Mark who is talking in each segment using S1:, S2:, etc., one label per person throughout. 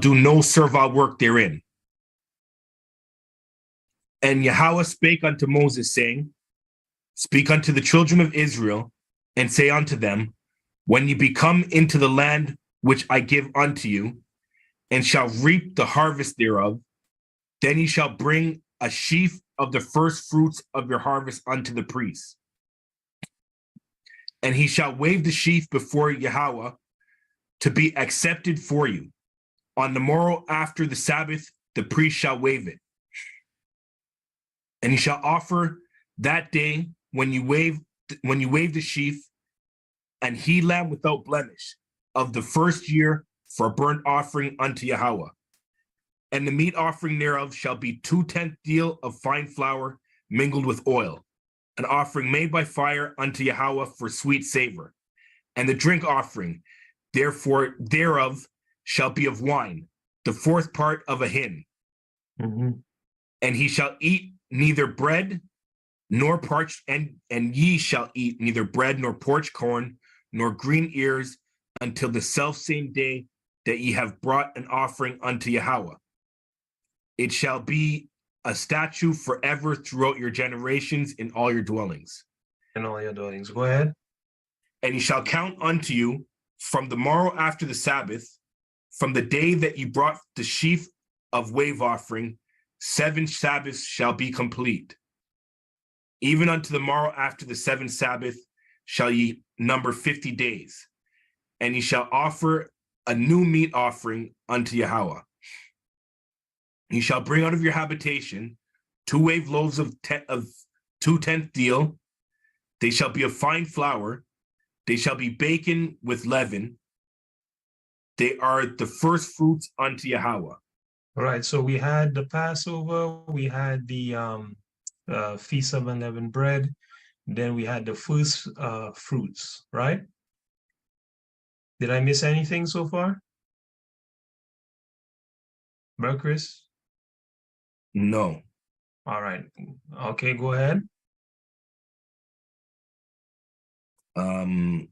S1: do no servile work therein. And Yahawah spake unto Moses, saying, Speak unto the children of Israel, and say unto them, When ye be come into the land which I give unto you, and shall reap the harvest thereof, then ye shall bring a sheaf of the first fruits of your harvest unto the priest. And he shall wave the sheaf before Yahawah to be accepted for you. On the morrow after the Sabbath, the priest shall wave it. And he shall offer that day when you wave the sheaf, an he lamb without blemish of the first year for a burnt offering unto Yahawah. And the meat offering thereof shall be 2/10 deal of fine flour mingled with oil, an offering made by fire unto Yahawah for sweet savor. And the drink offering therefore thereof shall be of wine, the fourth part of a hin. And he shall eat neither bread nor parched, and ye shall eat neither bread nor parched corn nor green ears until the selfsame day that ye have brought an offering unto Yahawah. It shall be a statute forever throughout your generations in all your dwellings.
S2: In all your dwellings. Go ahead.
S1: And he shall count unto you from the morrow after the Sabbath, from the day that ye brought the sheaf of wave offering, 7 Sabbaths shall be complete. Even unto the morrow after the 7th Sabbath shall ye number 50 days. And ye shall offer a new meat offering unto Yahawah. Ye shall bring out of your habitation 2 wave loaves of 2/10 deal. They shall be of fine flour. They shall be baken with leaven. They are the first fruits unto Yahawah.
S2: All right, so we had the Passover, we had the Feast of Unleavened Bread, then we had the first fruits, right? Did I miss anything so far? Brother Chris?
S1: No.
S2: All right. Okay, go ahead.
S1: The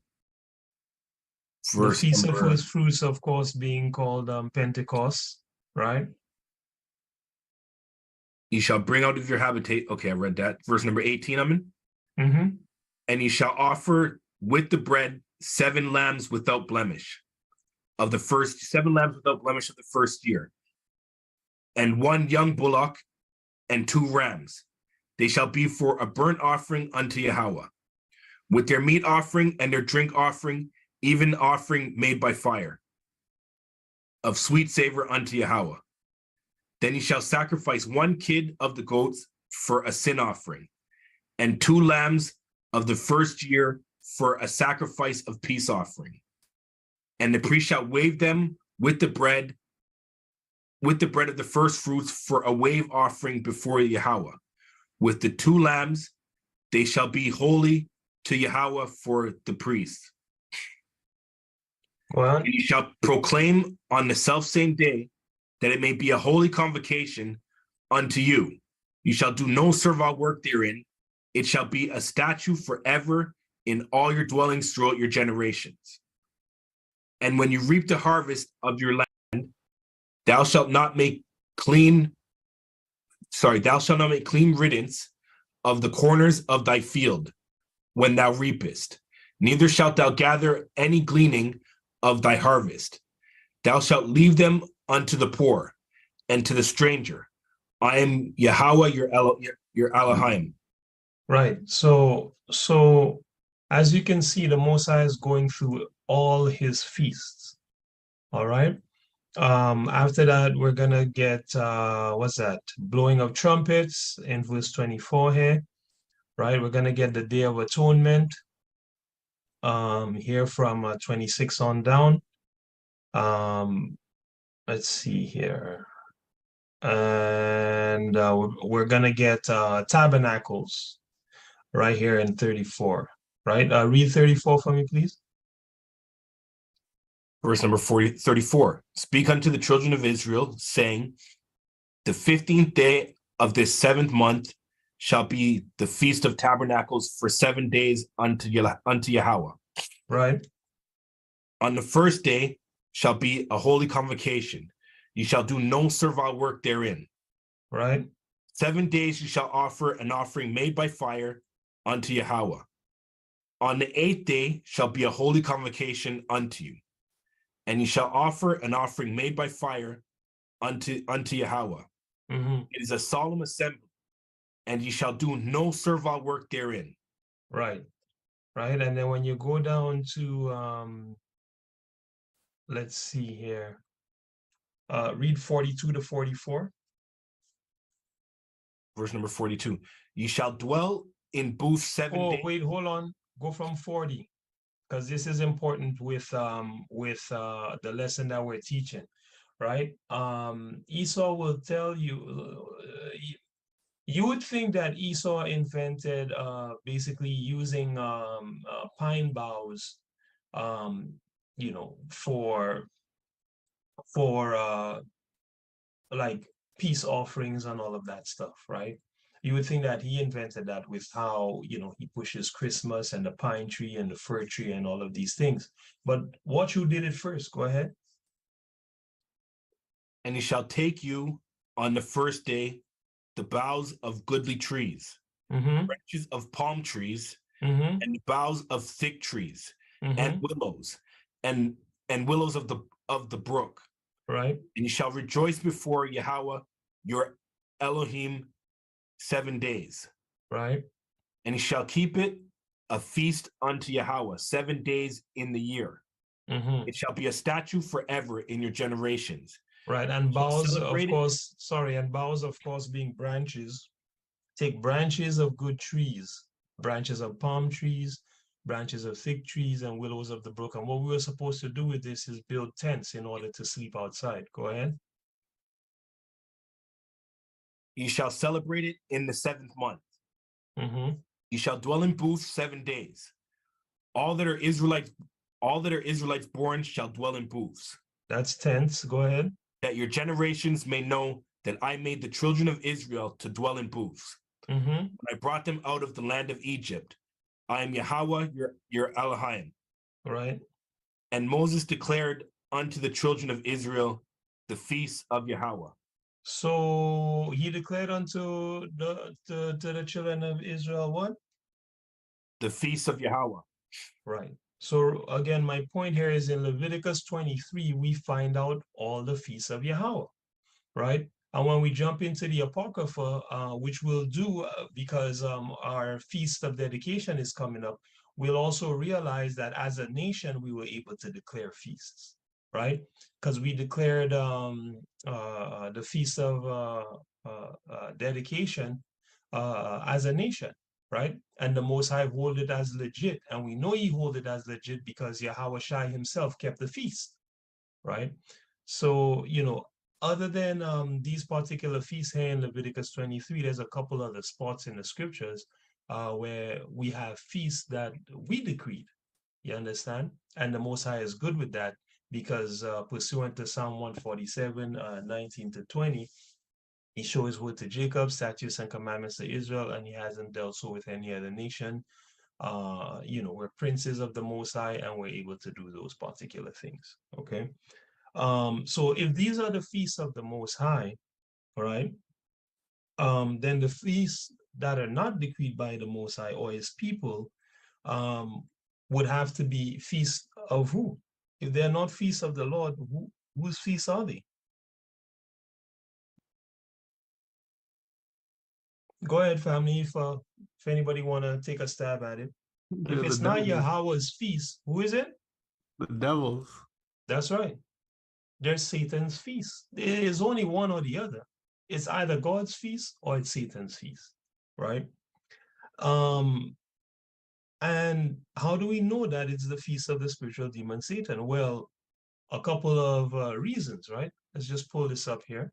S2: Feast of First Fruits, of course, being called Pentecost, right?
S1: You shall bring out of your habitation. Okay, I read that. Verse number 18, I'm in. And you shall offer with the bread 7 lambs without blemish of the first, 7 lambs without blemish of the first year, and 1 young bullock and 2 rams. They shall be for a burnt offering unto Yahawah, with their meat offering and their drink offering, even offering made by fire, of sweet savor unto Yahawah. Then ye shall sacrifice 1 kid of the goats for a sin offering, and 2 lambs of the first year for a sacrifice of peace offering. And the priest shall wave them with the bread of the first fruits for a wave offering before Yahawah. With the 2 lambs, they shall be holy to Yahawah for the priest.
S2: Well,
S1: and you shall proclaim on the selfsame day that it may be a holy convocation unto you. You shall do no servile work therein. It shall be a statute forever in all your dwellings throughout your generations. And when you reap the harvest of your land, thou shalt not make clean riddance of the corners of thy field when thou reapest. Neither shalt thou gather any gleaning of thy harvest. Thou shalt leave them unto the poor and to the stranger. I am Yahawah, your Elohim.
S2: Right. So as you can see, the Most High is going through all his feasts. All right. After that, we're gonna get what's that? Blowing of trumpets in verse 24 here. Right. We're gonna get the Day of Atonement. Here from 26 on down. Let's see here. And we're gonna get tabernacles right here in 34, right? Read 34 for me, please.
S1: Verse number 34. Speak unto the children of Israel, saying, the 15th day of this 7th month shall be the Feast of Tabernacles for 7 days unto Yahawah.
S2: Right.
S1: On the first day shall be a holy convocation. You shall do no servile work therein.
S2: Right.
S1: 7 days you shall offer an offering made by fire unto Yahawah. On the 8th day shall be a holy convocation unto you, and you shall offer an offering made by fire unto Yahawah.
S2: Mm-hmm.
S1: It is a solemn assembly, and ye shall do no servile work therein.
S2: Right. Right. And then when you go down to let's see here. Read 42 to 44.
S1: Verse number 42. Ye shall dwell in booths 7 days.
S2: Oh, wait, hold on. Go from 40, because this is important with the lesson that we're teaching, right? Esau will tell you, you would think that Esau invented basically using pine boughs, you know, for like peace offerings and all of that stuff, right? You would think that he invented that with how, you know, he pushes Christmas and the pine tree and the fir tree and all of these things. But watch who did it first. Go ahead.
S1: And he shall take you on the first day the boughs of goodly trees, branches of palm trees, and the boughs of thick trees, and willows, and willows of the brook.
S2: Right.
S1: And you shall rejoice before Yahawah your Elohim 7 days.
S2: Right.
S1: And he shall keep it a feast unto Yahawah 7 days in the year. It shall be a statute forever in your generations.
S2: Right. And boughs, of
S1: Celebrate it.
S2: course, sorry, and boughs, of course, being branches. Take branches of good trees, branches of palm trees, branches of thick trees, and willows of the brook. And what we were supposed to do with this is build tents in order to sleep outside. Go ahead.
S1: You shall celebrate it in the 7th month. You shall dwell in booths 7 days. All that are Israelites born shall dwell in booths.
S2: That's tents. Go ahead.
S1: That your generations may know that I made the children of Israel to dwell in booths. When I brought them out of the land of Egypt, I am Yahawah, your Elohim.
S2: Right.
S1: And Moses declared unto the children of Israel the feast of Yahawah.
S2: So he declared unto the children of Israel what?
S1: The feast of Yahawah.
S2: Right. So again, my point here is in Leviticus 23, we find out all the feasts of Yahawah, right? And when we jump into the Apocrypha, which we'll do because our Feast of Dedication is coming up, we'll also realize that as a nation, we were able to declare feasts, right? Because we declared the Feast of Dedication as a nation, right? And the Most High hold it as legit. And we know he hold it as legit because Yahawah Shai himself kept the feast, right? So, you know, other than these particular feasts here in Leviticus 23, there's a couple other spots in the scriptures where we have feasts that we decreed, you understand? And the Most High is good with that because pursuant to Psalm 147, 19 to 20, he showed his word to Jacob, statutes and commandments to Israel, and he hasn't dealt so with any other nation. You know, we're princes of the Most High, and we're able to do those particular things, okay? So if these are the feasts of the Most High, right, then the feasts that are not decreed by the Most High or his people would have to be feasts of who? If they're not feasts of the Lord, whose feasts are they? Go ahead, family, if anybody want to take a stab at it. If it's not Yahawah's feast, who is it?
S3: The devils.
S2: That's right. There's Satan's feast. There is only one or the other. It's either God's feast or it's Satan's feast, right? And how do we know that it's the feast of the spiritual demon Satan? Well, a couple of reasons, right? Let's just pull this up here.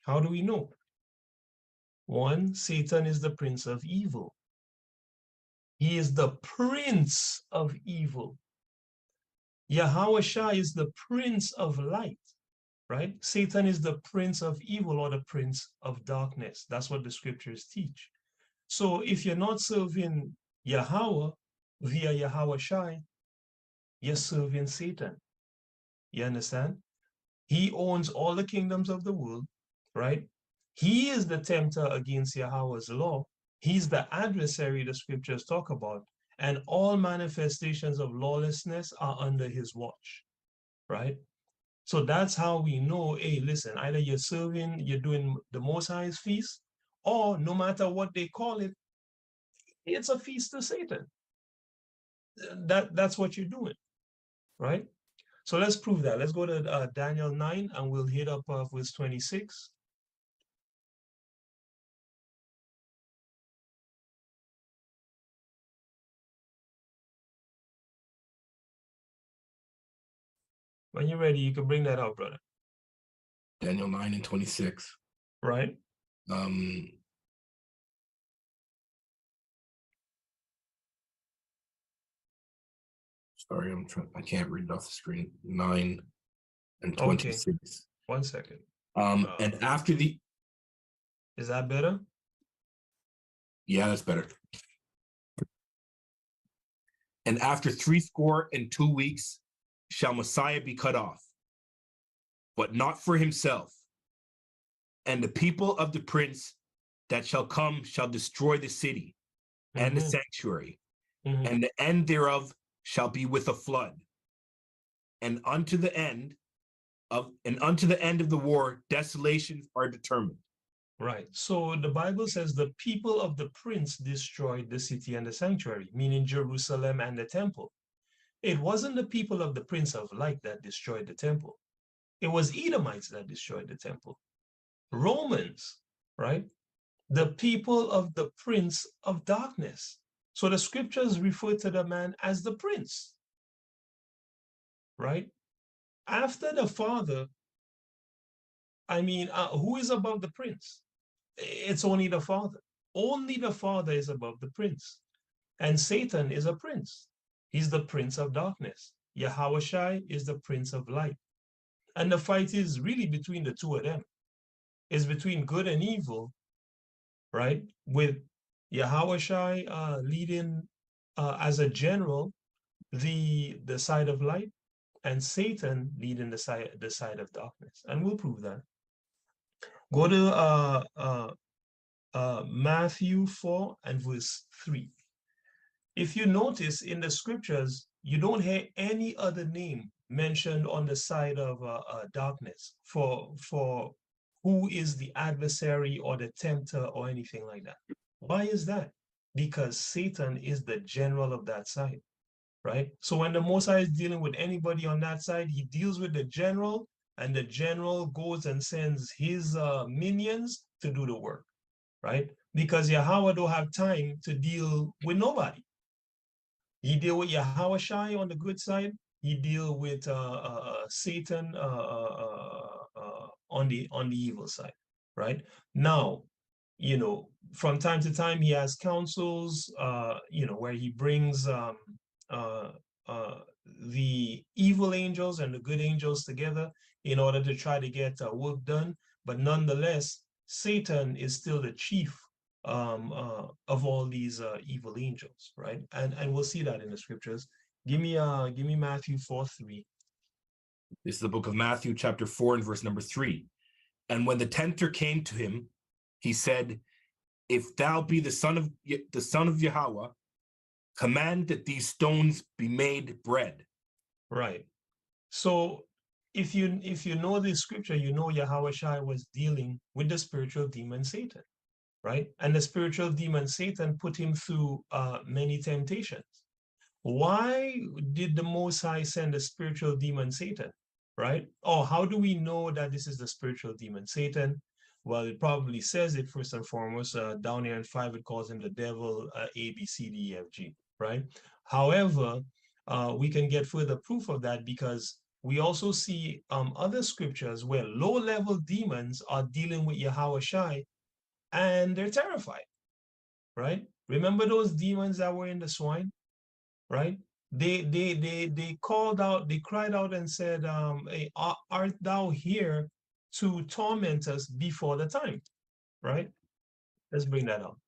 S2: How do we know? One, Satan is the prince of evil. He is the prince of evil. Yahawah Shai is the prince of light, right? Satan is the prince of evil or the prince of darkness. That's what the scriptures teach. So if you're not serving Yahawah via Yahawah Shai, you're serving Satan. You understand? He owns all the kingdoms of the world, right? He is the tempter against Yahawah's law. He's the adversary the scriptures talk about. And all manifestations of lawlessness are under his watch, right? So that's how we know, hey, listen, either you're doing the Most High's feast, or no matter what they call it, it's a feast to Satan. That's what you're doing, right? So let's prove that. Let's go to Daniel 9 and we'll hit up verse 26. When you're ready, you can bring that out, brother.
S1: Daniel 9 and 26.
S2: Right.
S1: Sorry, I can't read it off the screen. 9 and 26.
S2: Okay. 1 second.
S1: And after the...
S2: Is that better?
S1: Yeah, that's better. And after 62 weeks shall Messiah be cut off, but not for himself. And the people of the prince that shall come shall destroy the city and the sanctuary, and the end thereof shall be with a flood. And unto the end of the war, desolations are determined.
S2: Right. So the Bible says the people of the prince destroyed the city and the sanctuary, meaning Jerusalem and the temple. It wasn't the people of the prince of light that destroyed the temple. It was Edomites that destroyed the temple. Romans, right? The people of the prince of darkness. So the scriptures refer to the man as the prince, right? After the father, who is above the prince? It's only the father. Only the father is above the prince. And Satan is a prince. He's the prince of darkness. Yahawah is the prince of light. And the fight is really between the two of them. It's between good and evil, right? With Yahawah leading as a general the side of light, and Satan leading the side of darkness. And we'll prove that. Go to Matthew 4 and verse 3. If you notice in the scriptures, you don't hear any other name mentioned on the side of darkness for who is the adversary or the tempter or anything like that. Why is that? Because Satan is the general of that side, right? So when the Most High is dealing with anybody on that side, he deals with the general, and the general goes and sends his minions to do the work, right? Because Yahawah don't have time to deal with nobody. He deal with Yahawah on the good side. He deal with Satan on the evil side, right? Now, from time to time he has councils, where he brings the evil angels and the good angels together in order to try to get work done. But nonetheless, Satan is still the chief of all these evil angels, right? And we'll see that in the scriptures. Give me Matthew 4:3.
S1: This is the book of Matthew, chapter 4, and verse number 3. And when the tempter came to him, he said, "If thou be the son of Yahawah, command that these stones be made bread."
S2: Right. So if you know this scripture, you know Yahawah was dealing with the spiritual demon Satan, right? And the spiritual demon Satan put him through many temptations. Why did the Most High send the spiritual demon Satan, right? Or how do we know that this is the spiritual demon Satan? Well, it probably says it first and foremost. Down here in 5, it calls him the devil, A, B, C, D, E, F, G, right? However, we can get further proof of that because we also see other scriptures where low-level demons are dealing with Yahawah and they're terrified, right? Remember those demons that were in the swine, right? They called out, they cried out and said, hey, art thou here to torment us before the time, right? Let's bring that up,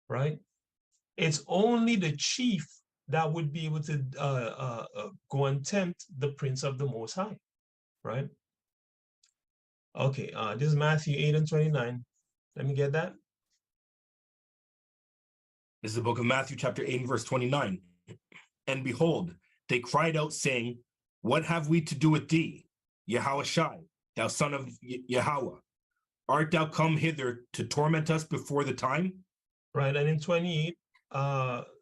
S2: right? It's only the chief that would be able to go and tempt the Prince of the Most High, right? Okay, this is Matthew 8 and 29. Let me get that.
S1: This is the book of Matthew, chapter 8, and verse 29. And behold, they cried out, saying, what have we to do with thee, Yahawah, thou son of Yahawah? Art thou come hither to torment us before the time?
S2: Right, and in 28,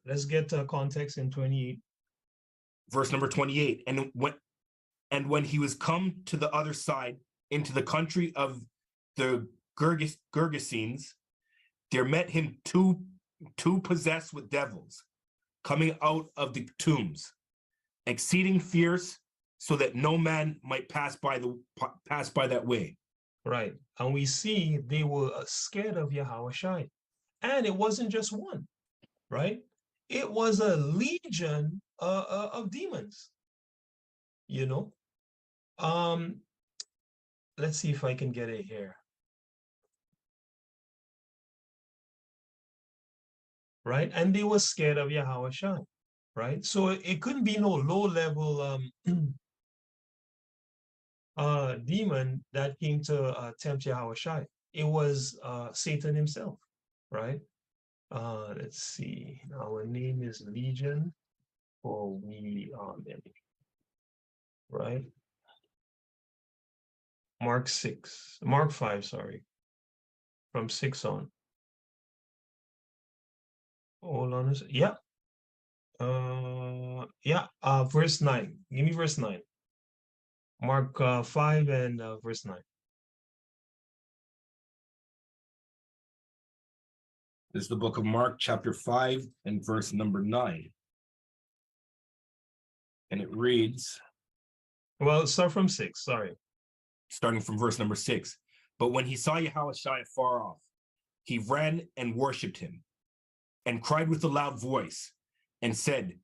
S2: let's get context in 28.
S1: Verse number 28. And when he was come to the other side, into the country of the Gergesenes, there met him two possessed with devils, coming out of the tombs, exceeding fierce, so that no man might pass by that way.
S2: Right, and we see they were scared of Yahawah, and it wasn't just one, right? It was a legion of demons, you know. Let's see if I can get it here. Right, and they were scared of Yahawah, right? So it couldn't be no low-level demon that came to tempt Yahawah. It was Satan himself, right? Let's see. Our name is Legion, for we are many, right? Mark 5, sorry, from 6 on. Hold on a second. Yeah. Verse 9. Give me verse 9. Mark 5 and verse 9.
S1: This is the book of Mark, chapter 5, and verse number 9. And it reads,
S2: well, start from 6, sorry.
S1: Starting from verse number 6. But when he saw Yahawah far off, he ran and worshipped him, and cried with a loud voice, and said,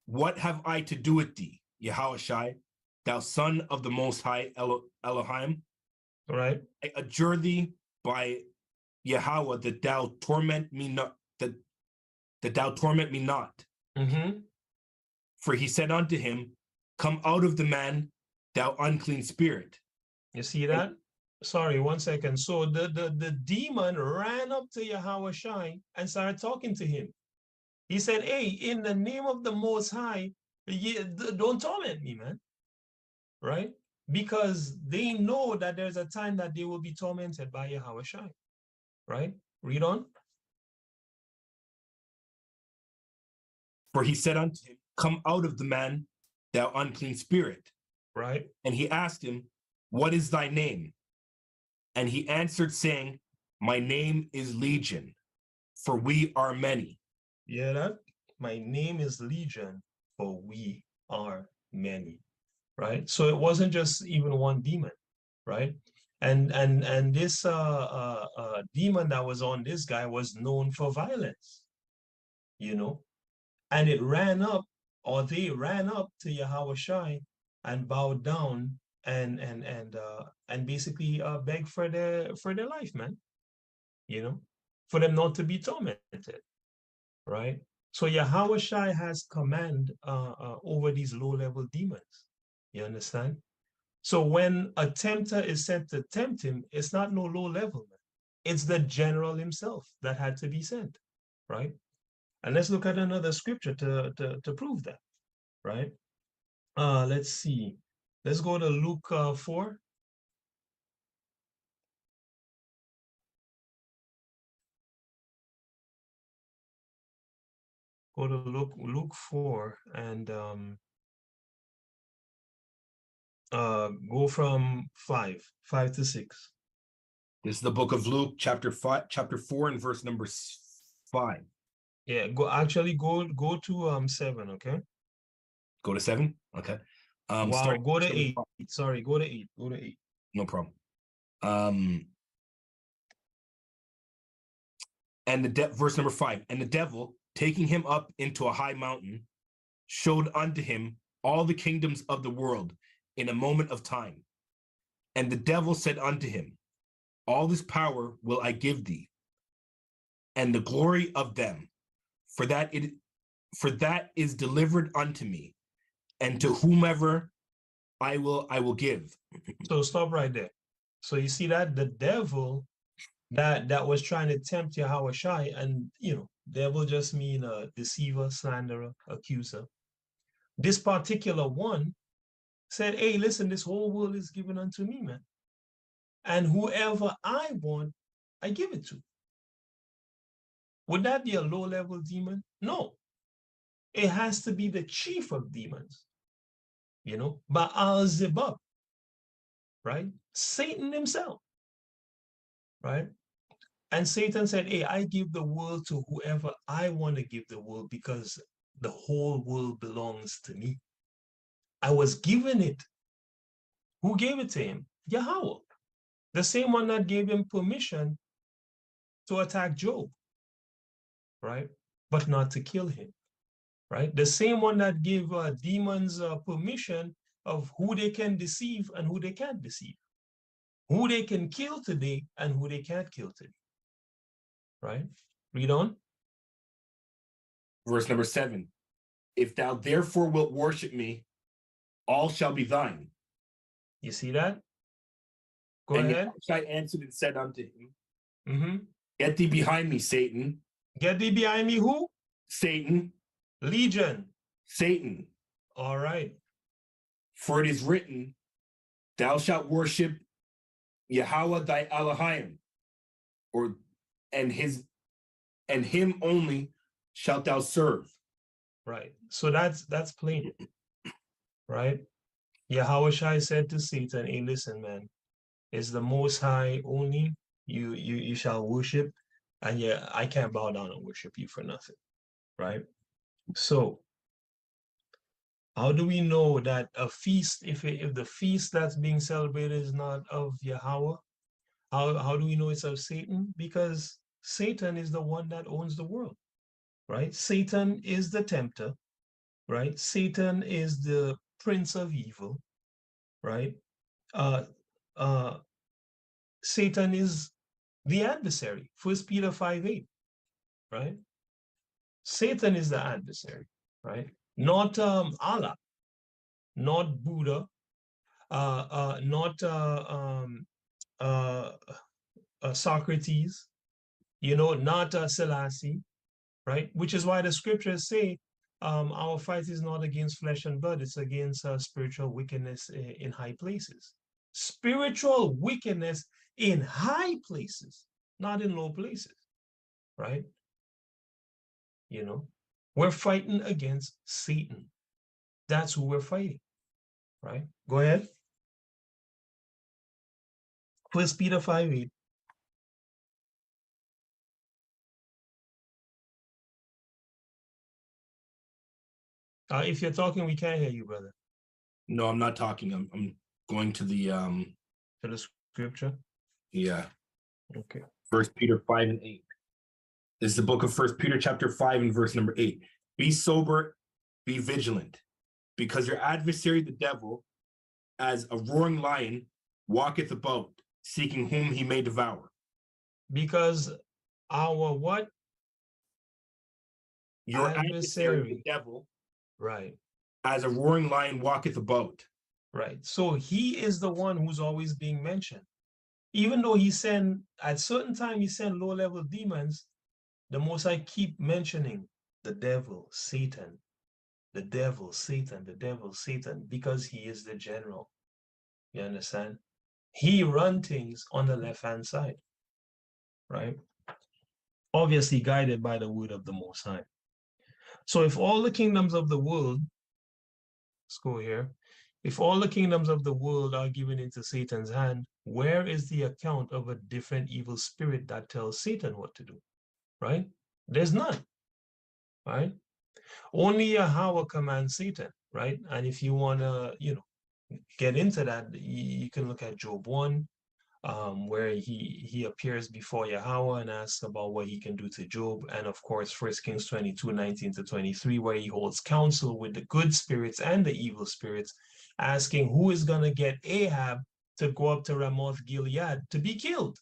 S1: what have I to do with thee, Yahawah, thou son of the Most High Elohim?
S2: Right.
S1: I adjure thee by Yahawah that thou torment me not, that thou torment me not.
S2: Mm-hmm.
S1: For he said unto him, come out of the man, thou unclean spirit.
S2: You see that? Sorry, 1 second. So the demon ran up to Yahawah and started talking to him. He said, hey, in the name of the Most High, don't torment me, man. Right? Because they know that there's a time that they will be tormented by Yahawah. Right? Read on.
S1: For he said unto him, come out of the man, thou unclean spirit.
S2: Right.
S1: And he asked him, what is thy name? And he answered, saying, my name is Legion, for we are many.
S2: Yeah, that? My name is Legion, for we are many. Right? So it wasn't just even one demon, right? And this demon that was on this guy was known for violence, you know, and it ran up, or they ran up to Yahawah and bowed down and basically begged for their life, man, you know, for them not to be tormented, right? So Yahawah has command over these low-level demons. You understand? So when a tempter is sent to tempt him, it's not no low level, man. It's the general himself that had to be sent, right? And let's look at another scripture to prove that, right? Let's see. Let's go to Luke 4. Go to Luke 4 and go from 5 to 6.
S1: This is the book of Luke, chapter 4, and verse number 5.
S2: Yeah, go to 7, okay?
S1: Go to 7? Okay.
S2: Wow, go to 8. Sorry, go to 8. Go to 8.
S1: No problem. And verse number 5, and the devil, taking him up into a high mountain, showed unto him all the kingdoms of the world in a moment of time. And the devil said unto him, all this power will I give thee, and the glory of them, for that for that is delivered unto me, and to whomever I will give.
S2: So stop right there. So you see that the devil that was trying to tempt Yahawah, and devil just mean a deceiver, slanderer, accuser. This particular one said, hey, listen, this whole world is given unto me, man. And whoever I want, I give it to. Would that be a low-level demon? No. It has to be the chief of demons, Baal-Zebub, right? Satan himself, right? And Satan said, hey, I give the world to whoever I want to give the world because the whole world belongs to me. I was given it. Who gave it to him? Yahawah, the same one that gave him permission to attack Job, right? But not to kill him, right? The same one that gave demons permission of who they can deceive and who they can't deceive, who they can kill today and who they can't kill today, right? Read on.
S1: Verse number 7. If thou therefore wilt worship me, all shall be thine.
S2: You see that? Go
S1: and
S2: ahead.
S1: I answered and said unto him,
S2: Mm-hmm.
S1: Get thee behind me, Satan.
S2: Get thee behind me, who?
S1: Satan.
S2: Legion.
S1: Satan.
S2: All right.
S1: For it is written, Thou shalt worship Yahawah thy Elohim, and him only shalt thou serve.
S2: Right. So that's plain. Right? Yahawah said to Satan, hey, listen, man, it's the Most High only you shall worship, and yeah, I can't bow down and worship you for nothing. Right? So how do we know that a feast, if the feast that's being celebrated is not of Yahawah, how do we know it's of Satan? Because Satan is the one that owns the world, right? Satan is the tempter, right? Satan is the prince of evil, right? Uh, uh, Satan is the adversary. 1 Peter 5:8, right? Satan is the adversary, right? Not Allah, not Buddha, not Socrates, not Selassie, right? Which is why the scriptures say our fight is not against flesh and blood, it's against spiritual wickedness in high places. Spiritual wickedness in high places, not in low places, right? We're fighting against Satan. That's who we're fighting, right? Go ahead. 1 Peter 5:8. If you're talking, we can't hear you, brother.
S1: No, I'm not talking. I'm going to the
S2: To the scripture.
S1: Yeah.
S2: Okay.
S1: 1 Peter 5:8. This is the book of 1 Peter chapter 5 and verse number 8. Be sober, be vigilant, because your adversary, the devil, as a roaring lion, walketh about, seeking whom he may devour.
S2: Because our what?
S1: Your adversary, the devil,
S2: right,
S1: as a roaring lion walketh about.
S2: Right. So he is the one who's always being mentioned. Even though at certain time he sent low-level demons, the Most High keep mentioning the devil, Satan, the devil, Satan, the devil, Satan, because he is the general. You understand? He runs things on the left-hand side, right? Obviously guided by the word of the Most High. So if all the kingdoms of the world, let's go here, if all the kingdoms of the world are given into Satan's hand, where is the account of a different evil spirit that tells Satan what to do, right? There's none, right? Only Yahawah commands Satan, right? And if you want to, get into that, you can look at Job 1, where he appears before Yahawah and asks about what he can do to Job. And of course, 1 Kings 22:19-23, where he holds counsel with the good spirits and the evil spirits, asking who is going to get Ahab to go up to Ramoth Gilead to be killed,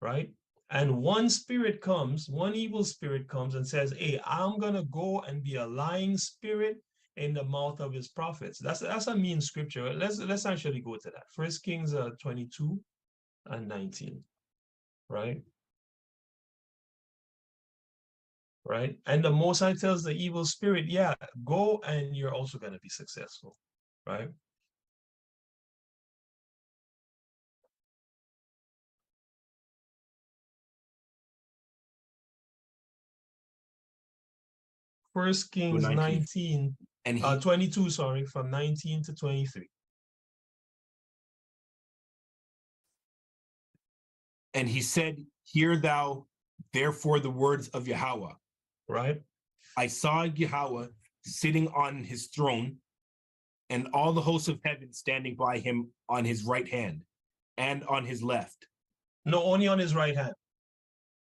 S2: right? And one evil spirit comes and says, hey, I'm going to go and be a lying spirit in the mouth of his prophets. That's a mean scripture. Let's actually go to that. 1 Kings 22 and 19, right? Right? And the Most High tells the evil spirit, yeah, go and you're also going to be successful, right? First Kings 19,
S1: and
S2: 22, sorry, from 19 to 23.
S1: And he said, hear thou therefore the words of Yahawah.
S2: Right.
S1: I saw Yahawah sitting on his throne, and all the hosts of heaven standing by him on his right hand and on his left.
S2: No, only on his right hand.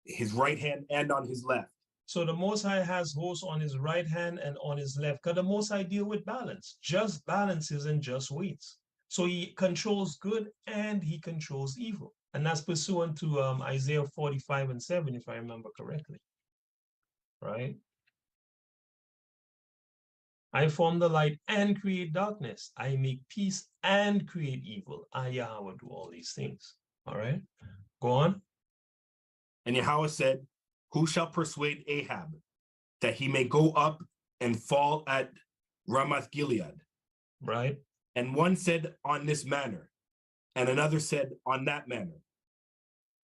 S1: His right hand and on his left.
S2: So the Most High has hosts on his right hand and on his left, because the Most High deal with balance, just balances and just weights. So he controls good and he controls evil. And that's pursuant to Isaiah 45 and 7, if I remember correctly. Right? I form the light and create darkness. I make peace and create evil. I, Yahawah, do all these things. All right? Go on.
S1: And Yahawah said, who shall persuade Ahab that he may go up and fall at Ramoth Gilead?
S2: Right.
S1: And one said on this manner, and another said on that manner.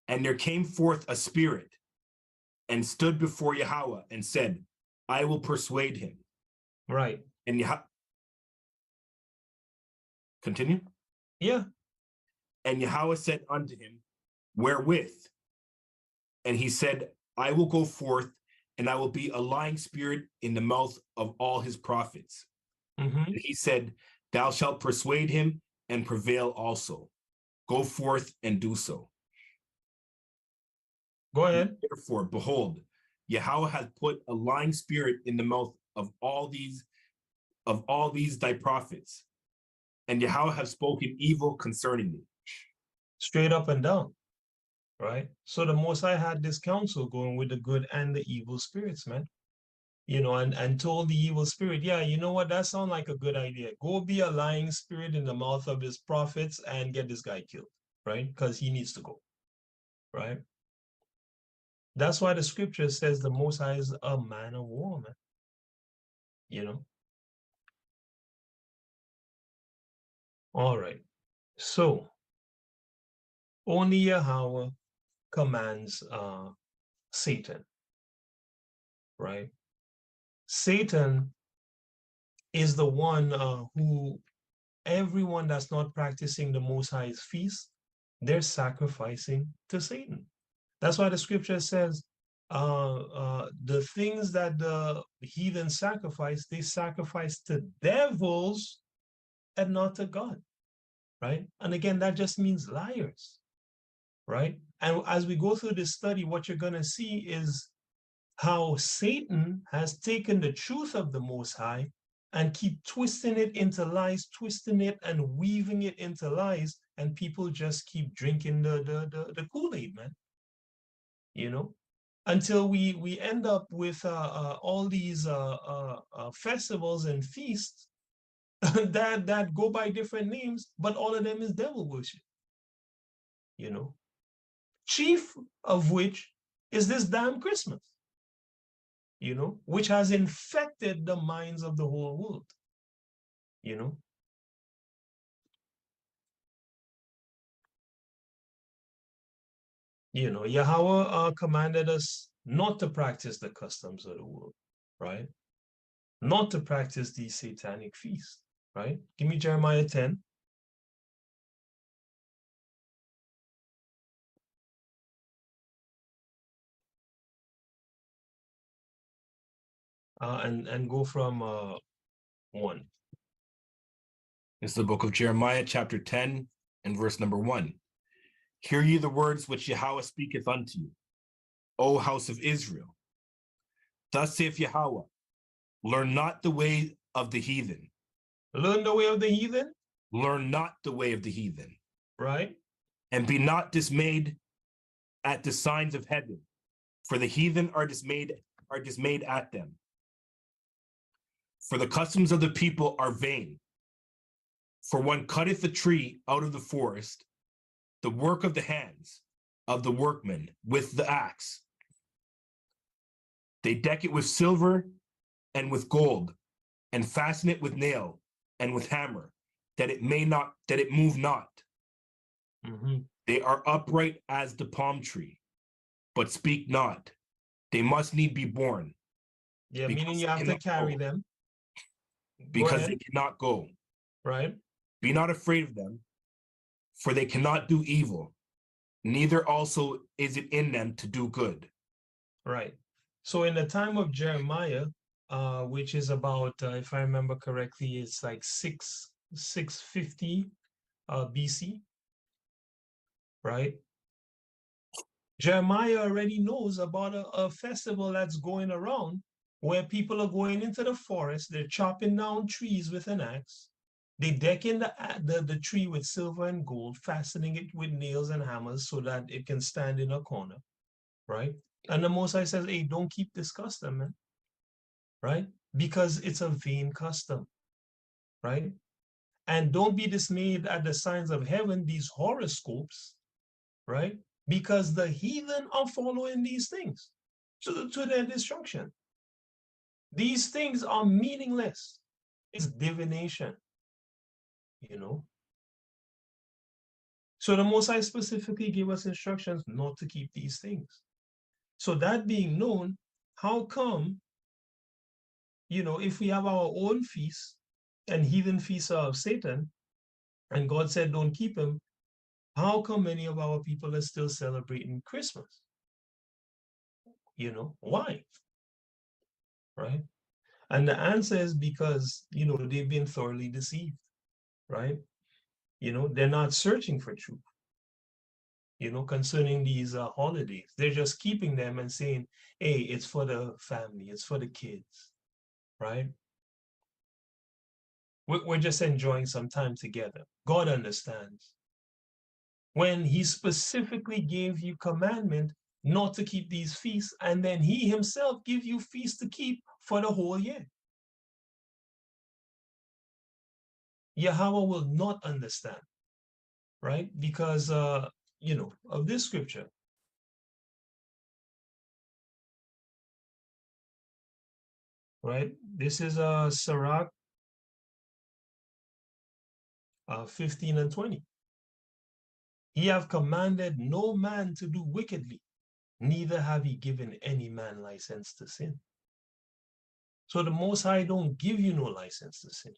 S1: And there came forth a spirit and stood before Yahawah and said, I will persuade him.
S2: Right.
S1: And continue?
S2: Yeah.
S1: And Yahawah said unto him, wherewith? And he said, I will go forth, and I will be a lying spirit in the mouth of all his prophets.
S2: Mm-hmm.
S1: And he said, thou shalt persuade him and prevail also. Go forth and do so.
S2: Go ahead.
S1: Therefore, behold, Yahawah hath put a lying spirit in the mouth of all these thy prophets, and Yahawah hath spoken evil concerning me.
S2: Straight up and down. Right? So the Most High had this council going with the good and the evil spirits, man. You know, and told the evil spirit, yeah, you know what? That sounds like a good idea. Go be a lying spirit in the mouth of his prophets and get this guy killed, right? Because he needs to go, right? That's why the scripture says the Most High is a man of war, man. You know? All right. So, only Yahawah commands Satan, right? Satan is the one who, everyone that's not practicing the Most High's feast, they're sacrificing to Satan. That's why the scripture says the things that the heathen sacrifice, they sacrifice to devils and not to God, right? And again, that just means liars, right? And as we go through this study, what you're going to see is how Satan has taken the truth of the Most High and keep twisting it into lies, twisting it and weaving it into lies, and people just keep drinking the Kool-Aid, man. You know, until we end up with all these festivals and feasts that go by different names, but all of them is devil worship. You know, chief of which is this damn Christmas. You know, which has infected the minds of the whole world. You know. You know, Yahawah commanded us not to practice the customs of the world, right? Not to practice these satanic feasts, right? Give me Jeremiah 10. And go from 1.
S1: It's the book of Jeremiah, chapter 10, and verse number 1. Hear ye the words which Yahawah speaketh unto you, O house of Israel. Thus saith Yahawah, learn not the way of the heathen.
S2: Learn the way of the heathen?
S1: Learn not the way of the heathen.
S2: Right.
S1: And be not dismayed at the signs of heaven, for the heathen are dismayed at them. For the customs of the people are vain. For one cutteth a tree out of the forest, the work of the hands of the workmen with the axe. They deck it with silver and with gold, and fasten it with nail and with hammer, that it move not.
S2: Mm-hmm.
S1: They are upright as the palm tree, but speak not. They must need be born.
S2: Yeah, meaning you have to carry them.
S1: Because they cannot go.
S2: Right.
S1: Be not afraid of them, for they cannot do evil, neither also is it in them to do good.
S2: Right. So in the time of Jeremiah, which is about, if I remember correctly, it's like 650 BC, right? Jeremiah already knows about a festival that's going around where people are going into the forest, they're chopping down trees with an axe, they decking the tree with silver and gold, fastening it with nails and hammers so that it can stand in a corner, right? And the Most High says, hey, don't keep this custom, man, right? Because it's a vain custom, right? And don't be dismayed at the signs of heaven, these horoscopes, right? Because the heathen are following these things to their destruction. These things are meaningless. It's divination, you know? So the Most High specifically gave us instructions not to keep these things. So that being known, how come, you know, if we have our own feasts and heathen feasts are of Satan, and God said don't keep them, how come many of our people are still celebrating Christmas? You know, why? Right? And the answer is because, you know, they've been thoroughly deceived, right? You know, they're not searching for truth, you know, concerning these holidays. They're just keeping them and saying, hey, it's for the family, it's for the kids, right? We're just enjoying some time together. God understands. When he specifically gave you commandment not to keep these feasts, and then he himself give you feasts to keep for the whole year. Yahawah will not understand, right? Because, you know, of this scripture. Right? This is Sirach 15 and 20. He have commanded no man to do wickedly, neither have he given any man license to sin. So the Most High don't give you no license to sin.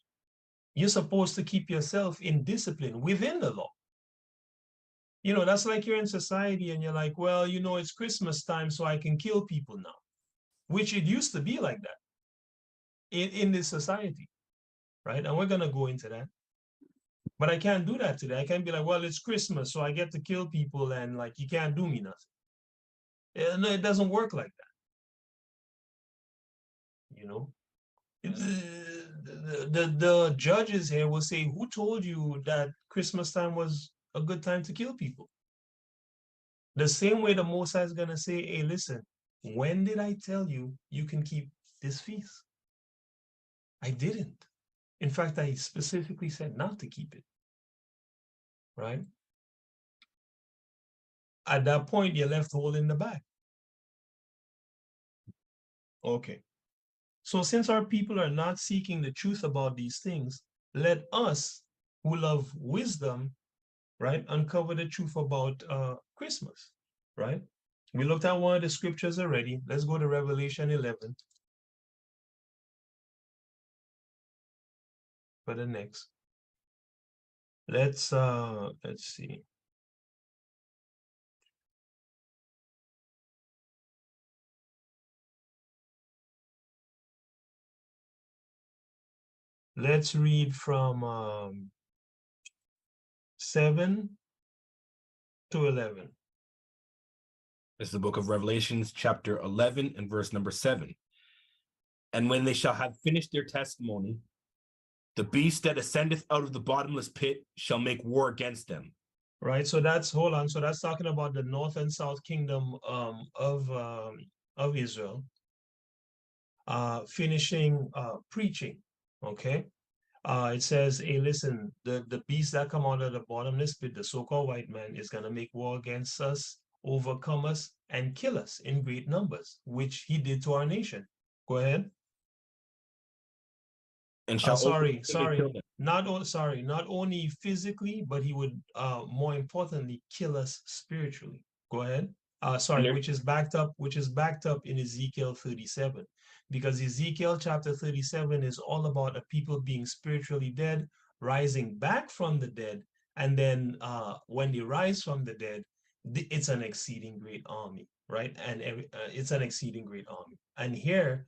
S2: You're supposed to keep yourself in discipline within the law. You know, that's like you're in society and you're like, well, you know, it's Christmas time, so I can kill people now, which it used to be like that in this society, right? And we're going to go into that. But I can't do that today. I can't be like, well, it's Christmas, so I get to kill people and like, you can't do me nothing. No, it doesn't work like that, you know? The judges here will say, who told you that Christmas time was a good time to kill people? The same way the Most High is going to say, hey, listen, when did I tell you you can keep this feast? I didn't. In fact, I specifically said not to keep it, right? At that point, you're left holding the bag. Okay. So since our people are not seeking the truth about these things, let us who love wisdom, right, uncover the truth about Christmas, right? We looked at one of the scriptures already. Let's go to Revelation 11 for the next. Let's see. Let's read from 7 to 11.
S1: This is the book of Revelations, chapter 11 and verse number 7. And when they shall have finished their testimony, the beast that ascendeth out of the bottomless pit shall make war against them,
S2: Right. So that's, hold on. So that's talking about the north and south kingdom of Israel finishing preaching. Okay. It says, hey, listen, the beast that come out of the bottomless pit, the so-called white man, is gonna make war against us, overcome us, and kill us in great numbers, which he did to our nation. Go ahead.
S1: And shall
S2: Sorry,
S1: overtake and kill
S2: sorry.
S1: them.
S2: Not only physically, but he would more importantly kill us spiritually. Go ahead.
S1: And
S2: Sorry,
S1: their
S2: which is backed up in Ezekiel 37. Because Ezekiel chapter 37 is all about a people being spiritually dead, rising back from the dead, and then when they rise from the dead, it's an exceeding great army, right? And it's an exceeding great army. And here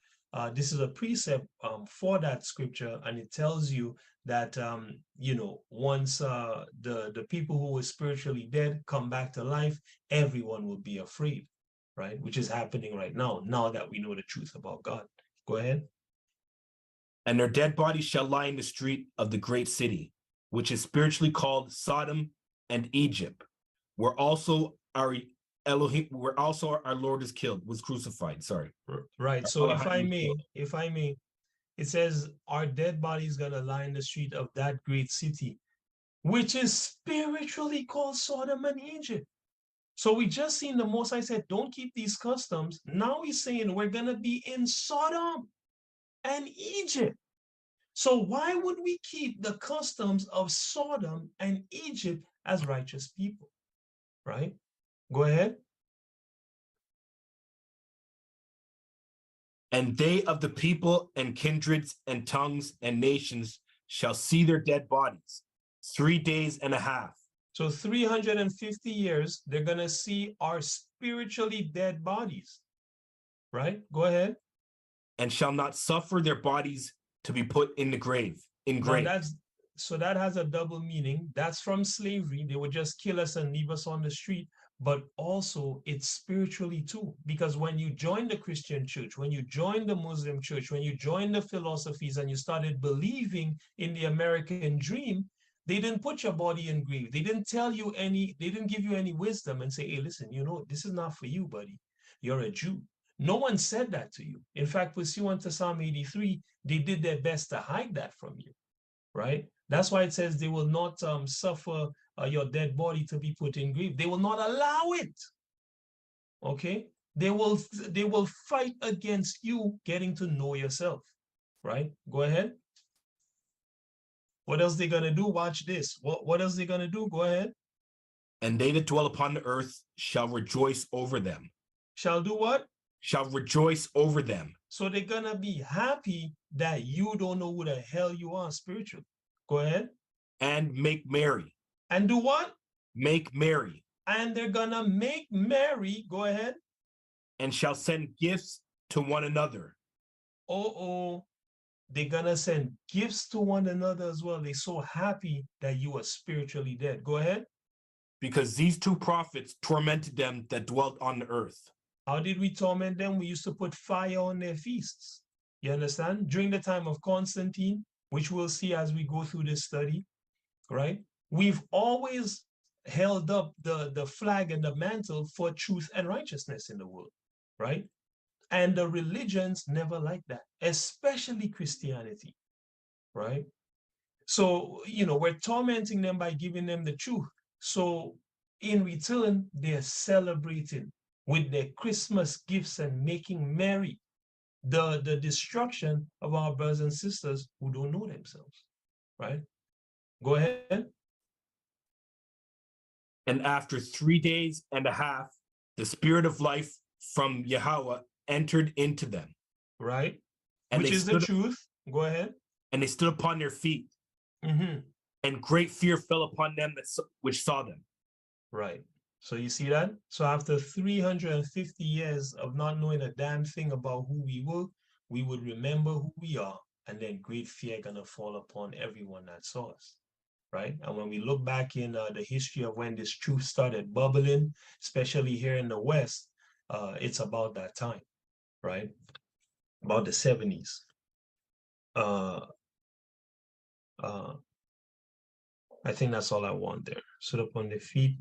S2: this is a precept for that scripture, and it tells you that once the people who were spiritually dead come back to life, everyone will be afraid, right? Which is happening right now. Now that we know the truth about God, go ahead.
S1: and their dead bodies shall lie in the street of the great city, which is spiritually called Sodom and Egypt, where also our Elohim, where also our Lord is killed, was crucified. Sorry.
S2: Right. So if I may, it says our dead body is gonna lie in the street of that great city, which is spiritually called Sodom and Egypt. So we just seen the Most High said, don't keep these customs. Now he's saying we're gonna be in Sodom and Egypt. So why would we keep the customs of Sodom and Egypt as righteous people? Right? Go ahead.
S1: And they of the people and kindreds and tongues and nations shall see their dead bodies 3 days and a half.
S2: So 350 years, they're gonna see our spiritually dead bodies. Right? Go ahead.
S1: And shall not suffer their bodies to be put in the grave.
S2: Now that has a double meaning. That's from slavery. They would just kill us and leave us on the street. But also it's spiritually too. Because when you join the Christian church, when you join the Muslim church, when you join the philosophies and you started believing in the American dream, they didn't put your body in grave. They didn't they didn't give you any wisdom and say, hey, listen, this is not for you, buddy. You're a Jew. No one said that to you. In fact, pursuant to Psalm 83, they did their best to hide that from you, right? That's why it says they will not suffer your dead body to be put in grave. They will not allow it. Okay, they will fight against you getting to know yourself, right? Go ahead. What else they gonna do? Watch this. What else they gonna do? Go ahead.
S1: And they that dwell upon the earth shall rejoice over them.
S2: Shall do what?
S1: Shall rejoice over them.
S2: So they're gonna be happy that you don't know who the hell you are spiritually. Go ahead.
S1: And make merry.
S2: And do what?
S1: Make merry.
S2: And they're gonna make merry. Go ahead.
S1: And shall send gifts to one another.
S2: Oh, they're gonna send gifts to one another as well. They're so happy that you are spiritually dead. Go ahead.
S1: Because these two prophets tormented them that dwelt on the earth.
S2: How did we torment them? We used to put fire on their feasts. You understand? During the time of Constantine, which we'll see as we go through this study, right? We've always held up the flag and the mantle for truth and righteousness in the world, right? And the religions never like that, especially Christianity, right? So, we're tormenting them by giving them the truth. So, in return, they're celebrating with their Christmas gifts and making merry the destruction of our brothers and sisters who don't know themselves, right? Go ahead.
S1: And after 3 days and a half, the spirit of life from Yahawah entered into them.
S2: Right.
S1: And
S2: which is the truth. Go ahead.
S1: And they stood upon their feet.
S2: Mm-hmm.
S1: And great fear fell upon them which saw them.
S2: Right. So you see that? So after 350 years of not knowing a damn thing about who we were, we would remember who we are, and then great fear gonna fall upon everyone that saw us. Right. And when we look back in the history of when this truth started bubbling, especially here in the West, it's about that time, right? About the 70s. I think that's all I want there. Stood upon their feet,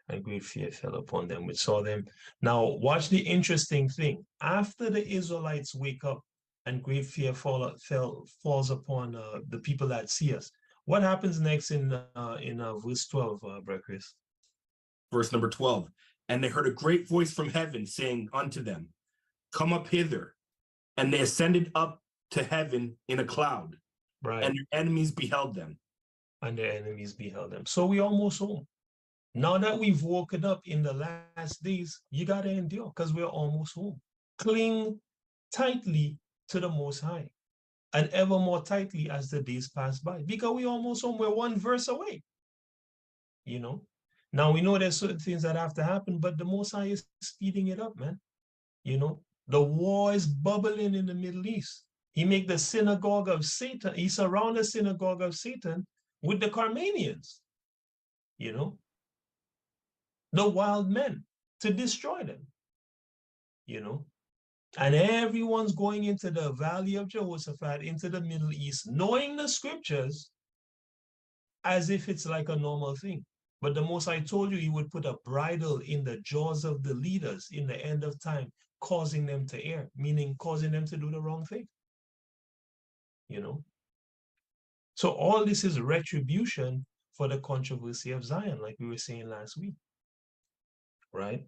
S2: and great fear fell upon them which saw them. Now, watch the interesting thing. After the Israelites wake up and great fear falls upon the people that see us, what happens next in verse 12, Brother Chris?
S1: Verse number 12. And they heard a great voice from heaven saying unto them, come up hither. And they ascended up to heaven in a cloud,
S2: Right.
S1: and their enemies beheld them.
S2: And their enemies beheld them. So we almost home. Now that we've woken up in the last days, you got to endure because we're almost home. Cling tightly to the Most High and ever more tightly as the days pass by because we're almost home. We're one verse away. You know, now we know there's certain things that have to happen, but the Most High is speeding it up, man. You know, the war is bubbling in the Middle East. He make the synagogue of Satan. He surround the synagogue of Satan with the Carmanians. You know, the wild men to destroy them, you know. And everyone's going into the valley of Jehoshaphat, into the Middle East, knowing the scriptures as if it's like a normal thing. But the Most I told you, he would put a bridle in the jaws of the leaders in the end of time, causing them to err, meaning causing them to do the wrong thing, you know. So all this is retribution for the controversy of Zion, like we were saying last week, right?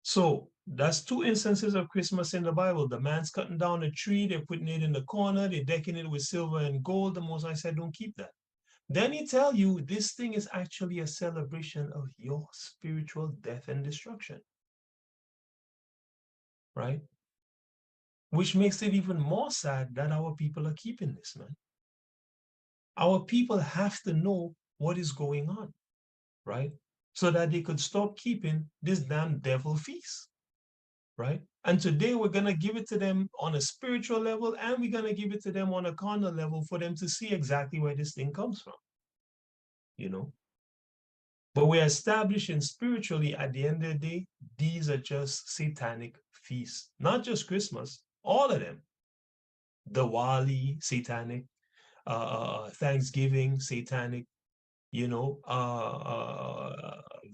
S2: So that's two instances of Christmas in the Bible. The man's cutting down a tree, they're putting it in the corner, they're decking it with silver and gold. The Most High said, don't keep that. Then he tell you this thing is actually a celebration of your spiritual death and destruction, right? Which makes it even more sad that our people are keeping this, man. Our people have to know what is going on, right? So that they could stop keeping this damn devil feast. Right? And today we're going to give it to them on a spiritual level and we're going to give it to them on a carnal level for them to see exactly where this thing comes from, you know? But we're establishing spiritually at the end of the day, these are just satanic feasts, not just Christmas, all of them. Diwali, satanic, Thanksgiving, satanic, you know,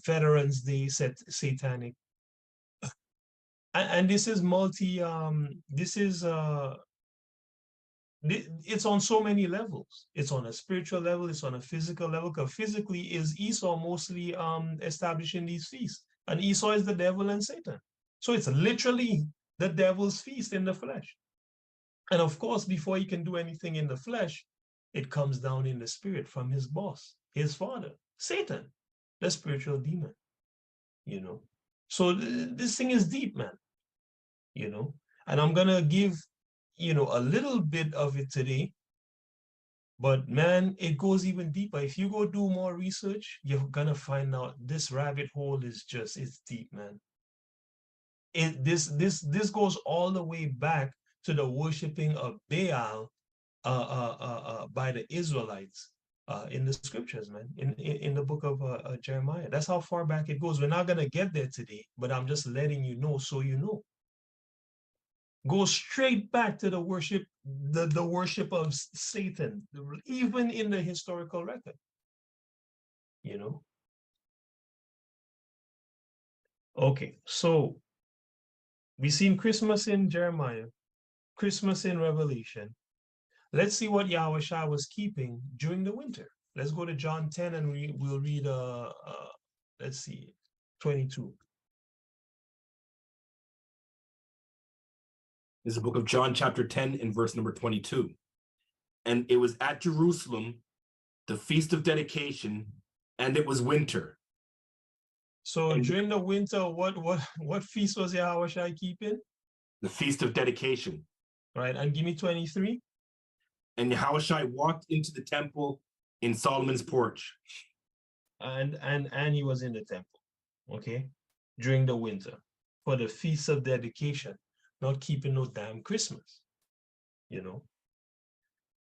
S2: Veterans Day, satanic. And this is it's on so many levels. It's on a spiritual level, it's on a physical level, because physically is Esau mostly establishing these feasts. And Esau is the devil and Satan. So it's literally the devil's feast in the flesh. And of course, before he can do anything in the flesh, it comes down in the spirit from his boss, his father, Satan, the spiritual demon, you know. So this thing is deep, man, you know. And I'm going to give, you know, a little bit of it today. But man, it goes even deeper. If you go do more research, you're gonna find out this rabbit hole is just, it's deep, man. This goes all the way back to the worshiping of Baal by the Israelites in the scriptures, man, in the book of Jeremiah. That's how far back it goes. We're not gonna get there today, but I'm just letting you know so you know. Go straight back to the worship of Satan, even in the historical record, you know. Okay, so we've seen Christmas in Jeremiah, Christmas in Revelation. Let's see what Yahawah was keeping during the winter. Let's go to John 10 and we'll read let's see, 22.
S1: This is the book of John, chapter 10, and verse number 22. And it was at Jerusalem, the feast of dedication, and it was winter.
S2: So and during the winter, what feast was Yahawah keeping?
S1: The feast of dedication.
S2: Right, and give me 23.
S1: And Yahawah walked into the temple in Solomon's porch.
S2: And he was in the temple, okay, during the winter for the feast of dedication, not keeping no damn Christmas, you know.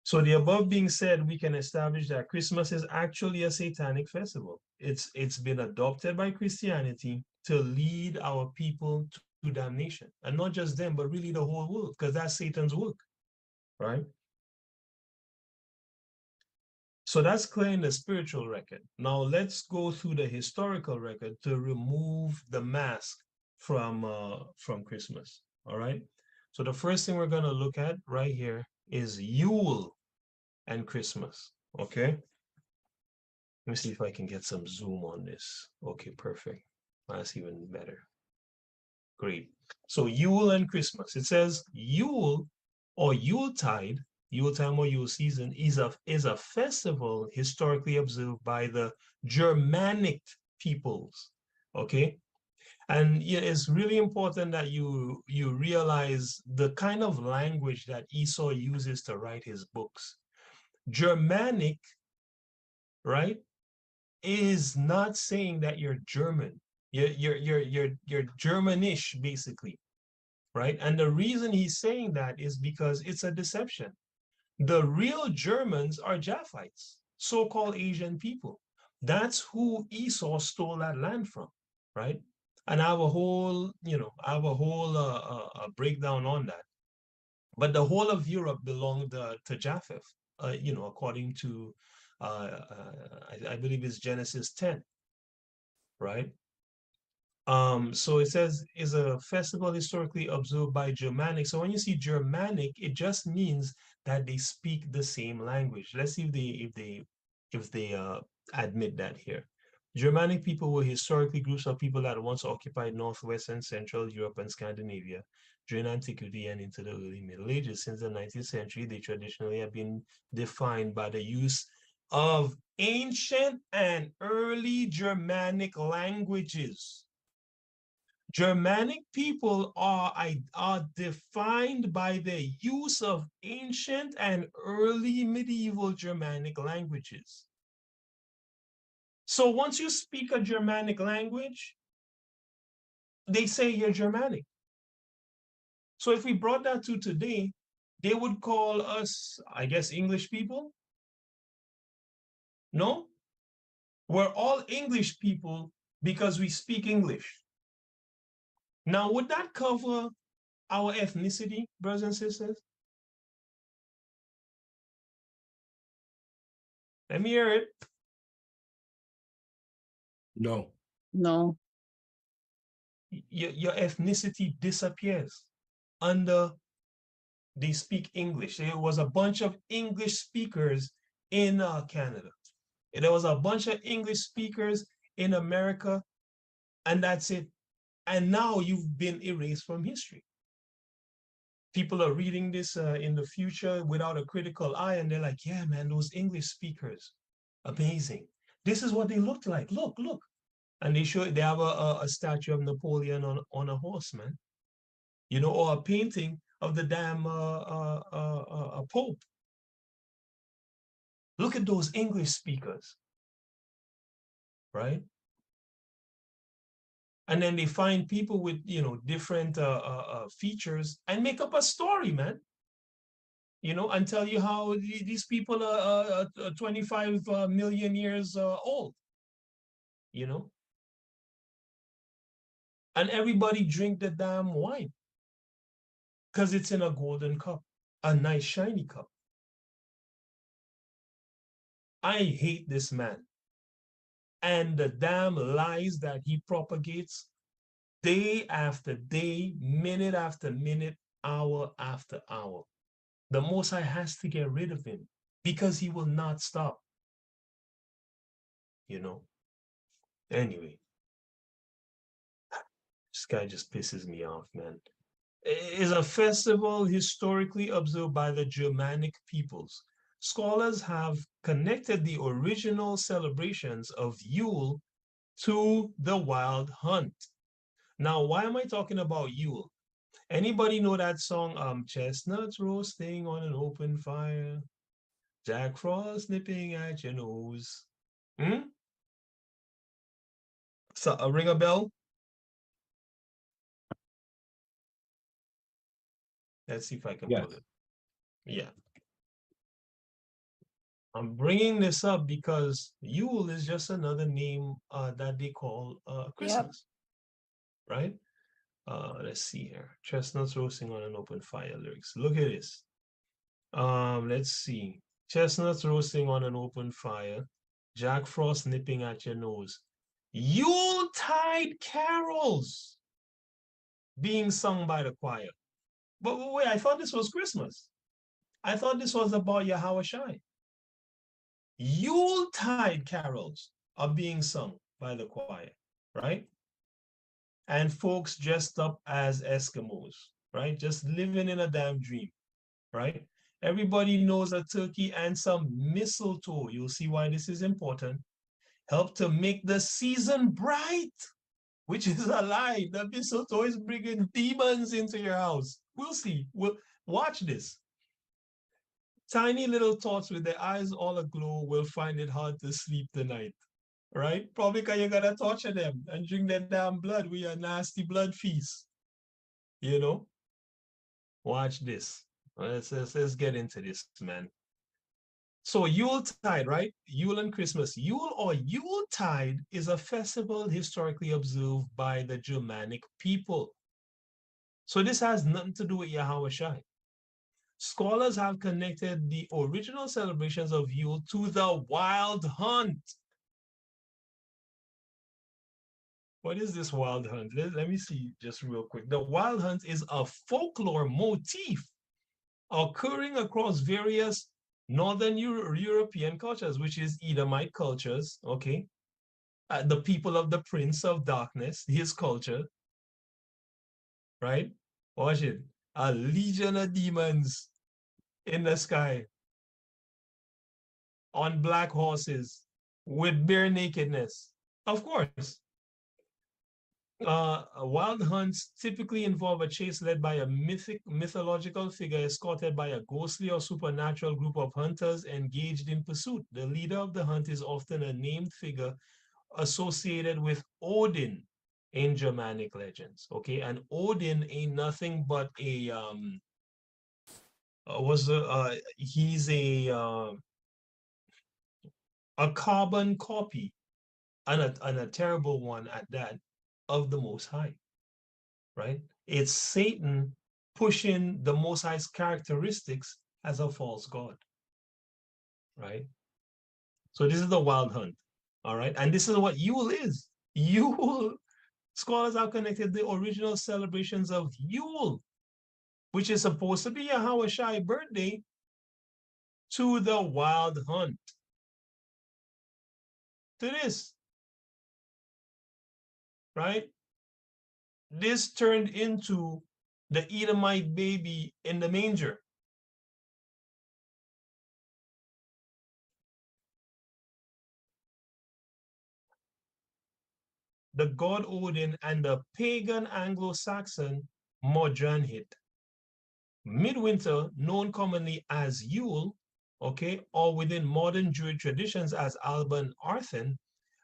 S2: So the above being said, we can establish that Christmas is actually a satanic festival. It's been adopted by Christianity to lead our people to damnation, and not just them, but really the whole world, because that's Satan's work, right? So that's clear in the spiritual record. Now let's go through the historical record to remove the mask from Christmas. All right. So the first thing we're going to look at right here is Yule and Christmas. Okay. Let me see if I can get some zoom on this. Okay, perfect. That's even better. Great. So Yule and Christmas. It says Yule or Yuletide, Yule time or Yule season is a festival historically observed by the Germanic peoples. Okay. And it's really important that you realize the kind of language that Esau uses to write his books. Germanic, right, is not saying that you're German. You're Germanish, basically, right? And the reason he's saying that is because it's a deception. The real Germans are Japhites, so-called Asian people. That's who Esau stole that land from, right? And I have a whole, breakdown on that. But the whole of Europe belonged to Japheth, according to, I believe it's Genesis 10, right? So it says is a festival historically observed by Germanic. So when you see Germanic, it just means that they speak the same language. Let's see if they admit that here. Germanic people were historically groups of people that once occupied Northwest and Central Europe and Scandinavia during antiquity and into the early Middle Ages. Since the 19th century, they traditionally have been defined by the use of ancient and early Germanic languages. Germanic people are defined by the use of ancient and early medieval Germanic languages. So once you speak a Germanic language, they say you're Germanic. So if we brought that to today, they would call us, I guess, English people? No? We're all English people because we speak English. Now, would that cover our ethnicity, brothers and sisters? Let me hear it.
S1: No.
S3: No.
S2: Your ethnicity disappears under they speak English. There was a bunch of English speakers in Canada. There was a bunch of English speakers in America, and that's it. And now you've been erased from history. People are reading this in the future without a critical eye, and they're like, yeah, man, those English speakers, amazing. This is what they looked like. Look. And they have a statue of Napoleon on a horse, man. Or a painting of the damn Pope. Look at those English speakers, right? And then they find people with, different features and make up a story, man. And tell you how these people are 25 million years old, And everybody drink the damn wine because it's in a golden cup, a nice shiny cup. I hate this man and the damn lies that he propagates day after day, minute after minute, hour after hour. The Most High has to get rid of him because he will not stop. Anyway, this guy just pisses me off, man. It is a festival historically observed by the Germanic peoples. Scholars have connected the original celebrations of Yule to the wild hunt. Now, why am I talking about Yule? Anybody know that song, chestnuts roasting on an open fire, Jack Frost nipping at your nose? So, ring a bell? Let's see if I can pull it. Yeah. I'm bringing this up because Yule is just another name that they call Christmas, right? Let's see here. Chestnuts roasting on an open fire lyrics. Look at this. Let's see. chestnuts roasting on an open fire, Jack Frost nipping at your nose, Yuletide carols being sung by the choir. But wait, I thought this was Christmas. I thought this was about Yahawah. Yuletide carols are being sung by the choir, right? And folks dressed up as Eskimos, right? Just living in a damn dream, right? Everybody knows a turkey and some mistletoe. You'll see why this is important. Help to make the season bright, which is a lie. The mistletoe is bringing demons into your house. We'll see. We'll watch this. Tiny little tots with their eyes all aglow will find it hard to sleep tonight, right? Probably because you're gonna torture them and drink their damn blood with your nasty blood feast. You know? Watch this. Let's get into this, man. So Yuletide, right? Yule and Christmas. Yule or Yuletide is a festival historically observed by the Germanic people. So this has nothing to do with Yahawah. Scholars have connected the original celebrations of Yule to the wild hunt. What is this wild hunt? Let me see just real quick. The wild hunt is a folklore motif occurring across various Northern European cultures, which is Edomite cultures, okay? The people of the Prince of Darkness, his culture, right? Watch it. A legion of demons in the sky on black horses with bare nakedness. Of course. Wild hunts typically involve a chase led by a mythological figure escorted by a ghostly or supernatural group of hunters engaged in pursuit. The leader of the hunt is often a named figure associated with Odin in Germanic legends. Okay, and Odin ain't nothing but a he's a carbon copy and a terrible one at that of the Most High, right? It's Satan pushing the Most High's characteristics as a false god, right? So this is the wild hunt, all right? And this is what Yule is. Yule, scholars have connected the original celebrations of Yule, which is supposed to be a Hawashai birthday, to the wild hunt. To this, right? This turned into the Edomite baby in the manger. The god Odin and the pagan Anglo-Saxon Modranhit. Midwinter, known commonly as Yule, okay, or within modern Druid traditions as Alban Arthen,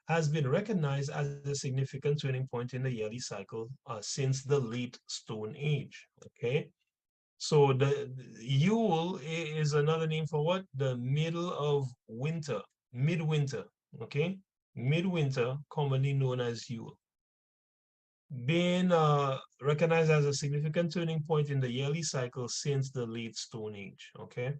S2: has been recognized as a significant turning point in the yearly cycle since the late Stone Age, okay? So the Yule is another name for what? The middle of winter, midwinter, okay? Midwinter, commonly known as Yule. Being recognized as a significant turning point in the yearly cycle since the late Stone Age, okay?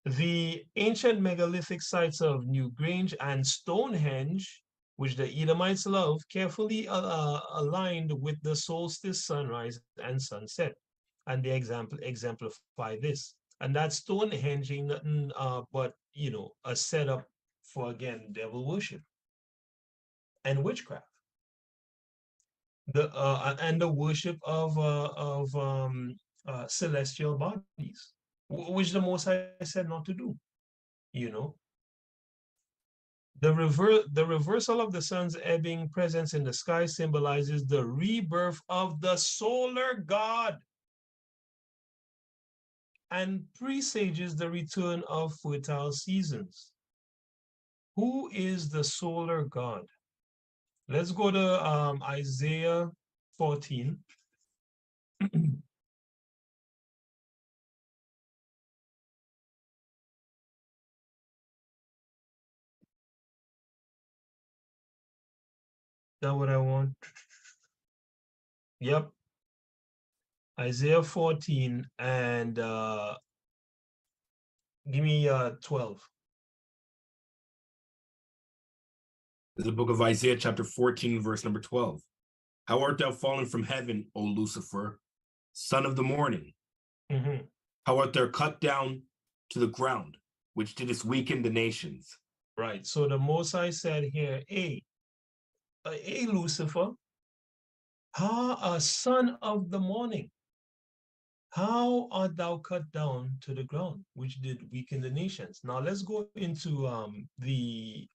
S2: The ancient megalithic sites of Newgrange and Stonehenge, which the Edomites love, carefully aligned with the solstice sunrise and sunset. And they exemplify this. And that Stonehenge ain't nothing but, you know, a setup for, again, devil worship and witchcraft. And the worship of celestial bodies, which the Most High said not to do. You know, the reversal of the sun's ebbing presence in the sky symbolizes the rebirth of the solar god and presages the return of fertile seasons. Who is the solar god? Let's go to Isaiah 14. That what I want? Yep. Isaiah 14 and Give me 12.
S1: This is the book of Isaiah, chapter 14, verse number 12. How art thou fallen from heaven, O Lucifer, son of the morning?
S2: Mm-hmm.
S1: How art thou cut down to the ground, which didst weaken the nations?
S2: Right. So the Most High said here, hey, Lucifer, a son of the morning, how art thou cut down to the ground, which did weaken the nations? Now let's go into the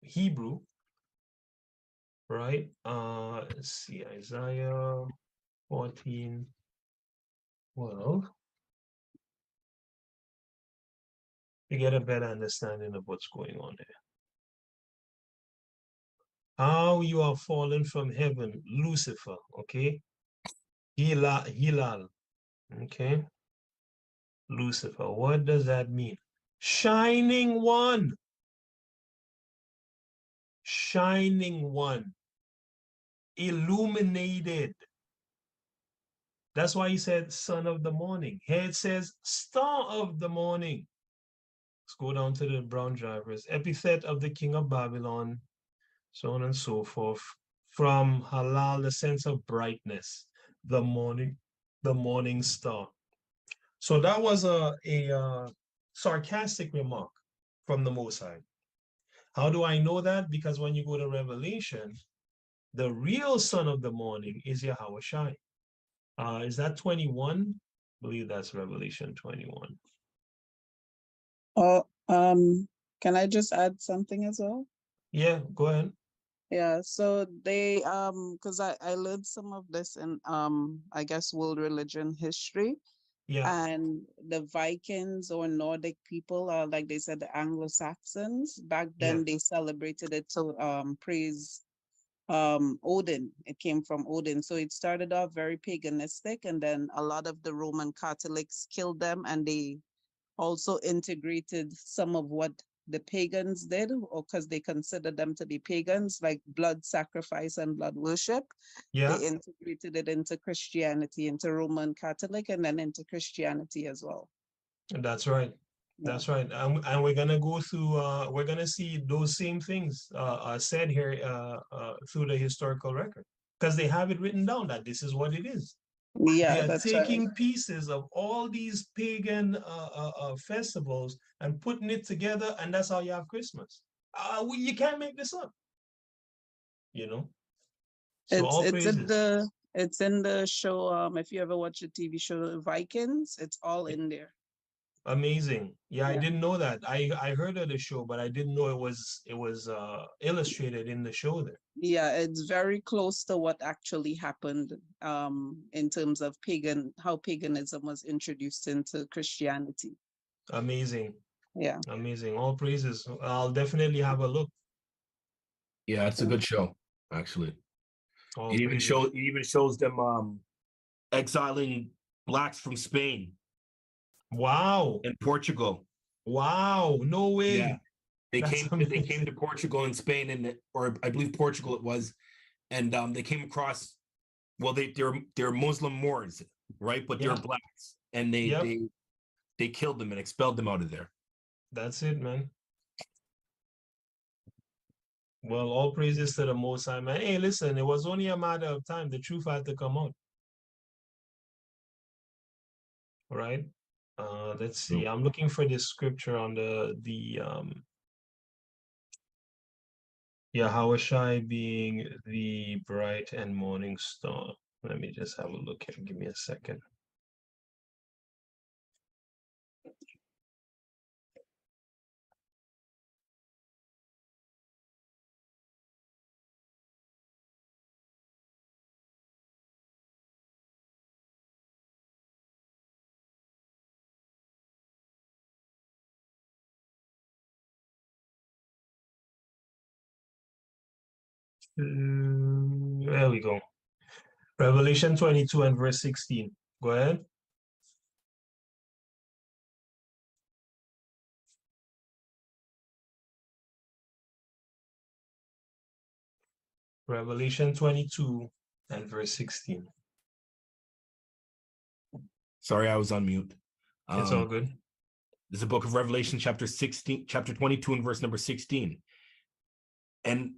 S2: Hebrew, right? Let's see, Isaiah 14, 12. You get a better understanding of what's going on there. How you are fallen from heaven, Lucifer, okay? Hilal, okay? Lucifer, what does that mean? Shining one, shining one, illuminated. That's why he said son of the morning. Here it says star of the morning. Let's go down to the brown drivers. Epithet of the king of Babylon, so on and so forth. From halal, the sense of brightness, the morning star. So that was a sarcastic remark from the Most High. How do I know that? Because when you go to Revelation, the real son of the morning is Yahawah. Is that 21? I believe that's Revelation 21.
S3: Oh, can I just add something as well?
S2: Yeah, go ahead.
S3: Yeah, so they because I learned some of this in I guess world religion history,
S2: Yeah,
S3: and the Vikings or Nordic people, like they said, the Anglo-Saxons, back
S2: yeah,
S3: then they celebrated it to praise Odin. It came from Odin. So it started off very paganistic, and then a lot of the Roman Catholics killed them, and they also integrated some of what the pagans did, or because they considered them to be pagans, like blood sacrifice and blood worship.
S2: yeah.
S3: They integrated it into Christianity, into Roman Catholic, and then into Christianity as well.
S2: That's right.
S3: Yeah.
S2: That's right. And we're gonna go through we're gonna see those same things said here through the historical record. Because they have it written down that this is what it is. They
S3: Yeah,
S2: are
S3: that's right.
S2: taking pieces of all these pagan festivals and putting it together, and that's how you have Christmas. You can't make this up, you know. So
S3: It's
S2: all
S3: it's in
S2: praises.
S3: the it's in the show. If you ever watch the TV show Vikings, it's all in there.
S2: Amazing. Yeah, I
S3: Yeah.
S2: didn't know that. I heard of the show, but I didn't know it was illustrated in the show there.
S3: Yeah, it's very close to what actually happened in terms of how paganism was introduced into Christianity.
S2: Amazing.
S3: Yeah.
S2: Amazing. All praises. I'll definitely have a look.
S1: Yeah, it's a good show, actually.
S2: All praises.
S1: It even shows them exiling blacks from Spain
S2: Wow.
S1: and Portugal.
S2: Wow. No
S1: Yeah,
S2: way.
S1: they
S2: That's
S1: came
S2: amazing.
S1: to Portugal and Spain, or I believe Portugal it was, and they came across. Well, they're Muslim Moors, right? But they're
S2: Yeah.
S1: blacks, and
S2: Yep.
S1: they killed them and expelled them out of there.
S2: That's it, man. Well, all praises to the Most High, man. Hey, listen, it was only a matter of time. The truth had to come out, right? Let's see. I'm looking for this scripture on the Yahawah being the bright and morning star. Let me just have a look here. Give me a second. There we go. Revelation 22 and verse 16. Go ahead. Revelation 22 and verse 16.
S1: Sorry, I was on mute.
S2: It's all good.
S1: This is the book of Revelation, chapter 22, and verse number 16. And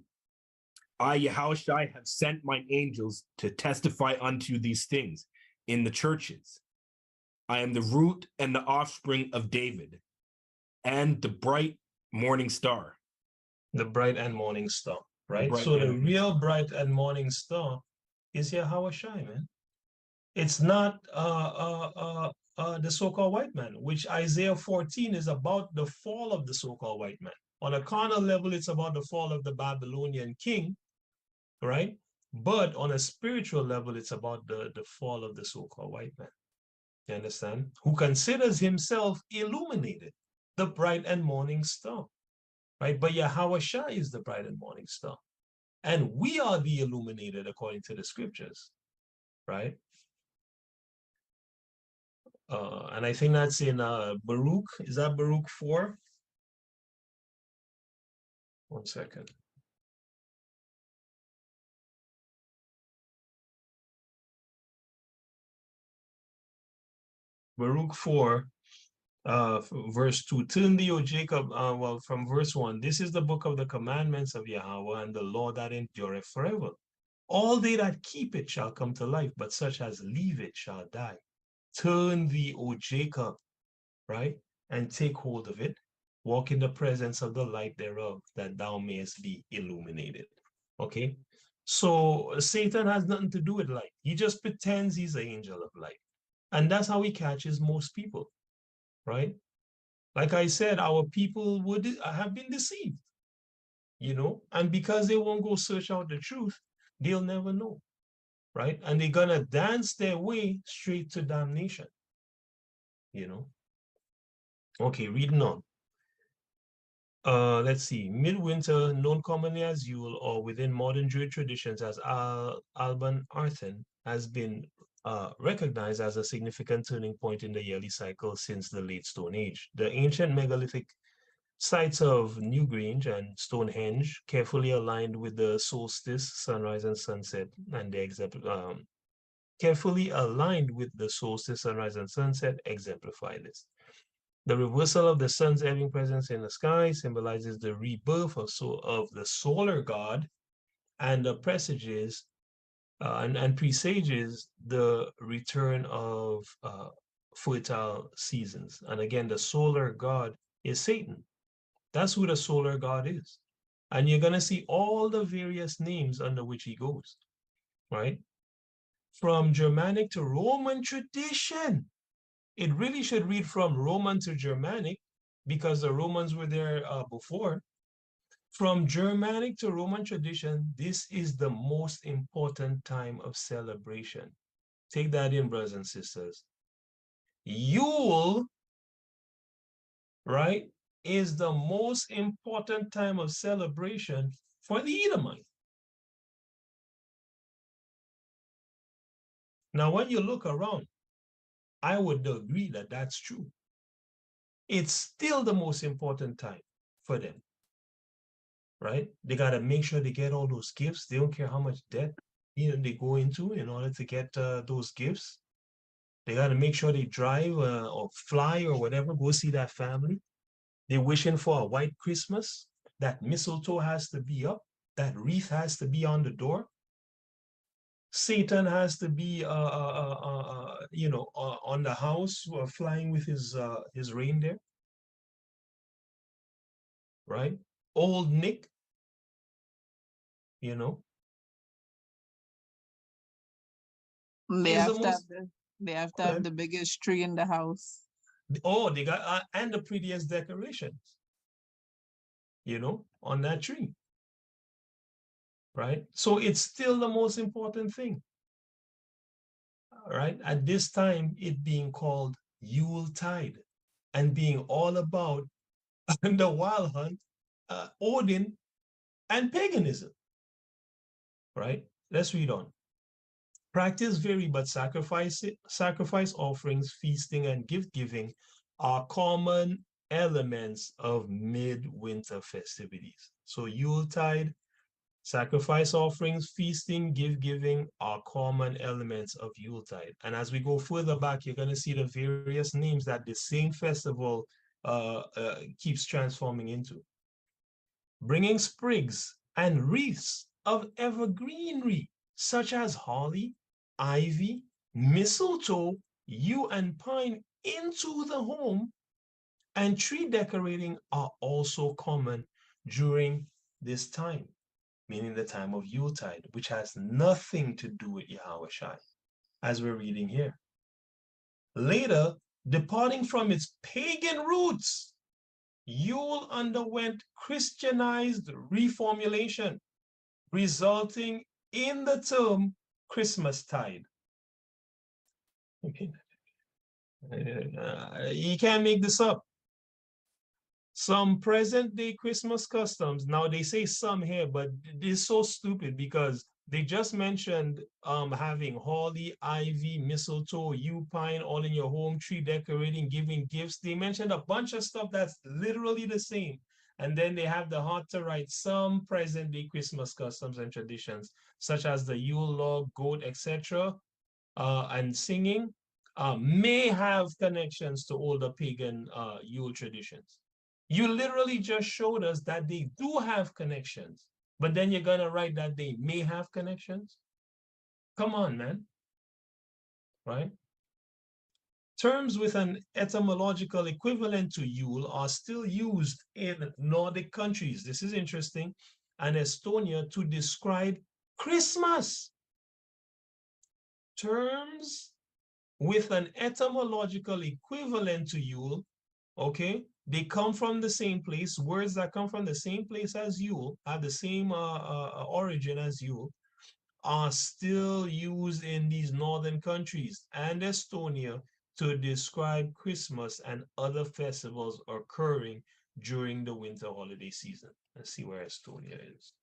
S1: I, Yahawah, have sent mine angels to testify unto these things in the churches. I am the root and the offspring of David, and the bright morning star.
S2: The bright and morning star, right?
S1: bright
S2: So the
S1: and-
S2: real bright and morning star is Yahawah, man. It's not the so-called white man, which Isaiah 14 is about the fall of the so-called white man. On a carnal level, it's about the fall of the Babylonian king, right? But on a spiritual level, it's about the fall of the so-called white man. You understand? Who considers himself illuminated, the bright and morning star, right? But Yahawah is the bright and morning star. And we are the illuminated according to the scriptures, right? And I think that's in Baruch. Is that Baruch 4? One second. Baruch 4, verse 2. Turn thee, O Jacob, well, from verse 1. This is the book of the commandments of Yahawah and the law that endureth forever. All they that keep it shall come to life, but such as leave it shall die. Turn thee, O Jacob, right? And take hold of it. Walk in the presence of the light thereof, that thou mayest be illuminated. Okay? So Satan has nothing to do with light. He just pretends he's an angel of light. And that's how he catches most people, right? Like I said, our people would have been deceived, you know, and because they won't go search out the truth, they'll never know, right? And they're gonna dance their way straight to damnation, you know. Okay, reading on. Let's see. Midwinter, known commonly as Yule or within modern Druid traditions as Alban Arthen, has been recognized as a significant turning point in the yearly cycle since the late Stone Age. The ancient megalithic sites of Newgrange and Stonehenge, carefully aligned with the solstice, sunrise, and sunset, and the carefully aligned with the solstice, sunrise, and sunset, exemplify this. The reversal of the sun's ebbing presence in the sky symbolizes the rebirth of the solar god and presages and presages the return of fertile seasons. And again, the solar god is Satan. That's who the solar god is. And you're going to see all the various names under which he goes, right? From Germanic to Roman tradition. It really should read from Roman to Germanic because the Romans were there before. From Germanic to Roman tradition, this is the most important time of celebration. Take that in, brothers and sisters. Yule, right, is the most important time of celebration for the Edomite. Now, when you look around, I would agree that that's true. It's still the most important time for them, right? They got to make sure they get all those gifts. They don't care how much debt they go into in order to get those gifts. They got to make sure they drive or fly or whatever, go see that family. They're wishing for a white Christmas. That mistletoe has to be up. That wreath has to be on the door. Satan has to be, on the house, flying with his reindeer, right? Old Nick,
S3: They
S2: is
S3: have
S2: the
S3: to have
S2: most.
S3: they have to have the biggest tree in the house.
S2: Oh, they got and the prettiest decorations, on that tree, right? So it's still the most important thing. Right? At this time, it being called Yuletide and being all about the wild hunt, Odin, and paganism. Right? Let's read on. Practice vary, but sacrifice offerings, feasting, and gift giving are common elements of midwinter festivities. So Yuletide, sacrifice offerings, feasting, gift giving are common elements of Yuletide. And as we go further back, you're going to see the various names that the same festival keeps transforming into. Bringing sprigs and wreaths of evergreenery, such as holly, ivy, mistletoe, yew, and pine into the home, and tree decorating are also common during this time, meaning the time of Yuletide, which has nothing to do with Yahawah, as we're reading here. Later, departing from its pagan roots, Yule underwent Christianized reformulation, resulting in the term Christmastide. You can't make this up. Some present-day Christmas customs, now they say some here, but it's so stupid because they just mentioned having holly, ivy, mistletoe, yew pine all in your home, tree decorating, giving gifts. They mentioned a bunch of stuff that's literally the same. And then they have the heart to write some present-day Christmas customs and traditions, such as the Yule log, goat, etc., and singing may have connections to older pagan Yule traditions. You literally just showed us that they do have connections, but then you're going to write that they may have connections? Come on, man. Right? Terms with an etymological equivalent to Yule are still used in Nordic countries. This is interesting. And Estonia to describe Christmas. Terms with an etymological equivalent to Yule, okay, they come from the same place. Words that come from the same place as Yule, have the same origin as Yule, are still used in these northern countries and Estonia to describe Christmas and other festivals occurring during the winter holiday season. Let's see where Estonia is.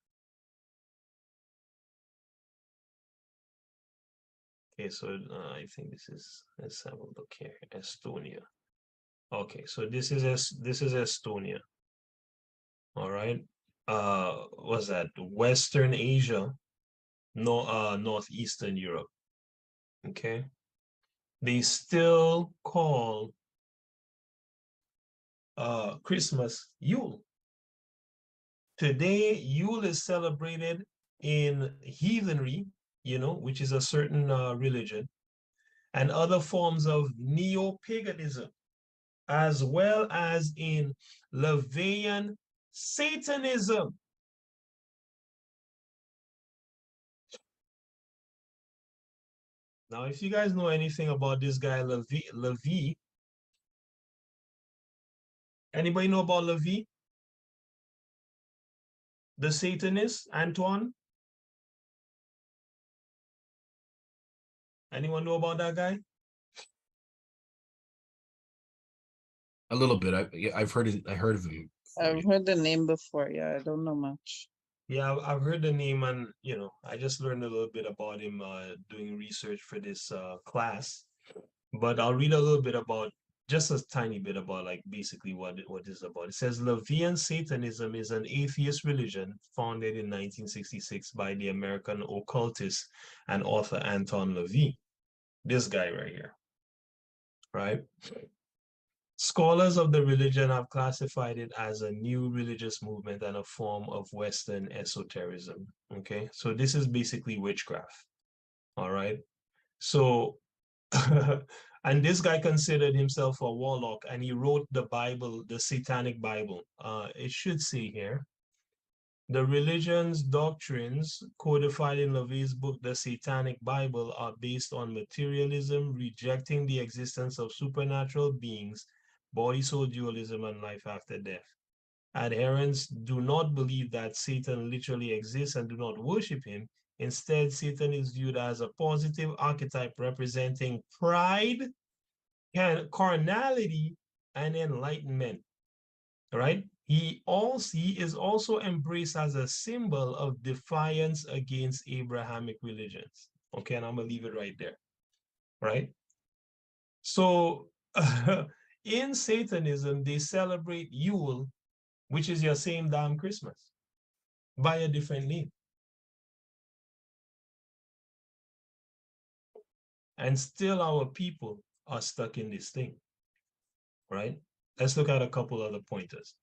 S2: Okay, so I think this is, let's have a look here, Estonia. Okay, so this is Estonia. All right. What's that? Western Asia, Northeastern Europe. Okay. They still call Christmas Yule. Today, Yule is celebrated in heathenry, which is a certain religion, and other forms of neo-paganism, as well as in Levian Satanism. Now, if you guys know anything about this guy, Levi, anybody know about Levi? The Satanist, Antoine? Anyone know about that guy?
S1: A little bit. I've heard it. I heard of him.
S3: I've heard the name before. Yeah, I don't know much.
S2: Yeah, I've heard the name, and I just learned a little bit about him doing research for this class. But I'll read a little bit about, just a tiny bit about, like, basically what it is about. It says Levian Satanism is an atheist religion founded in 1966 by the American occultist and author Anton LaVey. This guy right here, right? Scholars of the religion have classified it as a new religious movement and a form of Western esotericism. Okay, so this is basically witchcraft. All right, so and this guy considered himself a warlock, and he wrote the Bible, the Satanic Bible. It should say here, the religion's doctrines codified in LaVey's book, The Satanic Bible, are based on materialism, rejecting the existence of supernatural beings, body-soul dualism, and life after death. Adherents do not believe that Satan literally exists and do not worship him. Instead, Satan is viewed as a positive archetype representing pride, carnality, and enlightenment. Right? He is also embraced as a symbol of defiance against Abrahamic religions. Okay, and I'm gonna leave it right there. Right? So in Satanism, they celebrate Yule, which is your same damn Christmas, by a different name. And still our people are stuck in this thing, right? let's look at a couple other pointers.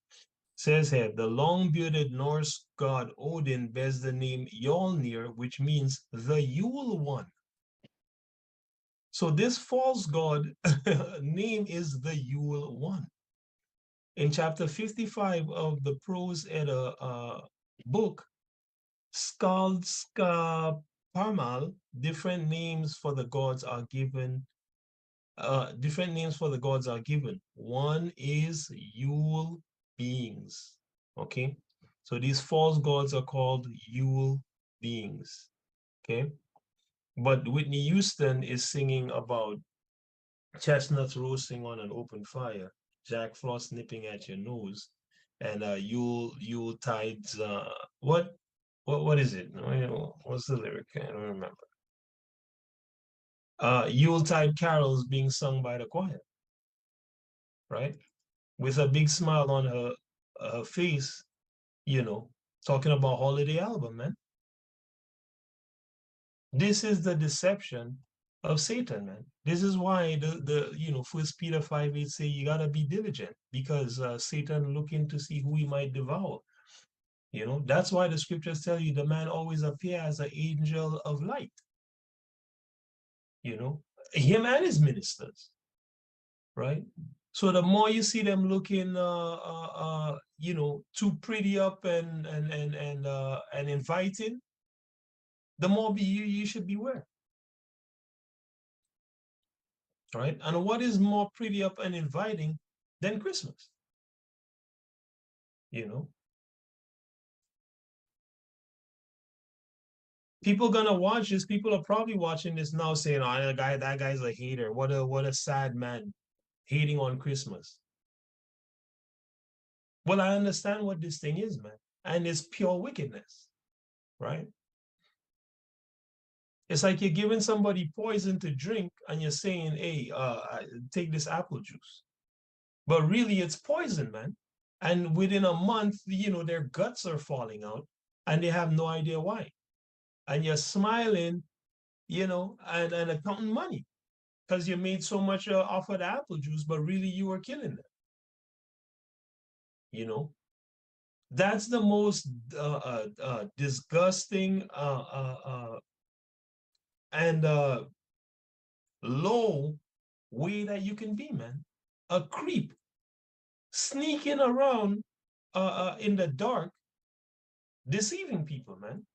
S2: Says here, the long-bearded Norse god Odin bears the name Yolnir, which means the Yule one. So this false god name is the Yule one. In chapter 55 of the Prose Edda book, Skaldska Parmal, different names for the gods are given. Different names for the gods are given. One is Yule beings. Okay, so these false gods are called Yule beings. Okay, but Whitney Houston is singing about chestnuts roasting on an open fire, Jack Frost nipping at your nose, and Yule tides. What is it? What's the lyric? I don't remember. Yuletide carols being sung by the choir, right? With a big smile on her face, talking about holiday album, man. This is the deception of Satan, man. This is why the 1 Peter 5:8 say you gotta be diligent, because Satan looking to see who he might devour. That's why the scriptures tell you the man always appear as an angel of light. Him and his ministers, right? So the more you see them looking, too pretty up and inviting, the more you should beware. Right? And what is more pretty up and inviting than Christmas? People gonna watch this. People are probably watching this now saying, "Oh, that guy's a hater. What a sad man, hating on Christmas." Well, I understand what this thing is, man, and it's pure wickedness, right? It's like you're giving somebody poison to drink and you're saying, hey, take this apple juice. But really it's poison, man. And within a month, their guts are falling out and they have no idea why. And you're smiling, and counting money because you made so much off of the apple juice, but really you were killing them. That's the most disgusting and low way that you can be, man. A creep sneaking around in the dark, deceiving people, man,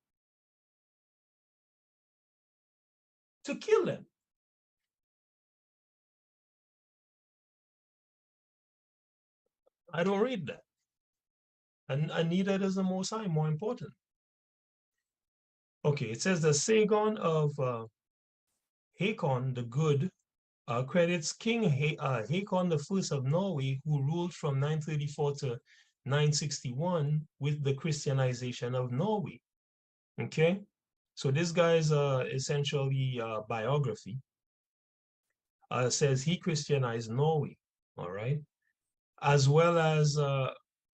S2: to kill them. I don't read that. And neither does the Most High, more important. Okay, it says the Sagon of Hakon the Good credits King Hakon the First of Norway, who ruled from 934 to 961 with the Christianization of Norway. Okay, so this guy's essentially biography says he Christianized Norway, all right, as well as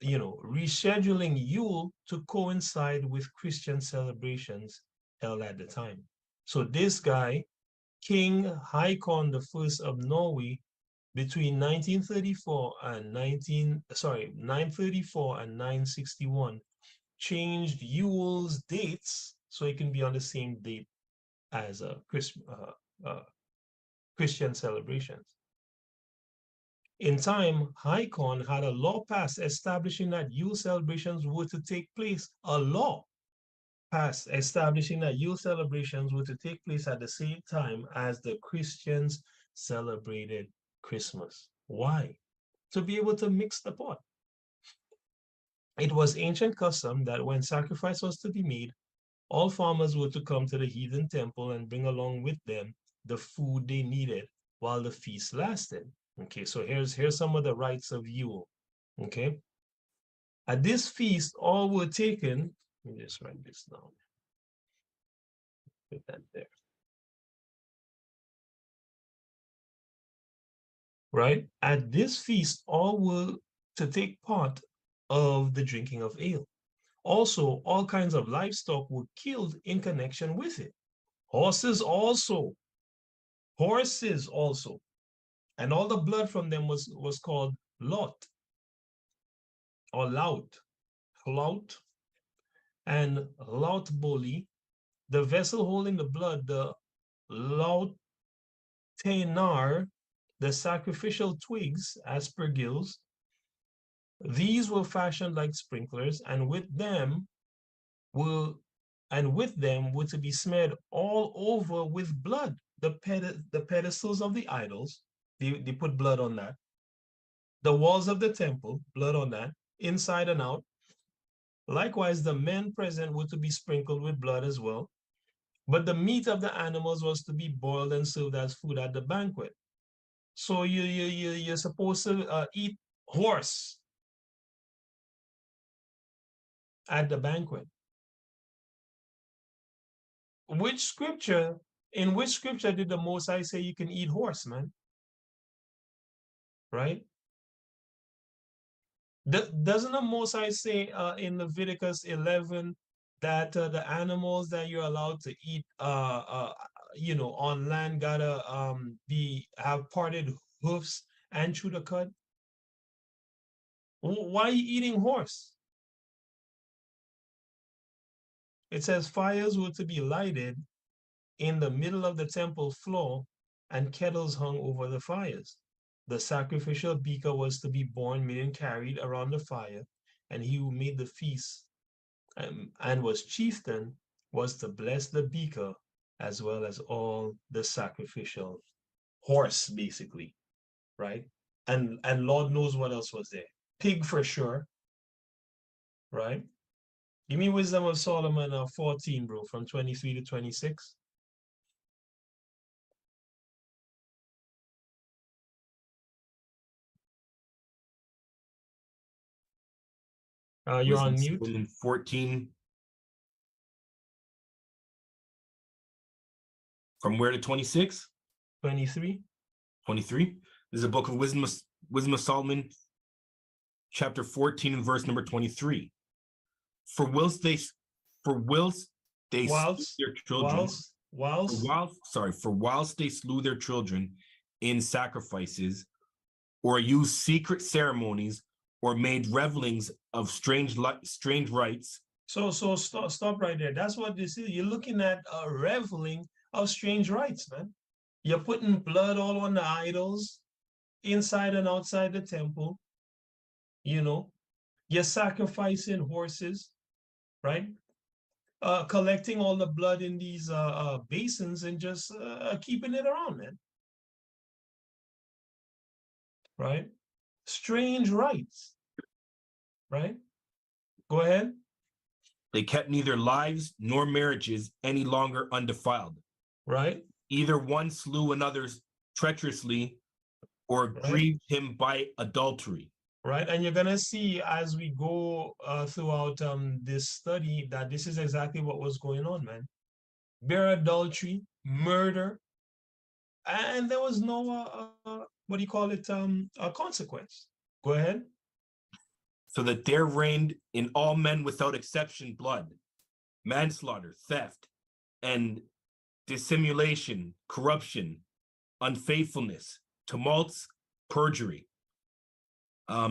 S2: rescheduling Yule to coincide with Christian celebrations held at the time. So this guy, King Haakon the First of Norway, between 934 and 961, changed Yule's dates so it can be on the same date as Christian celebrations. In time, Haakon had a law passed establishing that Yule celebrations were to take place, a law passed establishing that Yule celebrations were to take place at the same time as the Christians celebrated Christmas. Why? To be able to mix the pot. It was ancient custom that when sacrifice was to be made, all farmers were to come to the heathen temple and bring along with them the food they needed while the feast lasted. Okay, so here's some of the rites of Yule. Okay, at this feast, all were taken. Let me just write this down. Put that there. Right? At this feast, all were to take part of the drinking of ale. Also, all kinds of livestock were killed in connection with it. Horses also. And all the blood from them was called Lot, or Laut, and Laut Boli, the vessel holding the blood, the Laut Tenar, the sacrificial twigs, aspergills. These were fashioned like sprinklers, and with them were to be smeared all over with blood. The pedestals of the idols, they put blood on that. The walls of the temple, blood on that, inside and out. Likewise, the men present were to be sprinkled with blood as well. But the meat of the animals was to be boiled and served as food at the banquet. So you're supposed to eat horse at the banquet. In which scripture did the Most High say you can eat horse, man? Right? Doesn't the Most High say in Leviticus 11 that the animals that you're allowed to eat, on land gotta have parted hoofs and chew the cud? Why are you eating horse? It says fires were to be lighted in the middle of the temple floor, and kettles hung over the fires. The sacrificial beaker was to be borne, meaning carried around the fire, and he who made the feast and was chieftain was to bless the beaker as well as all the sacrificial horse, basically, right? And Lord knows what else was there. Pig for sure, right? Give me Wisdom of Solomon 14, bro, from 23 to 26. You're on mute.
S1: 14. From where to 26?
S2: 23.
S1: 23. This is a book of Wisdom of Solomon, chapter 14 and verse number 23. For whilst they slew their children, for whilst they slew their children in sacrifices, or used secret ceremonies, or made revelings of strange rites.
S2: So stop right there. That's what this is. You're looking at a reveling of strange rites, man. You're putting blood all on the idols, inside and outside the temple. You're sacrificing horses, right? Collecting all the blood in these basins and just keeping it around, man. Right? Strange rites, right? Go ahead.
S1: They kept neither lives nor marriages any longer undefiled.
S2: Right.
S1: Either one slew another's treacherously or grieved him by adultery.
S2: Right. And you're going to see as we go throughout this study that this is exactly what was going on, man. Bare adultery, murder, and there was no, a consequence. Go ahead.
S1: So that there reigned in all men without exception blood, manslaughter, theft, and dissimulation, corruption, unfaithfulness, tumults, perjury,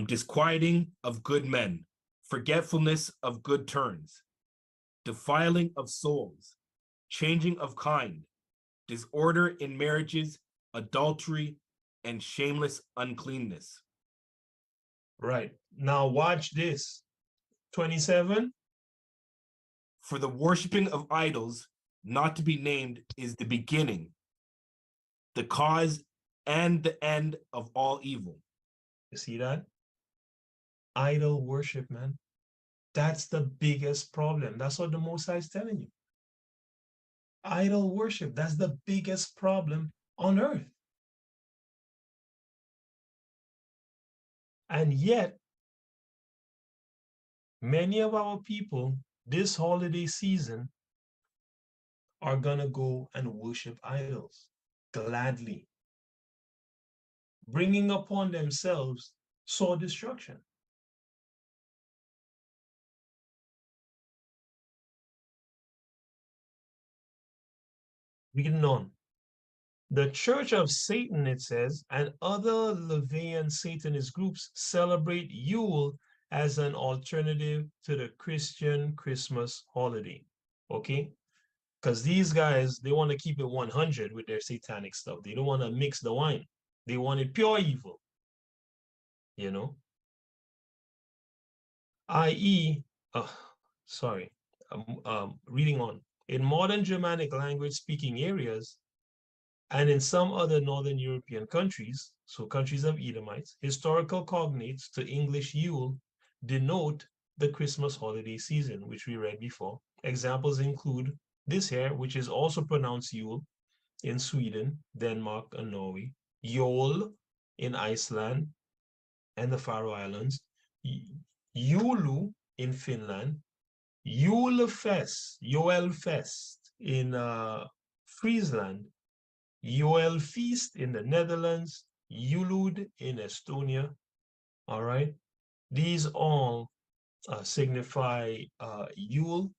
S1: disquieting of good men, forgetfulness of good turns, defiling of souls, changing of kind, disorder in marriages, adultery, and shameless uncleanness.
S2: Right. Now watch this. 27.
S1: For the worshiping of idols, not to be named, is the beginning, the cause, and the end of all evil.
S2: You see that? Idol worship, man. That's the biggest problem. That's what the Most High is telling you. Idol worship, that's the biggest problem on earth. And yet, many of our people this holiday season are going to go and worship idols gladly, bringing upon themselves sore destruction. Reading on. The Church of Satan, it says, and other Levian Satanist groups celebrate Yule as an alternative to the Christian Christmas holiday. Okay? Because these guys, they want to keep it 100 with their satanic stuff. They don't want to mix the wine. They want it pure evil. You know? I.e., sorry, reading on. In modern Germanic language speaking areas, and in some other Northern European countries, so countries of Edomites, historical cognates to English Yule denote the Christmas holiday season, which we read before. Examples include this here, which is also pronounced Yule in Sweden, Denmark, and Norway, Yol in Iceland and the Faroe Islands, Joulu in Finland, Joelfest in Friesland, Joelfeest in the Netherlands, Julud in Estonia. All right. These all signify Yule.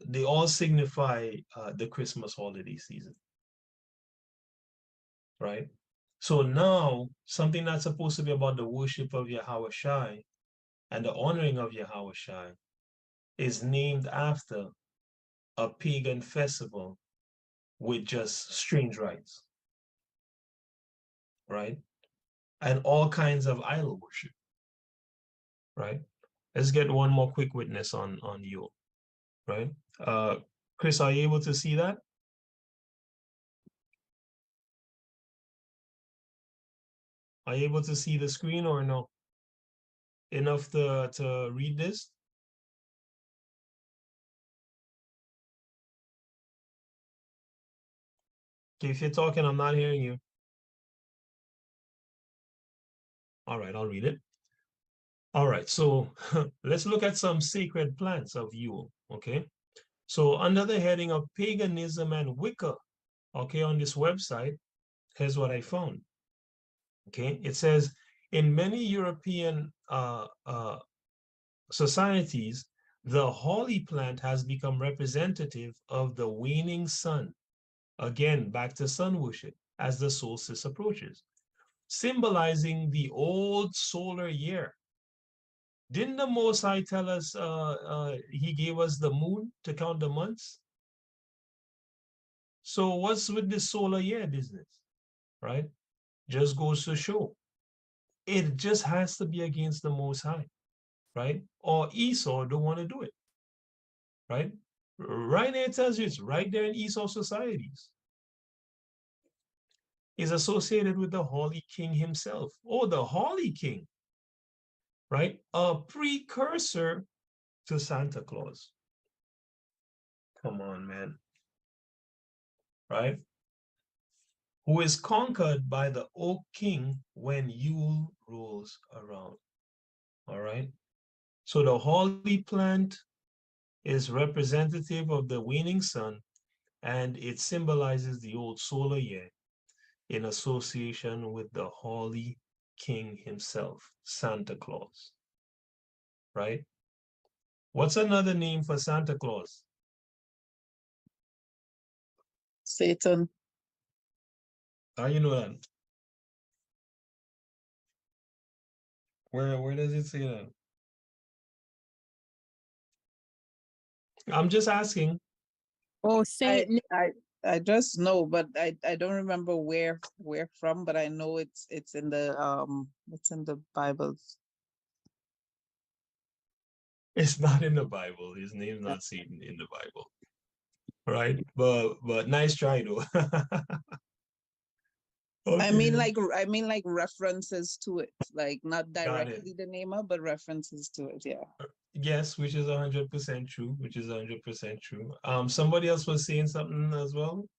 S2: They all signify the Christmas holiday season. Right. So now something that's supposed to be about the worship of Yahawah Shai and the honoring of Yahawah Shai is named after a pagan festival with just strange rites, right? And all kinds of idol worship, right? Let's get one more quick witness on Yule, right? Chris, are you able to see that? Are you able to see the screen or no? Enough to read this? Okay, if you're talking, I'm not hearing you. All right, I'll read it. All right, so let's look at some sacred plants of Yule, okay? So under the heading of paganism and Wicca, okay, on this website, here's what I found. Okay, it says in many European societies, the holly plant has become representative of the waning sun. Again, back to sun worship as the solstice approaches, symbolizing the old solar year. Didn't the Most High tell us he gave us the moon to count the months? So what's with this solar year business, right? Just goes to show. It just has to be against the Most High, right? Or Esau don't want to do it, right? Right there it tells you it's right there in Esau societies. Is associated with the Holy King himself. Oh, the Holy King, right? A precursor to Santa Claus. Come on, man. Right? Who is conquered by the Oak King when Yule rolls around. All right? So the holy plant is representative of the waning sun, and it symbolizes the old solar year in association with the Holy King himself, Santa Claus. Right? What's another name for Santa Claus?
S3: Satan.
S2: How you know that? Where does it say that? I'm just asking.
S4: Oh, Saint Nick.
S3: I just know, but I don't remember where from, but I know it's in the Bible.
S2: It's not in the Bible. His name's not seen in the Bible. Right? But nice try though. Okay.
S3: I mean like references to it, like not directly the name of, but references to it. Yeah.
S2: Yes, which is 100% true. Which is 100% true. Somebody else was saying something as well.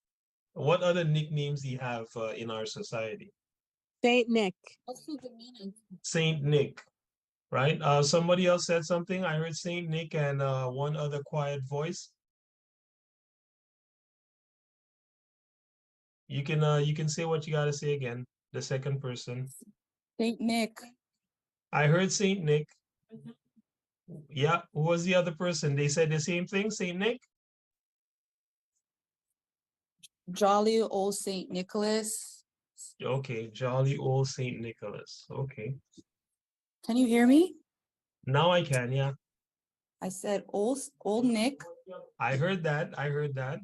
S2: What other nicknames do you have in our society?
S4: Saint Nick.
S2: Saint Nick, right? Somebody else said something. I heard Saint Nick and one other quiet voice. You can say what you gotta say again. The second person.
S4: Saint Nick.
S2: I heard Saint Nick. Yeah, who was the other person? They said the same thing, Saint Nick?
S5: Jolly old Saint Nicholas.
S2: Okay, jolly old Saint Nicholas. Okay.
S5: Can you hear me?
S2: Now I can, yeah.
S5: I said old Nick.
S2: I heard that. I heard that.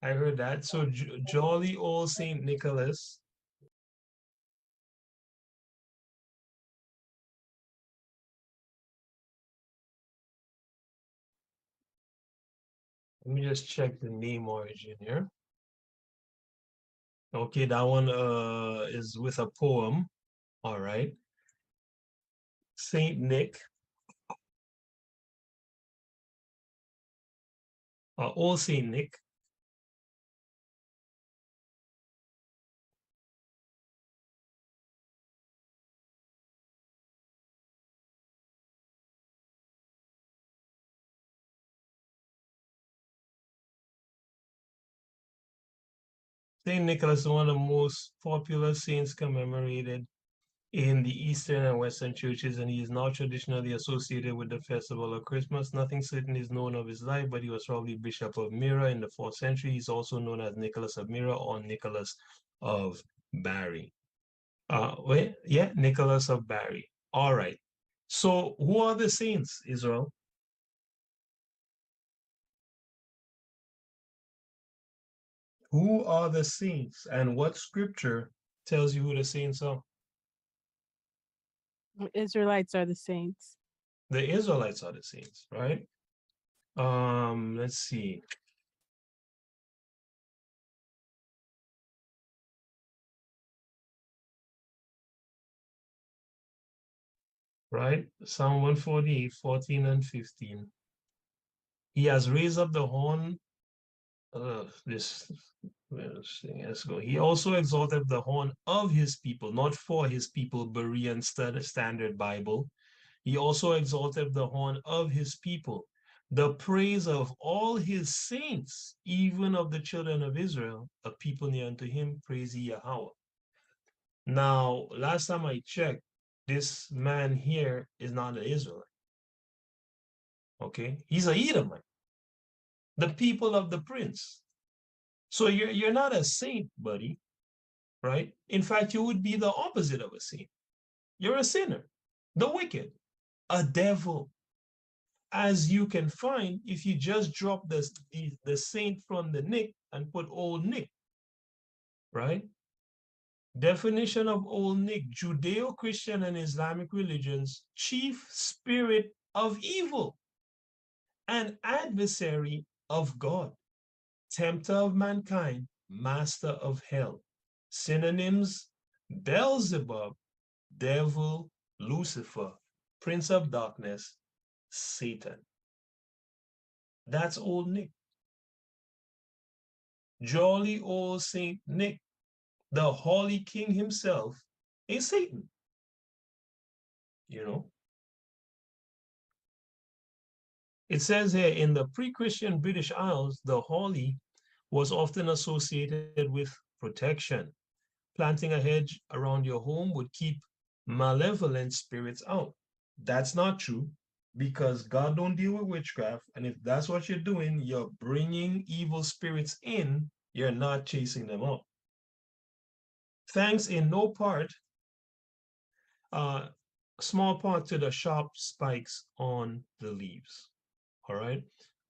S2: I heard that. So jolly old Saint Nicholas. Let me just check the name origin here. Okay, that one is with a poem. All right. Saint Nick. Old Saint Nick. Saint Nicholas is one of the most popular saints commemorated in the Eastern and Western churches, and he is now traditionally associated with the festival of Christmas. Nothing certain is known of his life, but he was probably Bishop of Myra in the 4th century. He's also known as Nicholas of Myra or Nicholas of Bari. Wait, yeah, Nicholas of Bari. All right. So who are the saints, Israel? Who are the saints, and what scripture tells you who the saints are?
S4: Israelites are the saints.
S2: The Israelites are the saints, right? Let's see. Right? Psalm 148, 14 and 15. He has raised up the horn. Let's go. He also exalted the horn of his people, not for his people, Berean Standard Bible. He also exalted the horn of his people, the praise of all his saints, even of the children of Israel, a people near unto him, praise ye Yahawah. Now, last time I checked, this man here is not an Israelite. Okay, he's a Edomite, the people of the prince. So you're not a saint, buddy, right? In fact, you would be the opposite of a saint. You're a sinner, the wicked, a devil, as you can find if you just drop the saint from the Nick and put old Nick, right? Definition of old Nick: Judeo-Christian and Islamic religions, chief spirit of evil, an adversary of God, tempter of mankind, master of hell. Synonyms: Beelzebub, devil, Lucifer, prince of darkness, Satan. That's old Nick. Jolly old Saint Nick, the holy king himself, is Satan. You know, it says here in the pre-Christian British Isles, the holy was often associated with protection. Planting a hedge around your home would keep malevolent spirits out. That's not true, because God don't deal with witchcraft. And if that's what you're doing, you're bringing evil spirits in, you're not chasing them out. Thanks in no part, small part to the sharp spikes on the leaves. All right.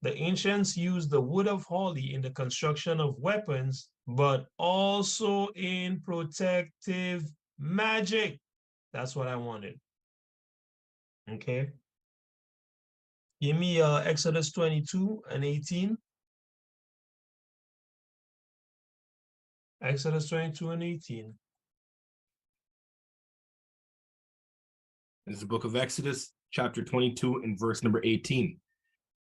S2: The ancients used the wood of holly in the construction of weapons, but also in protective magic. That's what I wanted. Okay. Give me Exodus 22 and 18. Exodus 22 and 18.
S1: This is the book of Exodus, chapter 22, and verse number 18.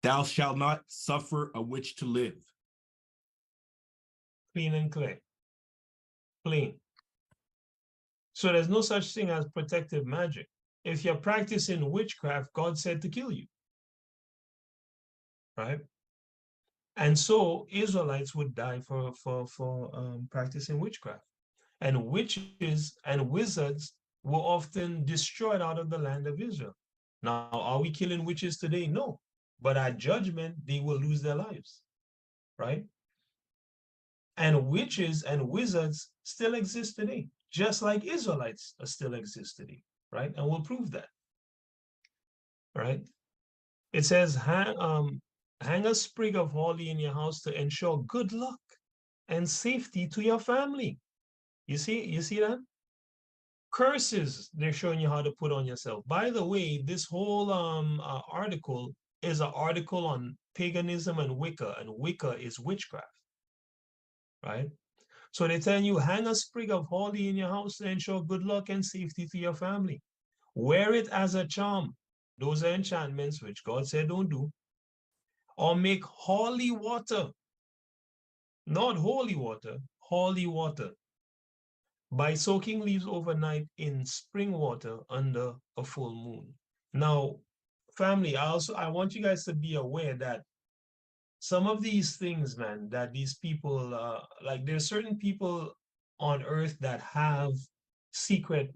S1: Thou shalt not suffer a witch to live.
S2: Clean and clear. Clean. So there's no such thing as protective magic. If you're practicing witchcraft, God said to kill you. Right? And so Israelites would die for practicing witchcraft. And witches and wizards were often destroyed out of the land of Israel. Now, are we killing witches today? No. But at judgment, they will lose their lives, right? And witches and wizards still exist today, just like Israelites still exist today, right? And we'll prove that, right? It says, hang a sprig of holly in your house to ensure good luck and safety to your family. You see that? Curses they're showing you how to put on yourself. By the way, this whole article is an article on paganism and Wicca is witchcraft, right? So they're telling you, hang a sprig of holly in your house to ensure good luck and safety to your family. Wear it as a charm. Those are enchantments which God said don't do. Or make holy water, not holy water, holy water, by soaking leaves overnight in spring water under a full moon. Now, family, I want you guys to be aware that some of these things, man, that these people, like there's certain people on earth that have secret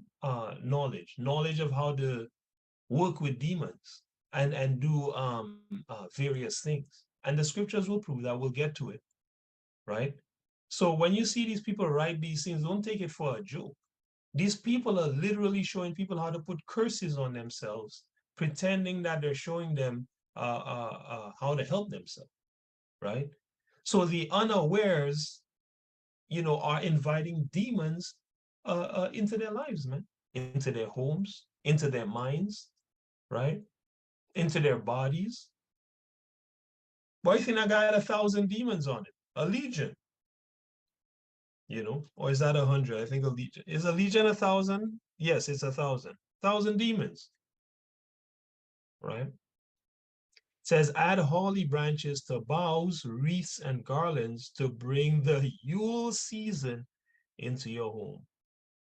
S2: knowledge of how to work with demons and do various things. And the scriptures will prove that. We'll get to it, right? So when you see these people write these things, don't take it for a joke. These people are literally showing people how to put curses on themselves, pretending that they're showing them how to help themselves, right? So the unawares, are inviting demons into their lives, man, into their homes, into their minds, right? Into their bodies. Why do you think I got 1,000 demons on it? A legion, or is that 100? I think a legion. Is a legion 1,000? Yes, it's 1,000. 1,000 demons, right? It says, add holly branches to boughs, wreaths, and garlands to bring the Yule season into your home,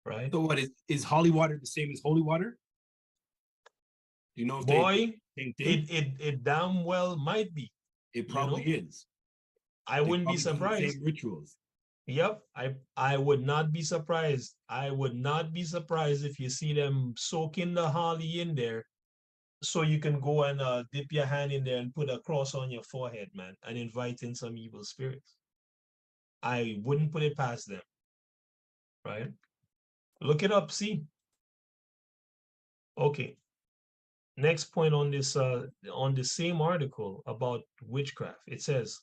S2: right?
S1: So what is holy water the same as holy water? Do you know if
S2: Boy,
S1: same thing?
S2: it damn well might be.
S1: It probably is.
S2: I wouldn't be surprised.
S1: Same rituals.
S2: Yep, I would not be surprised. I would not be surprised if you see them soaking the holly in there, so you can go and dip your hand in there and put a cross on your forehead, man, and invite in some evil spirits. I wouldn't put it past them, right? Look it up, see. Okay. Next point on the same article about witchcraft. It says,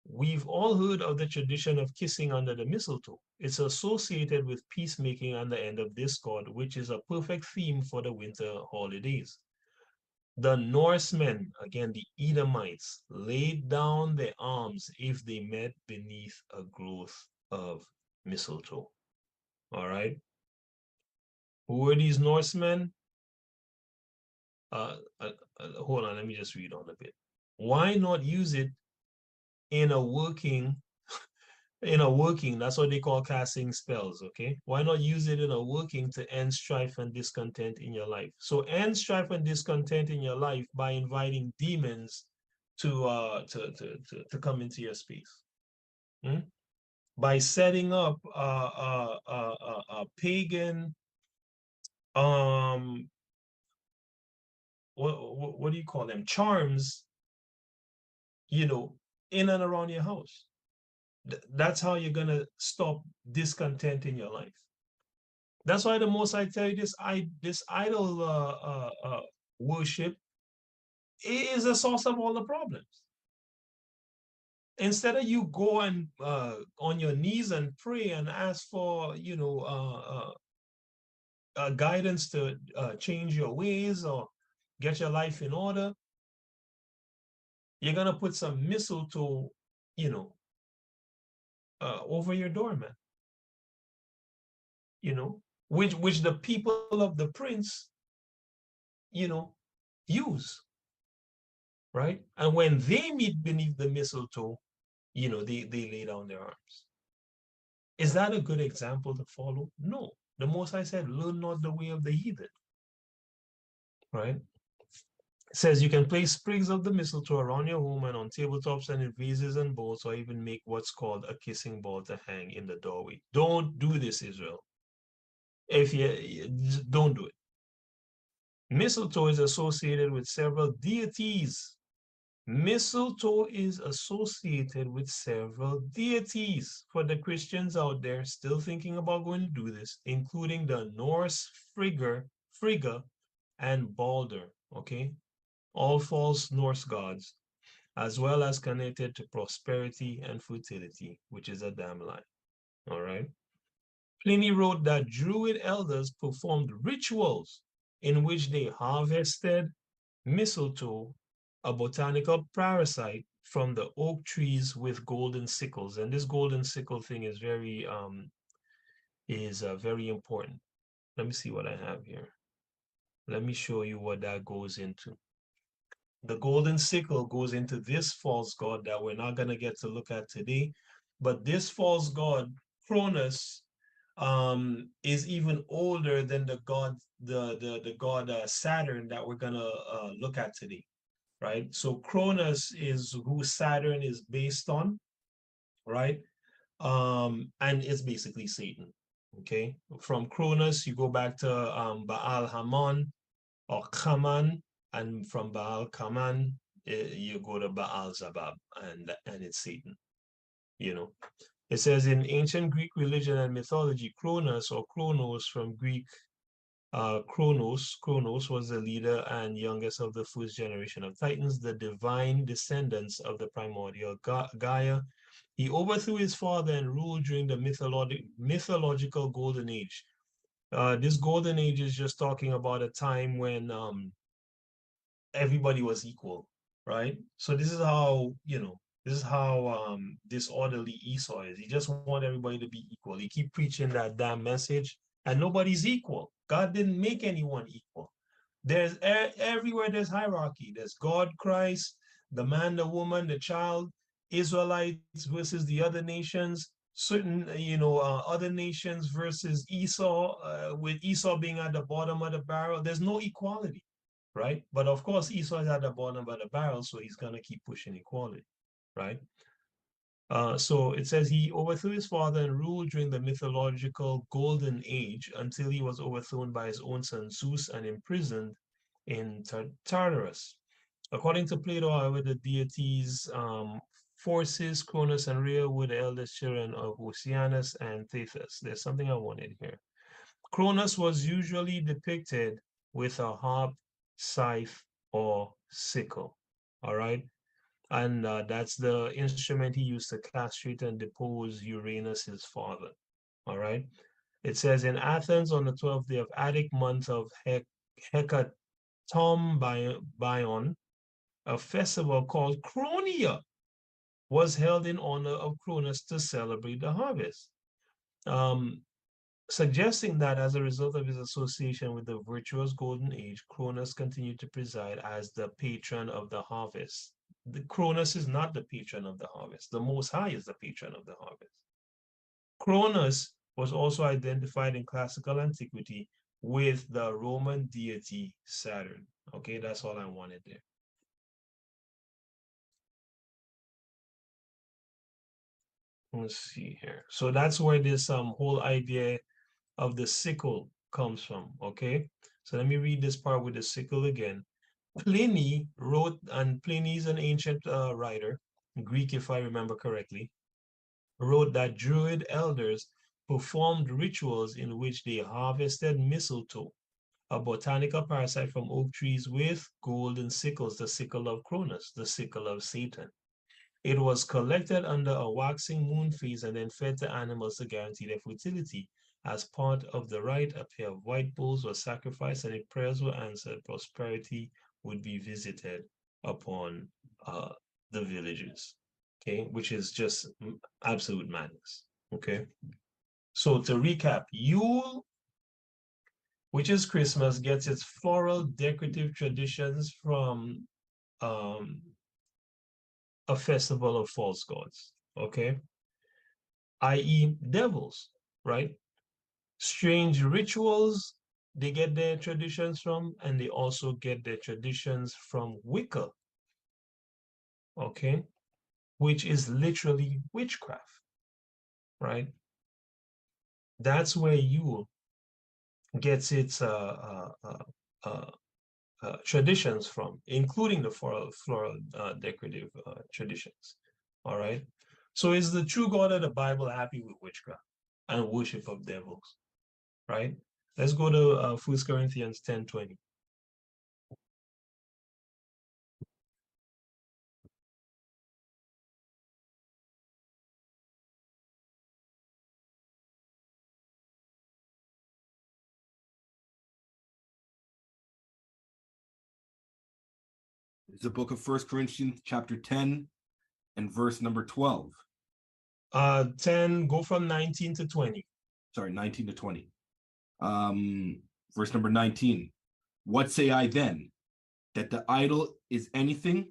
S2: we've all heard of the tradition of kissing under the mistletoe. It's associated with peacemaking and the end of discord, which is a perfect theme for the winter holidays. The Norsemen, again, the Edomites, laid down their arms if they met beneath a growth of mistletoe. All right. Who were these Norsemen? Hold on, let me just read on a bit. Why not use it in a working, that's what they call casting spells, okay? Why not use it in a working to end strife and discontent in your life? So end strife and discontent in your life by inviting demons to come into your space. By setting up a pagan what do you call them, charms, in and around your house. That's how you're gonna stop discontent in your life. That's why the most I tell you, this idol worship is a source of all the problems. Instead of you go and on your knees and pray and ask for guidance to change your ways or get your life in order, you're gonna put some mistletoe, over your door, man. Which the people of the prince, use, right? And when they meet beneath the mistletoe, they lay down their arms. Is that a good example to follow? No. The Most High said, learn not the way of the heathen, right? It says you can place sprigs of the mistletoe around your home and on tabletops and in vases and bowls, or even make what's called a kissing ball to hang in the doorway. Don't do this, Israel. If you just don't do it. Mistletoe is associated with several deities. Mistletoe is associated with several deities. For the Christians out there still thinking about going to do this, including the Norse Frigga, and Balder, okay? All false Norse gods, as well as connected to prosperity and fertility, which is a damn lie, all right? Pliny wrote that Druid elders performed rituals in which they harvested mistletoe, a botanical parasite from the oak trees with golden sickles. And this golden sickle thing is very important. Let me see what I have here. Let me show you what that goes into. The golden sickle goes into this false god that we're not going to get to look at today. But this false god, Cronus, is even older than the god, the god Saturn that we're going to look at today. Right? So Cronus is who Saturn is based on, right? And it's basically Satan. Okay. From Cronus, you go back to Baal Haman or Kaman, and from Baal Kaman, you go to Baal Zabab, and it's Satan. You know, it says in ancient Greek religion and mythology, Cronus or Kronos from Greek Kronos was the leader and youngest of the first generation of Titans, the divine descendants of the primordial Gaia. He overthrew his father and ruled during the mythological Golden Age. This Golden Age is just talking about a time when everybody was equal, right? So this is how, this is how disorderly Esau is. He just wants everybody to be equal. He keep preaching that damn message, and nobody's equal. God didn't make anyone equal. There's everywhere there's hierarchy. There's God, Christ, the man, the woman, the child, Israelites versus the other nations, certain, other nations versus Esau, with Esau being at the bottom of the barrel. There's no equality, right? But of course, Esau is at the bottom of the barrel, so he's going to keep pushing equality, right? So it says he overthrew his father and ruled during the mythological Golden Age until he was overthrown by his own son Zeus and imprisoned in Tartarus. According to Plato, however, the deities Forces, Cronus, and Rhea were the eldest children of Oceanus and Thetis. There's something I wanted here. Cronus was usually depicted with a harp, scythe, or sickle, all right? And that's the instrument he used to castrate and depose Uranus, his father. All right. It says in Athens on the 12th day of Attic month of Hecatombion, a festival called Cronia was held in honor of Cronus to celebrate the harvest, suggesting that as a result of his association with the virtuous Golden Age, Cronus continued to preside as the patron of the harvest. The Cronus is not the patron of the harvest. The Most High is the patron of the harvest. Cronus was also identified in classical antiquity with the Roman deity Saturn. Okay, that's all I wanted there. Let's see here. So that's where this whole idea of the sickle comes from, okay? So let me read this part with the sickle again. Pliny wrote, and Pliny is an ancient writer, Greek if I remember correctly, wrote that Druid elders performed rituals in which they harvested mistletoe, a botanical parasite from oak trees with golden sickles, the sickle of Cronus, the sickle of Satan. It was collected under a waxing moon phase and then fed to animals to guarantee their fertility. As part of the rite, a pair of white bulls were sacrificed, and if prayers were answered, prosperity would be visited upon the villagers, okay, which is just absolute madness, okay? So to recap, Yule, which is Christmas, gets its floral decorative traditions from a festival of false gods, okay? i.e. devils, right? Strange rituals, they get their traditions from, and they also get their traditions from Wicca, okay? Which is literally witchcraft, right? That's where Yule gets its traditions from, including the floral decorative traditions. All right. So is the true God of the Bible happy with witchcraft and worship of devils? Right. Let's go to 1 Corinthians 10:20.
S1: It's the book of 1 Corinthians chapter 10 and verse number 12.
S2: 10, go from 19 to 20.
S1: Sorry, 19 to 20. Verse number 19. What say I then? That the idol is anything,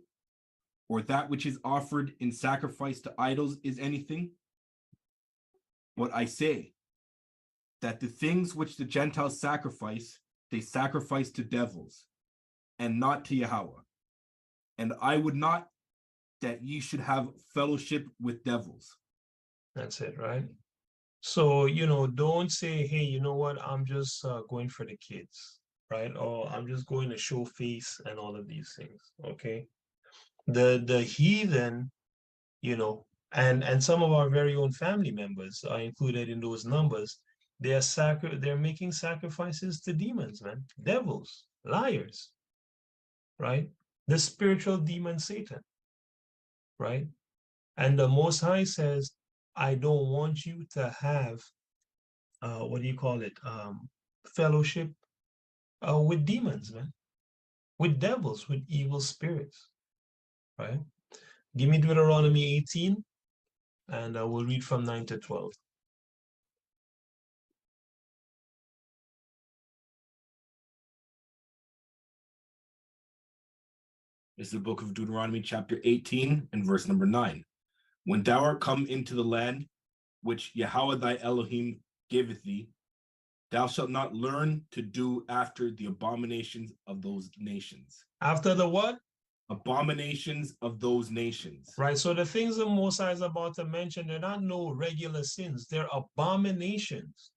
S1: or that which is offered in sacrifice to idols is anything? What I say, that the things which the Gentiles sacrifice, they sacrifice to devils, and not to Yahawah. And I would not that ye should have fellowship with devils.
S2: That's it, right? So, don't say, hey, you know what, I'm just going for the kids, right? Or I'm just going to show face and all of these things, okay? The heathen, and some of our very own family members are included in those numbers. They're making sacrifices to demons, man, devils, liars, right? The spiritual demon Satan, right? And the Most High says, I don't want you to have, fellowship with demons, man, with devils, with evil spirits, right? Give me Deuteronomy 18, and we'll read from 9 to 12.
S1: This is the book of Deuteronomy chapter 18 and verse number 9. When thou art come into the land which Yahawah thy Elohim giveth thee, thou shalt not learn to do after the abominations of those nations.
S2: After the what?
S1: Abominations of those nations.
S2: Right. So the things that Mosiah is about to mention, they're not no regular sins. They're abominations.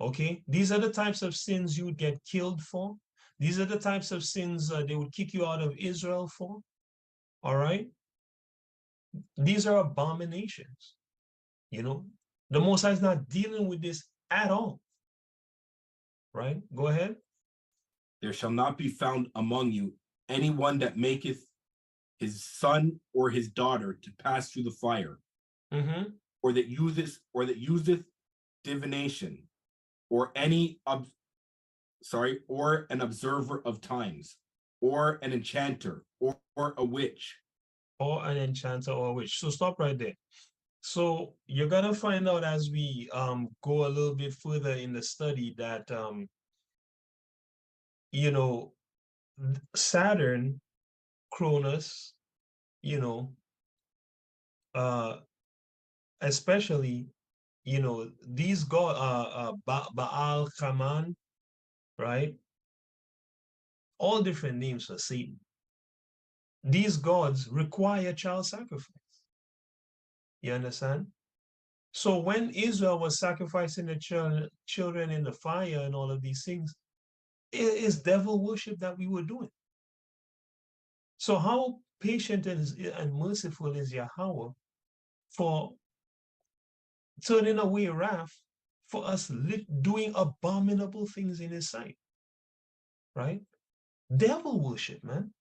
S2: Okay. These are the types of sins you would get killed for. These are the types of sins they would kick you out of Israel for. All right. These are abominations. The Mosiah is not dealing with this at all. Right. Go ahead.
S1: There shall not be found among you anyone that maketh his son or his daughter to pass through the fire, or that useth divination, or or an observer of times, or an enchanter, or a witch.
S2: Or an enchanter or a witch. So stop right there. So you're gonna find out as we go a little bit further in the study that Saturn, Cronus, especially, these god Baal, Haman, right? All different names for Satan. These gods require child sacrifice. You understand? So when Israel was sacrificing the children in the fire and all of these things, it is devil worship that we were doing. So how patient and merciful is Yahawah for turning away wrath for us doing abominable things in his sight, right? Devil worship, man.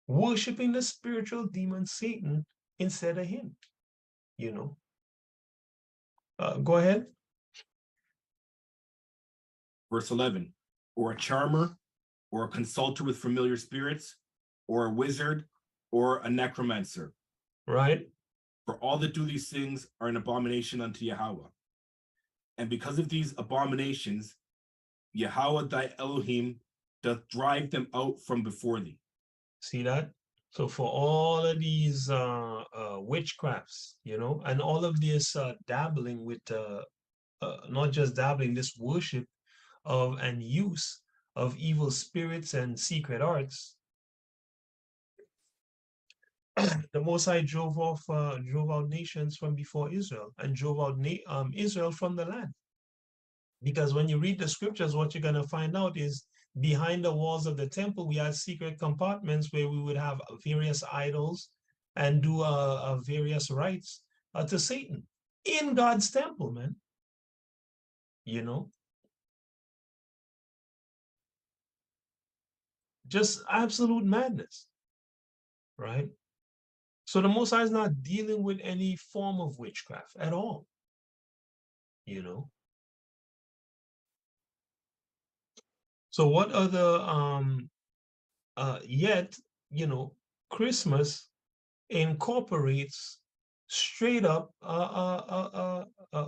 S2: Worshipping the spiritual demon Satan instead of him, Go ahead.
S1: Verse 11, or a charmer, or a consulter with familiar spirits, or a wizard, or a necromancer.
S2: Right.
S1: For all that do these things are an abomination unto Yahawah. And because of these abominations, Yahawah thy Elohim doth drive them out from before thee.
S2: See that? So for all of these witchcrafts, and all of this dabbling with, not just dabbling, this worship of and use of evil spirits and secret arts, the Most High drove out nations from before Israel and drove out Israel from the land. Because when you read the scriptures, what you're going to find out is behind the walls of the temple, we had secret compartments where we would have various idols and do various rites to Satan in God's temple, man. You know, just absolute madness, right? So the Most High is not dealing with any form of witchcraft at all, you know. So what other yet, you know, Christmas incorporates straight up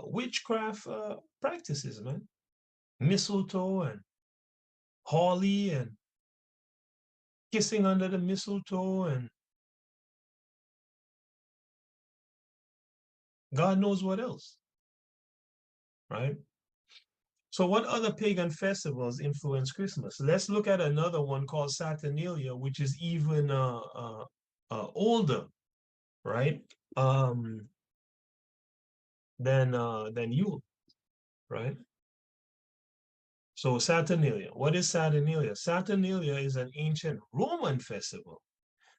S2: witchcraft practices, man. Mistletoe and holly and kissing under the mistletoe and God knows what else, right? So what other pagan festivals influence Christmas? Let's look at another one called Saturnalia, which is even older, right? Than Yule, right? So Saturnalia, what is Saturnalia? Saturnalia is an ancient Roman festival.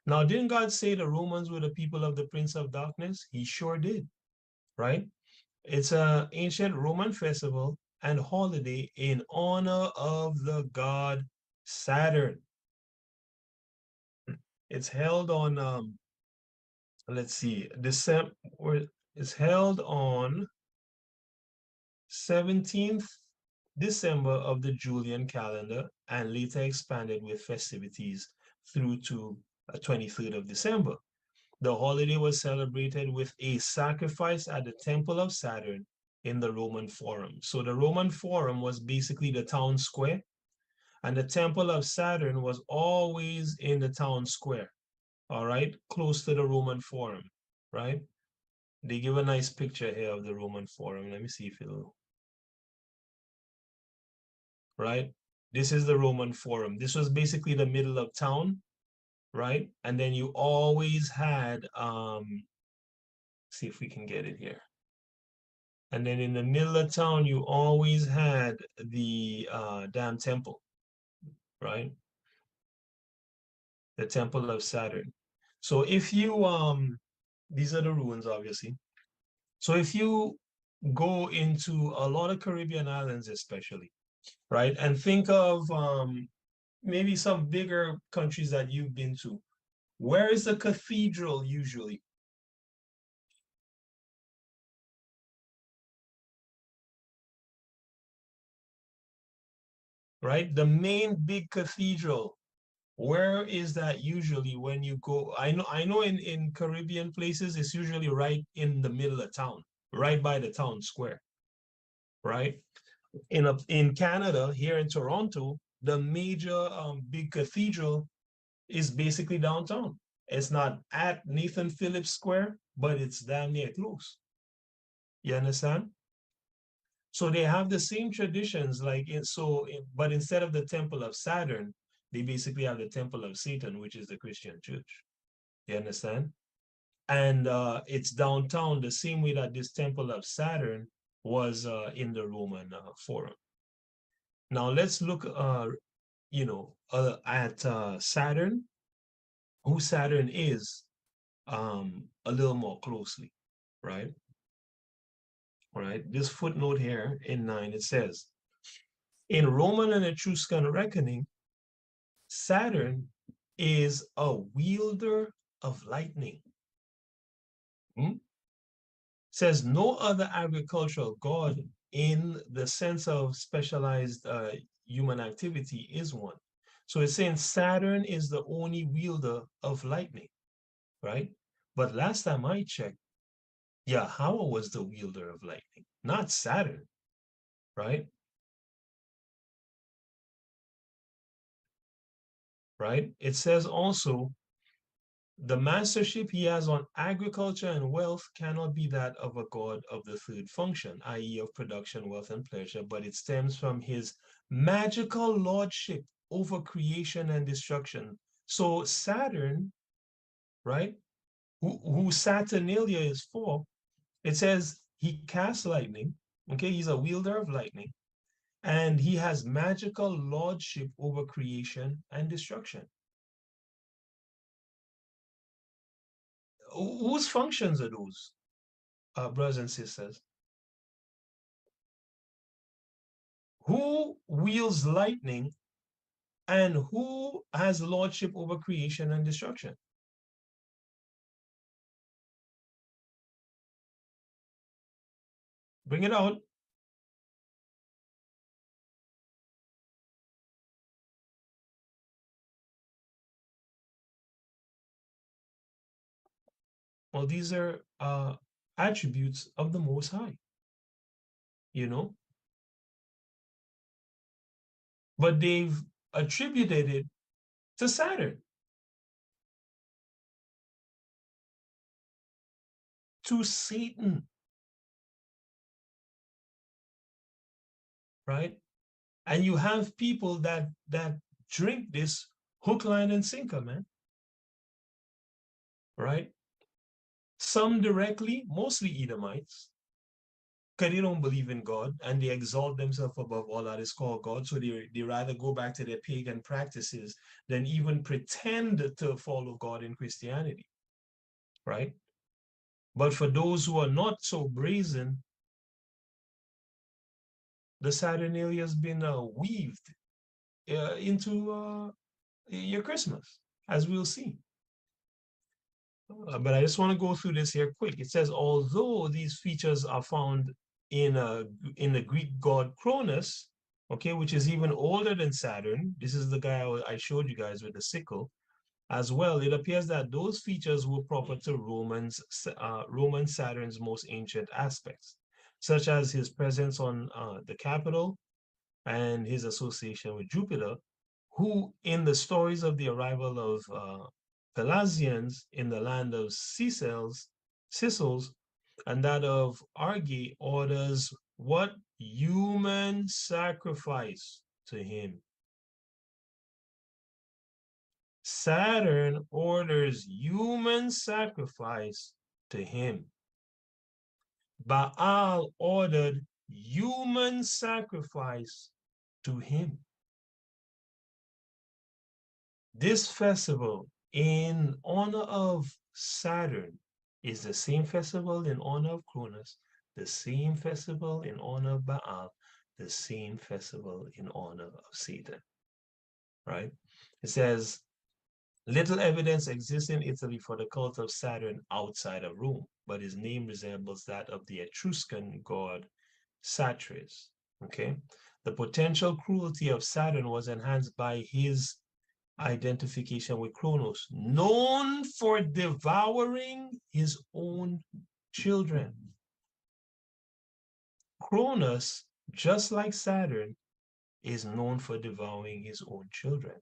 S2: Now, didn't God say the Romans were the people of the Prince of Darkness? He sure did, right? It's an ancient Roman festival and holiday in honor of the god Saturn. It's held on, let's see, December. It's held on 17th December of the Julian calendar and later expanded with festivities through to 23rd of December. The holiday was celebrated with a sacrifice at the Temple of Saturn in the Roman Forum. So the Roman Forum was basically the town square, and the Temple of Saturn was always in the town square, all right, close to the Roman Forum, right? They give a nice picture here of the Roman Forum. Let me see if it'll, right? This is the Roman Forum. This was basically the middle of town, right? And then you always had, see if we can get it here. And then in the middle of town, you always had the damn temple, right? The Temple of Saturn. So if you, these are the ruins, obviously. So if you go into a lot of Caribbean islands, especially, right? And think of maybe some bigger countries that you've been to. Where is the cathedral usually? Right? The main big cathedral. Where is that usually when you go? I know in Caribbean places, it's usually right in the middle of town, right by the town square, right? In Canada, here in Toronto, the major big cathedral is basically downtown. It's not at Nathan Phillips Square, but it's damn near close. You understand? So they have the same traditions, but instead of the Temple of Saturn, they basically have the Temple of Satan, which is the Christian church. You understand? And it's downtown the same way that this Temple of Saturn was in the Roman Forum. Now let's look, at Saturn, who Saturn is, a little more closely, right? All right, this footnote here in 9, it says, in Roman and Etruscan reckoning, Saturn is a wielder of lightning. Says no other agricultural god in the sense of specialized human activity is one. So it's saying Saturn is the only wielder of lightning, right? But last time I checked, Yahawah was the wielder of lightning, not Saturn, right? Right? It says also, the mastership he has on agriculture and wealth cannot be that of a god of the third function, i.e. of production, wealth, and pleasure, but it stems from his magical lordship over creation and destruction. So Saturn, right, who Saturnalia is for, it says he casts lightning, okay, he's a wielder of lightning, and he has magical lordship over creation and destruction. Whose functions are those, brothers and sisters? Who wields lightning and who has lordship over creation and destruction? Bring it out. Well, these are attributes of the Most High, you know, but they've attributed it to Saturn, to Satan, right? And you have people that drink this hook, line, and sinker, man, right? Some directly, mostly Edomites, because they don't believe in God and they exalt themselves above all that is called God. So they rather go back to their pagan practices than even pretend to follow God in Christianity, right? But for those who are not so brazen, the Saturnalia has been weaved into your Christmas, as we'll see. But I just want to go through this here quick. It says, although these features are found in the Greek god Cronus, okay, which is even older than Saturn. This is the guy I showed you guys with the sickle. As well, it appears that those features were proper to Roman Saturn's most ancient aspects, such as his presence on the capital and his association with Jupiter, who in the stories of the arrival of Pelasgians in the land of Sicels, and that of Arge orders what? Human sacrifice to him. Saturn orders human sacrifice to him. Baal ordered human sacrifice to him. This festival in honor of Saturn is the same festival in honor of Cronus, the same festival in honor of Baal, the same festival in honor of Satan, right? It says, little evidence exists in Italy for the cult of Saturn outside of Rome, but his name resembles that of the Etruscan god Satres, okay? The potential cruelty of Saturn was enhanced by his identification with Kronos, known for devouring his own children. Cronus, just like Saturn, is known for devouring his own children,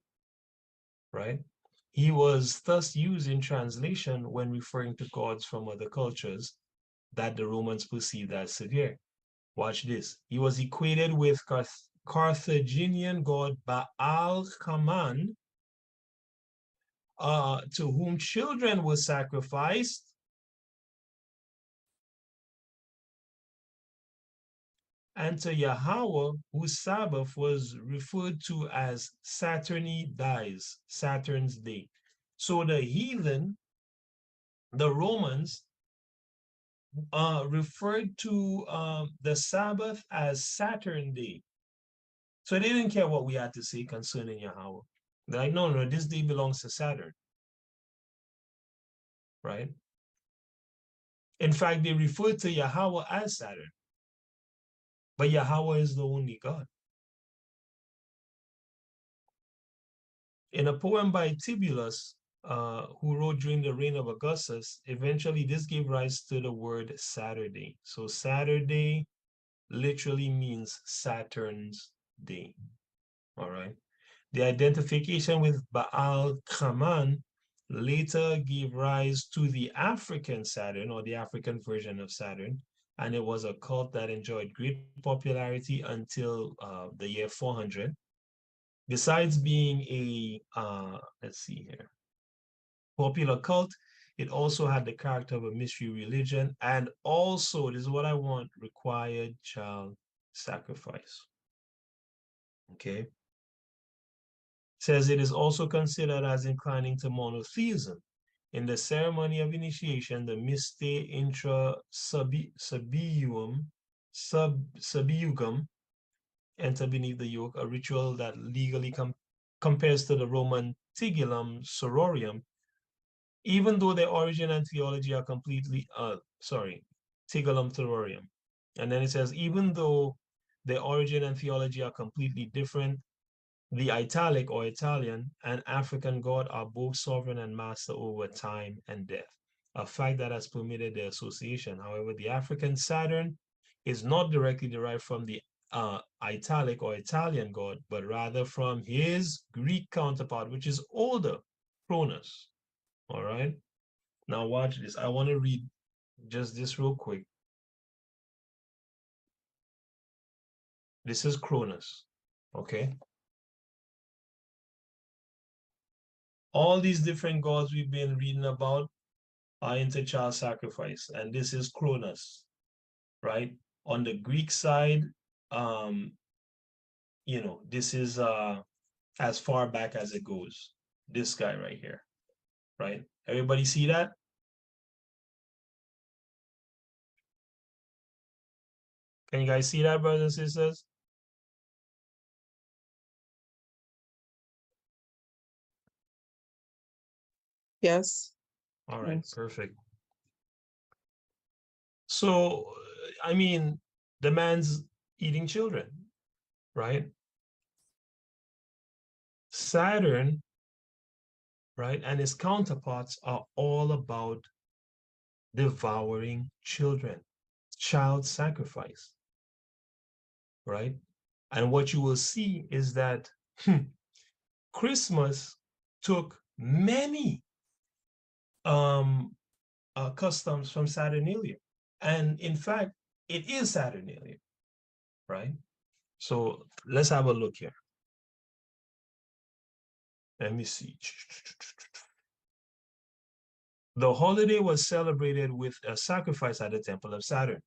S2: right? He was thus used in translation when referring to gods from other cultures that the Romans perceived as severe. Watch this. He was equated with Carthaginian god Baal-Haman, to whom children were sacrificed, and to Yahawah, whose Sabbath was referred to as Saturni Dies, Saturn's Day. So the heathen, the Romans, referred to the Sabbath as Saturn Day. So they didn't care what we had to say concerning Yahawah. They're like, no, no, this day belongs to Saturn, right? In fact, they referred to Yahawah as Saturn. But Yahawah is the only God. In a poem by Tibullus, who wrote during the reign of Augustus, eventually this gave rise to the word Saturday. So Saturday literally means Saturn's day, all right? The identification with Baal Haman later gave rise to the African Saturn, or the African version of Saturn, and it was a cult that enjoyed great popularity until the year 400. Besides being a, let's see here, popular cult, it also had the character of a mystery religion, and also, this is what I want, required child sacrifice. Okay. Says it is also considered as inclining to monotheism. In the ceremony of initiation, the miste intra subiugum, enter beneath the yoke, a ritual that legally compares to the Roman tigillum sororium, even though their origin and theology are completely, tigillum sororium. And then it says, even though their origin and theology are completely different, the Italic or Italian and African god are both sovereign and master over time and death, a fact that has permitted their association. However, the African Saturn is not directly derived from the Italic or Italian god, but rather from his Greek counterpart, which is older, Cronus. All right. Now watch this. I want to read just this real quick. This is Cronus. Okay. All these different gods we've been reading about are into child sacrifice, and this is Cronus, right? On the Greek side, this is as far back as it goes. This guy right here, right? Everybody see that? Can you guys see that, brothers and sisters?
S3: Yes.
S2: All right,
S3: Yes.
S2: perfect. So, I mean, the man's eating children, right? Saturn, right, and his counterparts are all about devouring children, child sacrifice, right? And what you will see is that Christmas took many customs from Saturnalia. And in fact, it is Saturnalia, right? So let's have a look here. Let me see. The holiday was celebrated with a sacrifice at the temple of Saturn.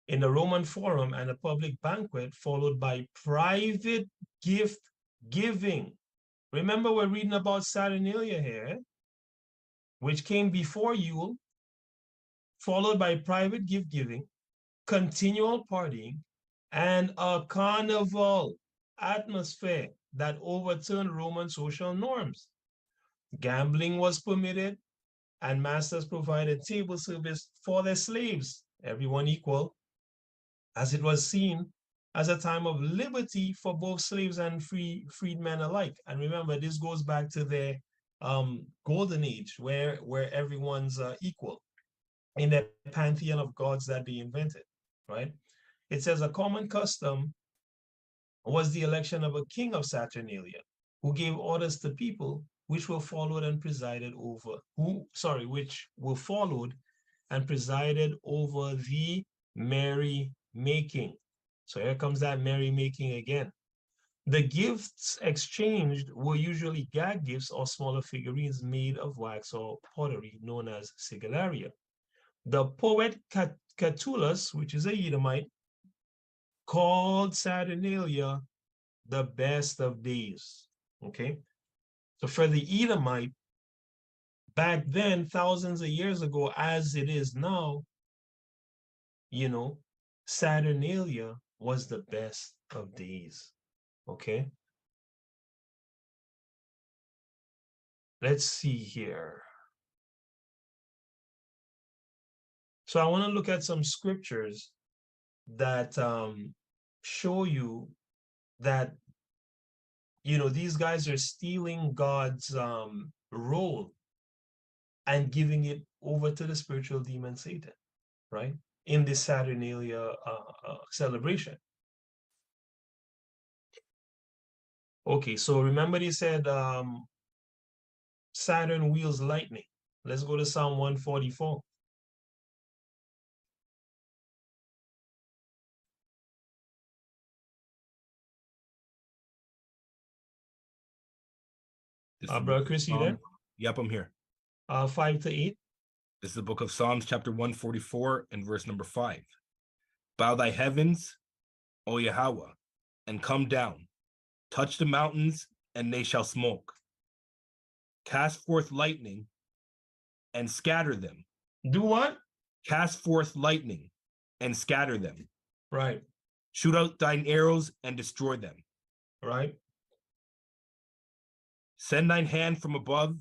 S2: In the Roman Forum and a public banquet, followed by private gift giving. Remember, we're reading about Saturnalia here, which came before Yule, followed by private gift giving, continual partying, and a carnival atmosphere that overturned Roman social norms. Gambling was permitted, and masters provided table service for their slaves, everyone equal, as it was seen as a time of liberty for both slaves and freedmen alike. And remember, this goes back to their golden age, where everyone's equal in the pantheon of gods that they invented, right? It says a common custom was the election of a king of Saturnalia, who gave orders to people which were followed and presided over, which were followed and presided over the merry making. So here comes that merry making again. The gifts exchanged were usually gag gifts or smaller figurines made of wax or pottery known as sigillaria. The poet Catullus, which is a Edomite, called Saturnalia the best of days. Okay. So for the Edomite, back then, thousands of years ago, as it is now, Saturnalia was the best of days. Okay. Let's see here. So I want to look at some scriptures that show you that these guys are stealing God's role and giving it over to the spiritual demon Satan, right? In this Saturnalia celebration. Okay, so remember they said Saturn wields lightning. Let's go to Psalm 144. Brother Chris, you there?
S1: Yep, I'm here.
S2: 5 to 8.
S1: This is the book of Psalms, chapter 144, and verse number 5. Bow thy heavens, O Yahawah, and come down. Touch the mountains, and they shall smoke. Cast forth lightning, and scatter them.
S2: Do what?
S1: Cast forth lightning, and scatter them.
S2: Right,
S1: Shoot out thine arrows, and destroy them.
S2: right,
S1: Send thine hand from above,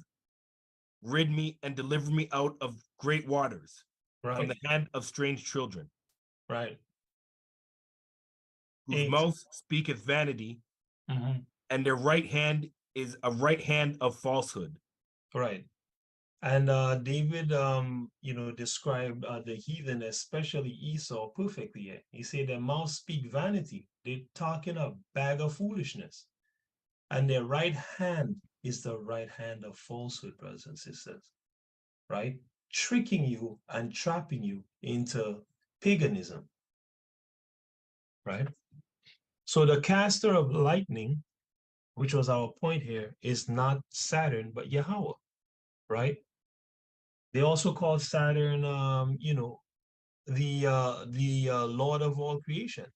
S1: rid me and deliver me out of great waters, from
S2: right,
S1: the hand of strange children,
S2: right.
S1: whose
S2: 8.
S1: mouth speaketh vanity,
S2: Mhm.
S1: and their right hand is a right hand of falsehood.
S2: Right. And David, described the heathen, especially Esau, perfectly. Here. He said their mouths speak vanity. They're talking a bag of foolishness. And their right hand is the right hand of falsehood, brothers and sisters. Right? Tricking you and trapping you into paganism. Right? So the caster of lightning, which was our point here, is not Saturn, but Yahawah. Right? They also call Saturn, the Lord of all creation,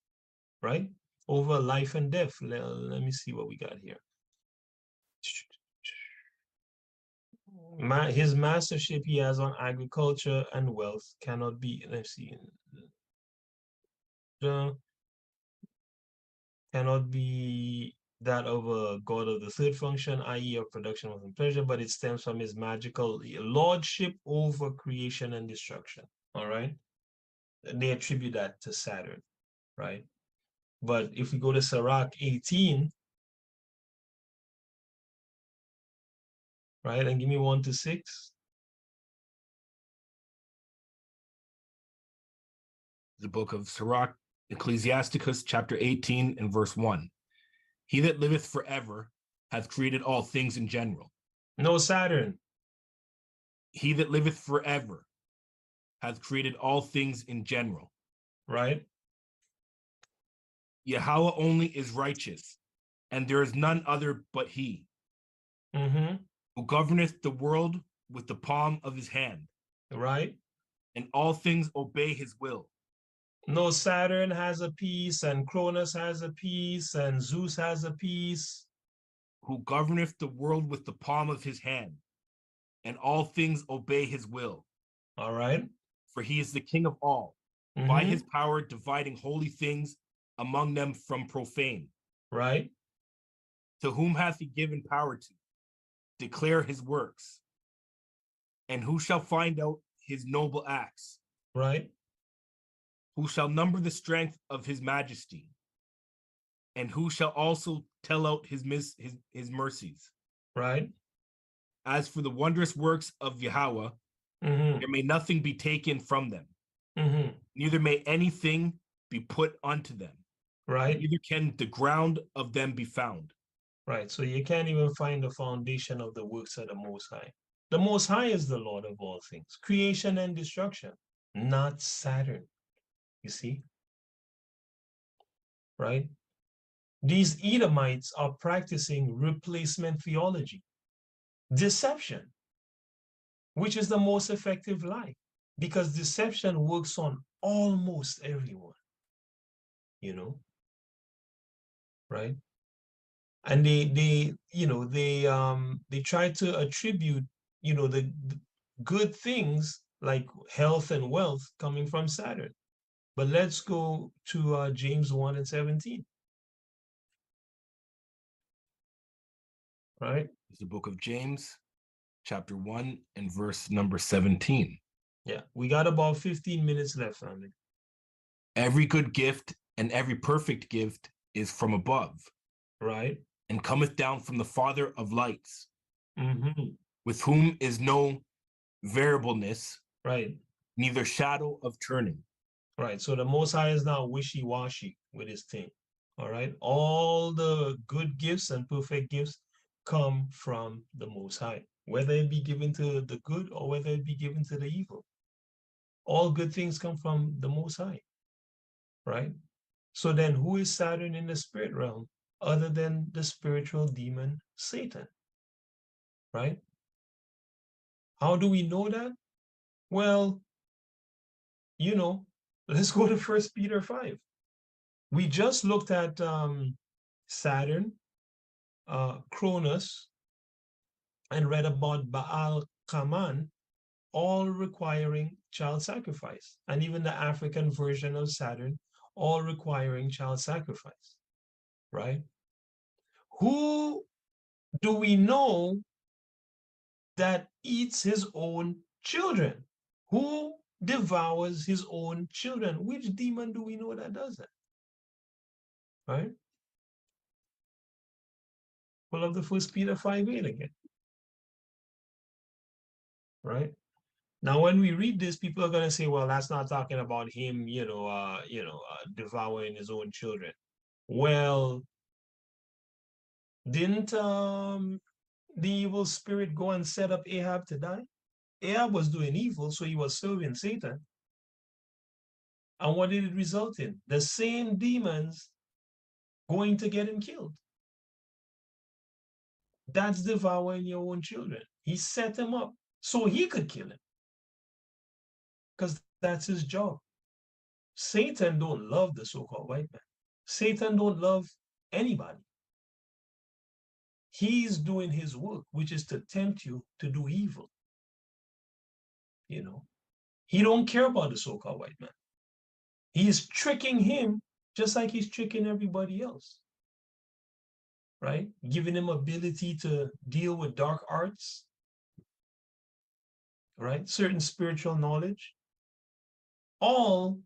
S2: right? Over life and death. Let me see what we got here. His mastership he has on agriculture and wealth cannot be, let's see, cannot be that of a god of the third function, i.e. of production of pleasure, but it stems from his magical lordship over creation and destruction. All right. They attribute that to Saturn, right? But if we go to Sirach 18, right, and give me 1 to 6.
S1: The book of Sirach, Ecclesiasticus, chapter 18 and verse 1. He that liveth forever hath created all things in general.
S2: No Saturn.
S1: He that liveth forever hath created all things in general.
S2: Right?
S1: Yahawah only is righteous, and there is none other but he,
S2: Mm-hmm.
S1: who governeth the world with the palm of his hand,
S2: Right?
S1: and all things obey his will.
S2: No Saturn has a piece, and Cronus has a piece, and Zeus has a piece.
S1: Who governeth the world with the palm of his hand, and all things obey his will.
S2: All right.
S1: For he is the king of all, by his power dividing holy things among them from profane.
S2: Right.
S1: To whom hath he given power to declare his works? And who shall find out his noble acts?
S2: Right.
S1: Who shall number the strength of his majesty? And who shall also tell out his mercies?
S2: Right.
S1: As for the wondrous works of Yahawah, there may nothing be taken from them. Neither may anything be put unto them.
S2: Right.
S1: Neither can the ground of them be found.
S2: Right. So you can't even find the foundation of the works of the Most High. The Most High is the Lord of all things, creation and destruction, not Saturn. You see? Right? These Edomites are practicing replacement theology, deception, which is the most effective lie, because deception works on almost everyone, right? And they try to attribute, the good things like health and wealth coming from Saturn. But let's go to James 1 and 17. Right?
S1: It's the book of James, chapter 1 and verse number 17.
S2: Yeah, we got about 15 minutes left, family.
S1: Every good gift and every perfect gift is from above.
S2: Right.
S1: And cometh down from the Father of lights, with
S2: Mm-hmm.
S1: whom is no variableness,
S2: Right.
S1: neither shadow of turning.
S2: Right. So the Most High is not wishy-washy with his thing. All right. All the good gifts and perfect gifts come from the Most High, whether it be given to the good or whether it be given to the evil. All good things come from the Most High. Right. So then who is Saturn in the spirit realm other than the spiritual demon Satan? Right? How do we know that? Well, let's go to 1 Peter 5. We just looked at Saturn, Cronus, and read about Baal Kaman, all requiring child sacrifice. And even the African version of Saturn, all requiring child sacrifice, right? Who do we know that eats his own children? Who devours his own children? Which demon do we know that does that? Right? Pull up the 1 Peter 5:8 again. Right? Now, when we read this, people are going to say, well, that's not talking about him, devouring his own children. Well, didn't the evil spirit go and set up Ahab to die? Ahab was doing evil, so he was serving Satan. And what did it result in? The same demons going to get him killed. That's devouring your own children. He set him up so he could kill him, because that's his job. Satan don't love the so-called white man. Satan don't love anybody. He's doing his work, which is to tempt you to do evil. He don't care about the so-called white man. He is tricking him just like he's tricking everybody else, right? Giving him ability to deal with dark arts, right? Certain spiritual knowledge, all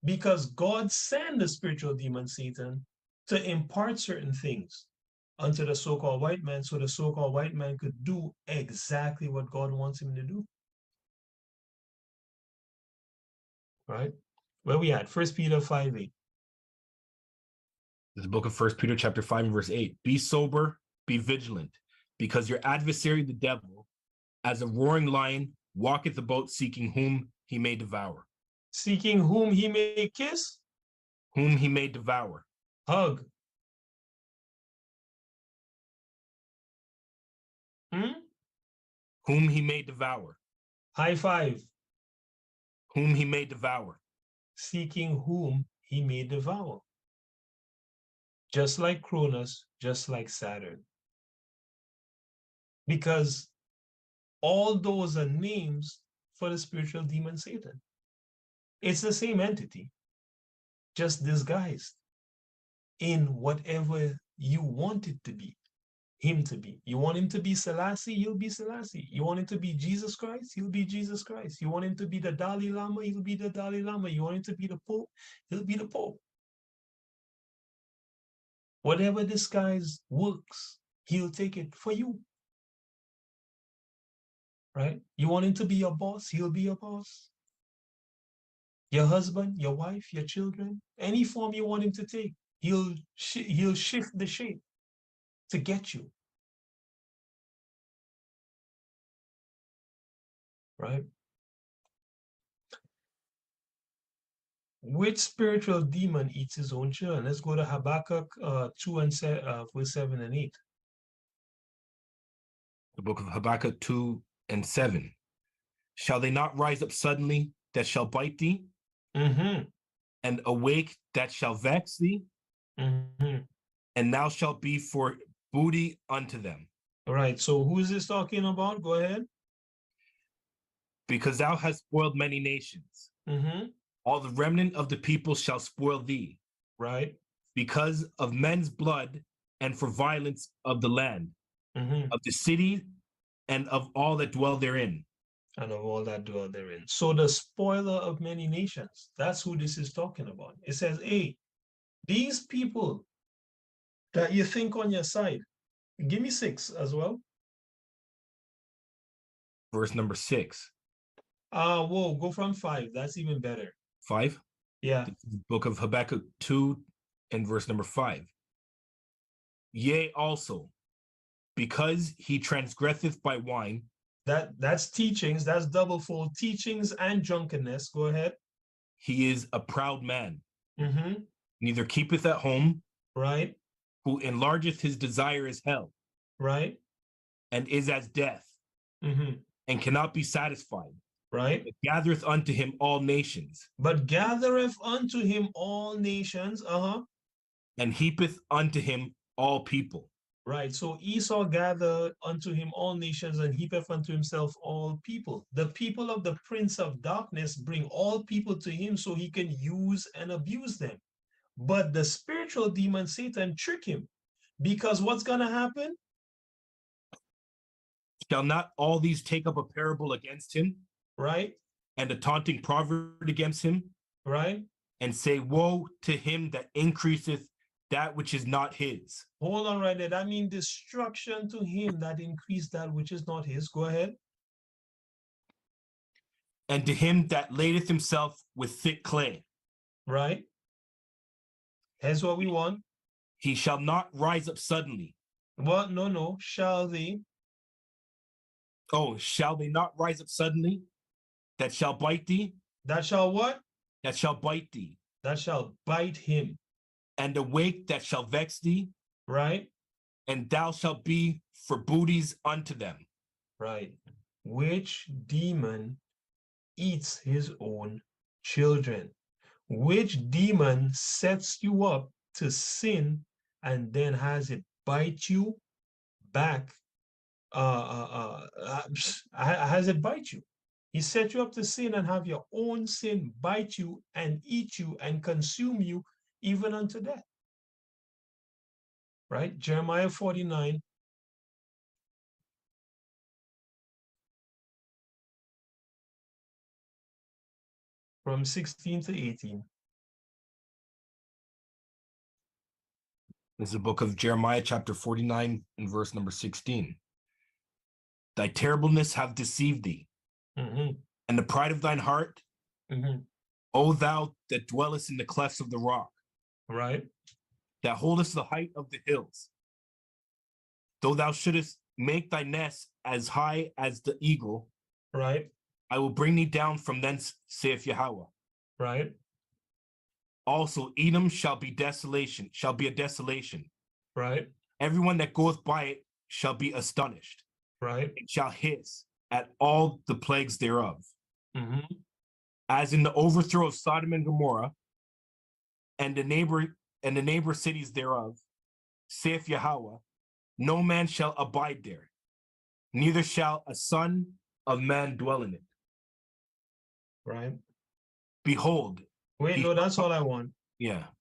S2: because God sent the spiritual demon Satan to impart certain things unto the so-called white man, so the so-called white man could do exactly what God wants him to do. Right? Where we at? 1 Peter 5:8.
S1: The book of 1 Peter chapter 5 verse 8. Be sober, be vigilant, because your adversary the devil, as a roaring lion, walketh about seeking whom he may devour.
S2: Seeking whom he may kiss?
S1: Whom he may devour.
S2: Hug.
S1: Whom he may devour.
S2: High five.
S1: Whom he may devour.
S2: Seeking whom he may devour. Just like Cronus, just like Saturn. Because all those are names for the spiritual demon Satan. It's the same entity, just disguised in whatever you want it to be, him to be. You want him to be Selassie, he'll be Selassie. You want him to be Jesus Christ, he'll be Jesus Christ. You want him to be the Dalai Lama, he'll be the Dalai Lama. You want him to be the Pope, he'll be the Pope. Whatever disguise works, he'll take it for you. Right? You want him to be your boss, he'll be your boss. Your husband, your wife, your children, any form you want him to take, he'll shift the shape to get you. Right? Which spiritual demon eats his own children? Let's go to Habakkuk 2 and verse 7 and 8.
S1: The book of Habakkuk 2 and 7. Shall they not rise up suddenly that shall bite thee? And awake that shall vex thee? And thou shalt be for booty unto them.
S2: All right, so who is this talking about? Go ahead.
S1: Because thou hast spoiled many nations. All the remnant of the people shall spoil thee.
S2: Right.
S1: Because of men's blood and for violence of the land, of the city and of all that dwell therein.
S2: And of all that dwell therein. So the spoiler of many nations, that's who this is talking about. It says, hey, these people that you think on your side, give me 6 as well.
S1: Verse number 6.
S2: Whoa, go from 5. That's even better.
S1: 5?
S2: Yeah.
S1: The book of Habakkuk 2 and verse number 5. Yea, also, because he transgresseth by wine.
S2: That's teachings. That's double-fold teachings and drunkenness. Go ahead.
S1: He is a proud man. Neither keepeth at home.
S2: Right.
S1: Who enlargeth his desire as hell.
S2: Right.
S1: And is as death. And cannot be satisfied.
S2: Right.
S1: But gathereth unto him all nations.
S2: But gathereth unto him all nations.
S1: and heapeth unto him all people.
S2: Right. So Esau gathered unto him all nations and heapeth unto himself all people. The people of the prince of darkness bring all people to him so he can use and abuse them. But the spiritual demon Satan trick him, because what's going to happen?
S1: Shall not all these take up a parable against him,
S2: Right.
S1: and a taunting proverb against him,
S2: Right.
S1: and say, woe to him that increaseth that which is not his,
S2: Hold on right there. That means destruction to him that increased that which is not his. Go ahead.
S1: and to him that ladeth himself with thick clay.
S2: Right. Here's what we want.
S1: He shall not rise up suddenly.
S2: What? No, no. Shall they?
S1: Oh, shall they not rise up suddenly? That shall bite thee?
S2: That shall what?
S1: That shall bite thee.
S2: That shall bite him.
S1: And awake that shall vex thee?
S2: Right.
S1: And thou shalt be for booties unto them.
S2: Right. Which demon eats his own children? Which demon sets you up to sin and then has it bite you back? Has it bite you? He set you up to sin and have your own sin bite you and eat you and consume you even unto death. Right? Jeremiah 49. From 16 to 18.
S1: This is the book of Jeremiah, chapter 49, and verse number 16. Thy terribleness hath deceived thee,
S2: Mhm,
S1: and the pride of thine heart,
S2: mhm.
S1: O thou that dwellest in the clefts of the rock,
S2: Right?
S1: that holdest the height of the hills. Though thou shouldest make thy nest as high as the eagle,
S2: Right?
S1: I will bring thee down from thence, saith Yahawah.
S2: Right?
S1: Also, Edom shall be desolation, shall be a desolation.
S2: Right?
S1: Everyone that goeth by it shall be astonished.
S2: Right?
S1: It shall hiss at all the plagues thereof.
S2: Mhm.
S1: As in the overthrow of Sodom and Gomorrah, and the neighbor cities thereof, saith Yahawah, no man shall abide there, neither shall a son of man dwell in it.
S2: Right?
S1: Behold,
S2: Wait,
S1: he-
S2: no, that's all I want.
S1: yeah,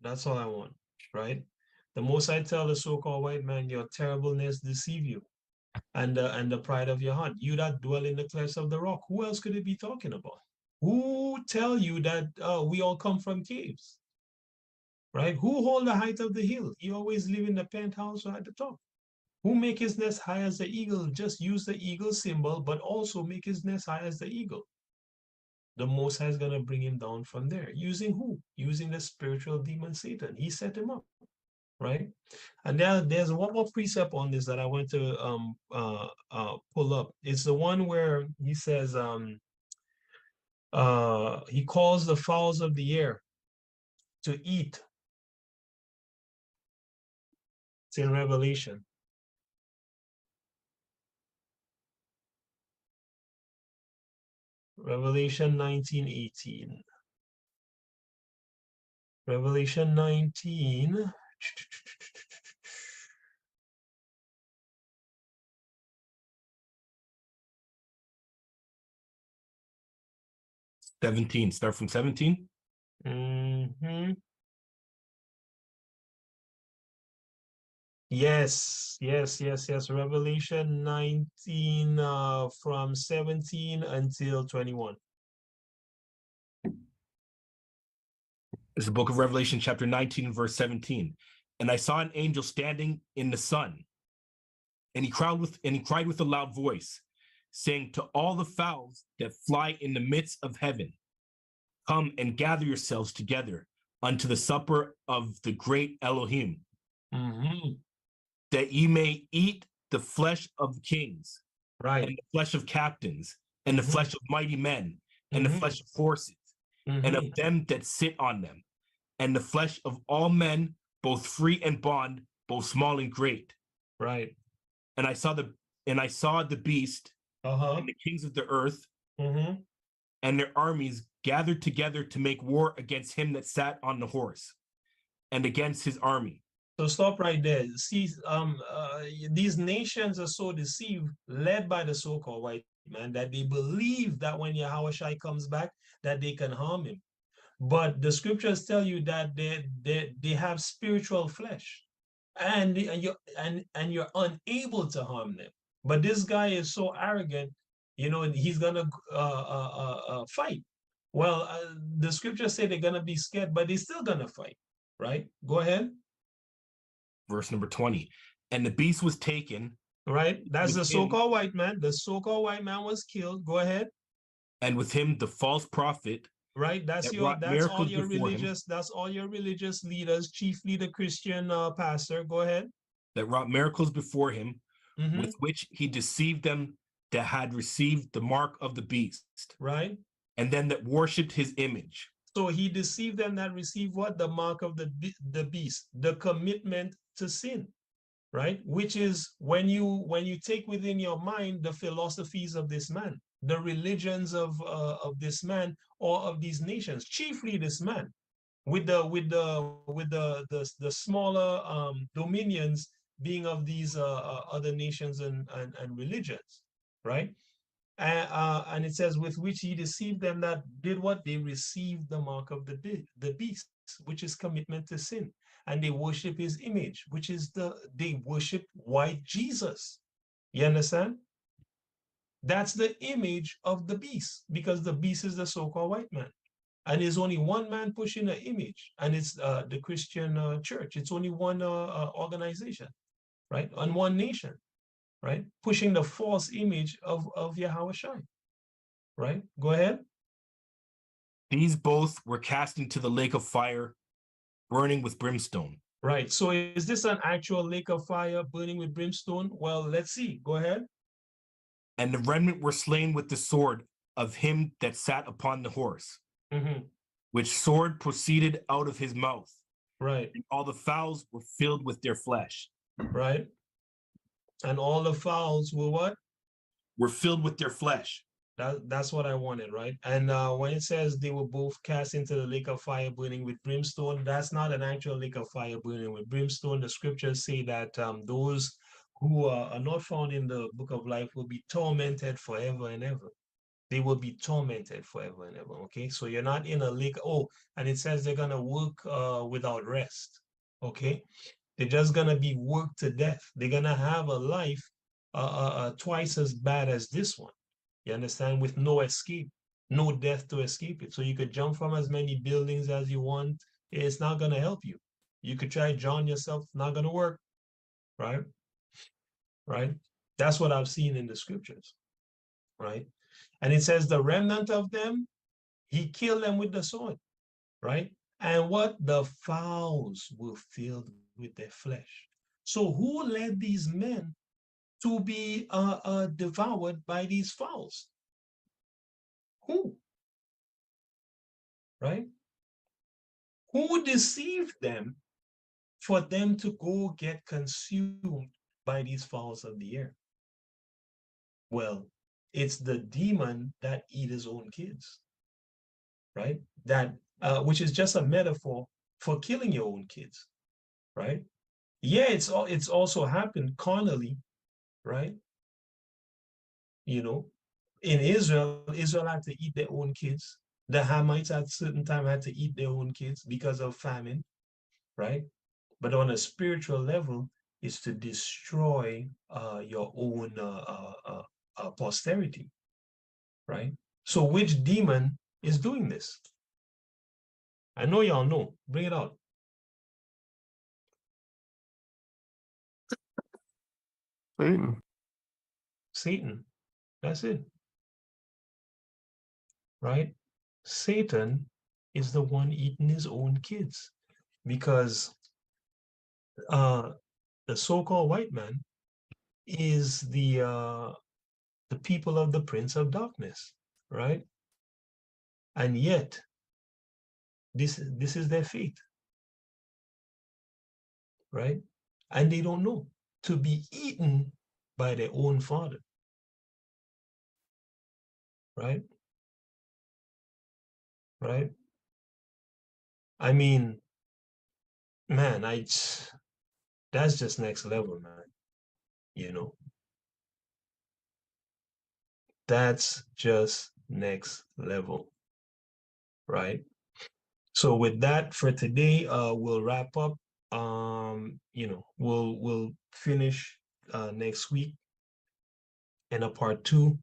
S2: That's all I want. Right? The most I tell the so-called white man, your terribleness deceive you. And the pride of your heart. You that dwell in the clefts of the rock. Who else could it be talking about? Who tell you that we all come from caves? Right? Who hold the height of the hill? He always live in the penthouse or at the top. Who make his nest high as the eagle? Just use the eagle symbol, but also make his nest high as the eagle. The Most High is going to bring him down from there. Using who? Using the spiritual demon Satan. He set him up, right? And there's one more precept on this that I want to pull up. It's the one where he says he calls the fowls of the air to eat. It's in Revelation. Revelation 19:18. Revelation 19.
S1: .17. Start from 17.
S2: Yes. Revelation 19 from 17 until 21.
S1: It's the book of Revelation, chapter 19, verse 17. And I saw an angel standing in the sun, and he cried with a loud voice, saying to all the fowls that fly in the midst of heaven, come and gather yourselves together unto the supper of the great Elohim, that ye may eat the flesh of kings,
S2: Right.
S1: and the flesh of captains, and the flesh of mighty men, and the flesh of horses, and of them that sit on them, and the flesh of all men, both free and bond, both small and great.
S2: Right.
S1: And I saw the beast and the kings of the earth and their armies gathered together to make war against him that sat on the horse, and against his army.
S2: So stop right there. See, these nations are so deceived, led by the so-called white man, that they believe that when Yahawah comes back, that they can harm him. But the scriptures tell you that they have spiritual flesh, and you're unable to harm them. But this guy is so arrogant, he's gonna fight. Well, the scriptures say they're gonna be scared, but they're still gonna fight, right? Go ahead.
S1: Verse number 20. And the beast was taken.
S2: Right, that's the
S1: with him-
S2: so-called white man. The so-called white man was killed. Go ahead.
S1: And with him the false prophet
S2: Right, that's
S1: that
S2: your
S1: wrought
S2: that's all
S1: miracles
S2: your
S1: before him,
S2: religious that's all your religious leaders, chiefly the Christian pastor. Go ahead.
S1: that wrought miracles before him,
S2: Mhm.
S1: with which he deceived them that had received the mark of the beast,
S2: Right.
S1: and them that worshipped his image.
S2: So he deceived them that received what? The mark of the beast, the commitment to sin, right? Which is when you take within your mind the philosophies of this man, the religions of this man or of these nations, chiefly this man, with the smaller dominions being of these other nations and religions, right? And it says, with which he deceived them that did what? They received the mark of the beast, which is commitment to sin. And they worship his image, which is they worship white Jesus. You understand? That's the image of the beast, because the beast is the so-called white man. And there's only one man pushing the image, and it's the Christian church. It's only one organization, right? And one nation, right? Pushing the false image of Yahawah, right? Go ahead.
S1: These both were cast into the lake of fire, burning with brimstone.
S2: Right. So is this an actual lake of fire burning with brimstone? Well, let's see. Go ahead.
S1: And the remnant were slain with the sword of him that sat upon the horse,
S2: Mhm.
S1: which sword proceeded out of his mouth.
S2: Right.
S1: And all the fowls were filled with their flesh.
S2: Right. And all the fowls were what?
S1: Were filled with their flesh.
S2: That's what I wanted, right? And when it says they were both cast into the lake of fire burning with brimstone, that's not an actual lake of fire burning with brimstone. The scriptures say that those who are not found in the book of life will be tormented forever and ever. They will be tormented forever and ever. Okay, so you're not in a lake. Oh, and it says they're gonna work without rest. Okay, they're just gonna be worked to death. They're gonna have a life twice as bad as this one. You understand? With no escape, no death to escape it. So you could jump from as many buildings as you want. It's not gonna help you. You could try John yourself. It's not gonna work. Right? Right? That's what I've seen in the scriptures. Right? And it says the remnant of them, he killed them with the sword, right? And what? The fowls were filled with their flesh. So who led these men to be devoured by these fowls? Who? Right? Who deceived them for them to go get consumed by these fowls of the air? Well, it's the demon that eat his own kids, right? That which is just a metaphor for killing your own kids, right? Yeah, it's also happened carnally, right? You know, in Israel had to eat their own kids. The Hamites at certain time had to eat their own kids because of famine, right? But on a spiritual level, is to destroy your own posterity, right? So which demon is doing this? I know y'all know. Bring it out.
S6: Satan.
S2: Satan. That's it. Right? Satan is the one eating his own kids, because the so-called white man is the people of the Prince of Darkness, right? And yet, this is their fate, right? And they don't know, to be eaten by their own father, right? Right? I mean, man, that's just next level, man. You know, that's just next level, right? So with that for today, we'll wrap up. We'll finish next week in a part 2.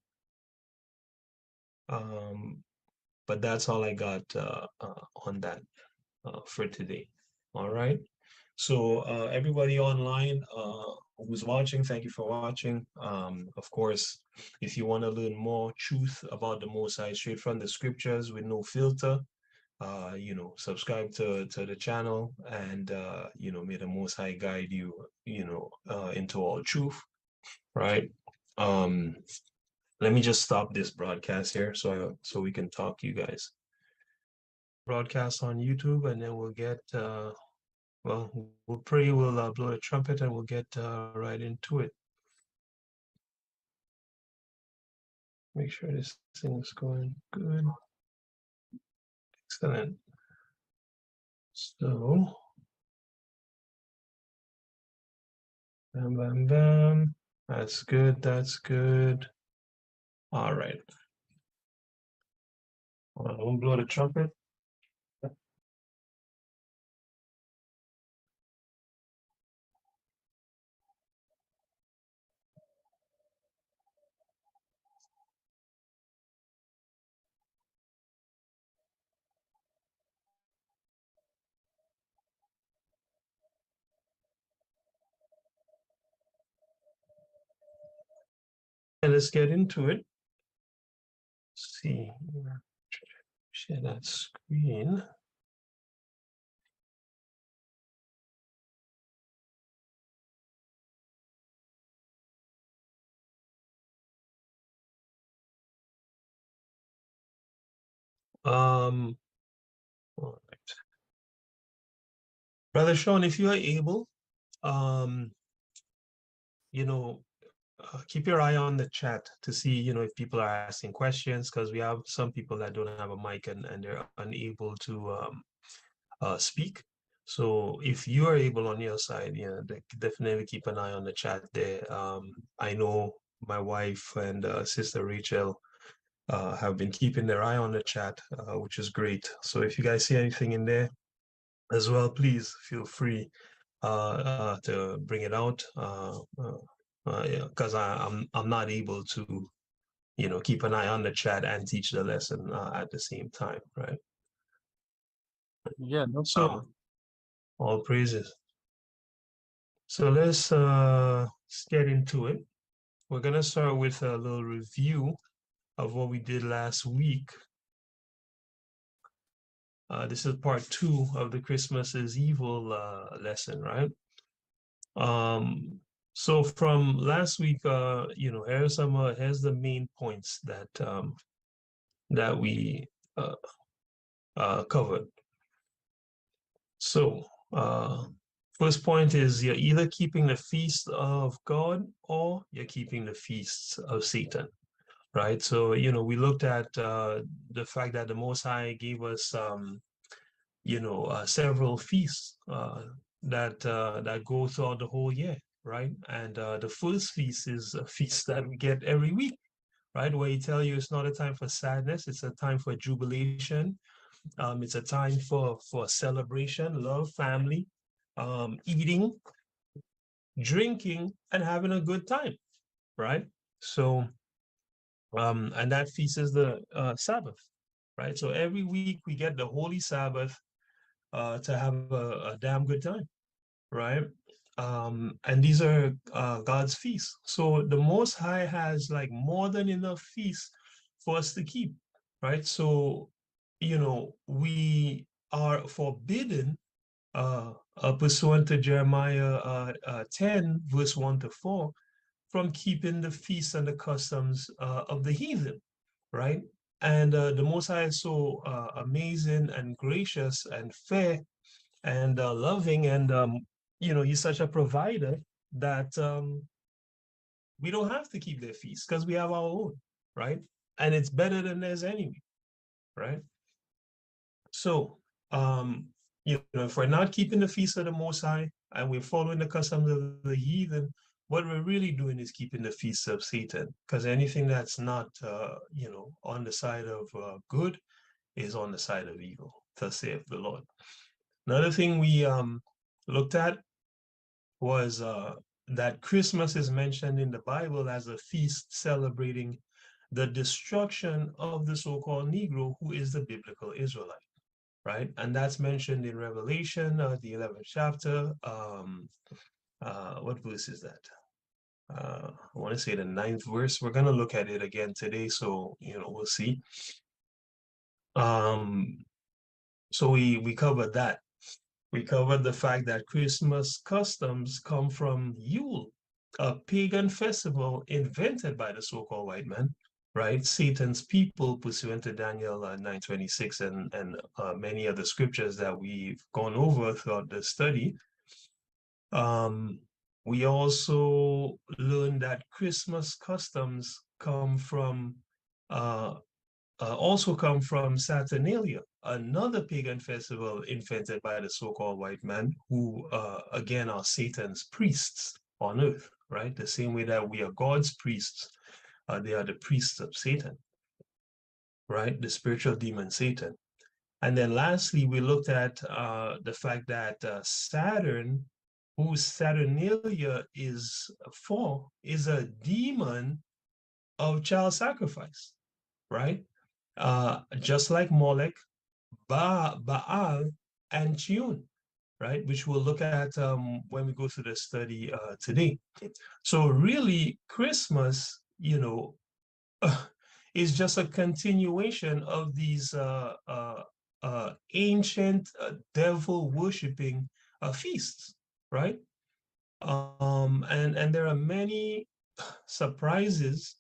S2: But that's all I got on that for today. All right. So everybody online who's watching, thank you for watching. Of course, if you want to learn more truth about the Most High straight from the scriptures with no filter, subscribe to the channel, and may the Most High guide you, into all truth, right? Let me just stop this broadcast here so we can talk to you guys. Broadcast on YouTube, and then we'll get we'll pray, we'll blow the trumpet, and we'll get right into it. Make sure this thing's going good. Excellent. So, bam, bam, bam. That's good. That's good. All right. Don't blow the trumpet. And let's get into it. Let's see. Share that screen. All right. Brother Sean, if you are able, keep your eye on the chat to see, if people are asking questions, because we have some people that don't have a mic and they're unable to speak. So if you are able on your side, definitely keep an eye on the chat there. I know my wife and sister Rachel have been keeping their eye on the chat, which is great. So if you guys see anything in there as well, please feel free to bring it out. Because I'm not able to, keep an eye on the chat and teach the lesson at the same time, right?
S6: Yeah, no
S2: So
S6: problem.
S2: all praises. So let's get into it. We're gonna start with a little review of what we did last week. This is part 2 of the Christmas is Evil lesson, right? So from last week, here's the main points that that we covered. So first point is you're either keeping the feast of God or you're keeping the feasts of Satan, right? So we looked at the fact that the Most High gave us several feasts that go throughout the whole year, right? And the first feast is a feast that we get every week, right? Where he tell you it's not a time for sadness, it's a time for jubilation. It's a time for celebration, love, family, eating, drinking, and having a good time, right? So, and that feast is the Sabbath, right? So every week we get the Holy Sabbath to have a damn good time, right? And these are God's feasts. So the Most High has like more than enough feasts for us to keep, right? So, we are forbidden, pursuant to Jeremiah 10, verse 1 to 4, from keeping the feasts and the customs of the heathen, right? And the Most High is so amazing and gracious and fair and loving, and he's such a provider that we don't have to keep their feasts because we have our own, right? And it's better than theirs anyway, right? So if we're not keeping the feast of the Most High and we're following the customs of the heathen, what we're really doing is keeping the feast of Satan, because anything that's not, on the side of good is on the side of evil, thus saith the Lord. Another thing we looked at was that Christmas is mentioned in the Bible as a feast celebrating the destruction of the so-called Negro, who is the biblical Israelite, right? And that's mentioned in Revelation, the 11th chapter. What verse is that? I want to say the 9th verse. We're going to look at it again today, so we'll see. So we covered that. We covered the fact that Christmas customs come from Yule, a pagan festival invented by the so-called white man, right? Satan's people, pursuant to Daniel 9:26 and many other scriptures that we've gone over throughout the study. We also learned that Christmas customs also come from Saturnalia, another pagan festival invented by the so-called white man, who again are Satan's priests on earth, right? The same way that we are God's priests, they are the priests of Satan, right? The spiritual demon Satan. And then lastly, we looked at the fact that Saturn, whose Saturnalia is for, is a demon of child sacrifice, right? Just like Molech, Baal, and Chiun, right? Which we'll look at when we go through the study today. So really, Christmas, is just a continuation of these ancient devil-worshipping feasts, right? And there are many surprises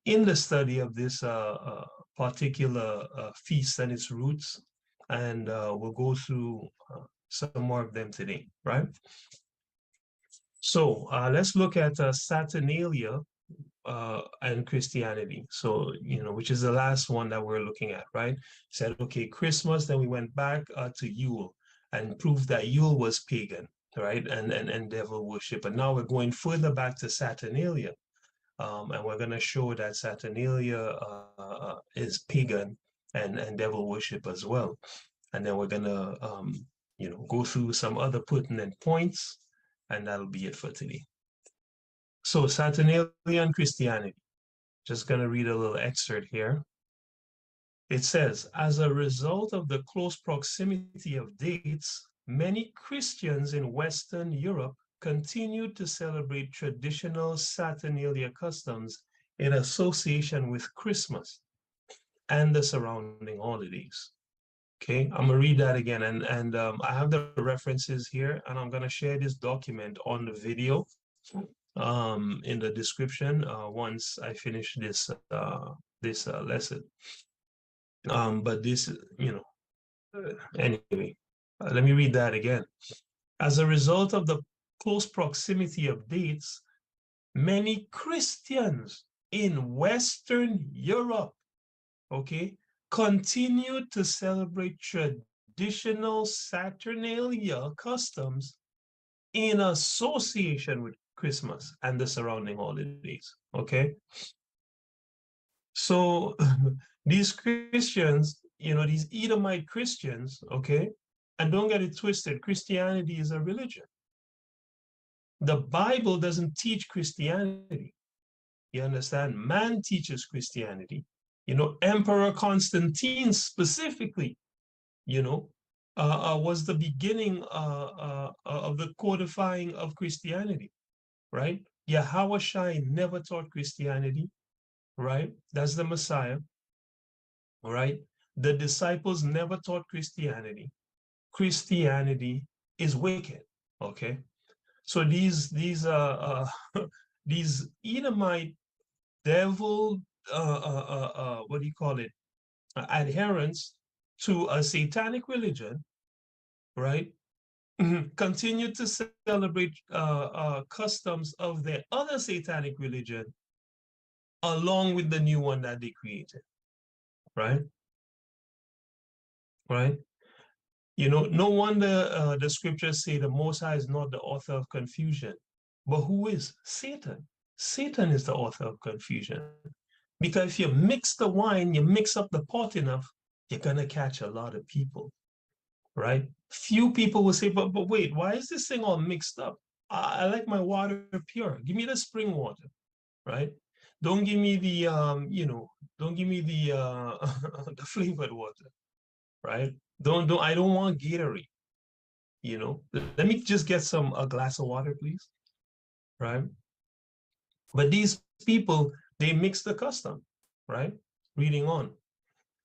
S2: in the study of this particular feast and its roots, and we'll go through some more of them today, right? So let's look at Saturnalia and Christianity. So, which is the last one that we're looking at, right? Said, okay, Christmas, then we went back to Yule and proved that Yule was pagan, right? And devil worship. And now we're going further back to Saturnalia. And we're going to show that Saturnalia is pagan and devil worship as well. And then we're going to, go through some other pertinent points, and that'll be it for today. So Saturnalian Christianity, just going to read a little excerpt here. It says, as a result of the close proximity of dates, many Christians in Western Europe continued to celebrate traditional Saturnalia customs in association with Christmas and the surrounding holidays. Okay, I'm gonna read that again, and I have the references here, and I'm gonna share this document on the video in the description once I finish this lesson. But this, anyway, let me read that again. As a result of the close proximity of dates, many Christians in Western Europe, okay, continued to celebrate traditional Saturnalia customs in association with Christmas and the surrounding holidays, okay? So these Christians, these Edomite Christians, okay, and don't get it twisted, Christianity is a religion. The Bible doesn't teach Christianity. You understand? Man teaches Christianity. Emperor Constantine specifically, was the beginning of the codifying of Christianity, right? Yahawah never taught Christianity, right? That's the Messiah, right? The disciples never taught Christianity. Christianity is wicked, okay? So these these Edomite devil, what do you call it? Adherents to a satanic religion, right? Continue to celebrate customs of their other satanic religion along with the new one that they created, right? Right? You know, no wonder the scriptures say the Most High is not the author of confusion. But who is? Satan. Satan is the author of confusion. Because if you mix the wine, you mix up the pot enough, you're going to catch a lot of people, right? Few people will say, but wait, why is this thing all mixed up? I like my water pure. Give me the spring water, right? Don't give me the, don't give me the, the flavored water, right? I don't want Gatorade, you know? Let me just get a glass of water, please, right? But these people, they mix the custom, right? Reading on.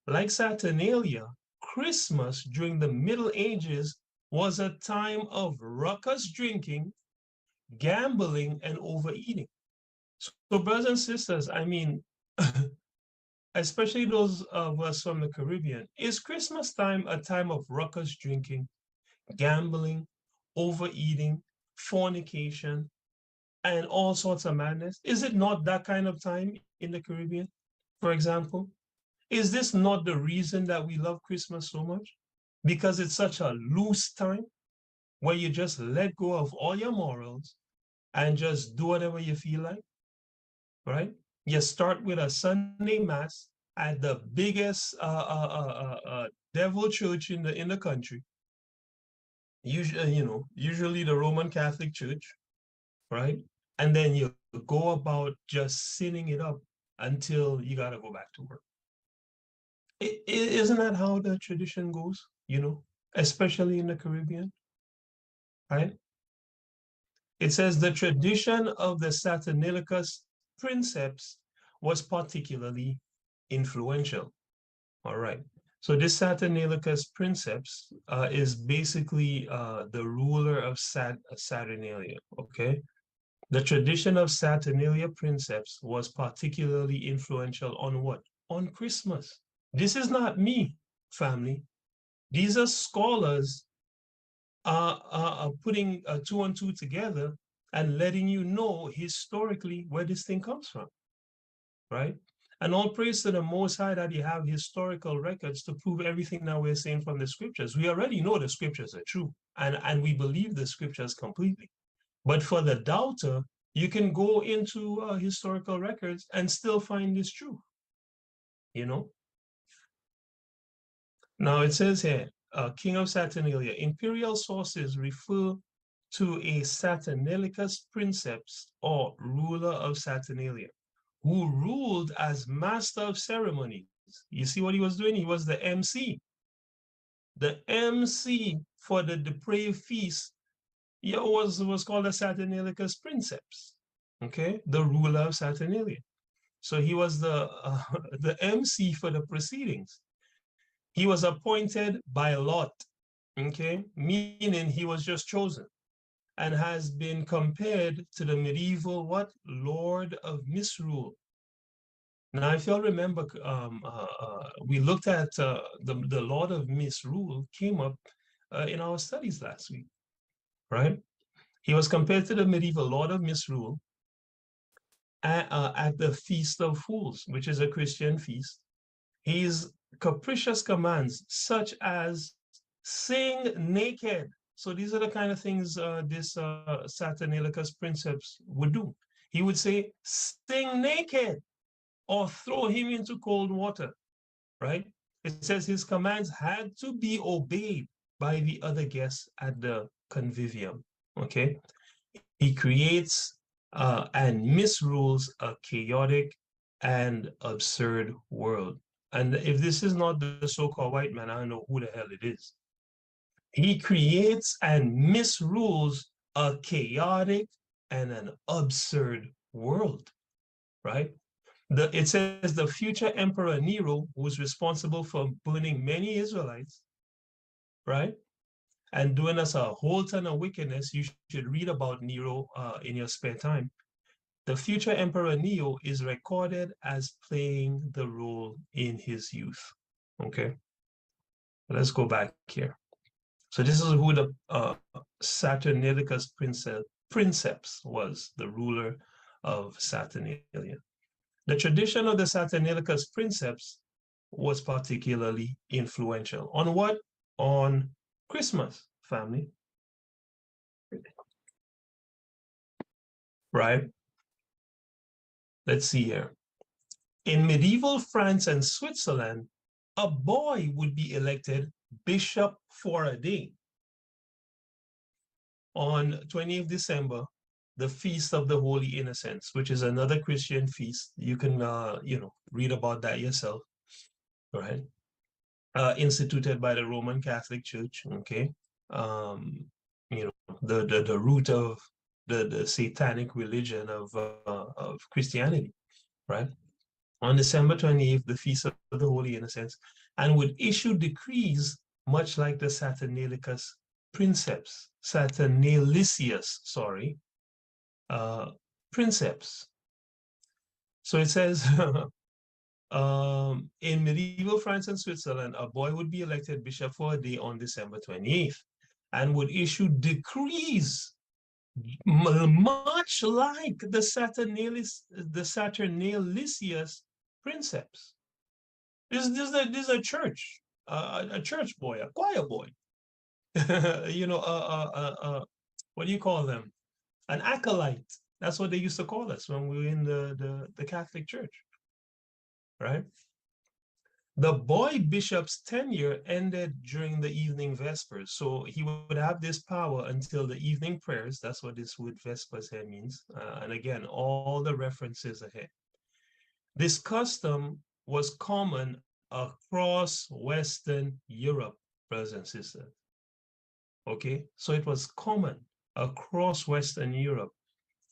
S2: Like Saturnalia, Christmas during the Middle Ages was a time of ruckus drinking, gambling, and overeating. So brothers and sisters, I mean, especially those of us from the Caribbean, is Christmas time a time of ruckus drinking, gambling, overeating, fornication, and all sorts of madness? Is it not that kind of time in the Caribbean, for example? Is this not the reason that we love Christmas so much? Because it's such a loose time where you just let go of all your morals and just do whatever you feel like, right? You start with a Sunday mass at the biggest devil church in the country. Usually, usually the Roman Catholic Church, right? And then you go about just sinning it up until you got to go back to work. Isn't that how the tradition goes, especially in the Caribbean, right? It says the tradition of the Saturnilicus princeps was particularly influential. All right. So this Saturnilicus princeps is basically the ruler of Saturnalia, okay? The tradition of Saturnalia princeps was particularly influential on what? On Christmas. This is not me, family. These are scholars putting two and two together and letting you know historically where this thing comes from, right? And all praise to the Most High that you have historical records to prove everything that we're saying from the scriptures. We already know the scriptures are true, and we believe the scriptures completely. But for the doubter, you can go into historical records and still find this true, Now it says here, King of Saturnalia, imperial sources refer to a Saturnalicus princeps or ruler of Saturnalia, who ruled as master of ceremonies. You see what he was doing? He was the MC. The MC for the depraved feast was called a Saturnalicus princeps, okay? The ruler of Saturnalia. So he was the MC for the proceedings. He was appointed by lot, okay? Meaning he was just chosen and has been compared to the medieval what? Lord of Misrule. Now, if y'all remember, we looked at the Lord of Misrule came up in our studies last week, right? He was compared to the medieval Lord of Misrule at the Feast of Fools, which is a Christian feast. His capricious commands, such as sing naked. So these are the kind of things this Saturnalicus princeps would do. He would say, sing naked, or throw him into cold water, right? It says his commands had to be obeyed by the other guests at the convivium, okay? He creates and misrules a chaotic and absurd world. And if this is not the so-called white man, I don't know who the hell it is. He creates and misrules a chaotic and an absurd world, right? It says the future Emperor Nero was responsible for burning many Israelites, right? And doing us a whole ton of wickedness. You should read about Nero in your spare time. The future Emperor Nero is recorded as playing the role in his youth. Okay, let's go back here. So this is who the Saturnalicus princeps was, the ruler of Saturnalia. The tradition of the Saturnalicus princeps was particularly influential. On what? On Christmas, family. Right? Let's see here. In medieval France and Switzerland, a boy would be elected bishop for a day. On 20th December, the Feast of the Holy Innocents, which is another Christian feast. You can, read about that yourself, right? Instituted by the Roman Catholic Church, okay? The root of the satanic religion of Christianity, right? On December 28th, the Feast of the Holy Innocents, and would issue decrees much like the Saturnalicious Princeps, Princeps. So it says, in medieval France and Switzerland, a boy would be elected bishop for a day on December 28th and would issue decrees much like the Saturnalicious Princeps. This is a church, a church boy, a choir boy. What do you call them? An acolyte. That's what they used to call us when we were in the Catholic Church, right? The boy bishop's tenure ended during the evening vespers. So he would have this power until the evening prayers. That's what this word vespers here means. And again, all the references ahead. This custom was common across Western Europe, brothers and sisters. Okay, so it was common across Western Europe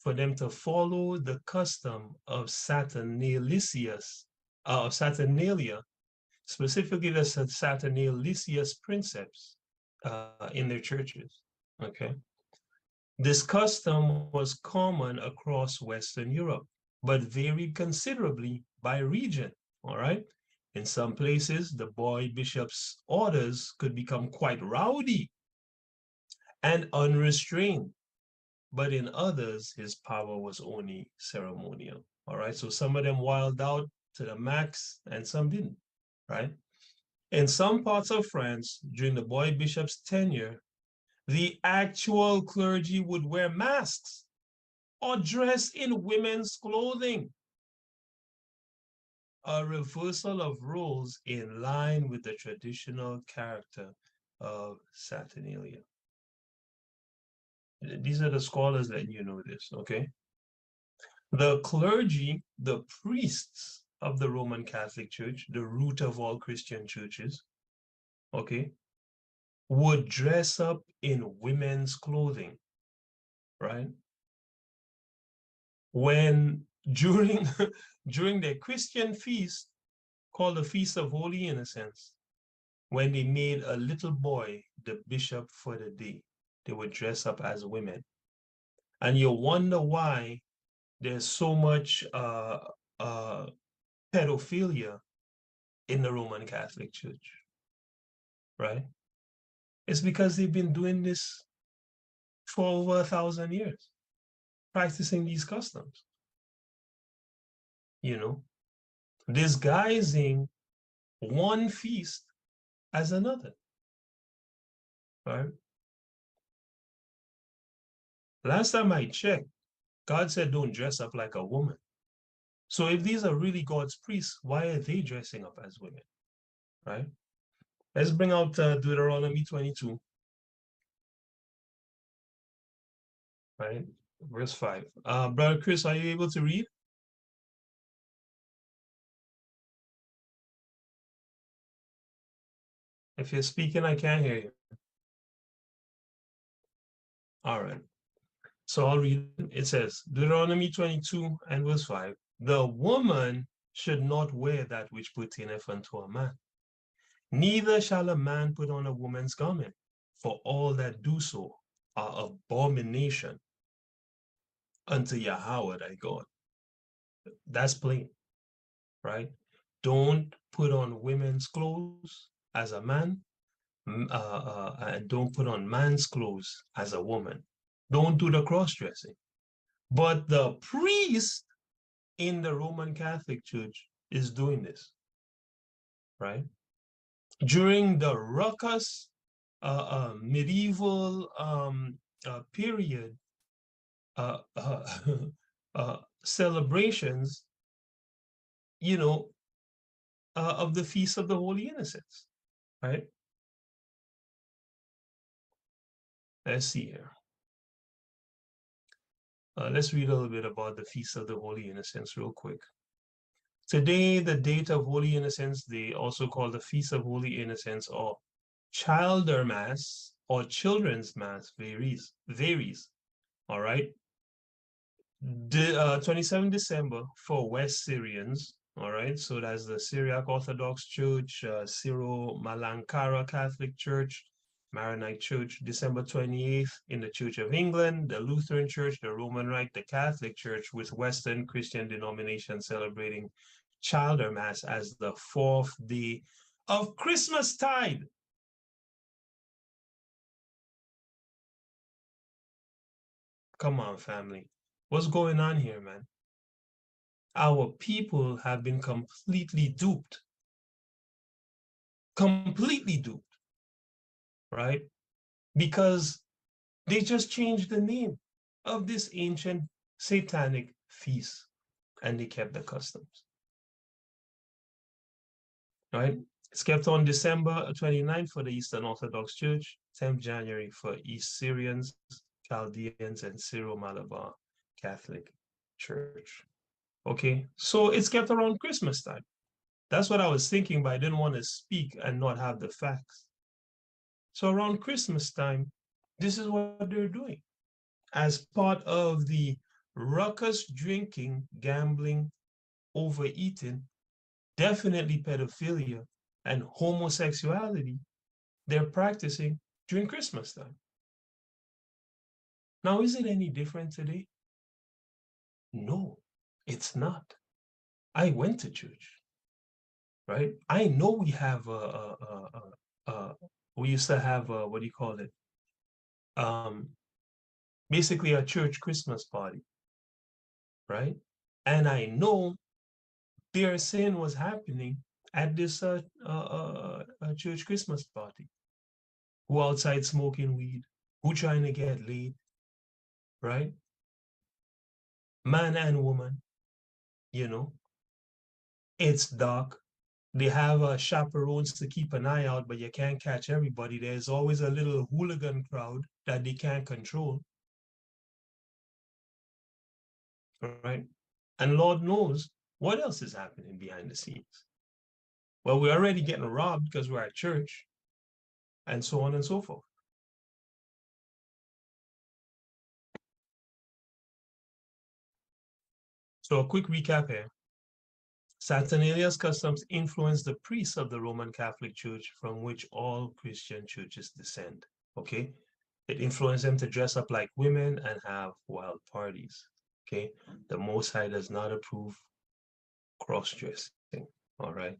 S2: for them to follow the custom of Saturnalia, specifically the Saturnalicious Princeps in their churches, okay? This custom was common across Western Europe, but varied considerably by region, all right? In some places, the boy bishop's orders could become quite rowdy and unrestrained, but in others, his power was only ceremonial, all right? So some of them wild out to the max and some didn't, right? In some parts of France, during the boy bishop's tenure, the actual clergy would wear masks or dress in women's clothing, a reversal of roles in line with the traditional character of Saturnalia. These are the scholars letting you know this, okay? The clergy, the priests of the Roman Catholic Church, the root of all Christian churches, okay, would dress up in women's clothing, right? When during their Christian feast called the Feast of Holy Innocents, when they made a little boy the bishop for the day, they would dress up as women. And you wonder why there's so much pedophilia in the Roman Catholic Church, right? It's because they've been doing this for over 1,000 years, practicing these customs, disguising one feast as another, right? Last time I checked, God said don't dress up like a woman. So if these are really God's priests, why are they dressing up as women, right? Let's bring out Deuteronomy 22, right? Verse 5. Brother Chris, are you able to read? If you're speaking, I can't hear you. All right. So I'll read. It says, Deuteronomy 22 and verse 5. The woman should not wear that which pertaineth unto a man. Neither shall a man put on a woman's garment, for all that do so are abomination unto Yahawah thy God. That's plain, right? Don't put on women's clothes as a man, and don't put on man's clothes as a woman. Don't do the cross-dressing. But the priest in the Roman Catholic Church is doing this, right? During the ruckus medieval period celebrations, you know, of the Feast of the Holy Innocents, right? Let's see here. Let's read a little bit about the Feast of the Holy Innocents real quick. Today, the date of Holy Innocents, they also call the Feast of Holy Innocents or Childermas or Children's Mass varies, all right? 27 December for West Syrians, all right? So that's the Syriac Orthodox Church, Syro-Malankara Catholic Church, Maronite Church, December 28th in the Church of England, the Lutheran Church, the Roman Rite, the Catholic Church, with Western Christian denominations celebrating Childermas as the 4th day of Christmastide. Come on, family. What's going on here, man? Our people have been completely duped. Completely duped, right? Because they just changed the name of this ancient satanic feast and they kept the customs, right? It's kept on December 29th for the Eastern Orthodox Church, 10th January for East Syrians, Chaldeans, and Syro-Malabar Catholic Church. Okay, so it's kept around Christmas time. That's what I was thinking, but I didn't want to speak and not have the facts. So around Christmas time, this is what they're doing. As part of the ruckus drinking, gambling, overeating, definitely pedophilia, and homosexuality, they're practicing during Christmas time. Now, is it any different today? No, it's not. I went to church, right? I know we have we used to have what do you call it? Basically a church Christmas party, right? And I know their sin was happening at this church Christmas party. Who outside smoking weed? Who trying to get laid? Right? Man and woman, you know. It's dark. They have chaperones to keep an eye out, but you can't catch everybody. There's always a little hooligan crowd that they can't control. Right? And Lord knows what else is happening behind the scenes. Well, we're already getting robbed because we're at church, and so on and so forth. So a quick recap here. Saturnalia's customs influenced the priests of the Roman Catholic Church, from which all Christian churches descend, okay? It influenced them to dress up like women and have wild parties, okay? The Most High does not approve cross-dressing, all right?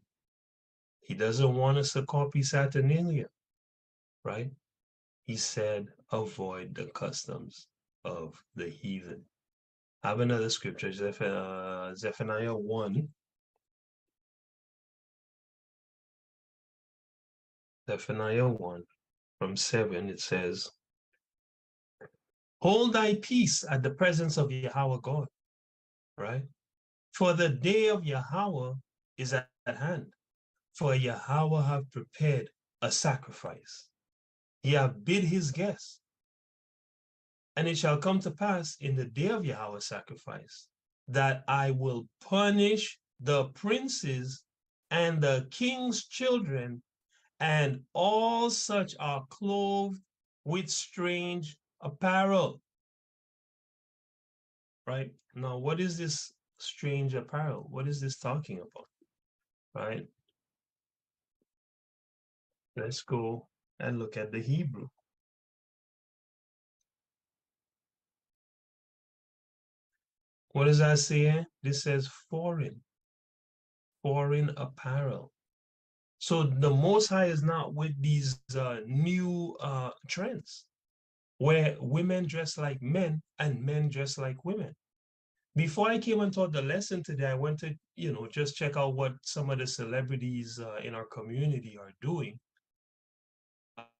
S2: He doesn't want us to copy Saturnalia, right? He said, avoid the customs of the heathen. I have another scripture, Zephaniah 1. Zephaniah 1 from 7, it says, hold thy peace at the presence of Yahawah God, right? For the day of Yahawah is at hand. For Yahawah have prepared a sacrifice. He hath bid his guests. And it shall come to pass in the day of Yahawah's sacrifice that I will punish the princes and the king's children, and all such are clothed with strange apparel. Right? Now, what is this strange apparel? What is this talking about? Right? Let's go and look at the Hebrew. What does that say? This says foreign apparel. So the Most High is not with these new trends where women dress like men and men dress like women. Before I came and taught the lesson today, I went to, just check out what some of the celebrities in our community are doing.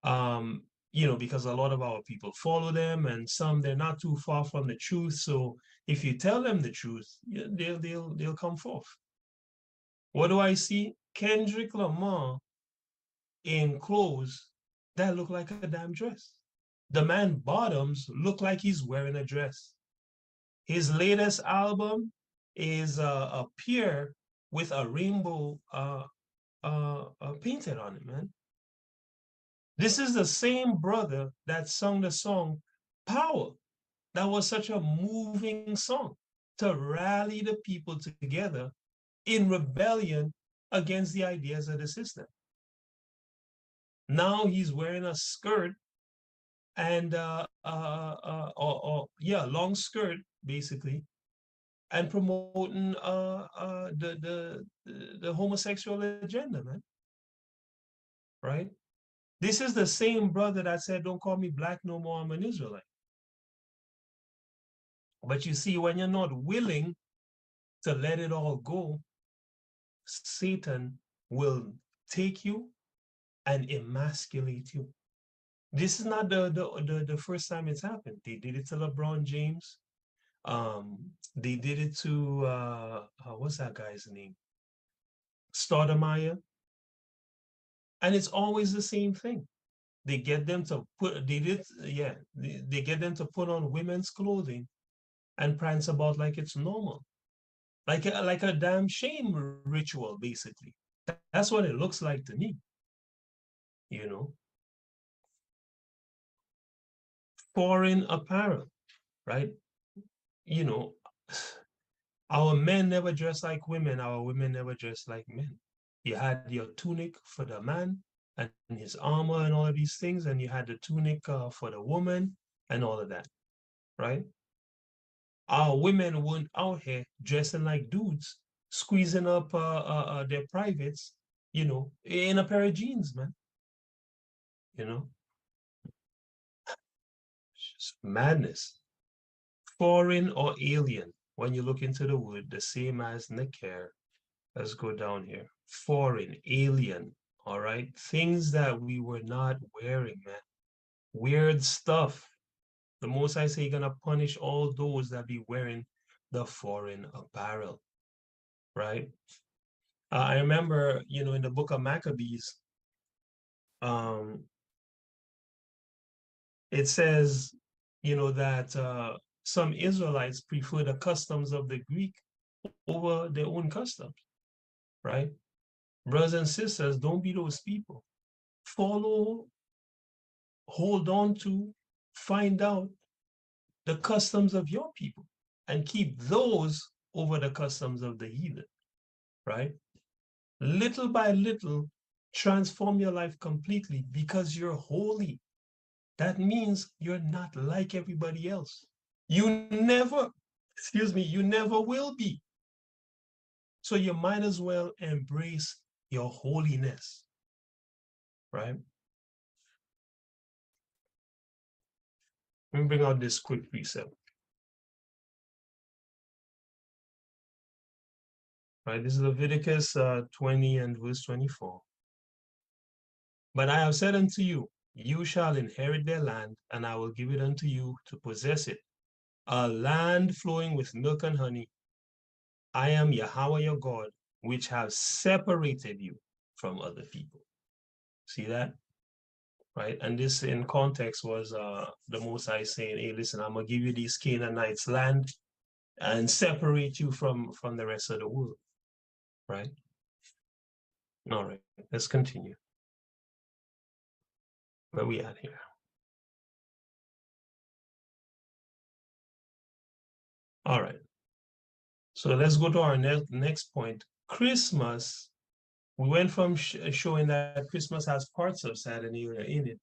S2: You know, because a lot of our people follow them, and some they're not too far from the truth. So if you tell them the truth, they'll come forth. What do I see? Kendrick Lamar in clothes that look like a damn dress. The man bottoms look like he's wearing a dress. His latest album is a pier with a rainbow painted on it, man. This is the same brother that sung the song Power. That was such a moving song to rally the people together in rebellion against the ideas of the system. Now he's wearing a skirt and long skirt basically, and promoting the homosexual agenda, man. Right? This is the same brother that said, "Don't call me black no more, I'm an Israelite." But you see, when you're not willing to let it all go, Satan will take you and emasculate you. This is not the first time it's happened. They did it to LeBron James. They did it to what's that guy's name? Stoudemire. And it's always the same thing. They get them to they get them to put on women's clothing and prance about like it's normal. Like a damn shame ritual, basically. That's what it looks like to me. You know? Foreign apparel, right? You know, our men never dress like women, our women never dress like men. You had your tunic for the man and his armor and all of these things, and you had the tunic for the woman and all of that, right? Our women weren't out here dressing like dudes, squeezing up their privates, you know, in a pair of jeans, man. You know, it's just madness. Foreign or alien, when you look into the word, the same as Neker. Let's go down here. Foreign, alien, all right? Things that we were not wearing, man. Weird stuff. The Most I say, you're gonna punish all those that be wearing the foreign apparel, right? I remember, you know, in the book of Maccabees, it says, you know, that some Israelites prefer the customs of the Greek over their own customs, right? Brothers and sisters, don't be those people. Follow, hold on to, find out the customs of your people and keep those over the customs of the heathen, right? Little by little, transform your life completely because you're holy. That means you're not like everybody else. You never, you never will be. So you might as well embrace your holiness, right? Let me bring out this quick precept. Right, this is Leviticus 20 and verse 24. But I have said unto you, you shall inherit their land, and I will give it unto you to possess it, a land flowing with milk and honey. I am Yahawah your God, which have separated you from other people. See that? Right? And this in context was the Most High saying, hey, listen, I'm going to give you these Canaanites land and separate you from the rest of the world. Right? All right, let's continue. Where we at here? All right. So let's go to our next point. Christmas, we went from showing that Christmas has parts of Saturnalia in it,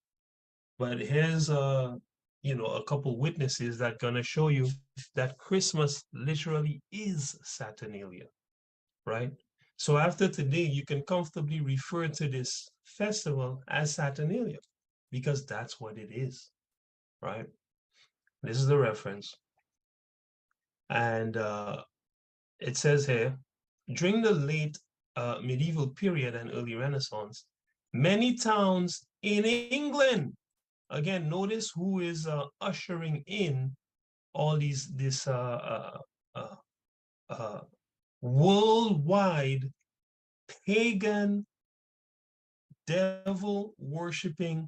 S2: but here's you know, a couple witnesses that gonna show you that Christmas literally is Saturnalia, right? So after today, you can comfortably refer to this festival as Saturnalia because that's what it is, right? This is the reference. And it says here, during the late medieval period and early Renaissance, Many towns in England, again, notice who is ushering in all this worldwide pagan, devil worshiping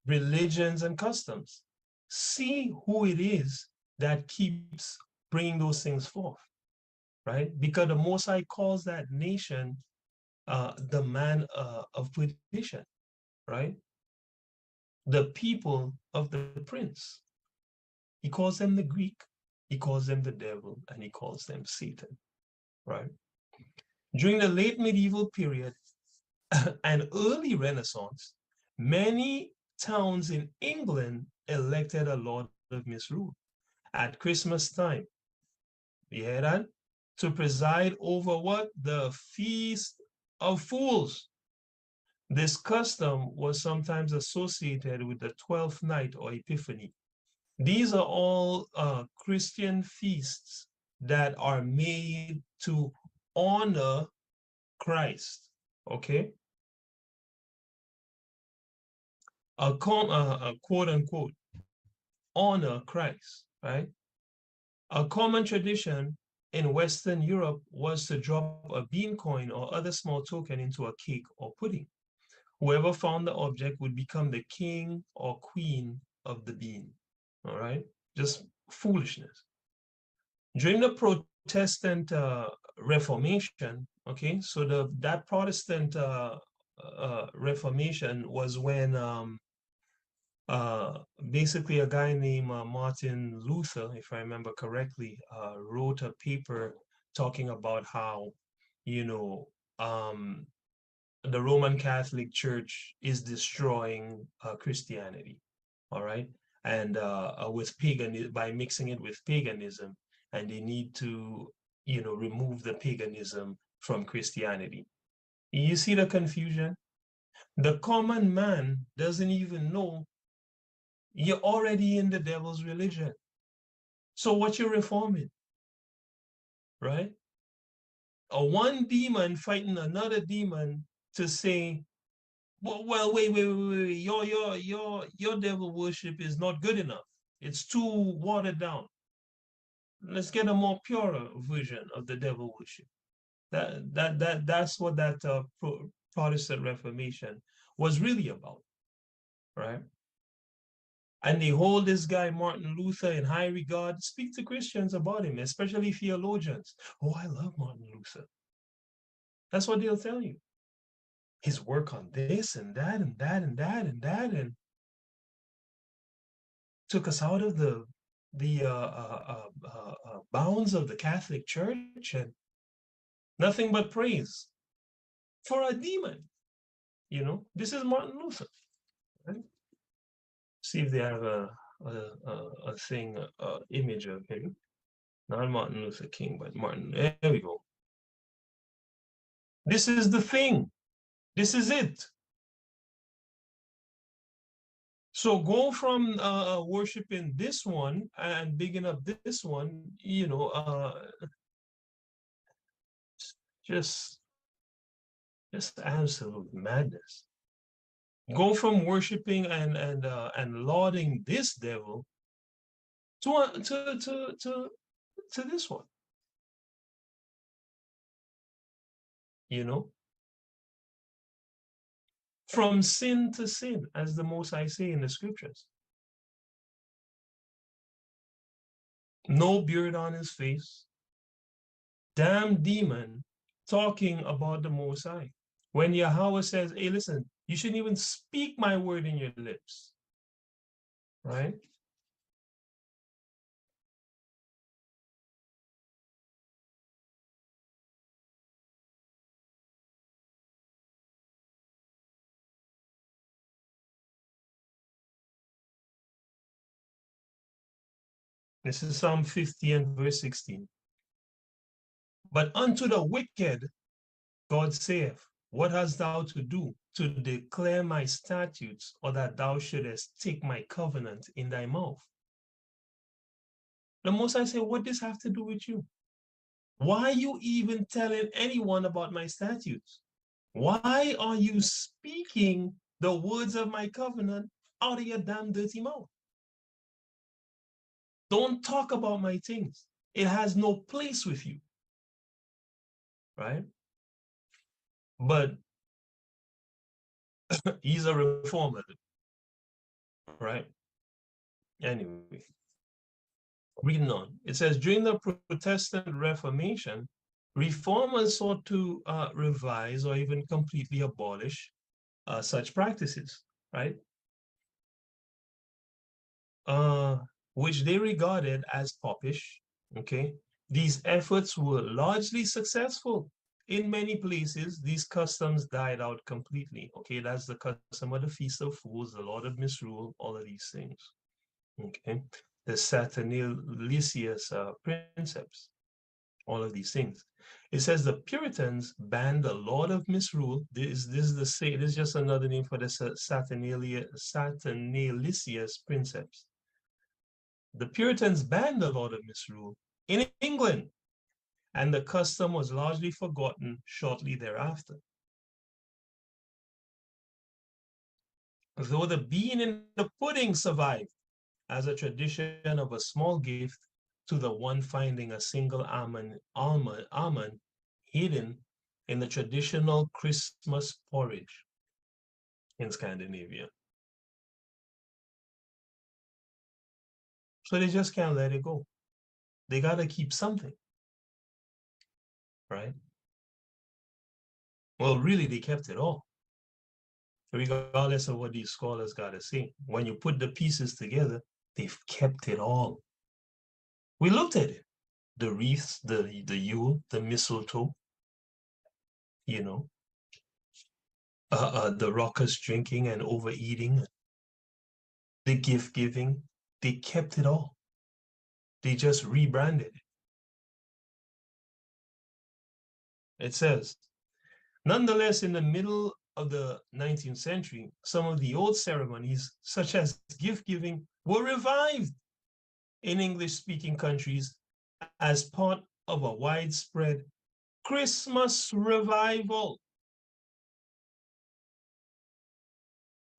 S2: religions and customs. See who it is that keeps bringing those things forth, right? Because the Most High calls that nation the man of perdition, right? The people of the prince. He calls them the Greek, he calls them the devil, and he calls them Satan, right? During the late medieval period and early Renaissance, many towns in England elected a lord of misrule at Christmas time. You hear that? To preside over what? The Feast of Fools. This custom was sometimes associated with the 12th night or Epiphany. These are all Christian feasts that are made to honor Christ, okay? A quote unquote, honor Christ, right? A common tradition in Western Europe was to drop a bean coin or other small token into a cake or pudding. Whoever found the object would become the king or queen of the bean, all right? Just foolishness. During the Protestant Reformation, okay, so that Protestant Reformation was when basically a guy named Martin Luther, if I remember correctly, wrote a paper talking about how, you know, the Roman Catholic Church is destroying Christianity, all right? And with paganism, by mixing it with paganism, and they need to, you know, remove the paganism from Christianity. You see the confusion? The common man doesn't even know you're already in the devil's religion. So what you're reforming, right? One demon fighting another demon to say, well, wait, your devil worship is not good enough. It's too watered down. Let's get a more purer version of the devil worship. That's what that Protestant Reformation was really about, right? And they hold this guy, Martin Luther, in high regard. Speak to Christians about him, especially theologians. Oh, I love Martin Luther. That's what they'll tell you. His work on this and that and that and that and that, and took us out of the bounds of the Catholic Church, and nothing but praise for a demon. You know, this is Martin Luther. Right? See if they have a thing, image of him. Not Martin Luther King, but Martin. There we go. This is the thing. This is it. So go from worshiping this one and bigging up this one, you know, just absolute madness. Go from worshiping and lauding this devil to this one. You know, from sin to sin, as the Most High say in the scriptures. No beard on his face. Damn demon talking about the Most High. When Yahawah says, hey, listen, you shouldn't even speak my word in your lips, right? This is Psalm 50 and verse 16. But unto the wicked, God saith, what hast thou to do to declare my statutes, or that thou shouldest take my covenant in thy mouth? The Most High say, what does this have to do with you? Why are you even telling anyone about my statutes? Why are you speaking the words of my covenant out of your damn dirty mouth? Don't talk about my things. It has no place with you. Right? But he's a reformer. Right? Anyway, reading on. It says, during the Protestant Reformation, reformers sought to revise or even completely abolish such practices, right? Which they regarded as popish, okay? These efforts were largely successful. In many places, these customs died out completely, okay? That's the custom of the Feast of Fools, the Lord of Misrule, all of these things, okay? The Saturnalicious Princeps, all of these things. It says the Puritans banned the Lord of Misrule. This is just another name for the Saturnalicious Princeps. The Puritans banned the Lord of Misrule in England, and the custom was largely forgotten shortly thereafter. Though the bean in the pudding survived as a tradition of a small gift to the one finding a single almond hidden in the traditional Christmas porridge in Scandinavia. So they just can't let it go. They got to keep something, right? Well, really, they kept it all, regardless of what these scholars got to say. When you put the pieces together, they've kept it all. We looked at it. The wreaths, the Yule, the mistletoe, you know, the raucous drinking and overeating, the gift giving, they kept it all. They just rebranded it. It says, nonetheless, in the middle of the 19th century, some of the old ceremonies, such as gift giving, were revived in English-speaking countries as part of a widespread Christmas revival.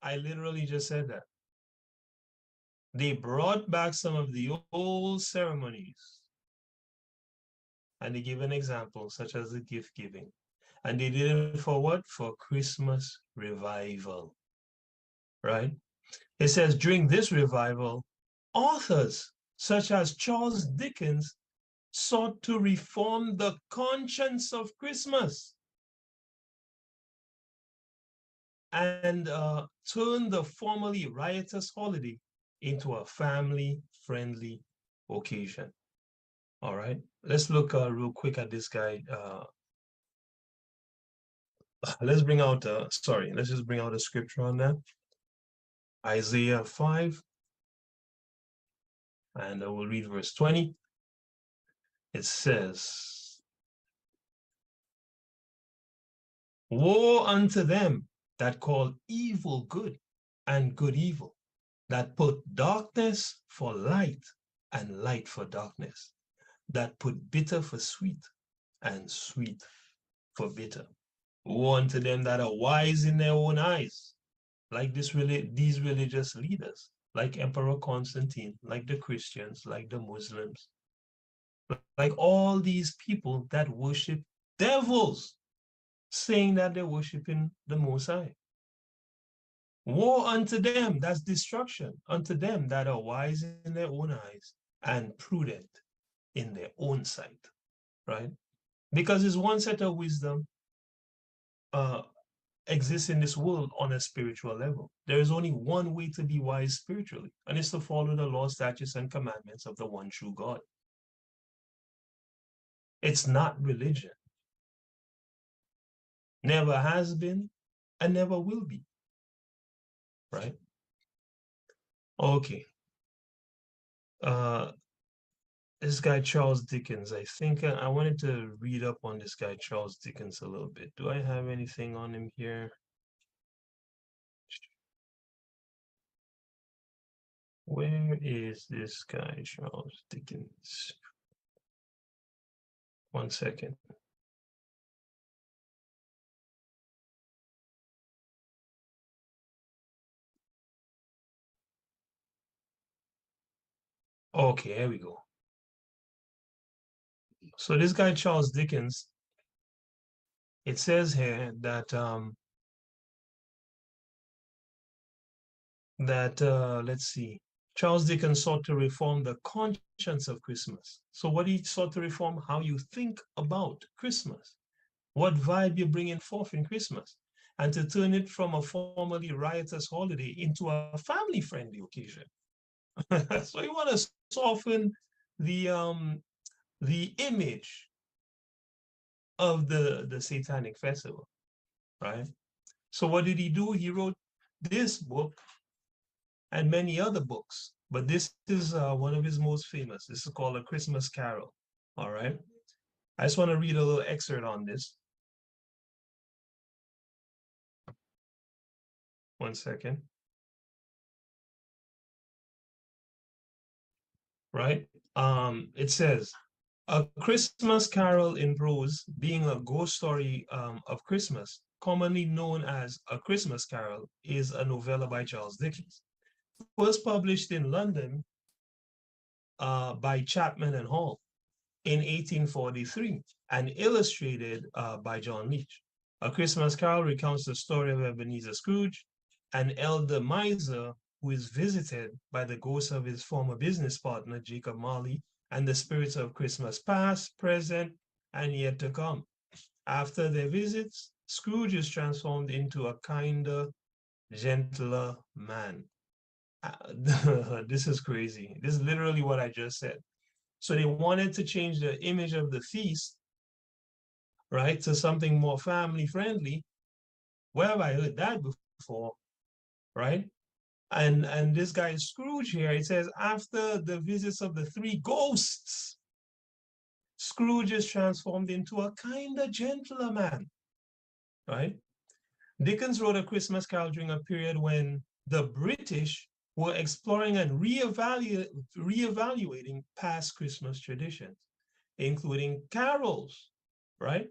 S2: I literally just said that. They brought back some of the old ceremonies. And they give an example, such as the gift giving. And they did it for what? For Christmas revival, right? It says during this revival, authors such as Charles Dickens sought to reform the conscience of Christmas and turn the formerly riotous holiday into a family-friendly occasion. All right, let's look real quick at this guy. Let's bring out, let's just bring out a scripture on that. Isaiah 5, and we'll read verse 20. It says, woe unto them that call evil good and good evil, that put darkness for light and light for darkness, that put bitter for sweet and sweet for bitter. Woe unto them that are wise in their own eyes, like these religious leaders, like Emperor Constantine, like the Christians, like the Muslims, like all these people that worship devils, saying that they're worshiping the Most High. Woe unto them, that's destruction, unto them that are wise in their own eyes and prudent in their own sight, right? Because there's one set of wisdom exists in this world on a spiritual level. There is only one way to be wise spiritually, and it's to follow the law, statutes, and commandments of the one true God. It's not religion. Never has been and never will be, right? Okay. This guy, Charles Dickens, I think I wanted to read up on this guy, Charles Dickens, a little bit. Do I have anything on him here? Where is this guy, Charles Dickens? One second. Okay, here we go. So this guy, Charles Dickens, it says here that let's see, Charles Dickens sought to reform the conscience of Christmas. So what he sought to reform, how you think about Christmas, what vibe you're bringing forth in Christmas, and to turn it from a formerly riotous holiday into a family-friendly occasion. So you want to soften the image of the Satanic Festival, right? So what did he do? He wrote this book and many other books, but this is one of his most famous. This is called A Christmas Carol, all right? I just want to read a little excerpt on this. One second. Right? It says, A Christmas Carol in prose, being a ghost story of Christmas, commonly known as A Christmas Carol, is a novella by Charles Dickens. First published in London by Chapman and Hall in 1843 and illustrated by John Leech. A Christmas Carol recounts the story of Ebenezer Scrooge, an elder miser who is visited by the ghost of his former business partner, Jacob Marley, and the spirits of Christmas past, present, and yet to come. After their visits, Scrooge is transformed into a kinder, gentler man. This is crazy. This is literally what I just said. So they wanted to change the image of the feast, right, to something more family friendly. Where have I heard that before, right? And this guy Scrooge here, it says, after the visits of the three ghosts, Scrooge is transformed into a kinder, gentler man, right? Dickens wrote A Christmas Carol during a period when the British were exploring and reevaluating past Christmas traditions, including carols, right?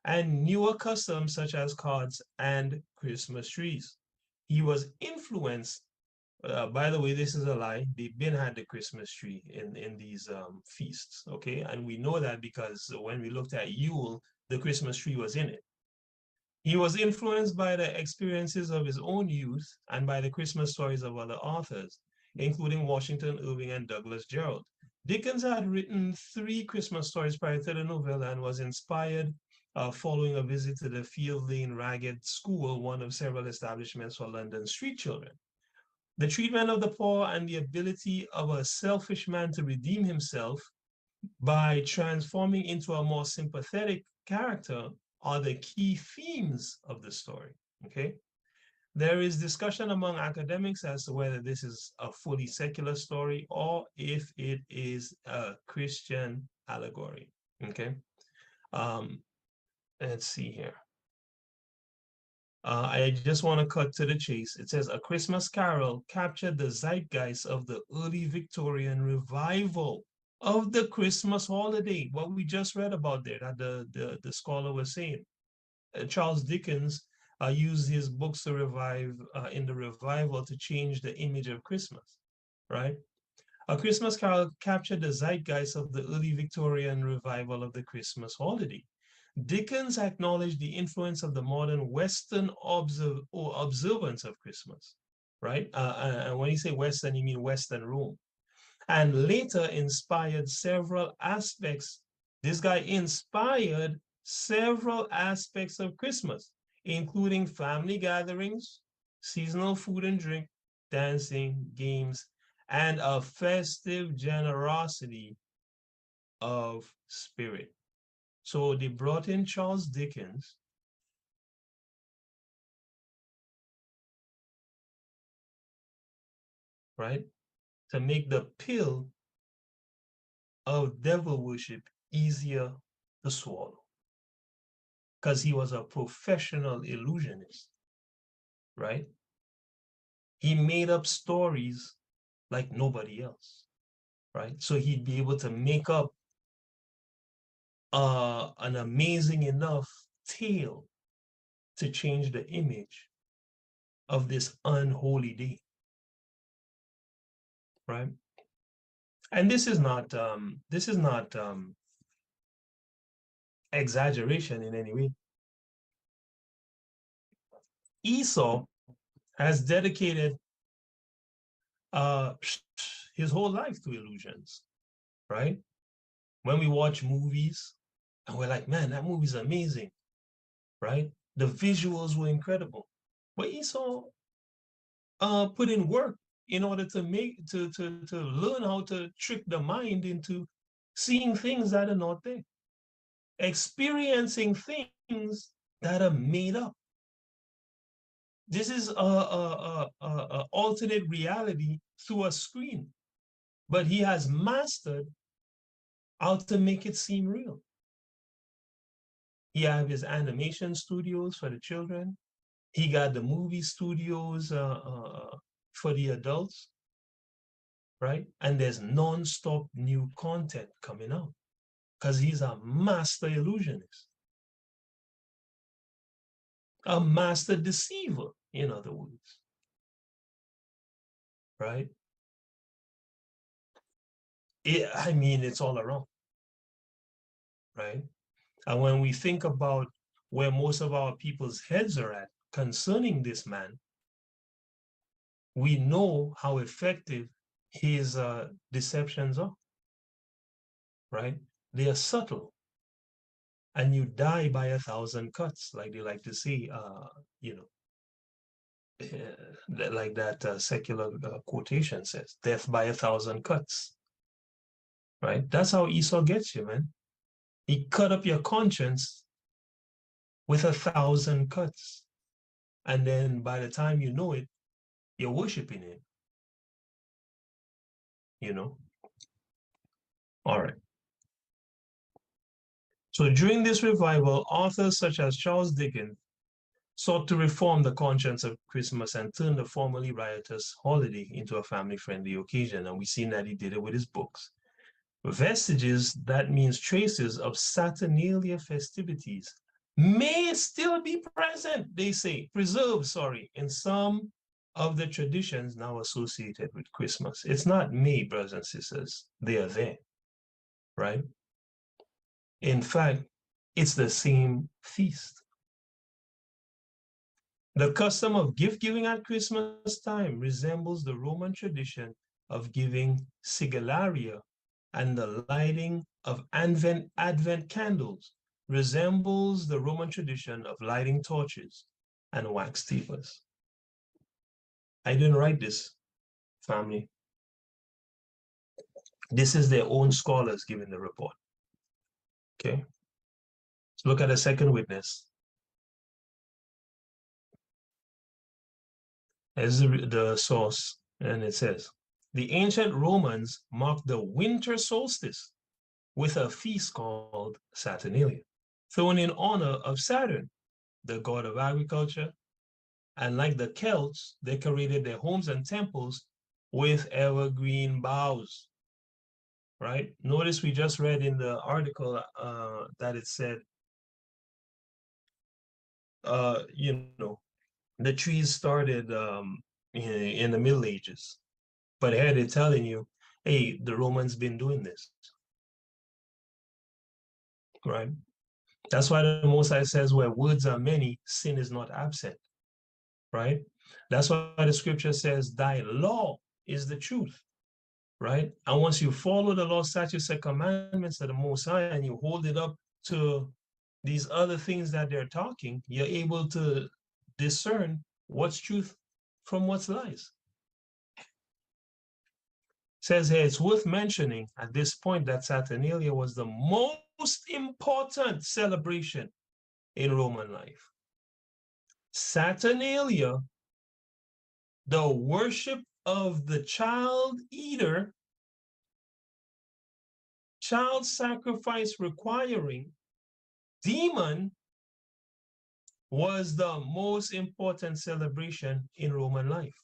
S2: And newer customs such as cards and Christmas trees. He was influenced, by the way, this is a lie. They've been had the Christmas tree in these feasts, okay? And we know that because when we looked at Yule, the Christmas tree was in it. He was influenced by the experiences of his own youth and by the Christmas stories of other authors, including Washington Irving and Douglas Jerrold. Dickens had written 3 Christmas stories prior to the novella and was inspired following a visit to the Field Lane Ragged School, one of several establishments for London street children. The treatment of the poor and the ability of a selfish man to redeem himself by transforming into a more sympathetic character are the key themes of the story, okay? There is discussion among academics as to whether this is a fully secular story or if it is a Christian allegory, okay? Let's see here. I just want to cut to the chase. It says, A Christmas Carol captured the zeitgeist of the early Victorian revival of the Christmas holiday, what we just read about there, that the scholar was saying. Charles Dickens used his books to revive, in the revival, to change the image of Christmas, right? A Christmas Carol captured the zeitgeist of the early Victorian revival of the Christmas holiday. Dickens acknowledged the influence of the modern Western observance of Christmas, right? And when you say Western, you mean Western Rome. And later inspired several aspects. This guy inspired several aspects of Christmas, including family gatherings, seasonal food and drink, dancing, games, and a festive generosity of spirit. So they brought in Charles Dickens, right, to make the pill of devil worship easier to swallow, because he was a professional illusionist, right? He made up stories like nobody else, right? So he'd be able to make up an amazing enough tale to change the image of this unholy day, right? And this is not exaggeration in any way. Esau has dedicated his whole life to illusions, right? When we watch movies and we're like, man, that movie's amazing, right? The visuals were incredible. But Esau put in work in order to learn how to trick the mind into seeing things that are not there, experiencing things that are made up. This is a alternate reality through a screen, but he has mastered how to make it seem real. He have his animation studios for the children. He got the movie studios for the adults, right? And there's non-stop new content coming out because he's a master illusionist, a master deceiver, in other words, right? I mean, it's all around, right? And when we think about where most of our people's heads are at concerning this man, we know how effective his deceptions are, right? They are subtle, and you die by 1,000 cuts, like they like to say, like that secular quotation says, death by 1,000 cuts, right? That's how Esau gets you, man. He cut up your conscience with 1,000 cuts. And then by the time you know it, you're worshiping him, you know? All right. So during this revival, authors such as Charles Dickens sought to reform the conscience of Christmas and turn the formerly riotous holiday into a family-friendly occasion. And we've seen that he did it with his books. Vestiges, that means traces of Saturnalia festivities, may still be present, they say, preserved, sorry, in some of the traditions now associated with Christmas. It's not me, brothers and sisters. They are there, right? In fact, it's the same feast. The custom of gift giving at Christmas time resembles the Roman tradition of giving sigillaria, and the lighting of Advent candles resembles the Roman tradition of lighting torches and wax tapers. I didn't write this, family. This is their own scholars giving the report. Okay. Let's look at the second witness. As the source, and it says, the ancient Romans marked the winter solstice with a feast called Saturnalia, thrown in honor of Saturn, the god of agriculture, and like the Celts, decorated their homes and temples with evergreen boughs, right? Notice we just read in the article that it said, the trees started in the Middle Ages. But here they're telling you, hey, the Romans been doing this, right? That's why the Most High says where words are many, sin is not absent, right? That's why the scripture says, thy law is the truth, right? And once you follow the law, statutes, and commandments of the Most High and you hold it up to these other things that they're talking, you're able to discern what's truth from what's lies. Says here, it's worth mentioning at this point that Saturnalia was the most important celebration in Roman life. Saturnalia, the worship of the child eater, child sacrifice requiring demon, was the most important celebration in Roman life.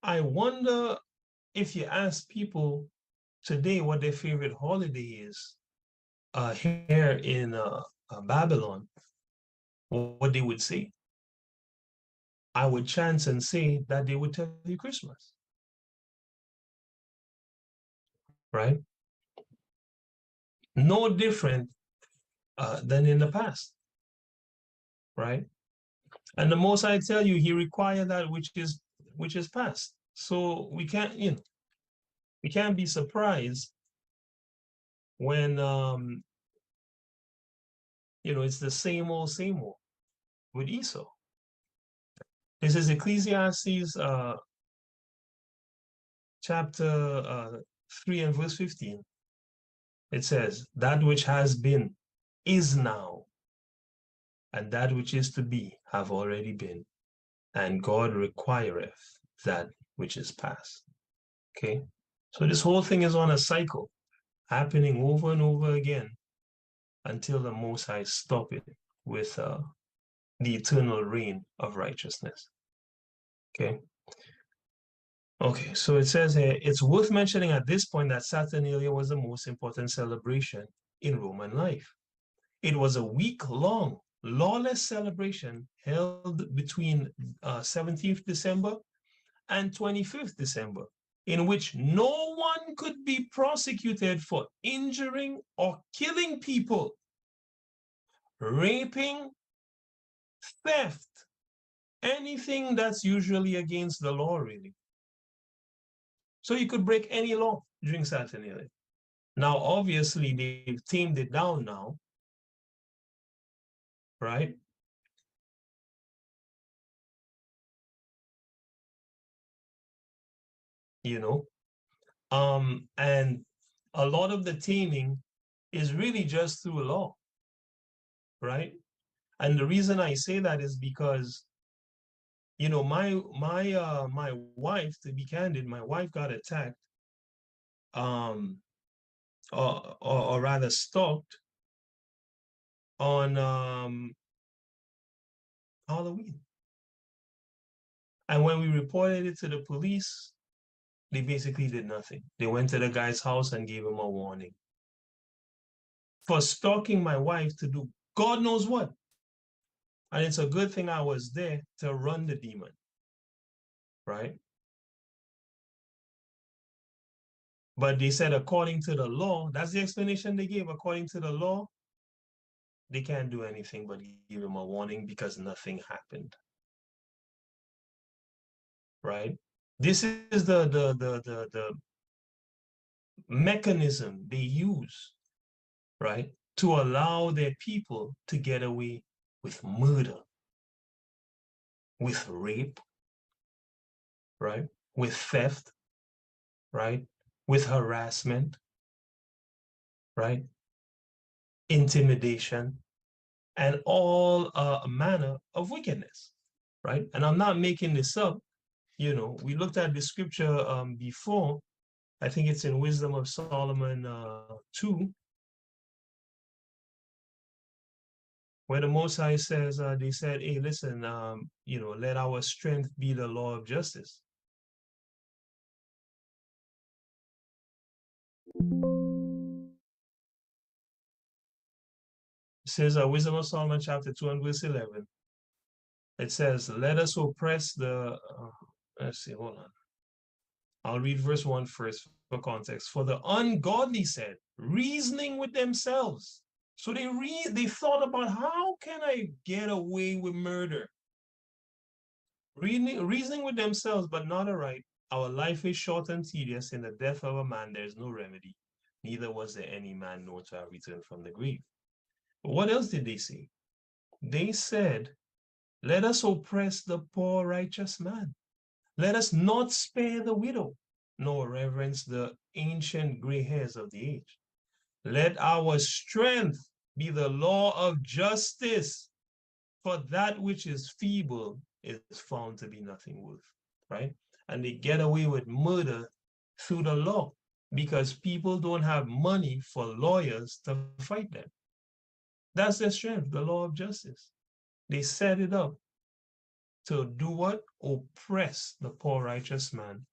S2: I wonder if you ask people today what their favorite holiday is here in Babylon, what they would say. I would chance and say that they would tell you Christmas. right? No different than in the past, right? And the most I tell you, he required that which is past. So we can't, we can't be surprised when it's the same old with Esau. This is Ecclesiastes chapter 3 and verse 15. It says, that which has been is now, and that which is to be have already been, and God requireth that which is past. Okay? So this whole thing is on a cycle, happening over and over again until the Most High stop it with the eternal reign of righteousness. Okay? Okay, so it says here, it's worth mentioning at this point that Saturnalia was the most important celebration in Roman life. It was a week-long, lawless celebration held between 17th December and 25th December, in which no one could be prosecuted for injuring or killing people, raping, theft, anything that's usually against the law, really. So you could break any law during Saturnalia. Now, obviously, they've tamed it down now, right? And a lot of the taming is really just through law, right? And the reason I say that is because, my wife, to be candid, my wife got attacked, or rather stalked on Halloween. And when we reported it to the police, they basically did nothing. They went to the guy's house and gave him a warning for stalking my wife to do God knows what. And it's a good thing I was there to run the demon, right? But they said, according to the law, that's the explanation they gave. According to the law, they can't do anything but give him a warning because nothing happened, right? This is the mechanism they use, right, to allow their people to get away with murder, with rape, right, with theft, right, with harassment, right, intimidation, and all manner of wickedness, right? And I'm not making this up. We looked at the scripture before. I think it's in Wisdom of Solomon 2, where the Most High says, they said, hey, listen, let our strength be the law of justice. It says, Wisdom of Solomon chapter 2 and verse 11. It says, let us oppress the, let's see, hold on. I'll read verse 1 first for context. For the ungodly said, reasoning with themselves. So they thought about, how can I get away with murder? Reasoning with themselves, but not aright. Our life is short and tedious. In the death of a man, there is no remedy. Neither was there any man known to have returned from the grave. But what else did they say? They said, let us oppress the poor righteous man. Let us not spare the widow, nor reverence the ancient gray hairs of the age. Let our strength be the law of justice, for that which is feeble is found to be nothing worth, right? And they get away with murder through the law because people don't have money for lawyers to fight them. That's their strength, the law of justice. They set it up to do what? Oppress the poor righteous man,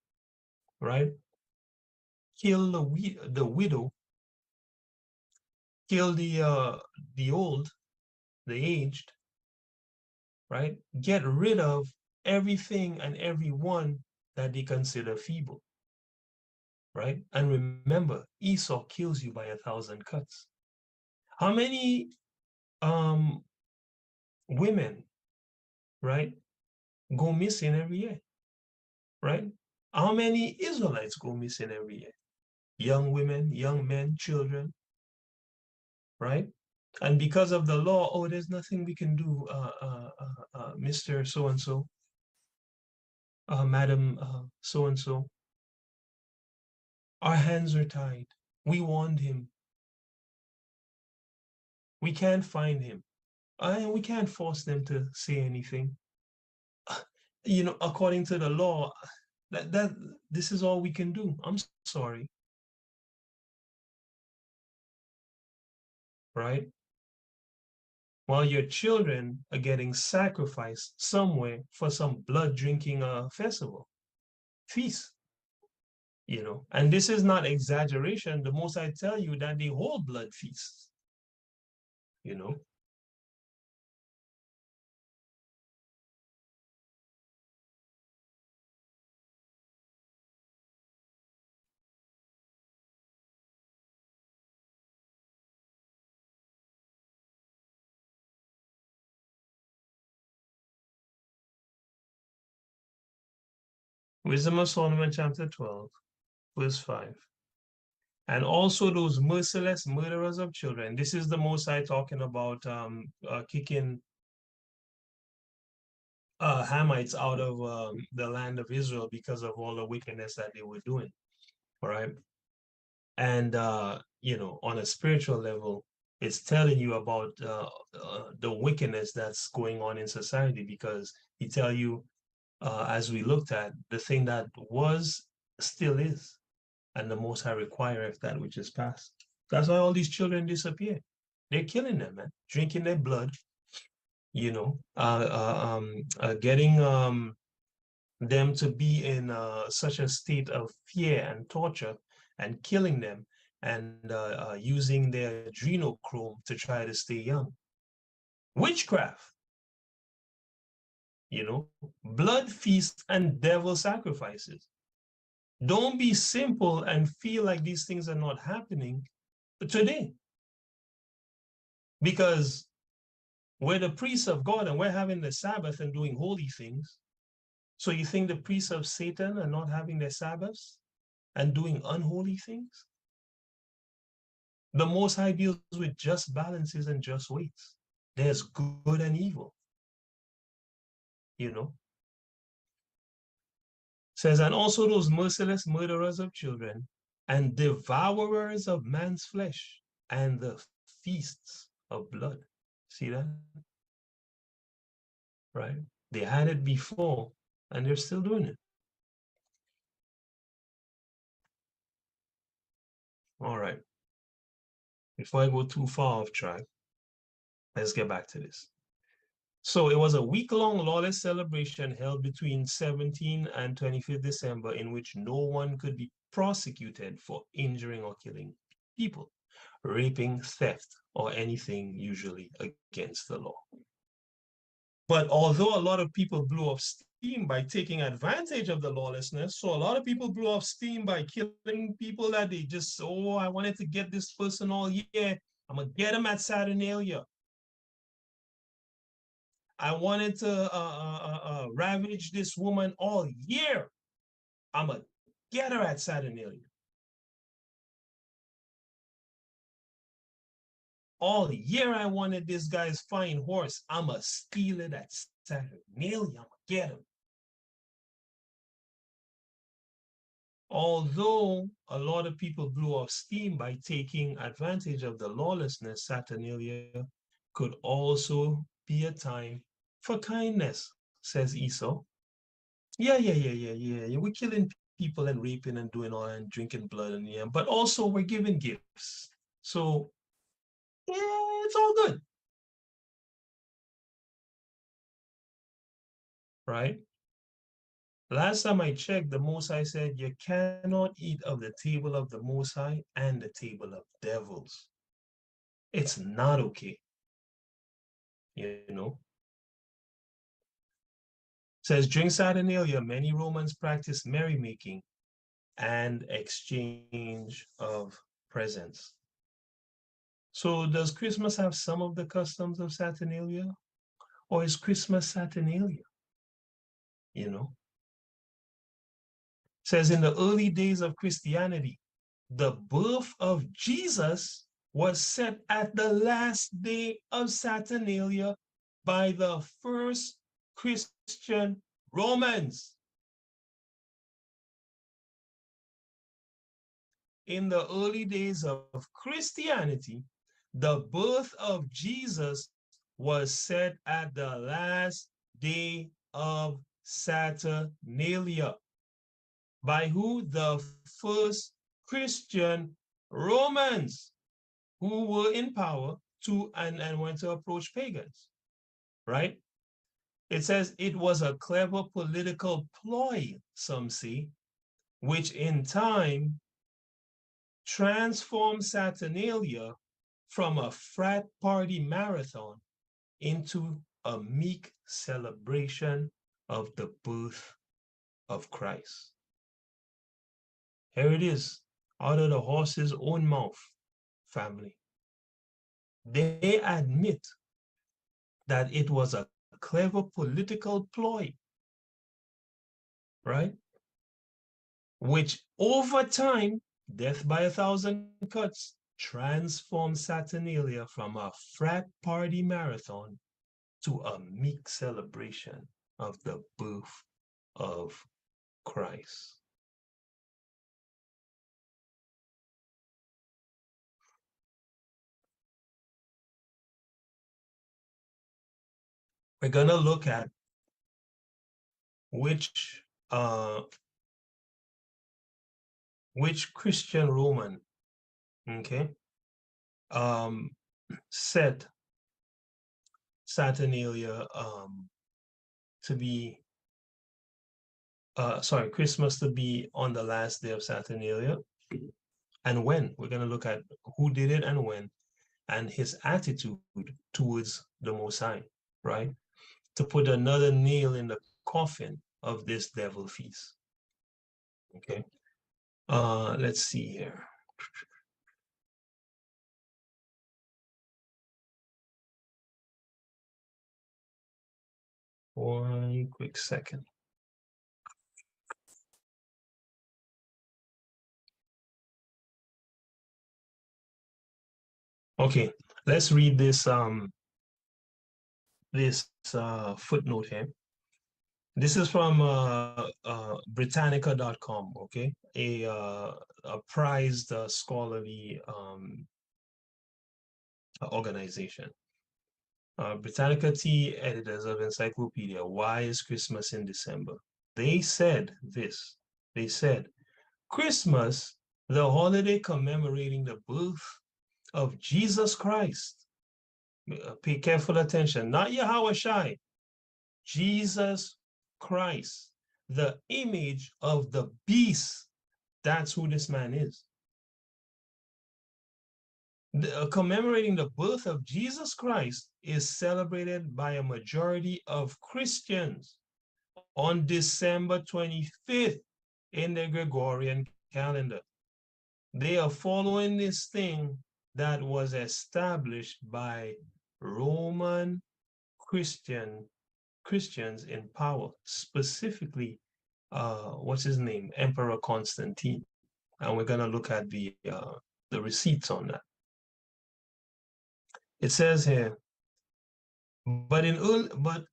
S2: right? Kill the widow, kill the old, the aged, right? Get rid of everything and everyone that they consider feeble. right? And remember, Esau kills you by 1,000 cuts. How many women, right, go missing every year, right? How many Israelites go missing every year? Young women, young men, children, right? And because of the law, oh, there's nothing we can do, Mr. So-and-so, Madam so-and-so. Our hands are tied. We warned him. We can't find him. And we can't force them to say anything. You know, according to the law, that this is all we can do. I'm sorry. Right? While your children are getting sacrificed somewhere for some blood drinking festival, feast, you know. And this is not exaggeration. The most I tell you that they hold blood feasts, you know. Wisdom of Solomon, chapter 12, verse 5. And also those merciless murderers of children. This is the Most High talking about kicking Hamites out of the land of Israel because of all the wickedness that they were doing, all right? And, you know, on a spiritual level, it's telling you about the wickedness that's going on in society, because he tell you, as we looked at, the thing that was still is, and the Most High requireth that which is past. That's why all these children disappear. They're killing them, man, drinking their blood, you know, getting them to be in such a state of fear and torture, and killing them, and using their adrenochrome to try to stay young. Witchcraft, you know, blood feasts and devil sacrifices. Don't be simple and feel like these things are not happening today. Because we're the priests of God and we're having the Sabbath and doing holy things. So you think the priests of Satan are not having their Sabbaths and doing unholy things? The Most High deals with just balances and just weights. There's good and evil, you know. Says, and also those merciless murderers of children and devourers of man's flesh and the feasts of blood. See that? Right? They had it before and they're still doing it. All right. Before I go too far off track, let's get back to this. So it was a week-long lawless celebration held between 17 and 25th December in which no one could be prosecuted for injuring or killing people, raping, theft, or anything usually against the law. But although a lot of people blew off steam by taking advantage of the lawlessness, so a lot of people blew off steam by killing people that they just, oh, I wanted to get this person all year. I'm going to get him at Saturnalia. I wanted to ravage this woman all year. I'm going to get her at Saturnalia. All year I wanted this guy's fine horse. I'm going to steal it at Saturnalia. I'm going to get him. Although a lot of people blew off steam by taking advantage of the lawlessness, Saturnalia could also be a time for kindness, says Esau. Yeah. We're killing people and raping and doing all and drinking blood and yeah, but also we're giving gifts. So yeah, it's all good. Right? Last time I checked, the Most High said you cannot eat of the table of the Most High and the table of devils. It's not okay. You know? Says during Saturnalia, many Romans practiced merrymaking and exchange of presents. So does Christmas have some of the customs of Saturnalia? Or is Christmas Saturnalia? You know? It says in the early days of Christianity, the birth of Jesus was set at the last day of Saturnalia by the first Christian Romans. In the early days of Christianity, the birth of Jesus was set at the last day of Saturnalia. By who? The first Christian Romans, who were in power and went to approach pagans, right? It says it was a clever political ploy, some say, which in time transformed Saturnalia from a frat party marathon into a meek celebration of the birth of Christ. Here it is, out of the horse's own mouth, family. They admit that it was a clever political ploy, right? Which over time, death by 1,000 cuts, transformed Saturnalia from a frat party marathon to a meek celebration of the birth of Christ. We're going to look at which Christian Roman, okay, set Saturnalia to be, Christmas to be on the last day of Saturnalia, and when. We're going to look at who did it and when, and his attitude towards the Most High, right? To put another nail in the coffin of this devil feast. Okay. Let's see here. One quick second. Okay, let's read this footnote here. This is from Britannica.com, okay? A prized scholarly organization. Britannica T, editors of Encyclopedia, Why is Christmas in December? They said this. They said, Christmas, the holiday commemorating the birth of Jesus Christ. Pay careful attention, not Yahawah, Jesus Christ, the image of the beast. That's who this man is. Commemorating the birth of Jesus Christ is celebrated by a majority of Christians on December 25th in the Gregorian calendar. They are following this thing that was established by Roman Christians in power, specifically, what's his name? Emperor Constantine. And we're going to look at the receipts on that. It says here, but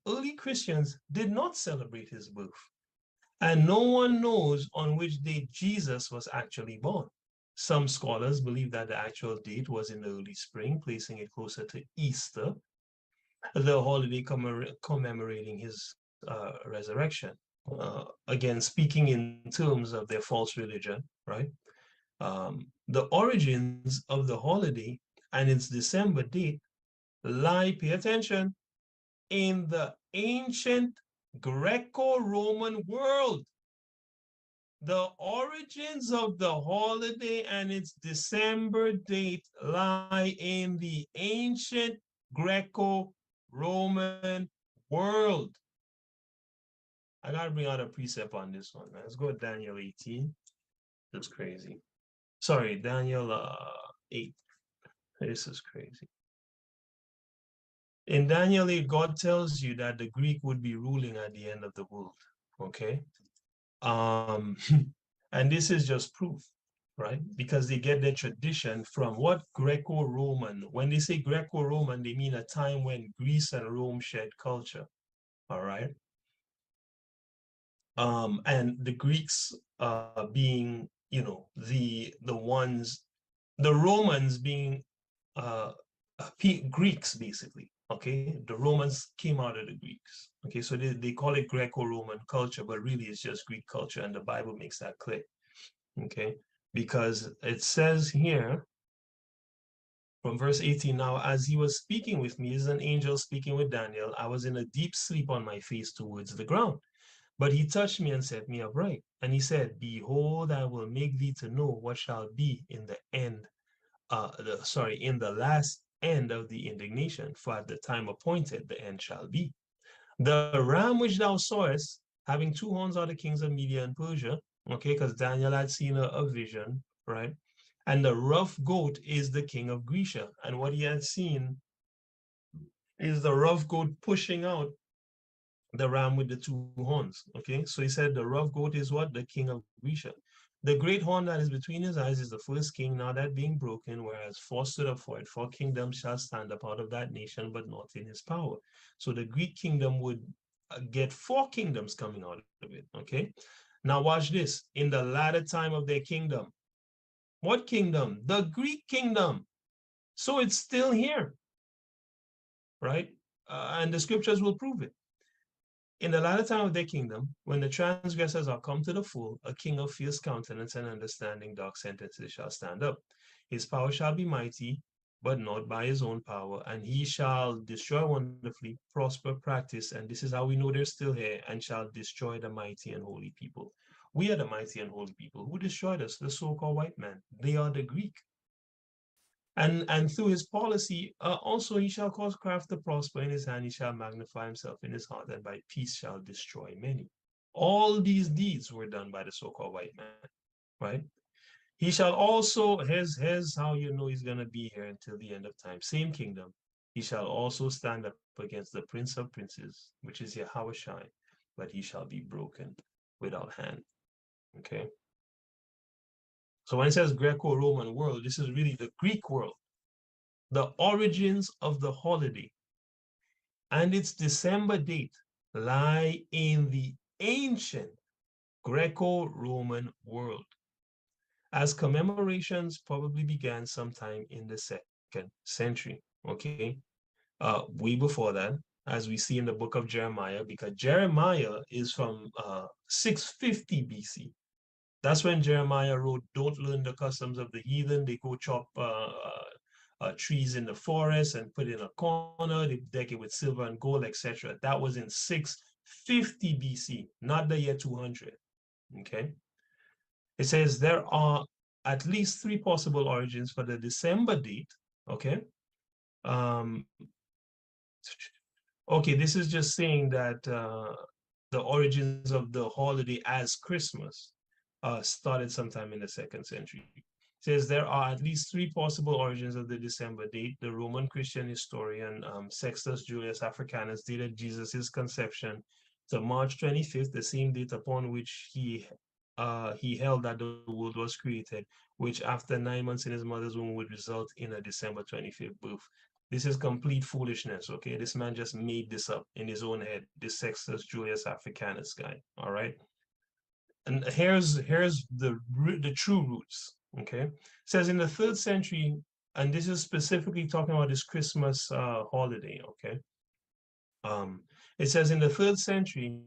S2: early Christians did not celebrate his birth, and no one knows on which date Jesus was actually born. Some scholars believe that the actual date was in the early spring, placing it closer to Easter, the holiday commemorating his resurrection. Again, speaking in terms of their false religion, right? The origins of the holiday and its December date lie, pay attention, in the ancient Greco-Roman world. The origins of the holiday and its December date lie in the ancient Greco-Roman world. I gotta bring out a precept on this one, man. Let's go to Daniel 18. That's crazy. Sorry, Daniel 8. This is crazy. In Daniel 8, God tells you that the Greek would be ruling at the end of the world. Okay. And this is just proof, right? Because they get their tradition from what? Greco-Roman. When they say Greco-Roman, they mean a time when Greece and Rome shared culture. All right. And the Greeks being, you know, the ones, the Romans being Greeks, basically. Okay, the Romans came out of the Greeks. Okay, so they call it Greco-Roman culture, but really it's just Greek culture, and the Bible makes that clear. Okay, because it says here from verse 18, now as he was speaking with me, as an angel speaking with Daniel, I was in a deep sleep on my face towards the ground. But he touched me and set me upright. And he said, behold, I will make thee to know what shall be in the end, in the last end of the indignation, for at the time appointed the end shall be. The ram which thou sawest, having two horns, are the kings of Media and Persia, okay, because Daniel had seen a vision, right? And the rough goat is the king of Grecia. And what he had seen is the rough goat pushing out the ram with the two horns. Okay, so he said the rough goat is what? The king of Grecia. The great horn that is between his eyes is the first king, now that being broken, whereas four stood up for it. 4 kingdoms shall stand up out of that nation, but not in his power. So the Greek kingdom would get 4 kingdoms coming out of it. Okay, now watch this. In the latter time of their kingdom, what kingdom? The Greek kingdom. So it's still here, right? And the scriptures will prove it. In the latter time of their kingdom, when the transgressors are come to the full, a king of fierce countenance and understanding dark sentences shall stand up. His power shall be mighty, but not by his own power, and he shall destroy wonderfully, prosper, practice, and this is how we know they're still here, and shall destroy the mighty and holy people. We are the mighty and holy people. Who destroyed us? The so-called white man. They are the Greek. And through his policy, also he shall cause craft to prosper in his hand, he shall magnify himself in his heart, and by peace shall destroy many. All these deeds were done by the so-called white man, right? He shall also, here's how you know he's going to be here until the end of time. Same kingdom. He shall also stand up against the prince of princes, which is Yahawah, but he shall be broken without hand, okay? So when it says Greco-Roman world, this is really the Greek world. The origins of the holiday and its December date lie in the ancient Greco-Roman world, as commemorations probably began sometime in the 2nd century, okay? Way before that, as we see in the book of Jeremiah, because Jeremiah is from 650 BC. That's when Jeremiah wrote, don't learn the customs of the heathen. They go chop trees in the forest and put it in a corner. They deck it with silver and gold, etc. That was in 650 BC, not the year 200. Okay. It says there are at least 3 possible origins for the December date. Okay. Okay, this is just saying that the origins of the holiday as Christmas started sometime in the 2nd century. It says there are at least 3 possible origins of the December date. The Roman Christian historian Sextus Julius Africanus dated Jesus's conception to March 25th, the same date upon which he held that the world was created, which after 9 months in his mother's womb would result in a December 25th birth. This is complete foolishness, okay? This man just made this up in his own head, this Sextus Julius Africanus guy, all right? And here's the true roots, okay? It says in the 3rd century, and this is specifically talking about this Christmas holiday, okay? It says in the 3rd century,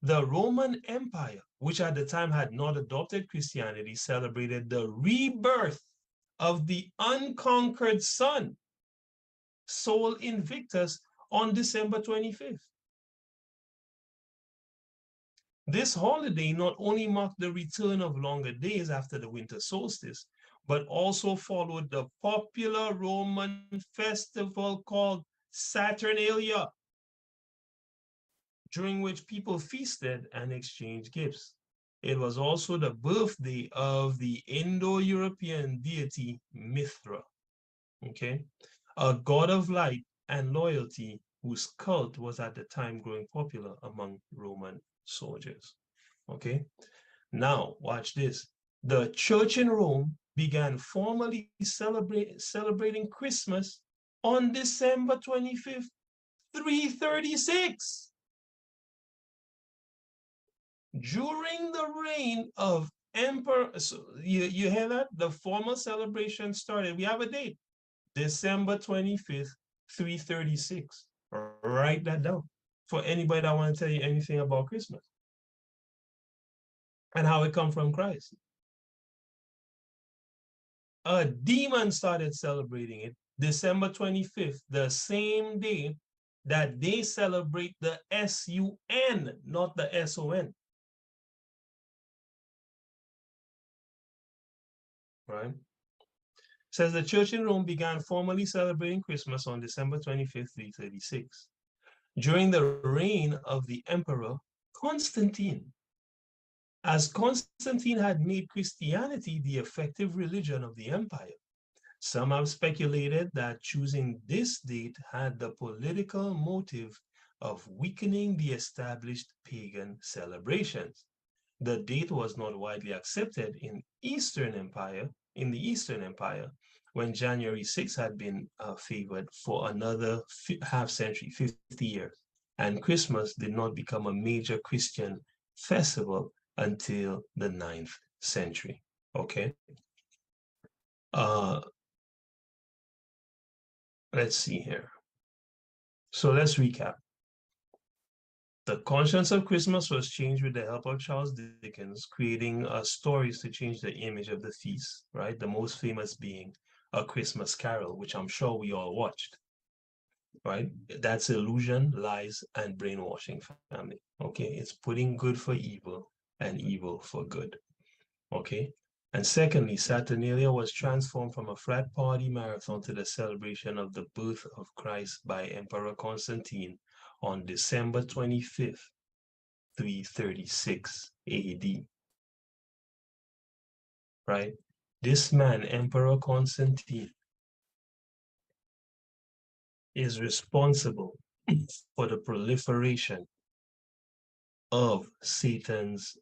S2: the Roman Empire, which at the time had not adopted Christianity, celebrated the rebirth of the unconquered sun, Sol Invictus, on December 25th. This holiday not only marked the return of longer days after the winter solstice, but also followed the popular Roman festival called Saturnalia, during which people feasted and exchanged gifts. It was also the birthday of the Indo-European deity Mithra, okay, a god of light and loyalty whose cult was at the time growing popular among Roman soldiers, okay? Now, watch this. The church in Rome began formally celebrating Christmas on December 25th, 336. During the reign of Emperor, so you hear that? The formal celebration started. We have a date, December 25th, 336. Write that down for anybody that want to tell you anything about Christmas and how it come from Christ. A demon started celebrating it December 25th, the same day that they celebrate the S-U-N, not the S-O-N. Right? Says the church in Rome began formally celebrating Christmas on December 25th, 336, during the reign of the Emperor Constantine. As Constantine had made Christianity the effective religion of the empire, some have speculated that choosing this date had the political motive of weakening the established pagan celebrations. The date was not widely accepted in the Eastern Empire, when January 6 had been favored for another half century, 50 years. And Christmas did not become a major Christian festival until the 9th century, okay? Let's see here. So let's recap. The conscience of Christmas was changed with the help of Charles Dickens, creating stories to change the image of the feast, right? The most famous being A Christmas Carol, which I'm sure we all watched, right? That's illusion, lies, and brainwashing, family, okay? It's putting good for evil and evil for good, okay? And secondly, Saturnalia was transformed from a frat party marathon to the celebration of the birth of Christ by Emperor Constantine on December 25th, 336 AD. Right? This man, Emperor Constantine, is responsible for the proliferation of Satan's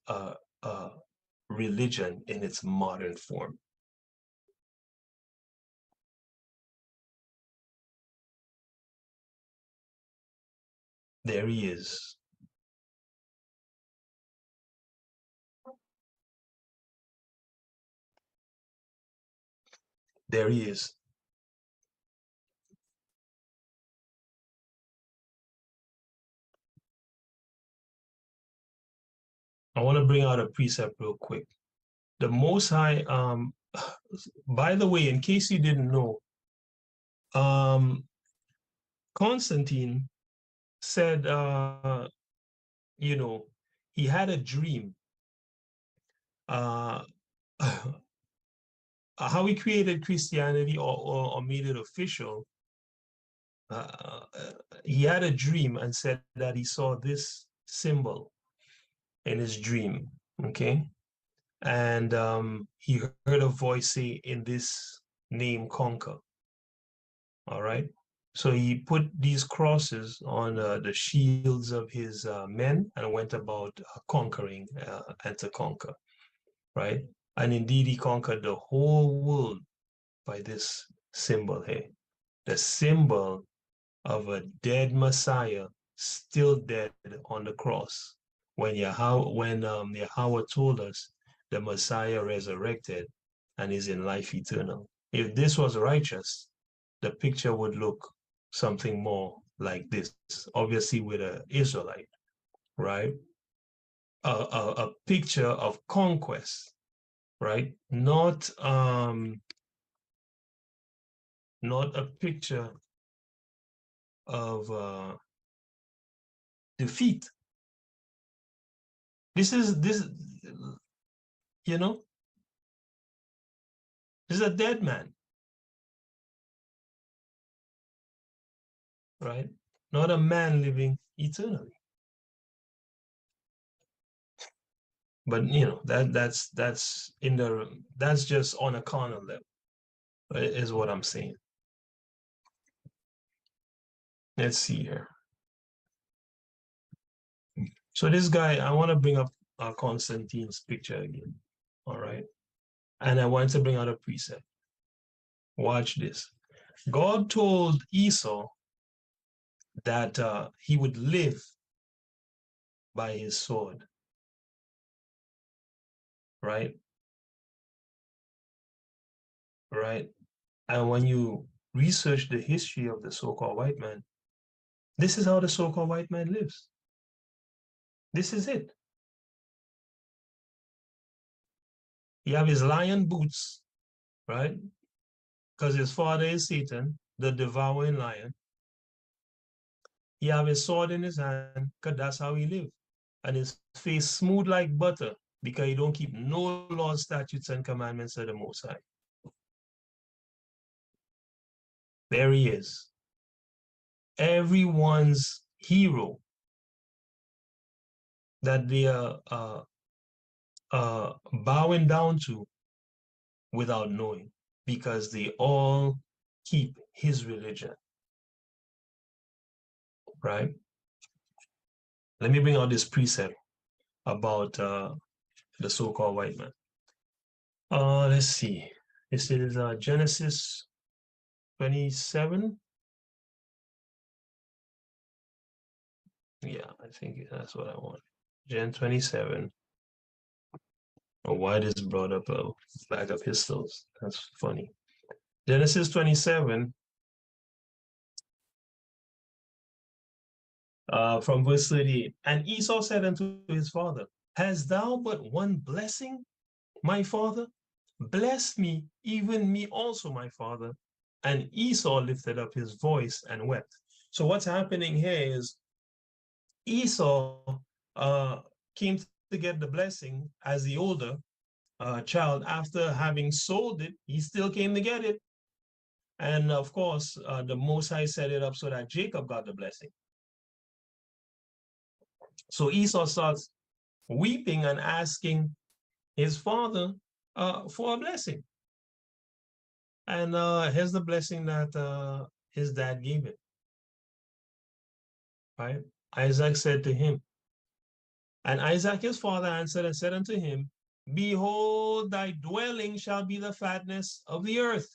S2: religion in its modern form. There he is. There he is. I want to bring out a precept real quick. The Most High, by the way, in case you didn't know, Constantine said, you know, he had a dream. How he created Christianity or made it official, he had a dream and said that he saw this symbol in his dream, okay? And he heard a voice say, in this name, conquer, all right? So he put these crosses on the shields of his men and went about conquering and to conquer, right? And indeed, he conquered the whole world by this symbol here, the symbol of a dead Messiah still dead on the cross. When Yahawah told us the Messiah resurrected and is in life eternal. If this was righteous, the picture would look something more like this, obviously with an Israelite, right? A picture of conquest, right? Not a picture of defeat. This, you know, this is a dead man, right? Not a man living eternally. But you know, that's that's just on a carnal level, is what I'm saying. Let's see here. So this guy, I want to bring up Constantine's picture again. All right. And I want to bring out a precept. Watch this. God told Esau that he would live by his sword. Right? Right? And when you research the history of the so-called white man, this is how the so-called white man lives. This is it. You have his lion boots, right? Because his father is Satan, the devouring lion. He have his sword in his hand, because that's how he live. And his face smooth like butter, because he don't keep no laws, statutes, and commandments of the Most High. There he is. Everyone's hero that they are bowing down to without knowing, because they all keep his religion, right? Let me bring out this precept about the so-called white man. Let's see. This is Genesis 27. Yeah, I think that's what I want. Gen 27. Oh, why this brought up a bag of pistols? That's funny. Genesis 27, from verse 38. And Esau said unto his father, hast thou but one blessing, my father? Bless me, even me also, my father. And Esau lifted up his voice and wept. So what's happening here is Esau came to get the blessing as the older child. After having sold it, he still came to get it. And of course, the Most High set it up so that Jacob got the blessing. So Esau starts weeping and asking his father for a blessing. And here's the blessing that his dad gave him. Right? Isaac said to him, and Isaac his father answered and said unto him, behold, thy dwelling shall be the fatness of the earth.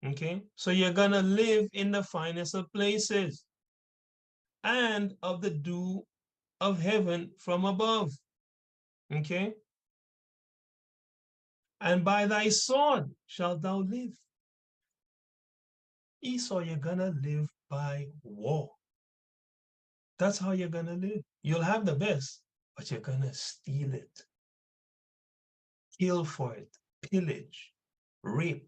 S2: Okay, so you're gonna live in the finest of places, and of the dew of heaven from above. Okay, and by thy sword shalt thou live. Esau, you're gonna live by war. That's how you're gonna live. You'll have the best, but you're gonna steal it, kill for it, pillage, rape,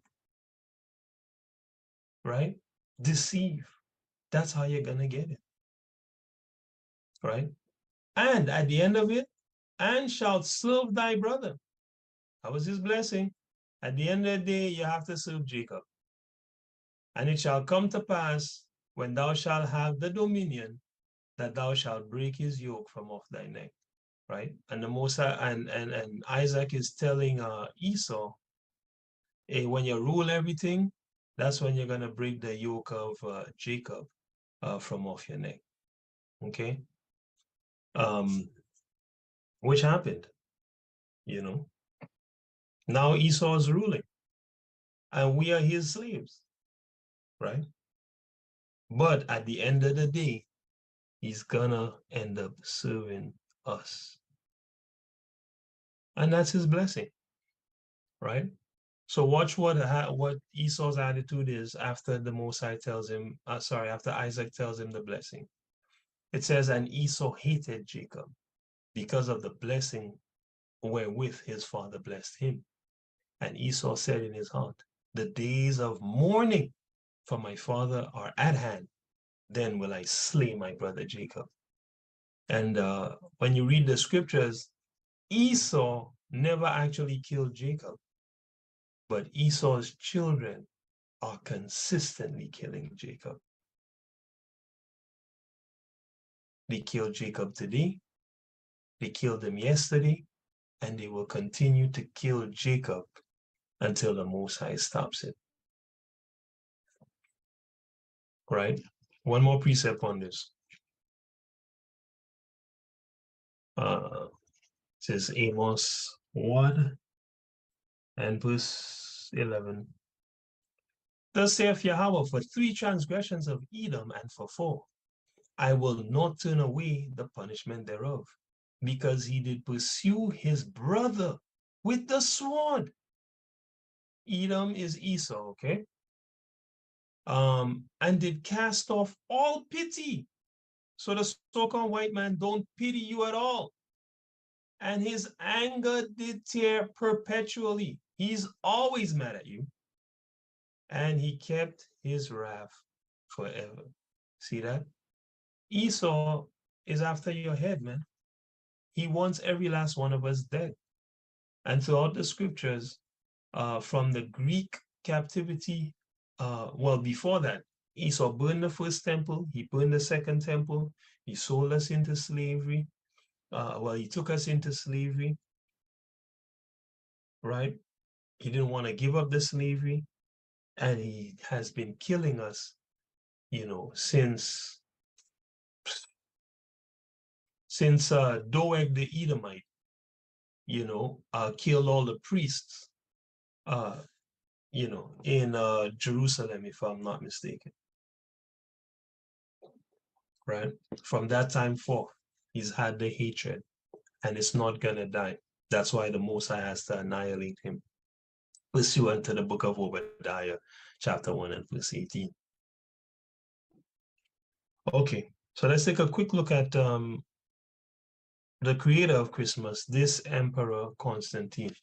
S2: right? Deceive. That's how you're gonna get it, right? And at the end of it, and shalt serve thy brother. That was his blessing. At the end of the day, you have to serve Jacob. And it shall come to pass, when thou shalt have the dominion, that thou shalt break his yoke from off thy neck, right? And the Most and Isaac is telling Esau, hey, when you rule everything, that's when you're gonna break the yoke of Jacob from off your neck. Okay. Which happened, you know. Now Esau is ruling, and we are his slaves, right? But at the end of the day, he's gonna end up serving us. And that's his blessing, right? So watch what Esau's attitude is after the Most High tells him, after Isaac tells him the blessing. It says, and Esau hated Jacob because of the blessing wherewith his father blessed him. And Esau said in his heart, the days of mourning for my father are at hand. Then will I slay my brother Jacob. And when you read the scriptures, Esau never actually killed Jacob, but Esau's children are consistently killing Jacob. They killed Jacob today. They killed him yesterday. and they will continue to kill Jacob until the Most High stops it. Right? One more precept on this. It says Amos 1 and verse 11. Thus saith Yahawah, for 3 transgressions of Edom, and for 4, I will not turn away the punishment thereof, because he did pursue his brother with the sword. Edom is Esau, okay? And did cast off all pity. So the so-called white man don't pity you at all. And his anger did tear perpetually. He's always mad at you. And he kept his wrath forever. See that? Esau is after your head, man. He wants every last one of us dead. And throughout the scriptures, from the Greek captivity, well, before that, Esau burned the first temple, he burned the second temple, he sold us into slavery. Well, he took us into slavery, right? He didn't want to give up the slavery, and he has been killing us, you know, since Doeg the Edomite, you know, killed all the priests, you know, in Jerusalem, if I'm not mistaken. Right? From that time forth, he's had the hatred, and it's not gonna die. That's why the Most High has to annihilate him. Pursuant to the book of Obadiah, chapter 1 and verse 18. Okay, so let's take a quick look at the creator of Christmas, this Emperor Constantine,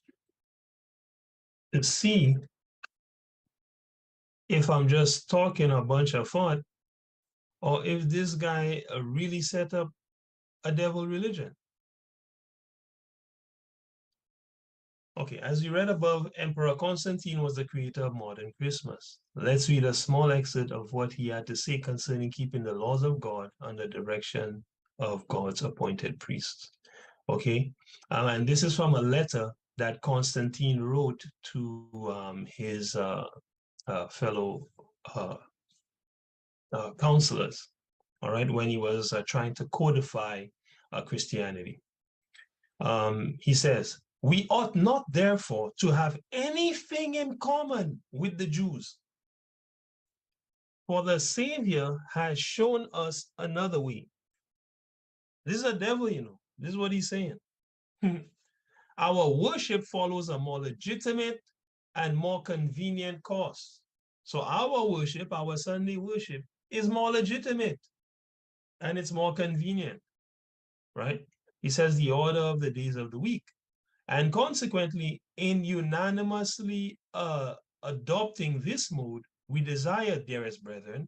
S2: to see if I'm just talking a bunch of fun, or if this guy really set up a devil religion. Okay, as you read above, Emperor Constantine was the creator of modern Christmas. Let's read a small excerpt of what he had to say concerning keeping the laws of God under direction of God's appointed priests. Okay, and this is from a letter that Constantine wrote to his fellow counselors, all right, when he was trying to codify Christianity. He says, we ought not, therefore, to have anything in common with the Jews. For the Savior has shown us another way. This is a devil, you know. This is what he's saying. Our worship follows a more legitimate and more convenient course. So our worship, our Sunday worship, is more legitimate and it's more convenient, right? He says the order of the days of the week. And consequently, in unanimously adopting this mode, we desire, dearest brethren,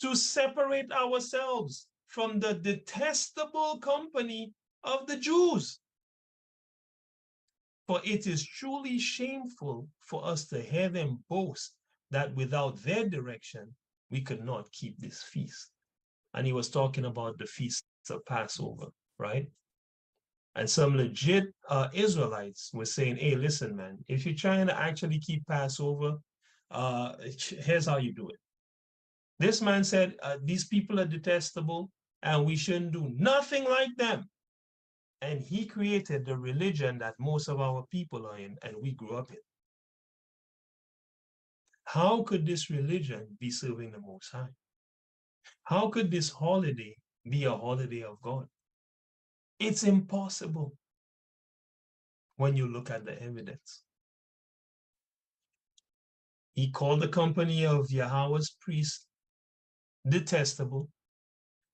S2: to separate ourselves from the detestable company of the Jews. For it is truly shameful for us to hear them boast that without their direction, we could not keep this feast. And he was talking about the feast of Passover, right? And some legit Israelites were saying, hey, listen, man, if you're trying to actually keep Passover, here's how you do it. This man said, these people are detestable and we shouldn't do nothing like them. And he created the religion that most of our people are in and we grew up in. How could this religion be serving the Most High? How could this holiday be a holiday of God? It's impossible when you look at the evidence. He called the company of Yahawah's priests detestable.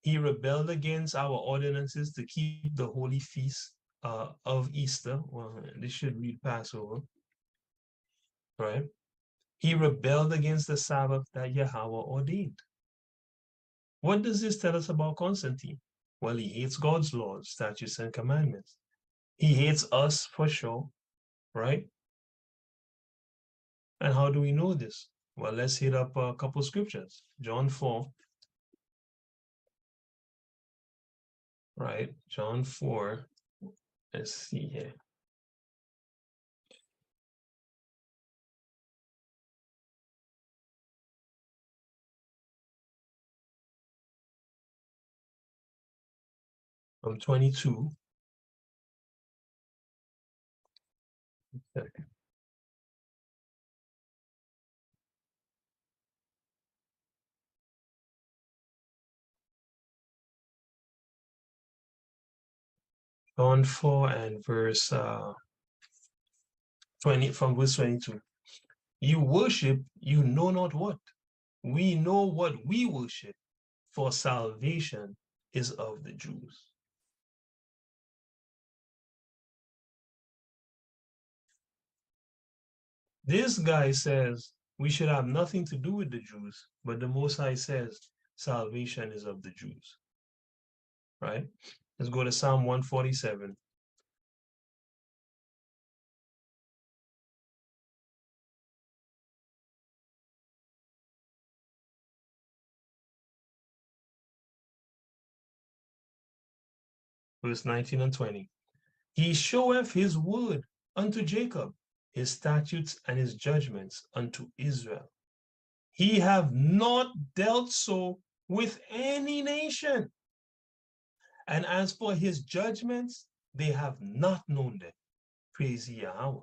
S2: He rebelled against our ordinances to keep the holy feast of Easter. Well, this should read Passover, right? He rebelled against the Sabbath that Yahawah ordained. What does this tell us about Constantine? Well, he hates God's laws, statutes, and commandments. He hates us for sure, right? And how do we know this? Well, let's hit up a couple scriptures. John 4. Right, John 4. Let's see here. from 22. Okay. John 4 and verse 20, from verse 22. You worship, you know not what. We know what we worship, for salvation is of the Jews. This guy says we should have nothing to do with the Jews, but the Most High says salvation is of the Jews. Right? Let's go to Psalm 147. Verse 19 and 20. He showeth his word unto Jacob, his statutes and his judgments unto Israel. He have not dealt so with any nation. And as for his judgments, they have not known them. Praise Yahawah.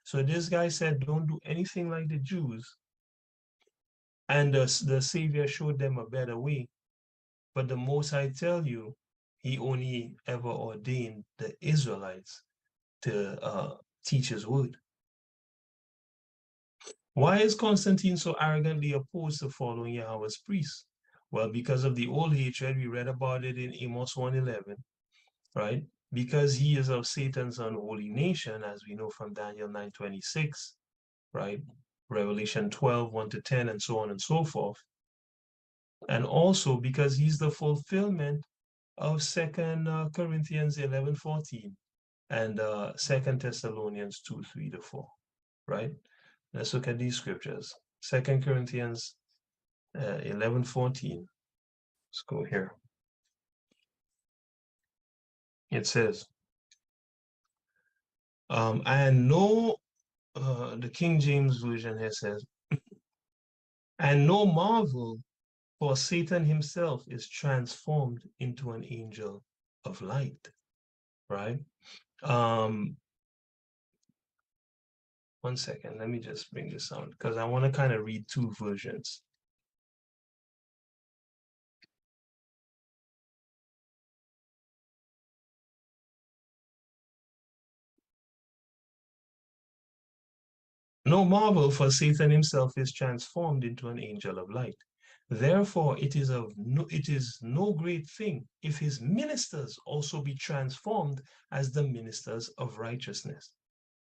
S2: So this guy said, don't do anything like the Jews. And the Savior showed them a better way. But the Most High tell you, he only ever ordained the Israelites to teach his word. Why is Constantine so arrogantly opposed to following Yahweh's priests? Well, because of the old hatred, we read about it in Amos 1:11, right? Because he is of Satan's unholy nation, as we know from Daniel 9:26, right? Revelation 12:1-10, and so on and so forth. And also because he's the fulfillment of 2 Corinthians 11:14 and 2 Thessalonians 2:3-4, right? Let's look at these scriptures. 2 Corinthians 11:14. Let's go here. It says, and no, the King James Version here says, and no marvel, for Satan himself is transformed into an angel of light, right? One second, let me just bring this out because I want to kind of read two versions. No marvel, for Satan himself is transformed into an angel of light. Therefore, it is no great thing if his ministers also be transformed as the ministers of righteousness,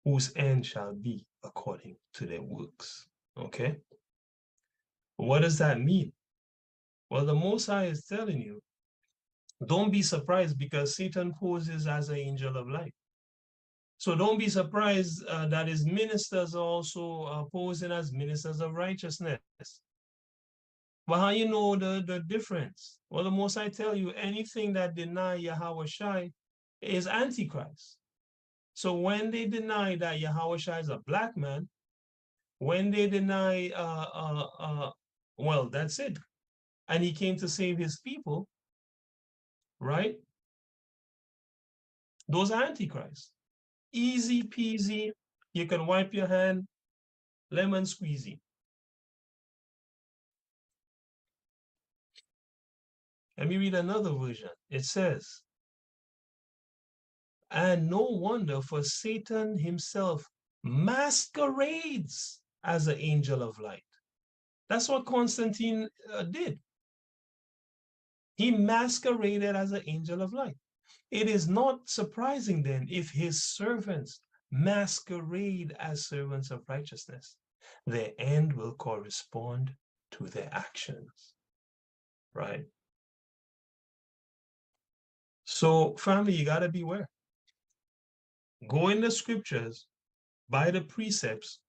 S2: whose end shall be according to their works. Okay? What does that mean? Well, the Most High is telling you, don't be surprised because Satan poses as an angel of light. So don't be surprised that his ministers are also posing as ministers of righteousness. But how you know the difference? Well, the Most I tell you, anything that deny Yahawah Shai is Antichrist. So when they deny that Yahawah Shai is a black man, when they deny, well, that's it. And he came to save his people, right? Those are Antichrist. Easy peasy. You can wipe your hand, lemon squeezy. Let me read another version. It says, and no wonder, for Satan himself masquerades as an angel of light. That's what Constantine did. He masqueraded as an angel of light. It is not surprising then if his servants masquerade as servants of righteousness. Their end will correspond to their actions, right? So, family, you got to beware. Go in the scriptures, by the precepts,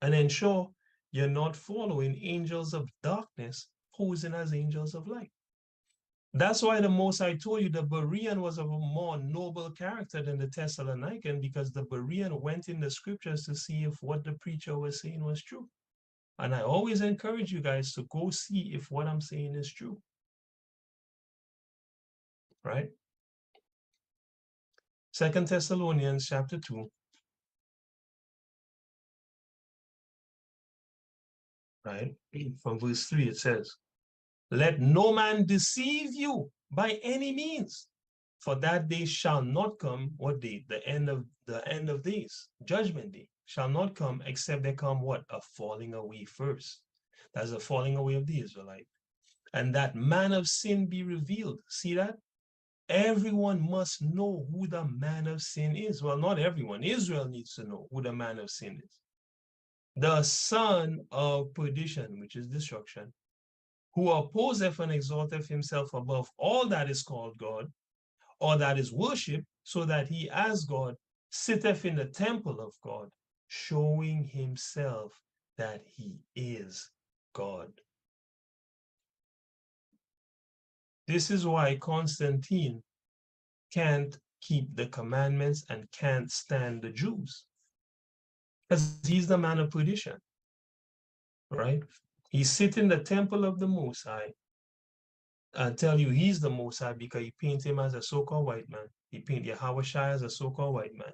S2: and ensure you're not following angels of darkness posing as angels of light. That's why the Most High told you the Berean was of a more noble character than the Thessalonican, because the Berean went in the scriptures to see if what the preacher was saying was true. And I always encourage you guys to go see if what I'm saying is true. right? 2 Thessalonians chapter 2, right? From verse 3, it says, let no man deceive you by any means, for that day shall not come. What day? The end of days, judgment day shall not come, except there come what? A falling away first. That's the falling away of the Israelite. And that man of sin be revealed. See that? Everyone must know who the man of sin is. Well, not everyone. Israel needs to know who the man of sin is. The son of perdition, which is destruction, who opposeth and exalteth himself above all that is called God, or that is worshipped, so that he as God sitteth in the temple of God, showing himself that he is God. This is why Constantine can't keep the commandments and can't stand the Jews, because he's the man of perdition, right? He sits in the temple of the Most High. I tell you, he's the Most High because he painted him as a so-called white man. He painted Yahawah as a so-called white man.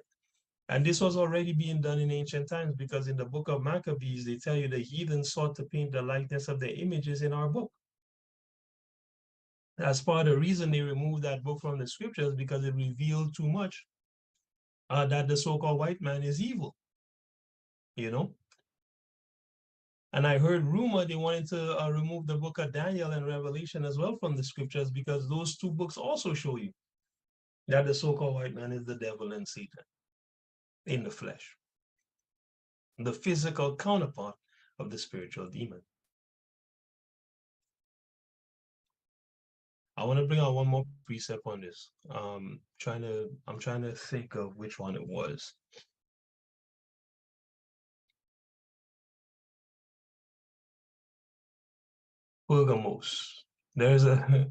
S2: And this was already being done in ancient times, because in the book of Maccabees, they tell you the heathen sought to paint the likeness of the images in our book. That's part of the reason they removed that book from the scriptures, because it revealed too much that the so-called white man is evil, you know? And I heard rumor they wanted to remove the book of Daniel and Revelation as well from the scriptures, because those two books also show you that the so-called white man is the devil and Satan in the flesh, the physical counterpart of the spiritual demon. I want to bring out one more precept on this. I'm trying to think of which one it was. Pergamos. There's a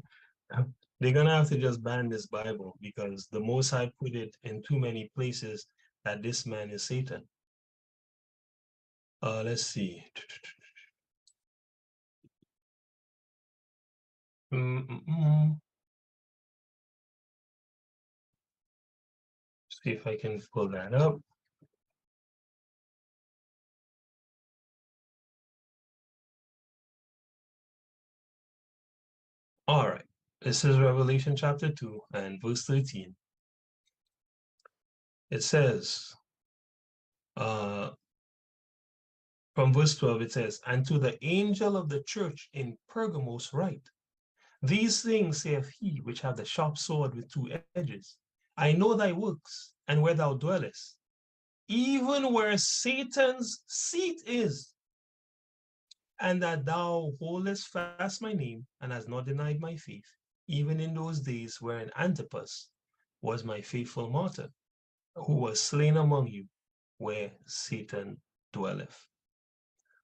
S2: they're gonna have to just ban this Bible, because the Most High put it in too many places that this man is Satan. Let's see. See if I can pull that up. All right. This is Revelation chapter 2 and verse 13. It says, from verse 12, it says, and to the angel of the church in Pergamos write, these things saith he which hath the sharp sword with two edges. I know thy works, and where thou dwellest, even where Satan's seat is, and that thou holdest fast my name, and hast not denied my faith, even in those days wherein Antipas was my faithful martyr, who was slain among you, where Satan dwelleth.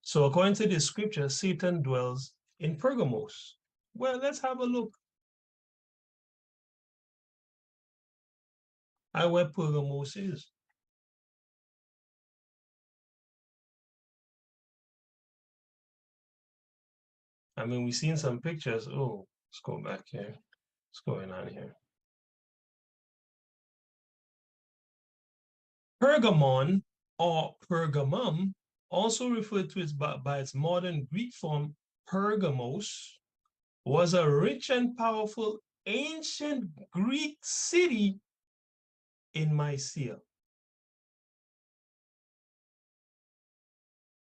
S2: So according to this scripture, Satan dwells in Pergamos. Well, let's have a look at where Pergamos is. I mean, we've seen some pictures. Oh, let's go back here. What's going on here? Pergamon, or Pergamum, also referred to by its modern Greek form, Pergamos, was a rich and powerful ancient Greek city in Mysia.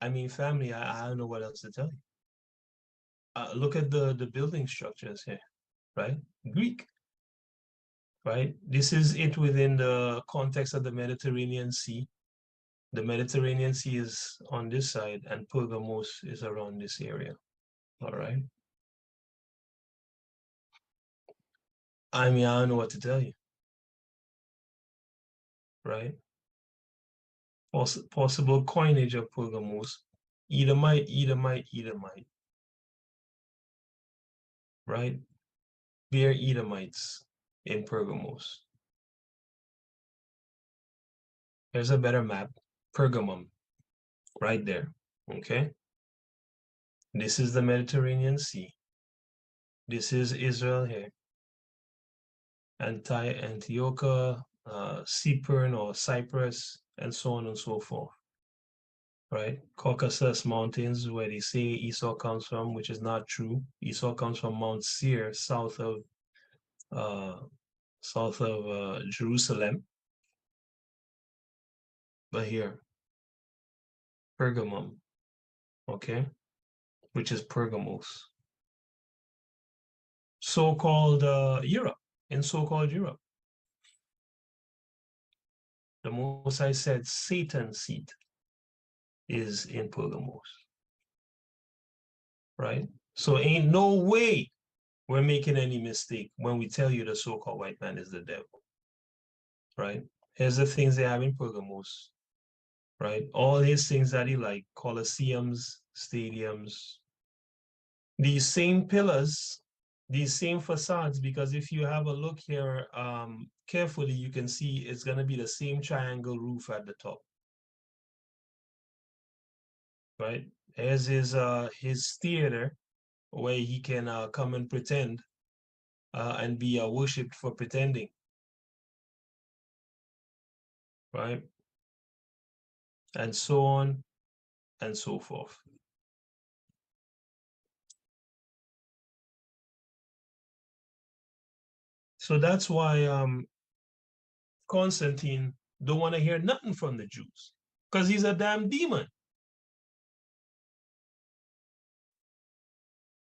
S2: I mean, family, I don't know what else to tell you. Look at the building structures here, right? Greek, right? This is it within the context of the Mediterranean Sea. The Mediterranean Sea is on this side, and Pergamos is around this area, all right? I mean, I don't know what to tell you, right? Possible coinage of Pergamos, Edomite, Edomite, Edomite, right? They're Edomites in Pergamos. Here's a better map, Pergamum, right there, okay? This is the Mediterranean Sea. This is Israel here. Antiochia, Cypern or Cyprus, and so on and so forth. Right? Caucasus Mountains, where they say Esau comes from, which is not true. Esau comes from Mount Seir, south of Jerusalem. But here, Pergamum, okay, which is Pergamos. So-called Europe, in so-called Europe. The Most High said Satan's seat is in Pergamos, right? So ain't no way we're making any mistake when we tell you the so-called white man is the devil, right? Here's the things they have in Pergamos, right? All his things that he like, coliseums, stadiums, these same pillars, these same facades, because if you have a look here carefully, you can see it's going to be the same triangle roof at the top, right? Here's his theater where he can come and pretend and be worshipped for pretending, right? And so on and so forth. So that's why Constantine don't want to hear nothing from the Jews, because he's a damn demon.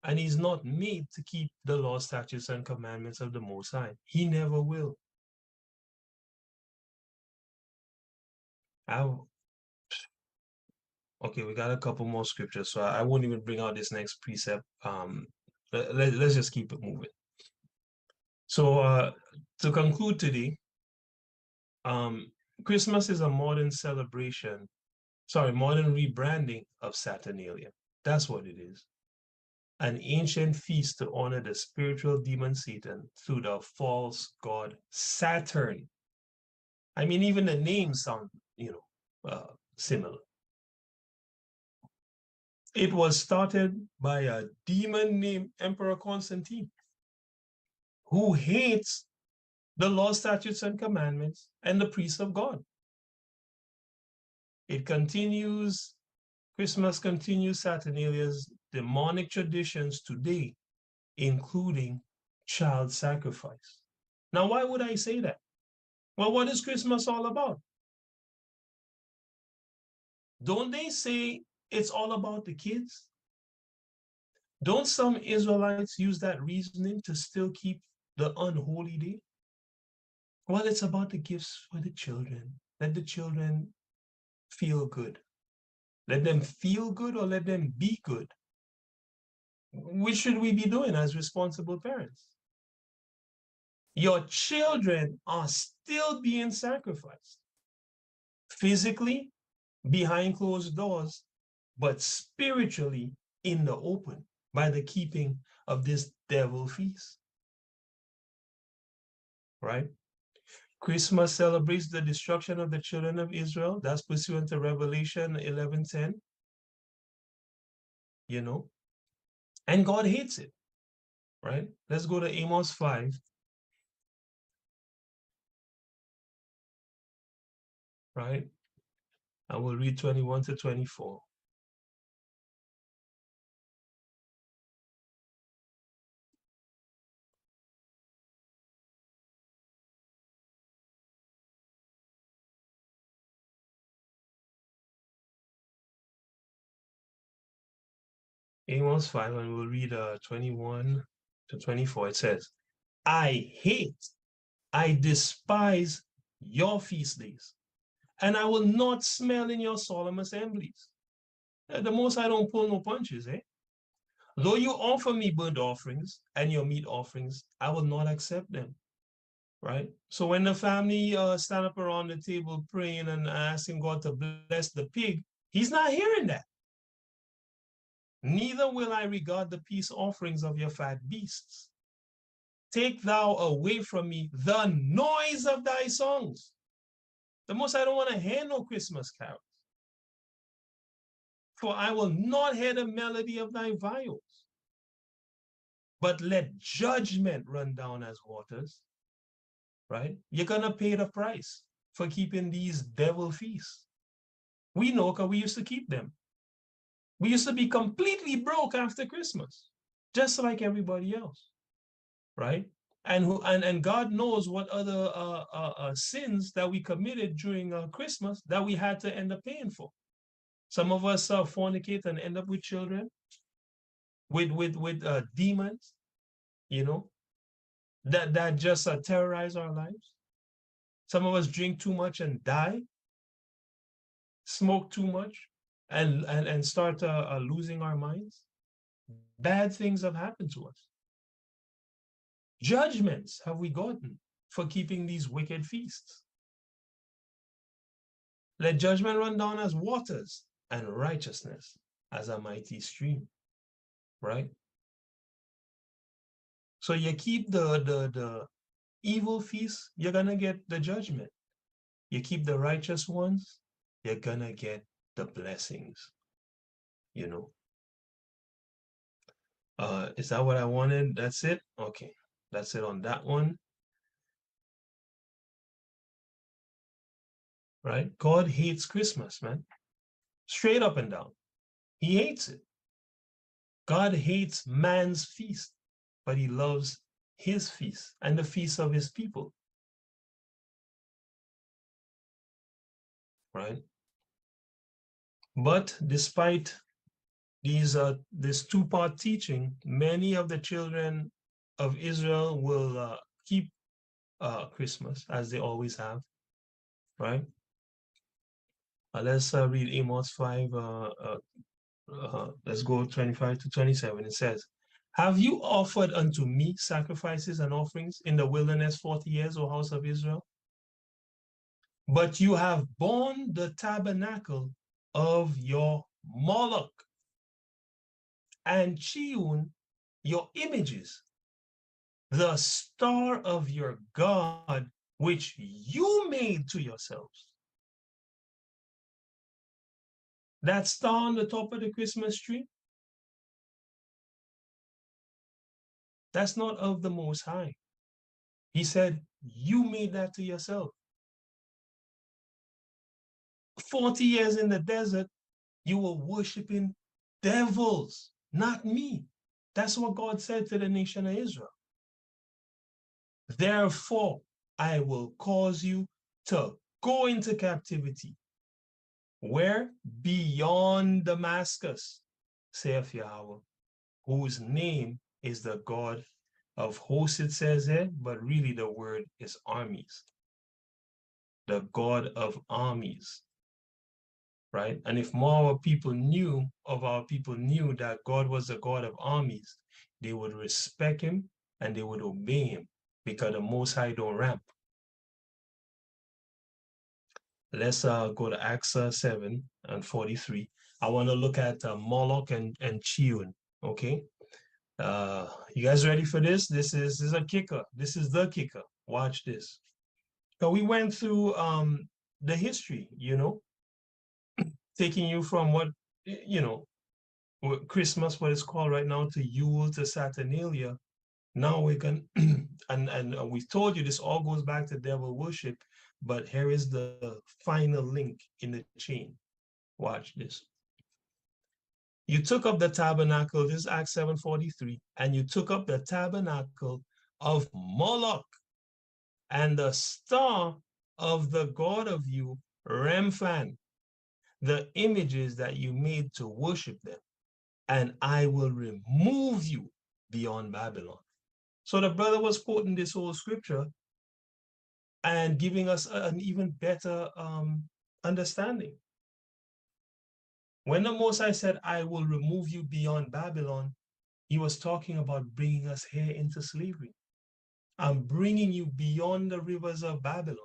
S2: And he's not made to keep the law, statutes, and commandments of the Most High. He never will. Okay, we got a couple more scriptures, so I won't even bring out this next precept. Let's just keep it moving. So to conclude today, Christmas is a modern celebration, modern rebranding of Saturnalia. That's what it is. An ancient feast to honor the spiritual demon Satan through the false god Saturn. I mean, even the names sound, similar. It was started by a demon named Emperor Constantine, who hates the law, statutes, and commandments and the priests of God. It continues, Christmas continues Saturnalia's demonic traditions today, including child sacrifice. Now, why would I say that? Well, what is Christmas all about? Don't they say it's all about the kids? Don't some Israelites use that reasoning to still keep the unholy day? Well, it's about the gifts for the children. Let the children feel good. Let them feel good or let them be good. Which should we be doing as responsible parents? Your children are still being sacrificed. Physically, behind closed doors, but spiritually in the open by the keeping of this devil feast. Right? Christmas celebrates the destruction of the children of Israel. That's pursuant to Revelation 11:10. And God hates it. Right? Let's go to Amos 5. Right? I will read 21 to 24. Amos 5, and we'll read 21 to 24. It says, I despise your feast days, and I will not smell in your solemn assemblies. The Most I don't pull no punches, eh? Though you offer me burnt offerings and your meat offerings, I will not accept them, right? So when the family stand up around the table praying and asking God to bless the pig, he's not hearing that. Neither will I regard the peace offerings of your fat beasts. Take thou away from me the noise of thy songs. The Most I don't want to hear no Christmas carols. For I will not hear the melody of thy viols. But let judgment run down as waters, right? You're going to pay the price for keeping these devil feasts. We know because we used to keep them. We used to be completely broke after Christmas, just like everybody else, right? And God knows what other sins that we committed during Christmas that we had to end up paying for. Some of us fornicate and end up with children, with demons, you know, that just terrorize our lives. Some of us drink too much and die, smoke too much, and start losing our minds. Bad things have happened to us. Judgments have we gotten for keeping these wicked feasts. Let judgment run down as waters and righteousness as a mighty stream, right? So you keep the evil feasts, you're gonna get the judgment. You keep the righteous ones, you're gonna get the blessings, you know. Is that what I wanted? That's it? Okay, that's it on that one. Right? God hates Christmas, man. Straight up and down. He hates it. God hates man's feast, but he loves his feast and the feast of his people. Right? But despite this two-part teaching, many of the children of Israel will keep Christmas as they always have, right? Let's read Amos 5, let's go 25 to 27. It says, have you offered unto me sacrifices and offerings in the wilderness 40 years, O house of Israel? But you have borne the tabernacle of your Moloch and Chiun, your images, the star of your God, which you made to yourselves. That star on the top of the Christmas tree, that's not of the Most High. He said, you made that to yourself. 40 years in the desert, you were worshiping devils, not me. That's what God said to the nation of Israel. Therefore, I will cause you to go into captivity. Where? Beyond Damascus, saith Yahawah, whose name is the God of hosts, it says there, but really the word is armies. The God of armies, right? And if more people knew that God was the God of armies, they would respect him and they would obey him because the Most High don't ramp. Let's go to Acts 7 and 43. I want to look at Moloch and Chiun, okay? You guys ready for this? This is a kicker. This is the kicker. Watch this. So we went through the history, you know, taking you from what, you know, Christmas, what it's called right now, to Yule, to Saturnalia. Now we can, and we told you this all goes back to devil worship, but here is the final link in the chain. Watch this. You took up the tabernacle, this is Acts 7:43, and you took up the tabernacle of Moloch and the star of the god of you, Remphan, the images that you made to worship them, and I will remove you beyond Babylon. So the brother was quoting this whole scripture and giving us an even better understanding. When the Most High said, I will remove you beyond Babylon, he was talking about bringing us here into slavery. I'm bringing you beyond the rivers of Babylon,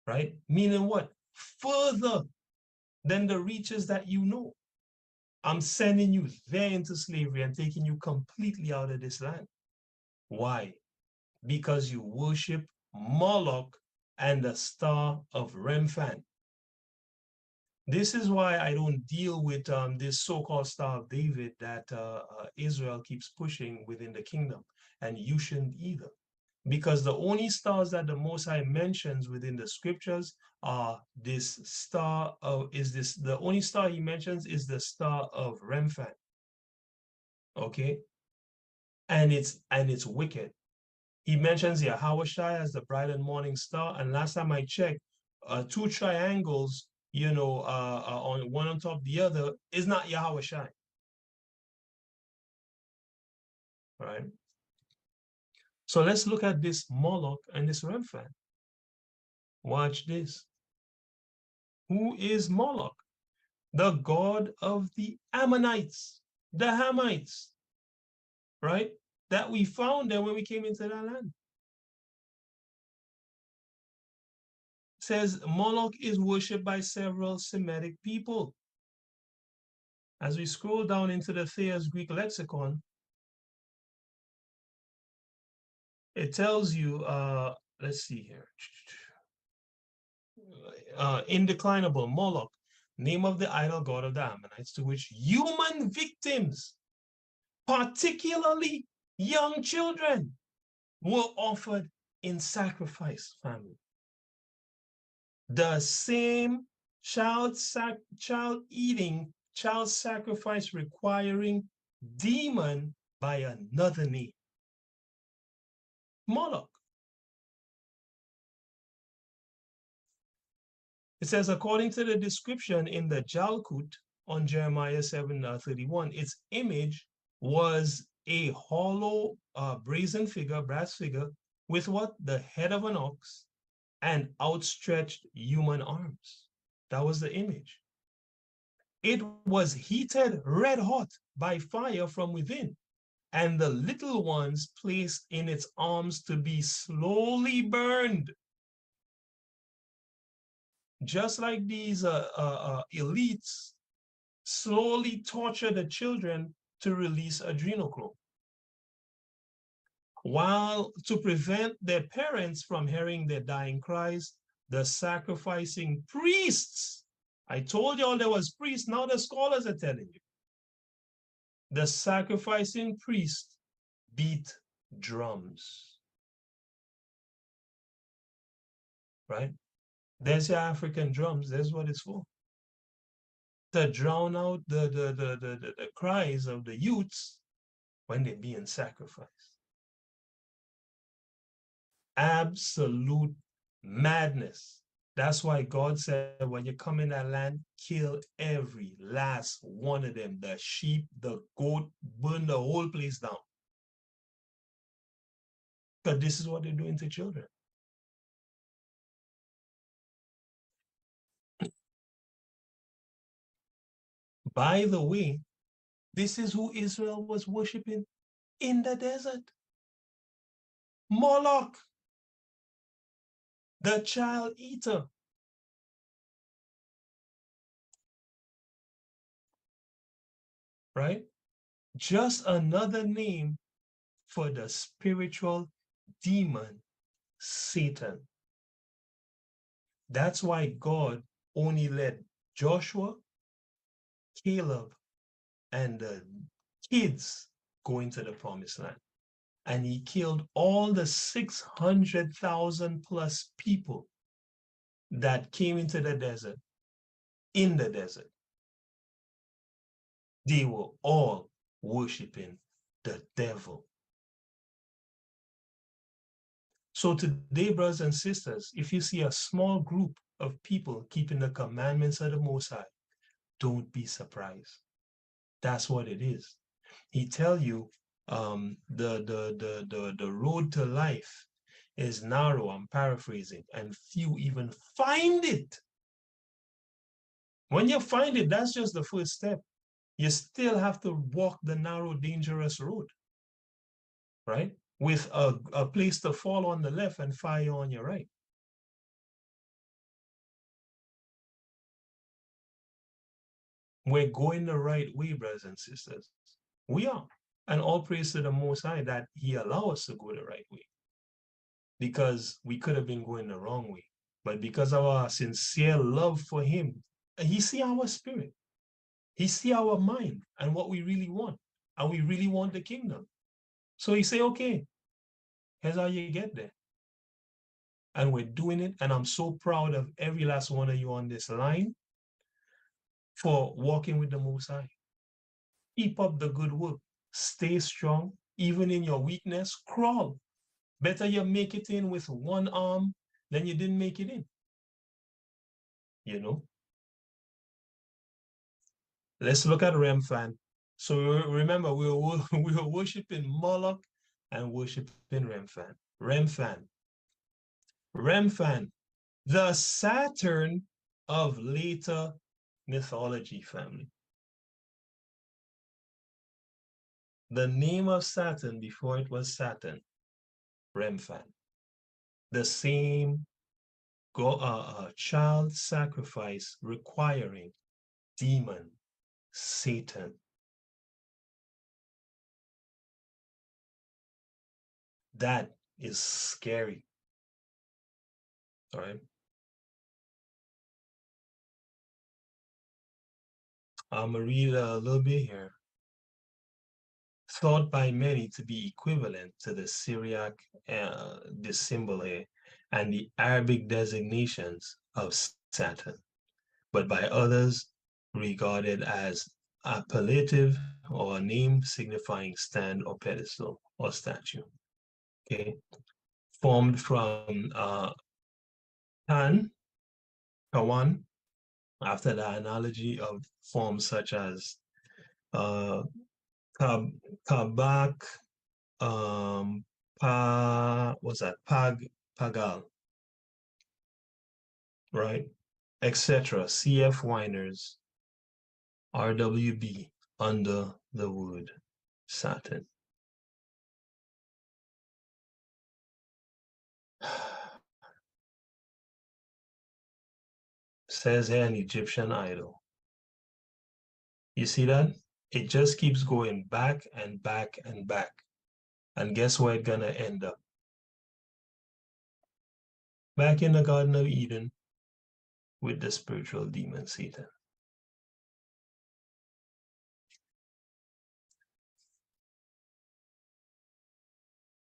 S2: right? Meaning what? Further than the reaches that you know. I'm sending you there into slavery and taking you completely out of this land. Why? Because you worship Moloch and the star of Remphan. This is why I don't deal with this so-called Star of David that Israel keeps pushing within the kingdom, and you shouldn't either. because the only stars that the Most High mentions within the scriptures are this star of, the only star he mentions is the star of Remphan. Okay? And it's wicked. He mentions Yahawah as the bright and morning star, and last time I checked, two triangles, on one on top of the other is not Yahawah. Right? So let's look at this Moloch and this Remphan. Watch this. Who is Moloch? The god of the Ammonites, the Hamites, right? That we found them when we came into that land. It says Moloch is worshipped by several Semitic people. As we scroll down into the Thayer's Greek lexicon, it tells you, let's see here. Indeclinable, Moloch, name of the idol god of the Ammonites, to which human victims, particularly young children, were offered in sacrifice, family. The same child sacrifice requiring demon by another name. Moloch. It says, according to the description in the Jalkut on Jeremiah 7:31, its image was a hollow brazen figure, brass figure, with what? The head of an ox and outstretched human arms. That was the image. It was heated red hot by fire from within, and the little ones placed in its arms to be slowly burned. Just like these elites slowly torture the children to release adrenochrome, while to prevent their parents from hearing their dying cries, the sacrificing priests, I told y'all there was priests, now the scholars are telling you, the sacrificing priests beat drums, right? There's your African drums. There's what it's for. To drown out the cries of the youths when they're being sacrificed. Absolute madness. That's why God said, when you come in that land, kill every last one of them. The sheep, the goat, burn the whole place down. But this is what they're doing to children. By the way, this is who Israel was worshiping in the desert. Moloch, the child eater. Right? Just another name for the spiritual demon, Satan. That's why God only let Joshua, Caleb, and the kids go into the promised land. And he killed all the 600,000 plus people that came into the desert, in the desert. They were all worshiping the devil. So today, brothers and sisters, if you see a small group of people keeping the commandments of the Most High, don't be surprised. That's what it is. He tell you the road to life is narrow, I'm paraphrasing, and few even find it. When you find it, that's just the first step. You still have to walk the narrow, dangerous road, right? With a place to fall on the left and fire on your right. We're going the right way, brothers and sisters. We are. And all praise to the Most High that He allows us to go the right way. Because we could have been going the wrong way. But because of our sincere love for Him, He see our spirit. He see our mind and what we really want. And we really want the kingdom. So He say, okay, Here's how you get there. And we're doing it. And I'm so proud of every last one of you on this line for walking with the Most High. Keep up the good work. Stay strong. Even in your weakness, crawl. Better you make it in with one arm than you didn't make it in. You know? Let's look at Remphan. So remember, we were worshiping Moloch and worshiping Remphan. Remphan, the Saturn of later mythology, family. The name of Saturn before it was Saturn, Remphan. The same child sacrifice requiring demon, Satan. That is scary. All right. I'm going to read a little bit here. Thought by many to be equivalent to the Syriac dissymbole and the Arabic designations of Saturn, but by others regarded as appellative or a name signifying stand or pedestal or statue. Okay, formed from Kawan, after the analogy of forms such as Kabak, Pagal, right, etc. CF Winers, RWB, under the word Saturn. Says here an Egyptian idol. You see that? It just keeps going back and back and back. And guess where it's gonna end up? Back in the Garden of Eden with the spiritual demon Satan.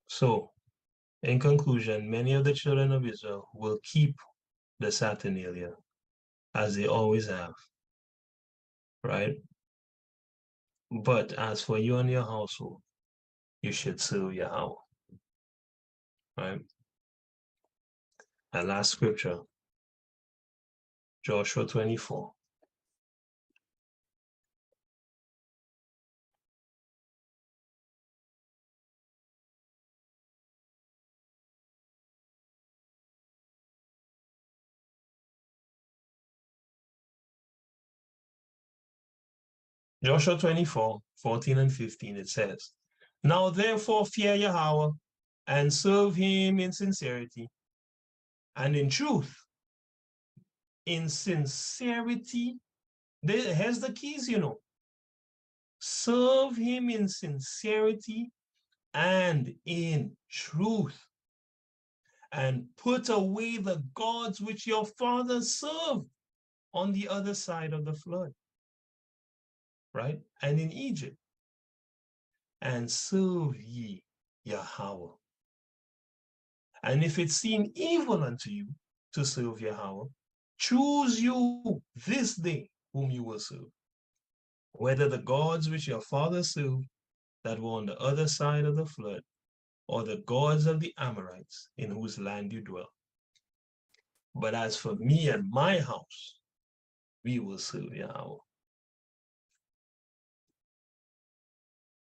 S2: So, in conclusion, many of the children of Israel will keep the Saturnalia as they always have, right? But as for you and your household, you should serve Yahawah, right? And last scripture, Joshua 24. Joshua 24, 14 and 15, it says, now therefore fear Yahawah and serve him in sincerity and in truth. In sincerity, here's the keys, you know. Serve him in sincerity and in truth. And put away the gods which your fathers served on the other side of the flood, right? And in Egypt. And serve ye Yahawah. And if it seem evil unto you to serve Yahawah, choose you this day whom you will serve, whether the gods which your fathers served that were on the other side of the flood, or the gods of the Amorites in whose land you dwell. But as for me and my house, we will serve Yahawah.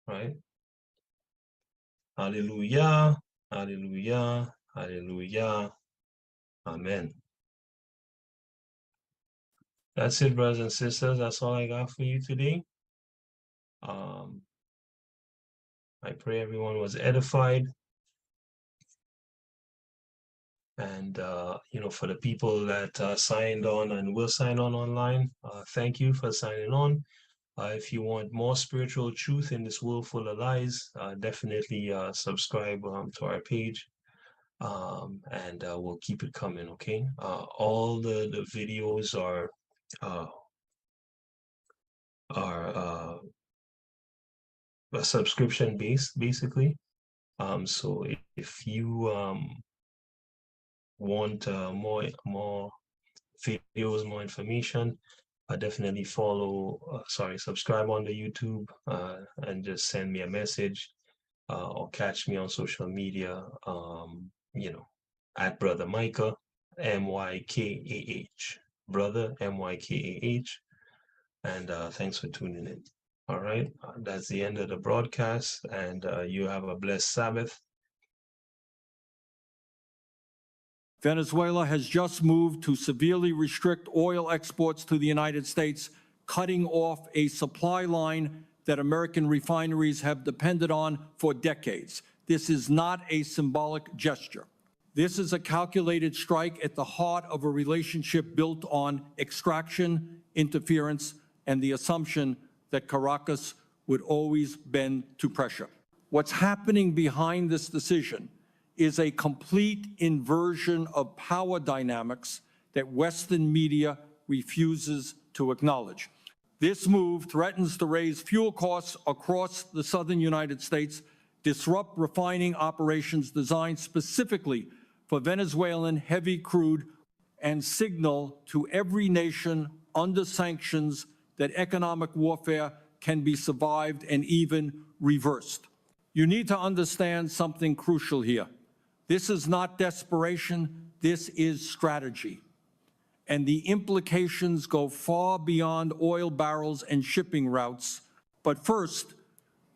S2: Right? Hallelujah, hallelujah, hallelujah. Amen. That's it, brothers and sisters. That's all I got for you today. I pray everyone was edified. And, for the people that signed on and will sign on online, thank you for signing on. If you want more spiritual truth in this world full of lies, definitely subscribe to our page. And we'll keep it coming, okay? All the videos are subscription based, basically. So if you want more videos, more information, definitely subscribe on the YouTube and just send me a message or catch me on social media, at Brother Micah, MYKAH, Brother MYKAH. And thanks for tuning in. All right, that's the end of the broadcast, and you have a blessed Sabbath.
S7: Venezuela has just moved to severely restrict oil exports to the United States, cutting off a supply line that American refineries have depended on for decades. This is not a symbolic gesture. This is a calculated strike at the heart of a relationship built on extraction, interference, and the assumption that Caracas would always bend to pressure. What's happening behind this decision is a complete inversion of power dynamics that Western media refuses to acknowledge. This move threatens to raise fuel costs across the southern United States, disrupt refining operations designed specifically for Venezuelan heavy crude, and signal to every nation under sanctions that economic warfare can be survived and even reversed. You need to understand something crucial here. This is not desperation, this is strategy. And the implications go far beyond oil barrels and shipping routes. But first,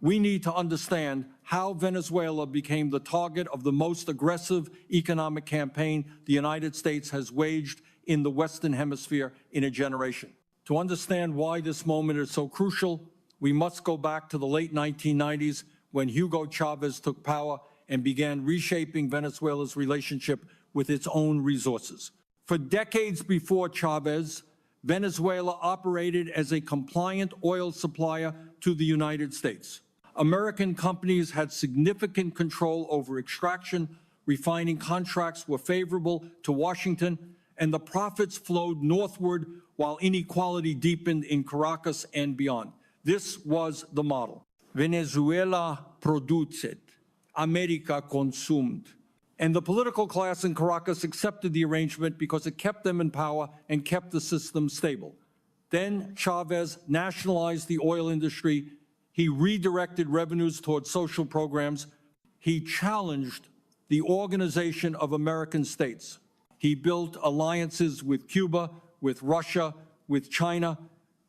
S7: we need to understand how Venezuela became the target of the most aggressive economic campaign the United States has waged in the Western Hemisphere in a generation. To understand why this moment is so crucial, we must go back to the late 1990s when Hugo Chavez took power and began reshaping Venezuela's relationship with its own resources. For decades before Chavez, Venezuela operated as a compliant oil supplier to the United States. American companies had significant control over extraction, refining contracts were favorable to Washington, and the profits flowed northward while inequality deepened in Caracas and beyond. This was the model. Venezuela produced, America consumed. And the political class in Caracas accepted the arrangement because it kept them in power and kept the system stable. Then Chavez nationalized the oil industry. He redirected revenues towards social programs. He challenged the organization of American states. He built alliances with Cuba, with Russia, with China,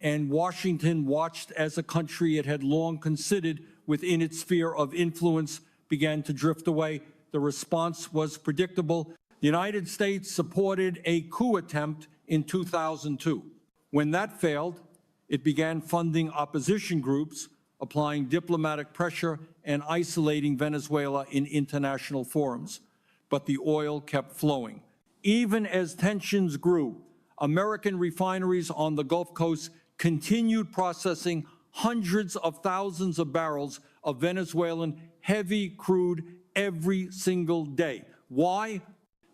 S7: and Washington watched as a country it had long considered within its sphere of influence began to drift away. The response was predictable. The United States supported a coup attempt in 2002. When that failed, it began funding opposition groups, applying diplomatic pressure, and isolating Venezuela in international forums. But the oil kept flowing. Even as tensions grew, American refineries on the Gulf Coast continued processing hundreds of thousands of barrels of Venezuelan heavy crude every single day. Why?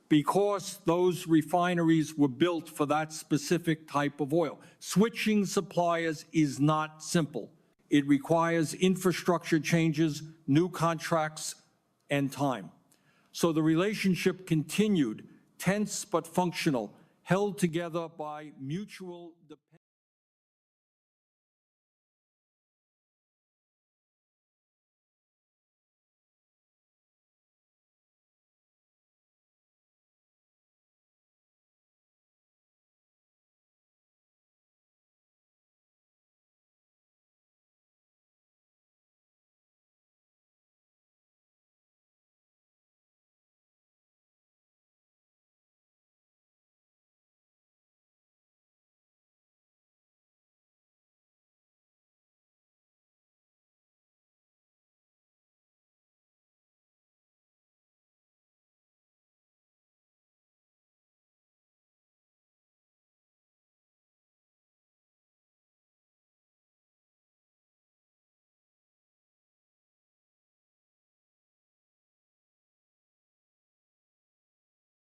S7: Because those refineries were built for that specific type of oil. Switching suppliers is not simple. It requires infrastructure changes, new contracts, and time. So the relationship continued, tense but functional, held together by mutual dependence.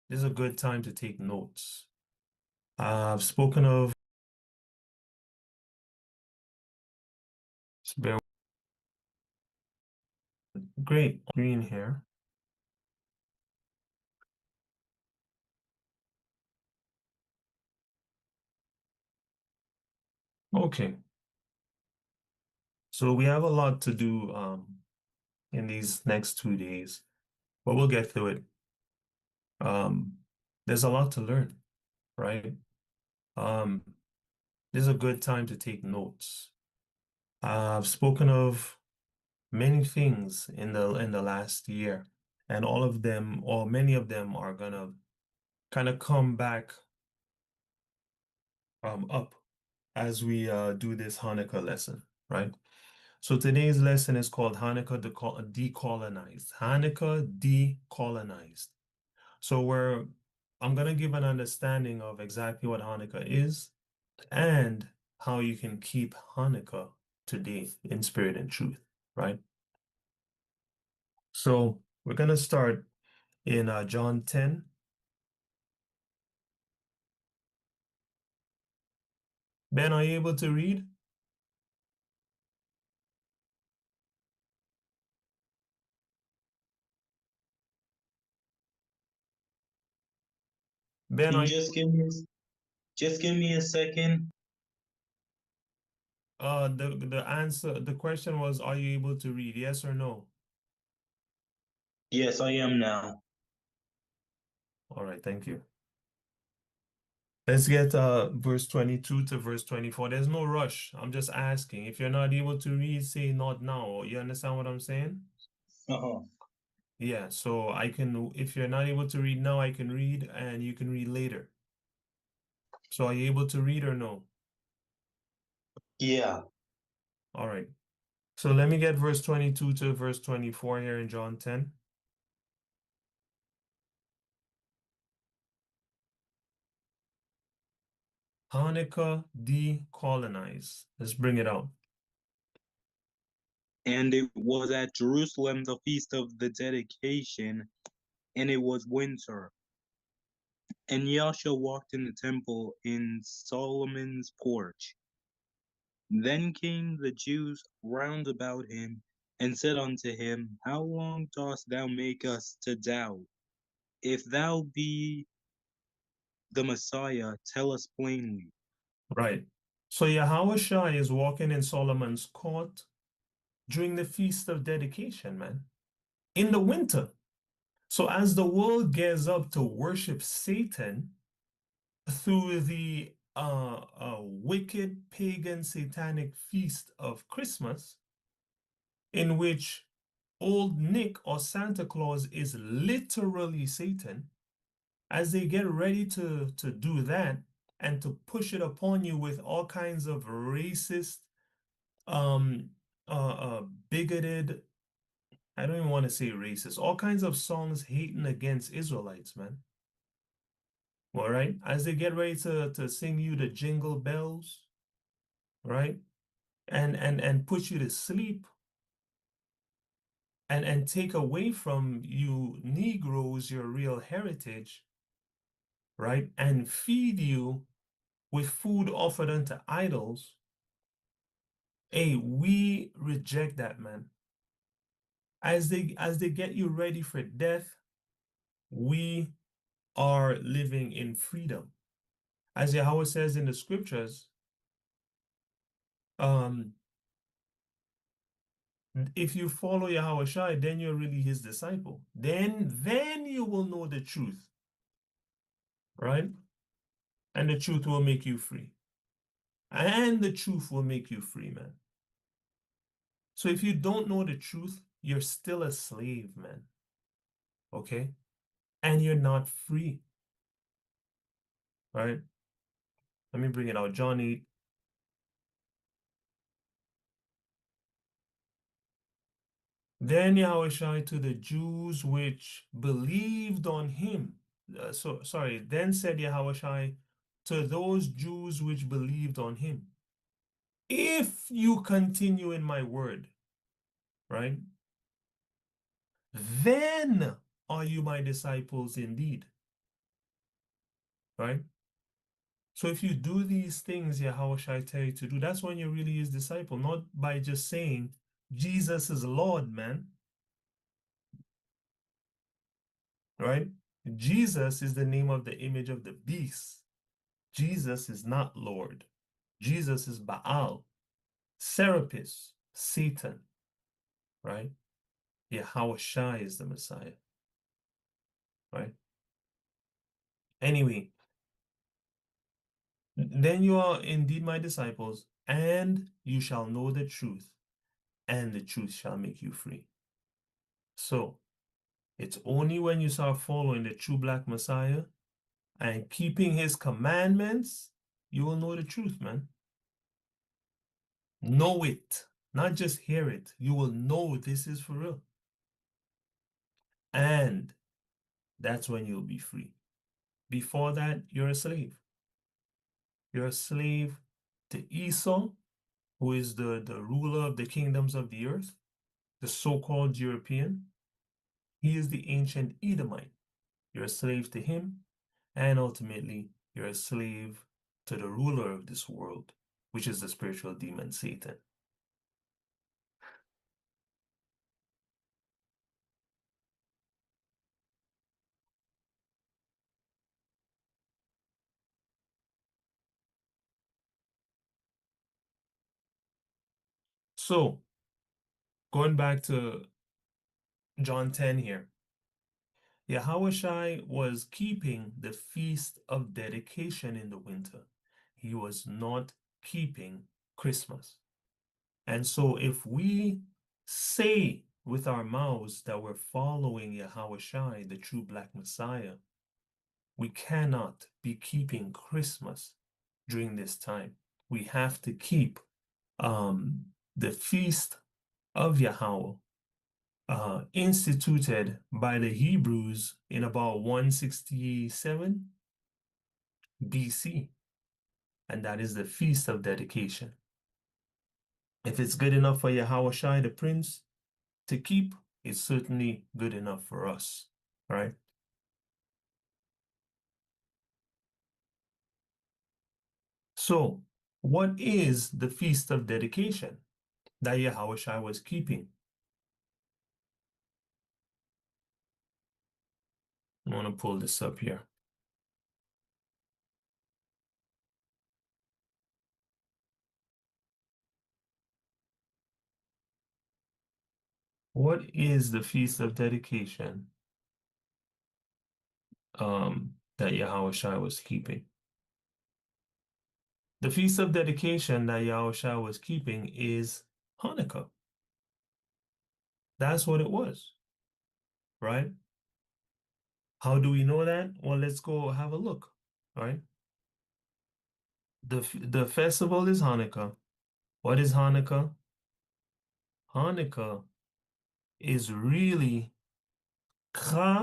S2: This is a good time to take notes. I've spoken of Great. Green here. Okay. So we have a lot to do in these next 2 days, but we'll get through it. There's a lot to learn, right? This is a good time to take notes. I've spoken of many things in the last year, and all of them, or many of them, are gonna kind of come back up as we do this Hanukkah lesson, right? So today's lesson is called Hanukkah Decolonized. Hanukkah Decolonized. So I'm gonna give an understanding of exactly what Hanukkah is and how you can keep Hanukkah today in spirit and truth, right? So we're gonna start in John 10. Ben, are you able to read? Ben,
S8: Can
S2: are
S8: you
S2: you
S8: just give me a second?
S2: the question was, are you able to read? Yes or no?
S8: Yes, I am now.
S2: All right, thank you. Let's get verse 22 to verse 24. There's no rush. I'm just asking. If you're not able to read, say not now. You understand what I'm saying?
S8: Uh-huh.
S2: Yeah, so if you're not able to read now, I can read and you can read later. So are you able to read or no?
S8: Yeah.
S2: All right. So let me get verse 22 to verse 24 here in John 10. Hanukkah decolonized. Let's bring it out.
S8: And it was at Jerusalem the feast of the dedication, and it was winter. And Yahshua walked in the temple in Solomon's porch. Then came the Jews round about him, and said unto him, How long dost thou make us to doubt? If thou be the Messiah, tell us plainly.
S2: Right. So Yahawah is walking in Solomon's court during the feast of dedication, man, in the winter. So as the world gears up to worship Satan through the wicked pagan satanic feast of Christmas, in which Old Nick or Santa Claus is literally Satan, as they get ready to do that and to push it upon you with all kinds of racist, bigoted, I don't even want to say racist, all kinds of songs hating against Israelites, man. All right, as they get ready to sing you the jingle bells, right, and put you to sleep, and take away from you Negroes your real heritage, right, and feed you with food offered unto idols. Hey, we reject that, man. As they get you ready for death, we are living in freedom. As Yahawah says in the scriptures, if you follow Yahawah, then you're really his disciple. Then you will know the truth, right? And the truth will make you free. And the truth will make you free, man. So if you don't know the truth, you're still a slave, man. Okay? And you're not free. Right? Let me bring it out. John 8. Then Yahushua to the Jews which believed on him. Then said Yahushua to those Jews which believed on him, if you continue in my word, right, then are you my disciples indeed, right? So if you do these things, Yahushua tell you to do, that's when you're really his disciple, not by just saying Jesus is Lord, man. right? Jesus is the name of the image of the beast. Jesus is not Lord. Jesus is Baal, Serapis, Satan, right? Yahawah is the Messiah, right? Anyway, then you are indeed my disciples, and you shall know the truth, and the truth shall make you free. So, it's only when you start following the true black Messiah and keeping his commandments, you will know the truth, man. Know it, not just hear it. You will know this is for real. And that's when you'll be free. Before that, you're a slave. You're a slave to Esau, who is the ruler of the kingdoms of the earth, the so-called European. He is the ancient Edomite. You're a slave to him, and ultimately, you're a slave to the ruler of this world, which is the spiritual demon Satan. So, going back to John 10 here, Yahawah was keeping the feast of dedication in the winter. He was not keeping Christmas. And so if we say with our mouths that we're following Yahawah, the true black Messiah, we cannot be keeping Christmas during this time. We have to keep the feast of Yahawah instituted by the Hebrews in about 167 BC, and that is the Feast of Dedication. If it's good enough for Yahawah the Prince to keep, it's certainly good enough for us, right? So, what is the Feast of Dedication that Yahawah was keeping? I want to pull this up here. What is the Feast of Dedication that Yahawah was keeping? The Feast of Dedication that Yahawah was keeping is Hanukkah. That's what it was, right? How do we know that? Well, let's go have a look, right? The festival is Hanukkah. What is Hanukkah? Hanukkah is really Chanukah.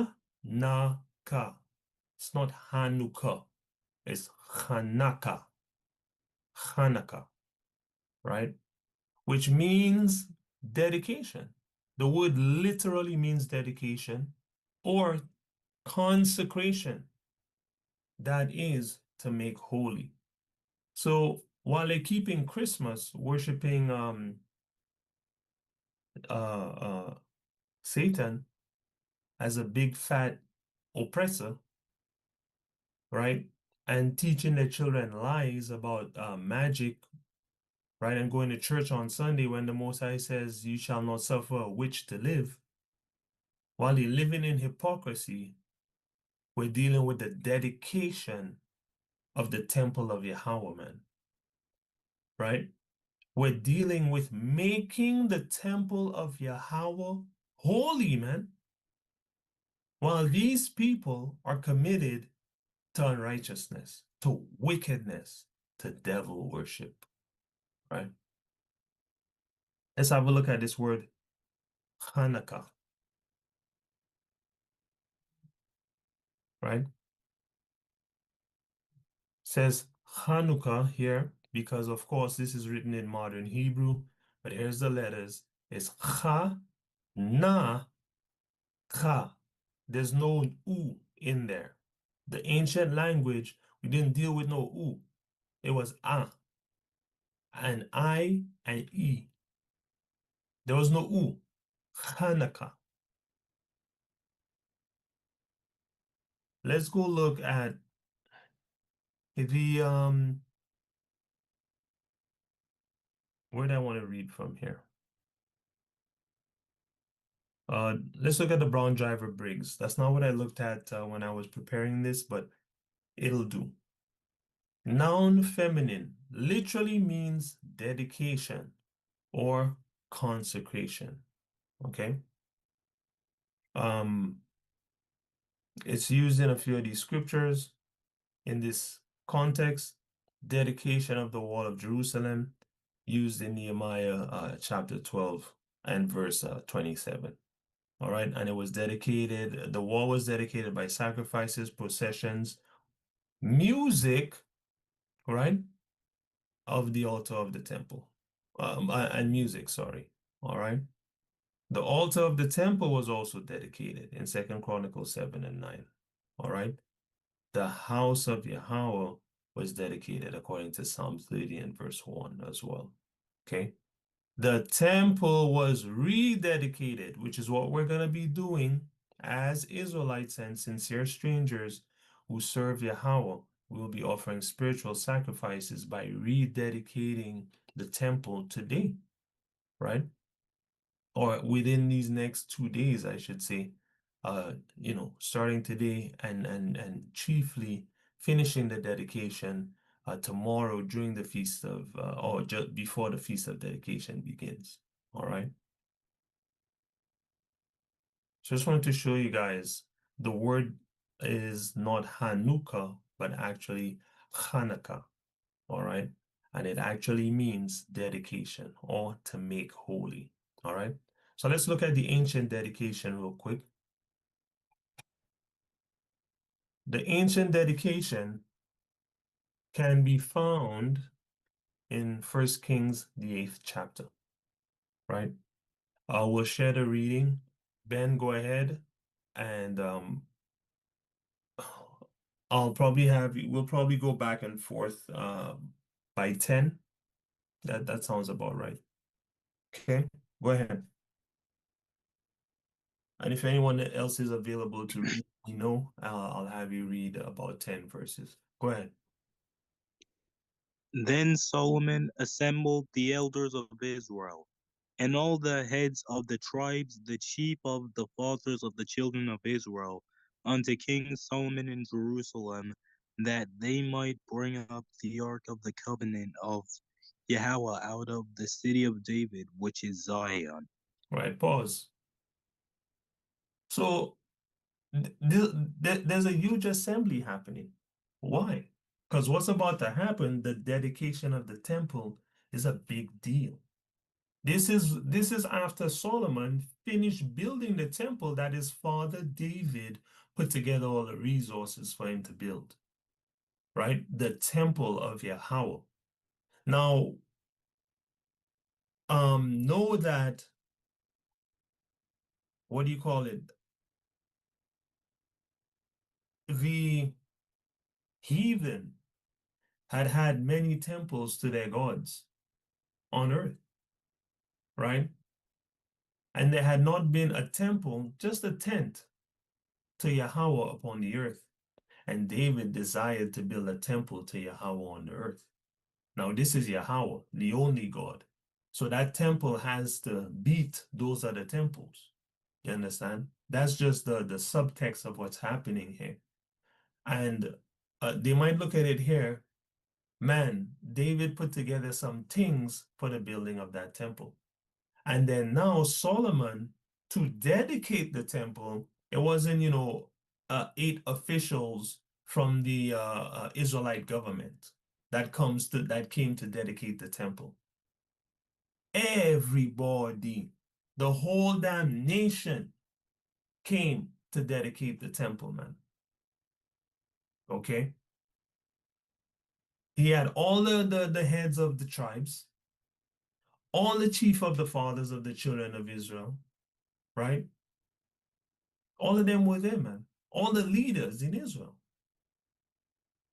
S2: It's not Hanukkah. It's Chanukah. Hanukkah, right? Which means dedication. The word literally means dedication or consecration. That is to make holy. So while they're keeping Christmas, worshiping Satan as a big fat oppressor, right? And teaching their children lies about magic, right? And going to church on Sunday when the Most High says, "You shall not suffer a witch to live." While they're living in hypocrisy, we're dealing with the dedication of the temple of Yahawah, man, right? We're dealing with making the temple of Yahawah holy, man. While these people are committed to unrighteousness, to wickedness, to devil worship, right? Let's have a look at this word, Hanukkah, right? Says Hanukkah here because, of course, this is written in modern Hebrew, but here's the letters. It's Ha, Na, Ka. There's no U in there. The ancient language, we didn't deal with no U. It was A and I and E. There was no U. Hanukkah. let's go look at the where do I want to read from here? Let's look at the Brown Driver Briggs. That's not what I looked at when I was preparing this, but it'll do. Noun feminine literally means dedication or consecration. Okay. It's used in a few of these scriptures. In this context, dedication of the wall of Jerusalem, used in Nehemiah chapter 12 and verse 27. All right, and it was dedicated, the wall was dedicated by sacrifices, processions, music, right, of the altar of the temple, and music, sorry. All right. The altar of the temple was also dedicated in 2 Chronicles 7 and 9. All right. The house of Yahawah was dedicated according to Psalm 30 and verse 1 as well. Okay. The temple was rededicated, which is what we're going to be doing as Israelites and sincere strangers who serve Yahawah. We will be offering spiritual sacrifices by rededicating the temple today, right? Or within these next 2 days, I should say, starting today and chiefly finishing the dedication tomorrow during the feast of, or just before the feast of dedication begins. All right. So just wanted to show you guys the word is not Hanukkah, but actually Hanukkah. All right. And it actually means dedication or to make holy. All right. So let's look at the ancient dedication real quick. The ancient dedication can be found in 1 Kings, the 8th chapter, right? We'll share the reading. Ben, go ahead, and we'll probably go back and forth by 10. That sounds about right. Okay, go ahead. And if anyone else is available to read, I'll have you read about 10 verses. Go ahead.
S8: Then Solomon assembled the elders of Israel, and all the heads of the tribes, the chief of the fathers of the children of Israel, unto King Solomon in Jerusalem, that they might bring up the ark of the covenant of Yahawah out of the city of David, which is Zion.
S2: Right, pause. So there's a huge assembly happening. Why? Because what's about to happen, the dedication of the temple, is a big deal. This is after Solomon finished building the temple that his father David put together all the resources for him to build. Right? The temple of Yahawah. Now, know that, what do you call it? The heathen had many temples to their gods on earth, right? And there had not been a temple, just a tent to Yahawah upon the earth. And David desired to build a temple to Yahawah on the earth. Now, this is Yahawah, the only God. So that temple has to beat those other temples. You understand? That's just the subtext of what's happening here. And they might look at it here, man, David put together some things for the building of that temple. And then now Solomon, to dedicate the temple, it wasn't, 8 officials from the Israelite government that came to dedicate the temple. Everybody, the whole damn nation came to dedicate the temple, man. Okay? He had all the heads of the tribes, all the chief of the fathers of the children of Israel, right? All of them were there, man. All the leaders in Israel,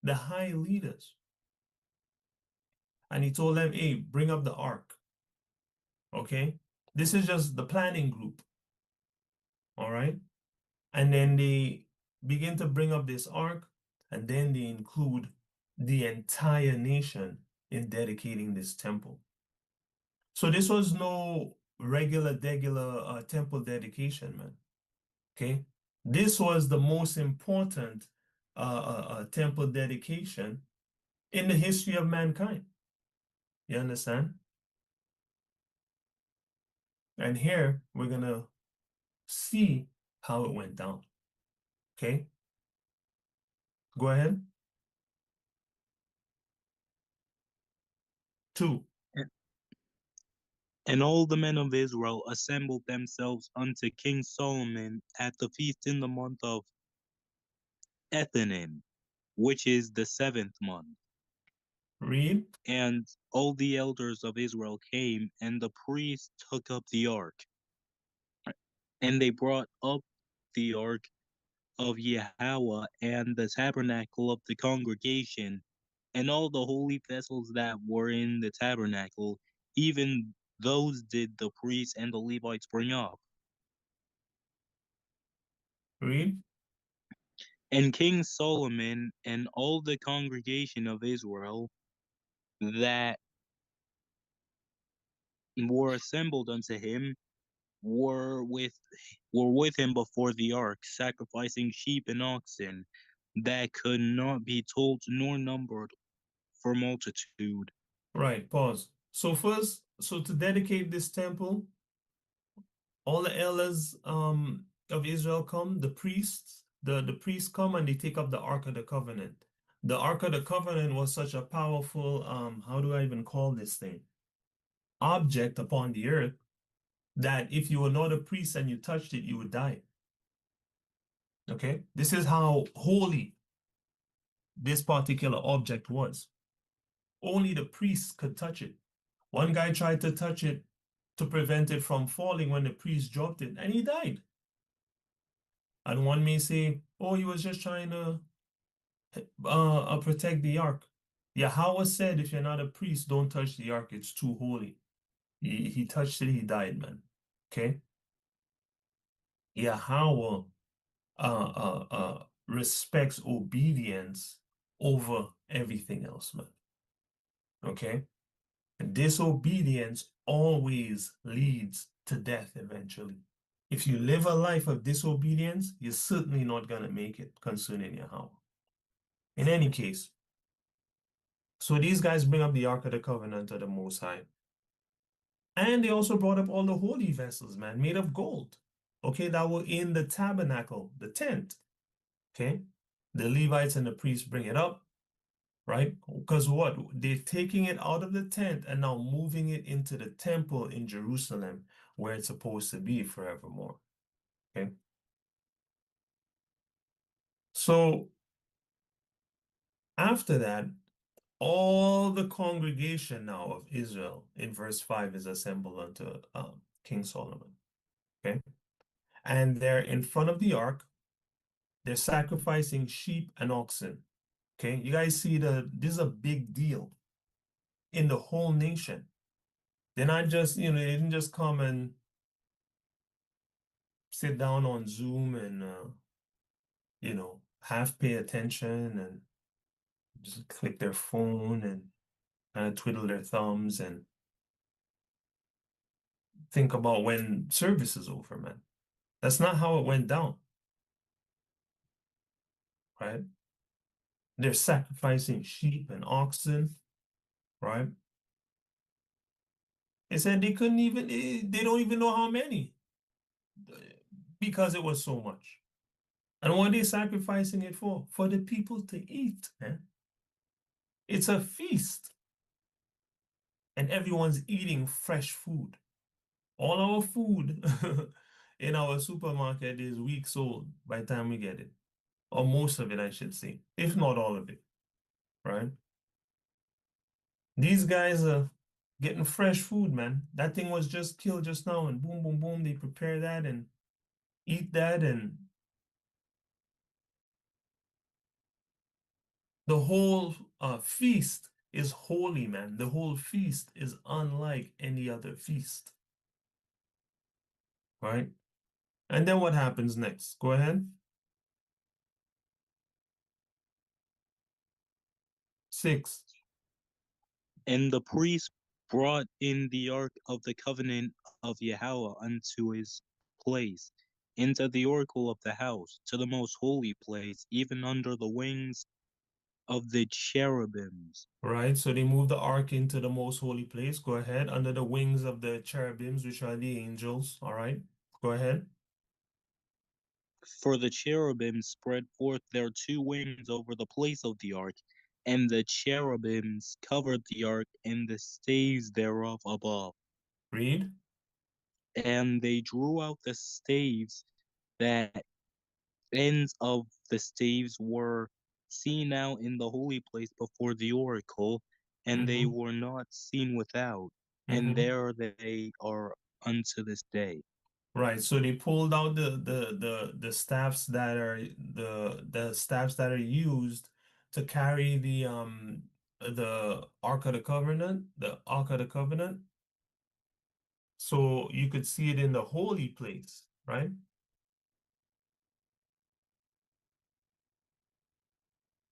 S2: the high leaders. And he told them, hey, bring up the ark. Okay? This is just the planning group. All right? And then they begin to bring up this ark, and then they include the entire nation in dedicating this temple. So this was no regular temple dedication, man. Okay, this was the most important temple dedication in the history of mankind. You understand? And here we're gonna see how it went down. Okay, go ahead. 2.
S8: And all the men of Israel assembled themselves unto King Solomon at the feast in the month of Ethanim, which is the 7th month.
S2: Read.
S8: And all the elders of Israel came, and the priests took up the ark. And they brought up the ark of Yahawah and the tabernacle of the congregation, and all the holy vessels that were in the tabernacle, even those did the priests and the Levites bring up.
S2: Read.
S8: And King Solomon and all the congregation of Israel that were assembled unto him were with him before the ark, sacrificing sheep and oxen that could not be told nor numbered for multitude.
S2: Right, pause. So first, so to dedicate this temple, all the elders of Israel come, the priests, the priests come and they take up the Ark of the Covenant. The Ark of the Covenant was such a powerful, how do I even call this thing? Object upon the earth that if you were not a priest and you touched it, you would die. Okay, this is how holy this particular object was. Only the priests could touch it. One guy tried to touch it to prevent it from falling when the priest dropped it, and he died. And one may say, oh, he was just trying to protect the ark. Yahawah said, if you're not a priest, don't touch the ark. It's too holy. He touched it, he died, man. Okay? Yahawah respects obedience over everything else, man. Okay? And disobedience always leads to death eventually. If you live a life of disobedience, you're certainly not going to make it concerning Yahawah. In any case, so these guys bring up the Ark of the Covenant of the Most High. And they also brought up all the holy vessels, man, made of gold, okay, that were in the tabernacle, the tent, okay? The Levites and the priests bring it up, right? Because what? They're taking it out of the tent and now moving it into the temple in Jerusalem, where it's supposed to be forevermore, okay? So after that, all the congregation now of Israel in verse 5 is assembled unto King Solomon. Okay. And they're in front of the ark. They're sacrificing sheep and oxen. Okay. You guys see this is a big deal in the whole nation. They're not just, they didn't just come and sit down on Zoom and, half pay attention and just click their phone and kind of twiddle their thumbs and think about when service is over, man. That's not how it went down, right? They're sacrificing sheep and oxen, right? They said they couldn't even, they don't even know how many because it was so much. And what are they sacrificing it for? For the people to eat, man. It's a feast. And everyone's eating fresh food. All our food in our supermarket is weeks old by the time we get it. Or most of it, I should say, if not all of it, right? These guys are getting fresh food, man. That thing was just killed just now, and boom, boom, boom, they prepare that and eat that, and the whole feast is holy, man. The whole feast is unlike any other feast, right? And then what happens next? Go ahead. 6.
S8: And the priest brought in the ark of the covenant of Yahawah unto his place, into the oracle of the house, to the most holy place, even under the wings of the cherubims.
S2: Right, so they moved the ark into the most holy place. Go ahead, under the wings of the cherubims, which are the angels. All right, go ahead.
S8: For the cherubims spread forth their two wings over the place of the ark, and the cherubims covered the ark and the staves thereof above.
S2: Read.
S8: And they drew out the staves, that ends of the staves were seen out in the holy place before the oracle, and they were not seen without, and there they are unto this day.
S2: Right, so they pulled out the staffs that are the staffs that are used to carry the Ark of the Covenant, the Ark of the Covenant. So you could see it in the holy place, right?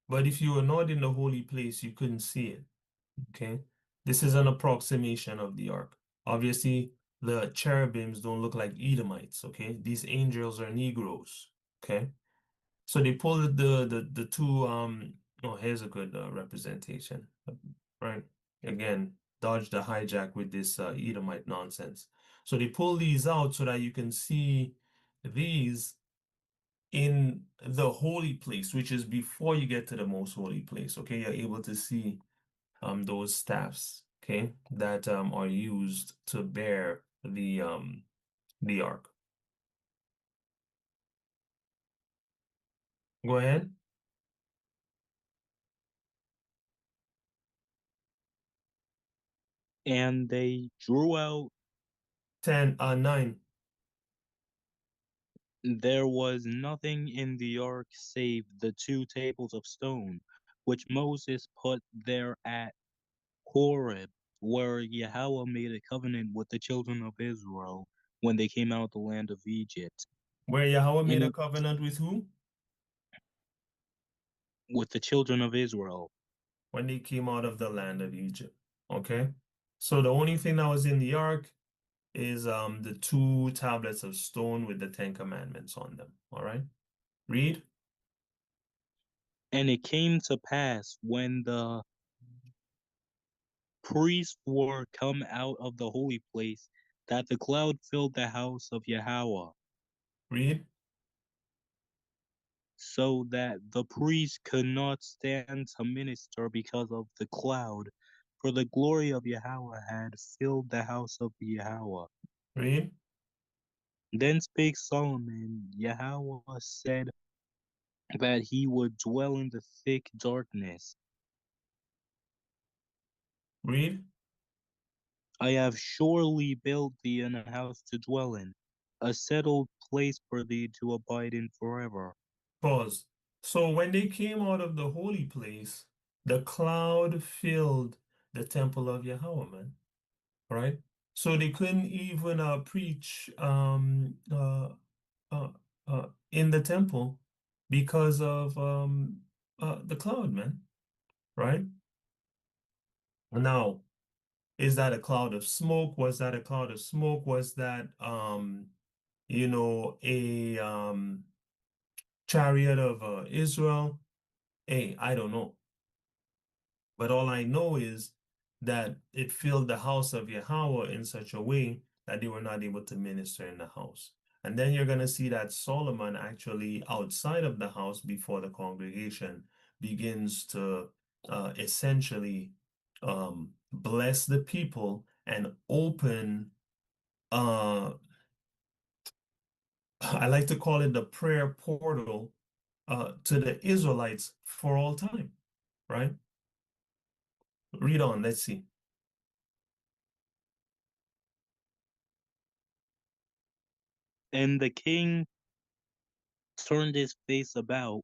S2: But if you were not in the holy place, you couldn't see it. Okay, this is an approximation of the ark. Obviously, the cherubims don't look like Edomites. Okay, these angels are negroes. Okay, so they pulled the two. Oh, here's a good representation. Right, again, dodge the hijack with this Edomite nonsense. So they pull these out so that you can see these in the holy place, which is before you get to the most holy place. Okay, you're able to see those staffs, okay, that are used to bear the ark. Go ahead.
S8: And they drew out
S2: 9.
S8: There was nothing in the ark save the two tables of stone, which Moses put there at Horeb, where Yahawah made a covenant with the children of Israel when they came out of the land of Egypt.
S2: Where Yahawah made
S8: And
S2: a covenant with who?
S8: with the children of Israel.
S2: When they came out of the land of Egypt. Okay. So the only thing that was in the ark is the two tablets of stone with the 10 commandments on them. All right. Read.
S8: And it came to pass when the priests were come out of the holy place that the cloud filled the house of Yahawah,
S2: Read.
S8: so that the priest could not stand to minister because of the cloud, for the glory of Yahawah had filled the house of Yahawah.
S2: Read.
S8: Then spake Solomon, Yahawah said that he would dwell in the thick darkness.
S2: Read.
S8: I have surely built thee in a house to dwell in, a settled place for thee to abide in forever.
S2: Pause. So when they came out of the holy place, the cloud filled the temple of Yahweh, man. Right? So they couldn't even preach in the temple because of the cloud, man. Right? Now, is that a cloud of smoke? Was that a cloud of smoke? Was that a chariot of Israel? Hey, I don't know. But all I know is that it filled the house of Yahweh in such a way that they were not able to minister in the house. And then you're going to see that Solomon actually outside of the house before the congregation begins to essentially bless the people and open, I like to call it the prayer portal to the Israelites for all time, right? Read on, let's see.
S8: And the king turned his face about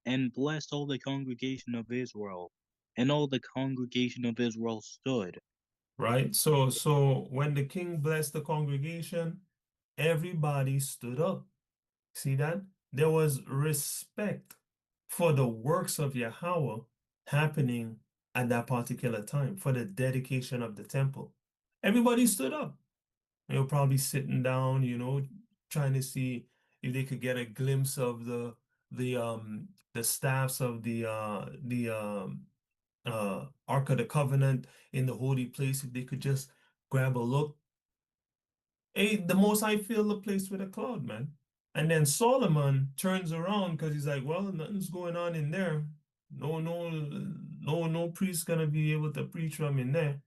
S8: and blessed all the congregation of Israel. And all the congregation of Israel stood.
S2: Right? So when the king blessed the congregation, everybody stood up. See that? There was respect for the works of Yahweh happening at that particular time for the dedication of the temple. Everybody stood up. They were probably sitting down, trying to see if they could get a glimpse of the staffs of the Ark of the Covenant in the holy place, if they could just grab a look. Hey, the Most High filled the place with a cloud, man. And then Solomon turns around because he's like, well, nothing's going on in there. No priest gonna be able to preach from in there.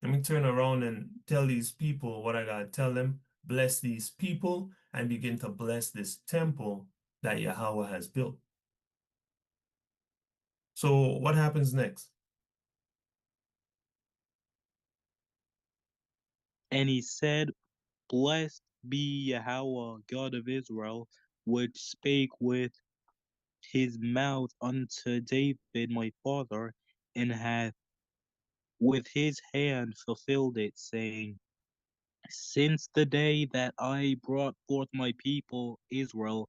S2: Let me turn around and tell these people what I gotta tell them. Bless these people and begin to bless this temple that Yahawah has built. So what happens next?
S8: And he said, Blessed be Yahawah, God of Israel, which spake with his mouth unto David my father, and hath with his hand fulfilled it, saying, Since the day that I brought forth my people Israel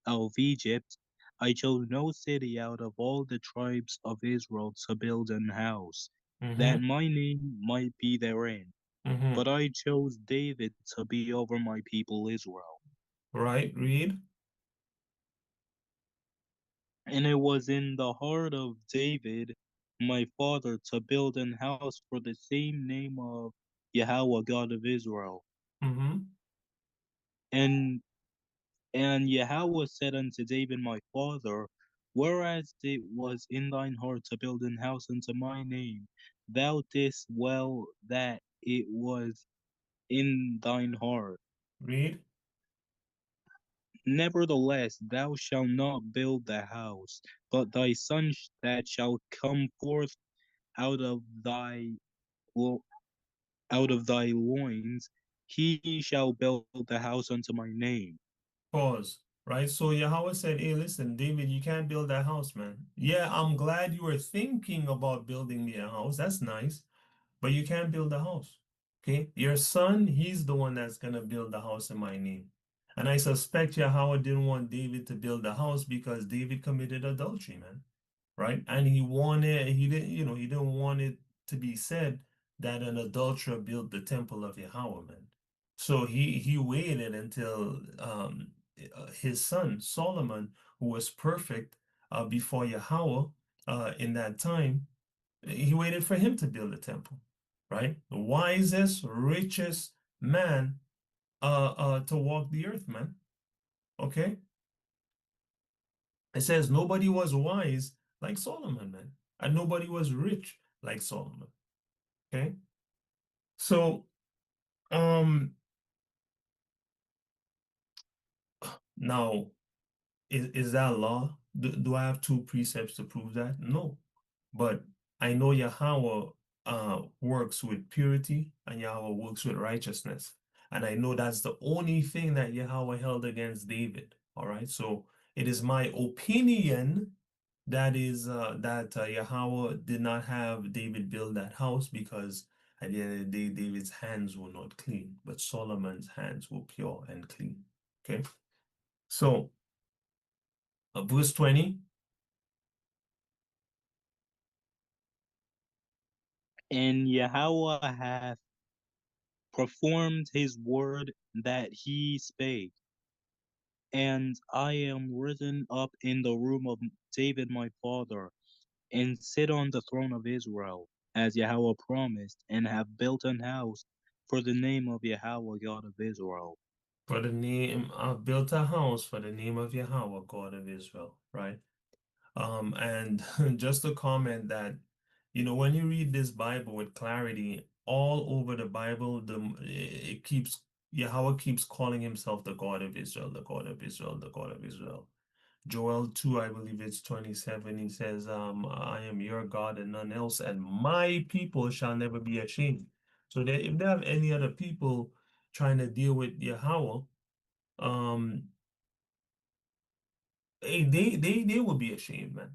S8: out of Egypt, I chose no city out of all the tribes of Israel to build an house, that my name might be therein. But I chose David to be over my people Israel.
S2: Right, read.
S8: And it was in the heart of David, my father, to build an house for the same name of Yahawah, God of Israel. And Yahawah said unto David my father, Whereas it was in thine heart to build an house unto my name, thou didst well that it was in thine heart.
S2: Read.
S8: Nevertheless, thou shalt not build the house, but thy son that shall come forth out of thy out of thy loins, he shall build the house unto my name.
S2: Pause. Right? So Yahawah said, hey, listen, David, you can't build that house, man. Yeah, I'm glad you were thinking about building me a house. That's nice. But you can't build a house. Okay? Your son, he's the one that's gonna build the house in my name. And I suspect Yahawah didn't want David to build the house because David committed adultery, man. Right? And he didn't want it to be said that an adulterer built the temple of Yahawah, man. So he waited until his son Solomon, who was perfect before Yahawah in that time, he waited for him to build the temple, right? The wisest, richest man to walk the earth, man. Okay? It says nobody was wise like Solomon, man, and nobody was rich like Solomon. Okay? So, now, is that law? Do I have two precepts to prove that? No. But I know Yahawah works with purity and Yahawah works with righteousness. And I know that's the only thing that Yahawah held against David. All right. So it is my opinion that Yahawah did not have David build that house because at the end of the day, David's hands were not clean, but Solomon's hands were pure and clean. Okay. So verse 20.
S8: And Yahawah hath performed his word that he spake. And I am risen up in the room of David my father, and sit on the throne of Israel, as Yahawah promised, and have built an house for the name of Yahawah, God of Israel.
S2: For the name, I've built a house for the name of Yahawah, God of Israel, right? And just to comment that, when you read this Bible with clarity, all over the Bible, Yahawah keeps calling himself the God of Israel, the God of Israel, the God of Israel. Joel 2, I believe it's 27, he says, I am your God and none else, and my people shall never be ashamed. So if they have any other people trying to deal with Yahawah, they will be ashamed, man.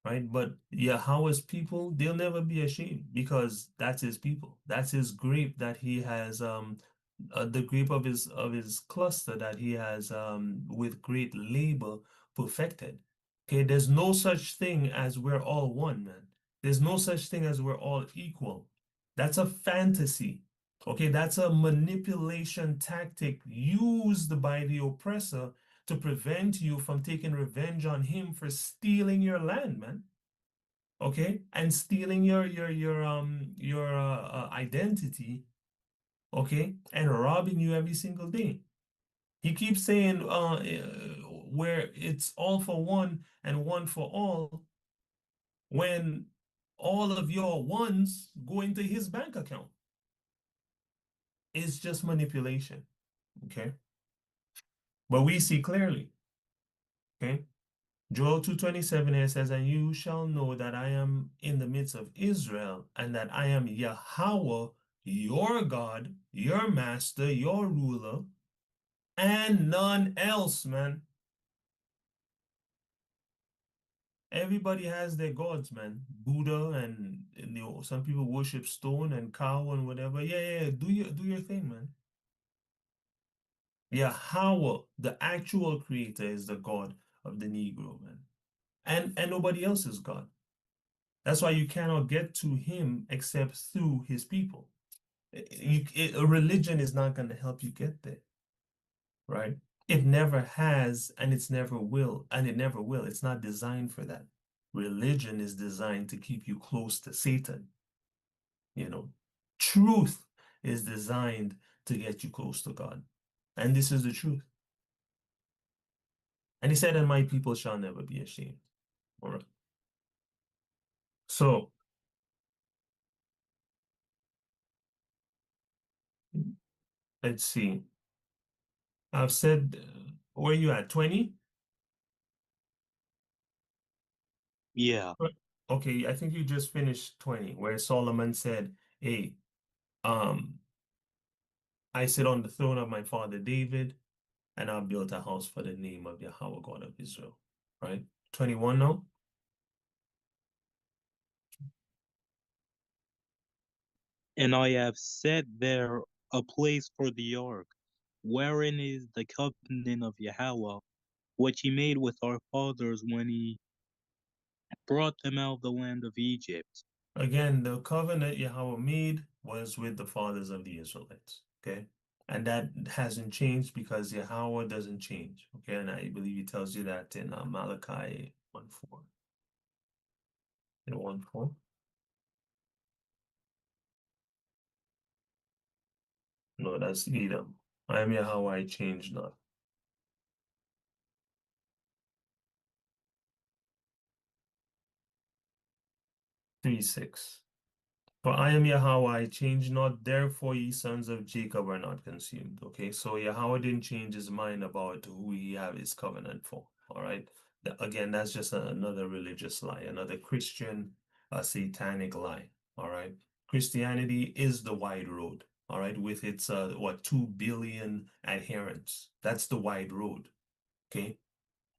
S2: Right? But Yahweh's people, they'll never be ashamed because that's his people. That's his grape that he has, the grape of his cluster that he has with great labor perfected. Okay, there's no such thing as we're all one, man. There's no such thing as we're all equal. That's a fantasy. Okay, that's a manipulation tactic used by the oppressor to prevent you from taking revenge on him for stealing your land, man. Okay, and stealing your identity, okay, and robbing you every single day. He keeps saying where it's all for one and one for all, when all of your ones go into his bank account. It's just manipulation, okay? But we see clearly, okay? Joel 2:27 here says, and you shall know that I am in the midst of Israel, and that I am Yahawah, your God, your master, your ruler, and none else, man. Everybody has their gods, man. Buddha and you know, some people worship stone and cow and whatever. Yeah, do your thing, man. Yahawah, the actual creator, is the God of the Negro, man. And nobody else is God. That's why you cannot get to him except through his people. A religion is not going to help you get there, right? It never has, and it's never will, and it never will. It's not designed for that. Religion is designed to keep you close to Satan. You know, truth is designed to get you close to God. And this is the truth. And he said, and my people shall never be ashamed. All right. So, let's see. I've said, where are you at? 20?
S8: Yeah.
S2: Okay, I think you just finished 20, where Solomon said, hey, I sit on the throne of my father David, and I built a house for the name of Yahawah, God of Israel. Right? 21 now?
S8: And I have set there a place for the ark, wherein is the covenant of Yahawah, which he made with our fathers when he brought them out of the land of Egypt.
S2: Again, the covenant Yahawah made was with the fathers of the Israelites. Okay? And that hasn't changed because Yahawah doesn't change. Okay? And I believe he tells you that in Malachi 1:4. In 1:4. No, that's Edom. I am Yahawah, I change not. 3:6. For I am Yahawah, I change not, therefore ye sons of Jacob are not consumed. Okay, so Yahawah didn't change his mind about who he have his covenant for. All right. Again, that's just another religious lie, another Christian, satanic lie. All right. Christianity is the wide road. All right, with its 2 billion adherents. That's the wide road. Okay.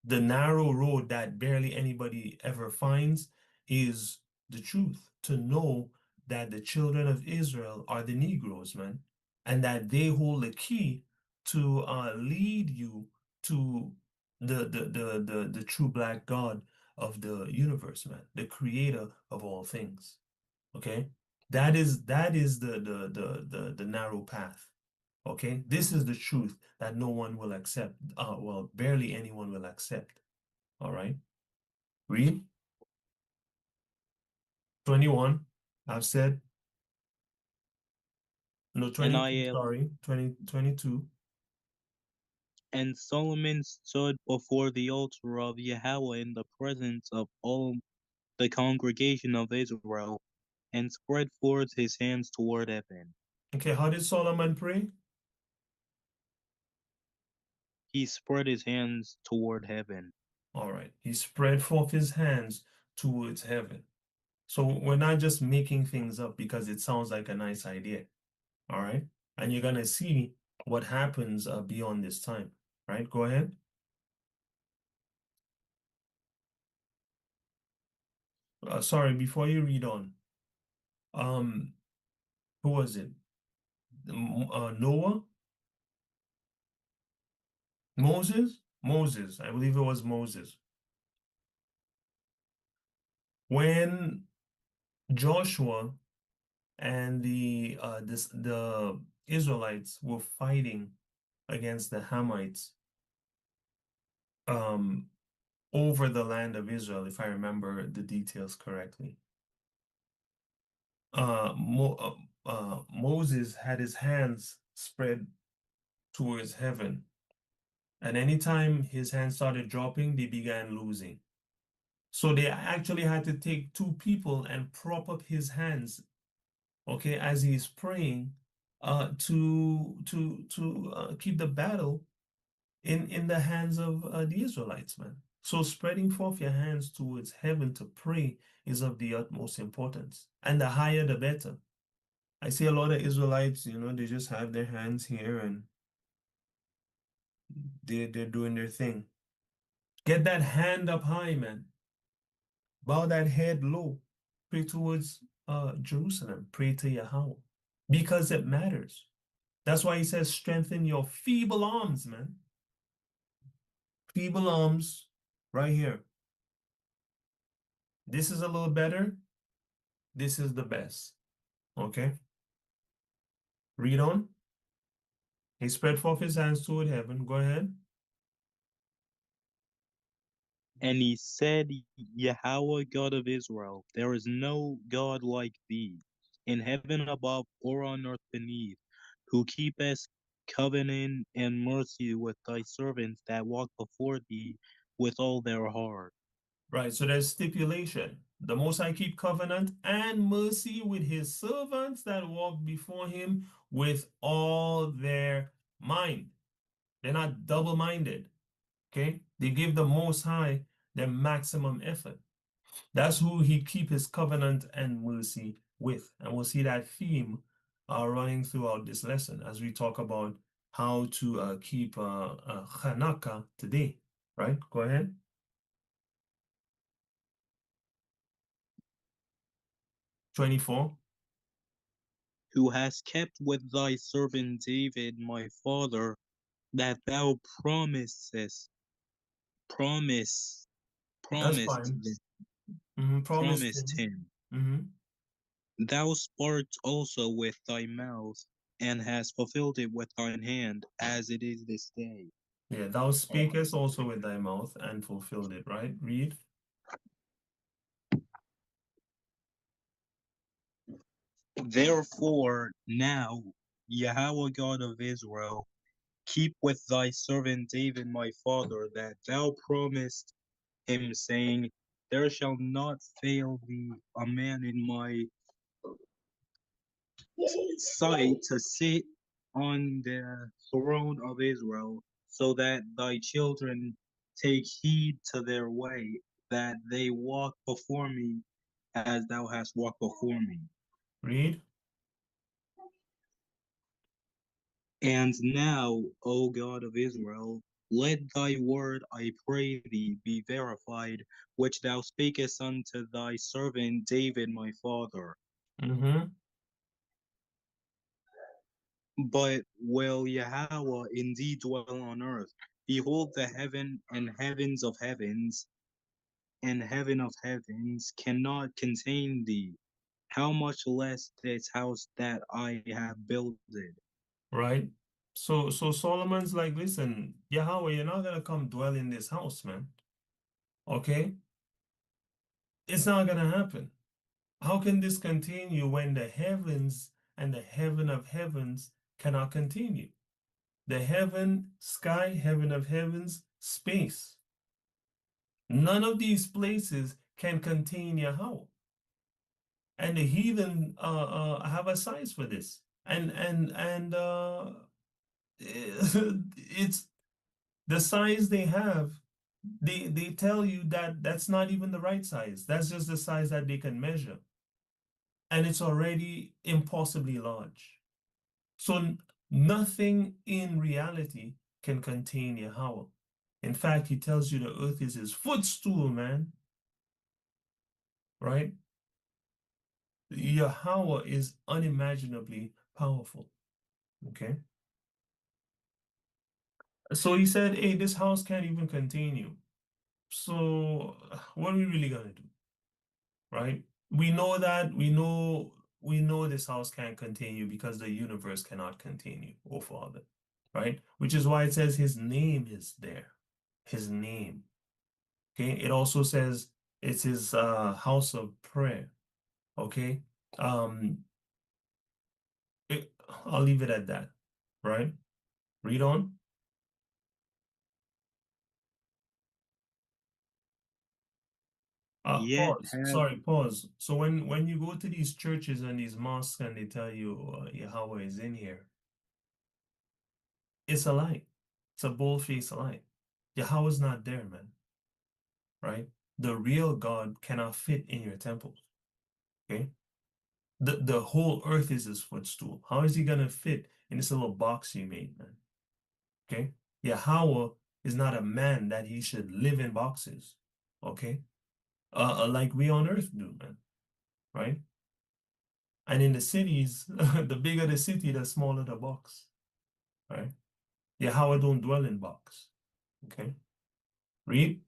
S2: The narrow road that barely anybody ever finds is the truth, to know that the children of Israel are the Negroes, man, and that they hold the key to lead you to the true black God of the universe, man, the creator of all things. Okay? That is the narrow path. Okay? This is the truth that no one will accept. Well, barely anyone will accept. All right? Read. 21. I've said. No,
S8: And
S2: 22, sorry. 22.
S8: And Solomon stood before the altar of Yahawah in the presence of all the congregation of Israel, and spread forth his hands toward heaven.
S2: Okay, how did Solomon pray?
S8: He spread his hands toward heaven.
S2: All right. He spread forth his hands towards heaven. So we're not just making things up because it sounds like a nice idea. All right. And you're going to see what happens beyond this time. Right? Go ahead. Sorry, before you read on, who was it? Noah? Moses? Moses. I believe it was Moses. When Joshua and the Israelites were fighting against the Hamites over the land of Israel, if I remember the details correctly. Moses had his hands spread towards heaven, and anytime his hands started dropping, they began losing. So they actually had to take two people and prop up his hands, okay, as he's praying, to keep the battle in the hands of the Israelites, man. So spreading forth your hands towards heaven to pray is of the utmost importance, and the higher the better. I see a lot of Israelites, they just have their hands here and they're doing their thing. Get that hand up high, man. Bow that head low. Pray towards Jerusalem. Pray to Yahawah. Because it matters. That's why he says, strengthen your feeble arms, man. Feeble arms right here. This is a little better. This is the best. Okay? Read on. He spread forth his hands toward heaven. Go ahead.
S8: And he said, Yahawah, God of Israel, there is no God like thee, in heaven above or on earth beneath, who keepest covenant and mercy with thy servants that walk before thee with all their heart.
S2: Right, so there's stipulation. The Most High keep covenant and mercy with his servants that walk before him with all their mind. They're not double-minded, okay? They give the Most High their maximum effort. That's who he keep his covenant and mercy with. And we'll see that theme running throughout this lesson as we talk about how to keep Chanukah today, right? Go ahead. 24.
S8: Who has kept with thy servant David my father, that thou promisest
S2: That's fine. Promised
S8: promised
S2: him.
S8: him. Thou spart also with thy mouth, and hast fulfilled it with thine hand, as it is this day.
S2: Yeah, thou speakest also with thy mouth and fulfilled it, right? Read.
S8: Therefore now, Yahawah God of Israel, keep with thy servant David my father, that thou promised him, saying, there shall not fail thee a man in my sight to sit on the throne of Israel, so that thy children take heed to their way, that they walk before me as thou hast walked before me.
S2: Read.
S8: And now, O God of Israel, let thy word, I pray thee, be verified, which thou speakest unto thy servant David my father. But will Yahawah indeed dwell on earth? Behold, the heaven and heavens of heavens and heaven of heavens cannot contain thee. How much less this house that I have builded?
S2: Right. So Solomon's like, listen, Yahawah, you're not gonna come dwell in this house, man. Okay? It's not gonna happen. How can this continue when the heavens and the heaven of heavens cannot continue? The heaven, sky, heaven of heavens, space. None of these places can contain Yahawah. And the heathen have a size for this. And it's the size they have. They tell you that that's not even the right size. That's just the size that they can measure. And it's already impossibly large. So nothing in reality can contain Yahawah. In fact, he tells you the earth is his footstool, man. Right? Yahawah is unimaginably powerful. Okay? So he said, hey, this house can't even contain you. So what are we really gonna do? Right? we know that we know this house can't contain you because the universe cannot contain you, oh Father, right? Which is why it says his name is there. His name. Okay. It also says it's his house of prayer. Okay. I'll leave it at that, right? Read on.
S8: Yet
S2: Pause.
S8: have
S2: Sorry, pause. So when you go to these churches and these mosques and they tell you Yahweh is in here, it's a lie. It's a bold-faced lie. Yahweh's not there, man. Right? The real God cannot fit in your temple. Okay? The whole earth is his footstool. How is he gonna fit in this little box you made, man? Okay? Yahweh is not a man that he should live in boxes. Okay? Like we on earth do, man. Right? And in the cities, the bigger the city, the smaller the box. Right? Yahweh don't dwell in box. Okay? Read.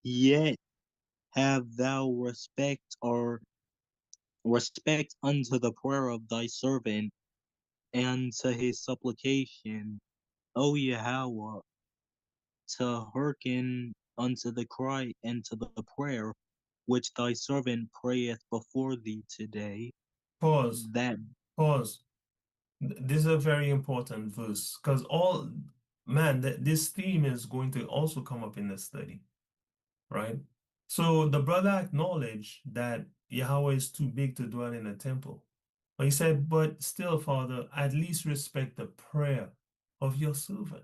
S8: yet have thou respect unto the prayer of thy servant and to his supplication, O Yahweh, to hearken unto the cry and to the prayer which thy servant prayeth before thee today,
S2: Pause.
S8: that
S2: Pause. This is a very important verse because man, this theme is going to also come up in the study, right? So the brother acknowledged that Yahweh is too big to dwell in a temple. But he said, but still, Father, at least respect the prayer of your servant,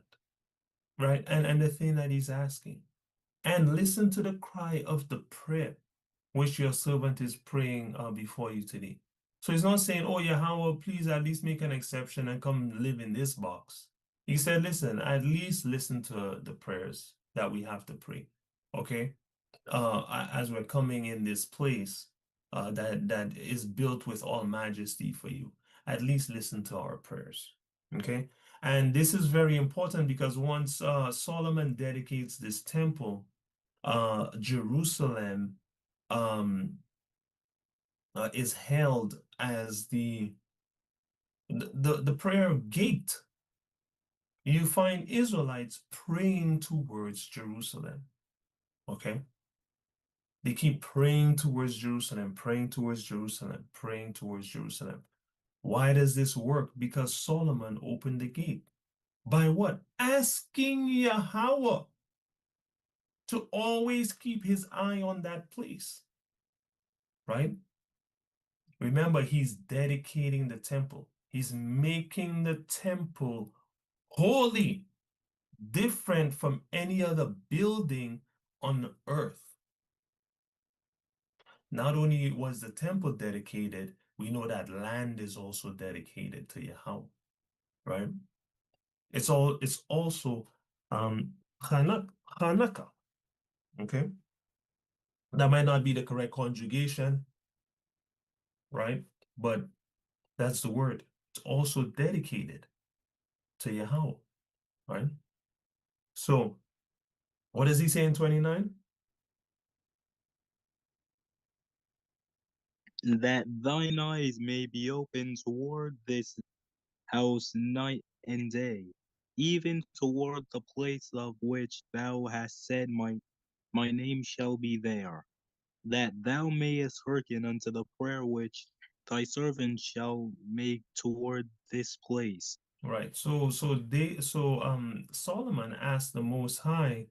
S2: right? And the thing that he's asking. And listen to the cry of the prayer which your servant is praying before you today. So he's not saying, oh, Yahweh, please at least make an exception and come live in this box. He said, listen, at least listen to the prayers that we have to pray, okay? As we're coming in this place that is built with all majesty for you, at least listen to our prayers, okay? And this is very important because once Solomon dedicates this temple, Jerusalem is held as the prayer gate. You find Israelites praying towards Jerusalem. Okay? They keep praying towards Jerusalem, praying towards Jerusalem, praying towards Jerusalem. Why does this work? Because Solomon opened the gate. By what? Asking Yahweh to always keep his eye on that place. Right? Remember, he's dedicating the temple. He's making the temple holy, different from any other building on earth. Not only was the temple dedicated, we know that land is also dedicated to Yahweh, right? It's also Hanukkah, okay? That might not be the correct conjugation, right? But that's the word. It's also dedicated to Yahweh, right? So, what does he say in 29?
S8: that thine eyes may be open toward this house night and day, even toward the place of which thou hast said, my name shall be there, that thou mayest hearken unto the prayer which thy servant shall make toward this place.
S2: Right. So Solomon asked the Most High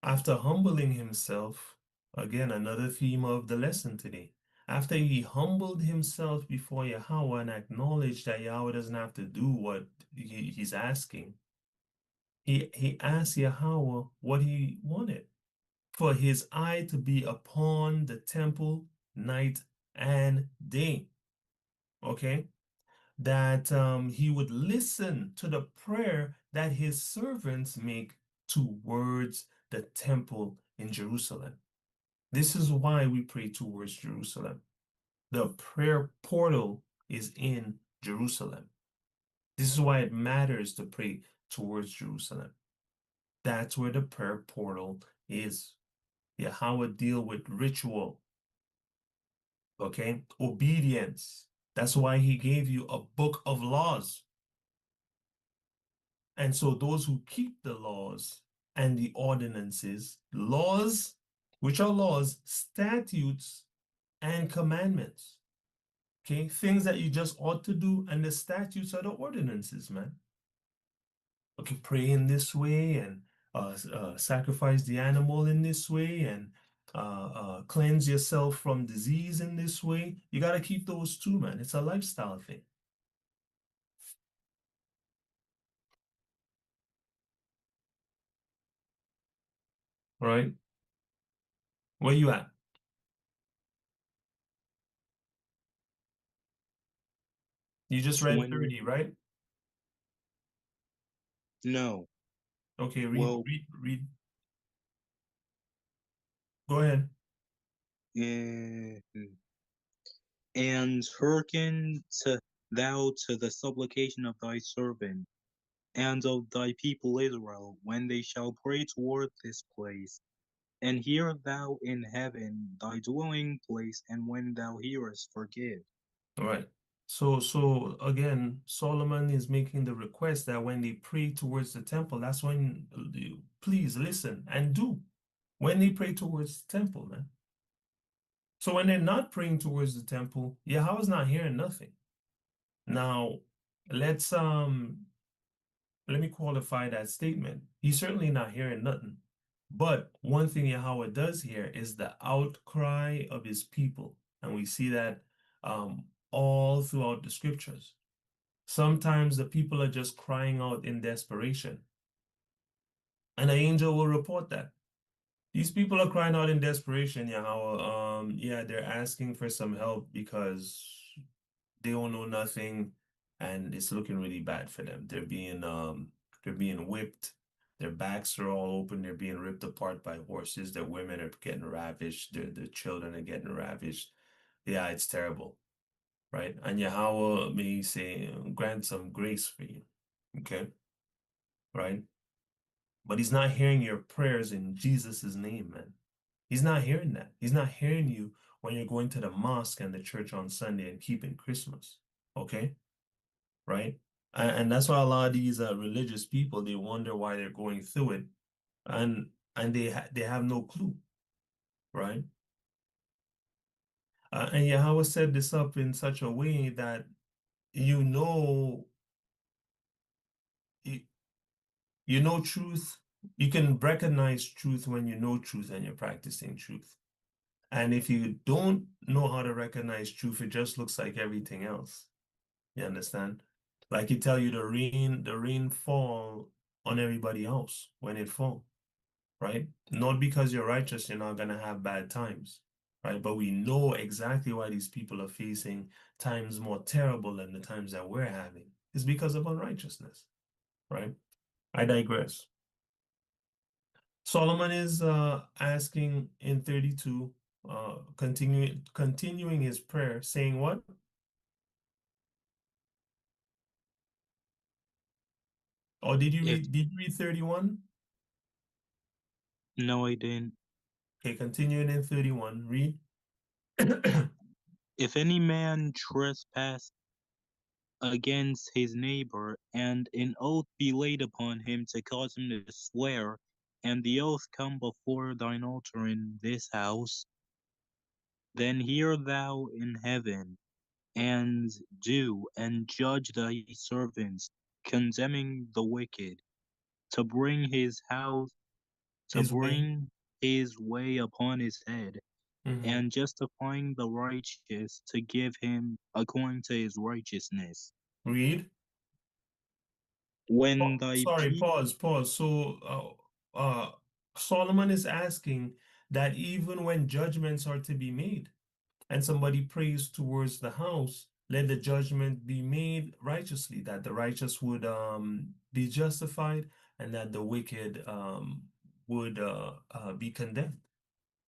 S2: after humbling himself, again another theme of the lesson today. After he humbled himself before Yahweh and acknowledged that Yahweh doesn't have to do what he's asking, he asked Yahweh what he wanted. For his eye to be upon the temple night and day. Okay? That he would listen to the prayer that his servants make towards the temple in Jerusalem. This is why we pray towards Jerusalem. The prayer portal is in Jerusalem. This is why it matters to pray towards Jerusalem. That's where the prayer portal is. Yahawah deal with ritual. Okay? Obedience. That's why he gave you a book of laws. And so those who keep the laws and the ordinances, laws, which are laws, statutes, and commandments. Okay, things that you just ought to do, and the statutes are the ordinances, man. Okay, pray in this way, and sacrifice the animal in this way, and cleanse yourself from disease in this way. You got to keep those too, man. It's a lifestyle thing. Right? Where you at? You just read 30, right?
S8: No.
S2: Okay,
S8: Well,
S2: read. Go ahead.
S8: and hearken thou to the supplication of thy servant and of thy people Israel when they shall pray toward this place. And hear thou in heaven thy dwelling place, and when thou hearest, forgive.
S2: All right. So again, Solomon is making the request that when they pray towards the temple, that's when please listen and do. When they pray towards the temple, man. So when they're not praying towards the temple, Yahweh's not hearing nothing. Now, let's let me qualify that statement. He's certainly not hearing nothing. But one thing Yahweh does hear is the outcry of his people. And we see that all throughout the scriptures. Sometimes the people are just crying out in desperation. And an angel will report that. These people are crying out in desperation, Yahweh. Yeah, they're asking for some help because they don't know nothing and it's looking really bad for them. They're being whipped. Their backs are all open. They're being ripped apart by horses. Their women are getting ravished. Their children are getting ravished. Yeah, it's terrible. Right? And Yahweh may say, grant some grace for you. Okay? Right? But he's not hearing your prayers in Jesus' name, man. He's not hearing that. He's not hearing you when you're going to the mosque and the church on Sunday and keeping Christmas. Okay? Right? And that's why a lot of these religious people, they wonder why they're going through it, and they have no clue, right? And Yahweh set this up in such a way that you know you know truth. You can recognize truth when you know truth and you're practicing truth. And if you don't know how to recognize truth, it just looks like everything else. You understand? Like you tell you the rain fall on everybody else when it fall, right? Not because you're righteous, you're not gonna have bad times, right? But we know exactly why these people are facing times more terrible than the times that we're having. It's because of unrighteousness, right? I digress. Solomon is asking in 32, continuing his prayer, saying what? Or did you read 31?
S8: No, I didn't.
S2: Okay, continuing in 31, read.
S8: If any man trespass against his neighbor, and an oath be laid upon him to cause him to swear, and the oath come before thine altar in this house, then hear thou in heaven, and do and judge thy servants, condemning the wicked, to bring
S2: His way.
S8: his way upon his head,
S2: Mhm.
S8: and justifying the righteous, to give him according to his righteousness.
S2: Read.
S8: When thy
S2: Sorry,
S8: people
S2: pause. So, Solomon is asking that even when judgments are to be made and somebody prays towards the house, let the judgment be made righteously, that the righteous would be justified and that the wicked would be condemned,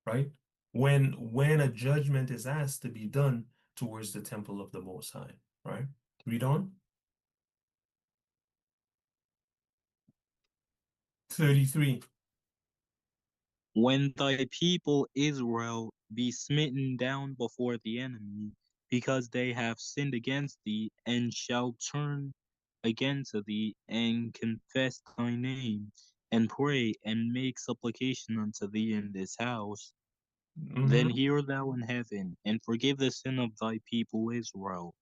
S2: right? When a judgment is asked to be done towards the temple of the Most High, right? Read on. 33.
S8: When thy people Israel be smitten down before the enemy, because they have sinned against thee, and shall turn again to thee, and confess thy name, and pray, and make supplication unto thee in this house, then
S2: Mhm.
S8: hear thou in heaven, and forgive the sin of thy people Israel,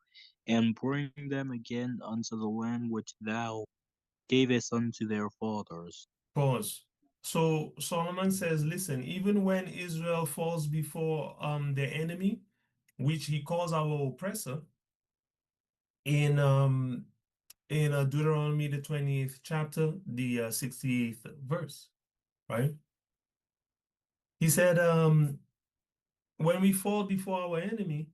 S8: and bring them again unto the land which thou gavest unto their fathers.
S2: Pause. So Solomon says, listen, even when Israel falls before the enemy, which he calls our oppressor, in Deuteronomy the 28th chapter, the 68th verse, right? He said, when we fall before our enemy,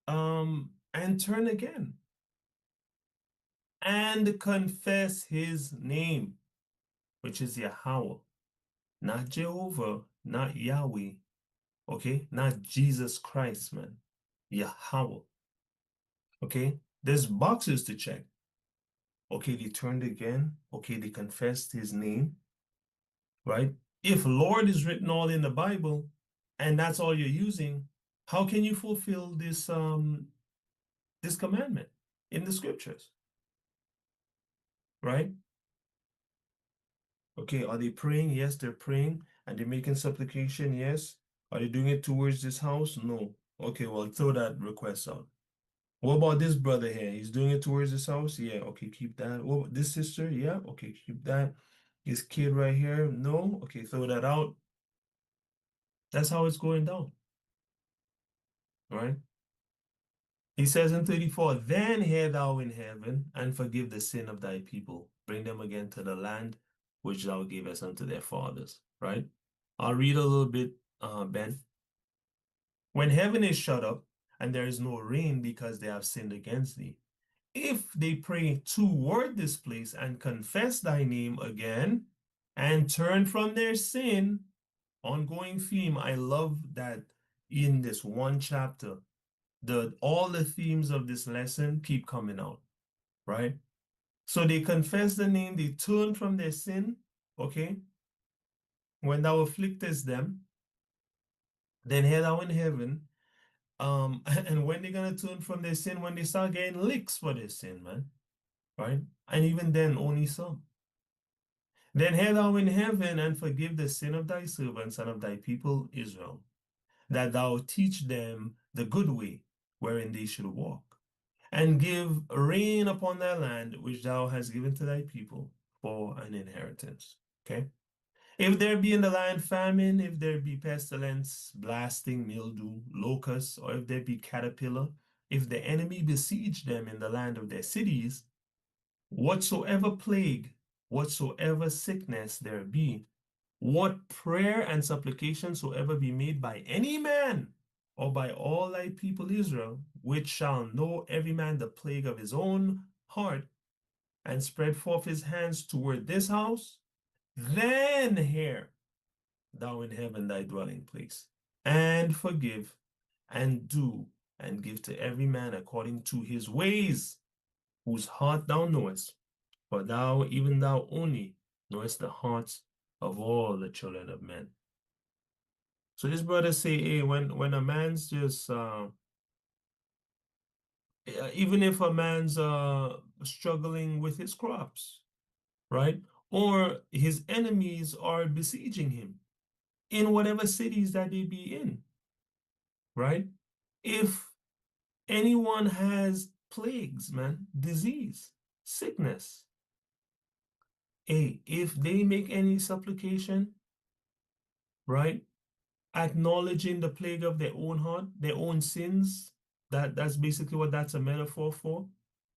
S2: and turn again and confess his name, which is Yahawah, not Jehovah, not Yahweh, okay? Not Jesus Christ, man. Yahawah, okay? There's boxes to check. Okay, they turned again. Okay, they confessed his name, right? If Lord is written all in the Bible and that's all you're using, how can you fulfill this commandment in the scriptures, right? Okay, are they praying? Yes, they're praying. And they're making supplication? Yes. Are they doing it towards this house? No. Okay, well, throw that request out. What about this brother here? He's doing it towards this house? Yeah, okay, keep that. What about this sister? Yeah, okay, keep that. This kid right here? No? Okay, throw that out. That's how it's going down, right? He says in 34, then hear thou in heaven and forgive the sin of thy people. Bring them again to the land which thou gavest unto their fathers, right? I'll read a little bit, Ben. When heaven is shut up and there is no rain because they have sinned against thee, if they pray toward this place and confess thy name again and turn from their sin, ongoing theme, I love that in this one chapter, all the themes of this lesson keep coming out, right? So they confess the name, they turn from their sin, okay? When thou afflictest them, then hear thou in heaven. And when they're gonna turn from their sin, when they start getting licks for their sin, man, right? And even then, only some. Then hear thou in heaven and forgive the sin of thy servants and of thy people Israel, that thou teach them the good way wherein they should walk, and give rain upon thy land which thou hast given to thy people for an inheritance. Okay? If there be in the land famine, if there be pestilence, blasting, mildew, locusts, or if there be caterpillar, if the enemy besiege them in the land of their cities, whatsoever plague, whatsoever sickness there be, what prayer and supplication soever be made by any man or by all thy people Israel, which shall know every man the plague of his own heart, and spread forth his hands toward this house, then hear thou in heaven thy dwelling place, and forgive, and do, and give to every man according to his ways, whose heart thou knowest, for thou, even thou only, knowest the hearts of all the children of men. So this brother say, hey, when a man's just even if a man's struggling with his crops, right? Or his enemies are besieging him in whatever cities that they be in, right? If anyone has plagues, man, disease, sickness, hey, if they make any supplication, right? Acknowledging the plague of their own heart, their own sins, that's basically what that's a metaphor for.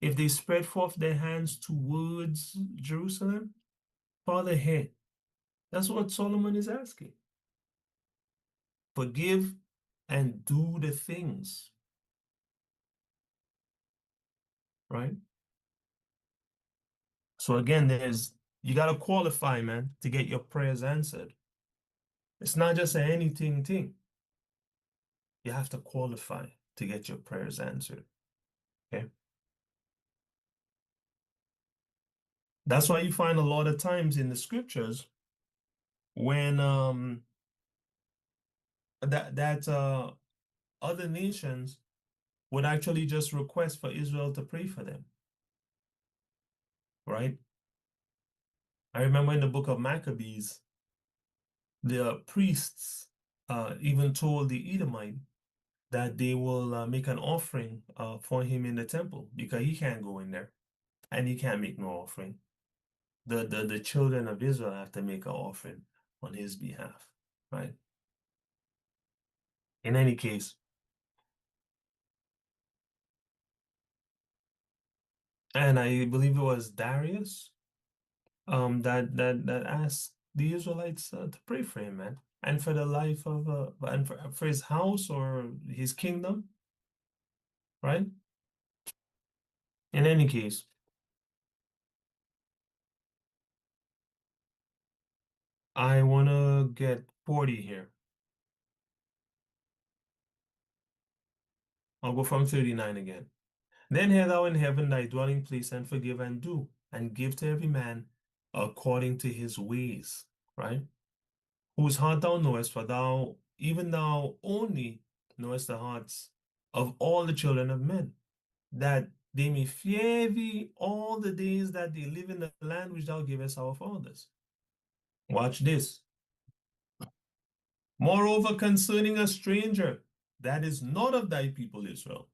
S2: If they spread forth their hands towards Jerusalem, Father, hey, that's what Solomon is asking. Forgive and do the things, right? So again, you got to qualify, man, to get your prayers answered. It's not just an anything thing. You have to qualify to get your prayers answered, okay? That's why you find a lot of times in the scriptures, when that other nations would actually just request for Israel to pray for them, right? I remember in the book of Maccabees, the priests even told the Edomite that they will make an offering for him in the temple because he can't go in there and he can't make no offering. The children of Israel have to make an offering on his behalf, right? In any case, and I believe it was Darius that asked the Israelites to pray for him, man, and for the life of and for his house or his kingdom, right? In any case, I want to get 40 here. I'll go from 39 again. Then hear thou in heaven thy dwelling place, and forgive and do, and give to every man according to his ways, right? Whose heart thou knowest, for thou, even thou only, knowest the hearts of all the children of men, that they may fear thee all the days that they live in the land which thou givest our fathers. Watch this. Moreover, concerning a stranger that is not of thy people Israel,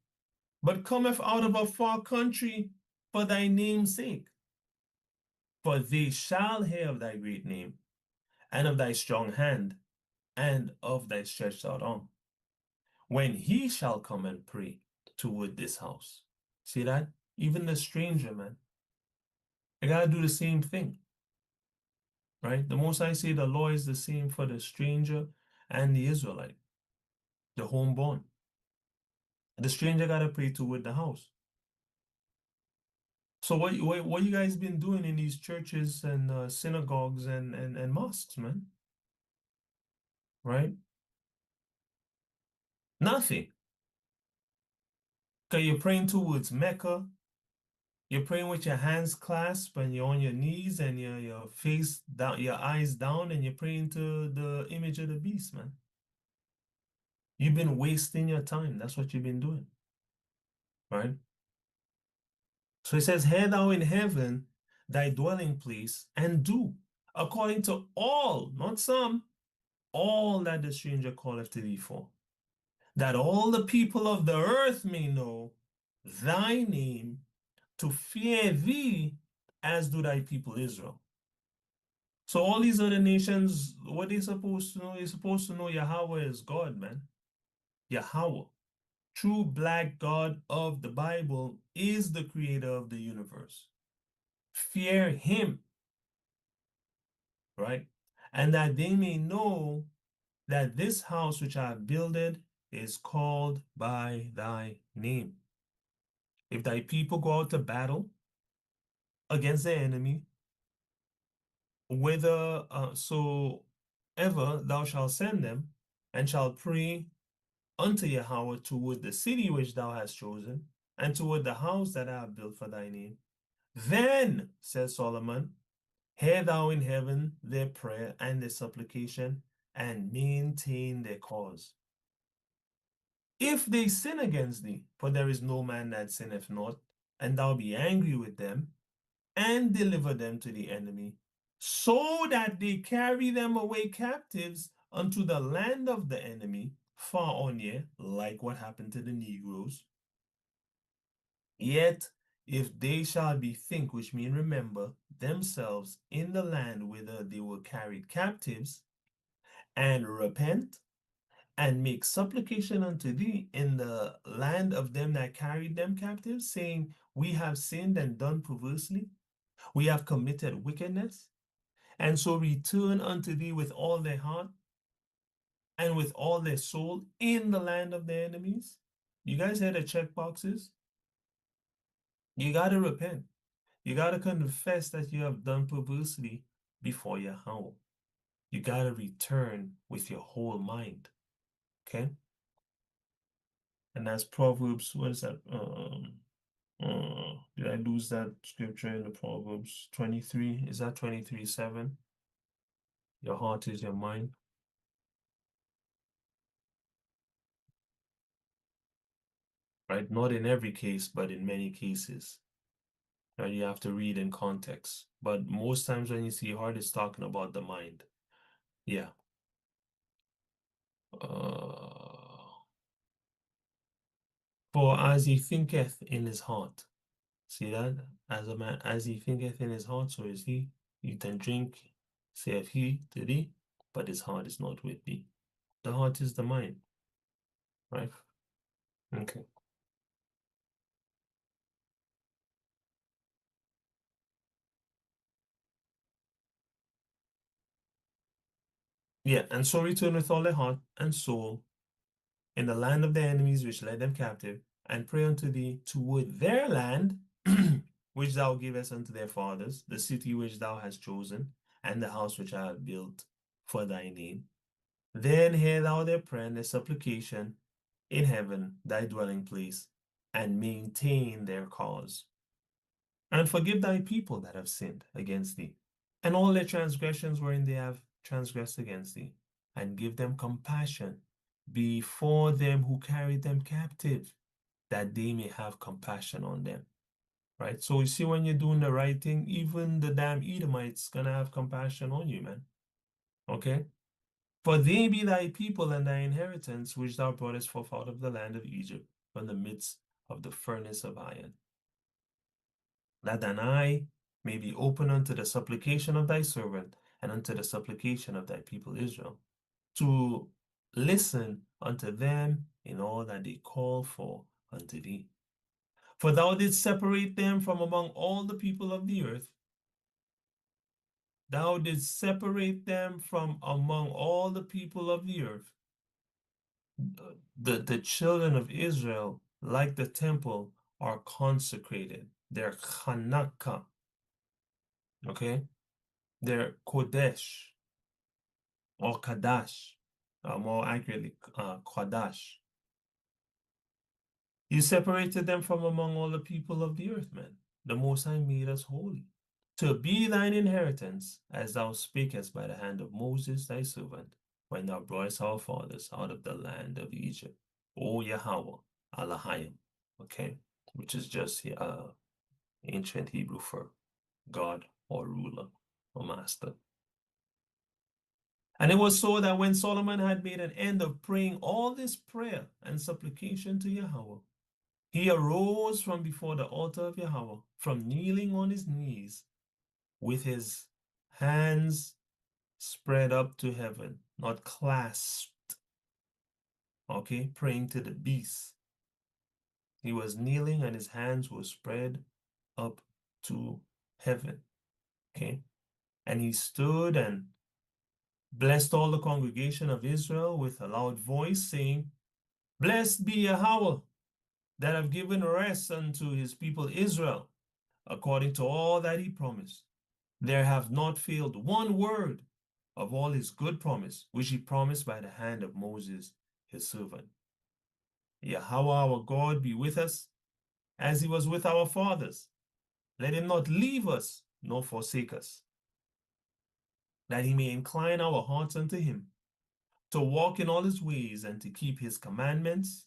S2: but cometh out of a far country for thy name's sake, for they shall hear of thy great name, and of thy strong hand, and of thy stretched out arm, when he shall come and pray toward this house. See that? Even the stranger, man, they gotta do the same thing, right? The Most High say the law is the same for the stranger and the Israelite, the homeborn. The stranger gotta pray toward the house. So what you guys been doing in these churches and synagogues and mosques, man? Right? Nothing. Because you're praying towards Mecca. You're praying with your hands clasped and you're on your knees and your face down, your eyes down, and you're praying to the image of the beast, man. You've been wasting your time. That's what you've been doing. Right? So it says, hear thou in heaven thy dwelling place, and do according to all, not some, all that the stranger calleth to thee for, that all the people of the earth may know thy name, to fear thee as do thy people Israel. So all these other nations, what they supposed to know? They're supposed to know Yahawah is God, man. Yahawah, true black God of the Bible, is the creator of the universe. Fear him, right? And that they may know that this house which I have builded is called by thy name. If thy people go out to battle against their enemy, whether so ever thou shalt send them, and shalt pray unto Yahawah toward the city which thou hast chosen, and toward the house that I have built for thy name, then, says Solomon, hear thou in heaven their prayer and their supplication, and maintain their cause. If they sin against thee, for there is no man that sinneth not, and thou be angry with them, and deliver them to the enemy, so that they carry them away captives unto the land of the enemy, far or near, like what happened to the negroes. Yet, if they shall bethink, which mean remember, themselves in the land whither they were carried captives, and repent, and make supplication unto thee in the land of them that carried them captives, saying, we have sinned and done perversely, we have committed wickedness, and so return unto thee with all their heart and with all their soul in the land of their enemies. You guys hear the check boxes? You got to repent. You got to confess that you have done perversely before Yahawah. You got to return with your whole mind. Okay? And that's Proverbs, what is that? Did I lose that scripture in the Proverbs 23? Is that 23:7? Your heart is your mind. Right? Not in every case, but in many cases. Right? You have to read in context. But most times when you see heart, it's talking about the mind. Yeah. For as he thinketh in his heart. See that? As a man, as he thinketh in his heart, so is he. Eat and drink, saith he to thee, but his heart is not with thee. The heart is the mind. Right? Okay. Yeah, and so return with all their heart and soul in the land of their enemies which led them captive, and pray unto thee toward their land, which thou givest unto their fathers, the city which thou hast chosen, and the house which I have built for thy name. Then hear thou their prayer and their supplication in heaven, thy dwelling place, and maintain their cause. And forgive thy people that have sinned against thee, and all their transgressions wherein they have transgressed against thee, and give them compassion before them who carried them captive, that they may have compassion on them. Right? So you see, when you're doing the right thing, even the damn Edomites gonna have compassion on you, man. Okay? For they be thy people and thy inheritance, which thou broughtest forth out of the land of Egypt, from the midst of the furnace of iron. That thine eye may be open unto the supplication of thy servant, and unto the supplication of thy people Israel, to listen unto them in all that they call for unto thee. For thou didst separate them from among all the people of the earth. Thou didst separate them from among all the people of the earth. The children of Israel, like the temple, are consecrated. They're Chanaka. Okay? They're Kodesh or Kadash. More accurately, Kadash. You separated them from among all the people of the earth, man. The Most High made us holy, to be thine inheritance, as thou speakest by the hand of Moses thy servant, when thou broughtest our fathers out of the land of Egypt. O Yahawah, Alahayim, okay, which is just ancient Hebrew for God or ruler or master. And it was so that when Solomon had made an end of praying all this prayer and supplication to Yahawah, he arose from before the altar of Yahawah, from kneeling on his knees, with his hands spread up to heaven, not clasped, okay, praying to the beast. He was kneeling and his hands were spread up to heaven, okay? And he stood and blessed all the congregation of Israel with a loud voice, saying, Blessed be Yahawah, that have given rest unto his people Israel, according to all that he promised. There have not failed one word of all his good promise, which he promised by the hand of Moses, his servant. Yahawah our God be with us, as he was with our fathers. Let him not leave us, nor forsake us, that he may incline our hearts unto him, to walk in all his ways, and to keep his commandments,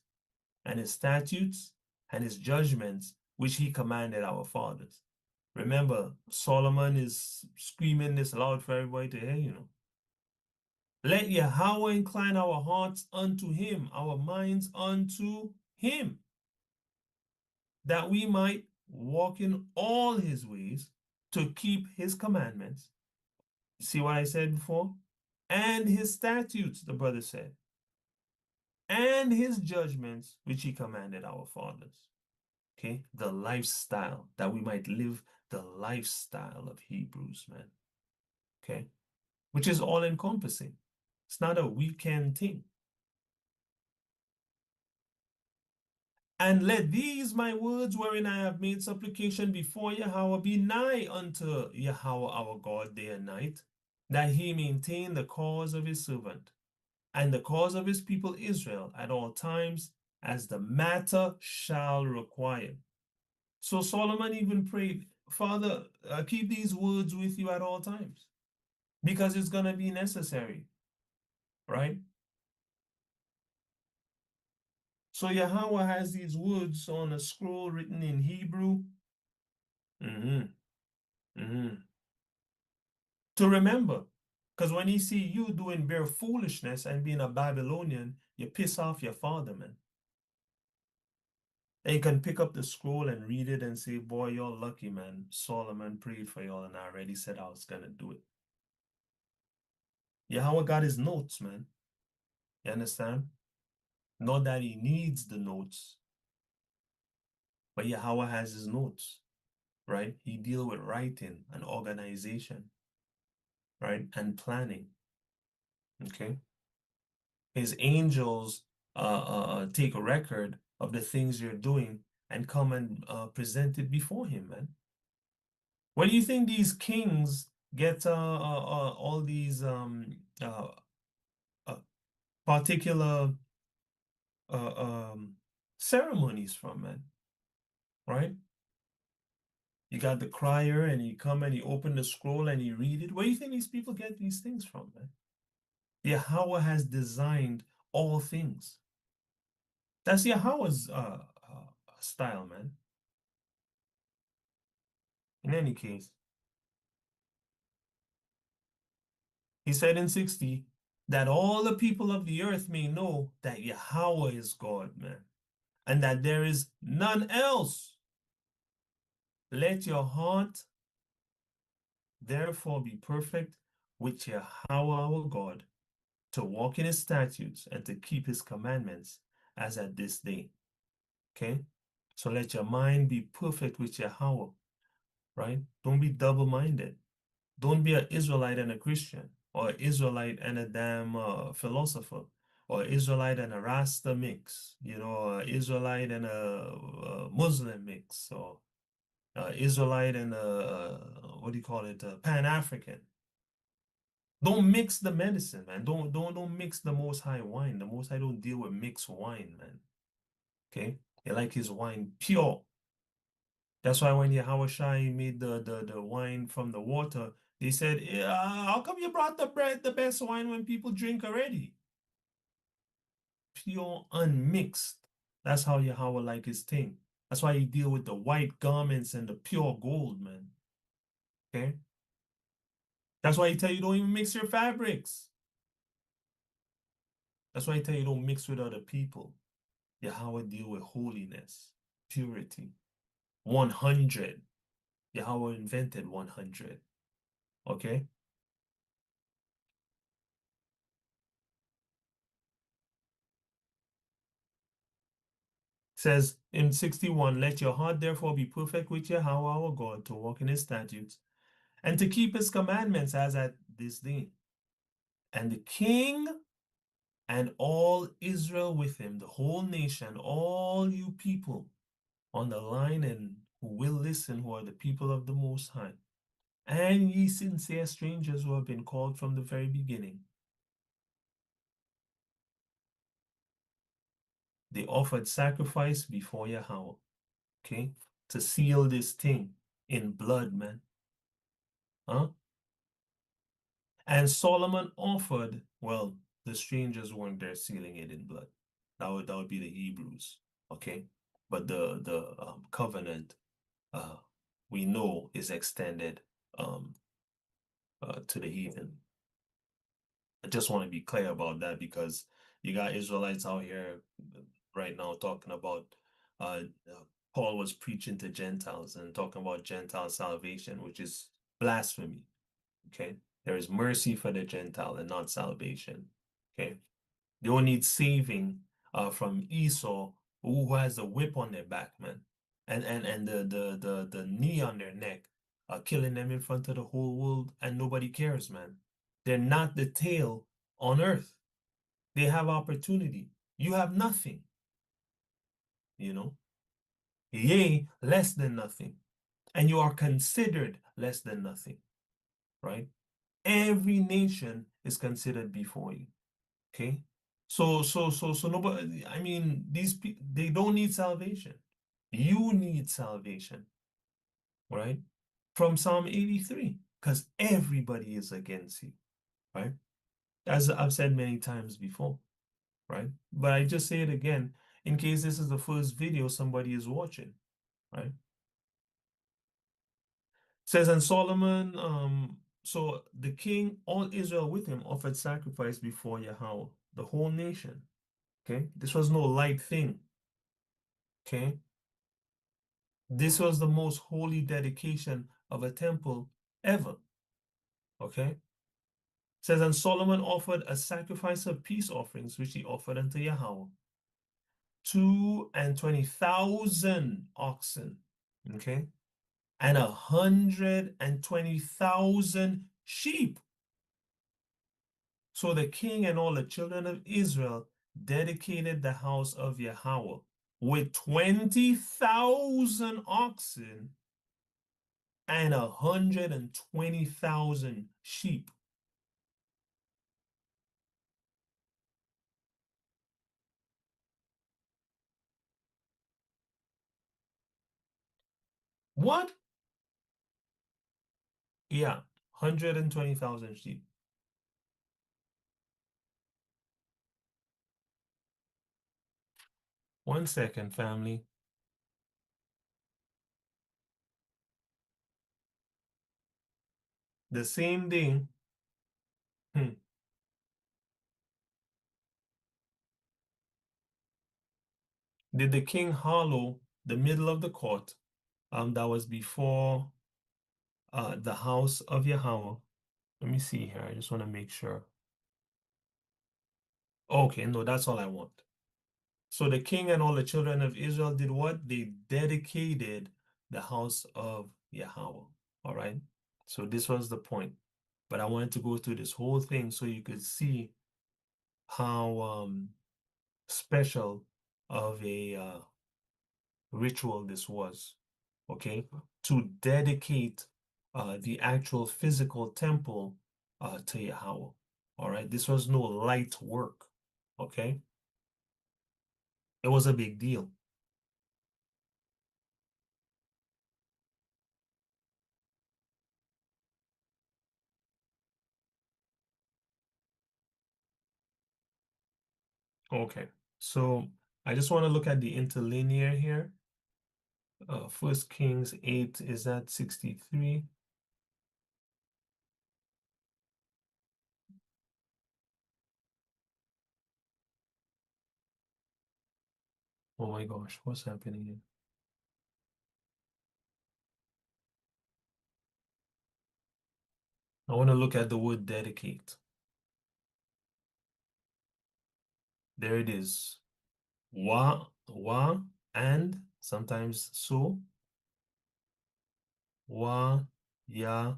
S2: and his statutes, and his judgments, which he commanded our fathers. Remember, Solomon is screaming this loud for everybody to hear, you know. Let Yahawah incline our hearts unto him, our minds unto him, that we might walk in all his ways, to keep his commandments. See what I said before? And his statutes, the brother said, and his judgments, which he commanded our fathers. Okay, the lifestyle, that we might live the lifestyle of Hebrews, man. Okay, which is all encompassing. It's not a weekend thing. And let these my words wherein I have made supplication before Yahawah be nigh unto Yahawah our God day and night, that he maintain the cause of his servant and the cause of his people Israel at all times, as the matter shall require. So Solomon even prayed, Father, keep these words with you at all times. because it's going to be necessary, right? So Yahawah has these words on a scroll written in Hebrew. To remember, because when he see you doing bare foolishness and being a Babylonian, you piss off your father, man. And you can pick up the scroll and read it and say, boy, you're lucky, man. Solomon prayed for y'all and I already said I was going to do it. Yahawah got his notes, man. You understand? Not that he needs the notes, but Yahawah has his notes, right? He deal with writing and organization, right? And planning, okay? His angels take a record of the things you're doing and come and present it before him, man. What do you think these kings get all these particular ceremonies from, man? Right? You got the crier and he come and he open the scroll and he read it. Where do you think these people get these things from, man? Yahawah has designed all things. That's Yahawah's style, man. In any case, he said in 60 that all the people of the earth may know that Yahawah is God, man, and that there is none else. Let your heart therefore be perfect with Yahawah our God, to walk in his statutes and to keep his commandments as at this day. Okay? So let your mind be perfect with Yahawah, right? Don't be double-minded. Don't be an Israelite and a Christian, or an Israelite and a damn philosopher, or Israelite and a Rasta mix, you know, Israelite and a Muslim mix, or Israelite and a, what do you call it, Pan-African. Don't mix the medicine, man. Don't mix the Most High wine. The Most High don't deal with mixed wine, man. Okay? He like his wine pure. That's why when Yahawah Shai made the wine from the water, they said, how come you brought the best wine when people drink already? Pure, unmixed. That's how Yahawah like his thing. That's why he deal with the white garments and the pure gold, man. Okay? That's why he tell you don't even mix your fabrics. That's why he tell you don't mix with other people. Yahawah deal with holiness, purity. 100. Yahawah invented 100. Okay? Says in 61, let your heart therefore be perfect with Yahawah our God, to walk in his statutes and to keep his commandments as at this day. And the king and all Israel with him, the whole nation, all you people on the line and who will listen, who are the people of the Most High, and ye sincere strangers who have been called from the very beginning. They offered sacrifice before Yahawah, okay, to seal this thing in blood, man. Huh? And Solomon offered, well, the strangers weren't there sealing it in blood. That would be the Hebrews, okay? But the covenant, we know, is extended to the heathen. I just want to be clear about that, because you got Israelites out here right now talking about Paul was preaching to Gentiles and talking about Gentile salvation, which is blasphemy. Okay, there is mercy for the Gentile and not salvation. Okay, they don't need saving from Esau, who has a whip on their back, man, and the knee on their neck, killing them in front of the whole world, and nobody cares, man. They're not the tail on earth. They have opportunity. You have nothing. You know, yea, less than nothing, and you are considered less than nothing, right? Every nation is considered before you. Okay, so nobody. I mean, these people, they don't need salvation. You need salvation, right? From Psalm 83, because everybody is against you, right? As I've said many times before, right? But I just say it again in case this is the first video somebody is watching, right? Says, and Solomon, so the king, all Israel with him, offered sacrifice before Yahawah, the whole nation. Okay, this was no light thing. Okay, this was the most holy dedication of a temple ever. Okay, says, and Solomon offered a sacrifice of peace offerings, which he offered unto Yahawah, 22,000 oxen. Okay, and 120,000 sheep. So the king and all the children of Israel dedicated the house of Yahawah with 20,000 oxen and 120,000 sheep. What? Yeah, 120,000 sheep. One second, family. The same day, did the king hollow the middle of the court that was before the house of Yahawah. Let me see here. I just want to make sure. Okay, no, that's all I want. So the king and all the children of Israel did what? They dedicated the house of Yahawah. All right. So this was the point. But I wanted to go through this whole thing so you could see how special of a ritual this was. Okay. To dedicate the actual physical temple to Yahawah. All right. This was no light work. Okay. It was a big deal. Okay, so I just want to look at the interlinear here. First Kings 8 is at 63. Oh my gosh, what's happening here? I want to look at the word dedicate. There it is. Wa, and sometimes so. Wa, ya,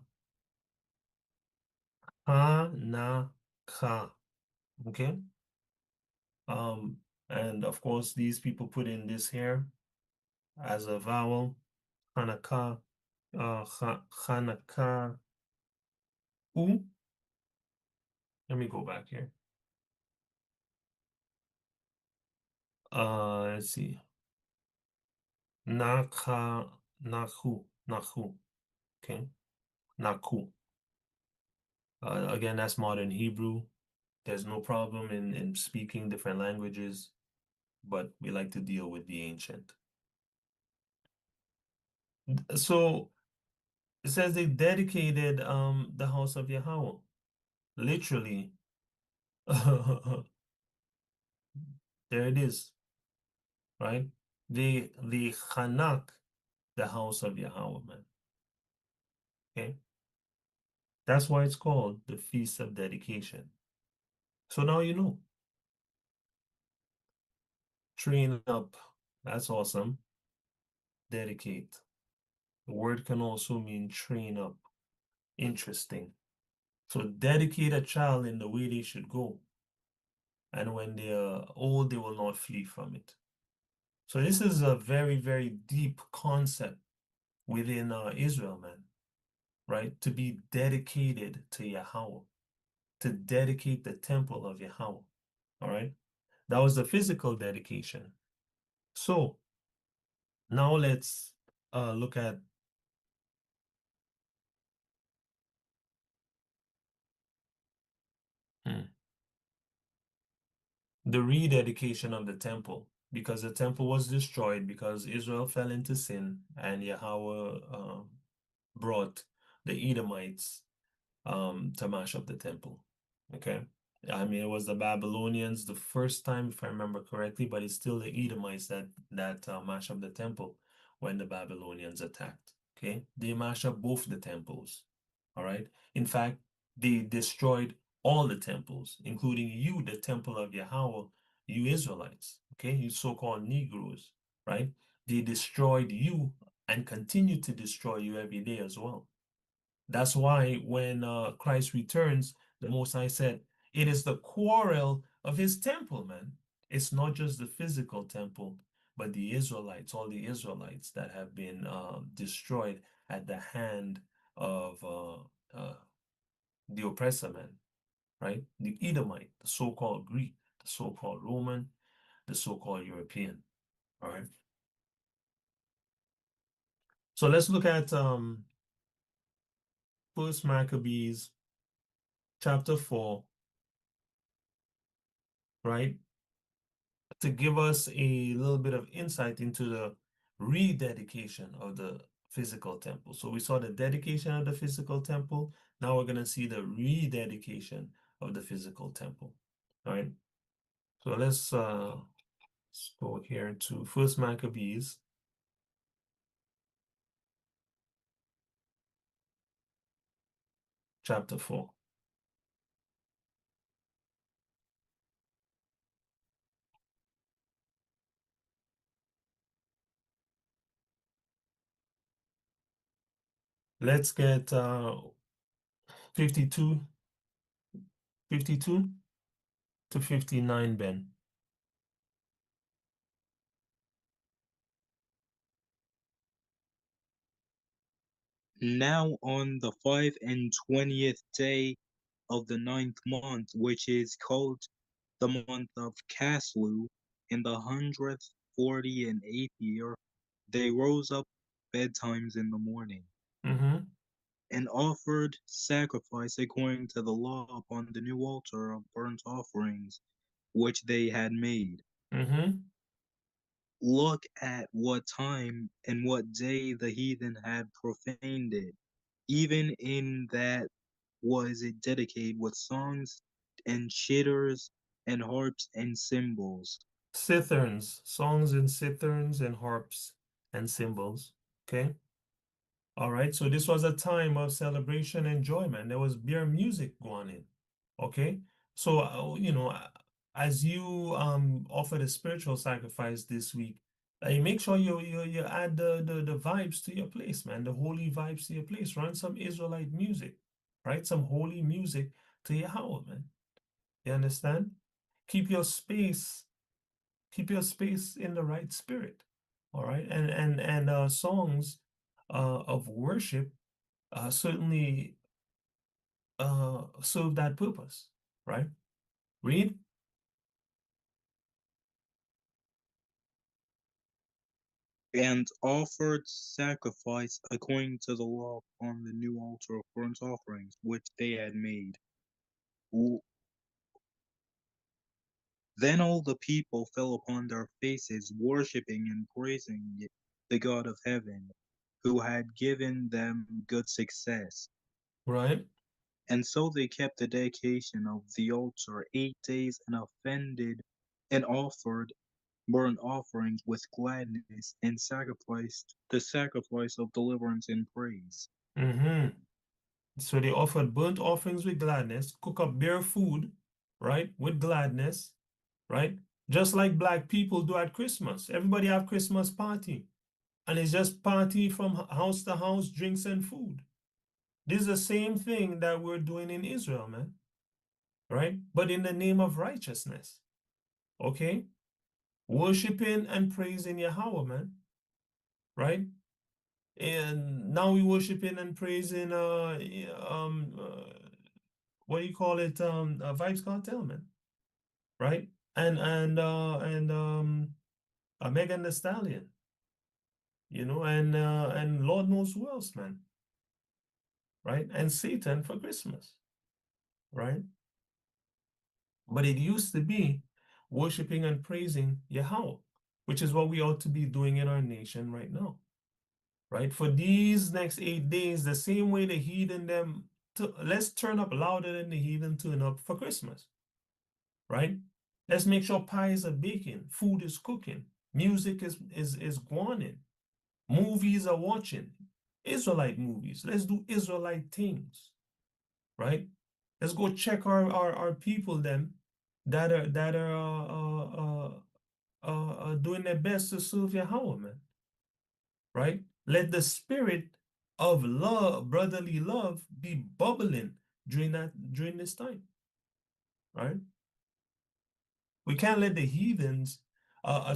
S2: ha, na, ka. Okay. And of course, these people put in this here as a vowel. Hanaka, Hanaka, u. Let me go back here. Let's see. Naku. Okay. Naku. Again, that's modern Hebrew. There's no problem in speaking different languages, but we like to deal with the ancient. So it says they dedicated the house of Yahawah. Literally. There it is. Right? The Hanak, the house of Yahawah, man. Okay. That's why it's called the Feast of Dedication. So now you know. Train up. That's awesome. Dedicate. The word can also mean train up. Interesting. So dedicate a child in the way they should go. And when they are old, they will not flee from it. So this is a very, very deep concept within Israel, man. Right? To be dedicated to Yahawah. To dedicate the temple of Yahawah. All right? That was the physical dedication. So now let's look at the rededication of the temple, because the temple was destroyed because Israel fell into sin, and Yahawah brought the Edomites to mash up the temple. Okay. I mean, it was the Babylonians the first time, if I remember correctly, but it's still the Edomites that mash up the temple when the Babylonians attacked. Okay, they mash up both the temples. All right. In fact, they destroyed all the temples, including you, the temple of Yahawah, you Israelites. Okay, you so-called negroes. Right? They destroyed you and continue to destroy you every day as well. That's why when Christ returns, the Most High said, it is the quarrel of his temple, man. It's not just the physical temple, but the Israelites, all the Israelites that have been destroyed at the hand of the oppressor, man, right? The Edomite, the so-called Greek, the so-called Roman, the so-called European, all right? So let's look at First Maccabees chapter 4, right? To give us a little bit of insight into the rededication of the physical temple. So we saw the dedication of the physical temple. Now we're going to see the rededication of the physical temple. All right. So let's go here to First Maccabees chapter 4. Let's get 52 to 59, Ben.
S8: Now on the 25th day of the 9th month, which is called the month of Caslu, in the 148th year, they rose up betimes in the morning, and offered sacrifice according to the law upon the new altar of burnt offerings which they had made. Look at what time and what day the heathen had profaned it, even in that was it dedicated with songs and shitters and harps and cymbals.
S2: Citherns, songs and citherns and harps and cymbals. Okay. All right. So this was a time of celebration and enjoyment. There was beer music going in. Okay. So, as you offer the spiritual sacrifice this week, you make sure you add the vibes to your place, man. The holy vibes to your place. Run some Israelite music, right? Some holy music to Yahawah, man. You understand? Keep your space in the right spirit. All right. And songs of worship certainly serve that purpose, right? Read.
S8: And offered sacrifice according to the law on the new altar of burnt offerings which they had made. Then all the people fell upon their faces, worshipping and praising the God of heaven, who had given them good success.
S2: Right.
S8: And so they kept the dedication of the altar 8 days, and offended and offered burnt offerings with gladness, and sacrificed the sacrifice of deliverance and praise.
S2: So they offered burnt offerings with gladness, cook up bare food, right, with gladness, right? Just like black people do at Christmas. Everybody have Christmas party, and it's just party from house to house, drinks and food. This is the same thing that we're doing in Israel, man, right? But in the name of righteousness, okay? Worshiping and praising Yahawah, man, right? And now we worshiping and praising what do you call it? Vibes Cartel, man, right? And Megan Thee Stallion, and Lord knows who else, man, right? And Satan for Christmas, right? But it used to be worshiping and praising Yahawah, which is what we ought to be doing in our nation right now. Right? For these next 8 days, the same way the heathen them, let's turn up louder than the heathen turn up for Christmas. Right? Let's make sure pies are baking, food is cooking, music is going in, movies are watching, Israelite movies. Let's do Israelite things. Right? Let's go check our people then that are doing their best to serve Yahawah, man. Right? Let the spirit of love, brotherly love, be bubbling during this time. Right? We can't let the heathens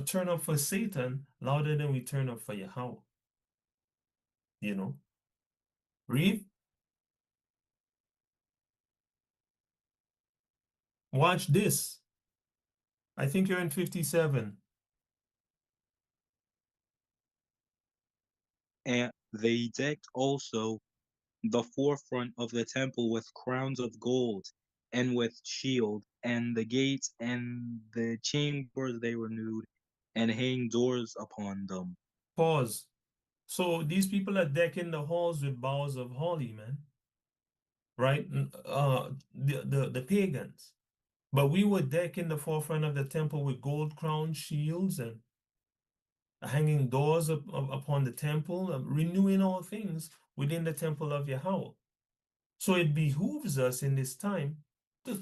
S2: turn up for Satan louder than we turn up for Yahawah. You know? Read. Watch this. I think you're in 57.
S8: And they decked also the forefront of the temple with crowns of gold and with shield, and the gates and the chambers they renewed, and hanged doors upon them.
S2: Pause. So these people are decking the halls with boughs of holly, man. Right? The pagans. But we were decking the forefront of the temple with gold crown shields and hanging doors upon the temple, renewing all things within the temple of Yahawah. So it behooves us in this time to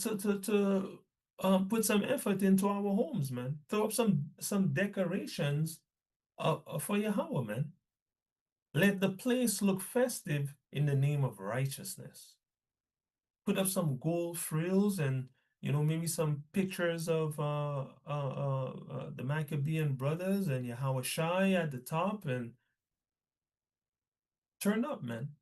S2: put some effort into our homes, man. Throw up some decorations for Yahawah, man. Let the place look festive in the name of righteousness. Put up some gold frills and maybe some pictures of the Maccabean brothers and Yahweh Shai at the top, and turn up, man.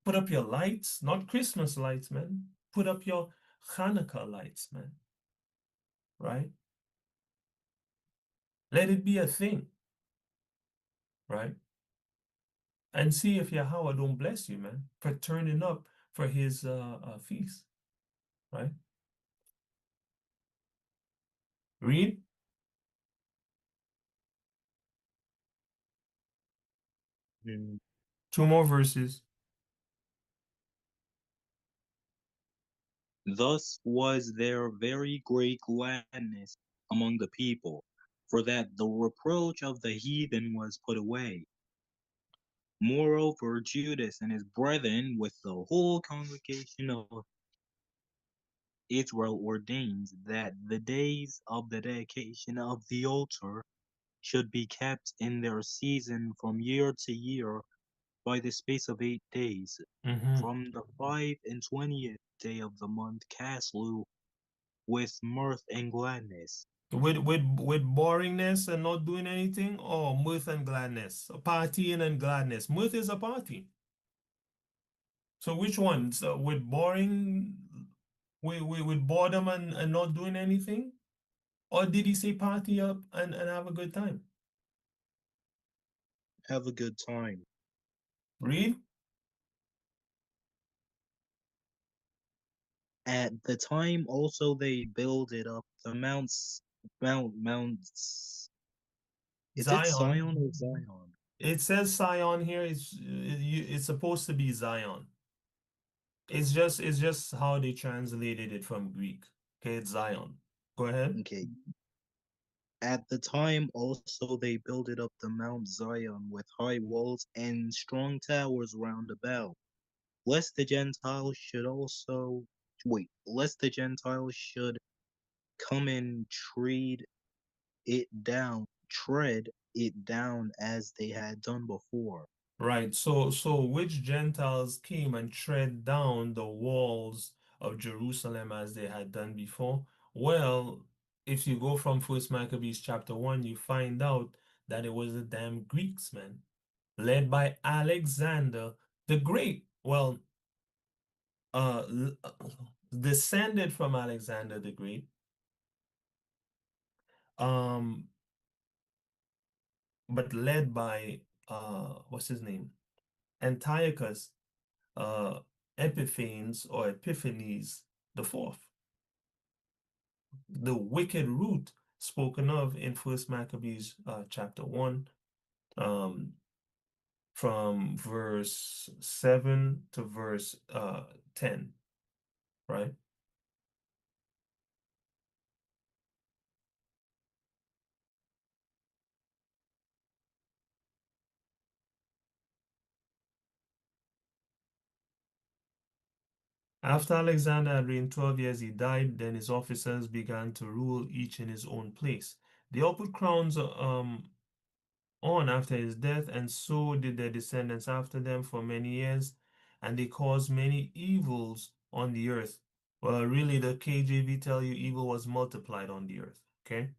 S2: Put up your lights, not Christmas lights, man. Put up your Hanukkah lights, man. Right? Let it be a thing. Right? And see if Yahweh don't bless you, man, for turning up for his feast. Right? Read.
S8: Mm.
S2: 2 more verses.
S8: Thus was there very great gladness among the people, for that the reproach of the heathen was put away. Moreover, Judas and his brethren, with the whole congregation of Israel, ordained that the days of the dedication of the altar should be kept in their season from year to year by the space of 8 days, from the 25th day of the month Caslu, with mirth and gladness.
S2: With boringness and not doing anything, or mirth and gladness, partying and gladness. Mirth is a party. So which one? So with boring, with boredom and not doing anything, or did he say party up and have a good time?
S8: Have a good time.
S2: Read.
S8: At the time also they builded up the mounts. Is it
S2: Zion.
S8: Sion or Zion?
S2: It says Sion here. It's supposed to be Zion. It's just how they translated it from Greek. Okay, it's Zion. Go ahead.
S8: Okay. At the time also they builded up the Mount Zion with high walls and strong towers round about, lest the Gentiles should come and tread it down as they had done before.
S2: Right. So which Gentiles came and tread down the walls of Jerusalem as they had done before? Well, if you go from First Maccabees chapter 1, you find out that it was the damn Greeks, man, led by Alexander the Great. Well, descended from Alexander the Great. But led by what's his name? Antiochus Epiphanes or Epiphanes the fourth. the wicked root spoken of in First Maccabees chapter 1, from verse 7 to verse 10, right? After Alexander had reigned 12 years, he died. Then his officers began to rule, each in his own place. They all put crowns on after his death, and so did their descendants after them for many years, and they caused many evils on the earth. Well, really, the KJV tell you evil was multiplied on the earth, okay?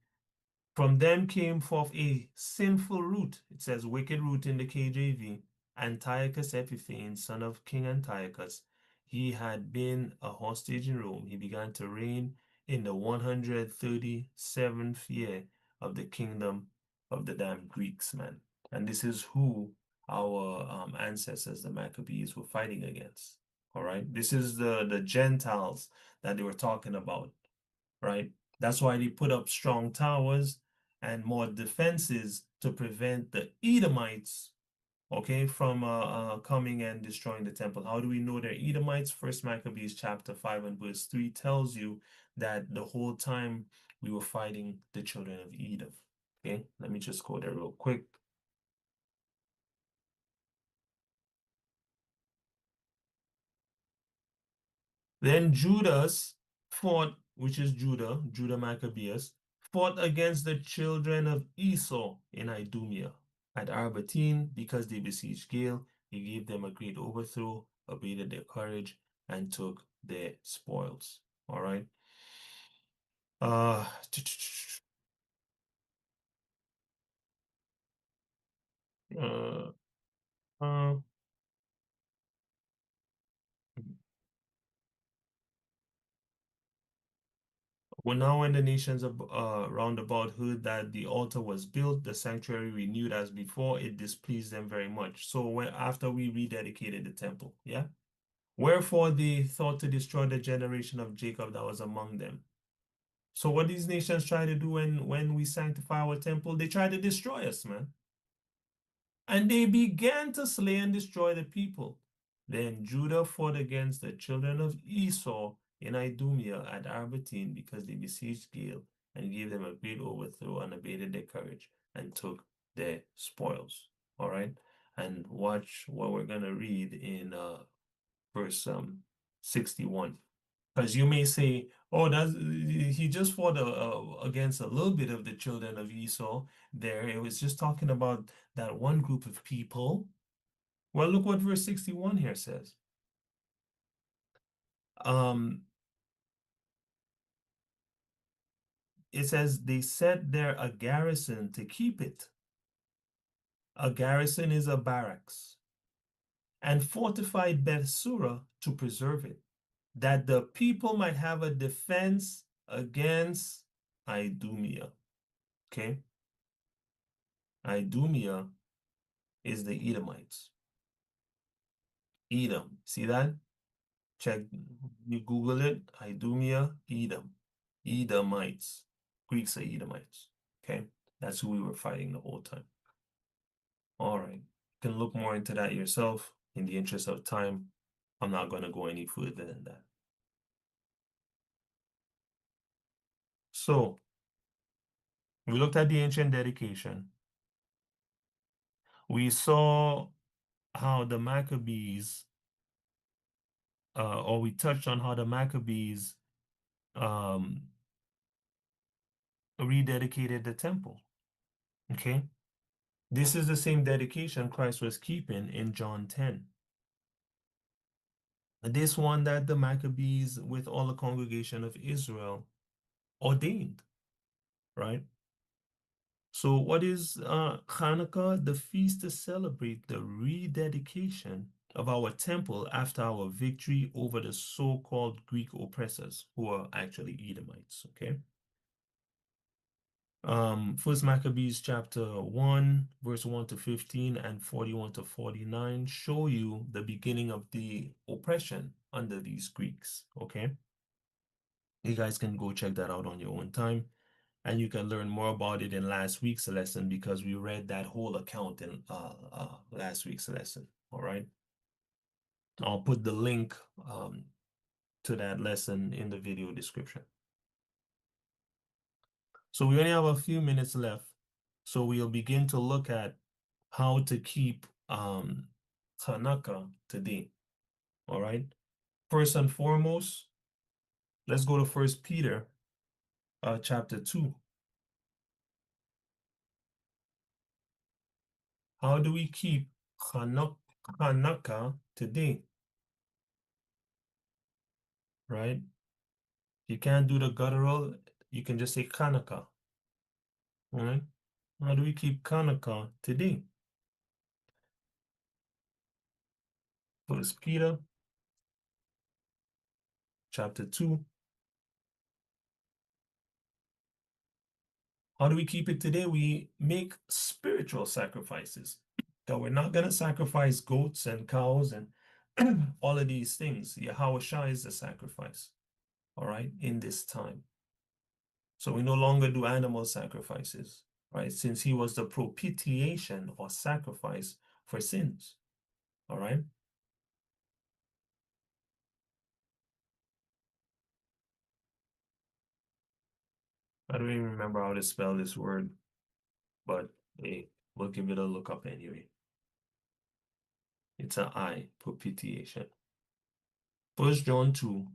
S2: From them came forth a sinful root. It says wicked root in the KJV. Antiochus Epiphanes, son of King Antiochus. He had been a hostage in Rome. He began to reign in the 137th year of the kingdom of the damn Greeks, man. And this is who our ancestors, the Maccabees, were fighting against. All right. This is the Gentiles that they were talking about, right? That's why they put up strong towers and more defenses to prevent the Edomites, okay, from coming and destroying the temple. How do we know they're Edomites? First Maccabees chapter 5 and verse 3 tells you that the whole time we were fighting the children of Edom. Okay, let me just go there real quick. Then Judas fought, which is Judah Maccabeus, fought against the children of Esau in Idumea. At Arbatine, because they besieged Gil, he gave them a great overthrow, abated their courage, and took their spoils. All right. Uh, uh, uh, Well, now when the nations round about heard that the altar was built, the sanctuary renewed as before, it displeased them very much. So when after we rededicated the temple, yeah? Wherefore they thought to destroy the generation of Jacob that was among them. So what these nations try to do when we sanctify our temple, they try to destroy us, man. And they began to slay and destroy the people. Then Judah fought against the children of Esau in Idumea at Arbatine because they besieged Gil and gave them a great overthrow and abated their courage and took their spoils. All right. And watch what we're going to read in verse 61. Because you may say, oh, he just fought against a little bit of the children of Esau there. It was just talking about that one group of people. Well, look what verse 61 here says. It says, they set there a garrison to keep it. A garrison is a barracks. And fortified Bethsura to preserve it, that the people might have a defense against Idumea. Okay? Idumea is the Edomites. Edom. See that? Check, you Google it. Idumea, Edom. Edomites. Greeks are Edomites. Okay? That's who we were fighting the whole time. All right. You can look more into that yourself. In the interest of time, I'm not going to go any further than that. So, we looked at the ancient dedication. We saw how the Maccabees, or we touched on how the Maccabees rededicated the temple. Okay? This is the same dedication Christ was keeping in John 10. This one that the Maccabees, with all the congregation of Israel, ordained, right? So what is Hanukkah? The feast to celebrate the rededication of our temple after our victory over the so-called Greek oppressors, who are actually Edomites, okay? First Maccabees chapter 1, verse 1 to 15 and 41 to 49 show you the beginning of the oppression under these Greeks, okay? You guys can go check that out on your own time. And you can learn more about it in last week's lesson because we read that whole account in last week's lesson. All right. I'll put the link to that lesson in the video description. So we only have a few minutes left. So we'll begin to look at how to keep Hanukkah today. All right. First and foremost, let's go to 1 Peter chapter 2. How do we keep Hanukkah today? Right? You can't do the guttural, you can just say Hanukkah. All right? How do we keep Hanukkah today? 1 Peter chapter 2. How do we keep it today? We make spiritual sacrifices. So we're not going to sacrifice goats and cows and all of these things. Yahawah is the sacrifice, all right, in this time. So we no longer do animal sacrifices, right, since he was the propitiation or sacrifice for sins, all right? I don't even remember how to spell this word, but hey, we'll give it a look up anyway. It's an I, propitiation. 1 John 2.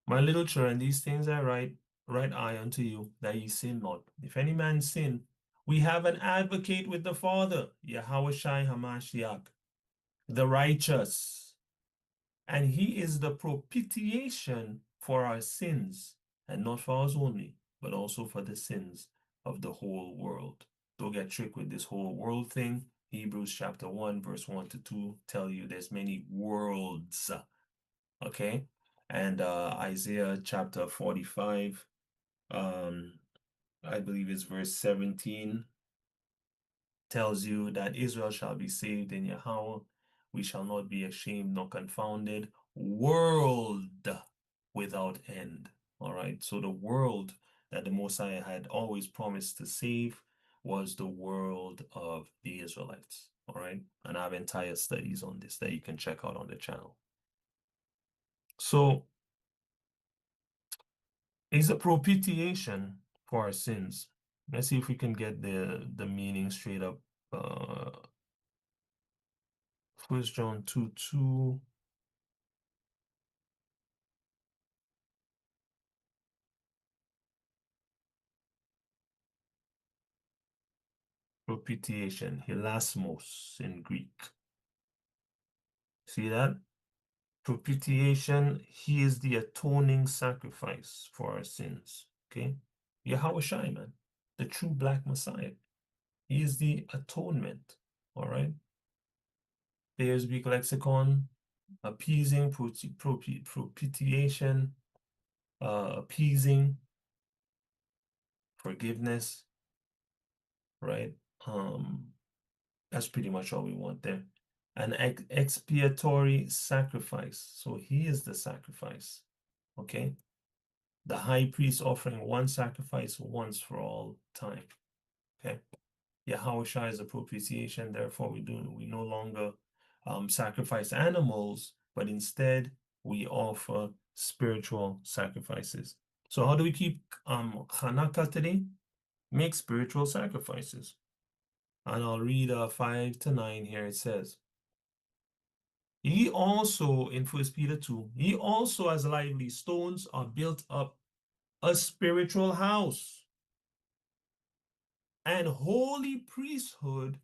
S2: My little children, these things I write I unto you, that ye sin not. If any man sin, we have an advocate with the Father, Yahawah Hamashiach, the righteous. And he is the propitiation for our sins, and not for ours only, but also for the sins of the whole world. Don't get tricked with this whole world thing. Hebrews chapter 1, verse 1 to 2 tell you there's many worlds. Okay? And Isaiah chapter 45, I believe it's verse 17, tells you that Israel shall be saved in Yahawah. We shall not be ashamed nor confounded. World without end. All right. So the world that the Messiah had always promised to save was the world of the Israelites. All right. And I have entire studies on this that you can check out on the channel. So it's a propitiation for our sins. Let's see if we can get the meaning straight up. 1 John 2:2. Propitiation, hilasmos in Greek. See that? Propitiation, he is the atoning sacrifice for our sins. Okay? Yahawah man, the true black Messiah. He is the atonement. All right? There's Greek lexicon, appeasing, propitiation, appeasing, forgiveness, right? That's pretty much all we want there. An expiatory sacrifice. So he is the sacrifice. Okay? The high priest offering one sacrifice once for all time. Okay? Yahawah is a propitiation, therefore we no longer sacrifice animals, but instead we offer spiritual sacrifices. So how do we keep Hanukkah today? Make spiritual sacrifices. And I'll read 5 to 9 here. It says, ye also, in 1 Peter 2, ye also as lively stones are built up a spiritual house and holy priesthood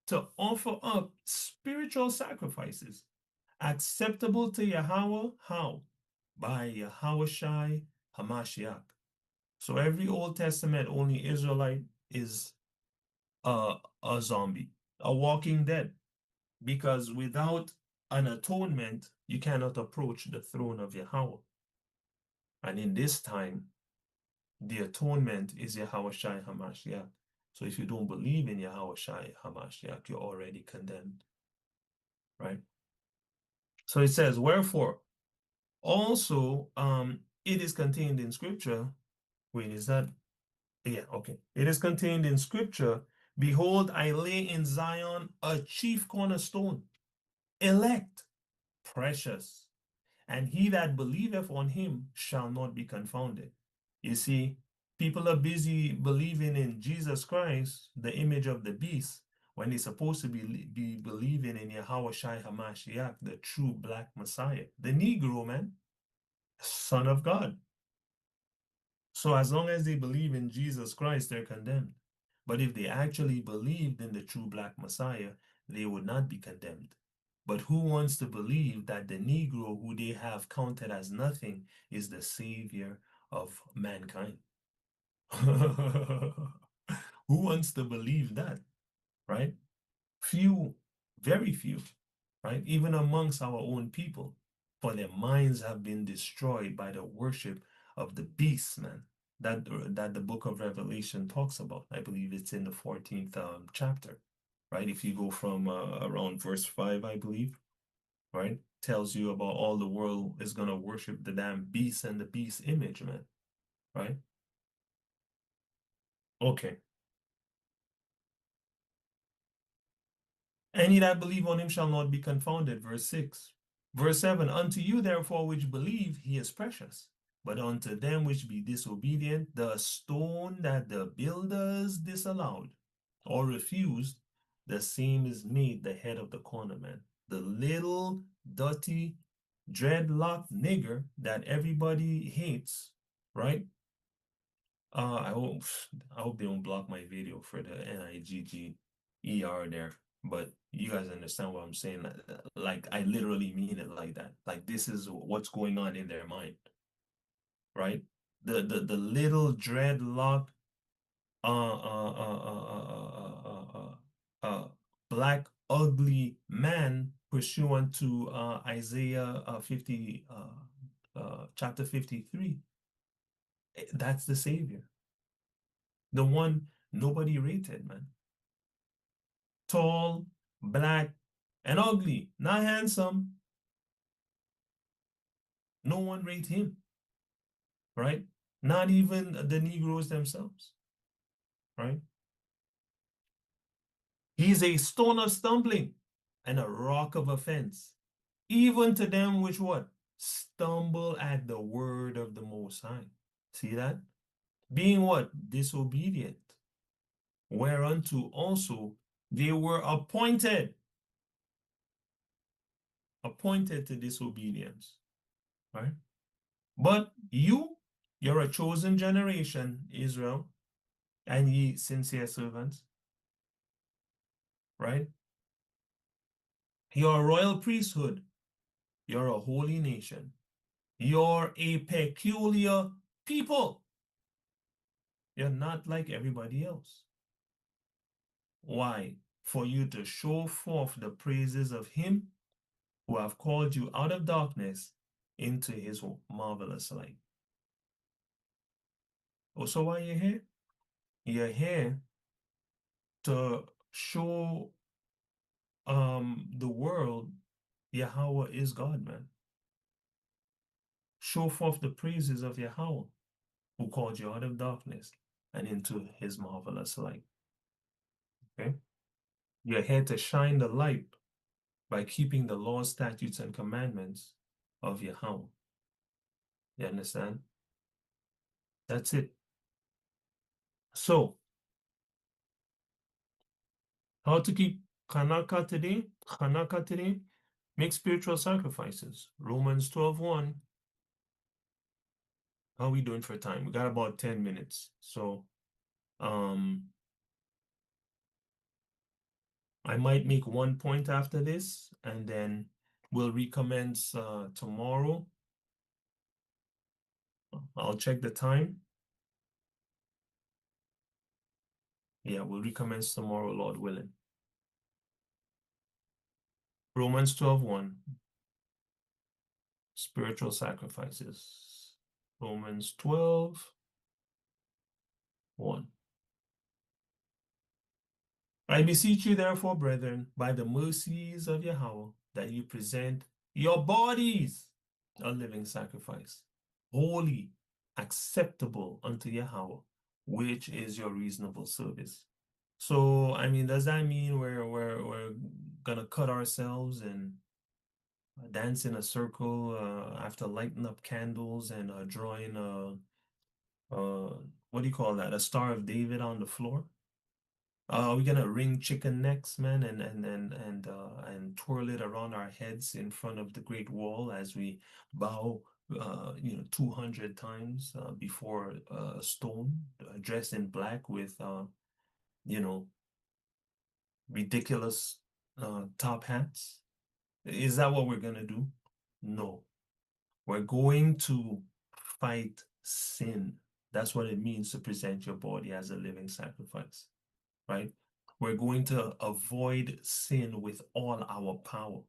S2: to offer up spiritual sacrifices acceptable to Yahawah. How? By Yahawah Hamashiach. So every Old Testament only Israelite is a zombie, a walking dead, because without an atonement, you cannot approach the throne of Yahawah. And in this time, the atonement is Yahawah Hamashiach. So if you don't believe in Yahawah Hamashiach, you're already condemned, right? So it says, wherefore, also it is contained in scripture. Wait, is that? Yeah, okay. It is contained in scripture. Behold, I lay in Zion a chief cornerstone, elect, precious, and he that believeth on him shall not be confounded. You see, people are busy believing in Jesus Christ, the image of the beast, when they're supposed to be believing in Yahawah Shai HaMashiach, the true black Messiah, the Negro, man, Son of God. So as long as they believe in Jesus Christ, they're condemned. But if they actually believed in the true black Messiah, they would not be condemned. But who wants to believe that the Negro who they have counted as nothing is the savior of mankind? Who wants to believe that, right? Few, very few, right? Even amongst our own people, for their minds have been destroyed by the worship of the beast, man. That the book of Revelation talks about. I believe it's in the 14th chapter, right? If you go from around verse 5, I believe, right? Tells you about all the world is going to worship the damn beast and the beast image, man, right? Okay. Any that believe on him shall not be confounded, verse 6. Verse 7, unto you therefore which believe, he is precious. But unto them which be disobedient, the stone that the builders disallowed or refused, the same is made the head of the corner man. The little dirty dreadlock nigger that everybody hates, right? I hope they don't block my video for the NIGGER there. But you guys understand what I'm saying? Like I literally mean it like that. Like this is what's going on in their mind, right? The little dreadlock black ugly man pursuant to Isaiah 50 chapter 53. That's the savior. The one nobody rated, man. Tall, black, and ugly, not handsome. No one rate him, right? Not even the Negroes themselves, right? He's a stone of stumbling and a rock of offense, even to them which what? Stumble at the word of the Most High. See that? Being what? Disobedient, whereunto also they were appointed to disobedience, right? But you're a chosen generation, Israel, and ye sincere servants, right? You're a royal priesthood. You're a holy nation. You're a peculiar people. You're not like everybody else. Why? For you to show forth the praises of him who have called you out of darkness into his marvelous light. Oh, so why are you here? You're here to show the world Yahawah is God, man. Show forth the praises of Yahawah, who called you out of darkness and into his marvelous light. Okay? You're here to shine the light by keeping the laws, statutes, and commandments of Yahawah. You understand? That's it. So, how to keep Hanukkah today? Hanukkah today, make spiritual sacrifices. Romans 12:1. How are we doing for time? We got about 10 minutes. So, I might make one point after this, and then we'll recommence tomorrow. I'll check the time. Yeah, we'll recommence tomorrow, Lord willing. Romans 12:1. Spiritual sacrifices. Romans 12:1. I beseech you, therefore, brethren, by the mercies of Yahawah, that you present your bodies a living sacrifice, holy, acceptable unto Yahawah, which is your reasonable service. So, I mean, does that mean we're gonna cut ourselves and dance in a circle after lighting up candles and drawing what do you call that? A Star of David on the floor? Are we gonna wring chicken necks, man, and twirl it around our heads in front of the Great Wall as we bow, 200 times before a stone, dressed in black with, you know, ridiculous top hats? Is that what we're gonna do? No. We're going to fight sin. That's what it means to present your body as a living sacrifice, right? We're going to avoid sin with all our power.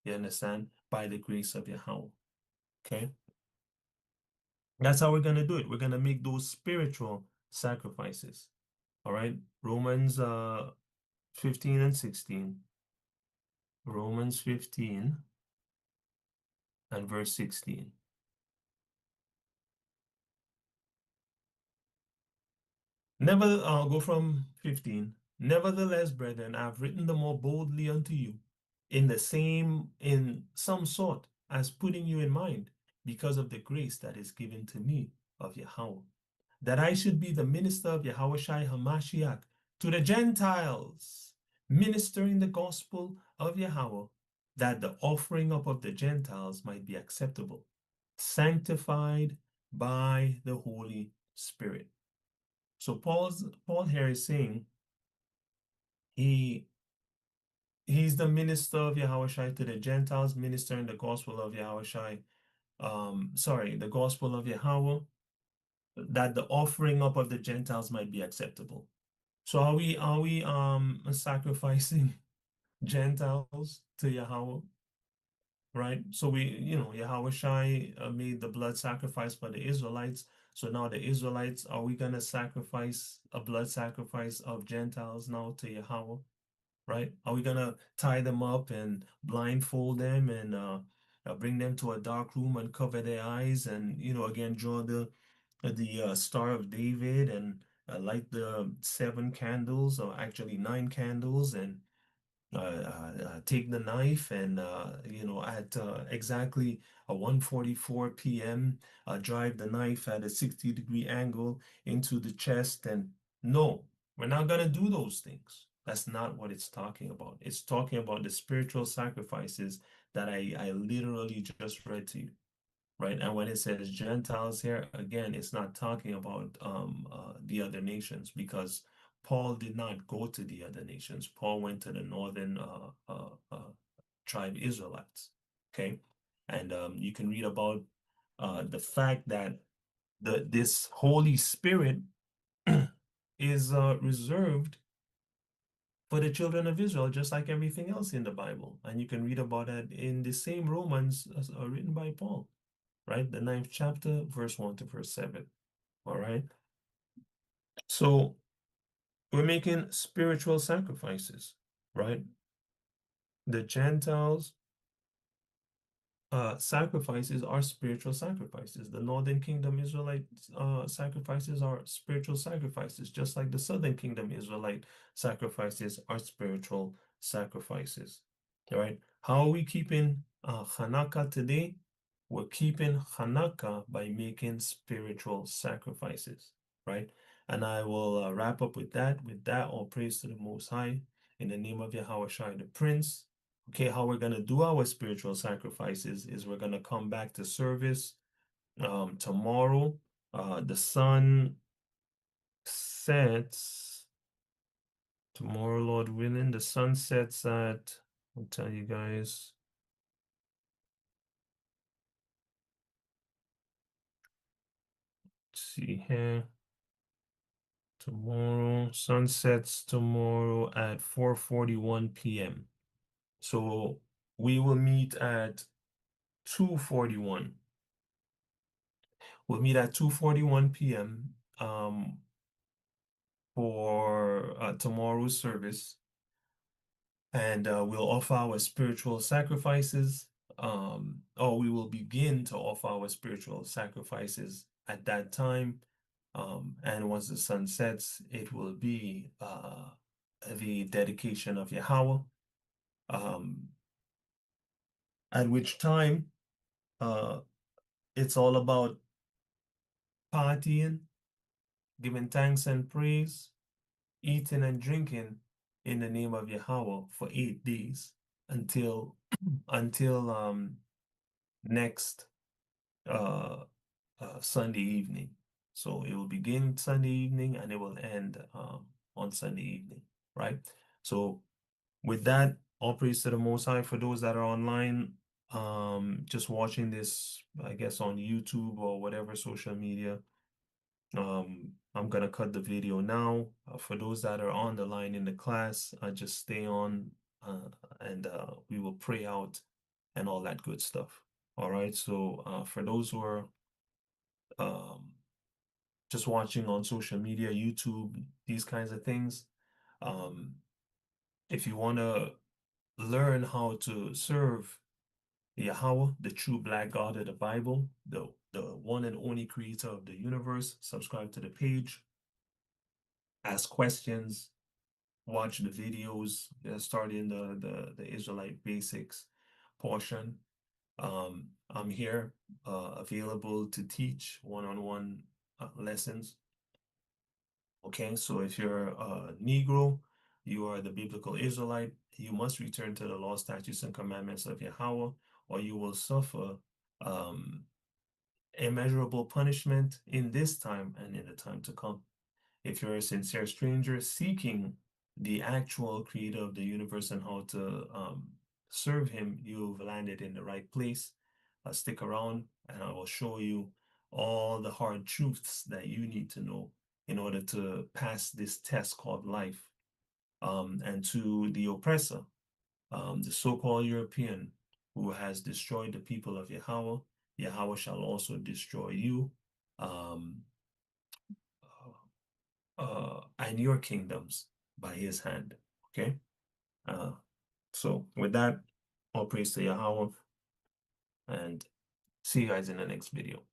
S2: You understand? By the grace of Yahawah. Okay? That's how we're going to do it. We're going to make those spiritual sacrifices. All right? Romans 15 and 16. Romans 15 and verse 16. I'll go from 15. Nevertheless, brethren, I have written the more boldly unto you, in some sort, as putting you in mind, because of the grace that is given to me of Yahawah, that I should be the minister of Yahweh Shai HaMashiach to the Gentiles, ministering the gospel of Yahawah, that the offering up of the Gentiles might be acceptable, sanctified by the Holy Spirit. So Paul here is saying he's the minister of Yahawashi to the Gentiles, ministering the gospel of Yahawashi, the gospel of Yahawah, that the offering up of the Gentiles might be acceptable. So are we sacrificing Gentiles to Yahawah? Right? So Yahawashi made the blood sacrifice for the Israelites. So now the Israelites, are we going to sacrifice a blood sacrifice of Gentiles now to Yahawah? Right? Are we going to tie them up and blindfold them and bring them to a dark room and cover their eyes and, again, draw the Star of David and light the 7 candles, or actually 9 candles, and take the knife and at exactly 1:44 p.m. Drive the knife at a 60-degree angle into the chest. And no, we're not gonna do those things. That's not what it's talking about. It's talking about the spiritual sacrifices that I literally just read to you, right? And when it says Gentiles here, again, it's not talking about the other nations, because Paul did not go to the other nations. Paul went to the northern tribe Israelites. Okay, and you can read about the fact that this Holy Spirit is reserved for the children of Israel, just like everything else in the Bible. And you can read about it in the same Romans written by Paul, right? The 9th chapter, verse 1 to verse 7. All right. So we're making spiritual sacrifices, right? The Gentiles sacrifices are spiritual sacrifices. The Northern Kingdom Israelite sacrifices are spiritual sacrifices, just like the Southern Kingdom Israelite sacrifices are spiritual sacrifices. All right. How are we keeping Hanukkah today? We're keeping Hanukkah by making spiritual sacrifices, right? And I will wrap up with that. With that, all praise to the Most High in the name of Yahweh Shai the Prince. Okay, how we're going to do our spiritual sacrifices is we're going to come back to service tomorrow. The sun sets tomorrow, Lord willing. The sun sets at, I'll tell you guys. Let's see here. Tomorrow, sun sets tomorrow at 4:41 p.m. So we will meet at 2:41. We'll meet at 2:41 p.m. For tomorrow's service, and we'll offer our spiritual sacrifices. or we will begin to offer our spiritual sacrifices at that time. And once the sun sets, it will be the dedication of Yahawah, at which time it's all about partying, giving thanks and praise, eating and drinking in the name of Yahawah for 8 days until next Sunday evening. So it will begin Sunday evening and it will end on Sunday evening, right? So with that, all praise to the Most High. For those that are online, just watching this, I guess on YouTube or whatever social media, I'm gonna cut the video now. For those that are on the line in the class, just stay on and we will pray out and all that good stuff. All right. So for those who are just watching on social media, YouTube, these kinds of things, if you want to learn how to serve Yahawah, the true black God of the Bible, the one and only creator of the universe, subscribe to the page, ask questions, watch the videos, starting the Israelite basics portion. I'm here available to teach one-on-one lessons. Okay, so if you're a Negro, you are the biblical Israelite, you must return to the law, statutes, and commandments of Yahawah, or you will suffer immeasurable punishment in this time and in the time to come. If you're a sincere stranger seeking the actual creator of the universe and how to serve him, you've landed in the right place. Stick around and I will show you all the hard truths that you need to know in order to pass this test called life. And to the oppressor, the so-called European who has destroyed the people of Yahawah, Yahawah shall also destroy you and your kingdoms by his hand. Okay? So with that, all praise to Yahawah and see you guys in the next video.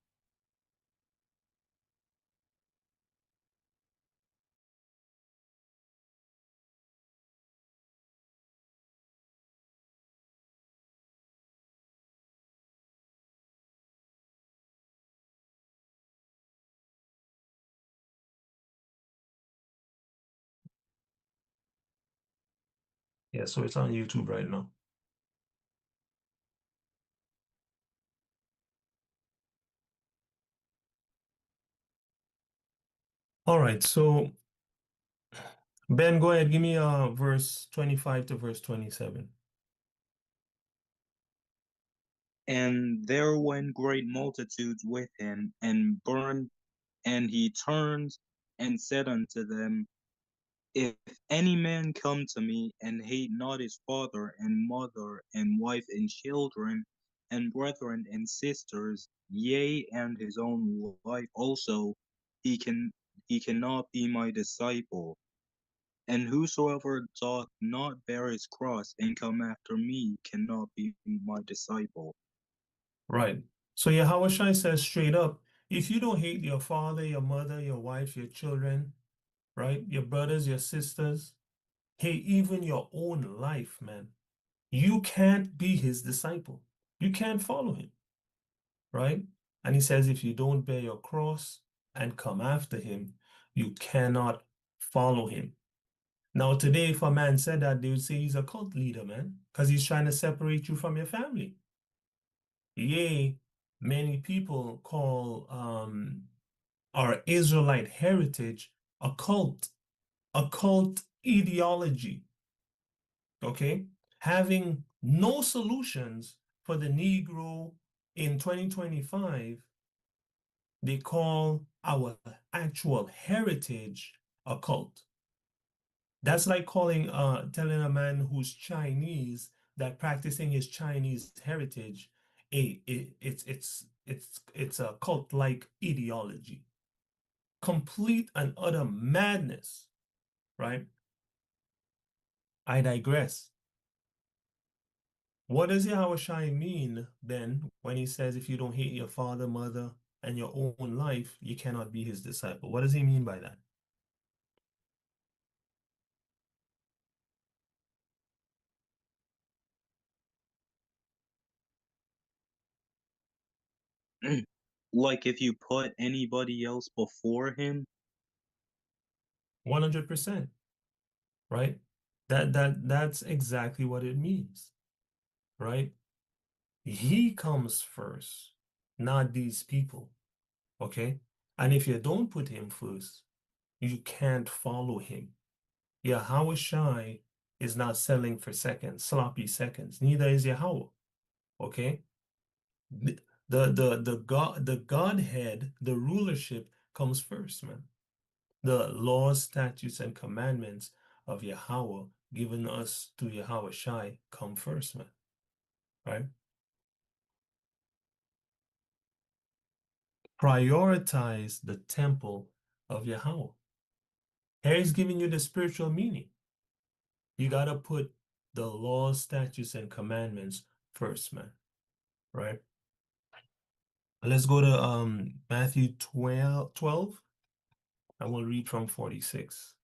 S2: Yeah, so it's on YouTube right now. All right, so Ben, go ahead, give me verse 25 to verse 27.
S8: And there went great multitudes with him, and burned, and he turned and said unto them, If any man come to me, and hate not his father and mother and wife and children, and brethren and sisters, yea, and his own life also, he cannot be my disciple. And whosoever doth not bear his cross and come after me cannot be my disciple.
S2: Right. So Yahushua says straight up, if you don't hate your father, your mother, your wife, your children, right, your brothers, your sisters, hey, even your own life, man, you can't be his disciple. You can't follow him, right? And he says, if you don't bear your cross and come after him, you cannot follow him. Now, today, if a man said that, they would say he's a cult leader, man, because he's trying to separate you from your family. Yea, many people call our Israelite heritage a cult ideology, okay? Having no solutions for the Negro in 2025, they call our actual heritage a cult. That's like telling a man who's Chinese that practicing his Chinese heritage, it's a cult-like ideology. Complete and utter madness, right? I digress. What does Yahawah mean then when he says if you don't hate your father, mother, and your own life, you cannot be his disciple? What does he mean by that?
S8: Like if you put anybody else before him?
S2: 100%, right? That's exactly what it means, right? He comes first, not these people, okay? And if you don't put him first, you can't follow him. Yahawah is not selling for seconds, sloppy seconds. Neither is Yahawah, okay? The Godhead, the rulership comes first, man. The laws, statutes, and commandments of Yahawah given us to Yahawah come first, man. Right? Prioritize the temple of Yahawah. Here he's giving you the spiritual meaning. You gotta put the laws, statutes, and commandments first, man. Right? Let's go to Matthew 12, and we'll read from 46.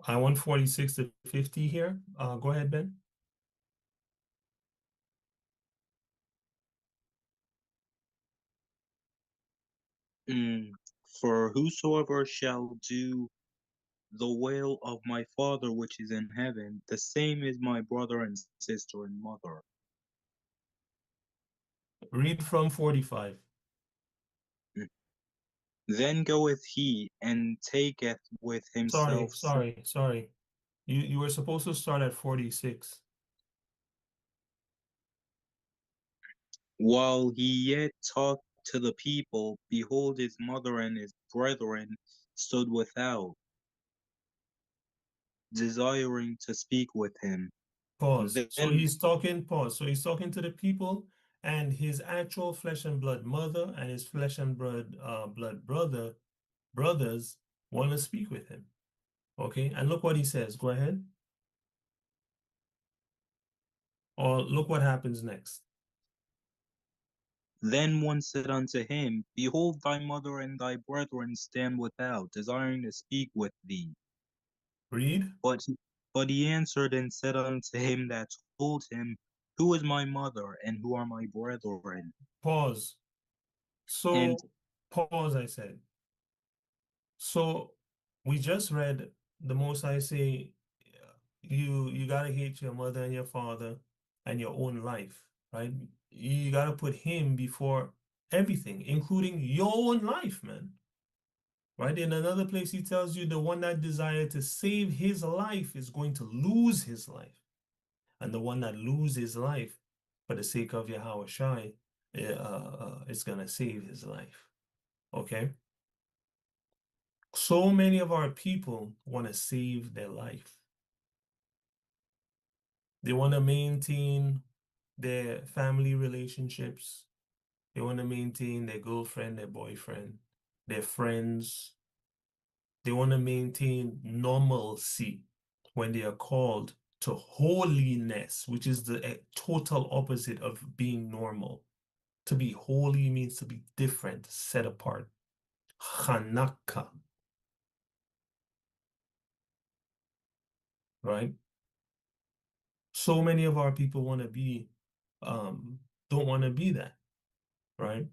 S2: I want 46 to 50 here. Go ahead, Ben.
S8: For whosoever shall do the will of my Father which is in heaven, the same is my brother and sister and mother.
S2: Read from 45.
S8: Then goeth he and taketh with himself
S2: Sorry. You were supposed to start at 46.
S8: While he yet talked to the people, behold, his mother and his brethren stood without, desiring to speak with him.
S2: Pause. So
S8: Then
S2: he's talking, pause. So he's talking to the people, and his actual flesh and blood mother and his flesh and blood brothers want to speak with him. Okay, and look what he says. Go ahead. Or look what happens next.
S8: Then one said unto him, Behold, thy mother and thy brethren stand without, desiring to speak with thee.
S2: Read.
S8: But he answered and said unto him that told him, Who is my mother, and who are my brethren?
S2: Pause.
S8: And
S2: So, pause, I said. So, we just read the Most High say, you gotta hate your mother and your father and your own life, right? You gotta put him before everything, including your own life, man. Right? In another place, he tells you the one that desired to save his life is going to lose his life. And the one that loses his life for the sake of Yahawah Shai is going to save his life. Okay? So many of our people want to save their life. They want to maintain their family relationships. They want to maintain their girlfriend, their boyfriend, their friends. They want to maintain normalcy when they are called to holiness, which is the total opposite of being normal. To be holy means to be different, set apart. Chanaka. Right? So many of our people want to be, don't want to be that, right?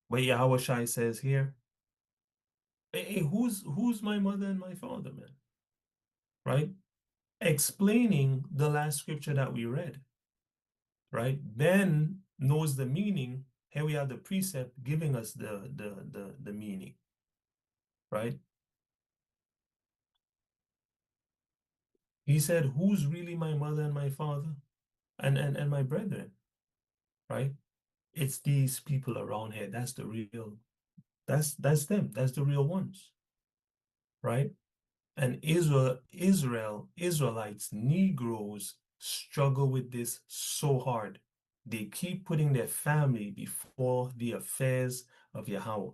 S2: But Yahawah Shai says here, hey, who's my mother and my father, man? Right? Explaining the last scripture that we read. Right? Ben knows the meaning. Here we have the precept giving us the meaning. Right? He said, who's really my mother and my father and my brethren? Right? It's these people around here. That's the real, that's them. That's the real ones. Right? And Israelites, Negroes struggle with this so hard. They keep putting their family before the affairs of Yahawah.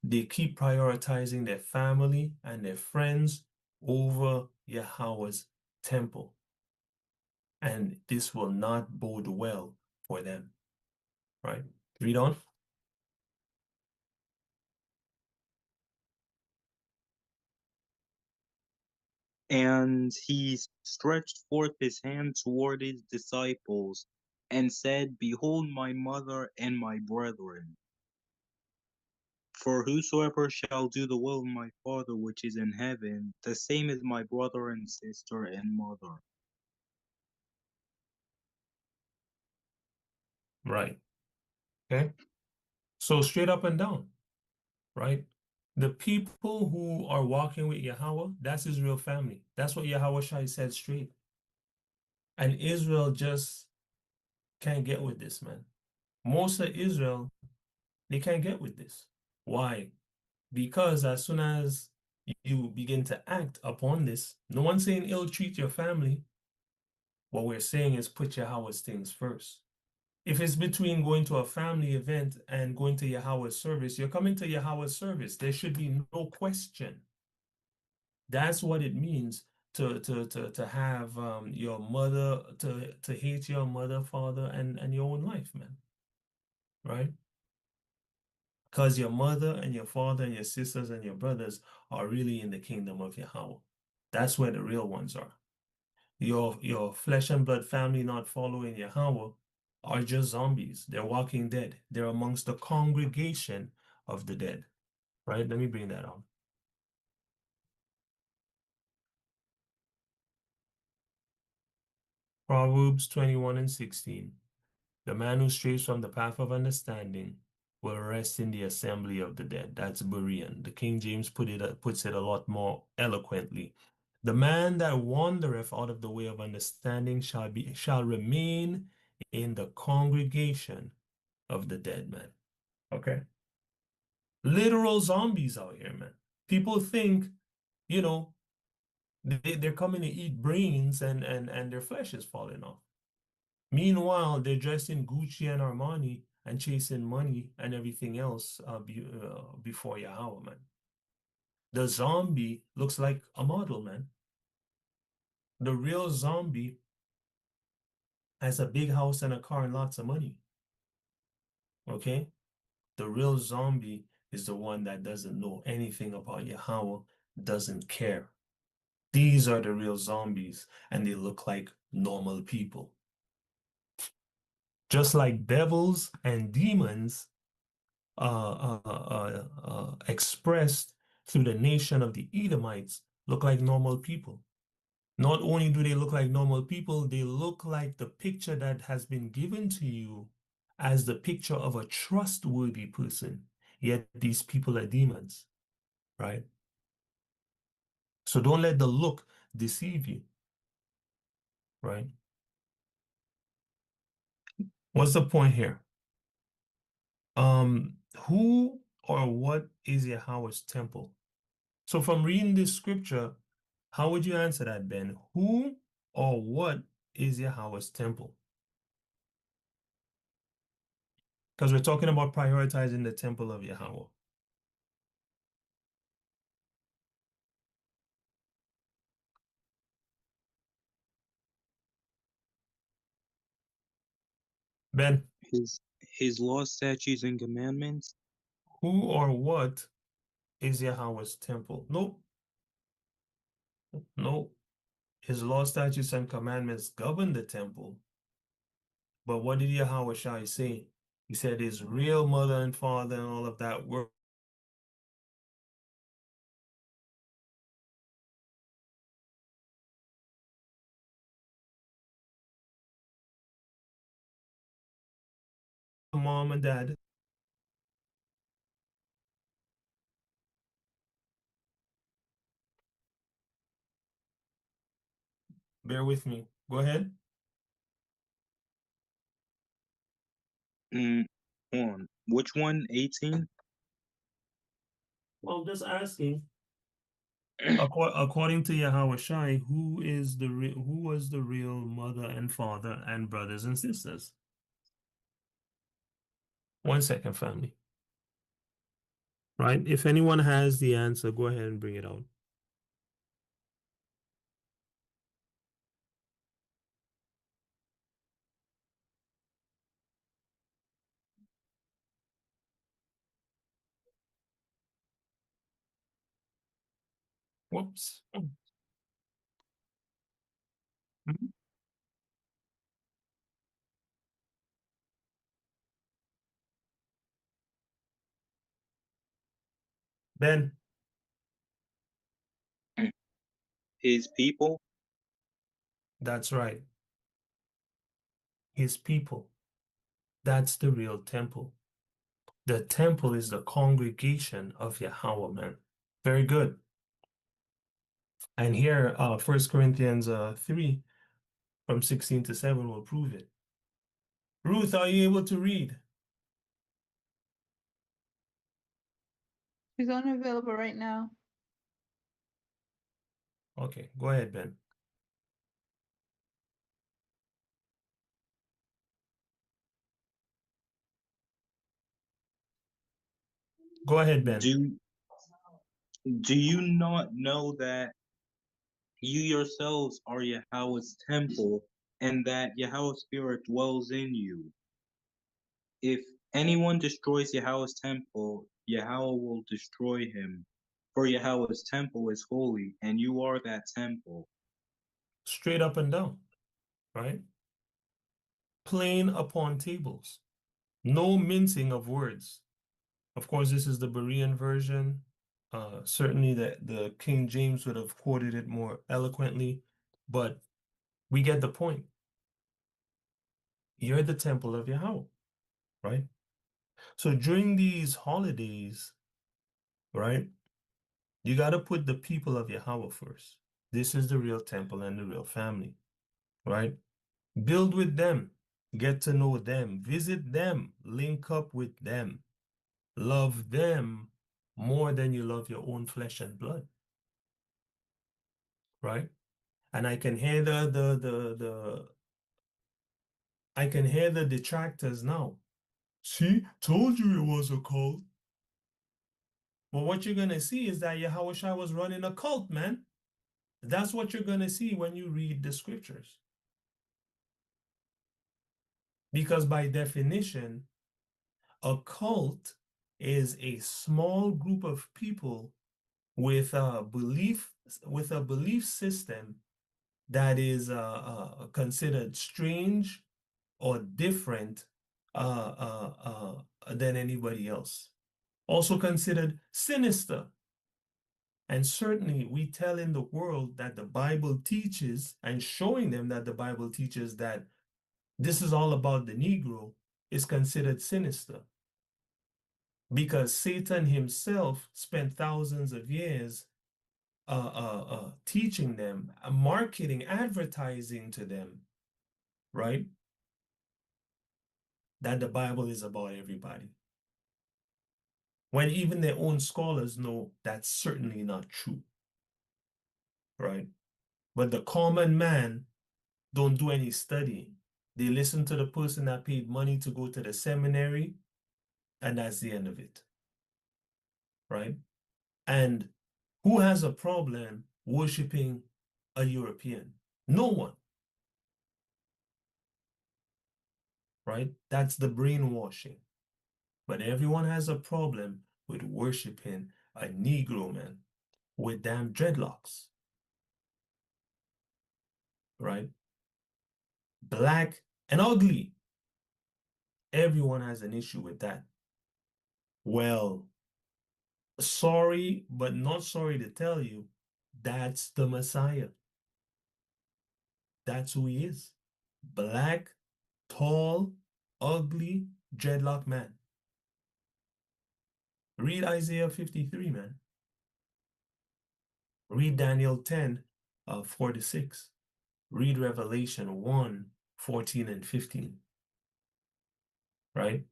S2: They keep prioritizing their family and their friends over Yahawah's temple. And this will not bode well for them. Right? Read on.
S8: And he stretched forth his hand toward his disciples and said, Behold my mother and my brethren. For whosoever shall do the will of my Father which is in heaven, the same is my brother and sister and mother.
S2: Right. Okay. So straight up and down. Right? The people who are walking with Yahawah, that's his real family. That's what Yahawah Shai said straight. And Israel just can't get with this, man. Most of Israel, they can't get with this. Why? Because as soon as you begin to act upon this, no one's saying ill treat your family. What we're saying is put Yahawah's things first. If it's between going to a family event and going to Yahawah's service, you're coming to Yahawah's service. There should be no question. That's what it means to have your mother, to hate your mother, father, and your own life, man. Right? Because your mother and your father and your sisters and your brothers are really in the kingdom of Yahawah. That's where the real ones are. Your flesh and blood family not following Yahawah are just zombies. They're walking dead. They're amongst the congregation of the dead. Right? Let me bring that on. Proverbs 21:16. The man who strays from the path of understanding will rest in the assembly of the dead. That's Berean. The King James puts it a lot more eloquently. The man that wandereth out of the way of understanding shall remain in the congregation of the dead, man. Okay. Literal zombies out here, man. People think, you know, they're coming to eat brains and their flesh is falling off. Meanwhile, they're dressed in Gucci and Armani and chasing money and everything else before Yahawah, man. The zombie looks like a model, man. The real zombie has a big house and a car and lots of money. Okay? The real zombie is the one that doesn't know anything about Yahawah, doesn't care. These are the real zombies, and they look like normal people. Just like devils and demons expressed through the nation of the Edomites look like normal people. Not only do they look like normal people, they look like the picture that has been given to you as the picture of a trustworthy person. Yet these people are demons, right? So don't let the look deceive you, right? What's the point here? Who or what is Yahawah's temple? So from reading this scripture, how would you answer that, Ben? Who or what is Yahawah's temple? Because we're talking about prioritizing the temple of Yahawah. Ben,
S8: His laws, statutes, and commandments.
S2: who or what is Yahawah's temple? Nope. Nope. His law, statutes, and commandments govern the temple. But what did Yahawah Shai say? He said his real mother and father and all of that were mom and dad. Bear with me. Go ahead.
S8: Hold on. Which one? 18?
S2: Well, just asking. According to Yahawah Shai, who was the real mother and father and brothers and sisters? 1 second, family. Right? If anyone has the answer, go ahead and bring it out. Whoops. Mhm. Ben,
S8: His people.
S2: that's right. His people. That's the real temple. The temple is the congregation of Yahawah, man. Very good. And here, 1 Corinthians 3 from 16 to 7 will prove it. Ruth, are you able to read?
S5: She's unavailable right now.
S2: Okay, go ahead, Ben. Go ahead, Ben.
S8: Do you not know that you yourselves are Yahweh's temple, and that Yahweh's spirit dwells in you? If anyone destroys Yahweh's temple, Yahweh will destroy him. For Yahweh's temple is holy, and you are that temple.
S2: Straight up and down, right? Plain upon tables. No mincing of words. Of course, this is the Berean version. Certainly the King James would have quoted it more eloquently, but we get the point. You're the temple of Yahweh, right? So during these holidays, right, you got to put the people of Yahweh first. This is the real temple and the real family, right? Build with them, get to know them, visit them, link up with them, love them more than you love your own flesh and blood, right? And I can hear I can hear the detractors now. See, told you it was a cult. Well, what you're gonna see is that Yahushua was running a cult, man. That's what you're gonna see when you read the scriptures. Because by definition, a cult is a small group of people with a belief system that is considered strange or different than anybody else. Also considered sinister. And certainly we tell in the world that the Bible teaches, and showing them that the Bible teaches that this is all about the Negro, is considered sinister. Because Satan himself spent thousands of years teaching them, marketing, advertising to them, right? That the Bible is about everybody. When even their own scholars know that's certainly not true, right? But the common man don't do any studying. They listen to the person that paid money to go to the seminary, and that's the end of it, right? And who has a problem worshiping a European? No one, right? That's the brainwashing. But everyone has a problem with worshiping a Negro man with damn dreadlocks, right? Black and ugly. Everyone has an issue with that. Well, sorry, but not sorry to tell you, that's the Messiah. That's who he is. Black, tall, ugly, dreadlock man. Read Isaiah 53, man. Read Daniel 10, 4 to 6. Read Revelation 1, 14 and 15. Right?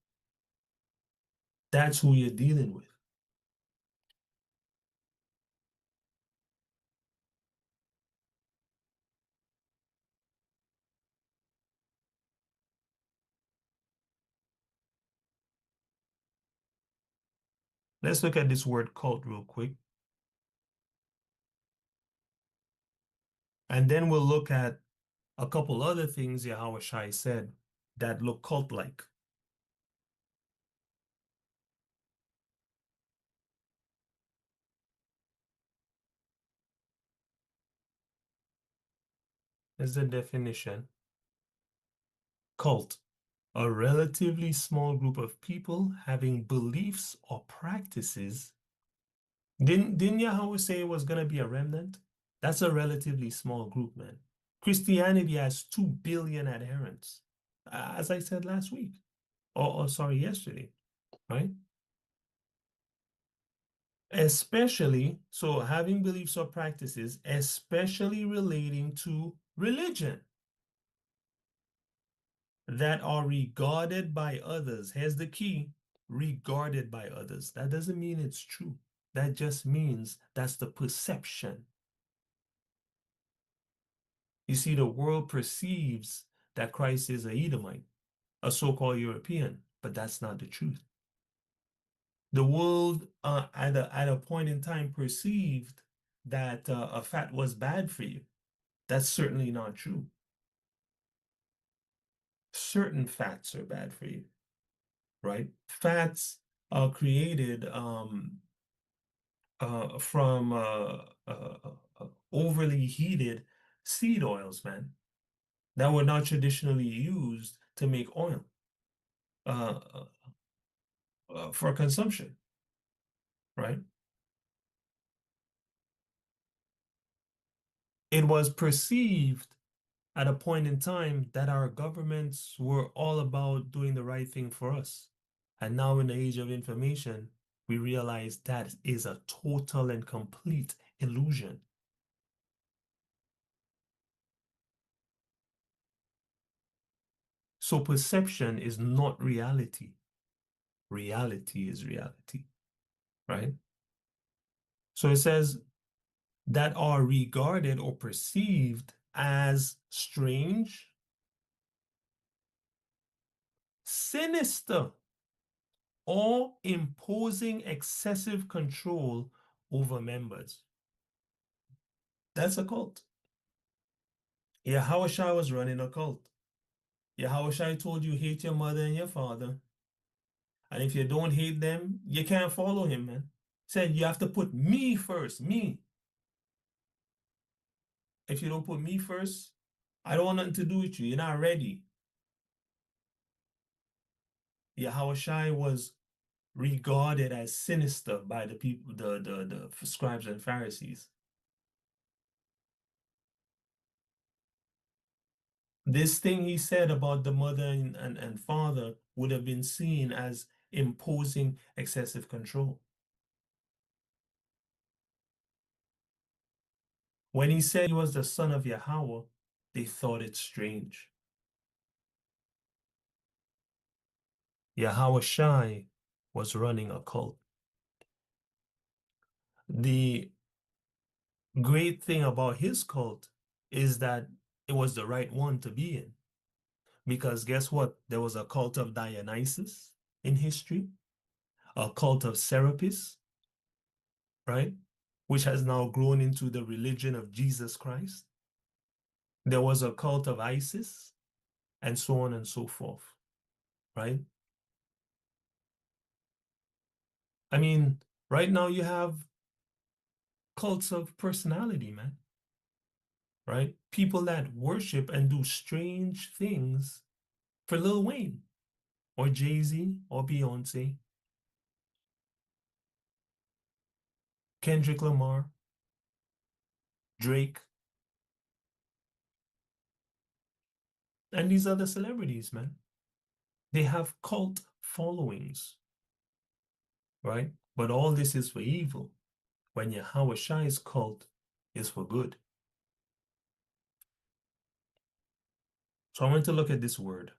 S2: That's who you're dealing with. Let's look at this word cult real quick. And then we'll look at a couple other things Yahawah said that look cult-like. Here's the definition. Cult, a relatively small group of people having beliefs or practices. Didn't Yahawah say it was going to be a remnant? That's a relatively small group, man. Christianity has 2 billion adherents, as I said last week, or sorry, yesterday, right? Especially, so having beliefs or practices, especially relating to religion, that are regarded by others. Here's the key, regarded by others. That doesn't mean it's true. That just means that's the perception. You see, the world perceives that Christ is a Edomite, a so-called European, but that's not the truth. The world at a point in time perceived that a fat was bad for you. That's certainly not true. Certain fats are bad for you, right? Fats are created from overly heated seed oils, man, that were not traditionally used to make oil uh, for consumption, right? It was perceived at a point in time that our governments were all about doing the right thing for us. And now in the age of information, we realize that is a total and complete illusion. So perception is not reality. Reality is reality, right? So it says that are regarded or perceived as strange, sinister, or imposing excessive control over members. That's a cult. Yahawah was running a cult. Yahawah told you hate your mother and your father. And if you don't hate them, you can't follow him, man. Said you have to put me first, me. If you don't put me first, I don't want nothing to do with you. You're not ready. Yahawah was regarded as sinister by the people, the scribes and Pharisees. This thing he said about the mother and father would have been seen as imposing excessive control. When he said he was the son of Yahawah, they thought it strange. Yahawah was running a cult. The great thing about his cult is that it was the right one to be in. Because guess what? There was a cult of Dionysus in history, a cult of Serapis, right? Which has now grown into the religion of Jesus Christ. There was a cult of Isis, and so on and so forth, right? I mean, right now you have cults of personality, man, right? People that worship and do strange things for Lil Wayne or Jay-Z or Beyonce, Kendrick Lamar, Drake, and these other celebrities, man. They have cult followings, right? But all this is for evil, when Yahawah's cult is for good. So I want to look at this word.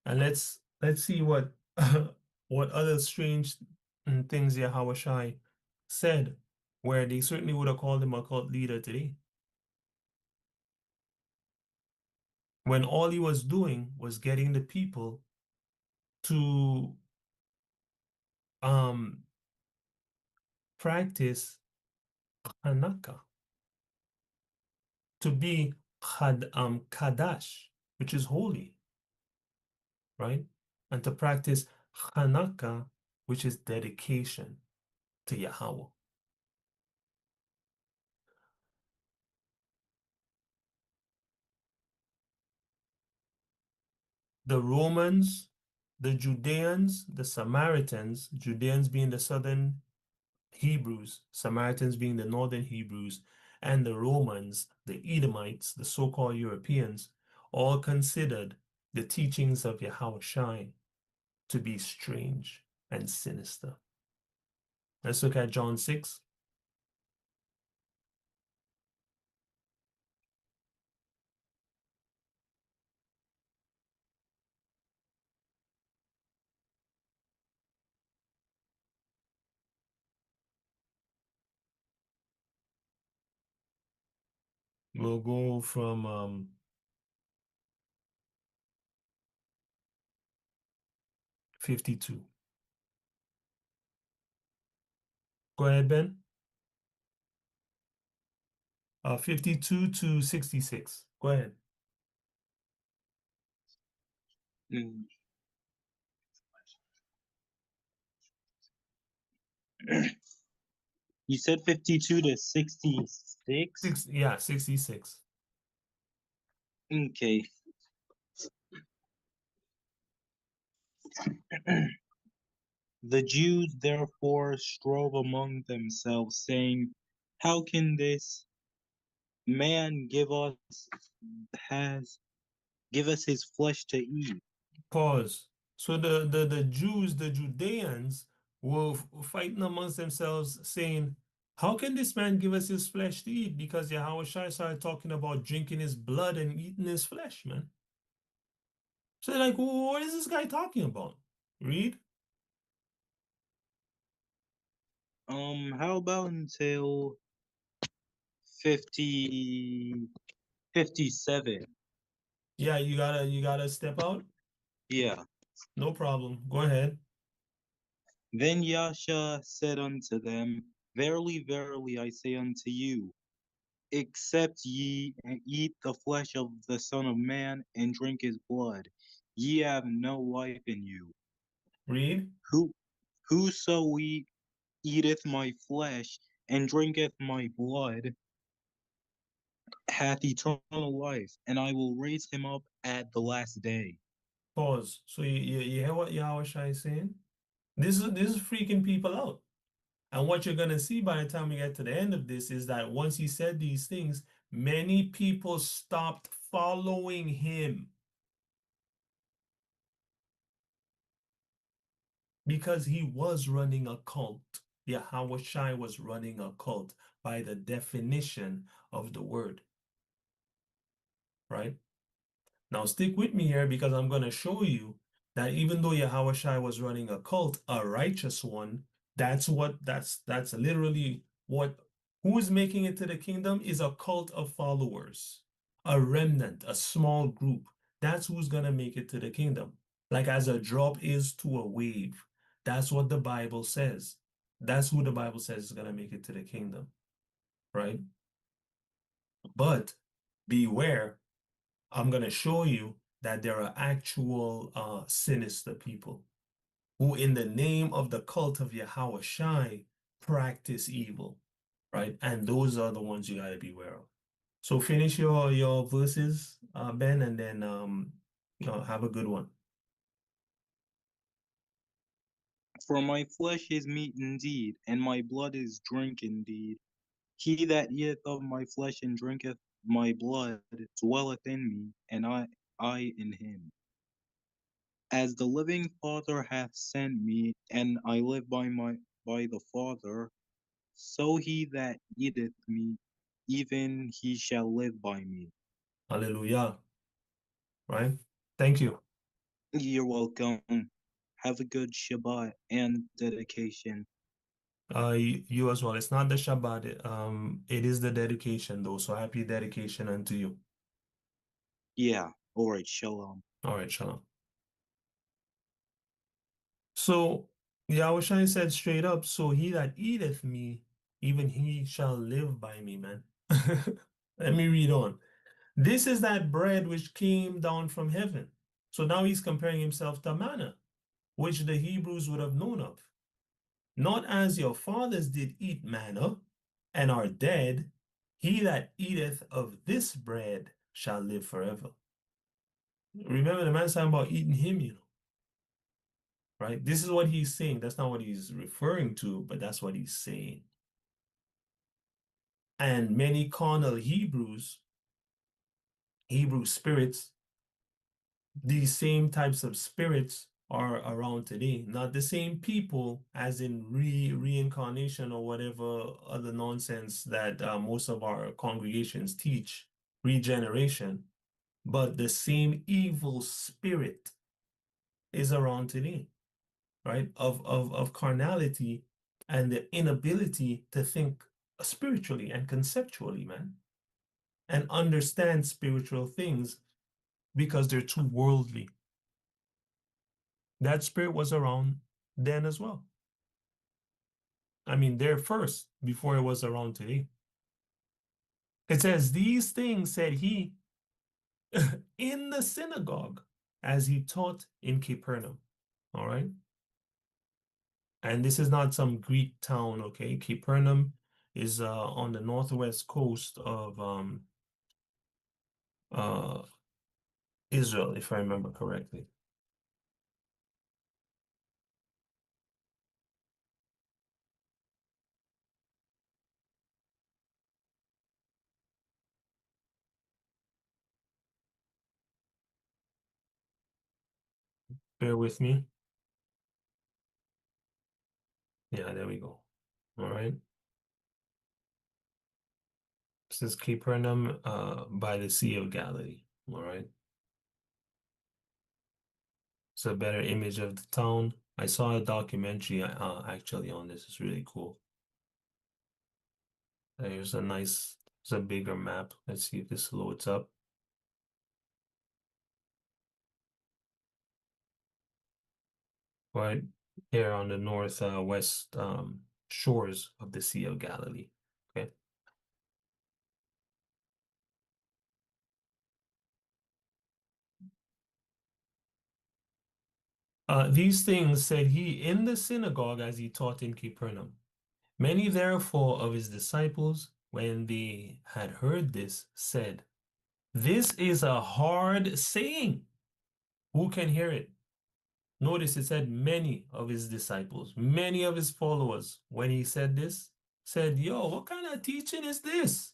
S2: And let's see what what other strange things Yahawah said, where they certainly would have called him a cult leader today. When all he was doing was getting the people to practice Hanukkah to be Kadash, which is holy, right? And to practice Hanukkah, which is dedication to Yahawah. The Romans, the Judeans, the Samaritans, Judeans being the southern Hebrews, Samaritans being the northern Hebrews, and the Romans, the Edomites, the so-called Europeans, all considered the teachings of Yahawah to be strange and sinister. Let's look at John 6. We'll go from 52. Go ahead, Ben. 52 to 66. Go ahead.
S8: Mm. You said 52 to 66?
S2: 66.
S8: Okay. The Jews therefore strove among themselves, saying, how can this man give us his flesh to eat?
S2: Pause. So the Jews, the Judeans, were fighting amongst themselves, saying, how can this man give us his flesh to eat? Because Yahweh Shai started talking about drinking his blood and eating his flesh, man. So they're like, what is this guy talking about? Read.
S8: How about until 57?
S2: Yeah, you gotta step out.
S8: Yeah.
S2: No problem. Go ahead.
S8: Then Yasha said unto them, verily, verily, I say unto you, except ye eat the flesh of the Son of Man and drink his blood, ye have no life in you.
S2: Read.
S8: Whoso eateth my flesh and drinketh my blood hath eternal life, and I will raise him up at the last day.
S2: Pause. So you hear what Yahweh Shai is saying? This is freaking people out. And what you're going to see by the time we get to the end of this is that once he said these things, many people stopped following him because he was running a cult. Yahweh Shai was running a cult by the definition of the word, right? Now stick with me here because I'm going to show you that even though Yahweh Shai was running a cult, a righteous one, that's literally what who is making it to the kingdom is a cult of followers, a remnant, a small group. That's who's going to make it to the kingdom. Like as a drop is to a wave. That's what the Bible says. That's who the Bible says is going to make it to the kingdom, right? But beware, I'm going to show you that there are actual sinister people who in the name of the cult of Yahweh Shai practice evil, right? And those are the ones you got to beware of. So finish your verses, Ben, and then have a good one.
S8: For my flesh is meat indeed, and my blood is drink indeed. He that eateth of my flesh and drinketh my blood dwelleth in me, and I in him. As the living Father hath sent me, and I live by the Father, so he that eateth me, even he shall live by me.
S2: Hallelujah. Right? Thank you.
S8: You're welcome. Have a good Shabbat and dedication.
S2: You as well. It's not the Shabbat. It is the dedication though. So happy dedication unto you.
S8: Yeah. All right. Shalom.
S2: All right, shalom. So Yahushua said straight up, so he that eateth me, even he shall live by me, man. Let me read on. This is that bread which came down from heaven. So now he's comparing himself to manna, which the Hebrews would have known of. Not as your fathers did eat manna and are dead, he that eateth of this bread shall live forever. Remember, the man's talking about eating him, right? This is what he's saying. That's not what he's referring to, but that's what he's saying. And many carnal Hebrews, Hebrew spirits, these same types of spirits are around today. Not the same people as in reincarnation or whatever other nonsense that most of our congregations teach, regeneration, but the same evil spirit is around today, right? Of carnality and the inability to think spiritually and conceptually, man, and understand spiritual things because they're too worldly. That spirit was around then as well. I mean, there first, before it was around today. It says, these things said he in the synagogue as he taught in Capernaum. All right. And this is not some Greek town, okay? Capernaum is on the northwest coast of Israel, if I remember correctly. Bear with me. Yeah, there we go. All right. This is Capernaum by the Sea of Galilee. All right. It's a better image of the town. I saw a documentary actually on this. It's really cool. There's a bigger map. Let's see if this loads up. Right here on the northwest shores of the Sea of Galilee. Okay. These things said he in the synagogue as he taught in Capernaum. Many therefore of his disciples, when they had heard this, said, this is a hard saying. Who can hear it? Notice it said many of his disciples, many of his followers, when he said this, said, yo, what kind of teaching is this?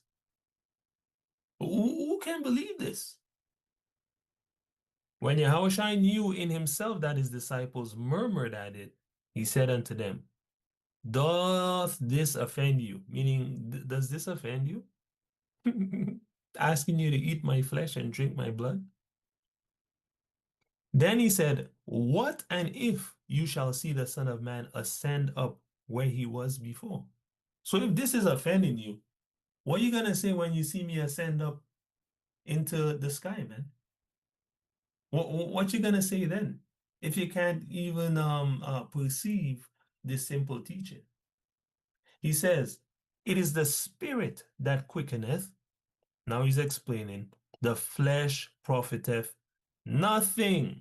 S2: Who can believe this? When Yahushua knew in himself that his disciples murmured at it, he said unto them, doth this offend you? Meaning, does this offend you? Asking you to eat my flesh and drink my blood? Then he said, what and if you shall see the Son of Man ascend up where he was before? So if this is offending you, what are you going to say when you see me ascend up into the sky, man? What you going to say then if you can't even perceive this simple teaching? He says, it is the spirit that quickeneth. Now he's explaining, the flesh profiteth nothing.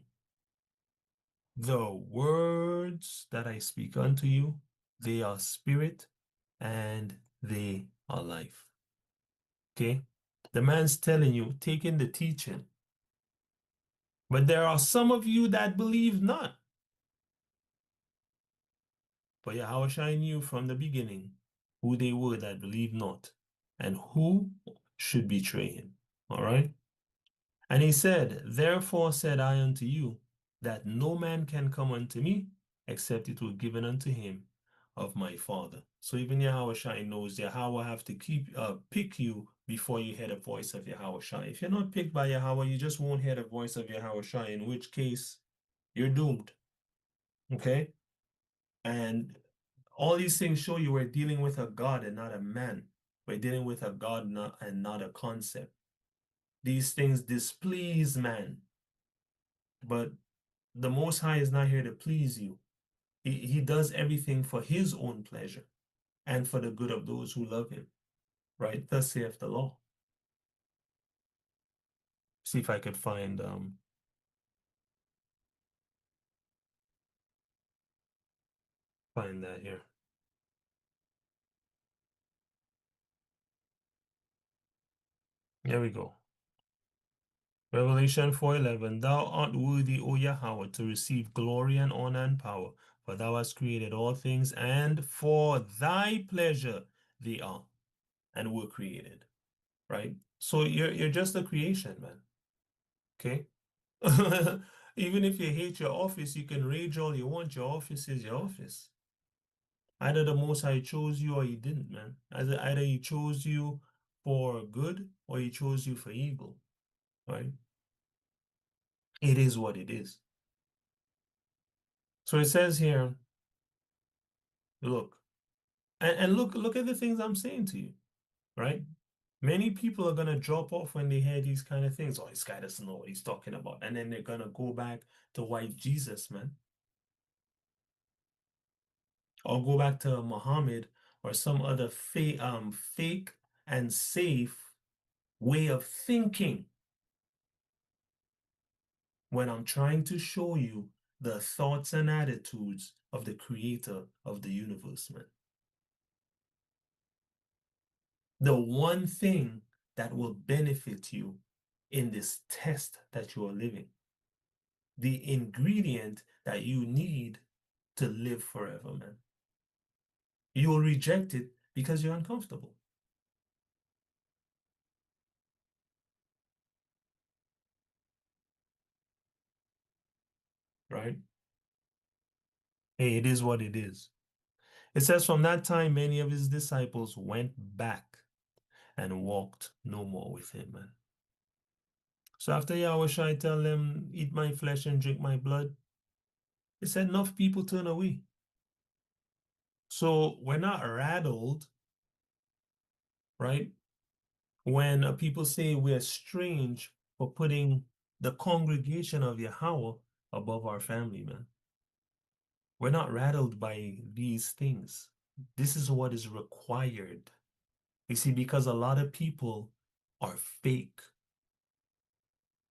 S2: The words that I speak unto you, they are spirit and they are life. Okay? The man's telling you, taking the teaching. But there are some of you that believe not. But Yahushua knew from the beginning who they were that believed not and who should betray him. All right? And he said, therefore said I unto you, that no man can come unto me, except it were given unto him of my Father. So even Yahushua knows Yahawah have to pick you before you hear the voice of Yahushua. If you're not picked by Yahawah, you just won't hear the voice of Yahushua, in which case you're doomed. Okay? And all these things show you we're dealing with a God and not a man. We're dealing with a God and not a concept. These things displease man. But the Most High is not here to please you. He does everything for his own pleasure and for the good of those who love him, right? Thus saith the law. See if I could find that here. There we go. Revelation 4:11, Thou art worthy, O Yahawah, to receive glory and honor and power, for thou hast created all things, and for thy pleasure they are and were created. Right? So you're just a creation, man. Okay? Even if you hate your office, you can rage all you want. Your office is your office. Either the Most High chose you or he didn't, man. Either he chose you for good or he chose you for evil. Right? It is what it is. So it says here, look, and look at the things I'm saying to you, right? Many people are gonna drop off when they hear these kind of things. Oh, this guy doesn't know what he's talking about, and then they're gonna go back to white Jesus, man, or go back to Muhammad or some other fake and safe way of thinking. When I'm trying to show you the thoughts and attitudes of the creator of the universe, man. The one thing that will benefit you in this test that you are living, the ingredient that you need to live forever, man. You will reject it because you're uncomfortable. Right? Hey, it is what it is. It says, from that time, many of his disciples went back and walked no more with him, man. So after Yahweh tell them, eat my flesh and drink my blood, he said enough people turn away. So we're not rattled, right? When people say we're strange for putting the congregation of Yahawah above our family, man. We're not rattled by these things. This is what is required. You see, because a lot of people are fake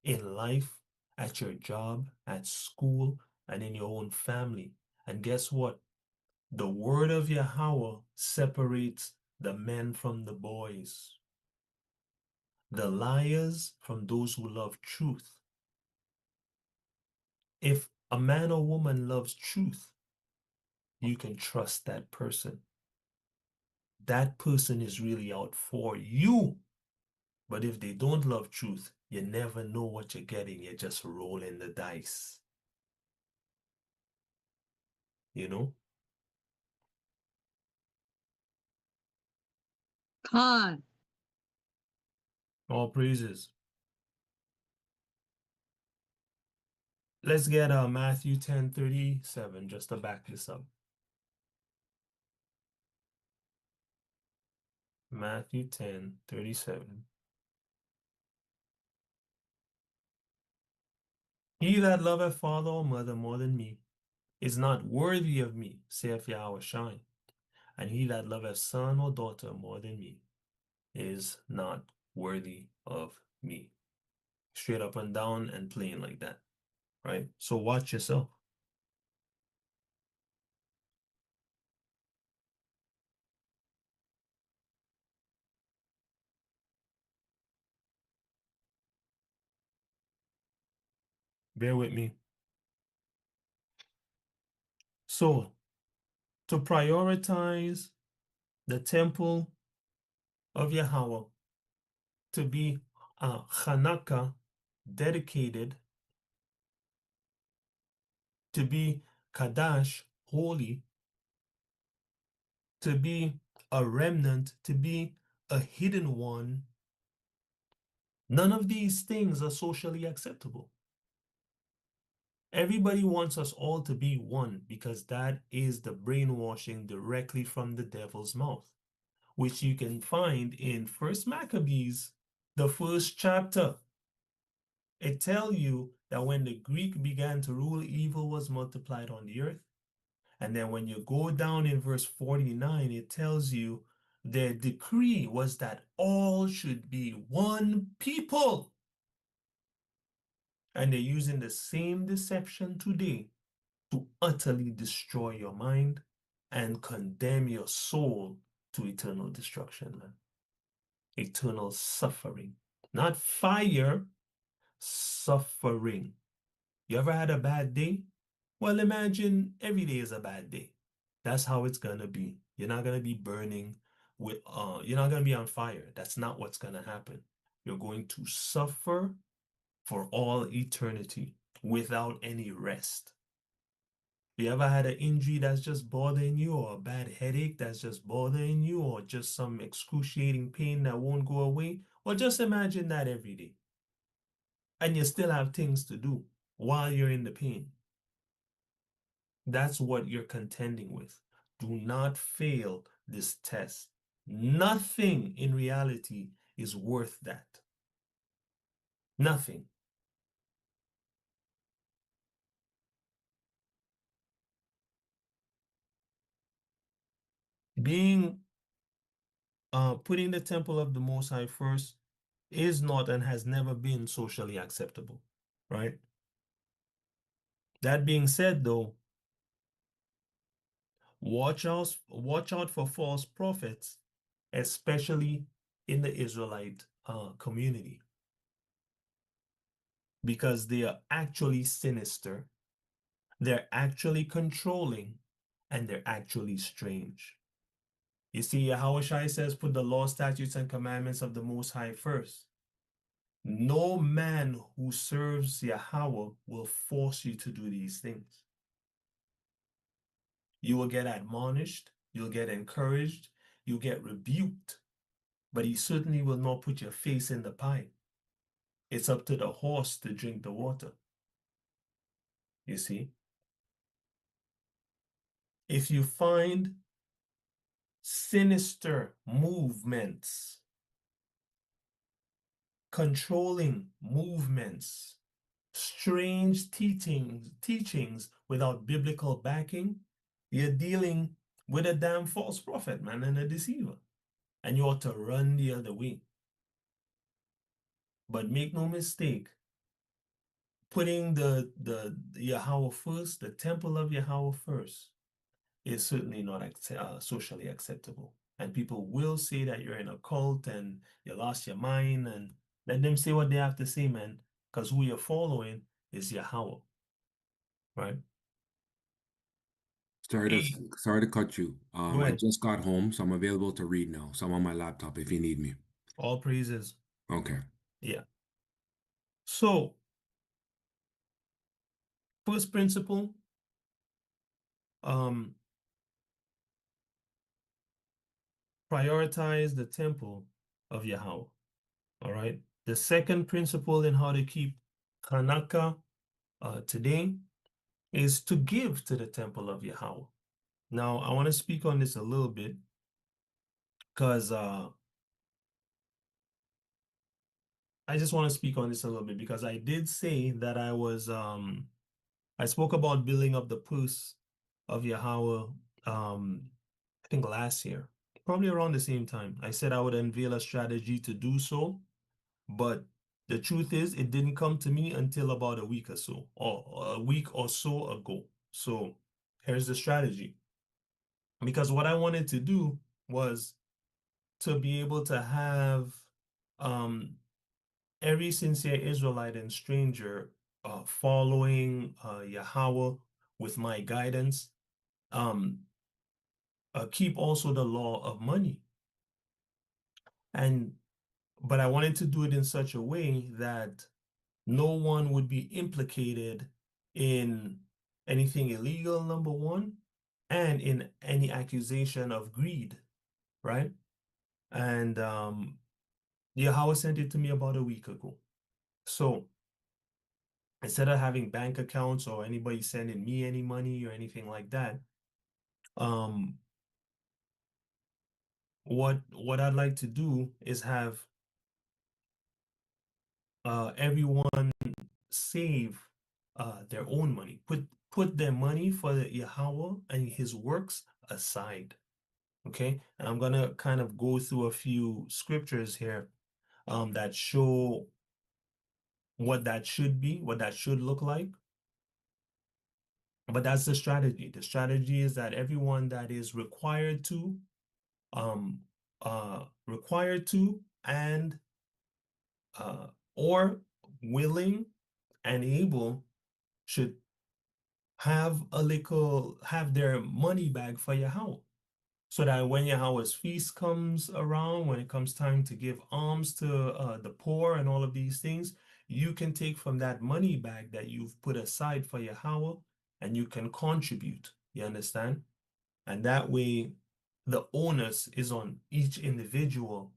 S2: in life, at your job, at school, and in your own family. And guess what? The word of Yahawah separates the men from the boys, the liars from those who love truth. If a man or woman loves truth, you can trust that person. That person is really out for you. But if they don't love truth, you never know what you're getting. You're just rolling the dice. You know?
S9: Khan.
S2: All praises. Let's get Matthew 10:37 just to back this up. Matthew 10:37. He that loveth father or mother more than me is not worthy of me, saith Yahweh. And he that loveth son or daughter more than me is not worthy of me. Straight up and down and plain like that, right? So watch yourself. Bear with me. So, to prioritize the temple of Yahawah, to be Chanukah, dedicated, to be Kadash, holy, to be a remnant, to be a hidden one, none of these things are socially acceptable. Everybody wants us all to be one because that is the brainwashing directly from the devil's mouth, which you can find in First Maccabees, the first chapter. It tells you that when the Greek began to rule, evil was multiplied on the earth. And then when you go down in verse 49, it tells you their decree was that all should be one people. And they're using the same deception today to utterly destroy your mind and condemn your soul to eternal destruction, man. Eternal suffering. Not fire, suffering. You ever had a bad day? Well, imagine every day is a bad day. That's how it's gonna be. You're not gonna be burning with you're not gonna be on fire. That's not what's gonna happen. You're going to suffer for all eternity without any rest. You ever had an injury that's just bothering you, or a bad headache that's just bothering you, or just some excruciating pain that won't go away? Well, just imagine that every day. And you still have things to do while you're in the pain. That's what you're contending with. Do not fail this test. Nothing in reality is worth that. Nothing. Putting the temple of the Most High first is not and has never been socially acceptable, right? That being said, though, watch out for false prophets, especially in the Israelite community, because they are actually sinister, they're actually controlling, and they're actually strange. You see, Yahawah says, put the law, statutes, and commandments of the Most High first. No man who serves Yahawah will force you to do these things. You will get admonished, you'll get encouraged, you'll get rebuked, but he certainly will not put your face in the pie. It's up to the horse to drink the water. You see? If you find sinister movements, controlling movements, strange teachings without biblical backing, you're dealing with a damn false prophet, man, and a deceiver. And you ought to run the other way. But make no mistake, putting the Yahawah first, the temple of Yahawah first, is certainly not socially acceptable. And people will say that you're in a cult and you lost your mind, and let them say what they have to say, man, because who you're following is Yahawah, right?
S9: Sorry to cut you.
S2: Go
S9: I
S2: ahead.
S9: just got home, so I'm available to read now. So I'm on my laptop if you need me.
S2: All praises.
S9: Okay.
S2: Yeah. So, first principle, prioritize the temple of Yahawah. All right. The second principle in how to keep Hanukkah today is to give to the temple of Yahawah. Now, I want to speak on this a little bit because I just want to speak on this a little bit because I did say that I spoke about building up the purse of Yahawah I think last year, probably around the same time. I said I would unveil a strategy to do so, but the truth is it didn't come to me until about a week or so, or a week or so ago. So here's the strategy. Because what I wanted to do was to be able to have every sincere Israelite and stranger following Yahawah with my guidance, keep also the law of money. But I wanted to do it in such a way that no one would be implicated in anything illegal, number one, and in any accusation of greed, right? And Yahawah sent it to me about a week ago. So instead of having bank accounts or anybody sending me any money or anything like that, what I'd like to do is have everyone save their own money, put their money for the Yahawah and his works aside. Okay, and I'm gonna kind of go through a few scriptures here that show what that should be, what that should look like. But that's the strategy. The strategy is that everyone that is required to and or willing and able should have their money bag for Yahawah. So that when Yahweh's feast comes around, when it comes time to give alms to the poor and all of these things, you can take from that money bag that you've put aside for Yahawah and you can contribute. You understand? And that way, the onus is on each individual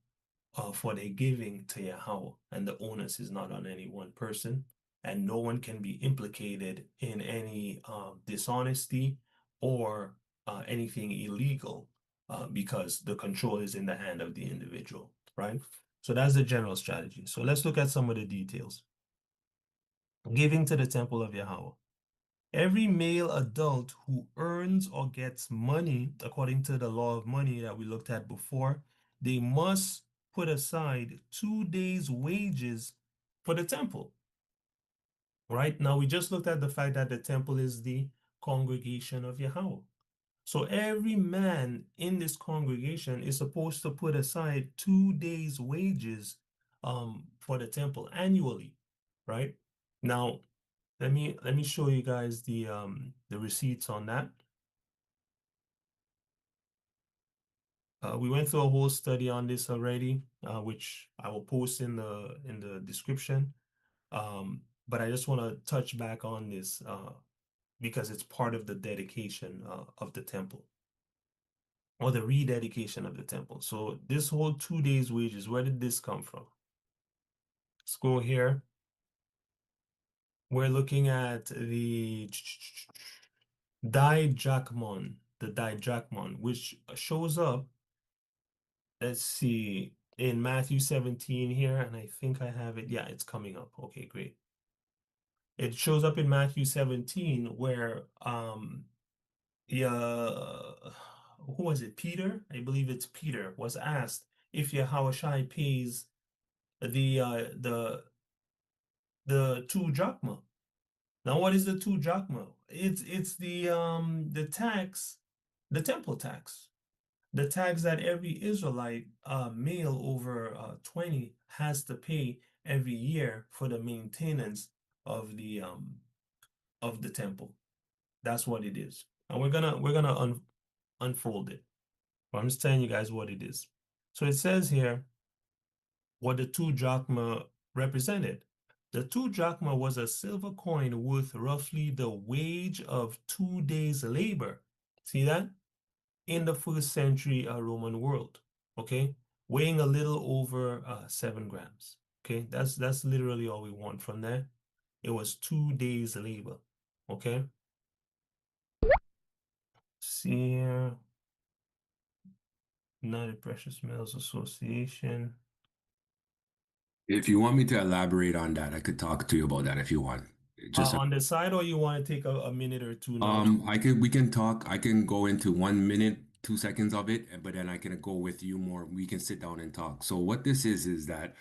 S2: for their giving to Yahawah, and the onus is not on any one person, and no one can be implicated in any dishonesty or anything illegal because the control is in the hand of the individual, right? So that's the general strategy. So let's look at some of the details. Giving to the temple of Yahawah. Every male adult who earns or gets money, according to the law of money that we looked at before, they must put aside 2 days' wages for the temple. Right? Now, we just looked at the fact that the temple is the congregation of Yahawah. So every man in this congregation is supposed to put aside 2 days' wages for the temple annually, right? Now, let me show you guys the receipts on that. We went through a whole study on this already, which I will post in the description. But I just want to touch back on this because it's part of the dedication of the temple, or the rededication of the temple. So this whole 2 days wages, where did this come from? Let's go here. We're looking at the didrachmon, which shows up, let's see, in Matthew 17 here, and I think I have it. Yeah, it's coming up. Okay, great. It shows up in Matthew 17 where who was it? Peter? I believe it's Peter was asked if Yahushua pays the 2 drachma. Now, what is the 2 drachma? It's the tax, the temple tax, the tax that every Israelite male over 20 has to pay every year for the maintenance of the temple. That's what it is. And we're gonna unfold it. But I'm just telling you guys what it is. So it says here what the 2 drachma represented. The 2 drachma was a silver coin worth roughly the wage of 2 days' labor. See that? In the first century Roman world. Okay, weighing a little over 7 grams. Okay, that's literally all we want from there. It was 2 days' labor. Okay. See here. United Precious Metals Association.
S9: If you want me to elaborate on that, I could talk to you about that if you want. Just
S2: On the side, or you want to take a minute or two now?
S9: we can talk. I can go into 1 minute, 2 seconds of it, but then I can go with you more. We can sit down and talk. So what this is that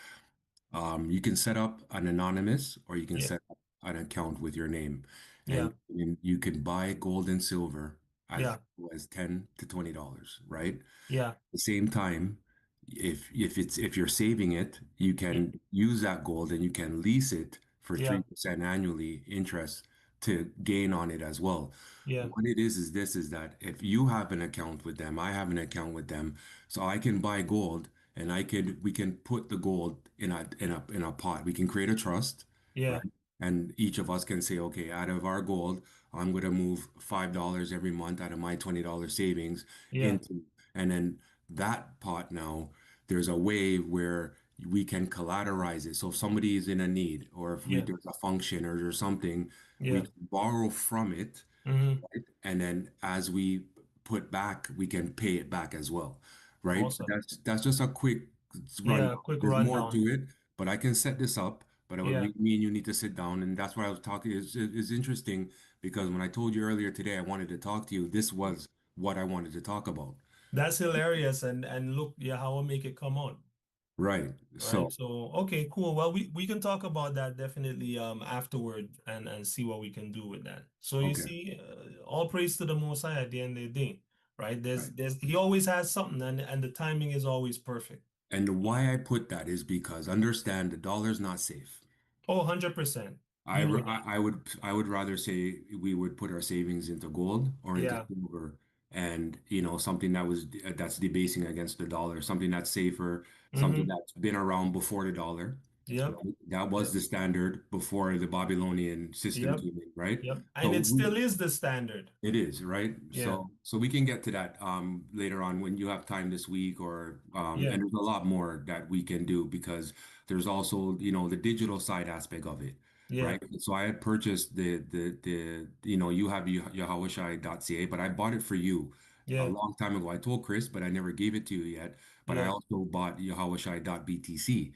S9: you can set up an anonymous, or you can
S2: Yeah.
S9: set up an account with your name,
S2: Yeah.
S9: and you can buy gold and silver
S2: Yeah.
S9: as $10 to $20, right?
S2: Yeah.
S9: At the same time, if you're saving it, you can use that gold and you can lease it for
S2: Yeah.
S9: 3% annually interest to gain on it as well.
S2: Yeah.
S9: What it is that if you have an account with them, I have an account with them, so I can buy gold and we can put the gold in a pot. We can create a trust,
S2: Yeah.
S9: right? And each of us can say, okay, out of our gold, I'm going to move $5 every month out of my $20 savings
S2: Yeah.
S9: into, and then that pot now, there's a way where we can collateralize it. So if somebody is in a need, or if
S2: Yeah.
S9: there's a function or there's something, we
S2: Yeah.
S9: can borrow from it,
S2: Mm-hmm.
S9: right? And then as we put back, we can pay it back as well, right?
S2: Awesome.
S9: That's just a quick run.
S2: Yeah, quick
S9: There's more
S2: rundown.
S9: to it, but I can set this up. But
S2: Yeah.
S9: me and you need to sit down, and that's why I was talking. Is interesting because when I told you earlier today I wanted to talk to you, this was what I wanted to talk about.
S2: That's hilarious. And look, Yahawah make it come on.
S9: Right.
S2: Right.
S9: So,
S2: So okay, cool. Well, we can talk about that definitely afterward and see what we can do with that. So you
S9: okay.
S2: see, all praise to the Most High at the end of the day, right?
S9: Right.
S2: There's he always has something, and the timing is always perfect.
S9: And why I put that is because understand the dollar's not safe.
S2: Oh, 100%. You know that.
S9: I would rather say we would put our savings into gold or into
S2: Yeah.
S9: silver, and something that's debasing against the dollar, something that's safer, something
S2: Mm-hmm.
S9: that's been around before the dollar,
S2: Yep.
S9: right? That was
S2: Yep.
S9: the standard before the Babylonian system
S2: Yep.
S9: came in, right?
S2: Yep. And
S9: So
S2: it still is the standard.
S9: it is, right?
S2: Yeah.
S9: So we can get to that later on when you have time this week, or
S2: Yeah.
S9: and there's a lot more that we can do because there's also, the digital side aspect of it,
S2: Yeah.
S9: right? So I had purchased you have yahawashai.ca, but I bought it for you a
S2: Yeah.
S9: long time ago. I told Chris, but I never gave it to you yet. But I
S2: Yeah.
S9: also bought yahawashai.btc,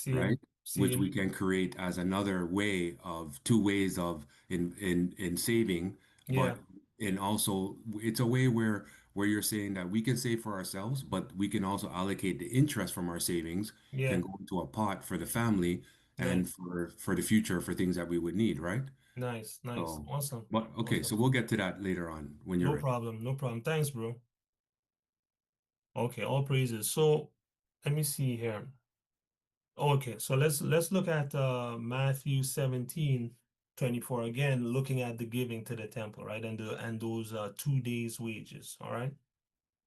S9: right?
S2: Seeing.
S9: Which we
S2: Seeing.
S9: can create as another way of two ways of in saving, but
S2: Yeah.
S9: and also it's a way where you're saying that we can save for ourselves, but we can also allocate the interest from our savings can
S2: Yeah.
S9: go into a pot for the family
S2: Yeah.
S9: and for the future for things that we would need, right?
S2: Nice. Nice.
S9: So,
S2: Awesome.
S9: but okay,
S2: Awesome.
S9: so we'll get to that later on when you're
S2: No
S9: ready.
S2: problem. No problem. Thanks, bro. Okay, all praises. So let me see here. Okay, so let's look at Matthew 17:24 again, looking at the giving to the temple, right? And those 2 days' wages, all right?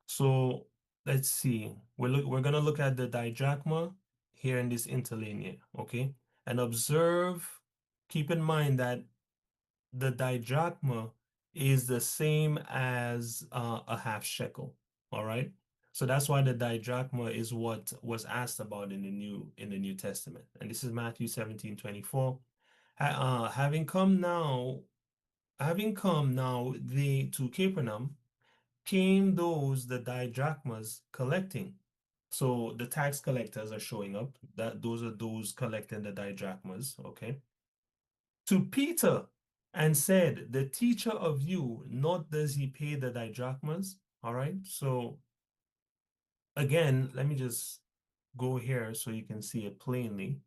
S2: So let's see. We're gonna look at the didrachma here in this interlinear, okay? And observe, keep in mind that the didrachma is the same as a half shekel. All right. So that's why the didrachma is what was asked about in the New Testament. And this is Matthew 17:24. Having come now they to Capernaum, came those the didrachmas collecting. So the tax collectors are showing up. That those are those collecting the didrachmas, okay? To Peter and said, the teacher of you, not does he pay the didrachmas? All right. So again, let me just go here so you can see it plainly.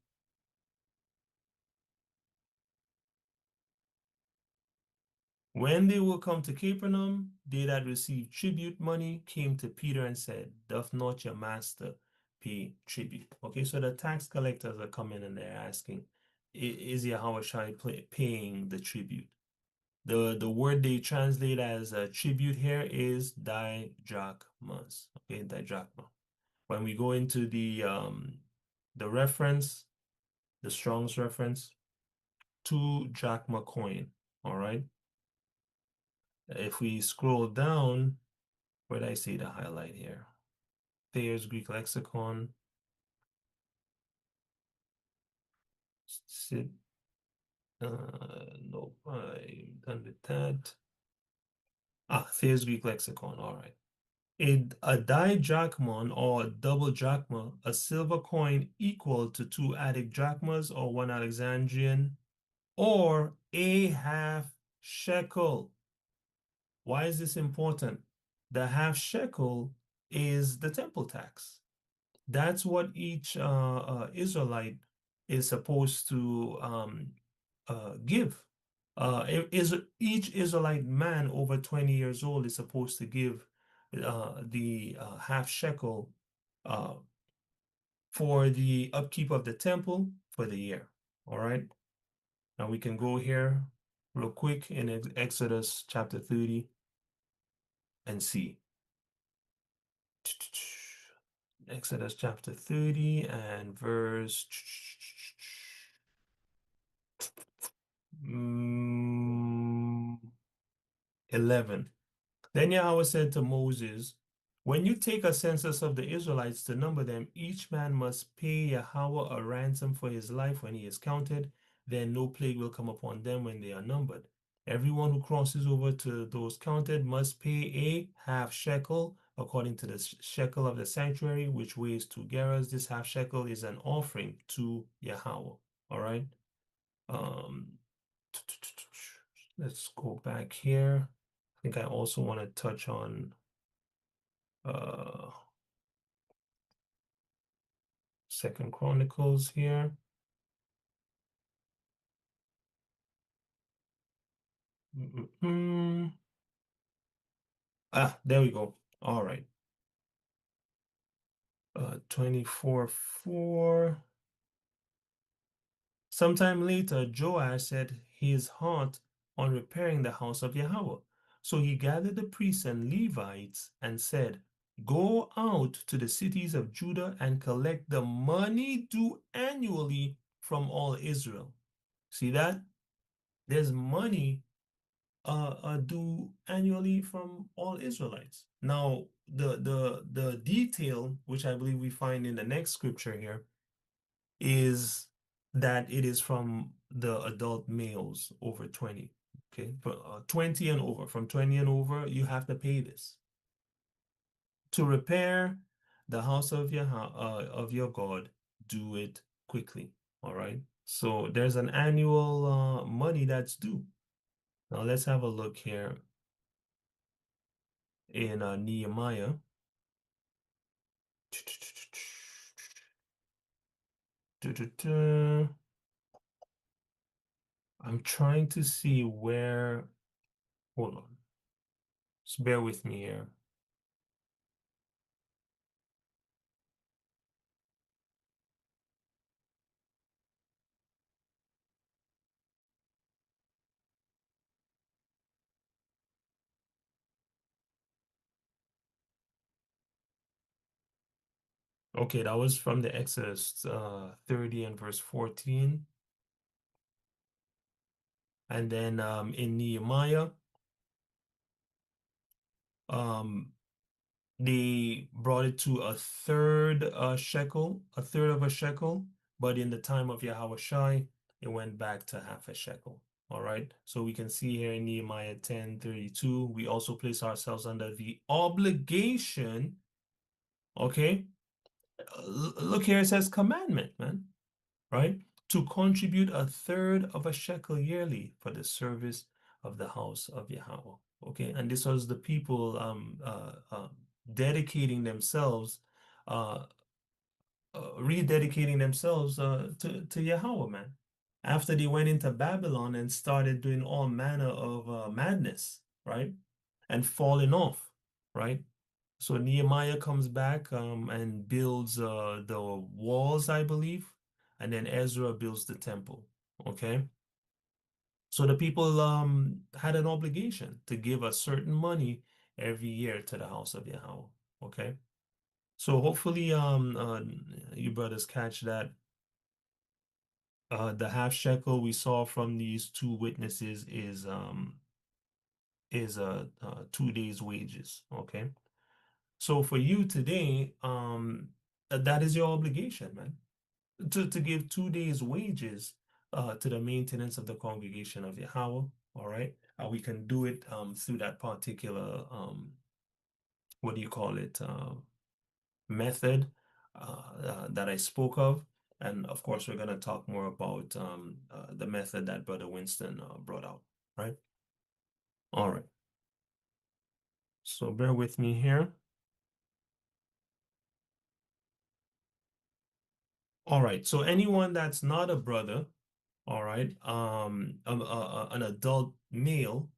S2: When they will come to Capernaum, they that received tribute money came to Peter and said, doth not your master pay tribute? Okay, so the tax collectors are coming and they're asking, is Yahawah paying the tribute? The word they translate as a tribute here is didrachmas. Okay, didrachma. When we go into the reference, the Strong's reference, 2 drachma coin. All right. If we scroll down, where did I see the highlight here? Thayer's Greek lexicon. Sit. Nope, I'm done with that. Thayer's Greek lexicon. All right. A didrachmon or a double drachma, a silver coin equal to 2 Attic drachmas or 1 Alexandrian, or a half shekel. Why is this important? The half shekel is the temple tax. That's what each Israelite is supposed to give. Each Israelite man over 20 years old is supposed to give the half shekel for the upkeep of the temple for the year. All right. Now we can go here real quick in Exodus chapter 30 and see. Exodus chapter 30 and verse 11. Then Yahweh said to Moses, when you take a census of the Israelites to number them, each man must pay Yahweh a ransom for his life when he is counted. Then no plague will come upon them when they are numbered. Everyone who crosses over to those counted must pay a half shekel according to the shekel of the sanctuary, which weighs 2 gerahs. This half shekel is an offering to Yahweh. All right. let's go back here. I think I also want to touch on Second Chronicles here. There we go. All right. 24:4. Sometime later, Joash set his heart on repairing the house of Yahawah. So he gathered the priests and Levites and said, "Go out to the cities of Judah and collect the money due annually from all Israel." See that? There's money due annually from all Israelites. Now, the detail, which I believe we find in the next scripture here, is that it is from the adult males over 20. Okay, but 20 and over, from 20 and over, you have to pay this to repair the house of your God. Do it quickly. All right. So there's an annual money that's due. Now let's have a look here in Nehemiah. I'm trying to see where. Hold on. Just bear with me here. Okay, that was from the Exodus 30 and verse 14. And then in Nehemiah, they brought it to a third shekel, a third of a shekel, but in the time of Yahushua, it went back to half a shekel. All right, so we can see here in Nehemiah 10:32, we also place ourselves under the obligation. Okay, look here, it says commandment, man, right? To contribute a third of a shekel yearly for the service of the house of Yahawah. Okay, and this was the people dedicating themselves, rededicating themselves to Yahawah, man. After they went into Babylon and started doing all manner of madness, right? And falling off, right? So Nehemiah comes back and builds the walls, I believe, and then Ezra builds the temple. Okay. So the people had an obligation to give a certain money every year to the house of Yahweh. Okay. So hopefully you brothers catch that. The half shekel we saw from these two witnesses is 2 days' wages. Okay. So for you today, that is your obligation, man, to give 2 days' wages to the maintenance of the congregation of Yahawah. All right, we can do it through that particular what do you call it method that I spoke of, and of course we're gonna talk more about the method that Brother Winston brought out. Right. All right. So bear with me here. All right, so anyone that's not a brother, all right, an adult male,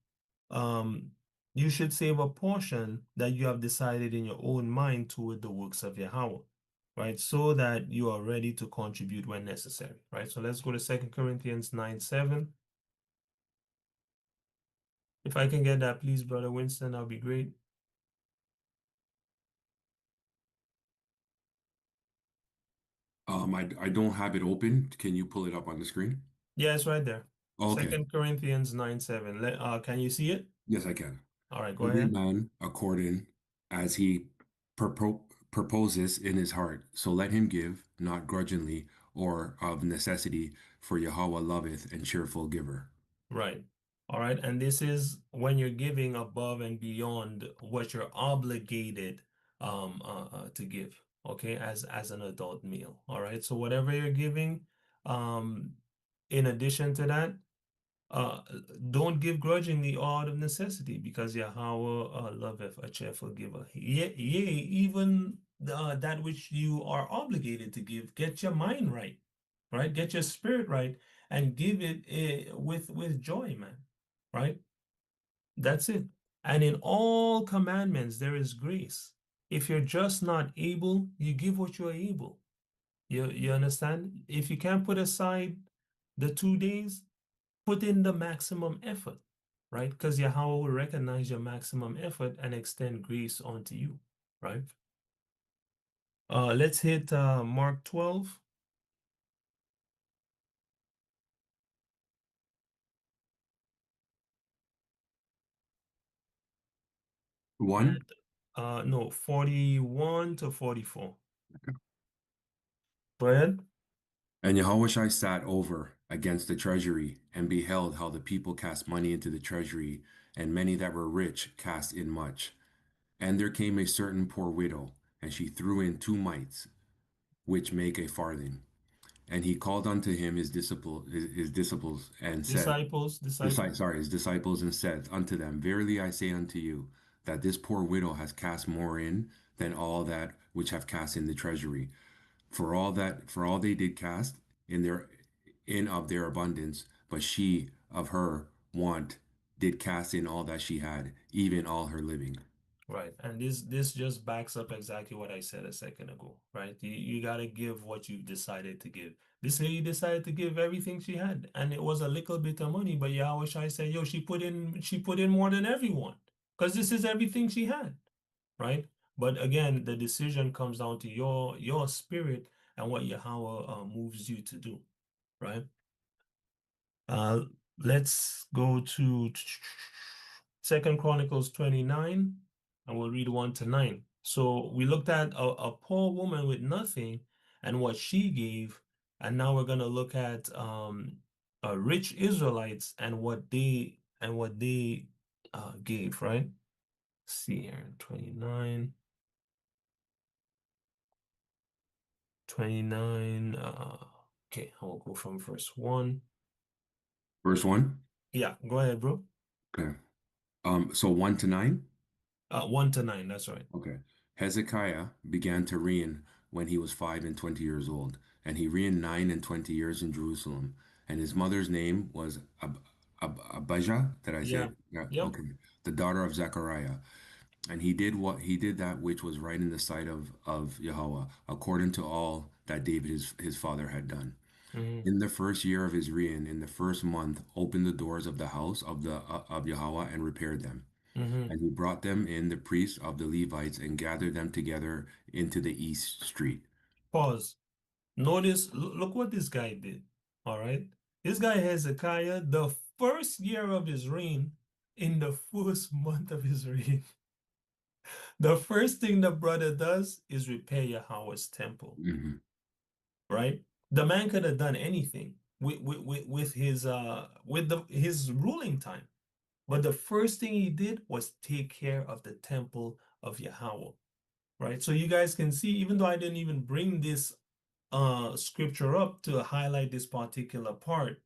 S2: you should save a portion that you have decided in your own mind toward the works of Yahawah, right? So that you are ready to contribute when necessary, right? So let's go to 2 Corinthians 9:7. If I can get that, please, Brother Winston, that'll be great.
S9: I don't have it open. Can you pull it up on the screen?
S2: Yeah, it's right there.
S9: Okay.
S2: 2 Corinthians 9:7. Can you see it?
S9: Yes, I can.
S2: All right, go
S9: Every
S2: ahead.
S9: man according as he proposes in his heart, so let him give, not grudgingly or of necessity, for Yahweh loveth a cheerful giver.
S2: Right. All right. And this is when you're giving above and beyond what you're obligated to give, okay, as an adult male. All right. So whatever you're giving, in addition to that, uh, don't give grudgingly or out of necessity, because Yahweh loveth a cheerful giver. Yea, even that which you are obligated to give, get your mind right, right? Get your spirit right, and give it with joy, man, right? That's it. And in all commandments, there is grace. If you're just not able, you give what you're able. You understand? If you can't put aside the 2 days, put in the maximum effort, right? Because Yahweh will recognize your maximum effort and extend grace onto you, right? Let's hit Mark 12.
S9: One.
S2: No, 41 to 44. Go ahead.
S9: And Yahushua sat over against the treasury, and beheld how the people cast money into the treasury, and many that were rich cast in much. And there came a certain poor widow, and she threw in 2 mites, which make a farthing. And he called unto him his disciples, and said,
S2: Disciples.
S9: his disciples, and said unto them, Verily I say unto you, that this poor widow has cast more in than all that which have cast in the treasury. For all they did cast in of their abundance, but she of her want did cast in all that she had, even all her living.
S2: Right. And this just backs up exactly what I said a second ago, right? You got to give what you've decided to give. This lady decided to give everything she had, and it was a little bit of money, but Yahweh Shai said, yo, she put in more than everyone, because this is everything she had, right? But again, the decision comes down to your spirit and what Yahweh moves you to do, right? Let's go to Second Chronicles 29, and we'll read 1 to 9. So we looked at a poor woman with nothing and what she gave, and now we're going to look at rich Israelites and what they gave, right? Let's see here, 29. 29. Okay, I'll go from verse 1.
S9: Verse 1.
S2: Yeah, go ahead, bro.
S9: Okay. So 1 to 9.
S2: 1 to 9, that's right.
S9: Okay. Hezekiah began to reign when he was 25 old, and he reigned 29 years in Jerusalem. And his mother's name was Abijah. Did I say
S2: Yeah.
S9: it? Yeah.
S2: Yep.
S9: Okay. The daughter of Zechariah. And he did that which was right in the sight of Yahweh, according to all that David his father had done.
S2: Mm-hmm.
S9: In the first year of his reign, in the first month, opened the doors of the house of Yahweh and repaired them.
S2: Mm-hmm.
S9: And he brought them in the priests of the Levites and gathered them together into the east street.
S2: Pause. Notice, look what this guy did. All right. This guy Hezekiah, the first year of his reign, in the first month of his reign, the first thing the brother does is repair Yahweh's temple.
S9: Mm-hmm.
S2: Right? The man could have done anything with his ruling time. But the first thing he did was take care of the temple of Yahweh. Right? So you guys can see, even though I didn't even bring this scripture up to highlight this particular part,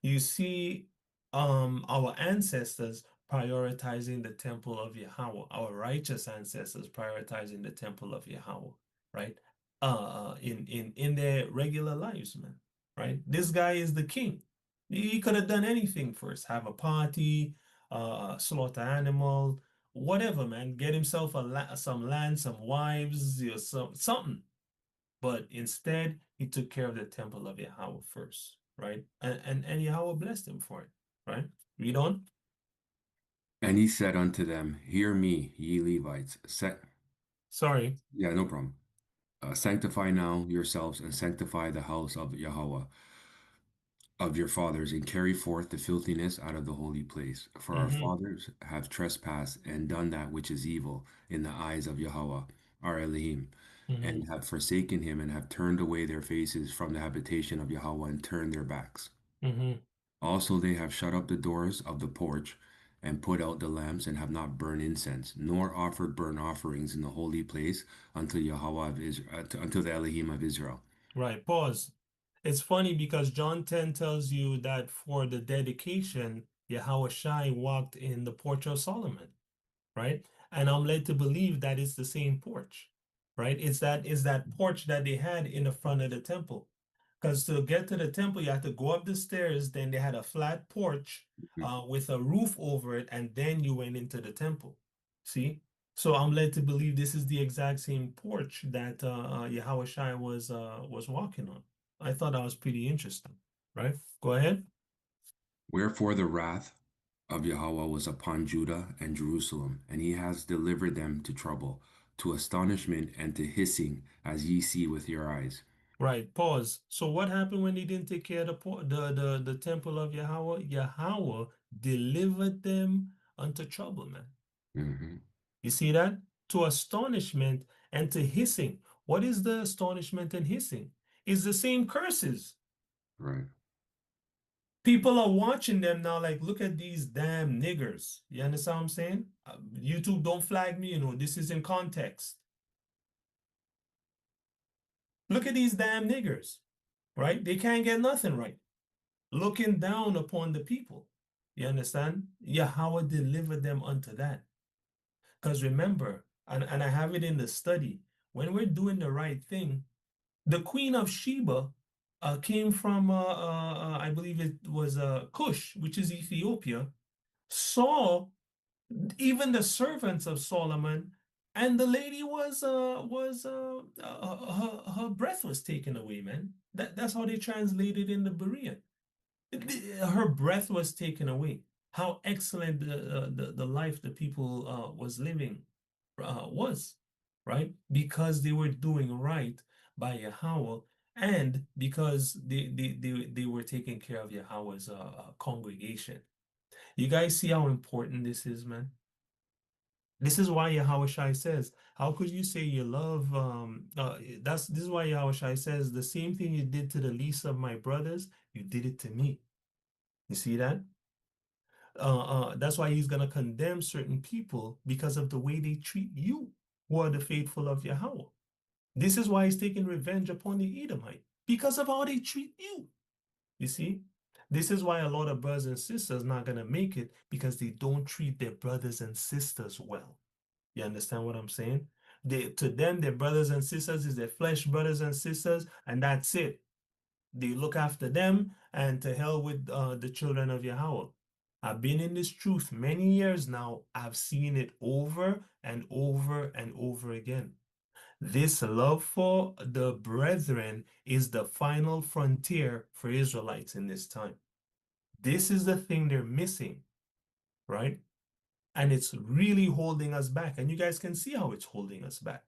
S2: you see our ancestors prioritizing the temple of Yahweh, our righteous ancestors prioritizing the temple of Yahweh, right? In their regular lives, man, right? This guy is the king. He could have done anything first, have a party, slaughter animal, whatever, man. Get himself some land, some wives, you know, something. But instead, he took care of the temple of Yahweh first, right? And Yahweh blessed him for it, right? Read on.
S9: And he said unto them, Hear me, ye Levites.
S2: Sorry.
S9: Yeah, no problem. Sanctify now yourselves and sanctify the house of Yahweh of your fathers, and carry forth the filthiness out of the holy place. For our fathers have trespassed and done that which is evil in the eyes of Yahweh, our Elohim, and have forsaken him, and have turned away their faces from the habitation of Yahweh, and turned their backs. Also they have shut up the doors of the porch, and put out the lamps, and have not burned incense, nor offered burnt offerings in the holy place unto Yahweh of Israel, unto the Elohim of Israel.
S2: Right. Pause. It's funny because John 10 tells you that for the dedication, Yahawah walked in the porch of Solomon, right? And I'm led to believe that it's the same porch, right? It's that porch that they had in the front of the temple. Because to get to the temple, you have to go up the stairs. Then they had a flat porch with a roof over it, and then you went into the temple. See? So I'm led to believe this is the exact same porch that Yahawah Shai was walking on. I thought that was pretty interesting, right? Go ahead.
S9: Wherefore the wrath of Yahawah was upon Judah and Jerusalem, and he has delivered them to trouble, to astonishment, and to hissing, as ye see with your eyes.
S2: Right, pause. So what happened when they didn't take care of the temple of Yahawah? Yahawah delivered them unto trouble, man.
S9: Mm-hmm.
S2: You see that? To astonishment and to hissing. What is the astonishment and hissing? It's the same curses.
S9: Right.
S2: People are watching them now, like, look at these damn niggers. You understand what I'm saying? YouTube, don't flag me, this is in context. Look at these damn niggers, right? They can't get nothing right. Looking down upon the people. You understand? Yahawah delivered them unto that. Because remember, and I have it in the study, when we're doing the right thing, the Queen of Sheba came from, I believe it was Cush, which is Ethiopia, saw even the servants of Solomon, and the lady her breath was taken away, man. That's how they translated in the Berean. Her breath was taken away. How excellent the life the people was living was, right? Because they were doing right by Yahawah, and because they were taking care of Yahawah's congregation. You guys see how important this is, man? This is why Yahawah Shai says, how could you say you love, this is why Yahawah Shai says, the same thing you did to the least of my brothers, you did it to me. You see that? That's why he's going to condemn certain people because of the way they treat you, who are the faithful of Yahawah. This is why he's taking revenge upon the Edomite, because of how they treat you. You see? This is why a lot of brothers and sisters not going to make it, because they don't treat their brothers and sisters well. You understand what I'm saying? To them, their brothers and sisters is their flesh brothers and sisters, and that's it. They look after them, and to hell with the children of Yahawah. I've been in this truth many years now. I've seen it over and over and over again. This love for the brethren is the final frontier for Israelites in this time. This is the thing they're missing, right? And it's really holding us back. And you guys can see how it's holding us back.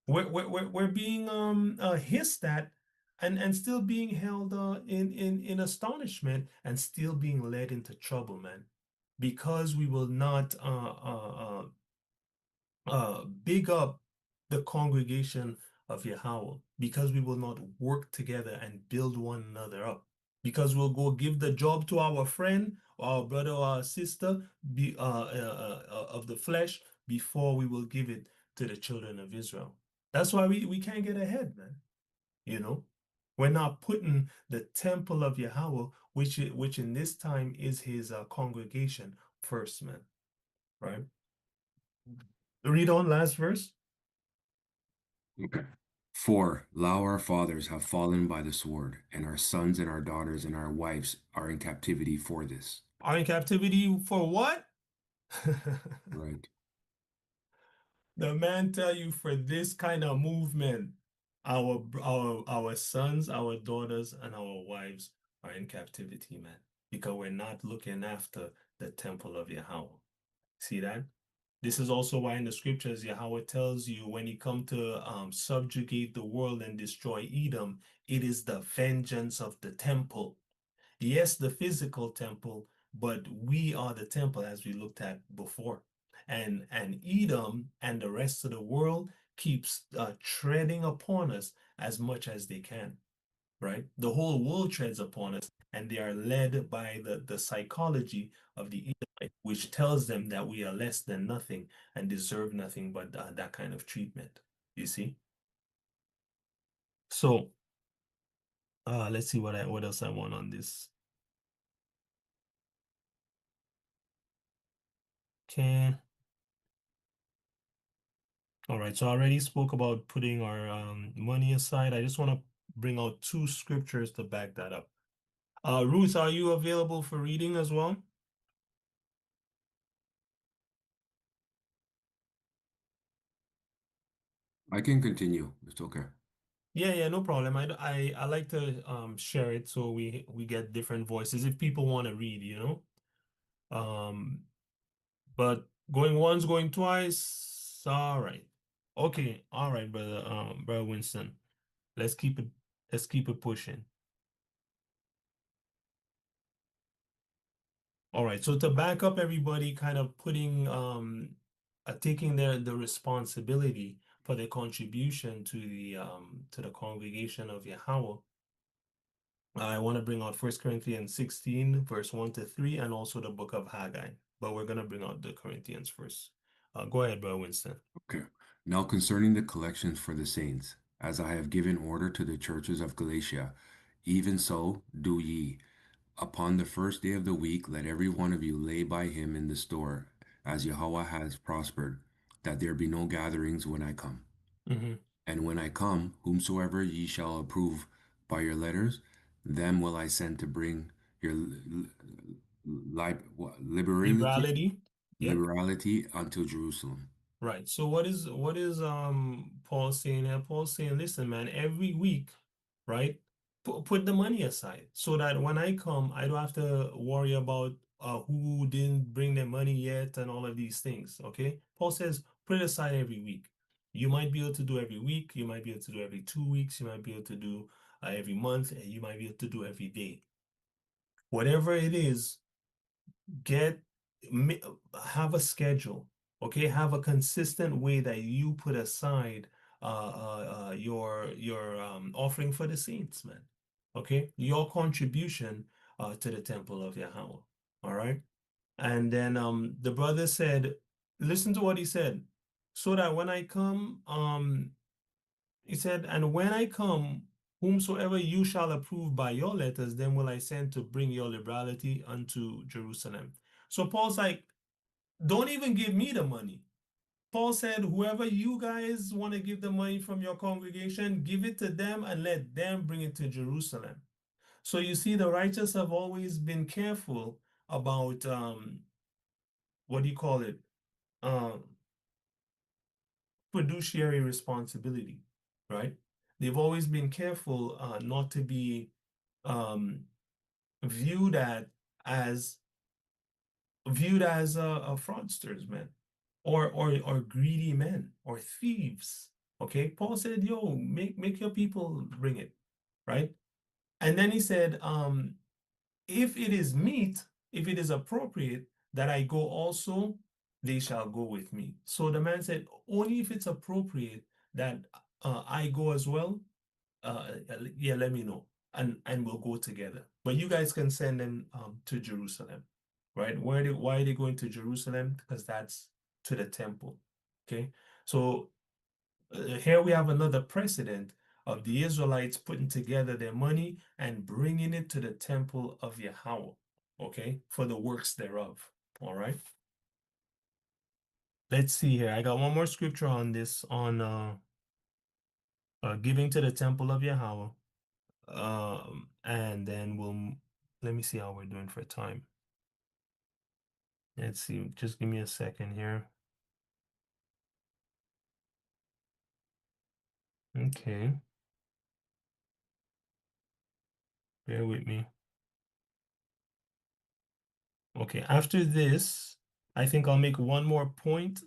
S2: We're being hissed at and still being held in astonishment and still being led into trouble, man. Because we will not big up the congregation of Yahawah, because we will not work together and build one another up, because we'll go give the job to our friend or our brother or our sister of the flesh before we will give it to the children of Israel. That's why we can't get ahead, man. We're not putting the temple of Yahawah, which in this time is his congregation, first, man. Right? Read on, last verse.
S9: Okay. For lo, our fathers have fallen by the sword, and our sons and our daughters and our wives are in captivity for this.
S2: Are in captivity for what?
S9: Right.
S2: The man tell you, for this kind of movement, our sons, our daughters, and our wives are in captivity, man, because we're not looking after the temple of Yahawah. See that? This is also why in the scriptures, Yahawah tells you when he come to subjugate the world and destroy Edom, it is the vengeance of the temple. Yes, the physical temple, but we are the temple, as we looked at before. And Edom and the rest of the world keeps treading upon us as much as they can, right? The whole world treads upon us, and they are led by the psychology of the Edomite, which tells them that we are less than nothing and deserve nothing but that kind of treatment. You see? So Let's see what else I want on this. Okay. All right, so I already spoke about putting our money aside. I just want to bring out two scriptures to back that up. Ruth, are you available for reading as well?
S9: I can continue. It's okay.
S2: Yeah, no problem. I like to share it so we get different voices if people want to read, you know. But going once, going twice. All right. Okay, all right, brother Winston. Let's keep it pushing. All right, so to back up everybody, kind of putting taking the responsibility for their contribution to the congregation of Yahawah. I want to bring out 1 Corinthians 16, verse 1 to 3, and also the book of Haggai. But we're gonna bring out the Corinthians first. Go ahead, Brother Winston.
S9: Okay. Now concerning the collections for the saints, as I have given order to the churches of Galatia, even so do ye. Upon the first day of the week, let every one of you lay by him in the store, as Yahawah has prospered, that there be no gatherings when I come.
S2: Mm-hmm.
S9: And when I come, whomsoever ye shall approve by your letters, them will I send to bring your
S2: Liberality. Yep.
S9: liberality unto Jerusalem.
S2: Right. So what is Paul saying here? Paul's saying, listen, man, every week, right? Put the money aside so that when I come, I don't have to worry about who didn't bring their money yet and all of these things. Okay. Paul says, put it aside every week. You might be able to do every week, you might be able to do every 2 weeks, you might be able to do every month, and you might be able to do every day. Whatever it is, have a schedule, okay? Have a consistent way that you put aside your offering for the saints, man. Okay, your contribution to the temple of Yahawah. All right, and then the brother said, listen to what he said, so that when I come, he said, and when I come, whomsoever you shall approve by your letters, then will I send to bring your liberality unto Jerusalem. So Paul's like, don't even give me the money. Paul said, whoever you guys want to give the money from your congregation, give it to them and let them bring it to Jerusalem. So you see, the righteous have always been careful about, what do you call it? Fiduciary responsibility, right? They've always been careful not to be um, viewed as fraudsters, man, or greedy men or thieves. Okay, Paul said, "Yo, make your people bring it," right? And then he said, if it is meet, if it is appropriate that I go also, they shall go with me. So the man said, only if it's appropriate that I go as well, yeah, let me know, and we'll go together. But you guys can send them to Jerusalem, right? Why are they going to Jerusalem? Because that's to the temple. Okay, so here we have another precedent of the Israelites putting together their money and bringing it to the temple of Yahawah, okay, for the works thereof. All right. Let's see here. I got one more scripture on this, on giving to the temple of Yahawah. And then let me see how we're doing for time. Let's see, just give me a second here. Okay. Bear with me. Okay, after this, I think I'll make one more point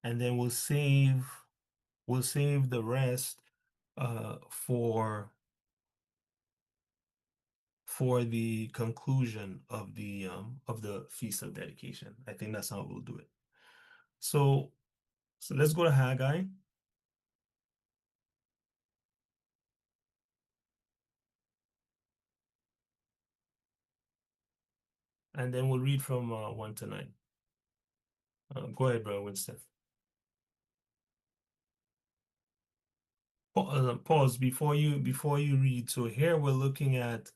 S2: and then we'll save the rest for the conclusion of the Feast of Dedication. I think that's how we'll do it. So let's go to Haggai. And then we'll read from 1 to 9. Go ahead, Brother Winston. Pause before you read. So here we're looking at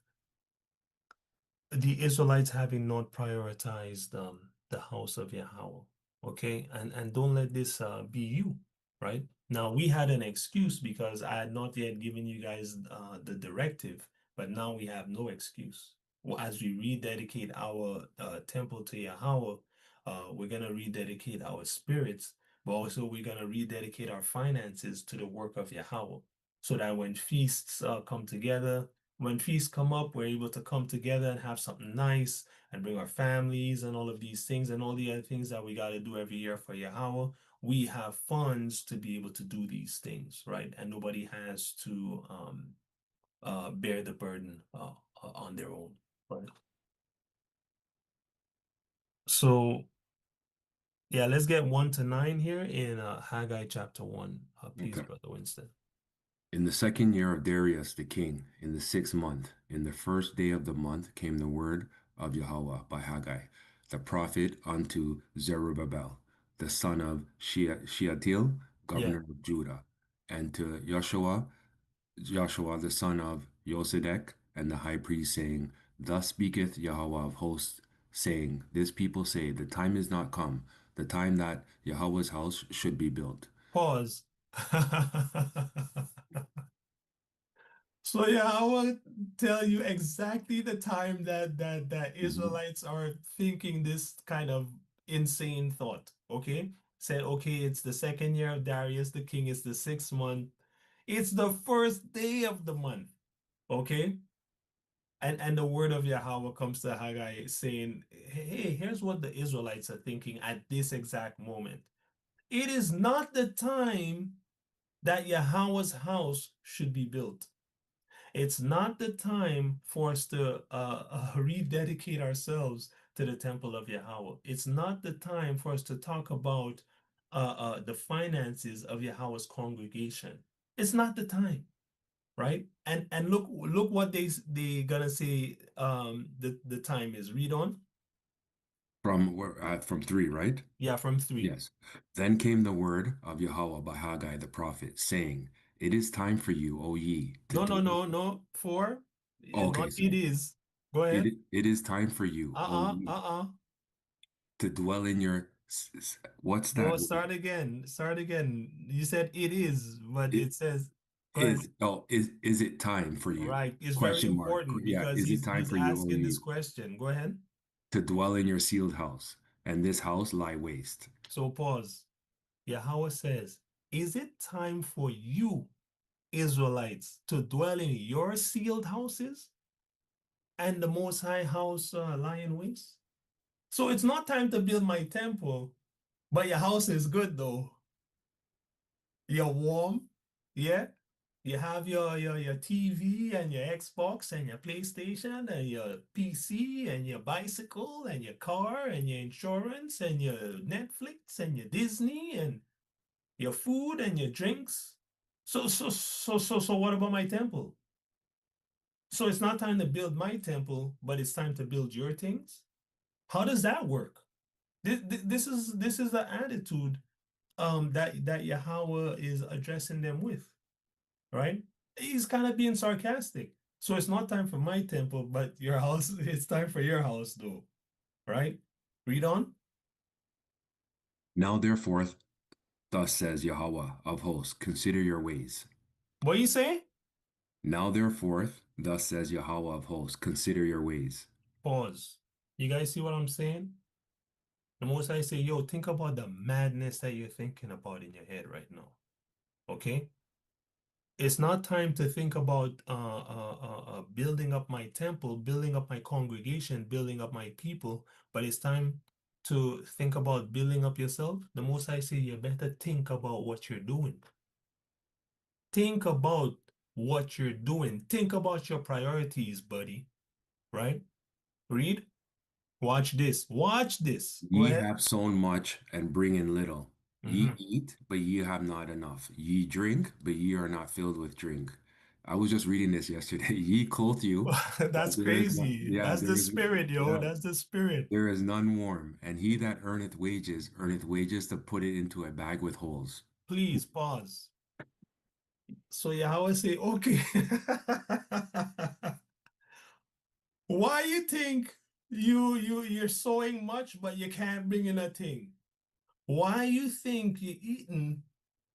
S2: the Israelites having not prioritized the house of Yahweh. Okay, and don't let this be you, right? Now we had an excuse because I had not yet given you guys the directive, but now we have no excuse. Well, as we rededicate our temple to Yahweh, we're gonna rededicate our spirits, but also we're gonna rededicate our finances to the work of Yahweh, so that when feasts come together, when feasts come up, we're able to come together and have something nice and bring our families and all of these things and all the other things that we got to do every year for Yahweh. We have funds to be able to do these things, right? And nobody has to bear the burden on their own, right? So, yeah, let's get 1 to 9 here in Haggai chapter 1. Please,
S9: Okay.
S2: Brother Winston.
S9: In the 2nd year of Darius the king, in the 6th month, in the 1st day of the month, came the word of Yahawah by Haggai, the prophet, unto Zerubbabel, the son of Shealtiel,
S2: Yeah,
S9: governor of Judah, and to Joshua, the son of Josedek, and the high priest, saying, Thus speaketh Yahawah of hosts, saying, This people say, the time is not come, the time that Yahweh's house should be built.
S2: pause. So yeah, I will tell you exactly the time that Israelites are thinking this kind of insane thought. Okay, said okay, it's the 2nd year of Darius the king. It's the 6th month. It's the 1st day of the month. Okay, and the word of Yahweh comes to Haggai saying, "Hey, here's what the Israelites are thinking at this exact moment. It is not the time that Yahweh's house should be built." It's not the time for us to rededicate ourselves to the temple of Yahweh. It's not the time for us to talk about the finances of Yahweh's congregation. It's not the time, right? And look what they gonna say the time is. Read on.
S9: From 3, right?
S2: Yeah, from 3.
S9: Yes. Then came the word of Yahawah by Haggai the prophet, saying, It is time for you, O ye, to
S2: No, no,
S9: dwell.
S2: no, no. 4.
S9: Okay,
S2: Not it
S9: so
S2: is. Go ahead.
S9: it is time for you, O
S2: Uh-uh,
S9: ye,
S2: uh-uh.
S9: to dwell in your what's
S2: No,
S9: that word?
S2: start again. Start again. You said it is, but
S9: It
S2: it says, go ahead.
S9: is it time for you?
S2: Right. It's very
S9: Question mark.
S2: important
S9: Yeah,
S2: because
S9: is it time
S2: he's
S9: for you, O
S2: asking this
S9: ye,
S2: question. Go ahead.
S9: to dwell in your sealed house, and this house lie waste?
S2: So pause. Yahweh says, is it time for you, Israelites, to dwell in your sealed houses and the Most High house lying waste? So it's not time to build my temple, but your house is good though. You're warm, yeah? You have your TV and your Xbox and your PlayStation and your PC and your bicycle and your car and your insurance and your Netflix and your Disney and your food and your drinks. So what about my temple? So it's not time to build my temple, but it's time to build your things? How does that work? This is the attitude that Yahweh is addressing them with, right? He's kind of being sarcastic. So it's not time for my temple, but your house, it's time for your house, though, right? Read on.
S9: Now therefore, thus says Yahawah of hosts, consider your ways.
S2: What you say?
S9: Now therefore, thus says Yahawah of hosts, consider your ways.
S2: Pause. You guys see what I'm saying? The most I say, yo, think about the madness that you're thinking about in your head right now. Okay? It's not time to think about building up my temple, building up my congregation, building up my people, but it's time to think about building up yourself. The most I say, you better think about what you're doing. Think about what you're doing. Think about your priorities, buddy. Right? Read. Watch this. Watch this. Go
S9: Ye
S2: ahead.
S9: have sown much and bring in little. Ye
S2: Mhm.
S9: eat, but ye have not enough. Ye drink, but ye are not filled with drink. I was just reading this yesterday. Ye clothe you,
S2: That's
S9: but there is not.
S2: crazy.
S9: Yeah,
S2: That's the spirit, yo.
S9: yeah,
S2: That's the spirit.
S9: there is none warm. And he that earneth wages to put it into a bag with holes.
S2: Please pause. So Yahweh say, okay. Why you think you're sowing much, but you can't bring in a thing? Why you think you're eating,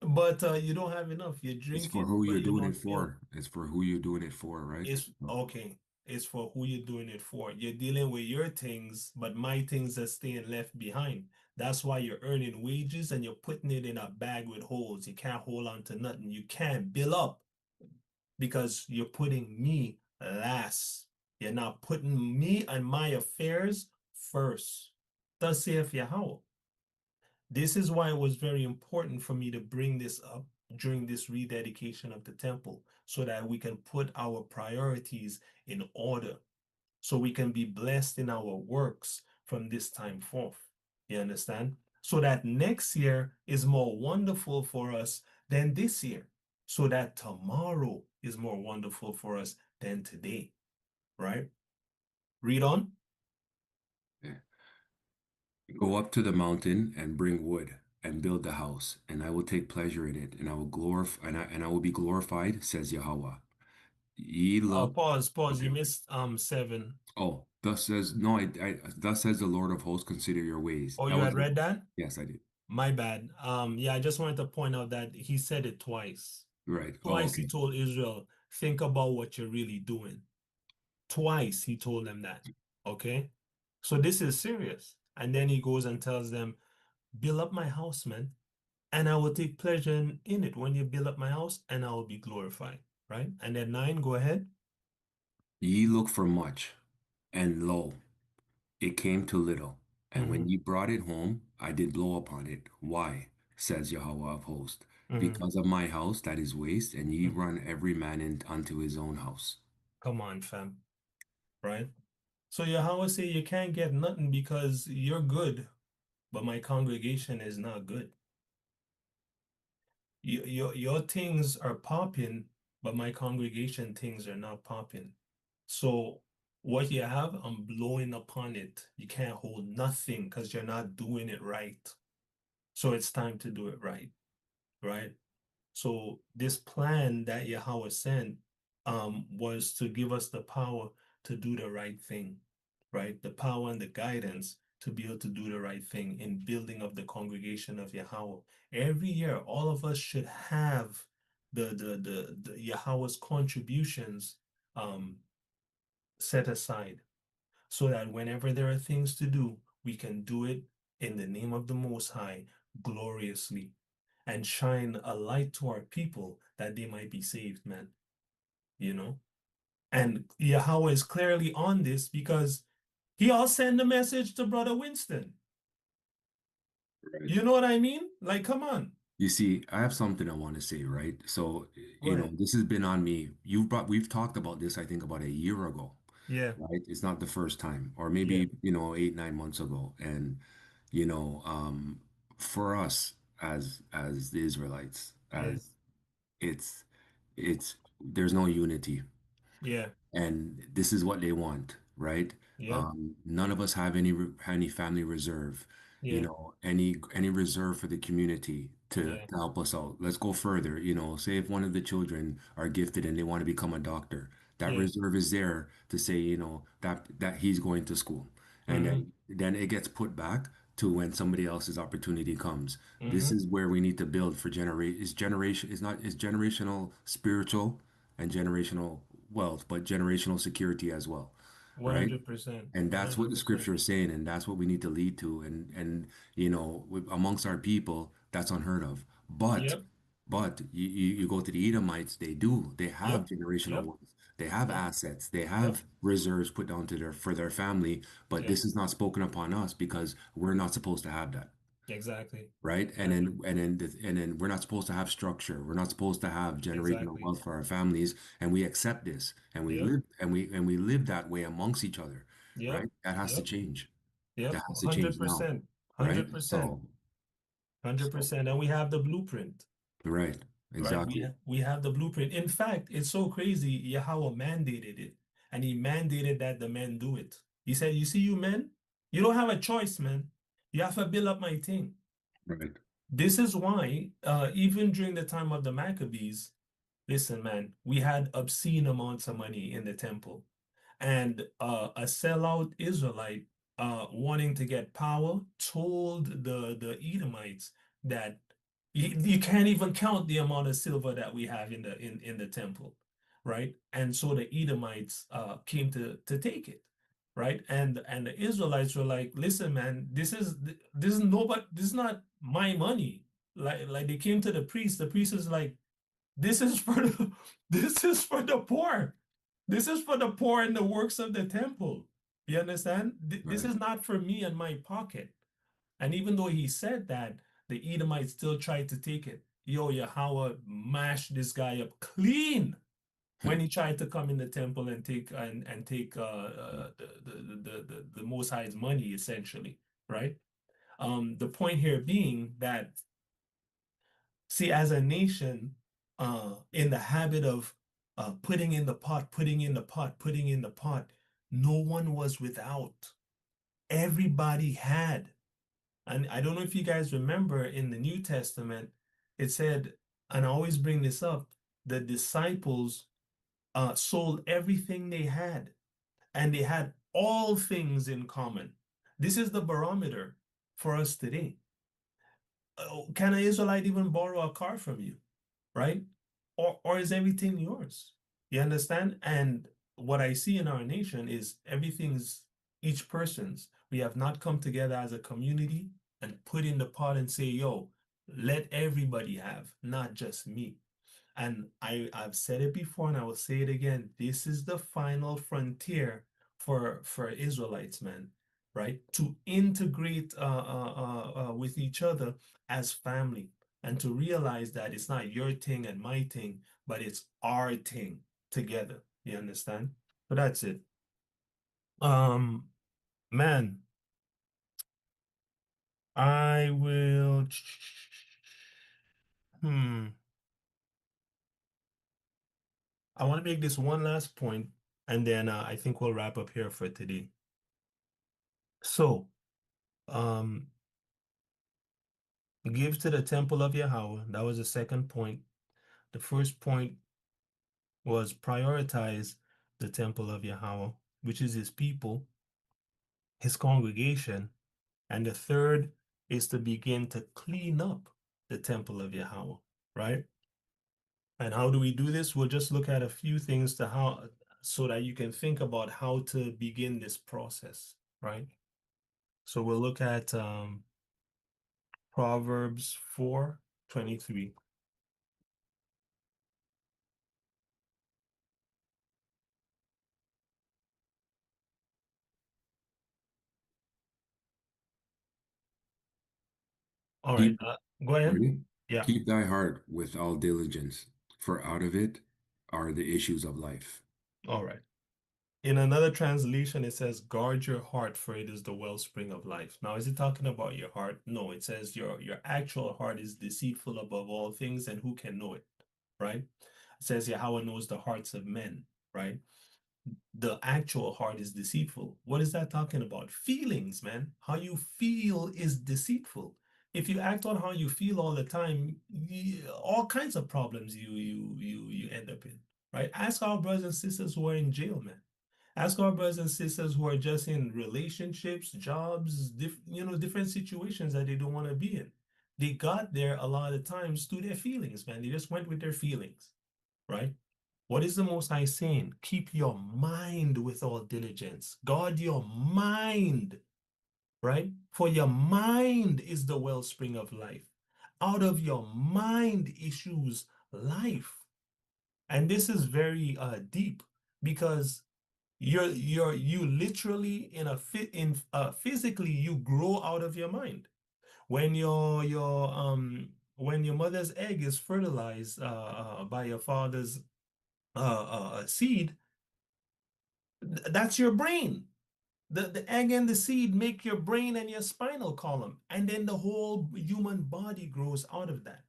S2: but you don't have enough? You're
S9: It's for
S2: drinking,
S9: who
S2: but
S9: you're
S2: you're
S9: doing
S2: not
S9: it
S2: filled.
S9: for. It's for who you're doing it for, right?
S2: It's okay. It's for who you're doing it for. You're dealing with your things, but my things are staying left behind. That's why you're earning wages and you're putting it in a bag with holes. You can't hold on to nothing. You can't build up because you're putting me last. You're not putting me and my affairs first. Thus saith Yahweh. This is why it was very important for me to bring this up during this rededication of the temple so that we can put our priorities in order, so we can be blessed in our works from this time forth. You understand? So that next year is more wonderful for us than this year, so that tomorrow is more wonderful for us than today, right? Read on.
S9: Yeah. Go up to the mountain and bring wood and build the house, and I will take pleasure in it, and I will glorify and I will be glorified, says Yahawah. Ye look.
S2: Pause.
S9: Okay,
S2: You
S9: okay.
S2: missed 7.
S9: Oh, thus says no, thus says the Lord of hosts, consider your ways.
S2: Oh,
S9: That
S2: you
S9: was
S2: had read that?
S9: yes, I did.
S2: My bad. Yeah, I just wanted to point out that he said it twice.
S9: Right. Oh,
S2: Twice he
S9: okay.
S2: told Israel, think about what you're really doing. Twice he told them that. Okay? So this is serious. And then he goes and tells them, build up my house, man, and I will take pleasure in it when you build up my house, and I will be glorified. Right? And then 9, go ahead.
S9: Ye look for much, and lo, it came to little. And when
S2: Mm-hmm.
S9: ye brought it home, I did blow upon it. Why? Says Yahawah of hosts.
S2: Mm-hmm.
S9: Because of my house that is waste, and ye
S2: Mm-hmm.
S9: run every man in unto his own house.
S2: Come on, fam. Right? So Yahweh say you can't get nothing because you're good, but my congregation is not good. Your things are popping, but my congregation things are not popping. So what you have, I'm blowing upon it. You can't hold nothing because you're not doing it right. So it's time to do it right, right? So this plan that Yahweh sent was to give us the power to do the right thing, right? The power and the guidance to be able to do the right thing in building up the congregation of Yahweh. Every year, all of us should have the Yahweh's contributions um, set aside so that whenever there are things to do, we can do it in the name of the Most High gloriously and shine a light to our people that they might be saved, man. You know? And Yahweh is clearly on this because he all sent the message to Brother Winston.
S9: Right.
S2: You know what I mean? Like, come on.
S9: You see, I have something I want to say, right? So,
S2: Go ahead.
S9: this has been on me. We've talked about this, I think, about a year ago,
S2: Yeah,
S9: right? It's not the first time, or
S2: yeah,
S9: maybe, 8, 9 months ago. And, you know, um, for us as the Israelites,
S2: yeah,
S9: as it's there's no unity,
S2: yeah,
S9: and this is what they want, right?
S2: yeah,
S9: None of us have any family reserve,
S2: yeah,
S9: any reserve for the community
S2: yeah,
S9: to help us out. Let's go further. Say if one of the children are gifted and they want to become a doctor, that
S2: yeah.
S9: reserve is there to say, that he's going to school, and
S2: Mm-hmm.
S9: then it gets put back to when somebody else's opportunity comes. This
S2: Mm-hmm.
S9: is where we need to build for generation is generational spiritual and generational wealth, but generational security as well, right?
S2: 100%.
S9: And that's what the
S2: 100%.
S9: scripture is saying, and that's what we need to lead to. And amongst our people, that's unheard of. But
S2: Yep,
S9: you go to the Edomites, they have
S2: yep,
S9: generational
S2: yep,
S9: wealth, they have
S2: yep,
S9: assets, they
S2: yep,
S9: have reserves put down to for their family. But
S2: yep.
S9: this is not spoken upon us because we're not supposed to have that.
S2: Exactly.
S9: Right. And
S2: Exactly.
S9: then we're not supposed to have structure. We're not supposed to have generational
S2: Exactly.
S9: wealth for our families. And we accept this and we
S2: Yep,
S9: live and we live that way amongst each other.
S2: yep,
S9: Right. That has to
S2: yep,
S9: change.
S2: yep.
S9: That has to change now.
S2: 100%.
S9: Right.
S2: 100%.
S9: So,
S2: 100%. And we have the blueprint,
S9: right.
S2: right?
S9: Exactly.
S2: We have the blueprint. In fact, it's so crazy. Yahweh mandated it, and he mandated that the men do it. He said, you see, you men, you don't have a choice, man. You have to build up my thing.
S9: Right.
S2: This is why, even during the time of the Maccabees, listen, man, we had obscene amounts of money in the temple. And a sellout Israelite wanting to get power told the Edomites that you can't even count the amount of silver that we have in the temple, right? And so the Edomites came to take it, right? And the Israelites were like, listen, man, this is nobody, this is not my money. Like they came to the priest. The priest is like, this is for the this is for the poor. This is for the poor and the works of the temple. You understand? This
S9: Right.
S2: is not for me and my pocket. And even though he said that, the Edomites still tried to take it. Yo, Yahawah mashed this guy up clean when he tried to come in the temple and take the Most High's money, essentially, right? The point here being that, see, as a nation, in the habit of putting in the pot, putting in the pot, putting in the pot, no one was without. Everybody had. And I don't know if you guys remember in the New Testament, it said, and I always bring this up, the disciples sold everything they had, and they had all things in common. This is the barometer for us today. Can an Israelite even borrow a car from you? Right? Or is everything yours? You understand? And what I see in our nation is everything's each person's. We have not come together as a community and put in the pot and say, yo, let everybody have, not just me. And I've said it before and I will say it again. This is the final frontier for Israelites, man, right? To integrate with each other as family, and to realize that it's not your thing and my thing, but it's our thing together. You understand? So that's it. Man, I will. I want to make this one last point, and then I think we'll wrap up here for today. So, give to the temple of Yahawah. That was the second point. The first point was prioritize the temple of Yahawah, which is his people, his congregation. And the third is to begin to clean up the temple of Yahawah, right? And how do we do this? We'll just look at a few things to how, so that you can think about how to begin this process, right? So we'll look at Proverbs 4:23. All right,
S9: Keep,
S2: go ahead.
S9: ready?
S2: Yeah,
S9: Keep thy heart with all diligence, for out of it are the issues of life.
S2: all right. In another translation, it says, guard your heart, for it is the wellspring of life. Now, is it talking about your heart? No, it says your actual heart is deceitful above all things, and who can know it, right? It says Yahawah knows the hearts of men, right? The actual heart is deceitful. What is that talking about? Feelings, man. How you feel is deceitful. If you act on how you feel all the time, all kinds of problems you end up in, right? Ask our brothers and sisters who are in jail, man. Ask our brothers and sisters who are just in relationships, jobs, different situations that they don't want to be in. They got there a lot of times through their feelings, man. They just went with their feelings, right? What is the Most High saying? Keep your mind with all diligence. Guard your mind, right? For your mind is the wellspring of life. Out of your mind issues life. And this is very deep, because you literally physically you grow out of your mind. When when your mother's egg is fertilized by your father's seed, that's your brain. The egg and the seed make your brain and your spinal column, and then the whole human body grows out of that.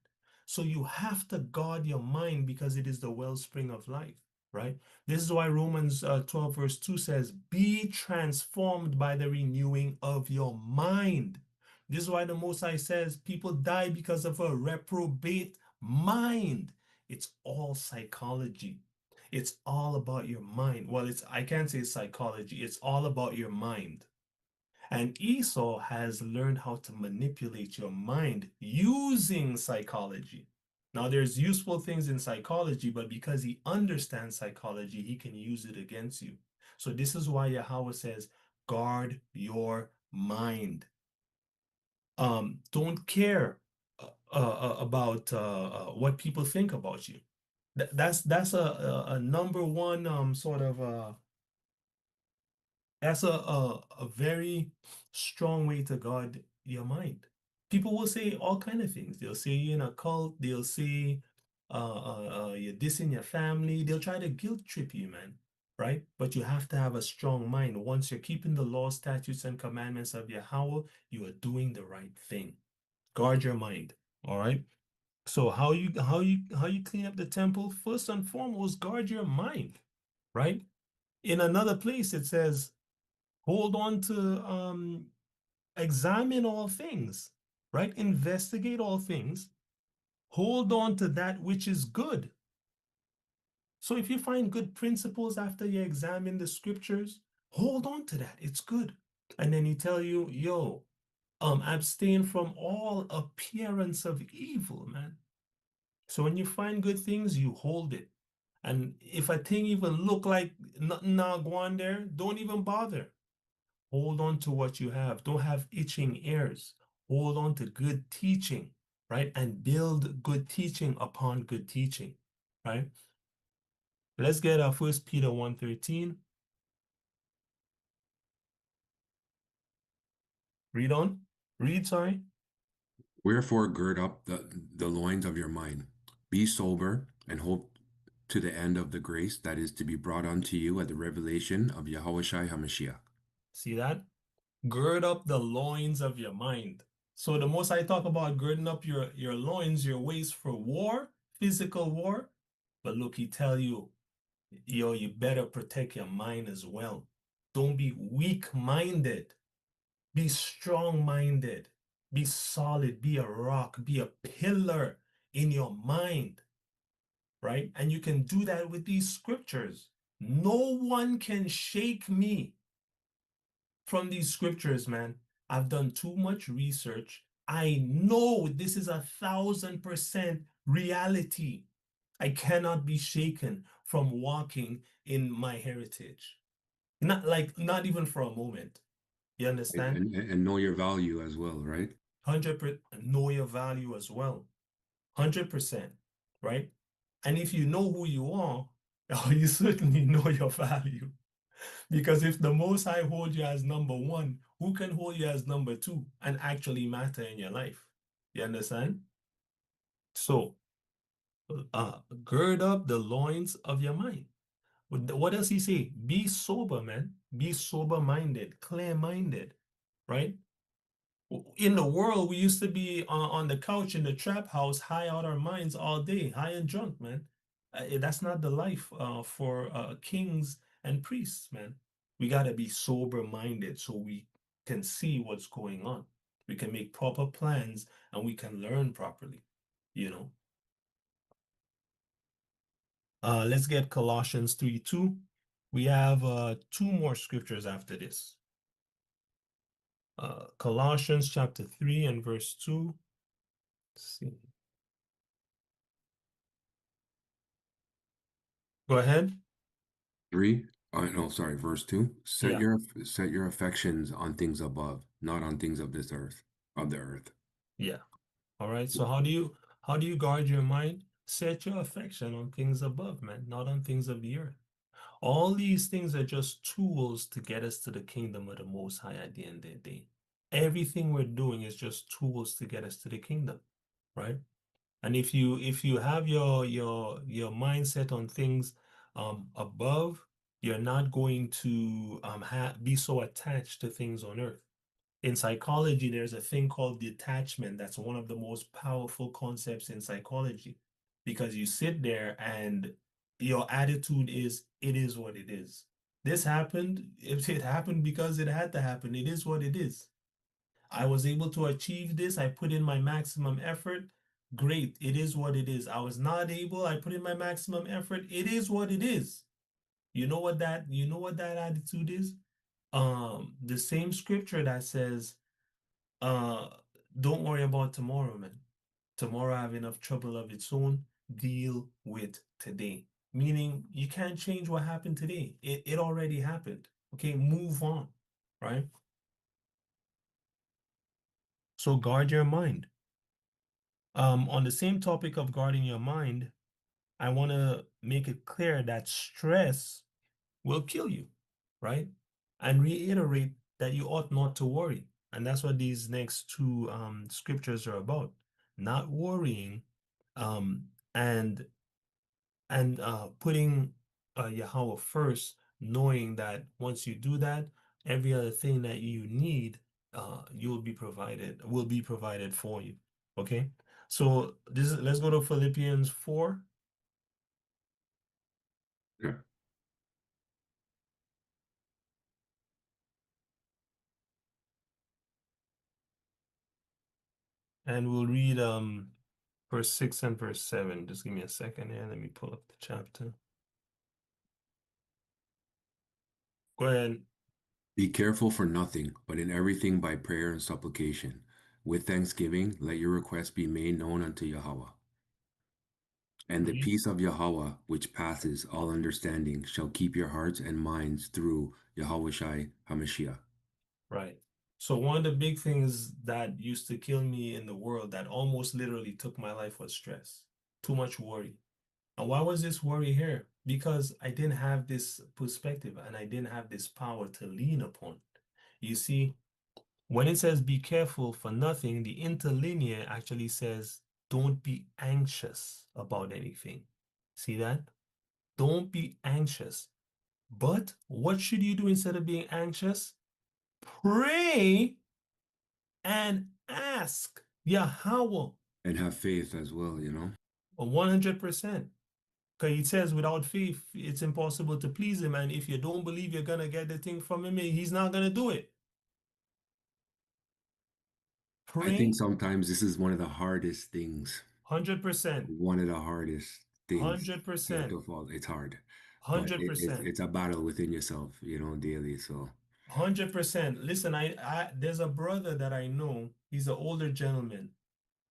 S2: So you have to guard your mind, because it is the wellspring of life, right? This is why Romans 12 verse 2 says, be transformed by the renewing of your mind. This is why the Most High says people die because of a reprobate mind. It's all psychology. It's all about your mind. Well, I can't say psychology. It's all about your mind. And Esau has learned how to manipulate your mind using psychology. Now, there's useful things in psychology, but because he understands psychology, he can use it against you. So this is why Yahawah says, guard your mind. Don't care about what people think about you. That's a number one sort of that's a very strong way to guard your mind. People will say all kind of things. They'll say you're in a cult. They'll say you're dissing your family. They'll try to guilt trip you, man. Right? But you have to have a strong mind. Once you're keeping the law, statutes, and commandments of Yahawah, you are doing the right thing. Guard your mind. All right. So how you clean up the temple? First and foremost, guard your mind. Right? In another place, it says, hold on to examine all things, right? Investigate all things. Hold on to that which is good. So if you find good principles after you examine the scriptures, hold on to that. It's good. And then he tell you, yo, abstain from all appearance of evil, man. So when you find good things, you hold it. And if a thing even look like nothing now go on there, don't even bother. Hold on to what you have. Don't have itching ears. Hold on to good teaching, right? And build good teaching upon good teaching, right? Let's get 1 Peter 1:13. Read on. Read, sorry.
S9: Wherefore gird up the loins of your mind. Be sober and hope to the end of the grace that is to be brought unto you at the revelation of Yahushua HaMashiach.
S2: See that? Gird up the loins of your mind. So the most I talk about girding up your loins, your waist for war, physical war. But look, he tell you, yo, you better protect your mind as well. Don't be weak-minded. Be strong-minded. Be solid. Be a rock. Be a pillar in your mind, right? And you can do that with these scriptures. No one can shake me from these scriptures, man. I've done too much research. I know this is 1,000% reality. I cannot be shaken from walking in my heritage. Not even for a moment. You understand?
S9: And know your value as well, right?
S2: 100% know your value as well. 100%, right? And if you know who you are, you certainly know your value. Because if the Most High hold you as number one, who can hold you as number two and actually matter in your life? You understand? So, gird up the loins of your mind. What does he say? Be sober, man. Be sober-minded, clear-minded, right? In the world, we used to be on the couch in the trap house, high out our minds all day, high and drunk, man. That's not the life for kings and priests, man. We got to be sober-minded so we can see what's going on. We can make proper plans and we can learn properly, you know. Let's get Colossians 3:2. We have two more scriptures after this. Colossians chapter 3 and verse 2. Let's see. Go ahead.
S9: 3. No, sorry, verse 2. Set
S2: Yeah.
S9: your affections on things above, not on things of this earth, of the earth.
S2: Yeah. All right. So how do you guard your mind? Set your affection on things above, man, not on things of the earth. All these things are just tools to get us to the kingdom of the Most High at the end of the day. Everything we're doing is just tools to get us to the kingdom, right? And if you have your mindset on things above, you're not going to be so attached to things on earth. In psychology, there's a thing called detachment. That's one of the most powerful concepts in psychology, because you sit there and your attitude is, it is what it is. This happened. If it happened because it had to happen, it is what it is. I was able to achieve this. I put in my maximum effort. great. It is what it is. I was not able, I put in my maximum effort. It is what it is. You know what that attitude is? The same scripture that says, uh, don't worry about tomorrow, man. Tomorrow have enough trouble of its own. Deal with today. Meaning you can't change what happened today. It already happened. Okay, move on, right? So guard your mind. On the same topic of guarding your mind, I want to make it clear that stress will kill you, right? And reiterate that you ought not to worry. And that's what these next two scriptures are about. Not worrying um, and putting Yahawah first, knowing that once you do that, every other thing that you need, will be provided for you. Okay, so let's go to Philippians 4.
S9: Yeah.
S2: And we'll read verse 6 and verse 7. Just give me a second here. Let me pull up the chapter. Go ahead.
S9: Be careful for nothing, but in everything by prayer and supplication. With thanksgiving, let your requests be made known unto Yahawah. And the
S2: Read.
S9: peace of Yahawah, which passes all understanding, shall keep your hearts and minds through Yahawah HaMashiach.
S2: Right. So one of the big things that used to kill me in the world, that almost literally took my life, was stress. Too much worry. And why was this worry here? Because I didn't have this perspective and I didn't have this power to lean upon. You see, when it says be careful for nothing, the interlinear actually says don't be anxious about anything. See that? Don't be anxious. But what should you do instead of being anxious? Pray and ask Yahawah.
S9: And have faith as well,
S2: 100%. Because he says without faith, it's impossible to please him. And if you don't believe you're going to get the thing from him, he's not going to do it.
S9: I
S2: Pray
S9: think sometimes this is one of the hardest things.
S2: 100%.
S9: One of the hardest things.
S2: 100%.
S9: To fall. It's hard. But
S2: 100%.
S9: it's a battle within yourself, daily. So
S2: 100%. Listen, there's a brother that I know. He's an older gentleman.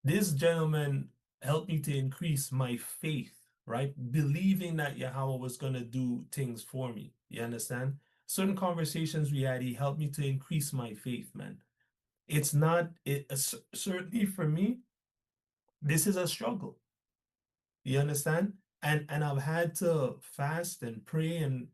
S2: This gentleman helped me to increase my faith, right? Believing that Yahawah was going to do things for me. You understand? Certain conversations we had, he helped me to increase my faith, man. It's not, certainly for me, this is a struggle. You understand? And I've had to fast and pray and,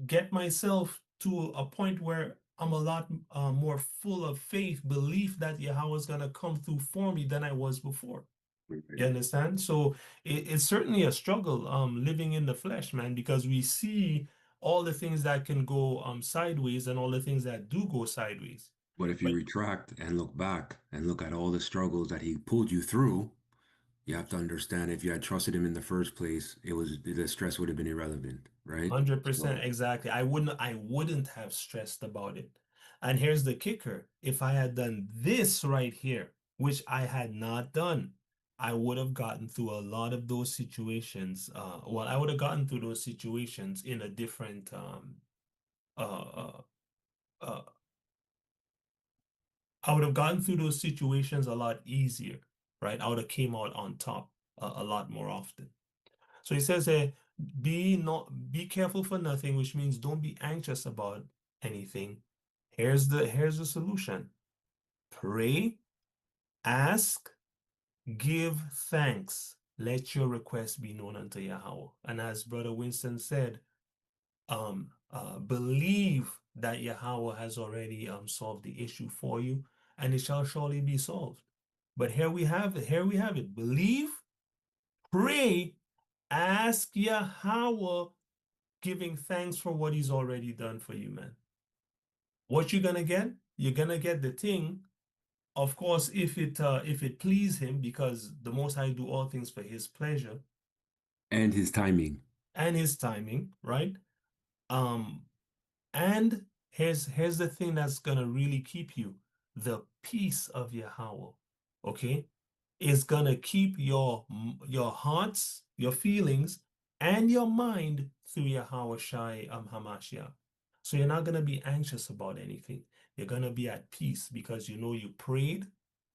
S2: get myself to a point where I'm a lot more full of faith, belief that Yahawah is going to come through for me than I was before. You understand? So it's certainly a struggle living in the flesh, man, because we see all the things that can go sideways and all the things that do go sideways.
S9: But if you retract and look back and look at all the struggles that he pulled you through, you have to understand if you had trusted him in the first place, the stress would have been irrelevant, right?
S2: 100%, exactly. I wouldn't have stressed about it. And here's the kicker. If I had done this right here, which I had not done, I would have gotten through a lot of those situations. I would have gotten through those situations in a different I would have gotten through those situations a lot easier, right? I would have came out on top a lot more often. So he says, be careful for nothing, which means don't be anxious about anything. Here's the solution. Pray, ask, give thanks. Let your requests be known unto Yahawah. And as Brother Winston said, believe that Yahawah has already solved the issue for you, and it shall surely be solved. But here we have it. Believe, pray, ask Yahawah, giving thanks for what he's already done for you, man. What you're gonna get? You're gonna get the thing, of course, if it please him, because the Most High do all things for his pleasure
S9: and his timing.
S2: Right? And here's the thing that's gonna really keep you: the peace of Yahawah. Okay? is gonna keep your hearts, your feelings, and your mind through Yahawah Shai Hamashiach. So you're not gonna be anxious about anything. You're gonna be at peace because you know you prayed,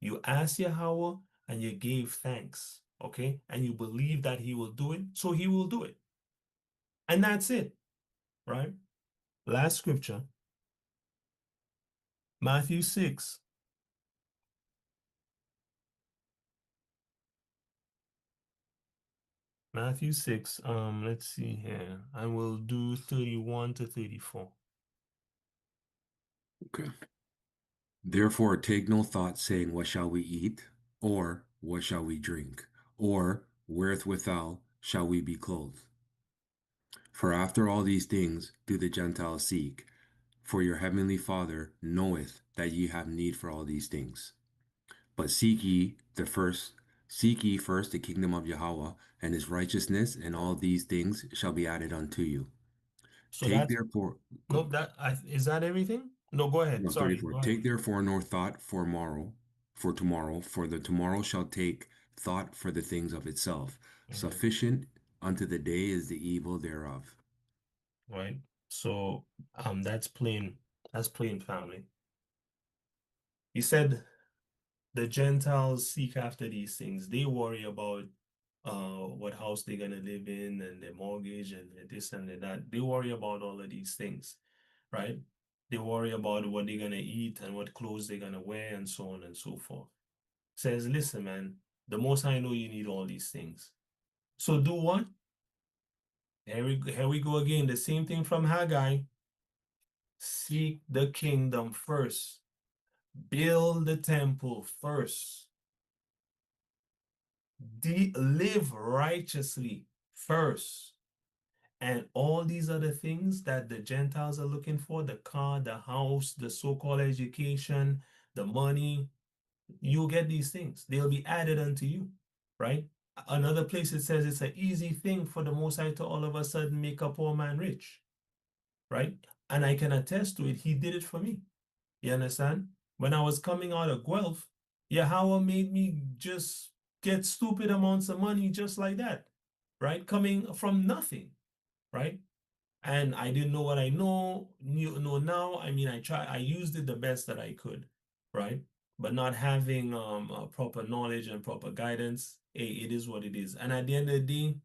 S2: you asked Yahawah, and you gave thanks. Okay, and you believe that He will do it, so He will do it. And that's it, right? Last scripture, Matthew 6. Matthew 6, let's see here. I will do 31 to 34.
S9: Okay. Therefore, take no thought, saying, what shall we eat? Or what shall we drink? Or wherewithal shall we be clothed? For after all these things do the Gentiles seek. For your heavenly Father knoweth that ye have need for all these things. But seek ye first the kingdom of Yahawah and his righteousness, and all these things shall be added unto you.
S2: So
S9: Take
S2: that's
S9: therefore,
S2: nope, is that everything? No, go ahead.
S9: no,
S2: Sorry,
S9: 34.
S2: go ahead.
S9: Take therefore no thought for tomorrow, for the tomorrow shall take thought for the things of itself. Sufficient unto the day is the evil thereof.
S2: Right. So that's plain family. He said the Gentiles seek after these things. They worry about what house they're gonna live in and their mortgage and this and that. They worry about all of these things, right? They worry about what they're gonna eat and what clothes they're gonna wear and so on and so forth. Says, listen, man, the Most High know you need all these things. So do what? Here we go again. The same thing from Haggai. Seek the kingdom first. Build the temple first. Live righteously first. And all these other things that the Gentiles are looking for, the car, the house, the so-called education, the money, you'll get these things. They'll be added unto you, right? Another place it says it's an easy thing for the Most High to all of a sudden make a poor man rich, right? And I can attest to it. He did it for me. You understand? When I was coming out of Guelph, Yahawah made me just get stupid amounts of money just like that, right? Coming from nothing, right? And I didn't know what I know now. I mean, I used it the best that I could, right? But not having proper knowledge and proper guidance, it is what it is. And at the end of the day,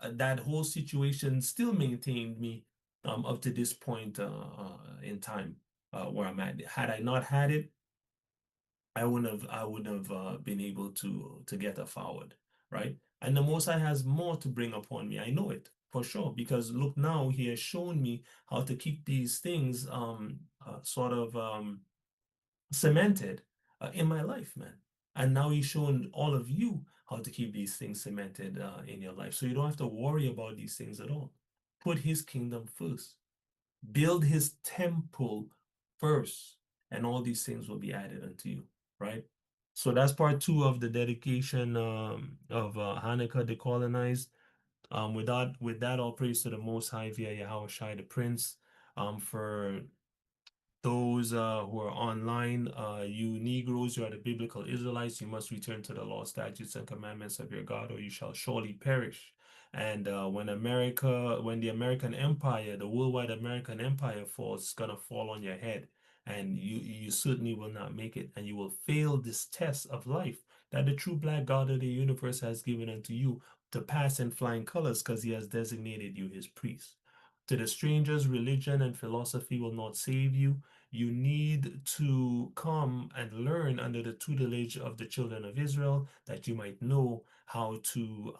S2: that whole situation still maintained me up to this point in time where I'm at. Had I not had it, I wouldn't have been able to get a forward, right? And the Most High has more to bring upon me. I know it for sure because look now, He has shown me how to keep these things sort of cemented in my life, man. And now He's shown all of you how to keep these things cemented in your life, so you don't have to worry about these things at all. Put His kingdom first. Build His temple first, and all these things will be added unto you, right? So that's part 2 of the dedication of Hanukkah decolonized. With that, all praise to the Most High via Yahweh Shai the Prince. For those who are online, you Negroes, you are the biblical Israelites, you must return to the law, statutes, and commandments of your God, or you shall surely perish. And when the American Empire, the worldwide American Empire falls, it's gonna fall on your head, and you certainly will not make it, and you will fail this test of life that the true black God of the universe has given unto you to pass in flying colors, because He has designated you His priest. To the strangers, religion and philosophy will not save you. You need to come and learn under the tutelage of the children of Israel, that you might know how to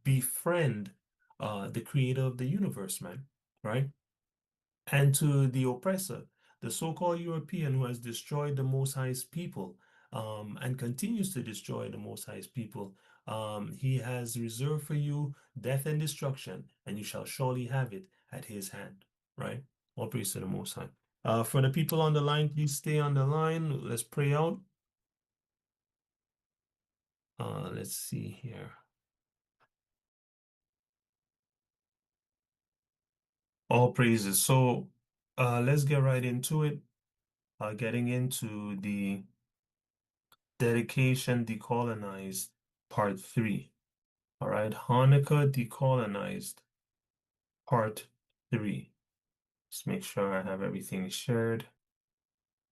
S2: befriend the creator of the universe, man, right? And to the oppressor, the so-called European who has destroyed the Most High's people and continues to destroy the Most High's people, He has reserved for you death and destruction, and you shall surely have it at His hand, right? All praise to the Most High. For the people on the line, please stay on the line. Let's pray out. Let's see here. All praises. So let's get right into it. Getting into the Dedication Decolonized, Part 3. All right, Hanukkah Decolonized, Part 3. Just make sure I have everything shared.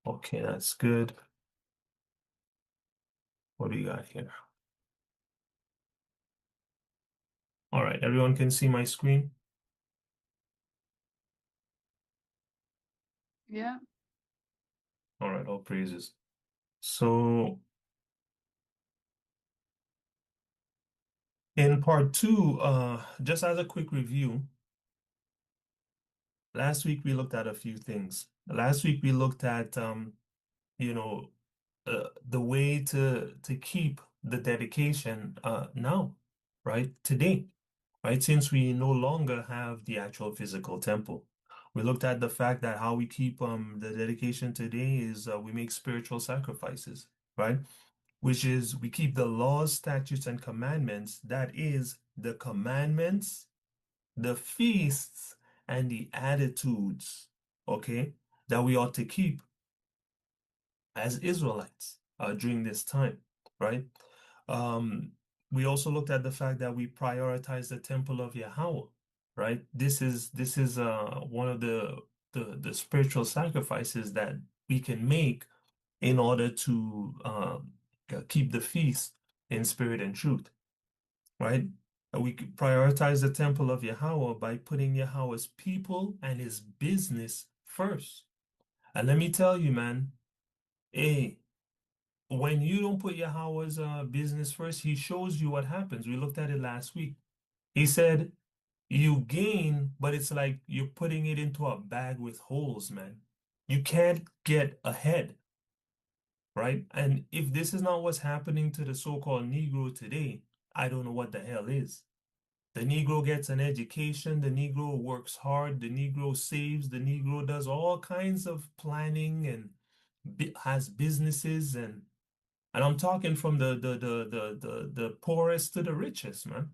S2: Okay, that's good. What do you got here? All right, everyone can see my screen?
S4: Yeah.
S2: All right, all praises. So in part 2, just as a quick review, last week we looked at a few things. Last week we looked at you know, the way to keep the dedication now, right? Today, right? Since we no longer have the actual physical temple. We looked at the fact that how we keep the dedication today is we make spiritual sacrifices, right? Which is we keep the laws, statutes, and commandments. That is the commandments, the feasts, and the attitudes, okay, that we ought to keep as Israelites during this time, right? Um, we also looked at the fact that we prioritize the temple of Yahawah, right? This is one of the spiritual sacrifices that we can make in order to keep the feast in spirit and truth, right? We could prioritize the temple of Yahawah by putting Yahweh's people and his business first. And let me tell you, man, hey, when you don't put Yahweh's business first, he shows you what happens. We looked at it last week. He said, you gain, but it's like you're putting it into a bag with holes, man. You can't get ahead, right? And if this is not what's happening to the so-called Negro today, I don't know what the hell is. The Negro gets an education, the Negro works hard, the Negro saves, the Negro does all kinds of planning and has businesses and I'm talking from the poorest to the richest, man,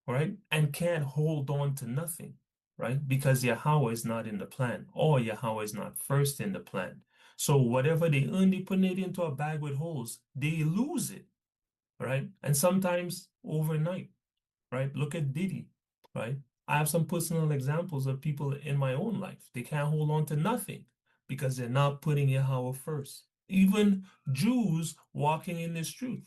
S2: right? And can't hold on to nothing, right? Because Yahweh is not in the plan, or Yahweh is not first in the plan. So whatever they earn, they put it into a bag with holes. They lose it, right? And sometimes overnight, right? Look at Diddy, right? I have some personal examples of people in my own life. They can't hold on to nothing because they're not putting Yahweh first. Even Jews walking in this truth,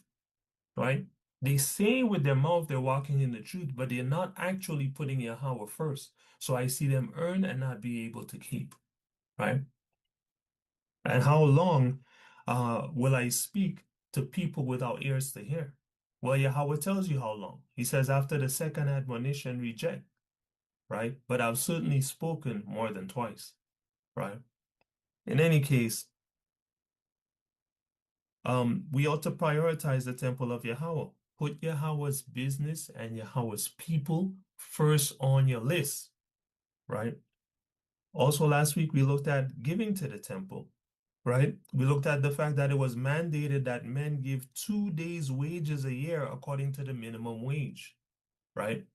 S2: right? They say with their mouth they're walking in the truth, but they're not actually putting Yahweh first. So I see them earn and not be able to keep, right? And how long will I speak to people without ears to hear? Well, Yahweh tells you how long. He says, after the second admonition, reject, right? But I've certainly spoken more than twice, right? In any case, we ought to prioritize the temple of Yahweh. Put Yahweh's business and Yahweh's people first on your list, right? Also, last week we looked at giving to the temple, right? We looked at the fact that it was mandated that men give 2 days' wages a year according to the minimum wage, right?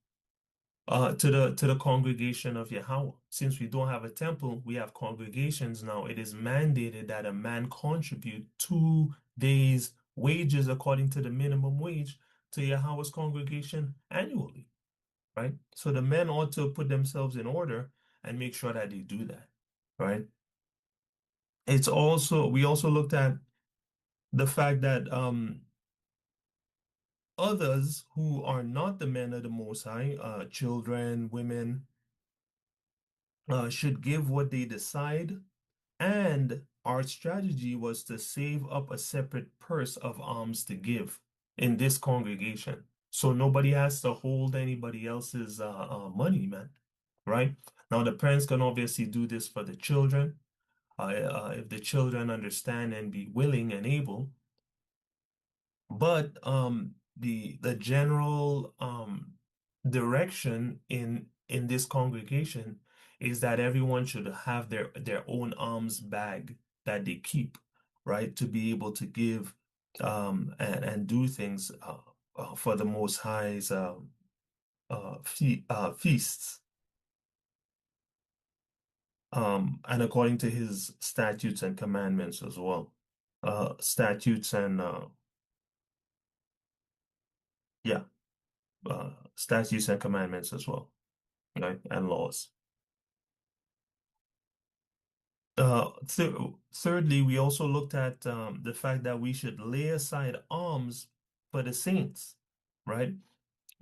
S2: To the congregation of Yahweh. Since we don't have a temple, we have congregations now. It is mandated that a man contribute 2 days' wages according to the minimum wage to Yahweh's congregation annually, right? So the men ought to put themselves in order and make sure that they do that, right? We also looked at the fact that others who are not the men of the Most High, children, women, should give what they decide. And our strategy was to save up a separate purse of alms to give in this congregation. So nobody has to hold anybody else's money, man. Right? Now, the parents can obviously do this for the children, if the children understand and be willing and able. But the general direction in this congregation is that everyone should have their own alms bag that they keep, right, to be able to give and do things for the Most High's feasts, and according to his statutes and commandments as well. statutes and statutes and commandments as well, right? And laws. Thirdly, we also looked at the fact that we should lay aside arms for the saints, right?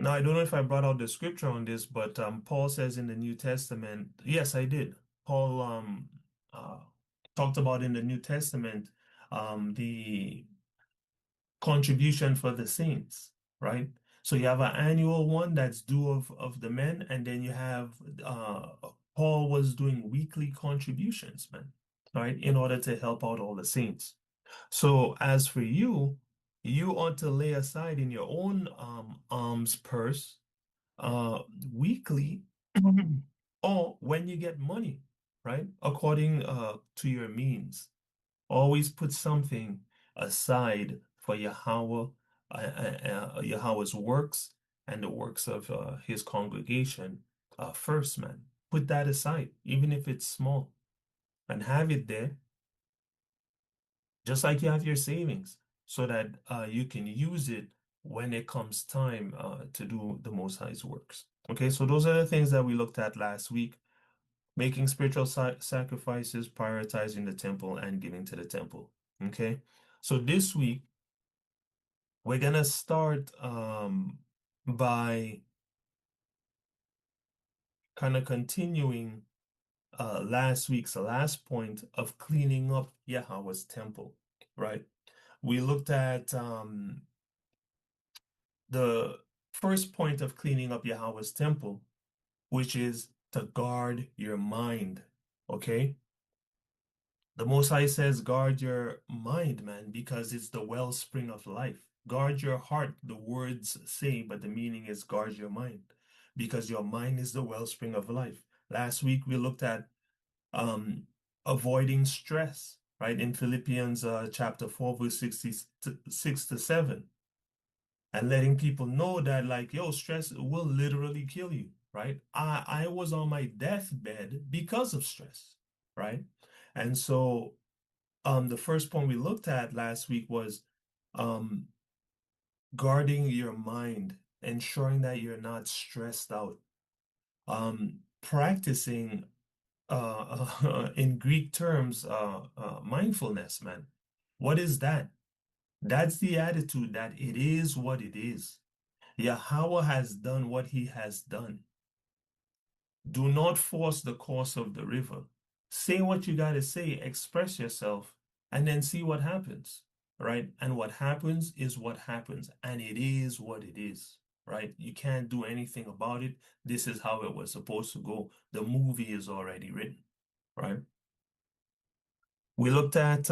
S2: Now, I don't know if I brought out the scripture on this, but Paul says in the New Testament, yes, I did. Paul talked about in the New Testament the contribution for the saints, right? So you have an annual one that's due of the men, and then you have Paul was doing weekly contributions, man, right, in order to help out all the saints. So as for you, you ought to lay aside in your own alms purse weekly or when you get money, right? According to your means. Always put something aside for Yahawah, Yahawah's works and the works of his congregation first, man. Put that aside, even if it's small, and have it there, just like you have your savings, so that you can use it when it comes time to do the Most High's works. Okay, so those are the things that we looked at last week. Making spiritual sacrifices, prioritizing the temple, and giving to the temple. Okay, so this week we're gonna start by kind of continuing last week's last point of cleaning up Yahawah's temple, right? We looked at the first point of cleaning up Yahawah's temple, which is to guard your mind, okay? The Most High says, guard your mind, man, because it's the wellspring of life. Guard your heart, the words say, but the meaning is guard your mind, because your mind is the wellspring of life. Last week, we looked at avoiding stress, right, in Philippians chapter 4, verse 6 to 7, and letting people know that, like, yo, stress will literally kill you, right? I was on my deathbed because of stress, right? And so the first point we looked at last week was guarding your mind, ensuring that you're not stressed out, practicing in Greek terms mindfulness, man. What is that? That's the attitude that it is what it is. Yahawah has done what he has done. Do not force the course of the river. Say what you got to say, express yourself, and then see what happens, right? And what happens is what happens, and it is what it is, right? You can't do anything about it. This is how it was supposed to go. The movie is already written, right? We looked at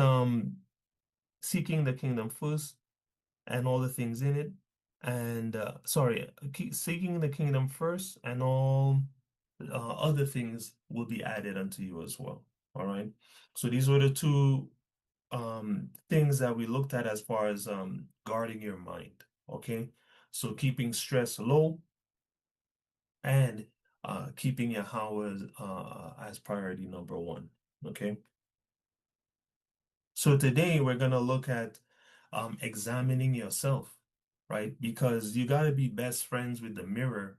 S2: seeking the kingdom first and all the things in it, and seeking the kingdom first, and all other things will be added unto you as well. All right. So these were the two things that we looked at as far as guarding your mind. Okay. So keeping stress low and keeping Yahawah as priority number one. Okay. So today we're gonna look at examining yourself, right? Because you gotta be best friends with the mirror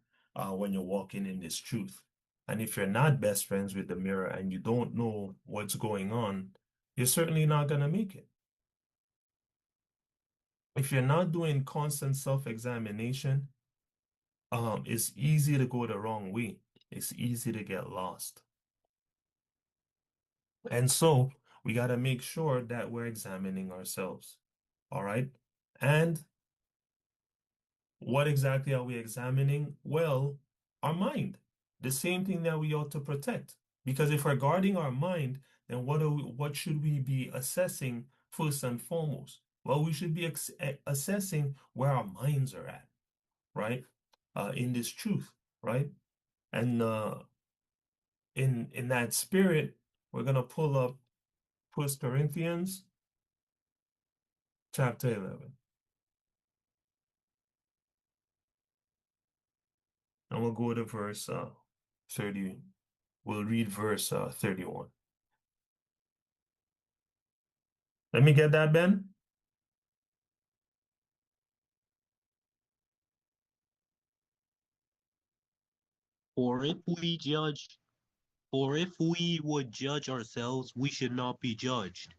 S2: when you're walking in this truth. And if you're not best friends with the mirror and you don't know what's going on, you're certainly not going to make it. If you're not doing constant self-examination, it's easy to go the wrong way. It's easy to get lost. And so we got to make sure that we're examining ourselves. All right. And what exactly are we examining? Well, our mind, the same thing that we ought to protect. Because if we're guarding our mind, then what should we be assessing first and foremost? Well, we should be assessing where our minds are at, right? In this truth, right? And in that spirit, we're gonna pull up 1 Corinthians chapter 11. And we'll go to verse 30. We'll read verse 31. Let me get that, Ben.
S8: For if we would judge ourselves, we should not be judged.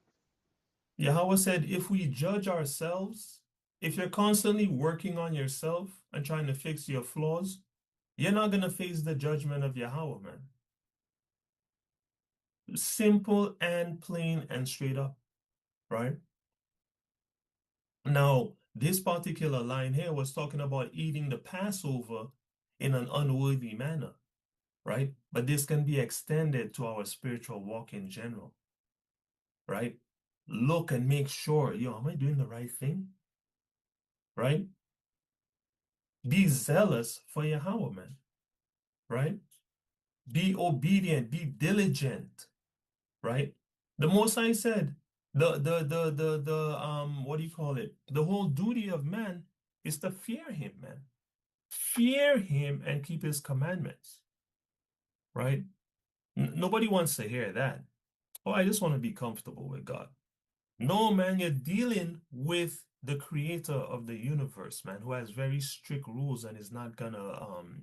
S2: Yahawah said, if we judge ourselves, if you're constantly working on yourself and trying to fix your flaws, you're not going to face the judgment of Yahawah, man. Simple and plain and straight up, right? Now, this particular line here was talking about eating the Passover in an unworthy manner, right? But this can be extended to our spiritual walk in general, right? Look and make sure, am I doing the right thing? Right? Be zealous for Yahawah, man. Right? Be obedient, be diligent, right? The Most High said, what do you call it? The whole duty of man is to fear him, man. Fear him and keep his commandments, right? Nobody wants to hear that. Oh, I just want to be comfortable with God. No, man, you're dealing with the creator of the universe, man, who has very strict rules and is not gonna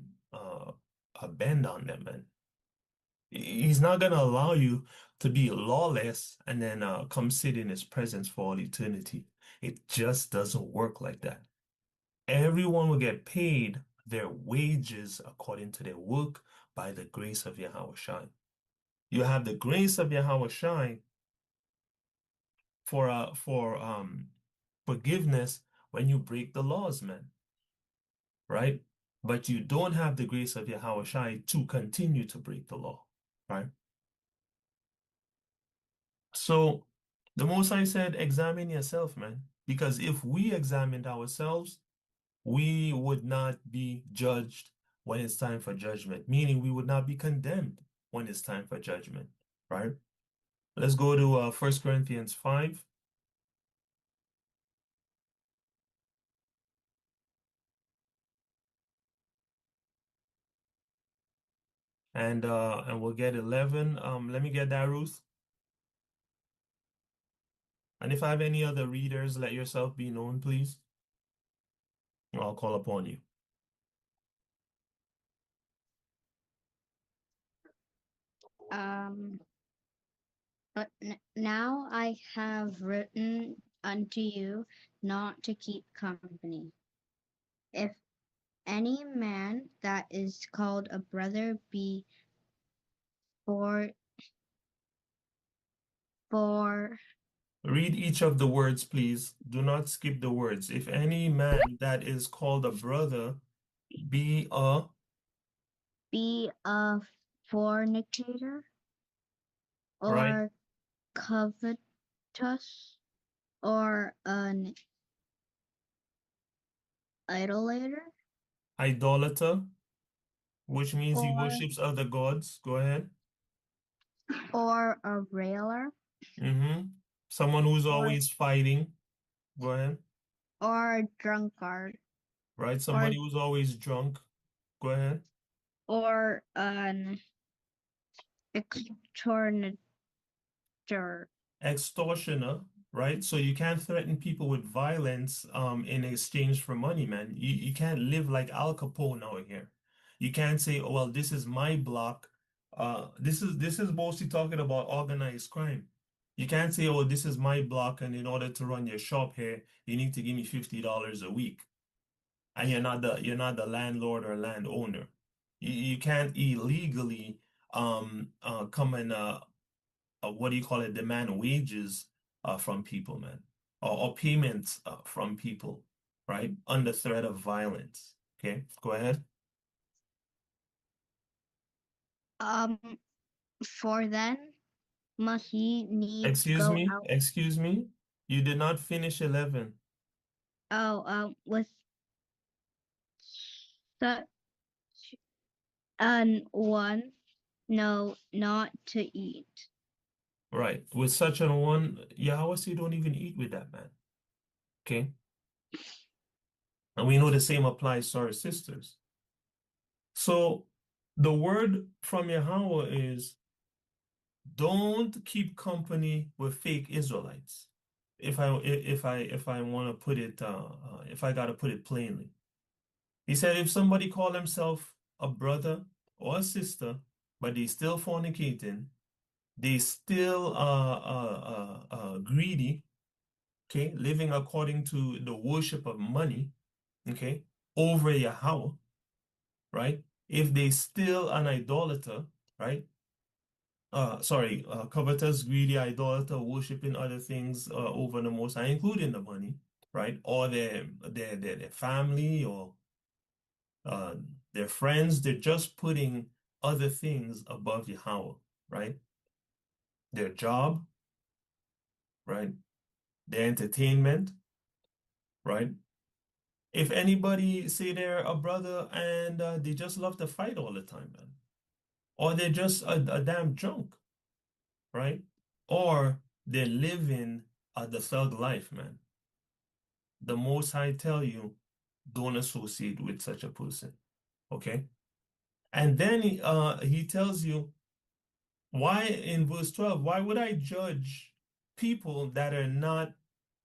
S2: bend on them, man. He's not gonna allow you to be lawless and then come sit in his presence for all eternity. It just doesn't work like that. Everyone will get paid their wages according to their work by the grace of Yahawah Shai. You have the grace of Yahawah Shai for forgiveness when you break the laws, man. Right? But you don't have the grace of Yahawah Shai to continue to break the law, right? So the Most High said, examine yourself, man. Because if we examined ourselves, we would not be judged when it's time for judgment, meaning we would not be condemned when it's time for judgment, right? Let's go to 1 Corinthians 5. And we'll get 11. Let me get that, Ruth. And if I have any other readers, let yourself be known, please. I'll call upon you.
S10: But now I have written unto you not to keep company. If any man that is called a brother be for
S2: Read each of the words, please. Do not skip the words. If any man that is called a brother be a
S10: fornicator,
S2: right
S10: or covetous, or an
S2: idolater, which means he
S10: or
S2: worships other gods. Go ahead.
S10: or a railer,
S2: Someone who's
S10: or
S2: always fighting. Go ahead.
S10: or a drunkard,
S2: Right? Somebody who's always drunk. Go ahead.
S10: or an extortioner.
S2: Extortioner, right? So you can't threaten people with violence in exchange for money, man. You can't live like Al Capone out here. You can't say, oh, well, this is my block. This is mostly talking about organized crime. You can't say, oh, this is my block, and in order to run your shop here, you need to give me $50 a week. And you're not the landlord or landowner. You can't illegally come and what do you call it, demand wages from people, man, or payments from people, right? Under threat of violence. Okay, go ahead.
S10: For then must ye needs
S2: Excuse
S10: go
S2: me,
S10: out.
S2: excuse me. You did not finish 11.
S10: With such an one, no, not to eat.
S2: Right. With such an one, Yahawah said, don't even eat with that man. Okay. And we know the same applies to our sisters. So the word from Yahawah is don't keep company with fake Israelites. if I want to put it if I got to put it plainly. He said if somebody call himself a brother or a sister, but they still fornicating, they still greedy, okay, living according to the worship of money, okay, over Yahawah, right? If they still an idolater, right? Covetous, greedy, idolater, worshiping other things over the Most High, including the money, right? Or their family or uh, their friends, they're just putting other things above Yahawah, right? Their job, right? Their entertainment, right? If anybody say they're a brother and they just love to fight all the time, man, or they're just a damn drunk, right? Or they're living the thug life, man. The Most High tell you, don't associate with such a person, okay? And then he tells you, why in verse 12, why would I judge people that are not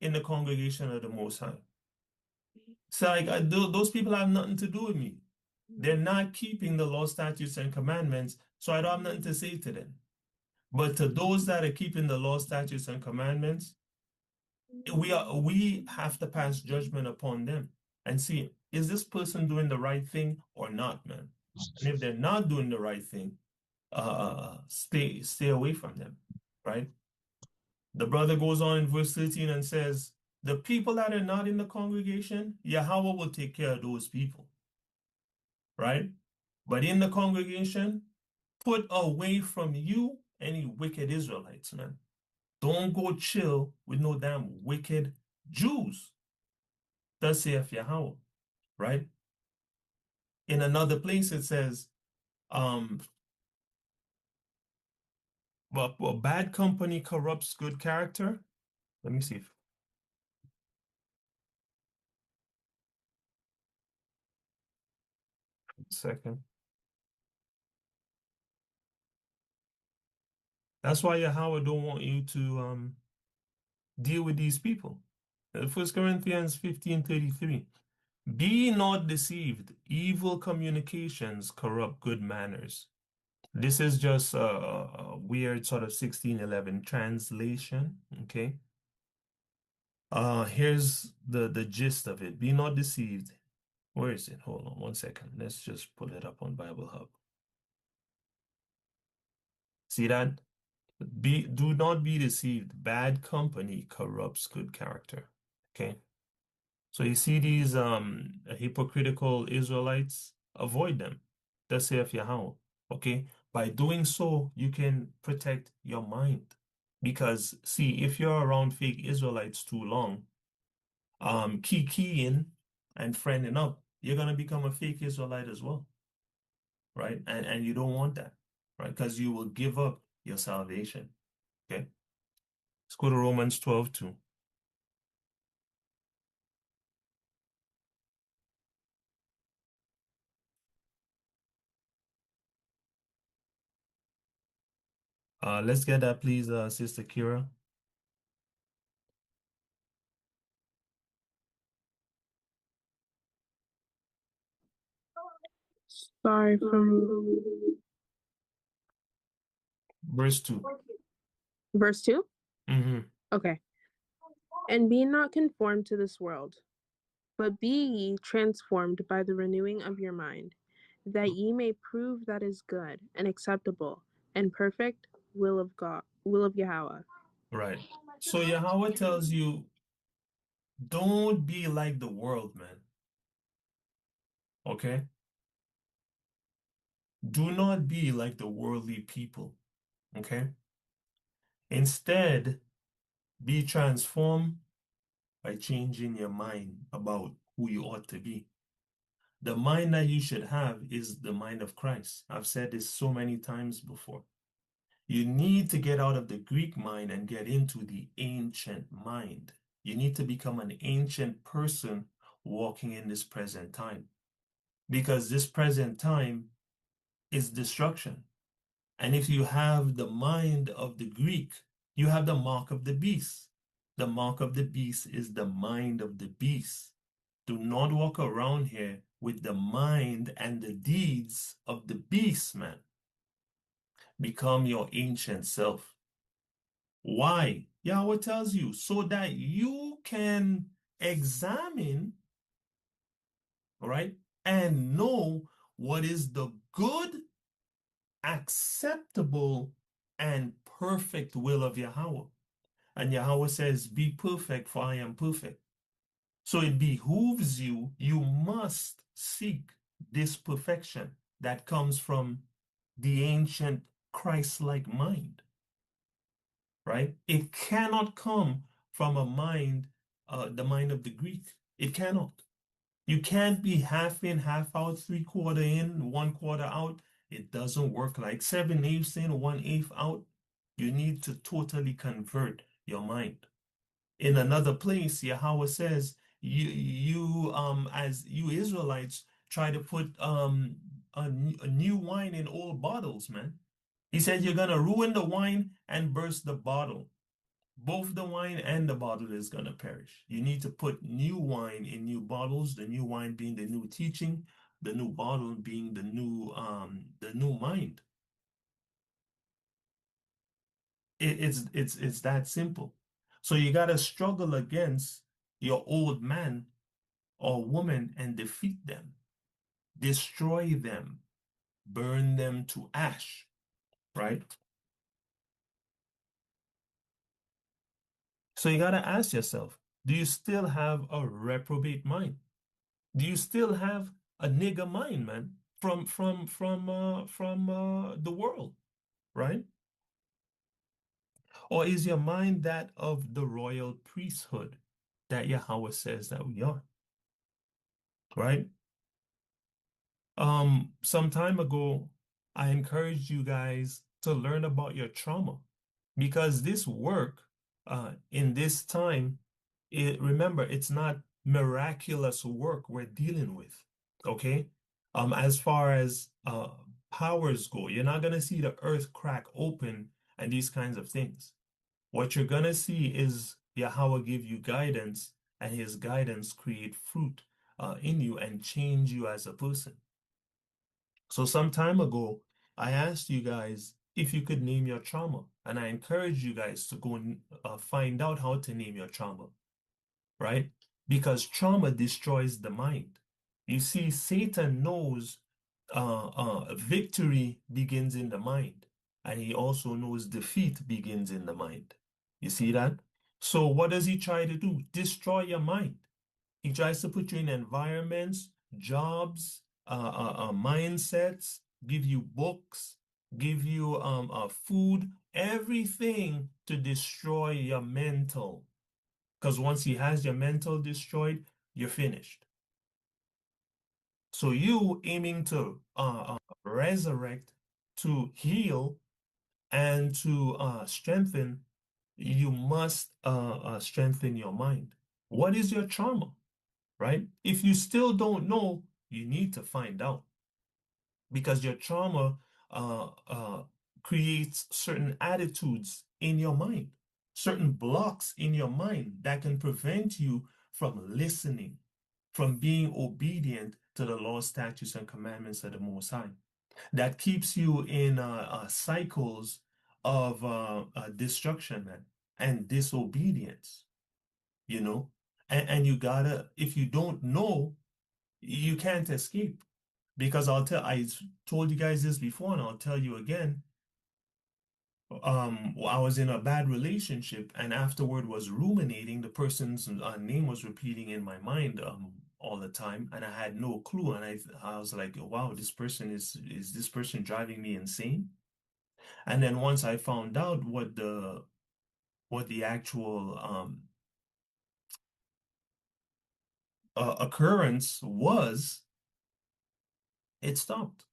S2: in the congregation of the Most High? So like those people have nothing to do with me. They're not keeping the law, statutes, and commandments, so I don't have nothing to say to them. But to those that are keeping the law, statutes, and commandments, we have to pass judgment upon them and see, is this person doing the right thing or not, man? And if they're not doing the right thing, stay away from them, right? The brother goes on in verse 13 and says, the people that are not in the congregation, Yahawah will take care of those people, right? But in the congregation, put away from you any wicked Israelites, man. Don't go chill with no damn wicked Jews. Thus saith Yahawah, right? In another place it says, well, bad company corrupts good character. Let me see if second. That's why Yahawah don't want you to deal with these people. 1 Corinthians 15:33. Be not deceived. Evil communications corrupt good manners. This is just a weird sort of 1611 translation. Okay. Here's the gist of it. Be not deceived. Where is it? Hold on 1 second. Let's just pull it up on Bible Hub. See that? Do not be deceived. Bad company corrupts good character. Okay. So you see these hypocritical Israelites, avoid them. Thus saith Yahawah. Okay. By doing so, you can protect your mind. Because see, if you're around fake Israelites too long, keying and friending up, you're gonna become a fake Israelite as well. Right? And you don't want that, right? Because you will give up your salvation. Okay. Let's go to Romans 12:2. Let's get that, please, Sister Kira.
S4: Sorry, from
S2: Verse 2.
S4: verse 2?
S2: Mm-hmm.
S4: Okay. And be not conformed to this world, but be ye transformed by the renewing of your mind, that ye may prove that is good and acceptable and perfect will of God, will of Yahawah.
S2: Right. So Yahawah tells you, don't be like the world, man. Okay? Do not be like the worldly people. Okay? Instead, be transformed by changing your mind about who you ought to be. The mind that you should have is the mind of Christ. I've said this so many times before. You need to get out of the Greek mind and get into the ancient mind. You need to become an ancient person walking in this present time. Because this present time is destruction. And if you have the mind of the Greek, you have the mark of the beast. The mark of the beast is the mind of the beast. Do not walk around here with the mind and the deeds of the beast, man. Become your ancient self. Why? Yahweh tells you so that you can examine, right, and know what is the good, acceptable, and perfect will of Yahweh. And Yahweh says, be perfect, for I am perfect. So it behooves you, you must seek this perfection that comes from the ancient Christ-like mind, right? It cannot come from a mind, the mind of the Greek. It cannot. You can't be half in, half out, 3/4 in, 1/4 out. It doesn't work like 7/8 in, 1/8 out. You need to totally convert your mind. In another place, Yahweh says, you as you Israelites try to put a new wine in old bottles, man. He said you're gonna ruin the wine and burst the bottle. Both the wine and the bottle is gonna perish. You need to put new wine in new bottles, the new wine being the new teaching, the new bottle being the new mind. It's that simple. So you gotta struggle against your old man or woman and defeat them, destroy them, burn them to ash, right? So you got to ask yourself, do you still have a reprobate mind? Do you still have a nigger mind, man, from the world, right? Or is your mind that of the royal priesthood that Yahweh says that we are, right? Some time ago, I encouraged you guys to learn about your trauma because this work in this time, remember, it's not miraculous work we're dealing with, okay? As far as powers go, you're not going to see the earth crack open and these kinds of things. What you're going to see is Yahweh give you guidance, and his guidance create fruit in you and change you as a person. So some time ago, I asked you guys if you could name your trauma, and I encourage you guys to go and find out how to name your trauma, right? Because trauma destroys the mind. You see, Satan knows victory begins in the mind, and he also knows defeat begins in the mind. You see that? So what does he try to do? Destroy your mind. He tries to put you in environments, jobs, mindsets, give you books, give you food, everything to destroy your mental. Because once he has your mental destroyed, you're finished. So you aiming to resurrect, to heal, and to strengthen, you must strengthen your mind. What is your trauma? Right? If you still don't know, you need to find out because your trauma creates certain attitudes in your mind, certain blocks in your mind that can prevent you from listening, from being obedient to the law, statutes, and commandments of the Most High. That keeps you in cycles of destruction and disobedience, you know? And you gotta, if you don't know, you can't escape. Because I told you guys this before and I'll tell you again. I was in a bad relationship and afterward was ruminating. The person's name was repeating in my mind all the time, and I had no clue. And I was like, wow, this person is this person driving me insane? And then once I found out what the actual occurrence was, it stopped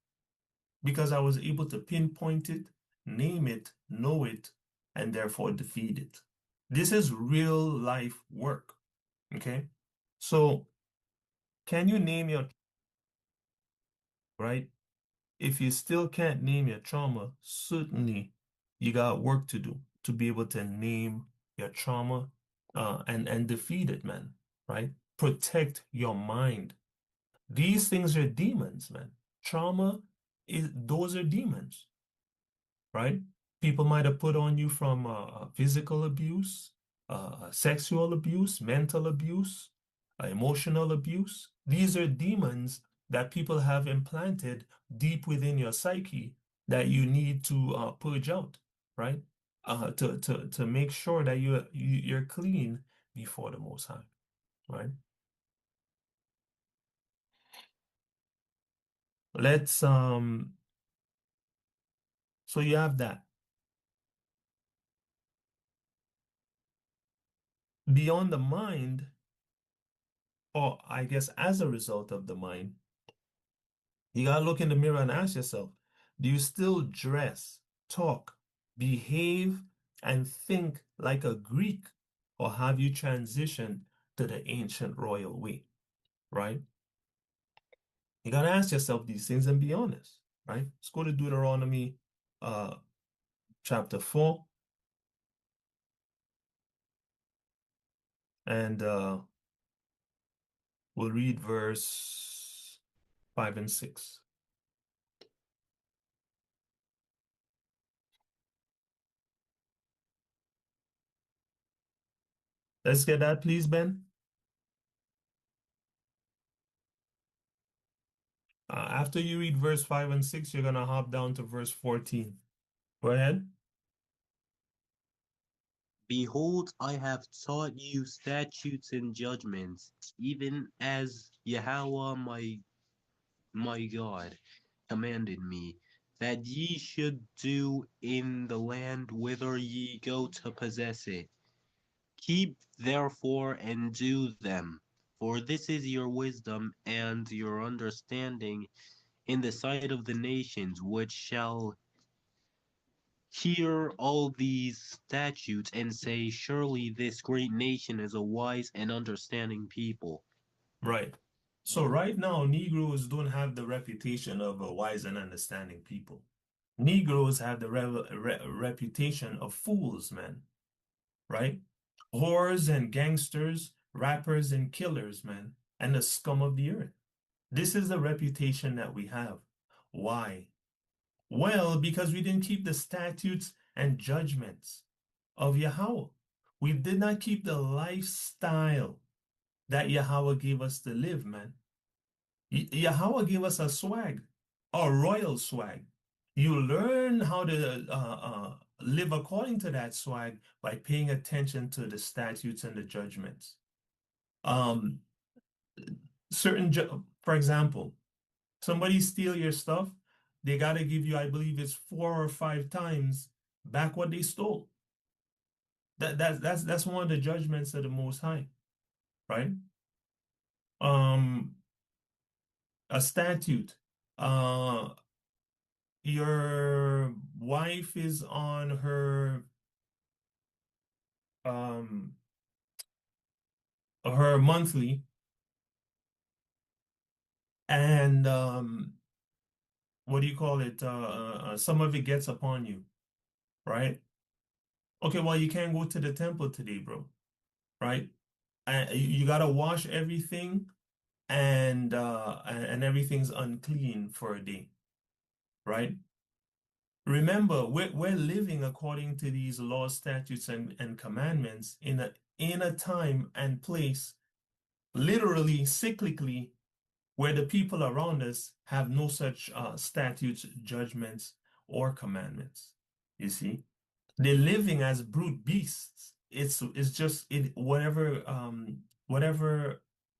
S2: because I was able to pinpoint it, name it, know it, and therefore defeat it. This is real life work, okay? So can you name your, right? If you still can't name your trauma, certainly you got work to do to be able to name your trauma and defeat it, man, right? Protect your mind. These things are demons, man. Trauma those are demons, right? People might have put on you from physical abuse, sexual abuse, mental abuse, emotional abuse. These are demons that people have implanted deep within your psyche that you need to purge out, right? To make sure that you're clean before the Most High, right? Let's so you have that. Beyond the mind, or I guess as a result of the mind, you gotta look in the mirror and ask yourself, do you still dress, talk, behave, and think like a Greek, or have you transitioned to the ancient royal way, right? You gotta ask yourself these things and be honest, right? Let's go to Deuteronomy chapter 4, and we'll read verse 5 and 6. Let's get that, please, Ben. After you read verse 5 and 6, you're going to hop down to verse 14. Go ahead.
S8: Behold, I have taught you statutes and judgments, even as Yahawah my God commanded me, that ye should do in the land whither ye go to possess it. Keep therefore and do them, for this is your wisdom and your understanding in the sight of the nations, which shall hear all these statutes and say, surely this great nation is a wise and understanding people.
S2: Right. So right now, Negroes don't have the reputation of a wise and understanding people. Negroes have the reputation of fools, man. Right? Whores and gangsters, rappers and killers, man, and the scum of the earth. This is the reputation that we have. Why? Well, because we didn't keep the statutes and judgments of Yahawah. We did not keep the lifestyle that Yahawah gave us to live, man. Yahawah gave us a swag, a royal swag. You learn how to live according to that swag by paying attention to the statutes and the judgments. For example, somebody steal your stuff, they got to give you, I believe it's 4 or 5 times back what they stole. That's one of the judgments of the Most High, right? A statute. Your wife is on her monthly, and what do you call it? Some of it gets upon you, right? Okay, well, you can't go to the temple today, bro, right? You gotta wash everything, and everything's unclean for a day, right? Remember, we're living according to these laws, statutes, and commandments in a time and place, literally cyclically, where the people around us have no such statutes, judgments, or commandments. You see, they're living as brute beasts. It's just whatever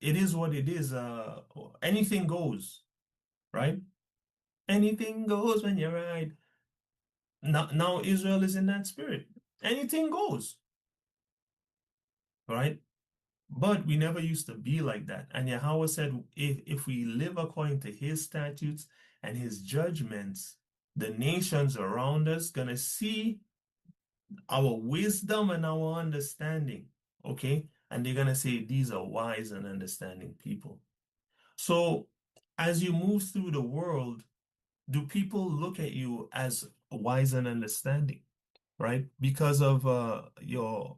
S2: it is, what it is. Anything goes, right? Anything goes when you're right. Now Israel is in that spirit. Anything goes, right? But we never used to be like that. And Yahawah said, if we live according to his statutes and his judgments, the nations around us gonna see our wisdom and our understanding, okay? And they're gonna say, these are wise and understanding people. So as you move through the world, do people look at you as wise and understanding, right? Because of your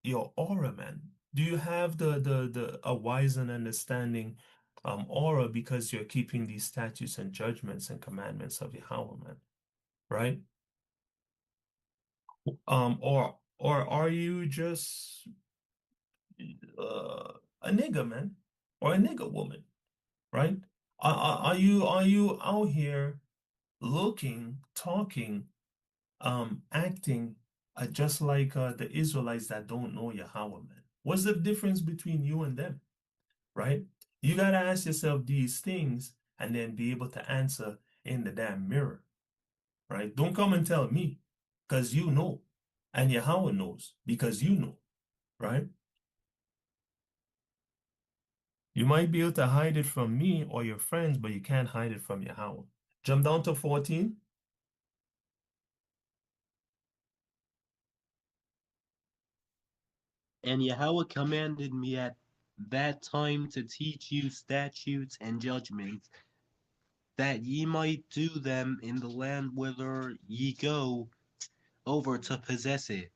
S2: your aura, man? Do you have the a wise and understanding aura because you're keeping these statutes and judgments and commandments of Yahweh, man? Right? Or are you just a nigger, man, or a nigger woman, right? Are you out here looking, talking, acting just like the Israelites that don't know Yahweh, man? What's the difference between you and them, right? You gotta ask yourself these things and then be able to answer in the damn mirror, right? Don't come and tell me, because you know, and Yahweh knows because you know, right? You might be able to hide it from me or your friends, but you can't hide it from Yahweh. Jump down to 14.
S11: And Yahweh commanded me at that time to teach you statutes and judgments, that ye might do them in the land whither ye go over to possess it.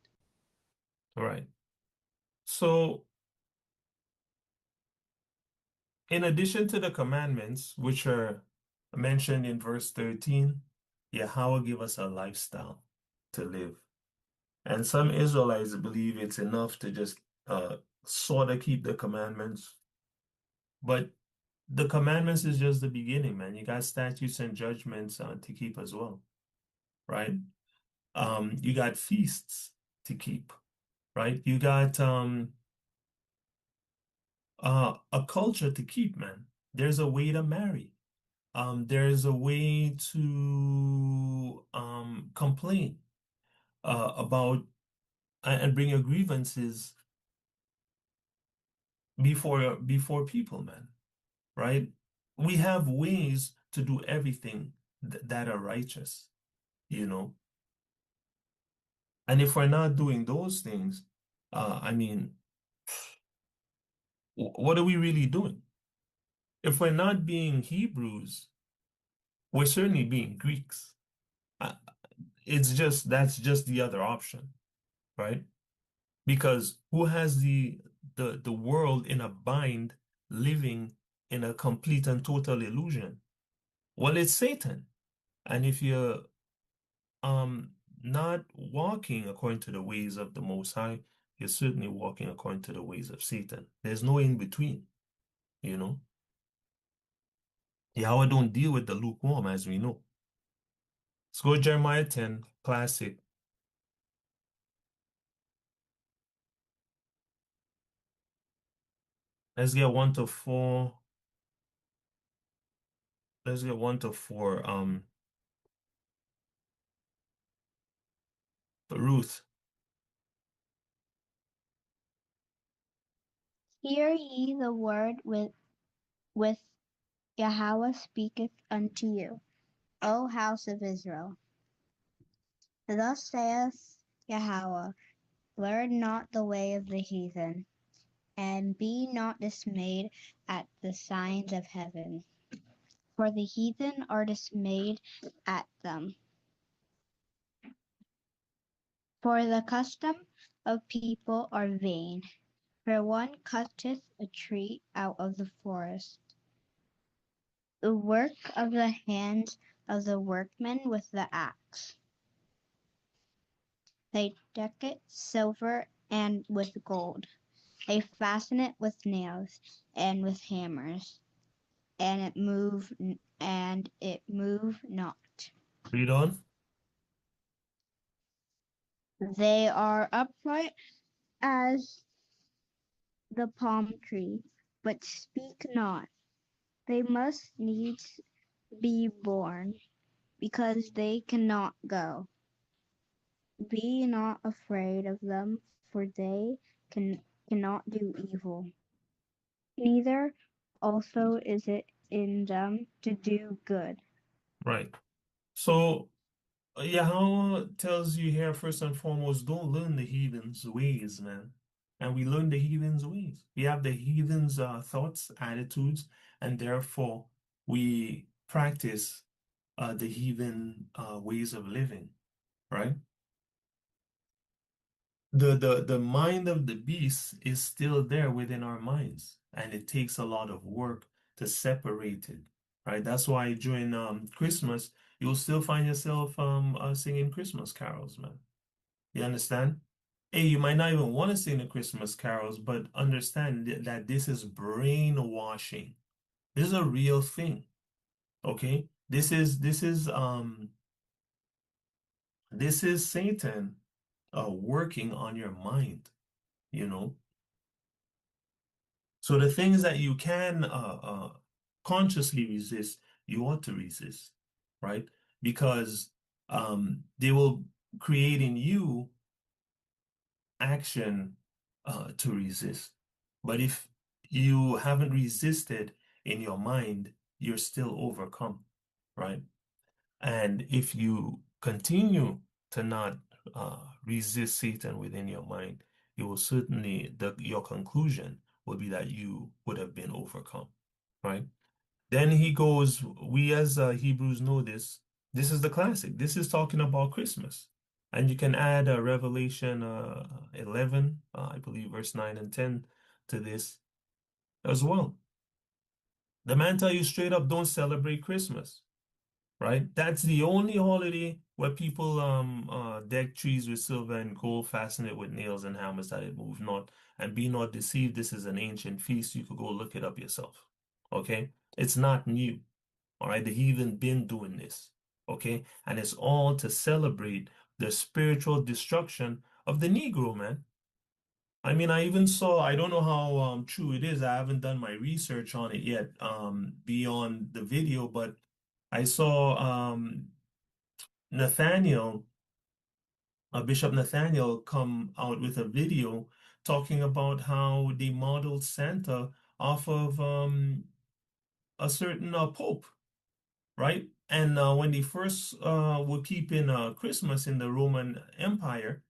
S2: All right. So, in addition to the commandments, which are mentioned in verse 13, Yahweh give us a lifestyle to live. And some Israelites believe it's enough to just sort of keep the commandments. But the commandments is just the beginning, man. You got statutes and judgments to keep as well, right? You got feasts to keep, right? You got a culture to keep, man. There's a way to marry. There's a way to complain about and bring your grievances before people, man, right? We have ways to do everything that are righteous, you know. And if we're not doing those things, I mean, what are we really doing? If we're not being Hebrews, we're certainly being Greeks. Uh, that's just the other option, right? Because who has the world in a bind, living in a complete and total illusion? Well, it's Satan. And if you're not walking according to the ways of the Most High, you're certainly walking according to the ways of Satan. There's no in between, you know. Yahweh don't deal with the lukewarm, as we know. Let's go to Jeremiah 10, classic. Let's get 1 to 4. Let's get 1 to 4. Ruth.
S10: Hear ye the word with Yahweh speaketh unto you, O house of Israel. Thus saith Yahweh, learn not the way of the heathen, and be not dismayed at the signs of heaven. For the heathen are dismayed at them. For the custom of people are vain. For one cutteth a tree out of the forest. The work of the hands of the workmen with the axe. They deck it silver and with gold. They fasten it with nails and with hammers, and it move not.
S2: Read on.
S10: They are upright as the palm tree, but speak not. They must needs be born, because they cannot go. Be not afraid of them, for they cannot do evil. Neither also is it in them to do good.
S2: Right. So Yahweh tells you here, first and foremost, don't learn the heathens' ways, man. And we learn the heathens' ways. We have the heathens' thoughts, attitudes, and therefore we practice the heathen ways of living, right? the mind of the beast is still there within our minds, and it takes a lot of work to separate it, right? That's why during Christmas, you'll still find yourself singing Christmas carols, man. You understand? Hey, you might not even want to sing the Christmas carols, but understand that this is brainwashing. This is a real thing. Okay? This is Satan working on your mind, you know. So the things that you can consciously resist, you ought to resist, right? Because they will create in you action to resist. But if you haven't resisted in your mind, you're still overcome, right? And if you continue to not resist Satan within your mind, you will certainly, your conclusion will be that you would have been overcome, right? Then he goes, we as Hebrews know this. This is the classic. This is talking about Christmas. And you can add Revelation 11, I believe, verse 9 and 10 to this as well. The man tell you straight up, don't celebrate Christmas, right? That's the only holiday where people deck trees with silver and gold, fasten it with nails and hammers that it move not, and be not deceived. This is an ancient feast. You could go look it up yourself. Okay? It's not new. All right, the heathen been doing this, okay? And it's all to celebrate the spiritual destruction of the Negro, man. I mean, I even saw, I don't know how true it is. I haven't done my research on it yet, beyond the video, but I saw Nathaniel, Bishop Nathaniel come out with a video talking about how they modeled Santa off of a certain pope, right? And when they first were keeping Christmas in the Roman Empire,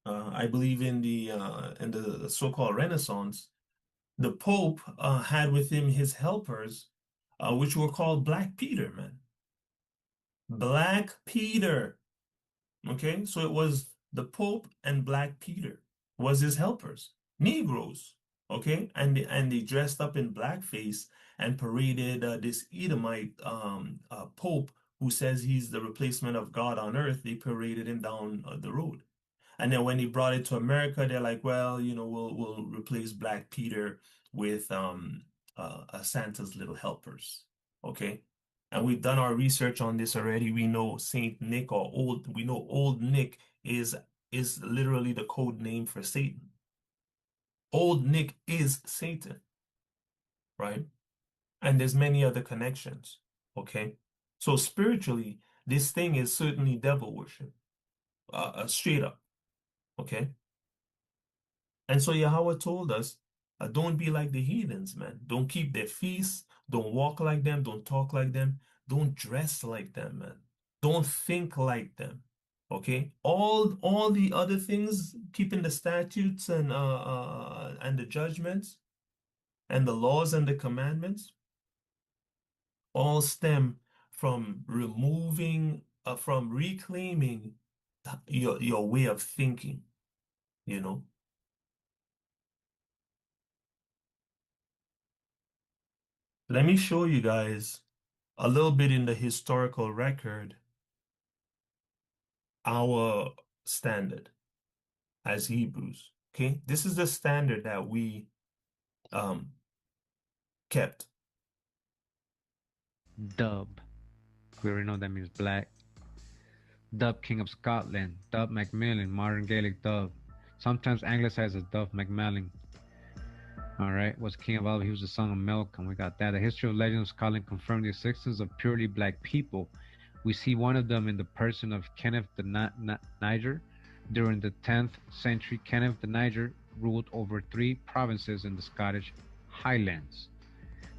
S2: I believe in the so-called Renaissance, the Pope had with him his helpers, which were called Black Peter, man. Black Peter. Okay, so it was the Pope and Black Peter was his helpers, Negroes. Okay, and they dressed up in blackface and paraded this Edomite Pope who says he's the replacement of God on earth. They paraded him down the road. And then when he brought it to America, they're like, well, you know, we'll replace Black Peter with Santa's little helpers. Okay. And we've done our research on this already. We know Saint Nick we know Old Nick is literally the code name for Satan. Old Nick is Satan, right? And there's many other connections. Okay. So spiritually, this thing is certainly devil worship. Straight up. Okay. And so Yahawah told us, don't be like the heathens, man. Don't keep their feasts. Don't walk like them. Don't talk like them. Don't dress like them, man. Don't think like them. Okay? All the other things, keeping the statutes and the judgments and the laws and the commandments, all stem from from reclaiming your way of thinking, you know. Let me show you guys a little bit in the historical record our standard as Hebrews. Okay, this is the standard that we kept.
S12: Dub. We already know that means black. Dub, King of Scotland. Dub Macmillan, modern Gaelic Dub. Sometimes anglicized as Dub Macmillan. Alright, was king of Alba. He was the son of Malcolm. We got that. The history of legend of Scotland confirmed the existence of purely black people. We see one of them in the person of Kenneth the Niger. During the 10th century, Kenneth the Niger ruled over 3 provinces in the Scottish Highlands.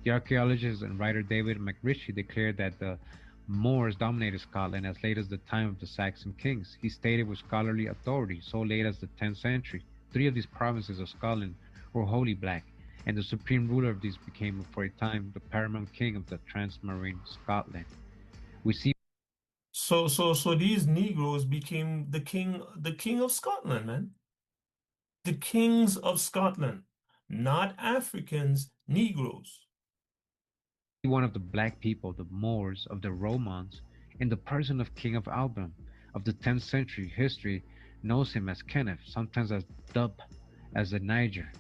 S12: The archaeologist and writer David McRitchie declared that the Moors dominated Scotland as late as the time of the Saxon kings. He stated with scholarly authority, so late as the 10th century, 3 of these provinces of Scotland were wholly black, and the supreme ruler of these became, for a time, the paramount king of the transmarine Scotland. We see
S2: So these Negroes became the king of Scotland, man. The kings of Scotland, not Africans, Negroes.
S12: One of the black people, the Moors, of the Romans, in the person of King of Alban of the 10th century. History knows him as Kenneth, sometimes as Dub, as the Niger.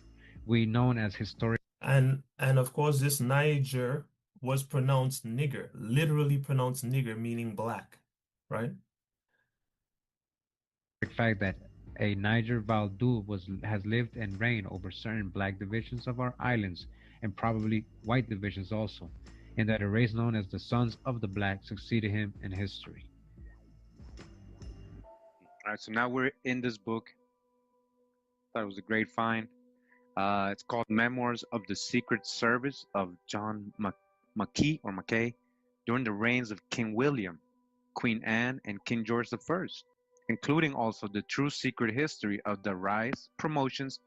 S12: We known as historic.
S2: And of course, this Niger was pronounced nigger, literally pronounced nigger, meaning black, right?
S12: Fact that a Niger Valdu has lived and reigned over certain black divisions of our islands, and probably white divisions also, and that a race known as the Sons of the Black succeeded him in history.
S13: All right, so now we're in this book. Thought it was a great find. It's called Memoirs of the Secret Service of John Mackay during the reigns of King William, Queen Anne, and King George I, including also the true secret history of the rise, promotions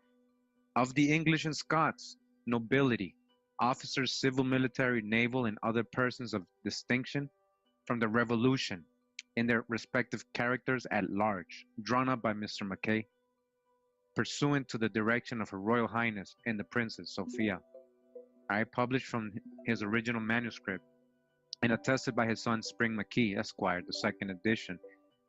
S13: of the English and Scots nobility, officers, civil, military, naval, and other persons of distinction from the Revolution in their respective characters at large, drawn up by Mr. Mackay, pursuant to the direction of Her Royal Highness and the Princess Sophia. I published from his original manuscript and attested by his son Spring Mackay, Esquire, the second edition.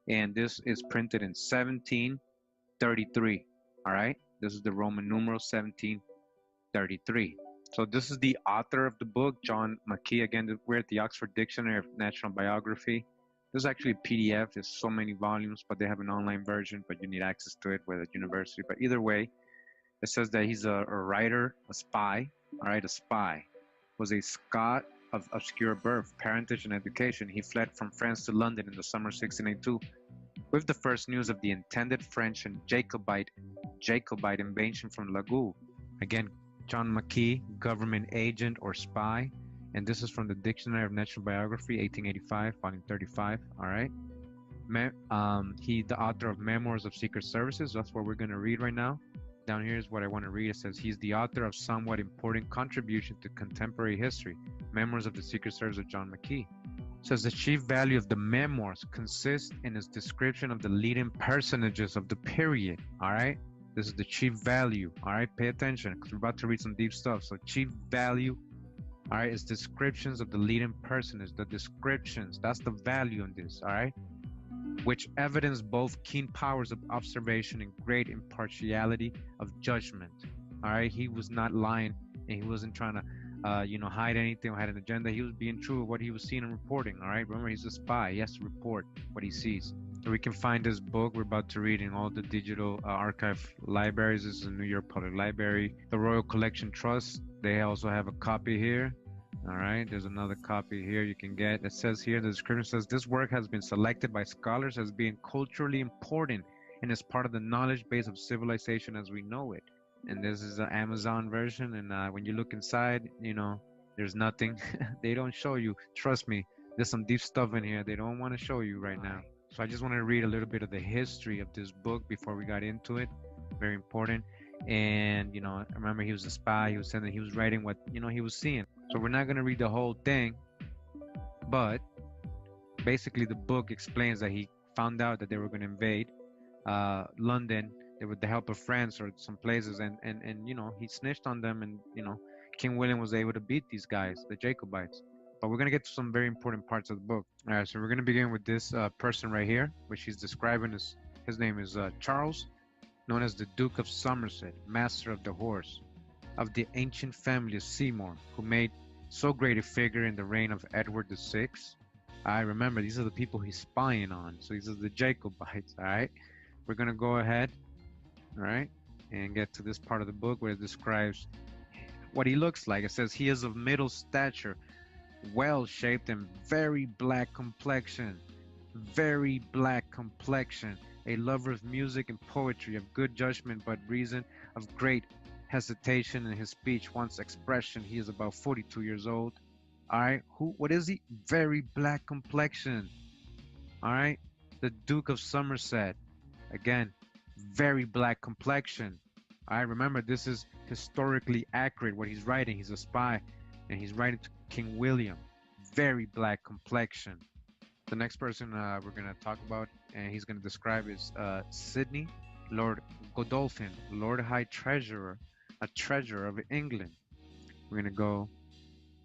S13: And this is printed in 1733. All right, this is the Roman numeral 1733. So this is the author of the book, John Mackay. Again, we're at the Oxford Dictionary of National Biography. This is actually a PDF. It's so many volumes, but they have an online version, but you need access to it with a university. But either way, it says that he's a writer, a spy. All right, a spy. Was a Scot of obscure birth, parentage, and education. He fled from France to London in the summer of 1682 with the first news of the intended French and Jacobite invasion from Lagou. Again, John Mackay, government agent or spy. And this is from the Dictionary of National Biography, 1885, volume 35. All right. He, the author of Memoirs of Secret Services. That's what we're going to read right now. Down here is what I want to read. It says he's the author of somewhat important contribution to contemporary history, Memoirs of the Secret Service of John Mackay. It says the chief value of the memoirs consists in its description of the leading personages of the period. All right. This is the chief value. All right. Pay attention because we're about to read some deep stuff. So chief value. All right, it's descriptions of the leading personage, the descriptions, that's the value in this, all right? Which evidence both keen powers of observation and great impartiality of judgment, all right? He was not lying and he wasn't trying to, hide anything or had an agenda. He was being true of what he was seeing and reporting, all right? Remember, he's a spy. He has to report what he sees. So we can find this book we're about to read in all the digital archive libraries. This is the New York Public Library. The Royal Collection Trust, they also have a copy here. All right, there's another copy here you can get. It says here, the description says, this work has been selected by scholars as being culturally important and is part of the knowledge base of civilization as we know it. And this is the Amazon version. And when you look inside, there's nothing. They don't show you. Trust me, there's some deep stuff in here they don't want to show you right now. So I just want to read a little bit of the history of this book before we got into it. Very important. And, remember, he was a spy. He was saying that he was writing what, he was seeing. So we're not going to read the whole thing. But basically, the book explains that he found out that they were going to invade London with the help of France or some places. And he snitched on them. And, King William was able to beat these guys, the Jacobites. But we're going to get to some very important parts of the book. All right, so we're going to begin with this person right here, which he's describing as, his name is Charles, known as the Duke of Somerset, Master of the Horse, of the ancient family of Seymour, who made so great a figure in the reign of Edward VI. I remember, these are the people he's spying on. So these are the Jacobites, all right? We're going to go ahead, all right, and get to this part of the book where it describes what he looks like. It says he is of middle stature, well-shaped and very black complexion, a lover of music and poetry, of good judgment but reason, of great hesitation in his speech, wants expression. He is about 42 years old. All right, what is he? Very black complexion. All right, the Duke of Somerset, again, very black complexion. All right, remember, this is historically accurate what he's writing. He's a spy and he's writing to King William. Very black complexion. The next person we're going to talk about and he's going to describe is Sidney, Lord Godolphin, Lord High Treasurer, a treasurer of England. We're going to go.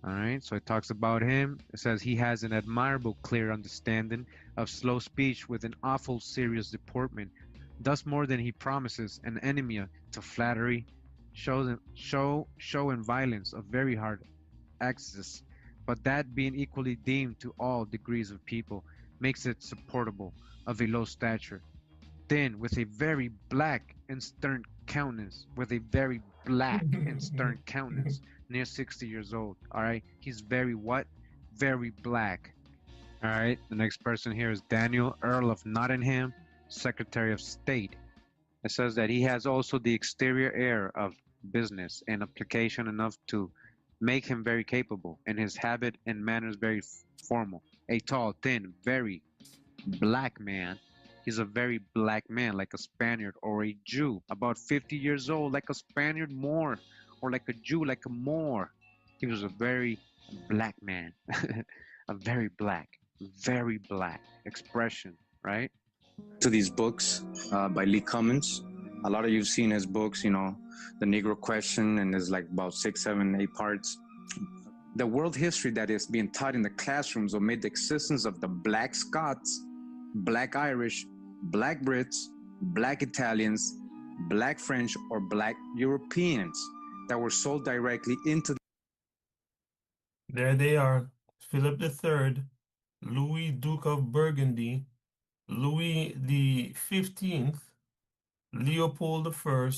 S13: All right, so it talks about him. It says he has an admirable, clear understanding of slow speech with an awful, serious deportment, thus more than he promises, an enemy to flattery, show and violence of very hard access, but that being equally deemed to all degrees of people, makes it supportable, of a low stature. Then, with a very black and stern countenance, near 60 years old. All right, he's very what? Very black. All right, the next person here is Daniel, Earl of Nottingham, Secretary of State. It says that he has also the exterior air of business and application enough to make him very capable, and his habit and manners very formal. A tall, thin, very black man. He's a very black man, like a Spaniard or a Jew, about 50 years old, like a Spaniard more, or like a Jew, like a Moor. He was a very black man, a very black expression, right?
S14: To these books by Lee Cummins. A lot of you've seen his books, you know, The Negro Question, and there's like about 6, 7, 8 parts. The world history that is being taught in the classrooms omit the existence of the Black Scots, Black Irish, Black Brits, Black Italians, Black French, or Black Europeans that were sold directly into.
S2: There they are. Philip III, Louis, Duke of Burgundy, Louis the 15th, Leopold I,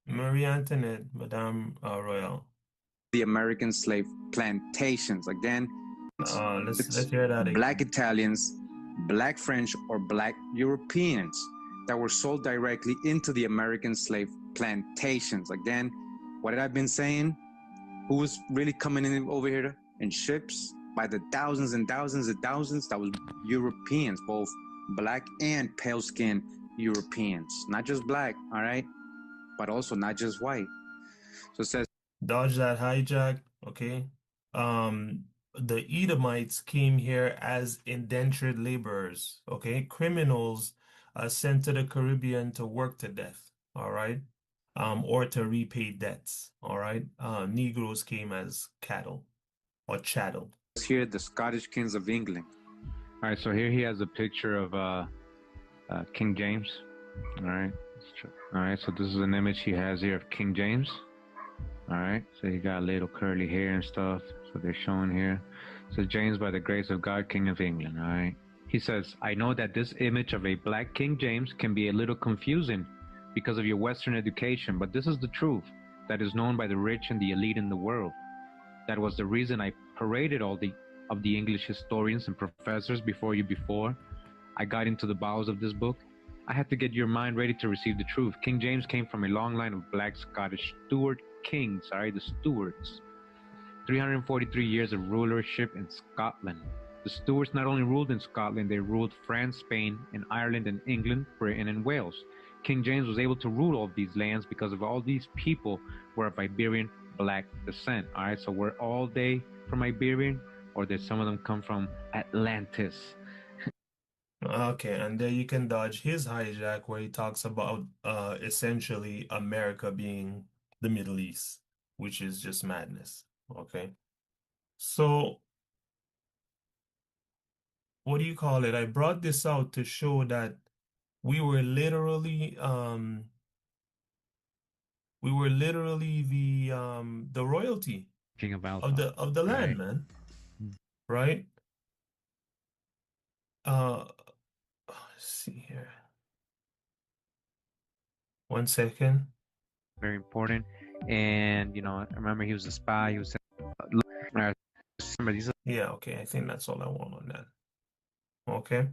S2: Marie Antoinette, Madame Royale.
S14: The American slave plantations. Again,
S2: let's hear that again.
S14: Black Italians, Black French, or Black Europeans that were sold directly into the American slave plantations. Again, what had I been saying? Who was really coming in over here in ships by the thousands and thousands and thousands? That was Europeans, both black and pale-skinned Europeans. Not just black, all right? But also not just white. So it says,
S2: dodge that hijack, okay? The Edomites came here as indentured laborers, okay? Criminals sent to the Caribbean to work to death, all right? Or to repay debts, all right? Negroes came as cattle or chattel.
S14: Here, the Scottish kings of England.
S13: All right, so here he has a picture of King James. All right, all right, so this is an image he has here of King James. All right, so he got a little curly hair and stuff. So they're showing here. So James, by the grace of God, King of England. All right. He says, I know that this image of a black King James can be a little confusing because of your Western education, but this is the truth that is known by the rich and the elite in the world. That was the reason I paraded all of the English historians and professors before I got into the bowels of this book. I had to get your mind ready to receive the truth. King James came from a long line of black Scottish Stuart kings, the Stuarts. 343 years of rulership in Scotland. The Stuarts not only ruled in Scotland, they ruled France, Spain, and Ireland and England, Britain, and Wales. King James was able to rule all of these lands because of all these people were of Iberian black descent. All right, so were all they from Iberian, or did some of them come from Atlantis?
S2: Okay, and there you can dodge his hijack where he talks about essentially America being the Middle East, which is just madness. Okay, so what do you call it? I brought this out to show that we were literally the royalty
S13: King of Alpha.
S2: of the land, man. Right? Let's see here. 1 second.
S13: Very important. And remember he was a spy. He was
S2: yeah, okay. I think that's all I want on that. Okay.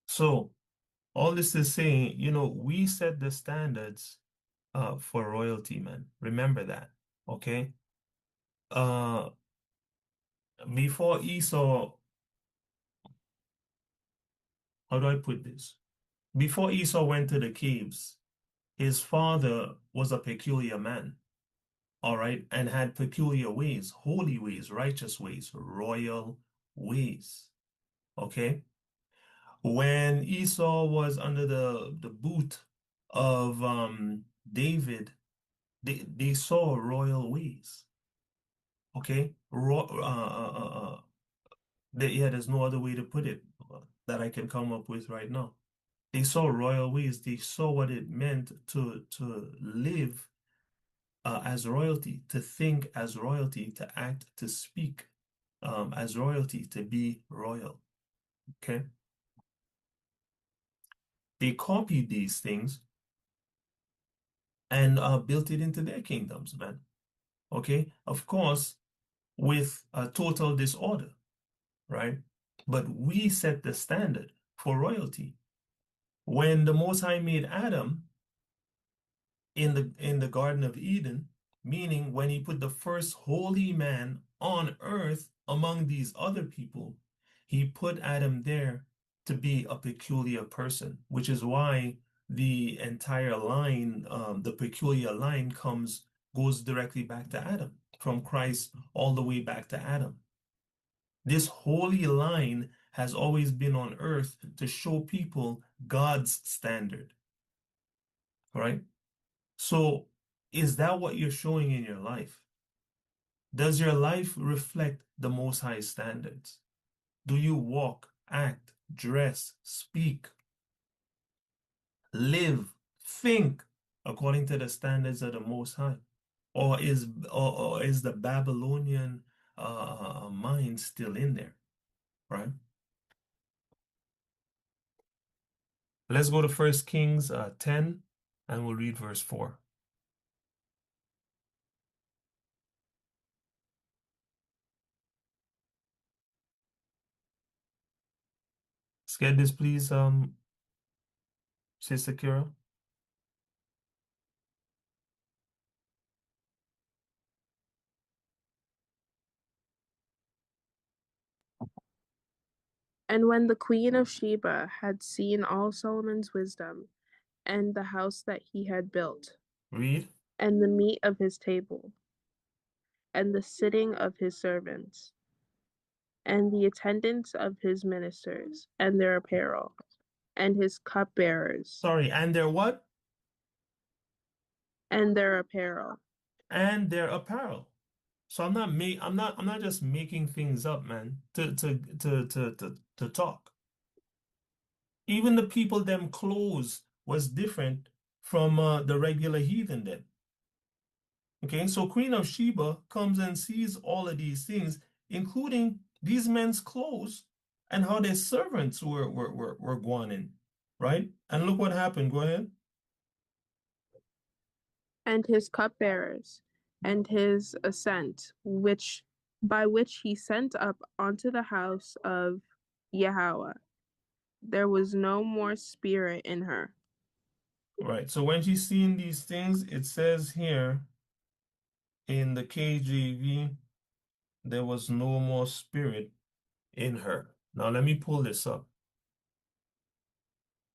S2: So all this is saying, we set the standards for royalty, man. Remember that. Okay. Before Esau, how do I put this? Before Esau went to the caves, his father was a peculiar man, all right, and had peculiar ways, holy ways, righteous ways, royal ways, Okay. When Esau was under the boot of David, they saw royal ways. Okay. Yeah, there's no other way to put it that I can come up with right now. They saw royal ways. They saw what it meant to live as royalty, to think as royalty, to act, to speak as royalty, to be royal. Okay. They copied these things and built it into their kingdoms, man. Okay. Of course, with a total disorder, right? But we set the standard for royalty. When the Most High made Adam in the Garden of Eden, meaning when he put the first holy man on earth among these other people, he put Adam there to be a peculiar person, which is why the entire line, the peculiar line goes directly back to Adam, from Christ all the way back to Adam. This holy line has always been on earth to show people God's standard, right? So, is that what you're showing in your life? Does your life reflect the Most High standards? Do you walk, act, dress, speak, live, think according to the standards of the Most High? Or is the Babylonian mind still in there, right? Let's go to 1 Kings 10 and we'll read verse 4. Let's get this, please, Sister Kira.
S4: And when the queen of Sheba had seen all Solomon's wisdom, and the house that he had built,
S2: Read.
S4: and the meat of his table, and the sitting of his servants, and the attendance of his ministers, and their apparel, and his cupbearers.
S2: Sorry, and their what?
S4: And their apparel.
S2: And their apparel. So I'm not just making things up, man, to talk. Even the people them clothes was different from the regular heathen then. Okay, so Queen of Sheba comes and sees all of these things, including these men's clothes and how their servants were going in, right? And look what happened. Go ahead.
S4: And his cupbearers, and his ascent, by which he sent up onto the house of Yahawah. There was no more spirit in her.
S2: Right. So when she's seeing these things, it says here in the KJV, there was no more spirit in her. Now let me pull this up.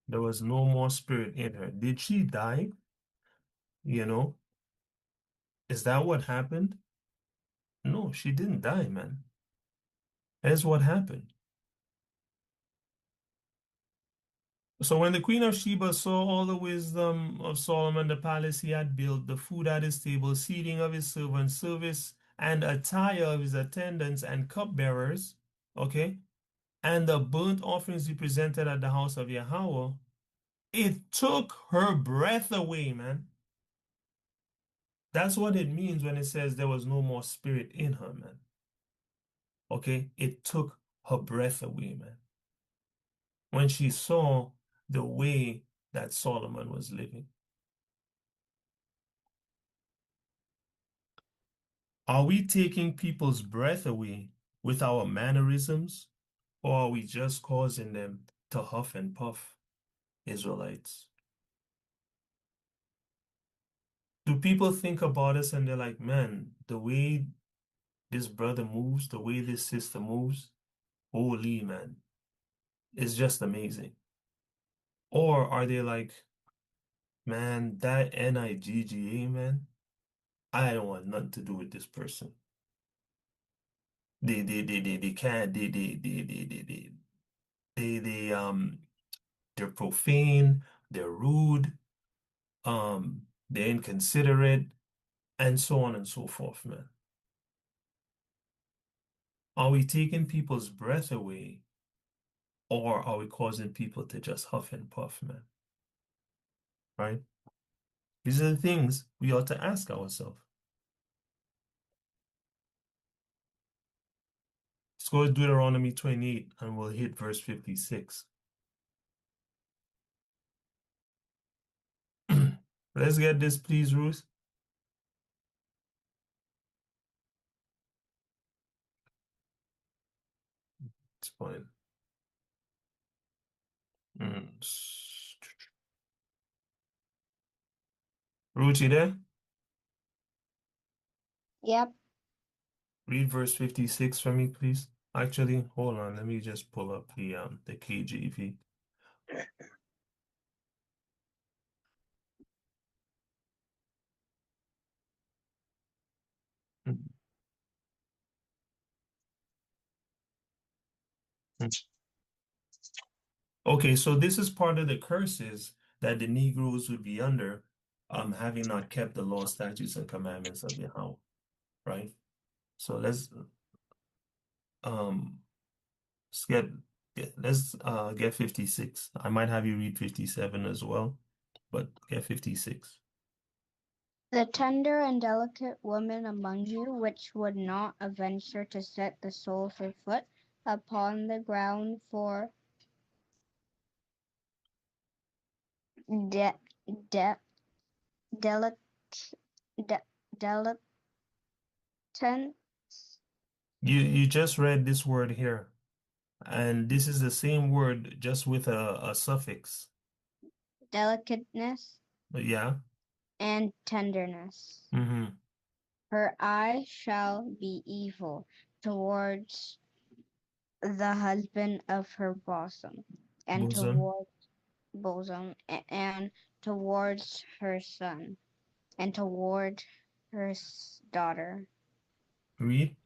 S2: There was no more spirit in her. Did she die? You know, is that what happened? No, she didn't die, man. That's what happened. So when the Queen of Sheba saw all the wisdom of Solomon, the palace he had built, the food at his table, seating of his servants, service and attire of his attendants and cupbearers, okay, and the burnt offerings he presented at the house of Yahawah, it took her breath away, man. That's what it means when it says there was no more spirit in her, man. Okay, it took her breath away, man. When she saw the way that Solomon was living. Are we taking people's breath away with our mannerisms, or are we just causing them to huff and puff, Israelites? Do people think about us and they're like, man, the way this brother moves, the way this sister moves, holy man, it's just amazing. Or are they like, man, that NIGGA, man, I don't want nothing to do with this person. They can't, they're profane, they're rude, they're inconsiderate, and so on and so forth, man. Are we taking people's breath away, or are we causing people to just huff and puff, man? Right? These are the things we ought to ask ourselves. Let's go to Deuteronomy 28 and we'll hit verse 56. Let's get this, please, Ruth. It's fine. Ruth, you there?
S10: Yep.
S2: Read verse 56 for me, please. Actually, hold on. Let me just pull up the KJV. Okay, so this is part of the curses that the Negroes would be under, having not kept the law, statutes, and commandments of Yahawah, right? So um let's get 56. I might have you read 57 as well, but get 56.
S10: The tender and delicate woman among you, which would not venture to set the sole of her foot upon the ground for de de delit de dilettant.
S2: You just read this word here, and this is the same word just with a suffix.
S10: Delicateness
S2: Yeah.
S10: and tenderness.
S2: Mm-hmm.
S10: Her eye shall be evil towards the husband of her bosom, and
S2: Bosom.
S10: towards her son, and toward her daughter,
S2: Read.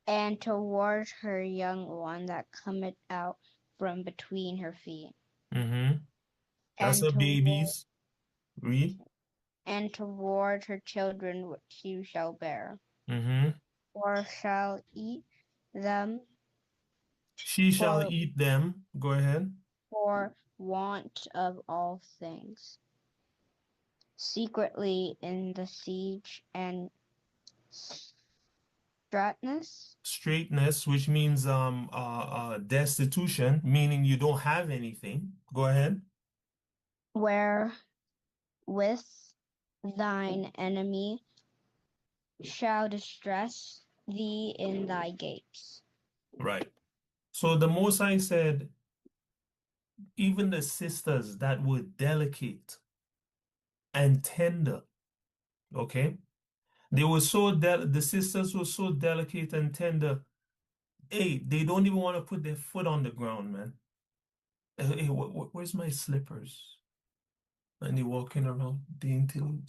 S10: and toward her young one that cometh out from between her feet,
S2: Mm-hmm. That's
S10: and
S2: the babies. Read.
S10: and toward her children which she shall bear,
S2: Mm-hmm.
S10: or shall eat them
S2: She shall
S10: for
S2: eat them. Go ahead.
S10: for want of all things, secretly in the siege and straitness,
S2: Straightness, which means destitution, meaning you don't have anything. Go ahead.
S10: where with thine enemy shall distress thee in thy gates.
S2: Right. So the Most High said, even the sisters that were delicate and tender, okay? They were the sisters were so delicate and tender. Hey, they don't even want to put their foot on the ground, man. Hey, where's my slippers? And they walking around daintily.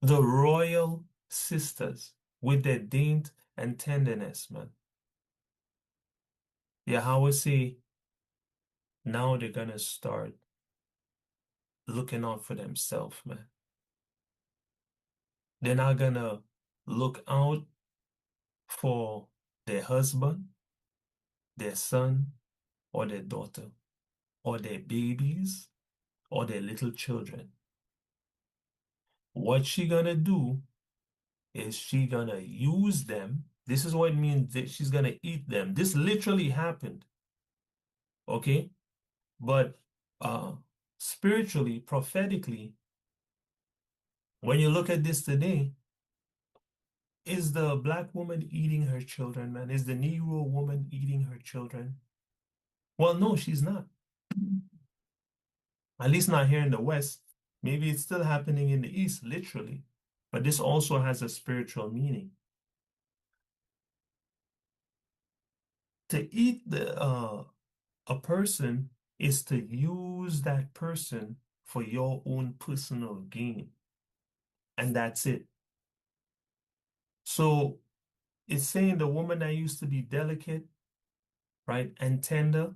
S2: The royal sisters with their daint and tenderness, man. Yahawah say, now they're gonna start looking out for themselves, man. They're not gonna look out for their husband, their son, or their daughter, or their babies, or their little children. What she gonna do is she gonna use them. This is what it means that she's gonna eat them. This literally happened. Okay? But spiritually, prophetically, when you look at this today, is the black woman eating her children, man? Is the Negro woman eating her children? Well, no, she's not. At least not here in the West. Maybe it's still happening in the East, literally. But this also has a spiritual meaning. To eat a person is to use that person for your own personal gain. And that's it. So it's saying the woman that used to be delicate, right, and tender,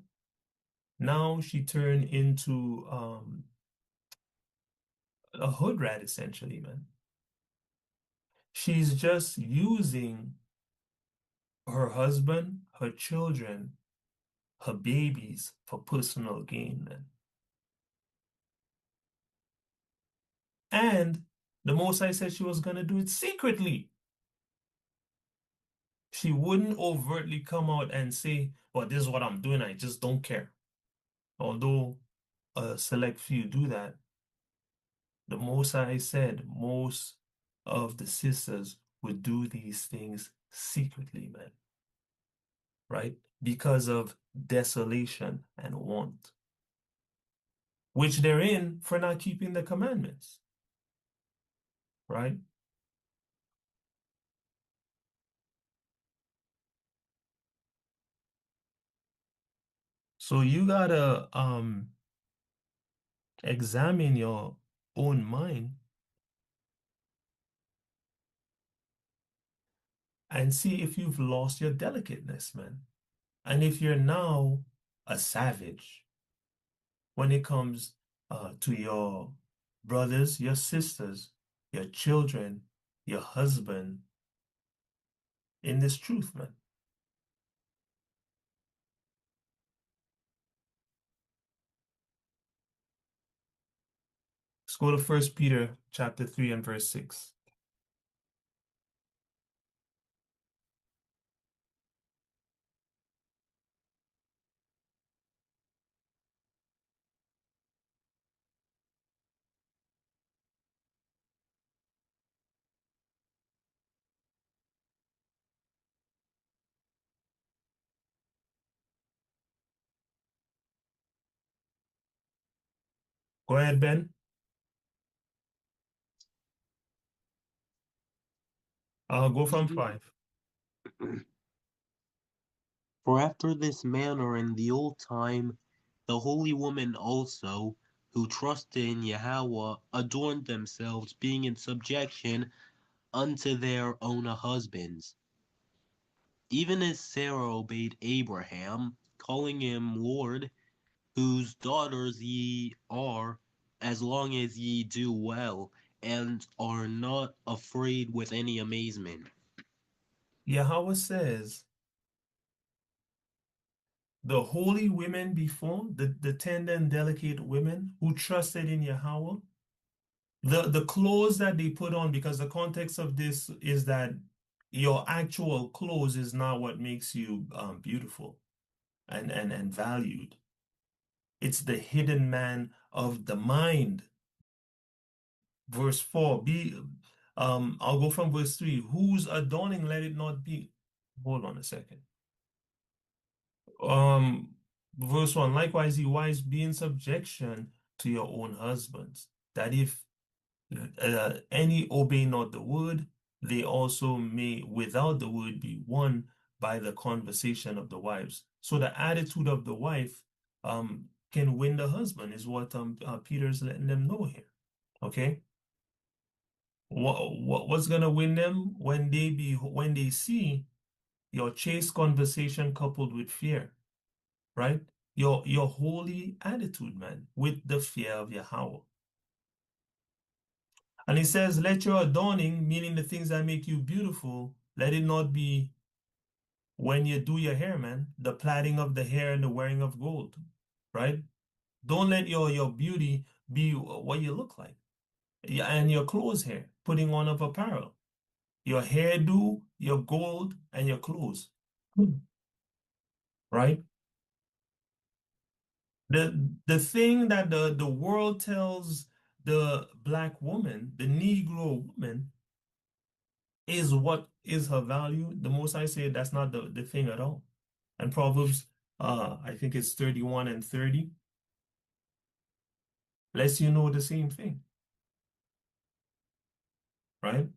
S2: now she turned into a hood rat, essentially, man. She's just using her husband, her children, her babies for personal gain, man. And the Most High said she was going to do it secretly. She wouldn't overtly come out and say, well, this is what I'm doing. I just don't care. Although a select few do that, the Most High said most of the sisters would do these things secretly, man. Right? Because of desolation and want, which they're in for not keeping the commandments. Right? So you gotta examine your own mind and see if you've lost your delicateness, man. And if you're now a savage when it comes to your brothers, your sisters, your children, your husband, in this truth, man. Let's go to 1 Peter chapter 3 and verse 6. Go ahead, Ben. I'll go from 5.
S11: For after this manner in the old time, the holy women also, who trusted in Yahawah, adorned themselves, being in subjection unto their own husbands. Even as Sarah obeyed Abraham, calling him Lord, whose daughters ye are, as long as ye do well, and are not afraid with any amazement.
S2: Yahawah says, the holy women before, the tender and delicate women who trusted in Yahawah, the clothes that they put on, because the context of this is that your actual clothes is not what makes you beautiful and valued. It's the hidden man of the mind. Verse 4, I'll go from verse 3. Whose adorning let it not be. Hold on a second. Verse 1, likewise, ye wives, be in subjection to your own husbands, that if any obey not the word, they also may without the word be won by the conversation of the wives. So the attitude of the wife can win the husband, is what Peter's letting them know here. Okay, what's gonna win them when they see your chaste conversation coupled with fear, right? Your holy attitude, man, with the fear of Yahawah. And he says, let your adorning, meaning the things that make you beautiful, let it not be when you do your hair, man, the plaiting of the hair and the wearing of gold, right? Don't let your beauty be what you look like. And your clothes hair, putting on of apparel. Your hairdo, your gold, and your clothes. Right? The thing that the world tells the black woman, the Negro woman, is what is her value. The Most I say that's not the thing at all. And Proverbs, I think it's 31 and 30, lets you know the same thing. Right?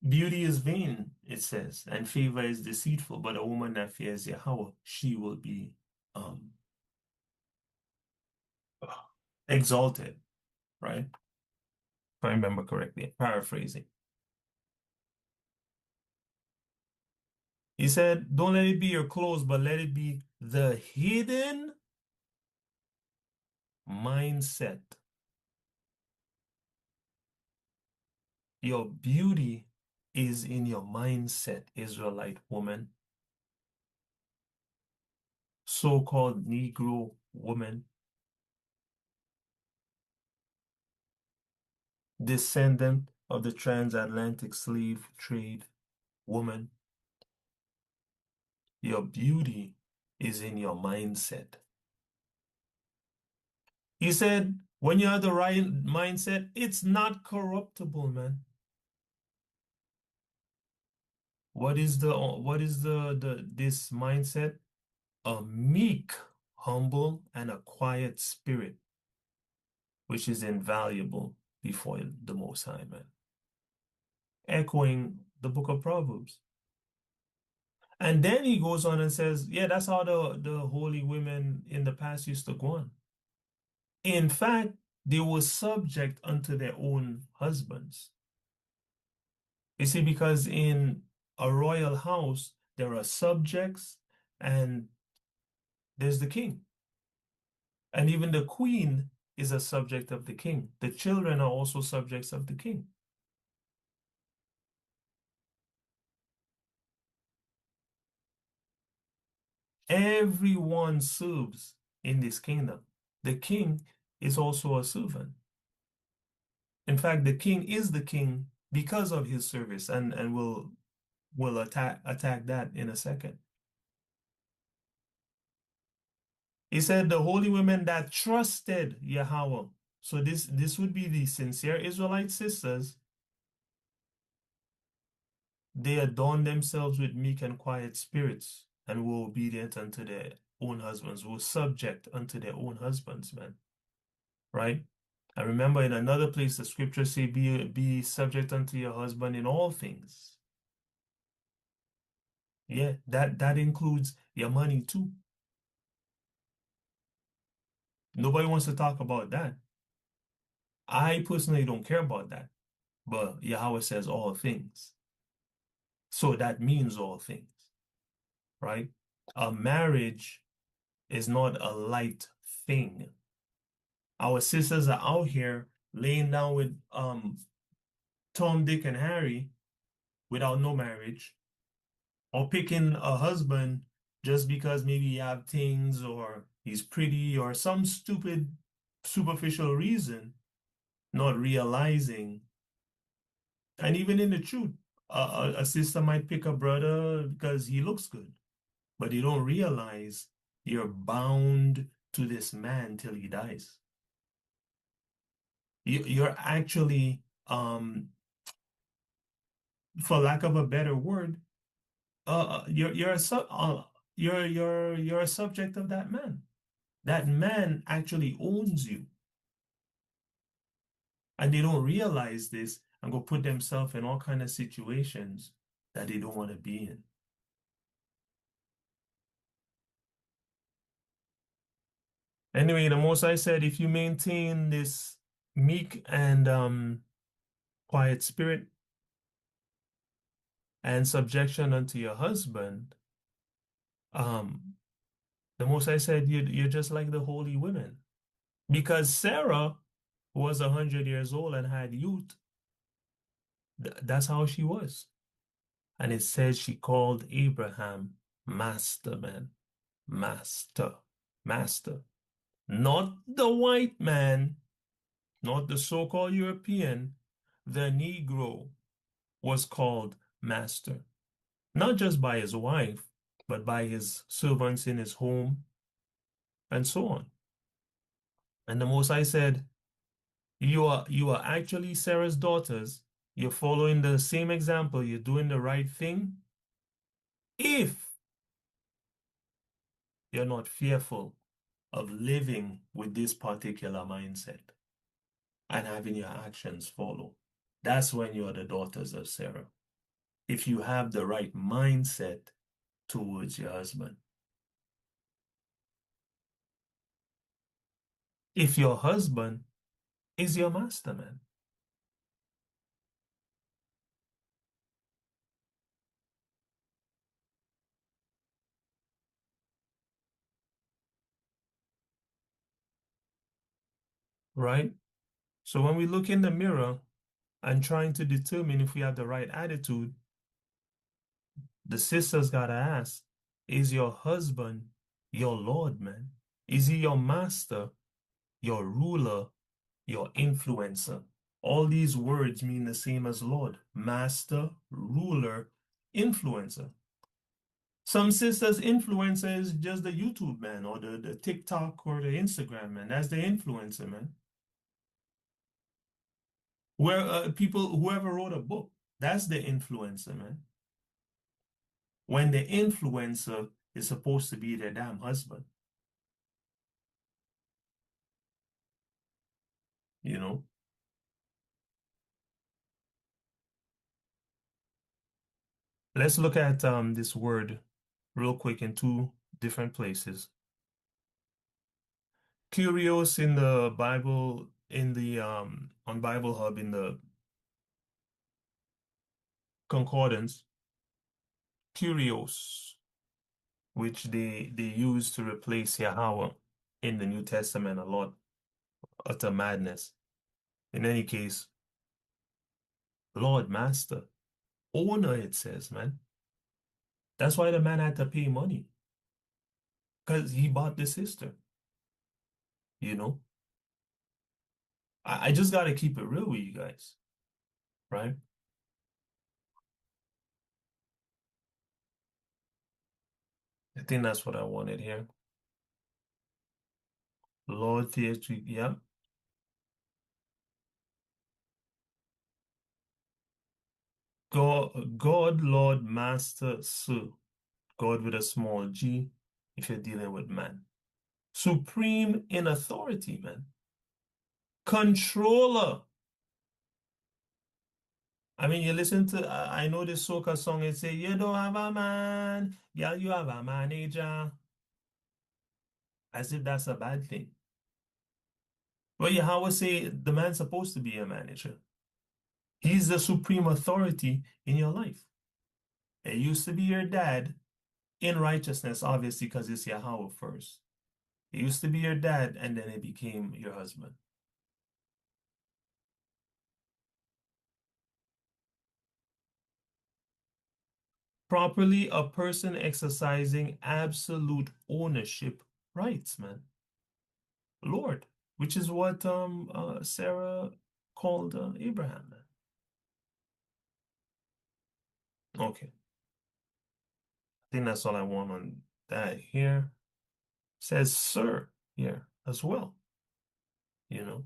S2: Beauty is vain, it says, and favor is deceitful, but a woman that fears Yahawah, she will be exalted, right? If I remember correctly, paraphrasing. He said, don't let it be your clothes, but let it be the hidden mindset. Your beauty is in your mindset, Israelite woman, so-called Negro woman, descendant of the transatlantic slave trade woman. Your beauty is in your mindset. He said, when you have the right mindset, it's not corruptible, man. What is this mindset? A meek, humble, and a quiet spirit, which is invaluable before the Most High, man. Echoing the book of Proverbs. And then he goes on and says, yeah, that's how the holy women in the past used to go on. In fact, they were subject unto their own husbands. You see, because in a royal house, there are subjects and there's the king. And even the queen is a subject of the king. The children are also subjects of the king. Everyone serves in this kingdom. The king is also a servant. In fact, the king is the king because of his service, and we'll attack that in a second. He said the holy women that trusted Yahawah. So this would be the sincere Israelite sisters. They adorn themselves with meek and quiet spirits and were obedient unto their own husbands, were subject unto their own husbands, man. Right? I remember in another place the scripture say, be subject unto your husband in all things. Yeah, that includes your money too. Nobody wants to talk about that. I personally don't care about that. But Yahawah says all things. So that means all things, right? A marriage is not a light thing. Our sisters are out here laying down with Tom, Dick, and Harry without no marriage, or picking a husband just because maybe he have things or he's pretty or some stupid superficial reason, not realizing. And even in the truth, a sister might pick a brother because he looks good, but you don't realize you're bound to this man till he dies. You're actually, for lack of a better word, you're a subject of that man. That man actually owns you, and they don't realize this and go put themselves in all kind of situations that they don't want to be in. Anyway, the Most High said, if you maintain this meek and quiet spirit and subjection unto your husband, the Most High said you're just like the holy women. Because Sarah was 100 years old and had youth. That's how she was. And it says she called Abraham master, man. Master. Master. Not the white man, not the so-called European. The Negro was called master. Not just by his wife, but by his servants in his home, and so on. And the Most High said, you are actually Sarah's daughters. You're following the same example. You're doing the right thing. If you're not fearful of living with this particular mindset and having your actions follow, that's when you're the daughters of Sarah. If you have the right mindset towards your husband. If your husband is your master, man. right? So when we look in the mirror and trying to determine if we have the right attitude, the sisters gotta ask, is your husband your Lord, man? Is he your master, your ruler, your influencer? All these words mean the same as Lord: master, ruler, influencer. Some sisters' influencer is just the YouTube man or the TikTok or the Instagram man. That's the influencer, man. Where whoever wrote a book, that's the influencer, man. When the influencer is supposed to be their damn husband. You know? Let's look at this word real quick in two different places. Curios in the Bible, in the on Bible Hub in the concordance, curios, which they use to replace Yahawah in the New Testament a lot. Utter madness. In any case, Lord, Master, owner, it says, man. That's why the man had to pay money. Because he bought the sister. You know? I just got to keep it real with you guys. Right? I think that's what I wanted here. Lord Theatre, yeah. God, Lord, Master, Sir. God with a small g if you're dealing with man. Supreme in authority, man. Controller. I mean, you listen to, I know this soca song, it say, you don't have a man, girl, you have a manager. As if that's a bad thing. Well, Yahawah say the man's supposed to be a manager. He's the supreme authority in your life. It used to be your dad in righteousness, obviously, because it's Yahawah first. It used to be your dad, and then it became your husband. Properly, a person exercising absolute ownership rights, man. Lord, which is what Sarah called Abraham, man. Okay. I think that's all I want on that here. Says sir here as well. You know,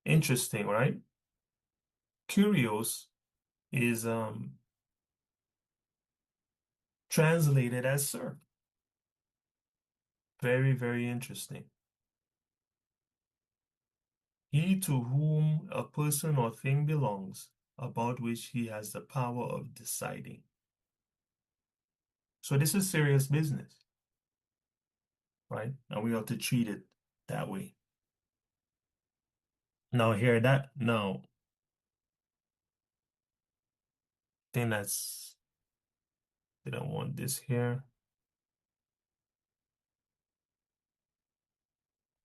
S2: interesting, right? Curios is translated as sir. Very, very interesting. He to whom a person or thing belongs, about which he has the power of deciding. So this is serious business, right? And we ought to treat it that way. Now here that now I think that's didn't want this here.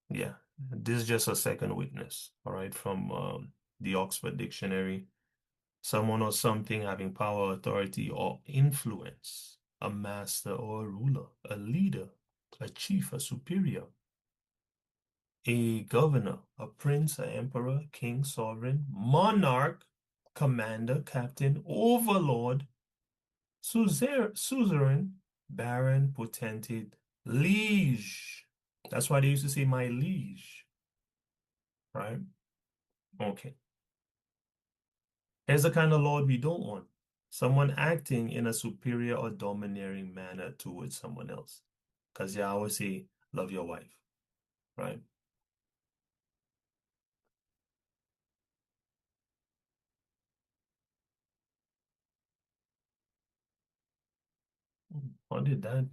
S2: Yeah, this is just a second witness, all right, from the Oxford Dictionary. Someone or something having power, authority, or influence, a master or a ruler, a leader, a chief, a superior, a governor, a prince, an emperor, king, sovereign, monarch, commander, captain, overlord, suzerain, baron, potentate, liege. That's why they used to say my liege, right? Okay. Here's the kind of lord we don't want. Someone acting in a superior or domineering manner towards someone else. Because you always say, love your wife, right? How did that?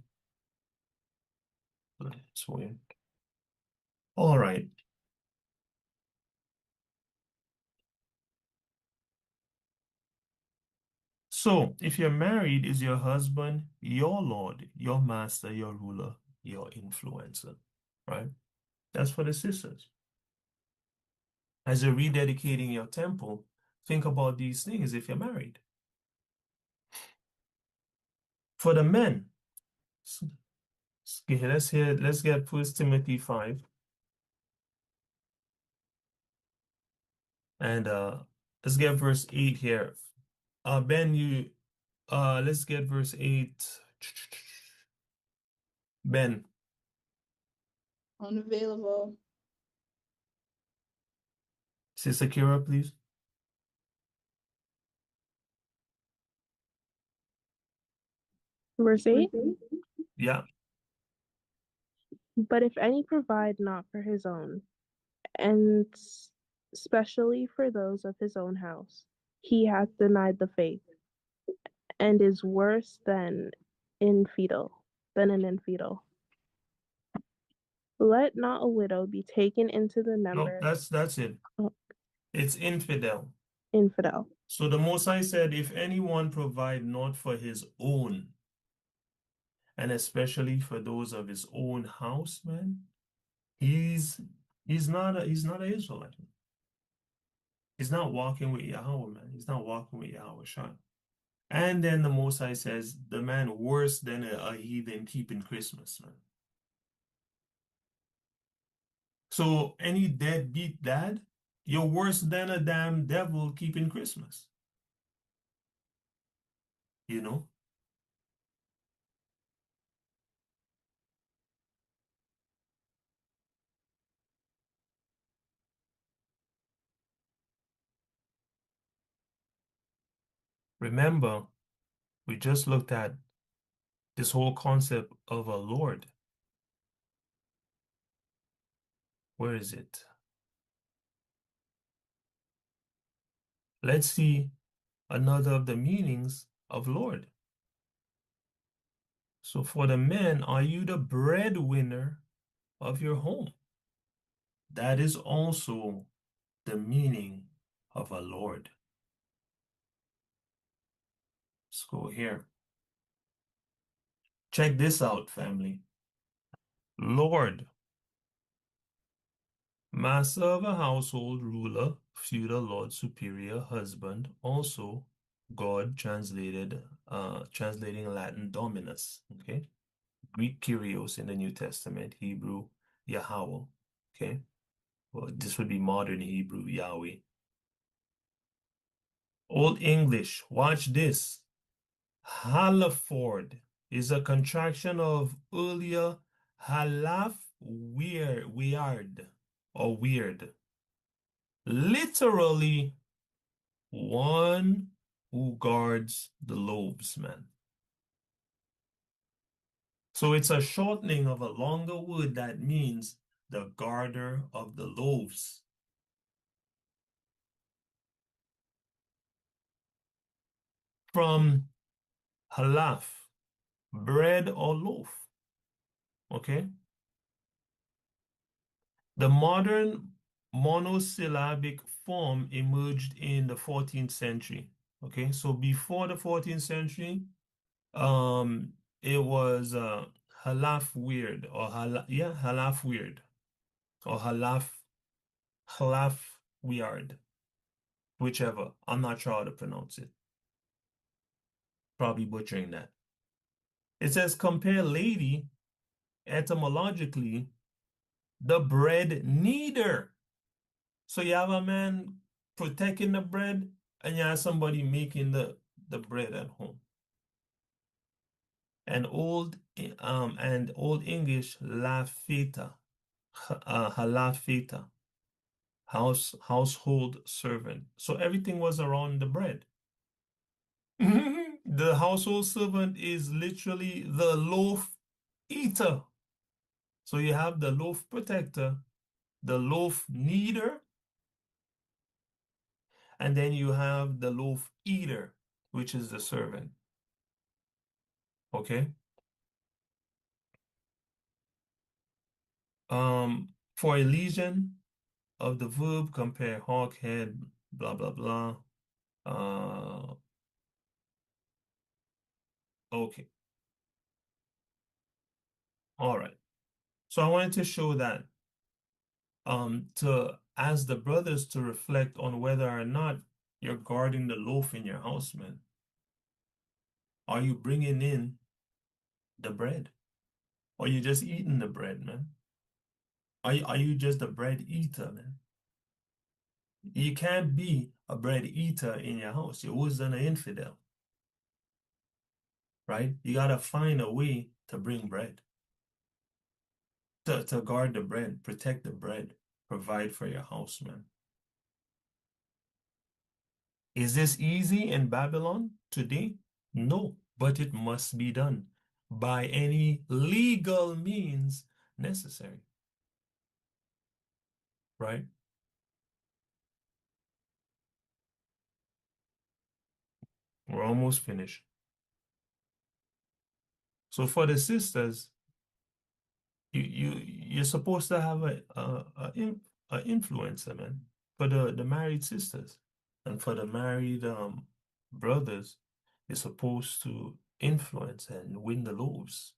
S2: That's weird. All right. So, if you're married, is your husband your Lord, your master, your ruler, your influencer, right? That's for the sisters. As you're rededicating your temple, think about these things if you're married. For the men, okay, let's get 1 Timothy 5. And let's get verse 8 here. Ben, let's get verse 8. Ben.
S5: Unavailable.
S2: Sister Kira, please.
S4: Verse 8.
S2: Yeah.
S4: But if any provide not for his own, and specially for those of his own house, he hath denied the faith, and is worse than an infidel. Let not a widow be taken into the
S2: No,
S4: number.
S2: that's it. It's infidel.
S4: Infidel.
S2: So the Most High said, if anyone provide not for his own, and especially for those of his own house, man, he's not an Israelite. He's not walking with Yahawah, man. He's not walking with Yahawah Shah. And then the Most High says, the man worse than a heathen keeping Christmas, man. So any deadbeat dad, you're worse than a damn devil keeping Christmas. You know? Remember, we just looked at this whole concept of a Lord. Where is it? Let's see another of the meanings of Lord. So for the men, are you the breadwinner of your home? That is also the meaning of a Lord. Let's go here. Check this out, family. Lord, master of a household, ruler, feudal lord, superior, husband, also God translating Latin dominus, okay? Greek Kyrios in the New Testament, Hebrew Yahawah, okay? Well, this would be modern Hebrew Yahweh. Old English, watch this. Halaford is a contraction of earlier halaf weird or weird. Literally, one who guards the loaves, man. So it's a shortening of a longer word that means the guarder of the loaves. From halaf, bread or loaf. Okay? The modern monosyllabic form emerged in the 14th century. Okay, so before the 14th century, it was halaf weird or halaf weird or halaf weird, whichever. I'm not sure how to pronounce it. Probably butchering that. It says compare lady etymologically, the bread kneader. So you have a man protecting the bread, and you have somebody making the bread at home. And old English lafeta, halafeta, household servant. So everything was around the bread. The household servant is literally the loaf eater. So you have the loaf protector, the loaf kneader, and then you have the loaf eater, which is the servant. Okay? For a lesion of the verb, compare hawk, head, blah, blah, blah. Okay. All right. So I wanted to show that to ask the brothers to reflect on whether or not you're guarding the loaf in your house, man. Are you bringing in the bread? Or you just eating the bread, man? Are you just a bread eater, man? You can't be a bread eater in your house. You're worse than an infidel, right? You gotta find a way to bring bread, to guard the bread, protect the bread, provide for your house, man. Is this easy in Babylon today? No, but it must be done by any legal means necessary, right? We're almost finished. So for the sisters, you're supposed to have a influencer, man, for the married sisters, and for the married brothers, you're supposed to influence and win the loaves.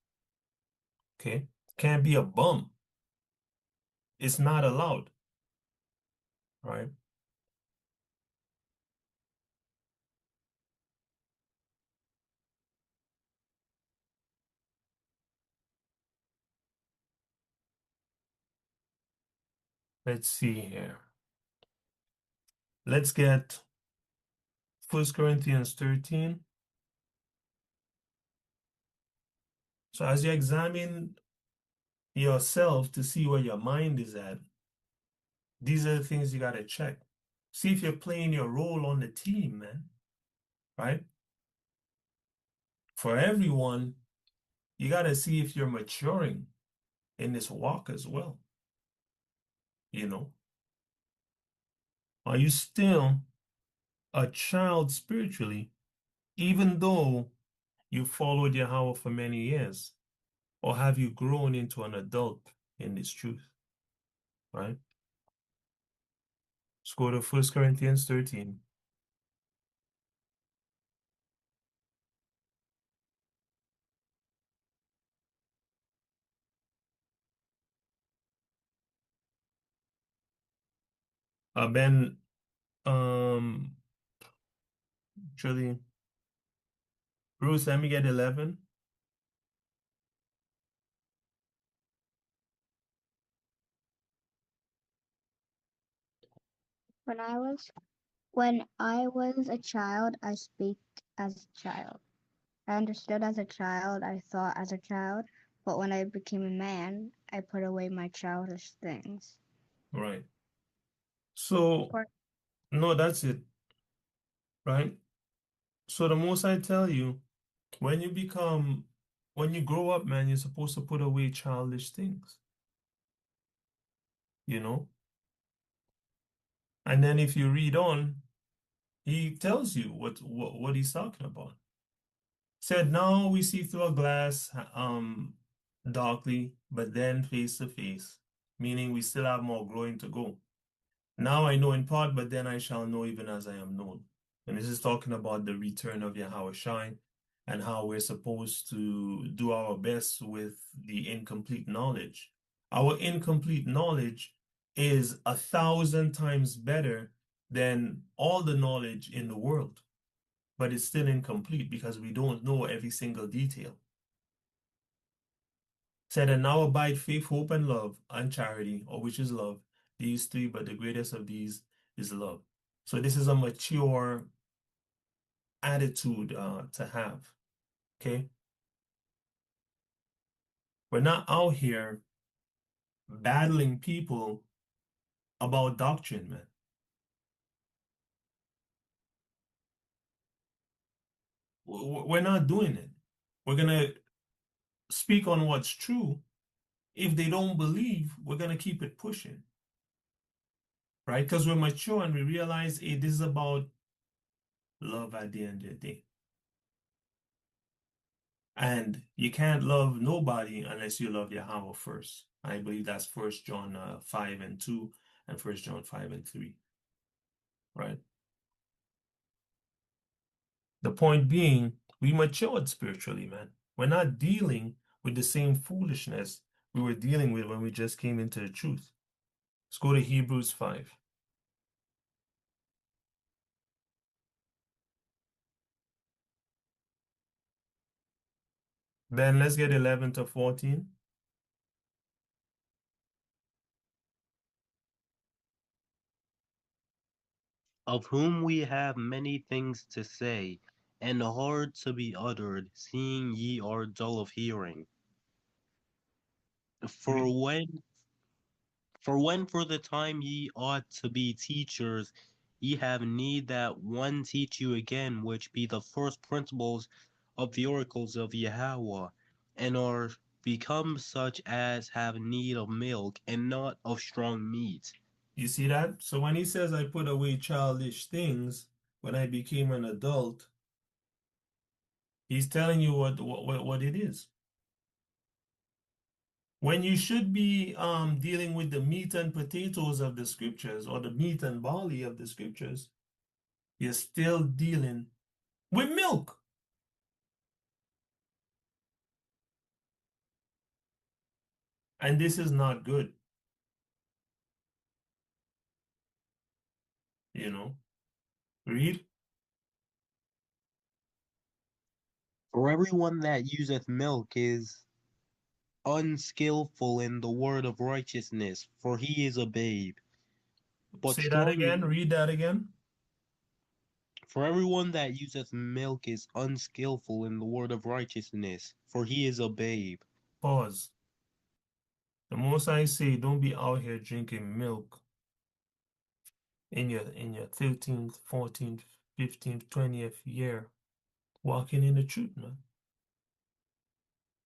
S2: Okay, can't be a bum. It's not allowed, right? Let's see here. Let's get 1 Corinthians 13. So as you examine yourself to see where your mind is at, these are the things you got to check. See if you're playing your role on the team, man, right? For everyone, you got to see if you're maturing in this walk as well. You know, are you still a child spiritually, even though you followed Yahawah for many years? Or have you grown into an adult in this truth, right? Let's go to 1 Corinthians 13. Ben, actually, Bruce, let me get 11.
S10: When I was a child, I speak as a child. I understood as a child, I thought as a child, but when I became a man, I put away my childish things.
S2: Right. So, no, that's it, right? So the most I tell you, when you grow up, man, you're supposed to put away childish things, you know? And then if you read on, he tells you what he's talking about. Said, now we see through a glass, darkly, but then face to face, meaning we still have more growing to go. Now I know in part, but then I shall know even as I am known. And this is talking about the return of Yahawah Shai and how we're supposed to do our best with the incomplete knowledge. Our incomplete knowledge is 1,000 times better than all the knowledge in the world, but it's still incomplete because we don't know every single detail. Said, and now abide faith, hope, and love, and charity, or which is love. These three, but the greatest of these is love. So this is a mature attitude to have, okay? We're not out here battling people about doctrine, man. We're not doing it. We're going to speak on what's true. If they don't believe, we're going to keep it pushing, right? Because we're mature and we realize, hey, this is about love at the end of the day. And you can't love nobody unless you love Yahawah first. I believe that's 1 John 5 and 2 and 1 John 5 and 3, right? The point being, we matured spiritually, man. We're not dealing with the same foolishness we were dealing with when we just came into the truth. Let's go to Hebrews 5. Ben, let's get 11 to 14.
S11: Of whom we have many things to say, and hard to be uttered, seeing ye are dull of hearing. For when for the time ye ought to be teachers, ye have need that one teach you again, which be the first principles of the oracles of Yahawah, and are become such as have need of milk, and not of strong meat.
S2: You see that? So when he says, I put away childish things when I became an adult, he's telling you what it is. When you should be dealing with the meat and potatoes of the scriptures, or the meat and barley of the scriptures, you're still dealing with milk. And this is not good. You know, read.
S11: For everyone that useth milk is unskillful in the word of righteousness, for he is a babe. But
S2: Say that again.
S11: strong
S2: Read that again.
S11: For everyone that useth milk is unskillful in the word of righteousness, for he is a babe.
S2: Pause. The most I say, don't be out here drinking milk in your 13th, 14th, 15th, 20th year, walking in the truth, man.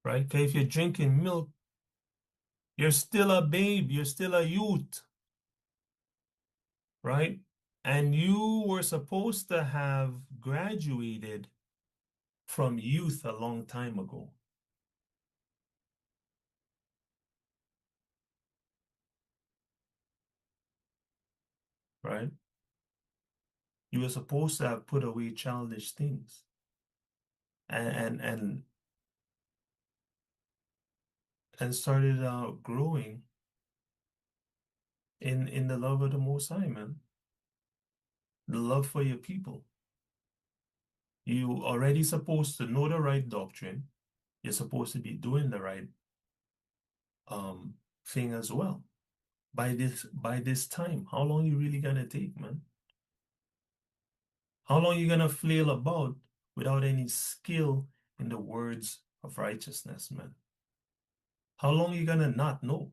S2: Right? Because if you're drinking milk, you're still a babe, you're still a youth, right? And you were supposed to have graduated from youth a long time ago. Right? You were supposed to have put away childish things and started growing in the love of the Most High, man. The love for your people. You already supposed to know the right doctrine. You're supposed to be doing the right thing as well. By this time, how long you really gonna take, man? How long you gonna flail about without any skill in the words of righteousness, man? How long you gonna not know?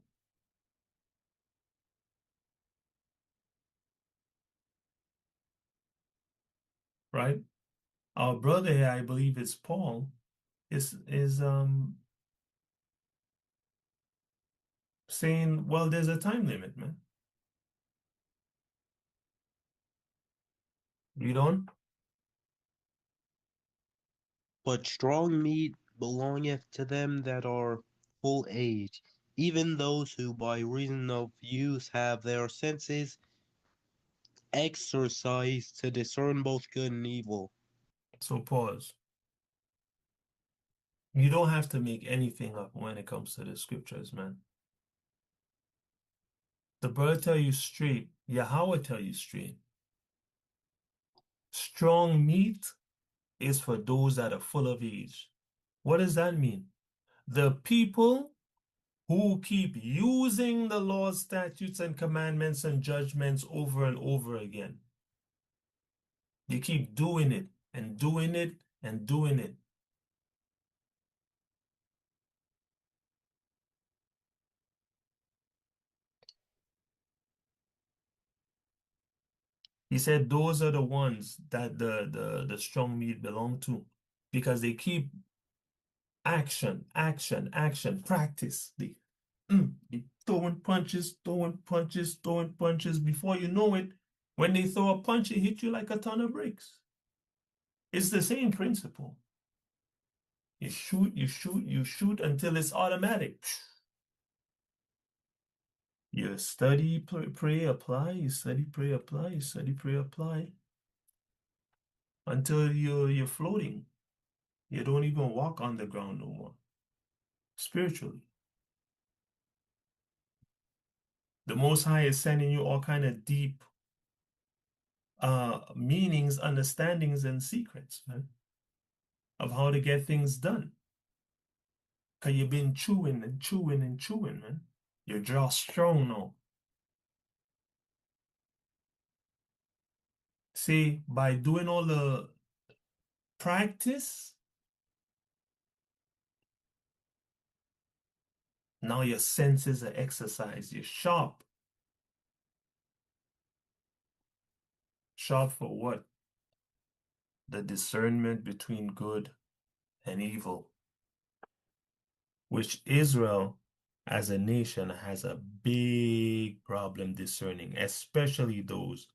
S2: Right? Our brother here, I believe it's Paul, is saying, well, there's a time limit, man. Read on.
S11: But strong meat belongeth to them that are full age, even those who by reason of use have their senses exercised to discern both good and evil.
S2: So pause. You don't have to make anything up when it comes to the scriptures, man. The brother tell you straight, Yahawah tell you straight. Strong meat is for those that are full of age. What does that mean? The people who keep using the laws, statutes, and commandments and judgments over and over again. You keep doing it and doing it and doing it. He said those are the ones that the strong meat belong to, because they keep action, action, action, practice. They throwing punches, throwing punches, throwing punches. Before you know it, when they throw a punch, it hit you like a ton of bricks. It's the same principle. You shoot, you shoot, you shoot until it's automatic. You study, pray, apply, you study, pray, apply, you study, pray, apply, until you're floating. You don't even walk on the ground no more, spiritually. The Most High is sending you all kind of deep meanings, understandings, and secrets, man, of how to get things done. Because you've been chewing and chewing and chewing, man. Your jaw strong now. See, by doing all the practice, now your senses are exercised. You're sharp. Sharp for what? The discernment between good and evil, which Israel as a nation has a big problem discerning, especially those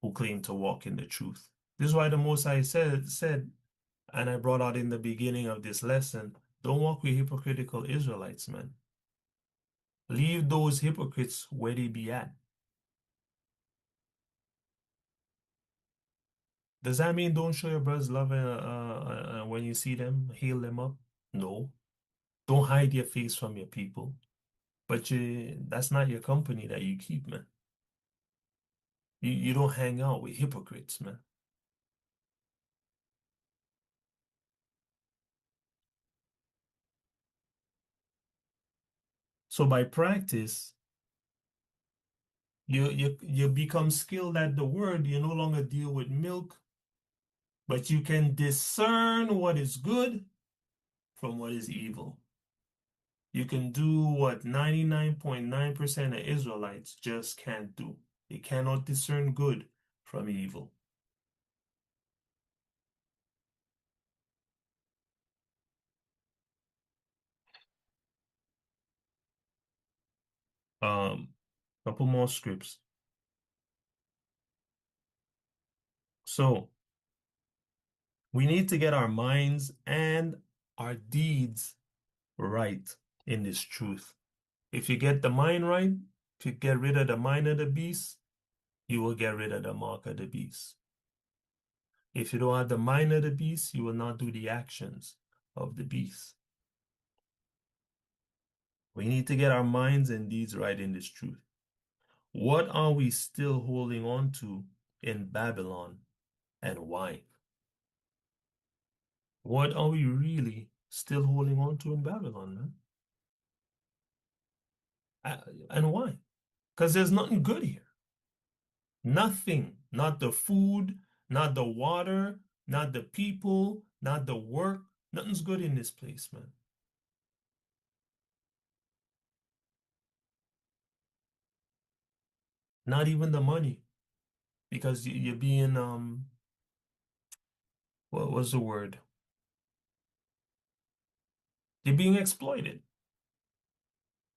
S2: who claim to walk in the truth. This is why the Most High said, and I brought out in the beginning of this lesson, don't walk with hypocritical Israelites, man. Leave those hypocrites where they be at. Does that mean don't show your brothers love when you see them, heal them up? No. Don't hide your face from your people. But that's not your company that you keep, man. You don't hang out with hypocrites, man. So by practice, you become skilled at the word. You no longer deal with milk, but you can discern what is good from what is evil. You can do what 99.9% of Israelites just can't do. They cannot discern good from evil. Couple more scripts. So we need to get our minds and our deeds right in this truth. If you get the mind right, if you get rid of the mind of the beast, you will get rid of the mark of the beast. If you don't have the mind of the beast, you will not do the actions of the beast. We need to get our minds and deeds right in this truth. What are we still holding on to in Babylon and why? What are we really still holding on to in Babylon, man? And why? Because there's nothing good here. Nothing. Not the food, not the water, not the people, not the work. Nothing's good in this place, man. Not even the money. Because you're being, what was the word? You're being exploited.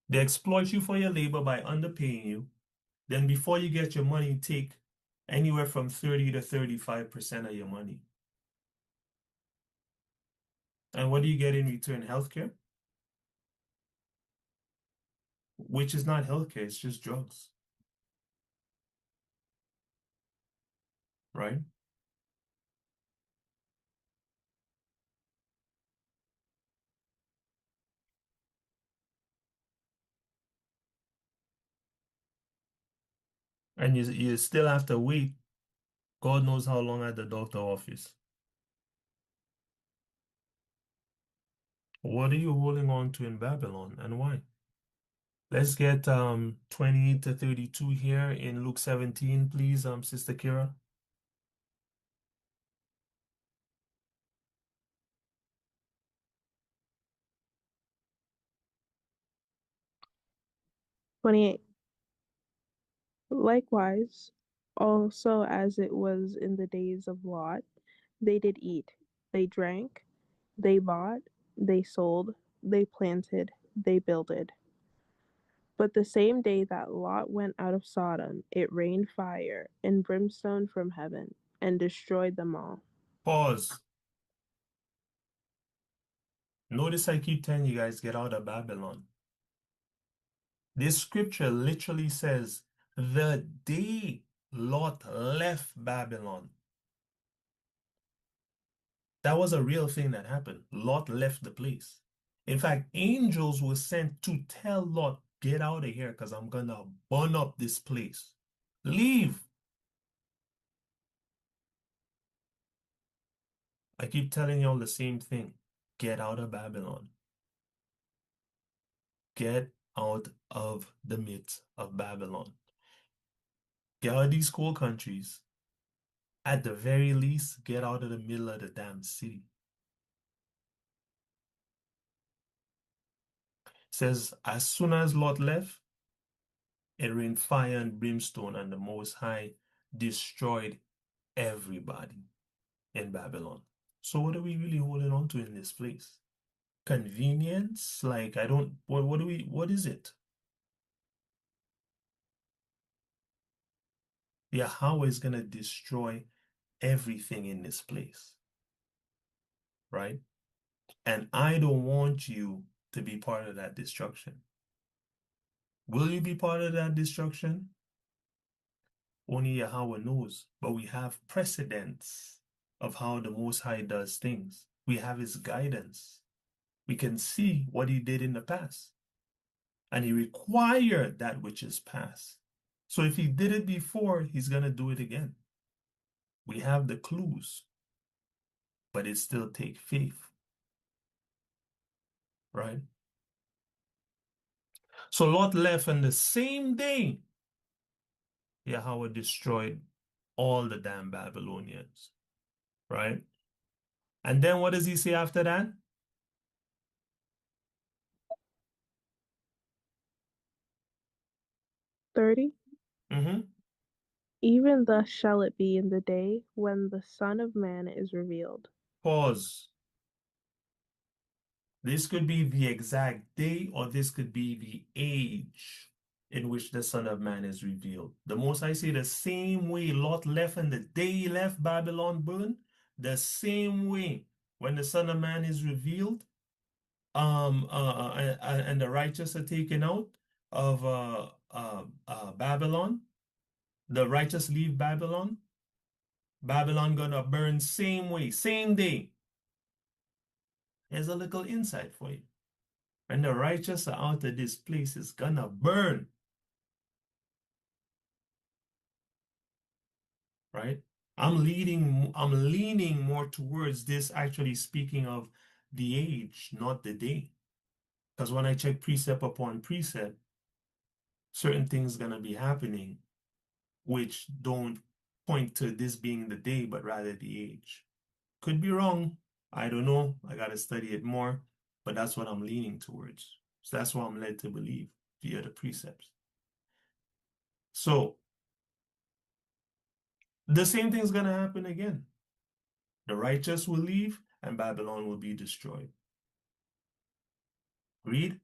S2: They exploit you for your labor by underpaying you. Then before you get your money, take anywhere from 30 to 35% of your money. And what do you get in return? Healthcare? Which is not healthcare, it's just drugs. Right? And you still have to wait God knows how long at the doctor office. What are you holding on to in Babylon and why? Let's get 28 to 32 here in Luke 17, please, Sister Kira.
S4: "28. Likewise, also as it was in the days of Lot, they did eat, they drank, they bought, they sold, they planted, they builded. But the same day that Lot went out of Sodom, it rained fire and brimstone from heaven, and destroyed them all."
S2: Pause. Notice I keep telling you guys, get out of Babylon. This scripture literally says, the day Lot left Babylon. That was a real thing that happened. Lot left the place. In fact, angels were sent to tell Lot, get out of here because I'm gonna burn up this place. Leave. I keep telling y'all the same thing. Get out of Babylon. Get out of the midst of Babylon. Get out of these cold countries. At the very least, get out of the middle of the damn city. It says, as soon as Lot left, it rained fire and brimstone, and the Most High destroyed everybody in Babylon. So what are we really holding on to in this place? Convenience? Like, I don't, what is it? Yahawah is going to destroy everything in this place, right? And I don't want you to be part of that destruction. Will you be part of that destruction? Only Yahawah knows, but we have precedents of how the Most High does things. We have his guidance. We can see what he did in the past. And he required that which is past. So if he did it before, he's going to do it again. We have the clues, but it still takes faith, right? So Lot left on the same day Yahawah destroyed all the damn Babylonians, right? And then what does he say after that?
S4: 30.
S2: Mm-hmm.
S4: Even thus shall it be in the day when the Son of Man is revealed.
S2: Pause. This could be the exact day, or this could be the age in which the Son of Man is revealed. The Most High say the same way Lot left and the day he left Babylon burned, the same way when the Son of Man is revealed, and the righteous are taken out of Babylon, the righteous leave Babylon, Babylon gonna burn same way, same day. Here's a little insight for you. When the righteous are out of this place, it's gonna burn. Right? I'm leaning more towards this actually speaking of the age, not the day. Because when I check precept upon precept, certain things gonna be happening which don't point to this being the day, but rather the age. Could be wrong. I don't know. I gotta study it more, but that's what I'm leaning towards. So that's what I'm led to believe via the precepts. So the same thing's gonna happen again. The righteous will leave and Babylon will be destroyed. Read.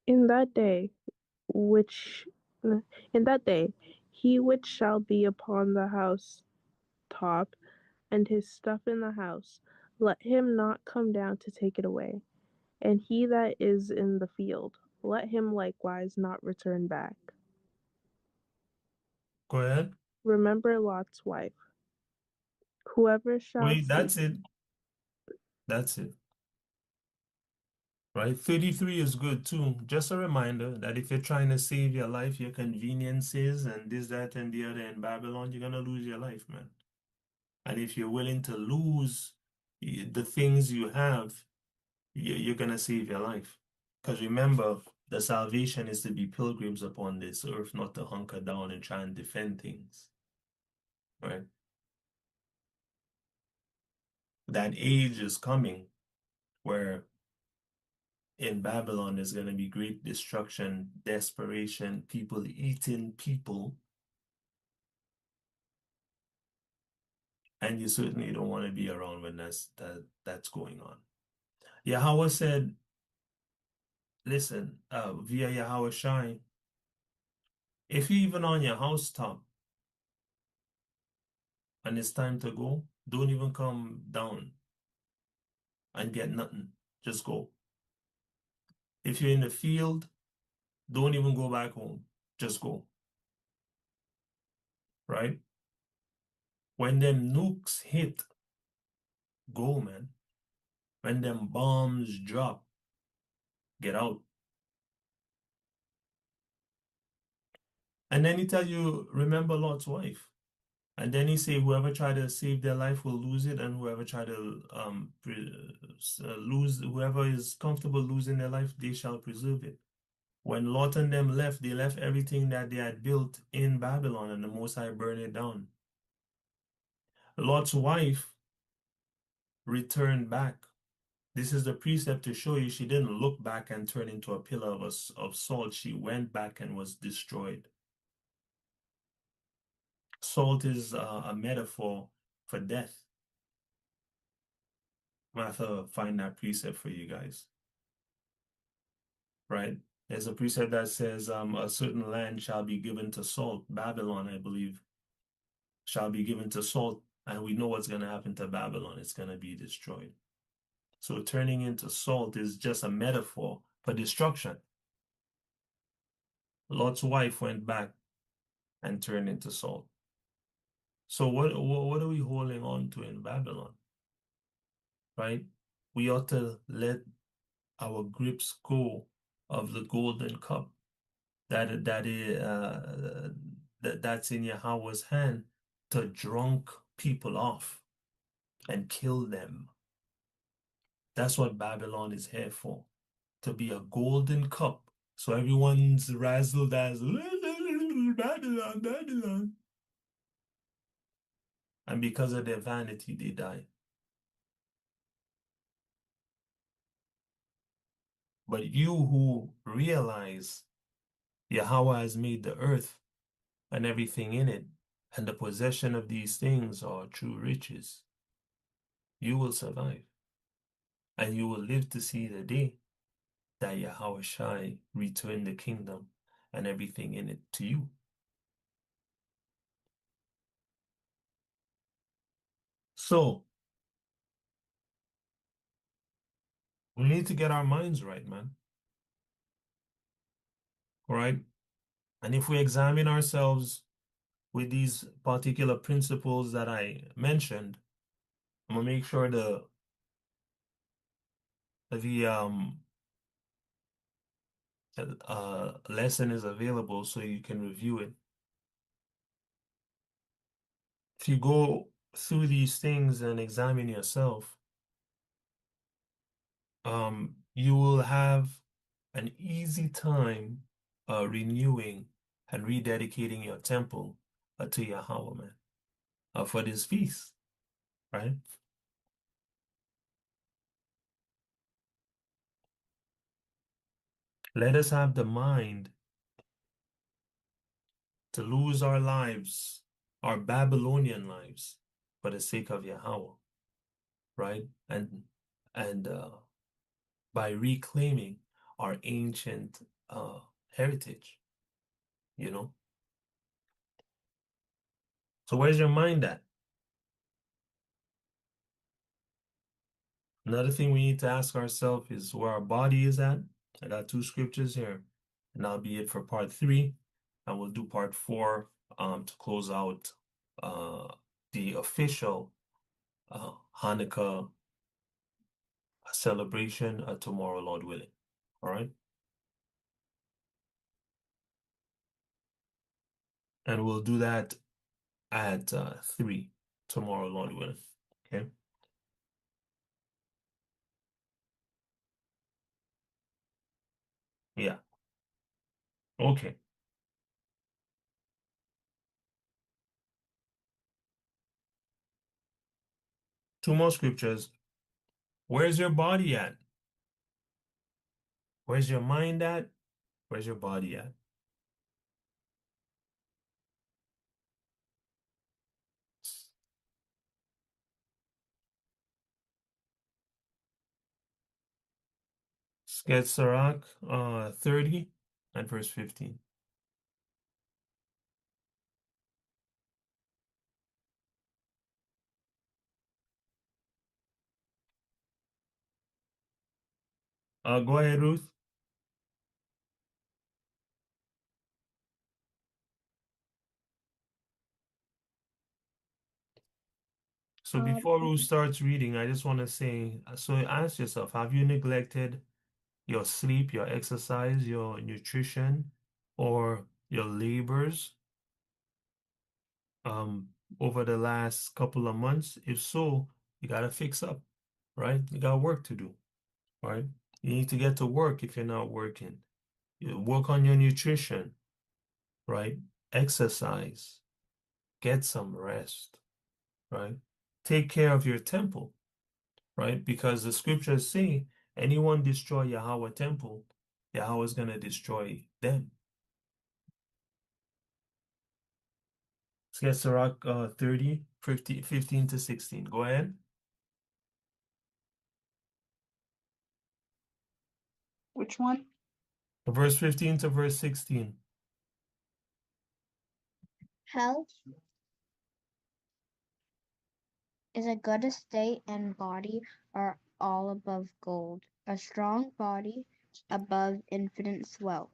S4: In that day, he which shall be upon the house top, and his stuff in the house, let him not come down to take it away. And he that is in the field, let him likewise not return back.
S2: Go ahead.
S4: Remember Lot's wife. Whoever shall
S2: Wait,
S4: see.
S2: that's it. That's it. Right? 33 is good too. Just a reminder that if you're trying to save your life, your conveniences and this, that, and the other in Babylon, you're gonna lose your life, man. And if you're willing to lose the things you have, you're gonna save your life. Because remember, the salvation is to be pilgrims upon this earth, not to hunker down and try and defend things. Right? That age is coming where in Babylon there's going to be great destruction, desperation, people eating people. And you certainly don't want to be around when that's going on. Yahawah said, listen, via Yahawah Shai, if you're even on your housetop and it's time to go, don't even come down and get nothing. Just go. If you're in the field, don't even go back home. Just go. Right? When them nukes hit, go, man. when them bombs drop, get out. And then he tell you, remember Lot's wife. And then he say, whoever try to save their life will lose it, and whoever try to lose, whoever is comfortable losing their life, they shall preserve it. When Lot and them left, they left everything that they had built in Babylon, and the Most High burned it down. Lot's wife returned back. This is the precept to show you she didn't look back and turn into a pillar of salt. She went back and was destroyed. Salt is a metaphor for death. I have to find that precept for you guys. Right? There's a precept that says a certain land shall be given to salt. Babylon, I believe, shall be given to salt. And we know what's going to happen to Babylon. It's going to be destroyed. So turning into salt is just a metaphor for destruction. Lot's wife went back and turned into salt. So what are we holding on to in Babylon? Right? We ought to let our grips go of the golden cup that's in Yahawah's hand to drunk people off and kill them. That's what Babylon is here for, to be a golden cup. So everyone's razzled as Babylon, Babylon. And because of their vanity, they die. But you who realize Yahawah has made the earth and everything in it, and the possession of these things are true riches, you will survive. And you will live to see the day that Yahawah shall return the kingdom and everything in it to you. So, we need to get our minds right, man. All right? And if we examine ourselves with these particular principles that I mentioned, I'm gonna make sure the lesson is available so you can review it. If you go through these things and examine yourself, you will have an easy time renewing and rededicating your temple to Yahawah, man, for this feast, right? Let us have the mind to lose our lives, our Babylonian lives, for the sake of Yahawah, right? And by reclaiming our ancient heritage, you know? So where's your mind at? Another thing we need to ask ourselves is where our body is at. I got 2 scriptures here, and that'll be it for part 3. And we'll do part 4 to close out the official Hanukkah celebration tomorrow, Lord willing. All right? And we'll do that at 3 tomorrow, Lord willing. Okay? Yeah. Okay. Two more scriptures. Where's your body at? Where's your mind at? Where's your body at? Get Sirach 30 and verse 15. Go ahead, Ruth. So before Ruth starts reading, I just want to say, so ask yourself, have you neglected your sleep, your exercise, your nutrition, or your labors over the last couple of months? If so, you got to fix up, right? You got work to do, right? You need to get to work if you're not working. You work on your nutrition, right? Exercise, get some rest, right? Take care of your temple, right? Because the scriptures say anyone destroy Yahawah temple, Yahweh is going to destroy them. Let's get Sirach 30, 15 to 16. Go ahead.
S5: Which one?
S2: Verse 15 to verse 16.
S10: Health is a good estate and body are all above gold. A strong body above infinite wealth.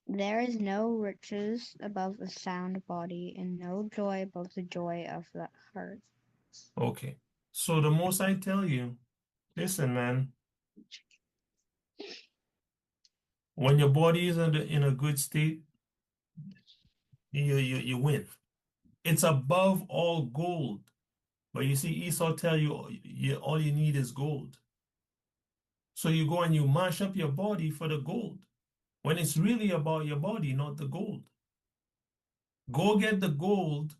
S10: There is no riches above a sound body, and no joy above the joy of the heart.
S2: Okay. So the most I tell you, listen, man, when your body is in a good state, you win. It's above all gold. But you see, Esau tell you, all you need is gold. So you go and you mash up your body for the gold, when it's really about your body, not the gold. Go get the gold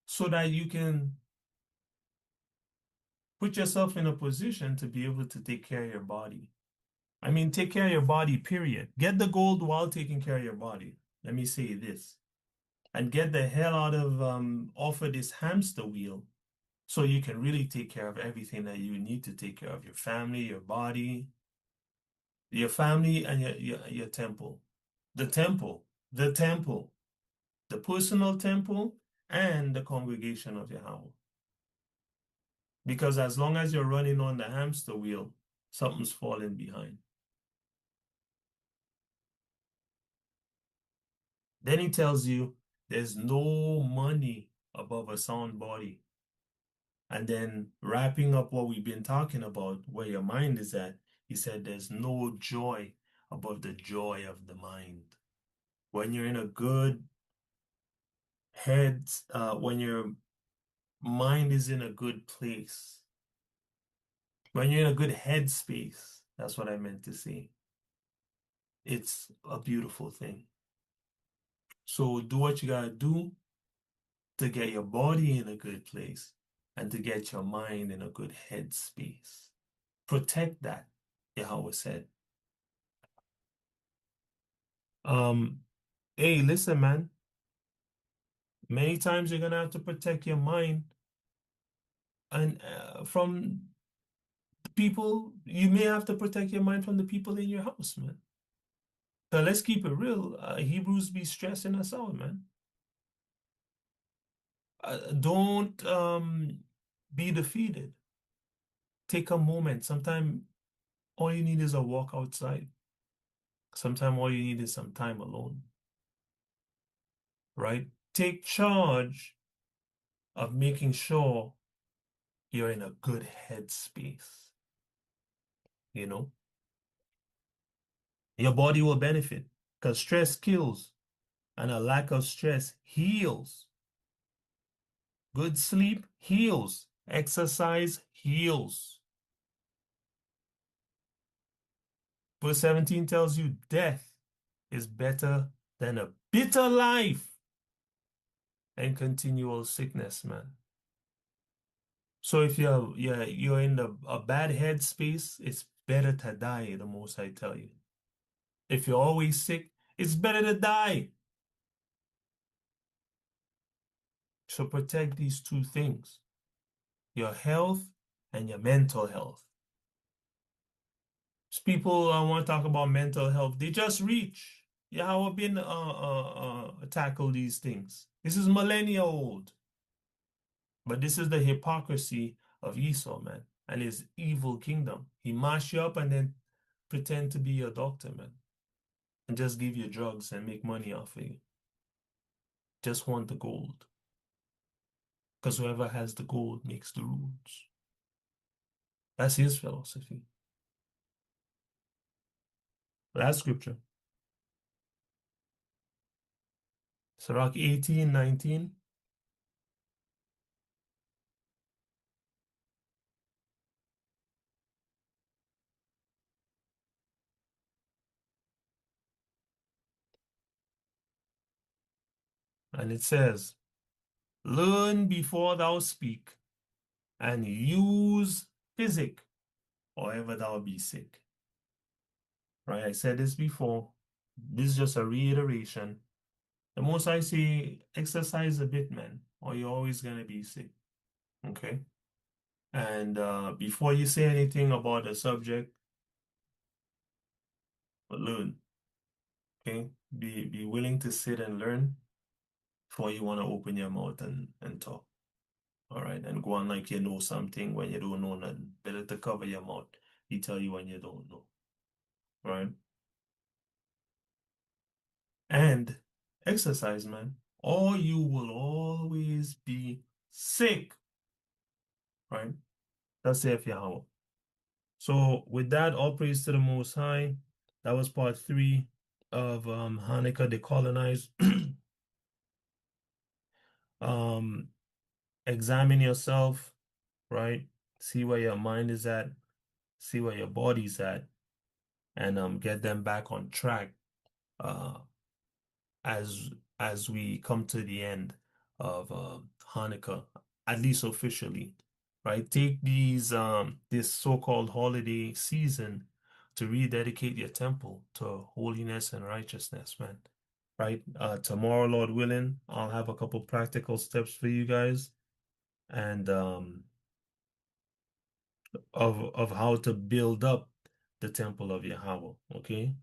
S2: so that you can put yourself in a position to be able to take care of your body. I mean, take care of your body, period. Get the gold while taking care of your body. Let me say this. And get the hell out of off of this hamster wheel so you can really take care of everything that you need to take care of. Your family, your body, your family, and your temple. The temple, the personal temple, and the congregation of Yahawah. Because as long as you're running on the hamster wheel, something's falling behind. Then he tells you there's no money above a sound body. And then wrapping up what we've been talking about, where your mind is at, he said there's no joy above the joy of the mind. When you're in a good head, when your mind is in a good place, when you're in a good headspace, that's what I meant to say. It's a beautiful thing. So do what you gotta do to get your body in a good place and to get your mind in a good headspace. Protect that, Yahweh said. Hey, listen, man. Many times you're gonna have to protect your mind and from people. You may have to protect your mind from the people in your house, man. So let's keep it real. Hebrews be stressing us out, man. Don't be defeated. Take a moment. Sometimes all you need is a walk outside. Sometimes all you need is some time alone. Right? Take charge of making sure you're in a good headspace. You know? Your body will benefit because stress kills and a lack of stress heals. Good sleep heals. Exercise heals. Verse 17 tells you death is better than a bitter life and continual sickness, man. So if you're in a bad headspace, it's better to die, the most I tell you. If you're always sick, it's better to die. So protect these two things, your health and your mental health. People want to talk about mental health. They just reach. Yahweh been tackle these things. This is millennia old. But this is the hypocrisy of Esau, man, and his evil kingdom. He mash you up and then pretend to be your doctor, man, and just give you drugs and make money off of you. Just want the gold. because whoever has the gold makes the rules. That's his philosophy. Last scripture. Sirach 18:19. And it says, learn before thou speak, and use physic, or ever thou be sick. Right? I said this before. This is just a reiteration. The most I say, exercise a bit, man, or you're always going to be sick. Okay? And before you say anything about the subject, learn. Okay? Be willing to sit and learn before you want to open your mouth and talk. All right? And go on like you know something when you don't know nothing. Better to cover your mouth. He tell you when you don't know. Right? And exercise, man, or you will always be sick. Right? That's saith Yahweh. So with that, all praise to the Most High. That was part 3 of Hanukkah Decolonized. Examine yourself, right? See where your mind is at, see where your body's at, and get them back on track uh, as as we come to the end of Hanukkah, at least officially, right? Take this so-called holiday season to rededicate your temple to holiness and righteousness, man. Right? Tomorrow, Lord willing, I'll have a couple practical steps for you guys, and of how to build up the temple of Yahawah. Okay,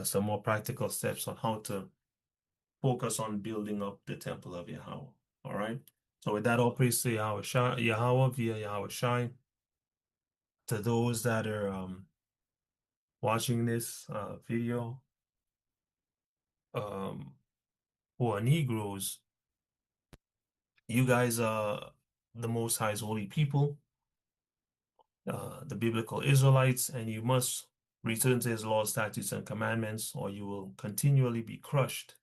S2: some more practical steps on how to focus on building up the temple of Yahawah. All right. So with that, all praise to Yahawah via Yahweh Shai. To those that are watching this video, who are Negroes, you guys are the Most High's holy people, the biblical Israelites, and you must return to his laws, statutes, and commandments, or you will continually be crushed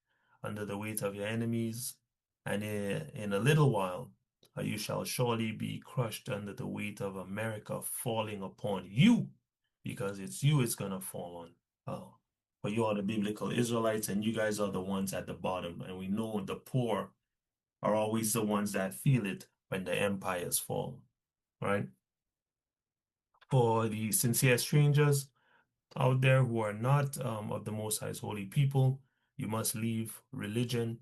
S2: under the weight of your enemies. And in a little while, you shall surely be crushed under the weight of America falling upon you, because it's you it's going to fall on. But you are the biblical Israelites, and you guys are the ones at the bottom. And we know the poor are always the ones that feel it when the empires fall, right? For the sincere strangers out there who are not of the Most High's holy people, you must leave religion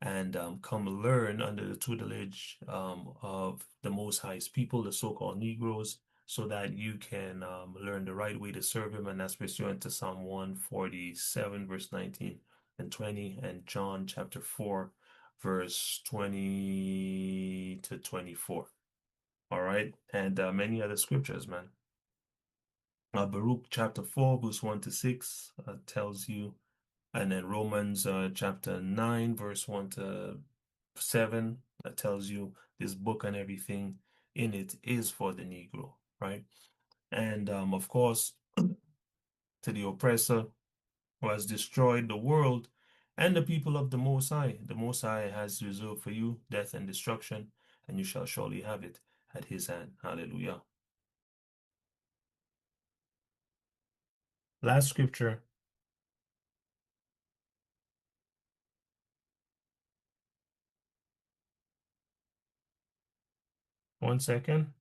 S2: and come learn under the tutelage of the Most High's people, the so-called Negroes, so that you can learn the right way to serve him. And that's pursuant to Psalm 147, verse 19 and 20, and John chapter 4, verse 20 to 24. All right. And many other scriptures, man. Baruch chapter 4, verse 1 to 6 tells you, and then Romans chapter 9, verse 1 to 7 tells you this book and everything in it is for the Negro, right? And of course, to the oppressor who has destroyed the world and the people of the Most High. The Most High has reserved for you death and destruction, and you shall surely have it at his hand. Hallelujah. Last scripture. One second.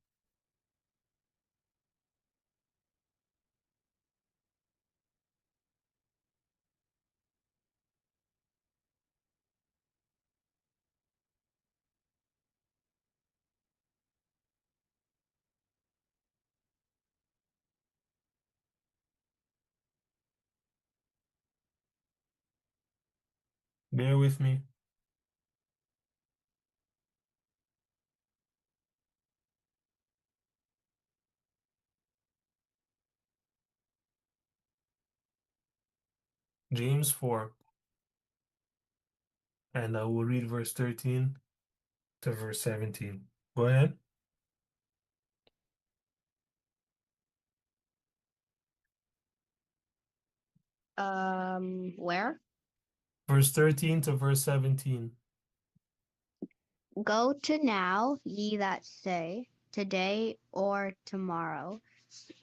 S2: Bear with me. James 4, and I will read verse 13. to verse 17. Go ahead.
S10: Where?
S2: Verse 13 to verse 17.
S10: Go to now, ye that say, today or tomorrow,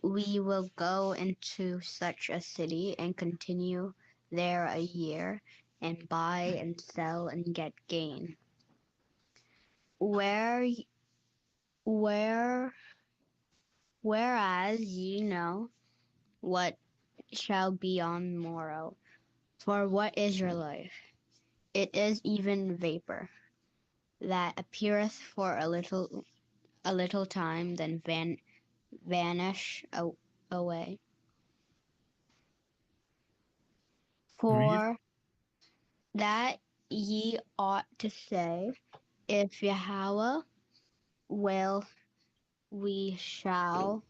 S10: we will go into such a city and continue there a year, and buy and sell and get gain. Where whereas ye know what shall be on the morrow. For what is your life? It is even vapor, that appeareth for a little time, then vanish away.
S2: Read.
S10: For that ye ought to say, if Yahawah will, we shall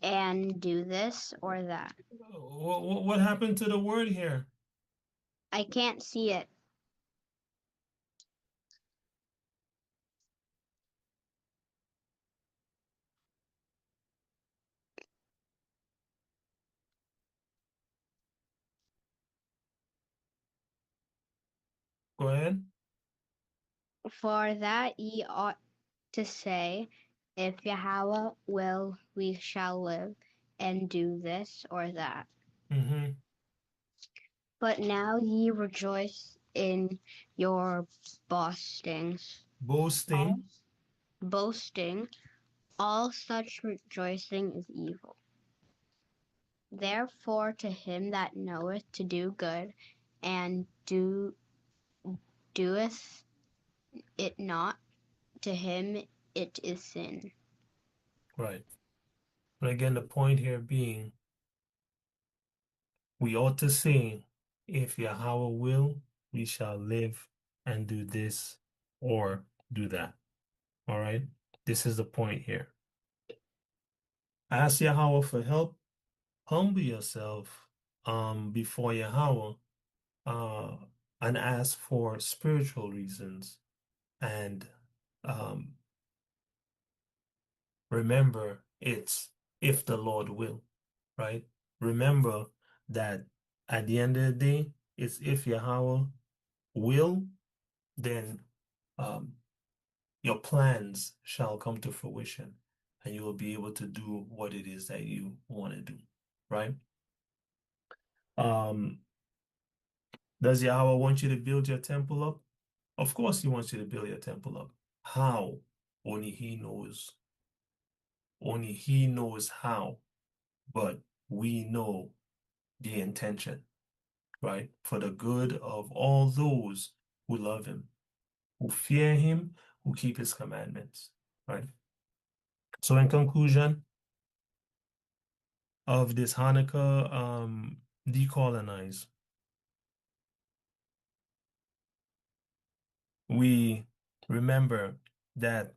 S10: and do this or that.
S2: What happened to the word here?
S10: I can't see it.
S2: Go ahead.
S10: For that ye ought to say, if Yahawah will, we shall live and do this or that.
S2: Mm-hmm.
S10: But now ye rejoice in your boastings.
S2: Boasting.
S10: Boasting, all such rejoicing is evil. Therefore, to him that knoweth to do good and doeth it not, to him it is sin.
S2: Right. But again, the point here being, we ought to say, if Yahweh will, we shall live and do this or do that. All right. This is the point here. Ask Yahweh for help. Humble yourself before Yahweh and ask for spiritual reasons. And um, remember, it's if the Lord will, right? Remember that at the end of the day, it's if Yahweh will, then your plans shall come to fruition and you will be able to do what it is that you want to do, right? Does Yahweh want you to build your temple up? Of course he wants you to build your temple up. How? Only he knows. Only he knows how. But we know the intention, right? For the good of all those who love him, who fear him, who keep his commandments, right? So in conclusion of this Hanukkah decolonize, we remember that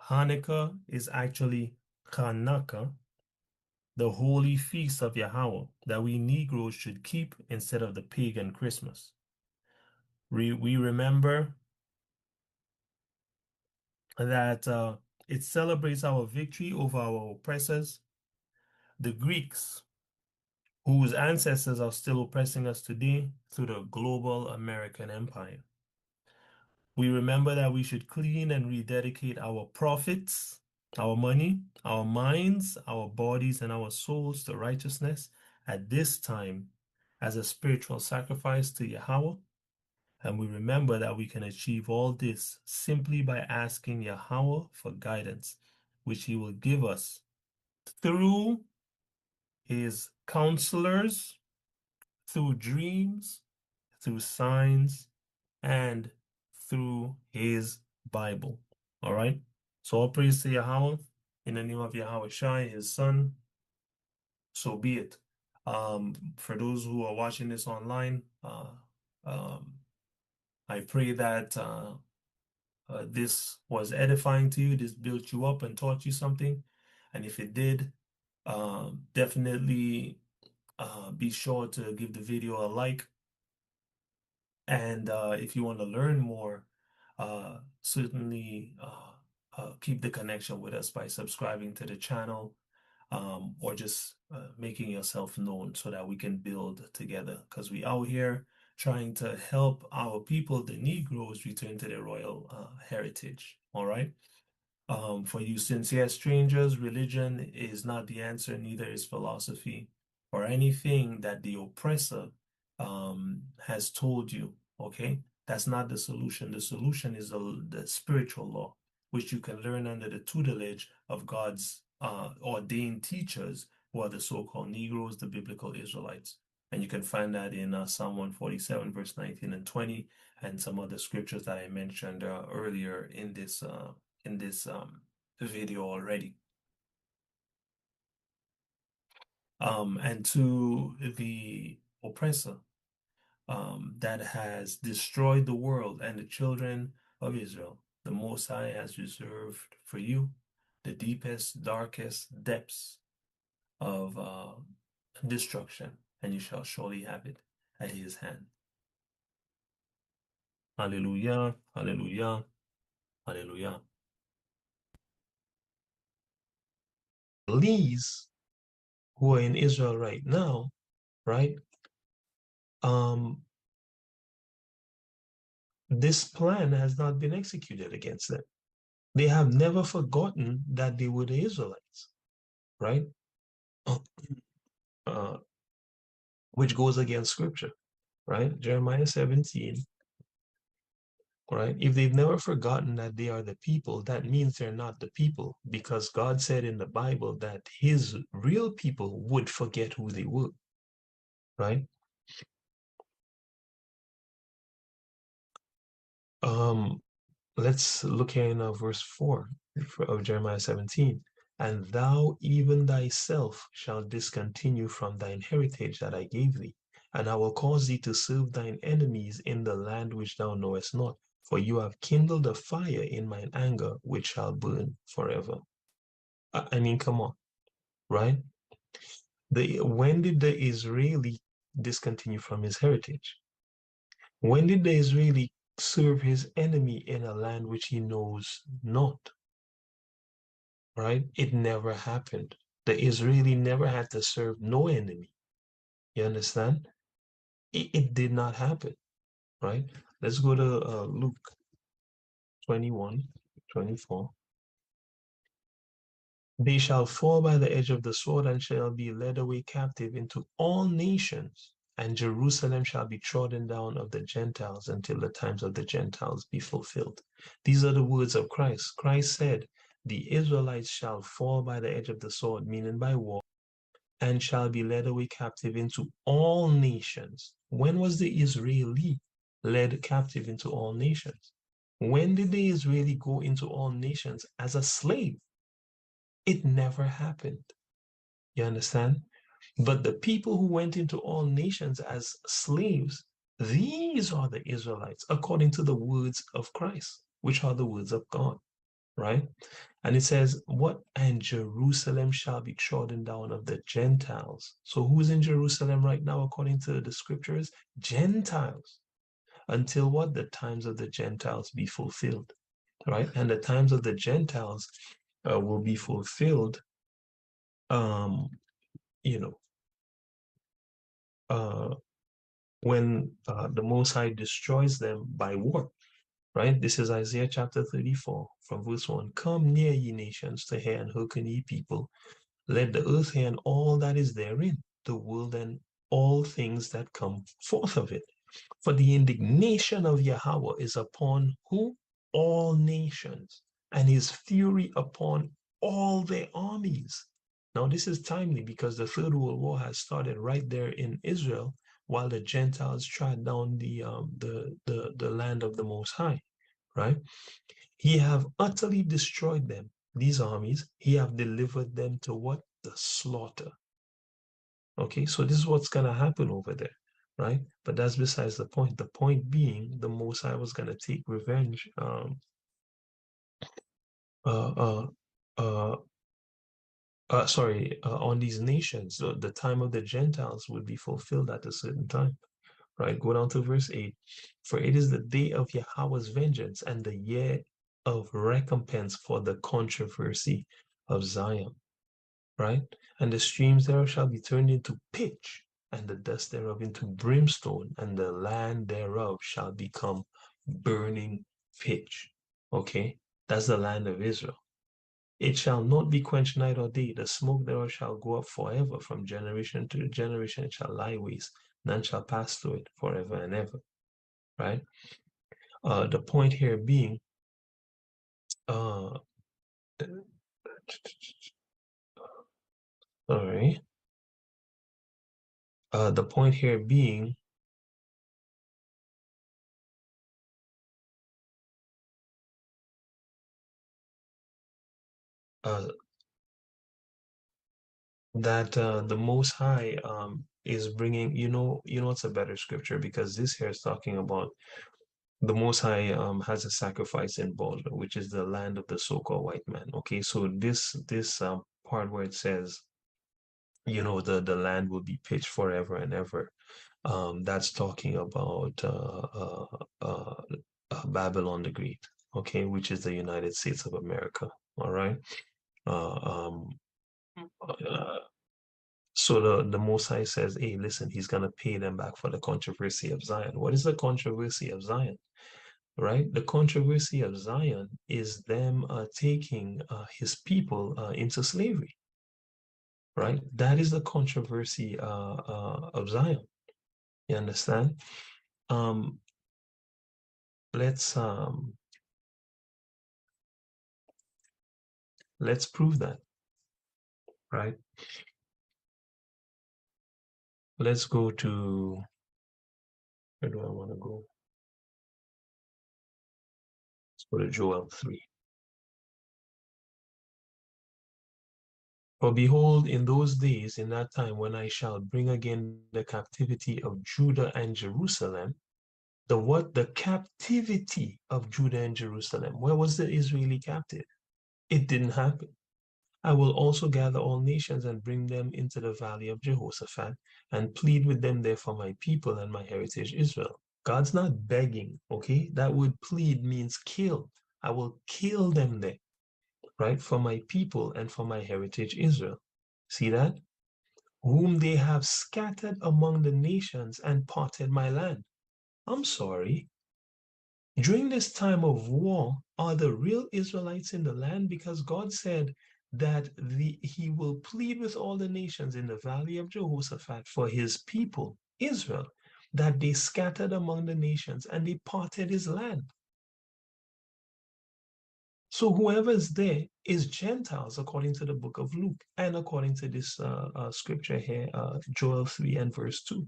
S2: Hanukkah is actually Hanukkah, the holy feast of Yahawah that we Negroes should keep instead of the pagan Christmas. We remember that it celebrates our victory over our oppressors, the Greeks, whose ancestors are still oppressing us today through the global American empire. We remember that we should clean and rededicate our profits, our money, our minds, our bodies, and our souls to righteousness at this time as a spiritual sacrifice to Yahawah. And we remember that we can achieve all this simply by asking Yahawah for guidance, which he will give us through his counselors, through dreams, through signs, and through his Bible. All right? So all praise to Yahawah in the name of Yahweh Shai, his son. So be it. For those who are watching this online, I pray that this was edifying to you, this built you up and taught you something. And if it did, definitely be sure to give the video a like. And if you want to learn more, certainly keep the connection with us by subscribing to the channel, or just making yourself known so that we can build together, because we out here trying to help our people, the Negroes, return to their royal heritage. All right. For you sincere strangers, religion is not the answer, neither is philosophy or anything that the oppressor has told you. Okay, that's not the solution. The solution is the spiritual law, which you can learn under the tutelage of God's ordained teachers, who are the so-called Negroes, the biblical Israelites. And you can find that in Psalm 147, verse 19 and 20, and some other scriptures that I mentioned earlier in this video already. And to the oppressor that has destroyed the world and the children of Israel, the Most High has reserved for you the deepest, darkest depths of destruction, and you shall surely have it at his hand. Hallelujah, hallelujah, hallelujah. Lees, who are in Israel right now, right? This plan has not been executed against them. They have never forgotten that they were the Israelites, right? Which goes against scripture, right? Jeremiah 17, right? If they've never forgotten that they are the people, that means they're not the people, because God said in the Bible that his real people would forget who they were, right? Let's look here in verse 4 of Jeremiah 17. And thou even thyself shalt discontinue from thine heritage that I gave thee, and I will cause thee to serve thine enemies in the land which thou knowest not, for you have kindled a fire in mine anger, which shall burn forever. I mean, come on, right? When did the Israeli discontinue from his heritage? When did the Israeli serve his enemy in a land which he knows not? Right? It never happened. The Israeli never had to serve no enemy. You understand? It did not happen, right? Let's go to Luke 21, 24. They shall fall by the edge of the sword and shall be led away captive into all nations, and Jerusalem shall be trodden down of the Gentiles until the times of the Gentiles be fulfilled. These are the words of Christ. Christ said, the Israelites shall fall by the edge of the sword, meaning by war, and shall be led away captive into all nations. When was the Israeli led captive into all nations? When did the Israeli go into all nations as a slave? It never happened. You understand? But the people who went into all nations as slaves, these are the Israelites, according to the words of Christ, which are the words of God, right? And it says, what? And Jerusalem shall be trodden down of the Gentiles. So who's in Jerusalem right now, according to the scriptures? Gentiles. Until what? The times of the Gentiles be fulfilled, right? And the times of the Gentiles will be fulfilled, you know, when the Most High destroys them by war, right? This is Isaiah chapter 34 from verse 1. Come near, ye nations, to hear, and hearken, ye people. Let the earth hear and all that is therein, the world and all things that come forth of it. For the indignation of Yahawah is upon who? All nations, and his fury upon all their armies. Now, this is timely because the Third World War has started right there in Israel, while the Gentiles trod down the land of the Most High, right? He have utterly destroyed them, these armies. He have delivered them to what? The slaughter. Okay, so this is what's going to happen over there, right? But that's besides the point. The point being, the Most High was going to take revenge on these nations. The time of the Gentiles would be fulfilled at a certain time. Right? Go down to verse 8. For it is the day of Yahawah's vengeance and the year of recompense for the controversy of Zion. Right? And the streams thereof shall be turned into pitch, and the dust thereof into brimstone, and the land thereof shall become burning pitch. Okay? That's the land of Israel. It shall not be quenched night or day. The smoke thereof shall go up forever. From generation to generation it shall lie waste. None shall pass through it forever and ever. Right? The point here being, sorry. The point here being, that the Most High is bringing, it's a better scripture, because this here is talking about the Most High has a sacrifice involved, which is the land of the so-called white man. Okay, so this part where it says, the land will be pitched forever and ever. That's talking about Babylon the Great, okay, which is the United States of America. All right. So the Most High says, hey, listen, he's going to pay them back for the controversy of Zion. What is the controversy of Zion? Right? The controversy of Zion is them taking his people into slavery. Right? That is the controversy of Zion. You understand? Let's prove that. Right? Let's go to, where do I want to go? Let's go to Joel 3. For behold, in those days, in that time, when I shall bring again the captivity of Judah and Jerusalem, the what? The captivity of Judah and Jerusalem. Where was the Israeli captive? It didn't happen. I will also gather all nations and bring them into the valley of Jehoshaphat and plead with them there for my people and my heritage Israel. God's not begging, okay? That word plead means kill. I will kill them there, right? For my people and for my heritage Israel. See that? Whom they have scattered among the nations and parted my land. I'm sorry. During this time of war, are the real Israelites in the land? Because God said that he will plead with all the nations in the valley of Jehoshaphat for his people, Israel, that they scattered among the nations and they parted his land. So whoever is there is Gentiles, according to the book of Luke, and according to this scripture here, Joel 3 and verse 2.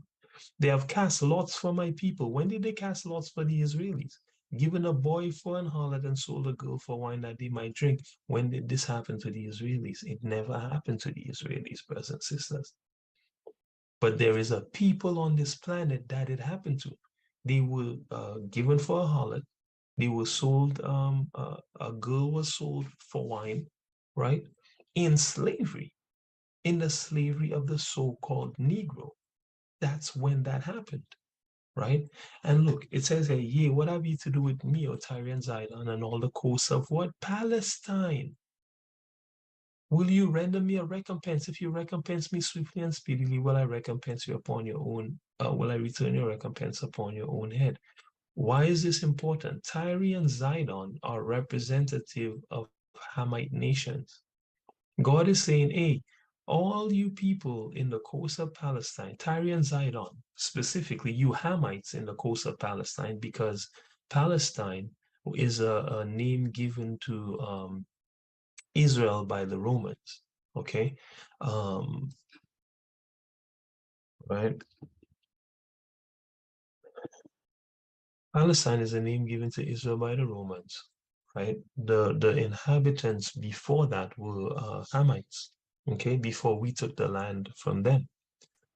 S2: They have cast lots for my people. When did they cast lots for the Israelis? Given a boy for an harlot and sold a girl for wine that they might drink. When did this happen to the Israelis? It never happened to the Israelis, brothers and sisters. But there is a people on this planet that it happened to. They were given for a harlot. They were sold, a girl was sold for wine, right? In slavery, in the slavery of the so-called Negro. That's when that happened. Right? And look, it says here, yea, what have you to do with me, O Tyre and Zidon, and all the coasts of what? Palestine. Will you render me a recompense? If you recompense me swiftly and speedily, will I recompense you upon your own, will I return your recompense upon your own head? Why is this important? Tyre and Zidon are representative of Hamite nations. God is saying, hey, all you people in the coast of Palestine, Tyre and Zidon, specifically you Hamites in the coast of Palestine, because Palestine is a name given to Israel by the Romans, okay? Right? Palestine is a name given to Israel by the Romans, right? The inhabitants before that were Hamites, okay? Before we took the land from them.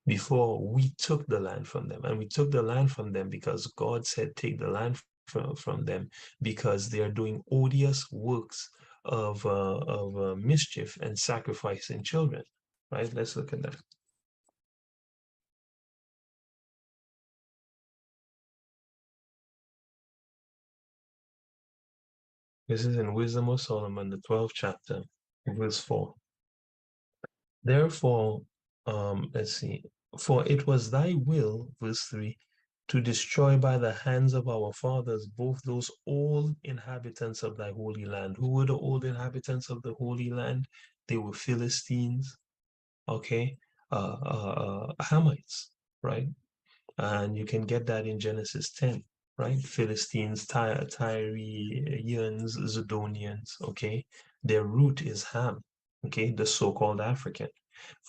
S2: Before we took the land from them. And we took the land from them because God said, take the land from them, because they are doing odious works of mischief and sacrificing children, right? Let's look at that. This is in Wisdom of Solomon, the 12th chapter, verse 4. Therefore, let's see, for it was thy will, verse 3, to destroy by the hands of our fathers both those old inhabitants of thy holy land. Who were the old inhabitants of the holy land? They were Philistines, okay, Hamites, right? And you can get that in Genesis 10, right? Philistines, Tyrians, Zidonians, okay? Their root is Ham, okay? The so-called African.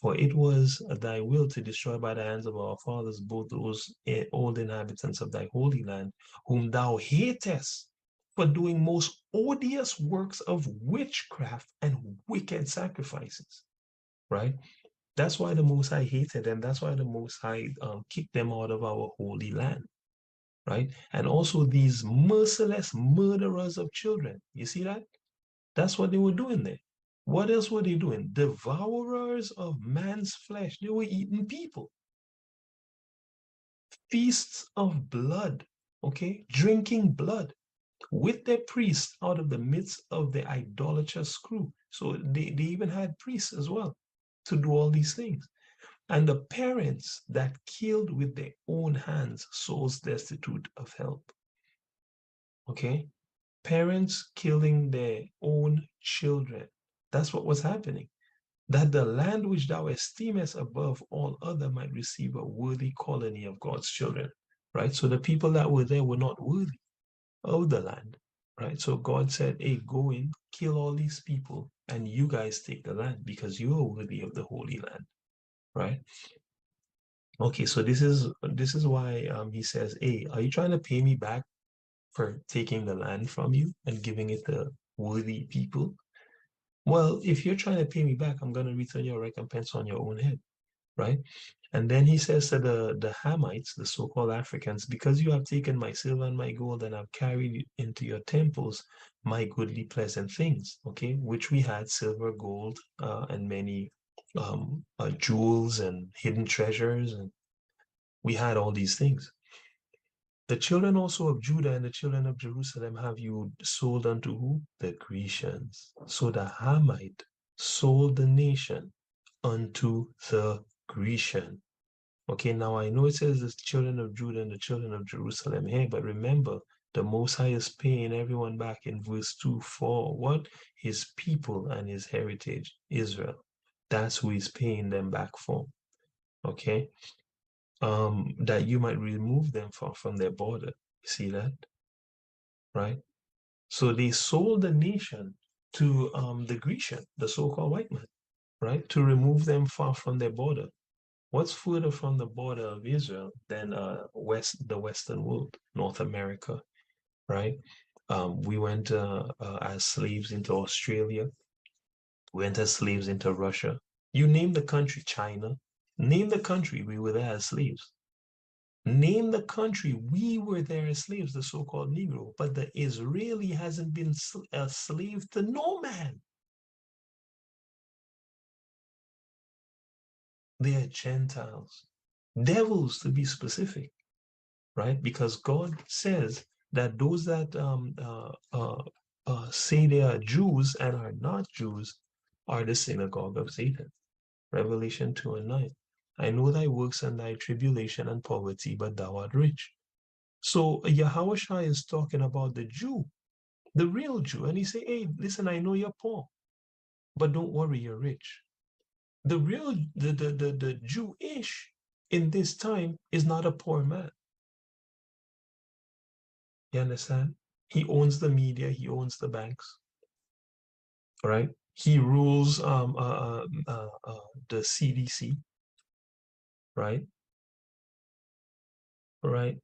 S2: For it was thy will to destroy by the hands of our fathers both those old inhabitants of thy holy land, whom thou hatest for doing most odious works of witchcraft and wicked sacrifices, right? That's why the Most High hated them. That's why the Most High kicked them out of our holy land, right? And also these merciless murderers of children. You see that? That's what they were doing there. What else were they doing? Devourers of man's flesh. They were eating people. Feasts of blood, okay? Drinking blood with their priests out of the midst of the idolatrous crew. So they even had priests as well to do all these things. And the parents that killed with their own hands, souls destitute of help. Okay? Parents killing their own children. That's what was happening. That the land which thou esteemest above all other might receive a worthy colony of God's children. Right? So the people that were there were not worthy of the land. Right? So God said, hey, go in, kill all these people, and you guys take the land because you are worthy of the Holy Land. Right? Okay, so this is why he says, hey, are you trying to pay me back for taking the land from you and giving it to worthy people? Well, if you're trying to pay me back, I'm going to return your recompense on your own head, right? And then he says to the Hamites, the so-called Africans, because you have taken my silver and my gold and have carried into your temples my goodly pleasant things, okay, which we had silver, gold, and many jewels and hidden treasures, and we had all these things. The children also of Judah and the children of Jerusalem have you sold unto who? The Grecians. So the Hamite sold the nation unto the Grecian. Okay, now I know it says the children of Judah and the children of Jerusalem here, but remember, the Most High is paying everyone back in verse 2 for what? His people and his heritage, Israel. That's who he's paying them back for. Okay? That you might remove them from their border. See that? Right? So they sold the nation to the Grecian, the so-called white man, right? To remove them far from their border. What's further from the border of Israel than the Western world, North America, right? We went as slaves into Australia. We went as slaves into Russia. You name the country, China. Name the country, we were there as slaves. Name the country, we were there as slaves, the so-called Negro, but the Israeli hasn't been a slave to no man. They are Gentiles, devils to be specific, right? Because God says that those that say they are Jews and are not Jews are the synagogue of Satan. Revelation 2:9. I know thy works and thy tribulation and poverty, but thou art rich. So Yahawah is talking about the Jew, the real Jew. And he say, hey, listen, I know you're poor, but don't worry, you're rich. The real, the Jewish in this time is not a poor man. You understand? He owns the media, he owns the banks, right? He rules the CDC, right? Right?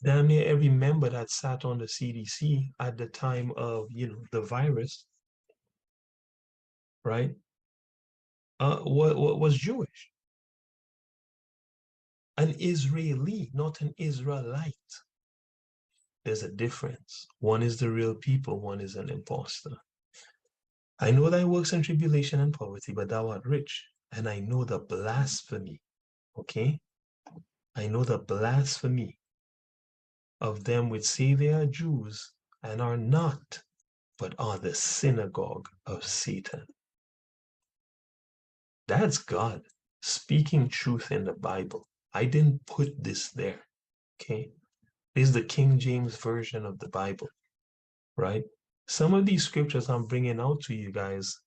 S2: Damn near every member that sat on the CDC at the time of, the virus, right? What was Jewish. An Israeli, not an Israelite. There's a difference. One is the real people, one is an imposter. I know thy works and tribulation and poverty, but thou art rich. And I know the blasphemy, okay? I know the blasphemy of them which say they are Jews and are not, but are the synagogue of Satan. That's God speaking truth in the Bible. I didn't put this there, okay? This is the King James Version of the Bible, right? Some of these scriptures I'm bringing out to you guys,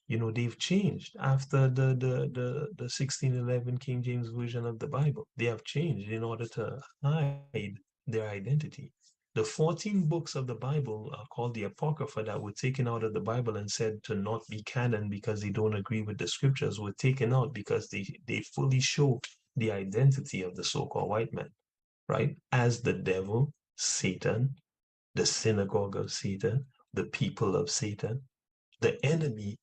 S2: they've changed after the 1611 King James Version of the Bible. They have changed in order to hide their identity. The 14 books of the Bible are called the Apocrypha that were taken out of the Bible and said to not be canon because they don't agree with the scriptures were taken out because they fully show the identity of the so-called white man, right? As the devil, Satan, the synagogue of Satan, the people of Satan, the enemy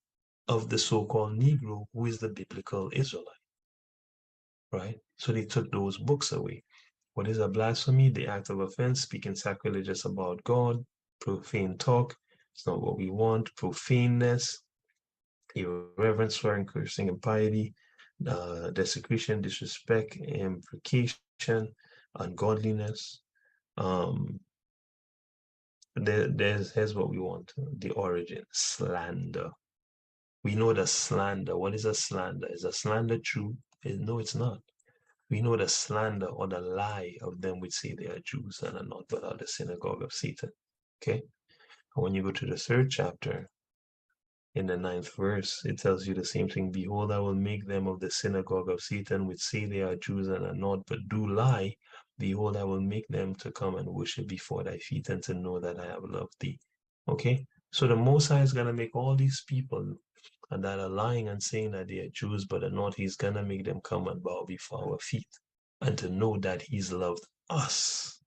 S2: of the so-called Negro, who is the biblical Israelite, right? So they took those books away. What is a blasphemy? The act of offense, speaking sacrilegious about God, profane talk. It's not what we want. Profaneness, irreverence, swearing, cursing, impiety, desecration, disrespect, imprecation, ungodliness. Here's what we want. The origin, slander. We know the slander. What is a slander? Is a slander true? No, it's not. We know the slander or the lie of them which say they are Jews and are not, but are the synagogue of Satan. Okay? And when you go to the third chapter, in the 9th verse, it tells you the same thing. Behold, I will make them of the synagogue of Satan, which say they are Jews and are not, but do lie. Behold, I will make them to come and worship before thy feet and to know that I have loved thee. Okay? So the Most High is going to make all these people that are lying and saying that they are Jews but are not, he's going to make them come and bow before our feet and to know that he's loved us.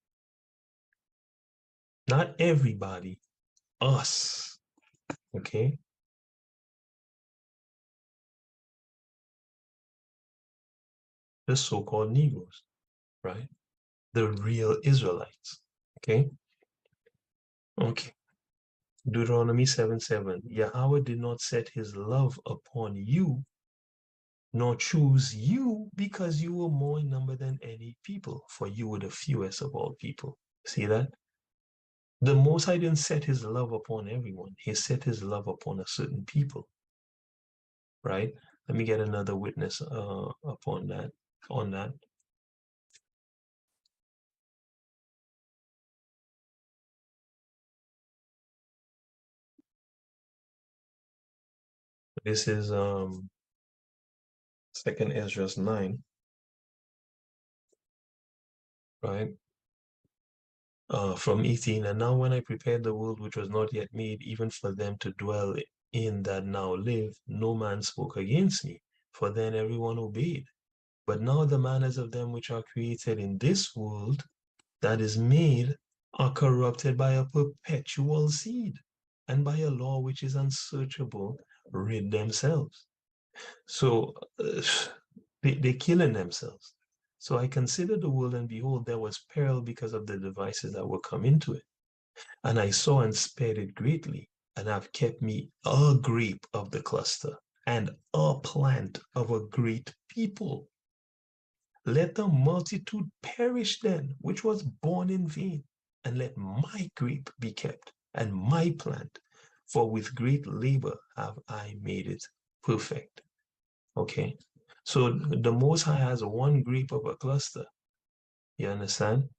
S2: Not everybody, us. Okay? The so-called Negroes, right? The real Israelites. Okay? Okay. Deuteronomy 7:7. Yahawah did not set his love upon you, nor choose you because you were more in number than any people, for you were the fewest of all people. See that? The Most High didn't set his love upon everyone. He set his love upon a certain people, right? Let me get another witness upon that, on that. This is 2nd Ezra 9, right? From 18, and now when I prepared the world which was not yet made, even for them to dwell in that now live, no man spoke against me, for then everyone obeyed. But now the manners of them which are created in this world that is made are corrupted by a perpetual seed, and by a law which is unsearchable, rid themselves. So they're killing themselves. So I considered the world, and behold, there was peril because of the devices that were come into it. And I saw and spared it greatly, and have kept me a grape of the cluster, and a plant of a great people. Let the multitude perish then, which was born in vain, and let my grape be kept, and my plant, for with great labor have I made it perfect. Okay, so the Most High has one grape of a cluster, you understand?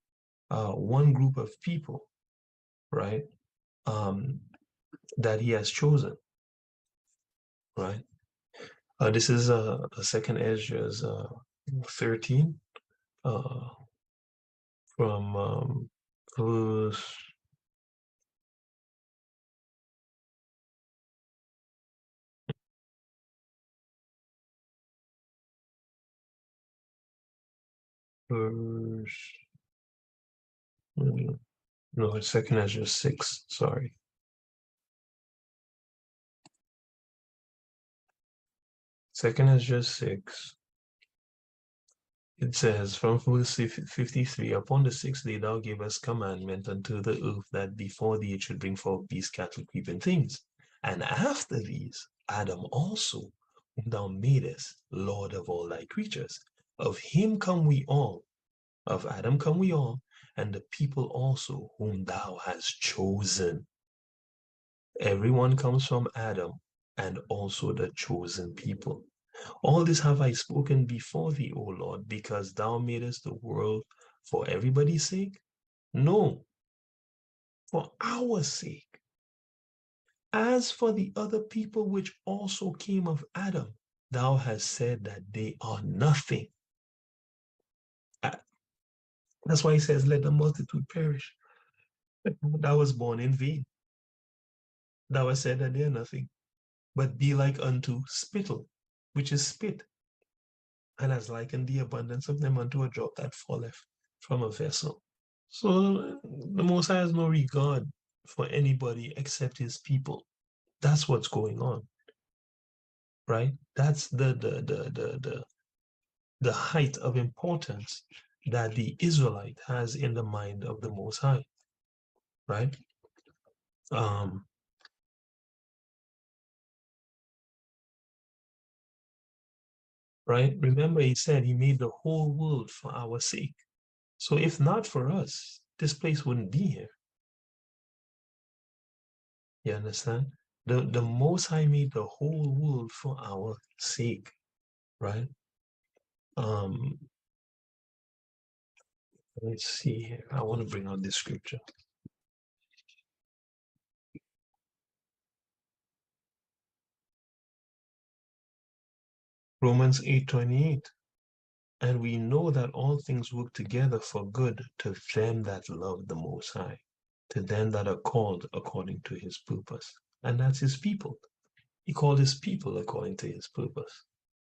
S2: One group of people, right? That he has chosen, right? This is 2nd Ezra's 13 from verse no, it's 2nd Ezra 6, sorry. 2nd Ezra 6, it says from verse 53, upon the 6th day thou gavest commandment unto the earth that before thee it should bring forth beasts, cattle, creeping things. And after these, Adam also, whom thou madest Lord of all thy creatures. Of him come we all, of Adam come we all, and the people also whom thou hast chosen. Everyone comes from Adam, and also the chosen people. All this have I spoken before thee, O Lord, because thou madest the world for everybody's sake? No, for our sake. As for the other people which also came of Adam, thou hast said that they are nothing. That's why he says, let the multitude perish. That was born in vain. Thou hast said that they are nothing, but be like unto spittle, which is spit, and has likened the abundance of them unto a drop that falleth from a vessel. So the Most High has no regard for anybody except his people. That's what's going on, right? That's the height of importance that the Israelite has in the mind of the Most High, right? Right? Remember, he said he made the whole world for our sake. So if not for us, this place wouldn't be here. You understand? The Most High made the whole world for our sake, right? Let's see here. I want to bring out this scripture. Romans 8:28. And we know that all things work together for good to them that love the Most High, to them that are called according to his purpose. And that's his people. He called his people according to his purpose,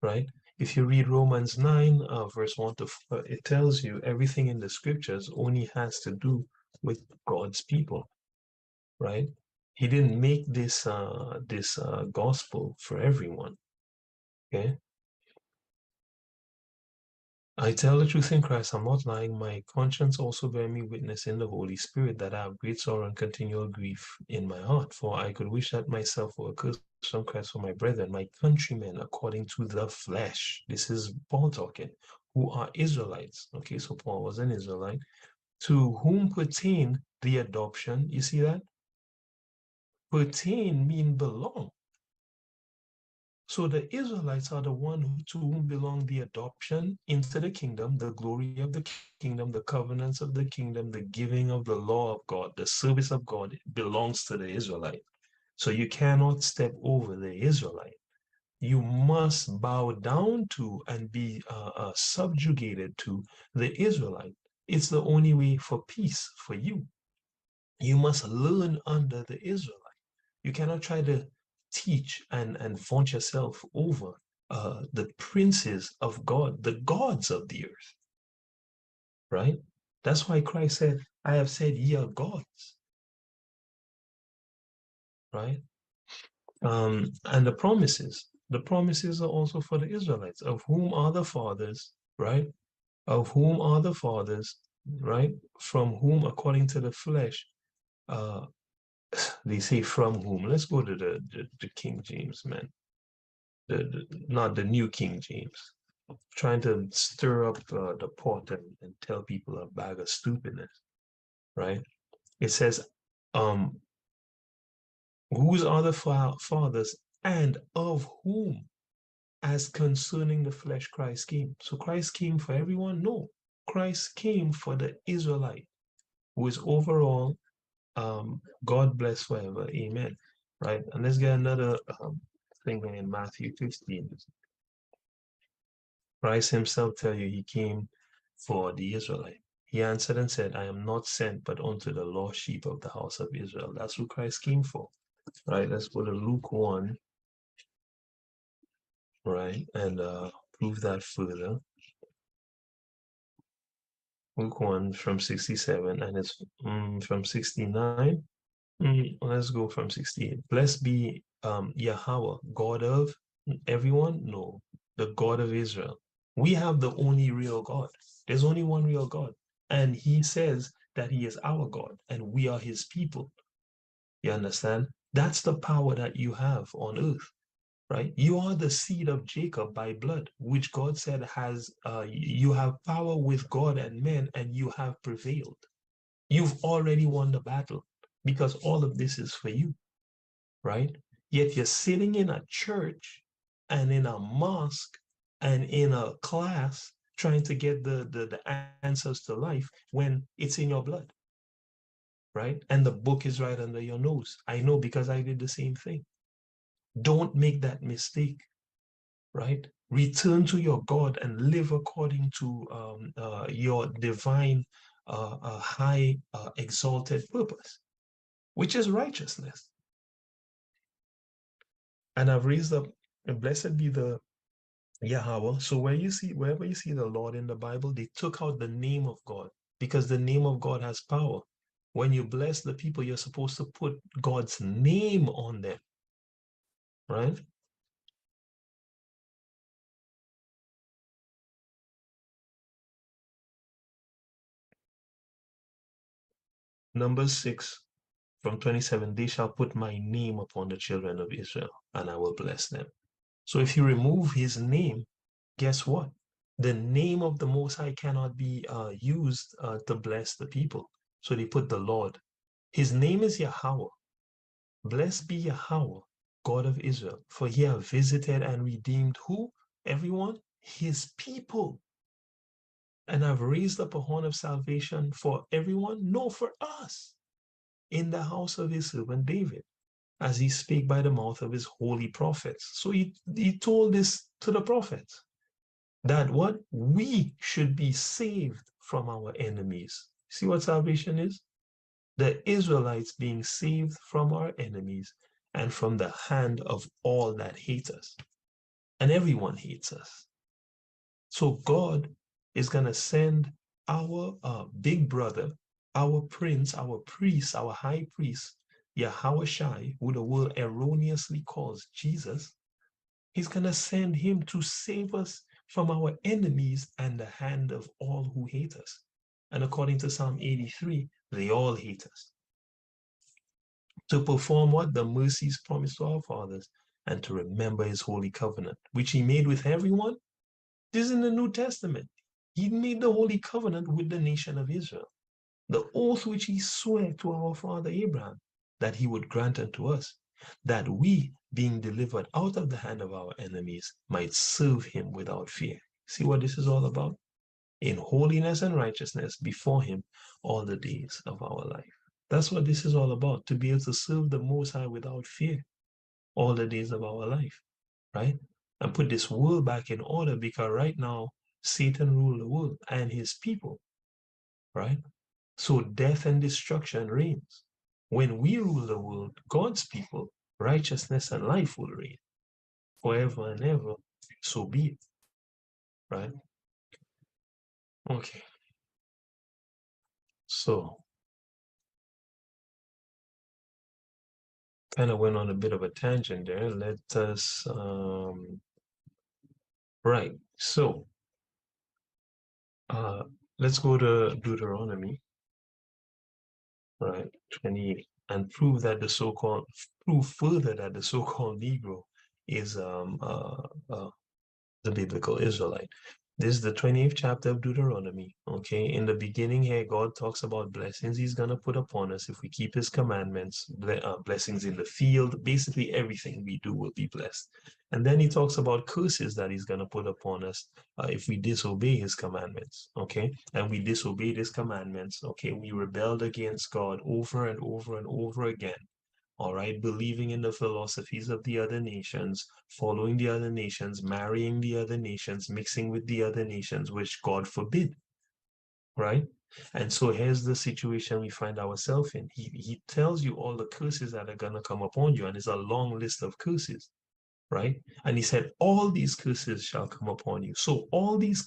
S2: right? If you read Romans 9, verse 1 to 4, it tells you everything in the scriptures only has to do with God's people, right? He didn't make this gospel for everyone, okay? I tell the truth in Christ, I'm not lying. My conscience also bear me witness in the Holy Spirit that I have great sorrow and continual grief in my heart. For I could wish that myself were accursed from Christ for my brethren, my countrymen, according to the flesh. This is Paul talking, who are Israelites. Okay, so Paul was an Israelite, to whom pertain the adoption. You see that? Pertain mean belong. So the Israelites are the one to whom belong the adoption into the kingdom, the glory of the kingdom, the covenants of the kingdom, the giving of the law of God, the service of God belongs to the Israelite. So you cannot step over the Israelite. You must bow down to and be subjugated to the Israelite. It's the only way for peace for you. You must learn under the Israelite. You cannot try to teach and vaunt yourself over the princes of God, the gods of the earth, right? That's why Christ said, I have said ye are gods, right? And the promises are also for the Israelites, of whom are the fathers, right? Of whom are the fathers, right? From whom, according to the flesh, they say from whom. Let's go to the King James, man. Not the New King James. Trying to stir up the pot and tell people a bag of stupidness, right? It says, whose are the fathers and of whom, as concerning the flesh, Christ came. So Christ came for everyone? No. Christ came for the Israelite, who is overall, God bless forever. Amen. Right? And let's get another thing in Matthew 15. Christ himself tell you he came for the Israelite. He answered and said, I am not sent but unto the lost sheep of the house of Israel. That's who Christ came for. Right? Let's go to Luke 1, right? And prove that further. Luke 1 from 67, and it's from 69. Let's go from 68. Blessed be Yahawah, God of everyone? No, the God of Israel. We have the only real God. There's only one real God. And he says that he is our God and we are his people. You understand? That's the power that you have on earth, right? You are the seed of Jacob by blood, which God said you have power with God and men, and you have prevailed. You've already won the battle because all of this is for you, right? Yet you're sitting in a church and in a mosque and in a class trying to get the answers to life when it's in your blood, right? And the book is right under your nose. I know because I did the same thing. Don't make that mistake, right? Return to your God and live according to your divine, high, exalted purpose, which is righteousness. And I've raised up, and blessed be the Yahawah. So wherever you see the Lord in the Bible, they took out the name of God because the name of God has power. When you bless the people, you're supposed to put God's name on them, right? Number 6 from 27, they shall put my name upon the children of Israel, and I will bless them. So if you remove his name, guess what? The name of the Most High cannot be used to bless the people. So they put the Lord. His name is Yahawah. Blessed be Yahawah, God of Israel, for he hath visited and redeemed who? Everyone? His people. And have raised up a horn of salvation for everyone? No, for us, in the house of his servant David, as he spake by the mouth of his holy prophets. So he told this to the prophets, that what? We should be saved from our enemies. See what salvation is? The Israelites being saved from our enemies and from the hand of all that hate us. And everyone hates us. So God is going to send our big brother, our prince, our priest, our high priest, Yahawah Shai, who the world erroneously calls Jesus. He's going to send him to save us from our enemies and the hand of all who hate us. And according to Psalm 83, they all hate us. To perform what? The mercies promised to our fathers, and to remember his holy covenant, which he made with everyone. This is in the New Testament. He made the holy covenant with the nation of Israel, the oath which he swore to our father Abraham, that he would grant unto us, that we, being delivered out of the hand of our enemies, might serve him without fear. See what this is all about? In holiness and righteousness before him all the days of our life. That's what this is all about, to be able to serve the Most High without fear all the days of our life, right? And put this world back in order, because right now, Satan rules the world and his people, right? So death and destruction reigns. When we rule the world, God's people, righteousness and life will reign forever and ever. So be it, right? Okay. So kind of went on a bit of a tangent there. Let us, right. So let's go to Deuteronomy, right, 28, and prove further that the so-called Negro is the biblical Israelite. This is the 28th chapter of Deuteronomy. Okay, in the beginning here, God talks about blessings he's going to put upon us if we keep his commandments, blessings in the field. Basically, everything we do will be blessed. And then he talks about curses that he's going to put upon us if we disobey his commandments. Okay, and we disobeyed his commandments. Okay, we rebelled against God over and over and over again. All right, believing in the philosophies of the other nations, following the other nations, marrying the other nations, mixing with the other nations, which God forbid, right? And so here's the situation we find ourselves in. He tells you all the curses that are going to come upon you, and it's a long list of curses, right? And he said, all these curses shall come upon you. So all these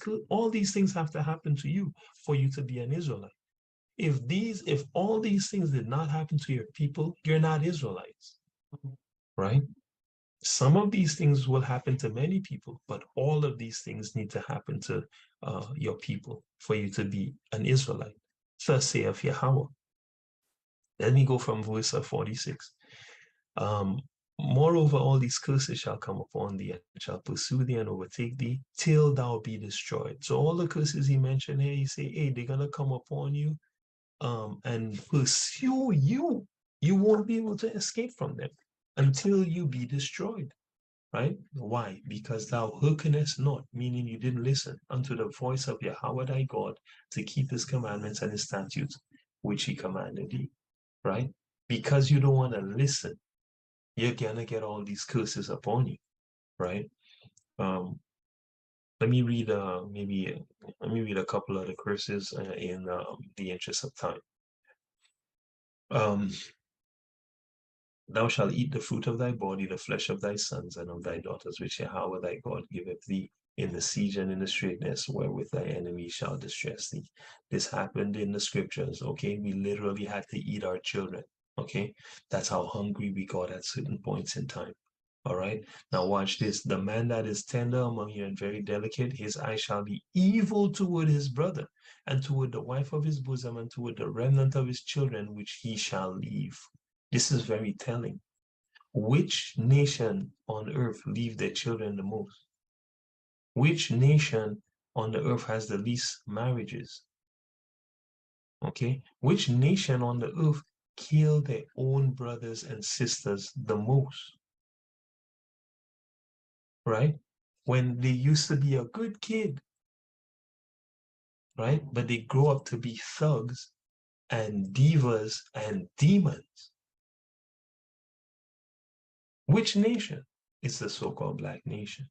S2: things have to happen to you for you to be an Israelite. If all these things did not happen to your people, you're not Israelites, right? Some of these things will happen to many people, but all of these things need to happen to your people for you to be an Israelite. Thus saith Yahawah. Let me go from verse 46. Moreover, all these curses shall come upon thee, and shall pursue thee and overtake thee till thou be destroyed. So all the curses he mentioned here, he say, hey, they're gonna come upon you, and pursue you. You won't be able to escape from them until you be destroyed. Right? Why? Because thou hearkenest not, meaning you didn't listen unto the voice of Yahawah thy God to keep his commandments and his statutes, which he commanded thee. Right? Because you don't want to listen, you're gonna get all these curses upon you, right? Let me read let me read a couple of the curses in the interest of time. Thou shalt eat the fruit of thy body, the flesh of thy sons and of thy daughters, which Yahawah thy God giveth thee in the siege and in the straitness wherewith thy enemy shall distress thee. This happened in the scriptures, okay? We literally had to eat our children, okay? That's how hungry we got at certain points in time. All right. Now watch this. The man that is tender among you and very delicate, his eye shall be evil toward his brother, and toward the wife of his bosom, and toward the remnant of his children, which he shall leave. This is very telling. Which nation on earth leave their children the most? Which nation on the earth has the least marriages? Okay. Which nation on the earth kill their own brothers and sisters the most? Right? When they used to be a good kid, right? But they grow up to be thugs and divas and demons. Which nation? It's the so-called black nation,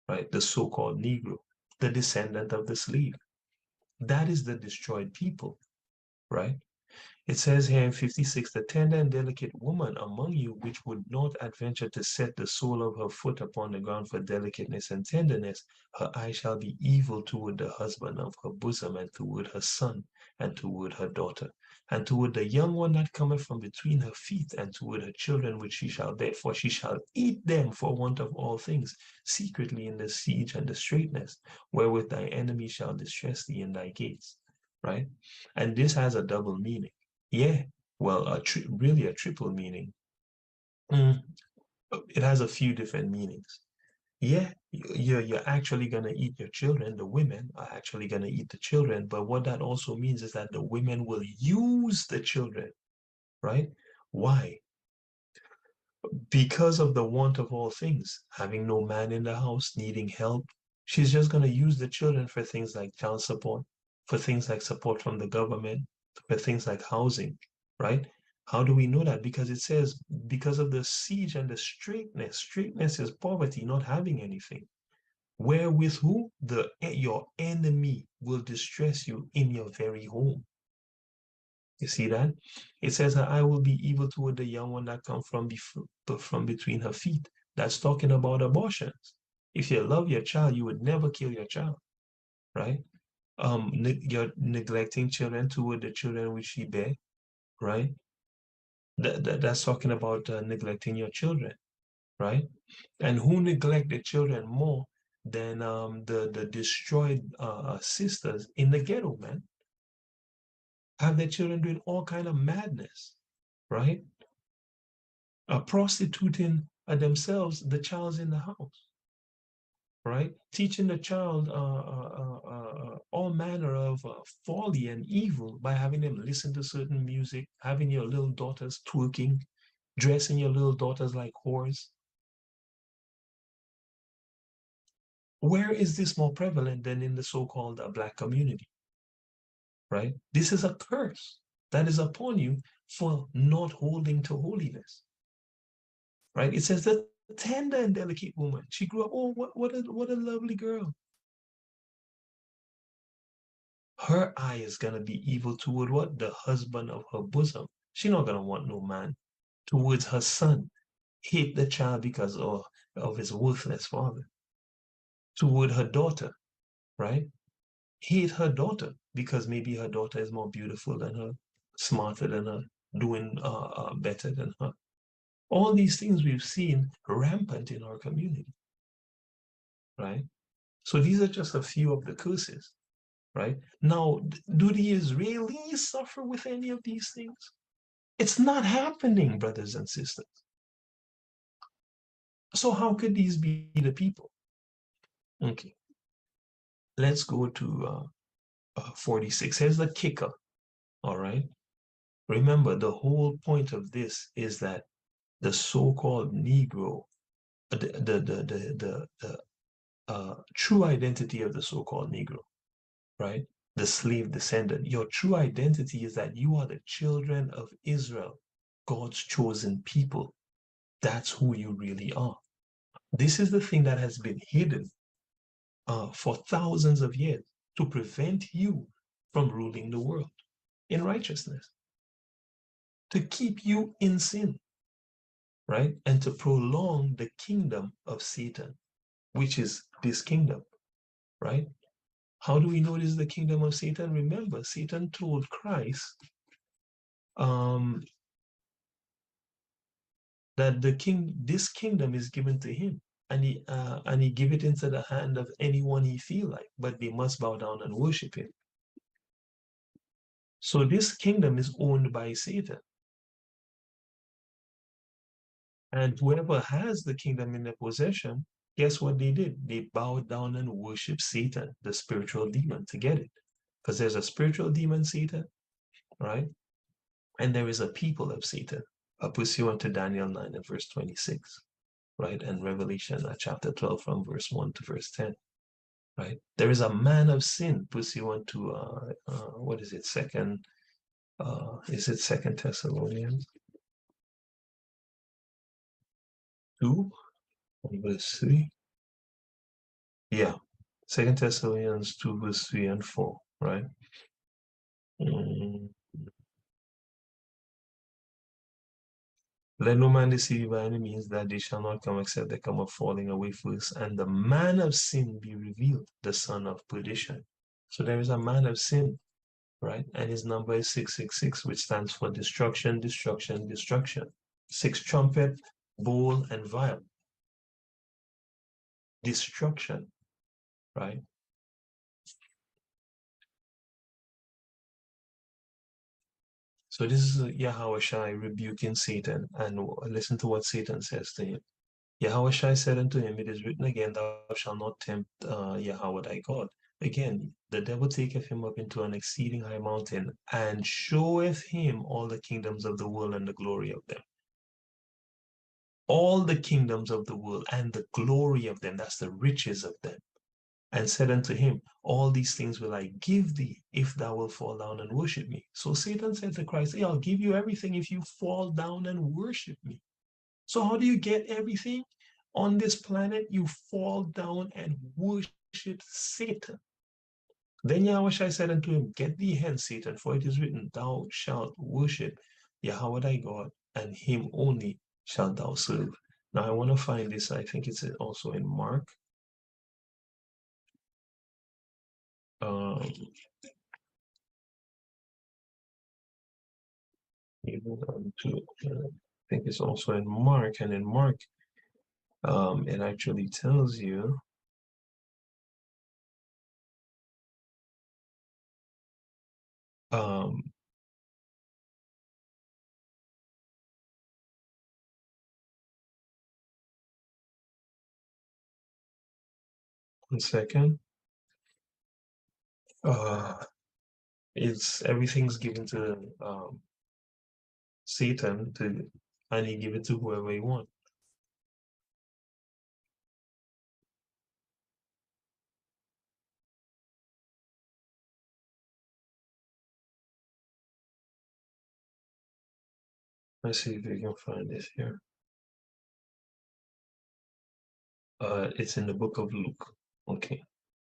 S2: right? The so-called Negro, the descendant of the slave. That is the destroyed people, right? It says here in 56, the tender and delicate woman among you, which would not adventure to set the sole of her foot upon the ground for delicateness and tenderness, her eye shall be evil toward the husband of her bosom, and toward her son, and toward her daughter, and toward the young one that cometh from between her feet, and toward her children which she shall bear, for she shall eat them for want of all things, secretly in the siege and the straitness, wherewith thy enemy shall distress thee in thy gates. Right? And this has a double meaning. Yeah, well, really a triple meaning. It has a few different meanings. Yeah, you're actually gonna eat your children. The women are actually gonna eat the children, but what that also means is that the women will use the children, right? Why? Because of the want of all things, having no man in the house, needing help, she's just gonna use the children for things like child support, for things like support from the government, for things like housing, right? How do we know that? Because it says, because of the siege and the straitness. Straitness is poverty, not having anything. Wherewith who? Your enemy will distress you in your very home. You see that? It says her eye will be evil toward the young one that come from between her feet. That's talking about abortions. If you love your child, you would never kill your child, right? You're neglecting children toward the children which she bear, right? That's talking about neglecting your children, right? And who neglect the children more than the destroyed sisters in the ghetto, man? Have their children doing all kind of madness, right? Prostituting themselves, the child's in the house, right? Teaching the child all manner of folly and evil by having them listen to certain music, having your little daughters twerking, dressing your little daughters like whores. Where is this more prevalent than in the so-called Black community, right? This is a curse that is upon you for not holding to holiness, right? It says the tender and delicate woman. She grew up, oh, what a lovely girl. Her eye is going to be evil toward what? The husband of her bosom. She's not going to want no man. Towards her son. Hate the child because of his worthless father. Toward her daughter, right? Hate her daughter because maybe her daughter is more beautiful than her, smarter than her, doing better than her. All these things we've seen rampant in our community, right? So these are just a few of the curses, right? Now, do the Israelis suffer with any of these things? It's not happening, brothers and sisters. So how could these be the people? Okay, let's go to 46. Here's the kicker, all right? Remember, the whole point of this is that the so-called Negro, the true identity of the so-called Negro, right? The slave descendant. Your true identity is that you are the children of Israel, God's chosen people. That's who you really are. This is the thing that has been hidden for thousands of years to prevent you from ruling the world in righteousness, to keep you in sin, right? And to prolong the kingdom of Satan, which is this kingdom, right? How do we know this is the kingdom of Satan? Remember, Satan told Christ that this kingdom is given to him, and he give it into the hand of anyone he feel like, but they must bow down and worship him. So this kingdom is owned by Satan, and whoever has the kingdom in their possession, guess what they did? They bowed down and worshiped Satan, the spiritual demon, to get it, because there's a spiritual demon, Satan, right? And there is a people of Satan, pursuant to Daniel 9 and verse 26, right? And Revelation chapter 12 from verse 1 to verse 10, right? There is a man of sin pursuant to, what is it, Second Thessalonians 2, verse 3? Yeah, Second Thessalonians 2, verse 3 and 4, right? Mm. Let no man deceive you by any means, that they shall not come except they come of falling away first, and the man of sin be revealed, the son of perdition. So there is a man of sin, right? And his number is 666, which stands for destruction, destruction, destruction. 6 trumpet, bowl, and vial. Destruction, right? So this is Yahawah rebuking Satan, and listen to what Satan says to him. Yahawah said unto him, it is written again, thou shalt not tempt Yahawah thy God. Again, the devil taketh him up into an exceeding high mountain, and showeth him all the kingdoms of the world and the glory of them. All the kingdoms of the world and the glory of them, that's the riches of them. And said unto him, all these things will I give thee, if thou wilt fall down and worship me. So Satan said to Christ, hey, I'll give you everything if you fall down and worship me. So how do you get everything? On this planet, you fall down and worship Satan. Then Yahweh said unto him, get thee hence, Satan, for it is written, thou shalt worship Yahweh thy God, and him only shalt thou serve. Now I want to find this, I think it's also in Mark. I think it's also in Mark, and in Mark, it actually tells you one second. It's everything's given to Satan to, and he give it to whoever he wants. Let's see if we can find this here. It's in the book of Luke. Okay.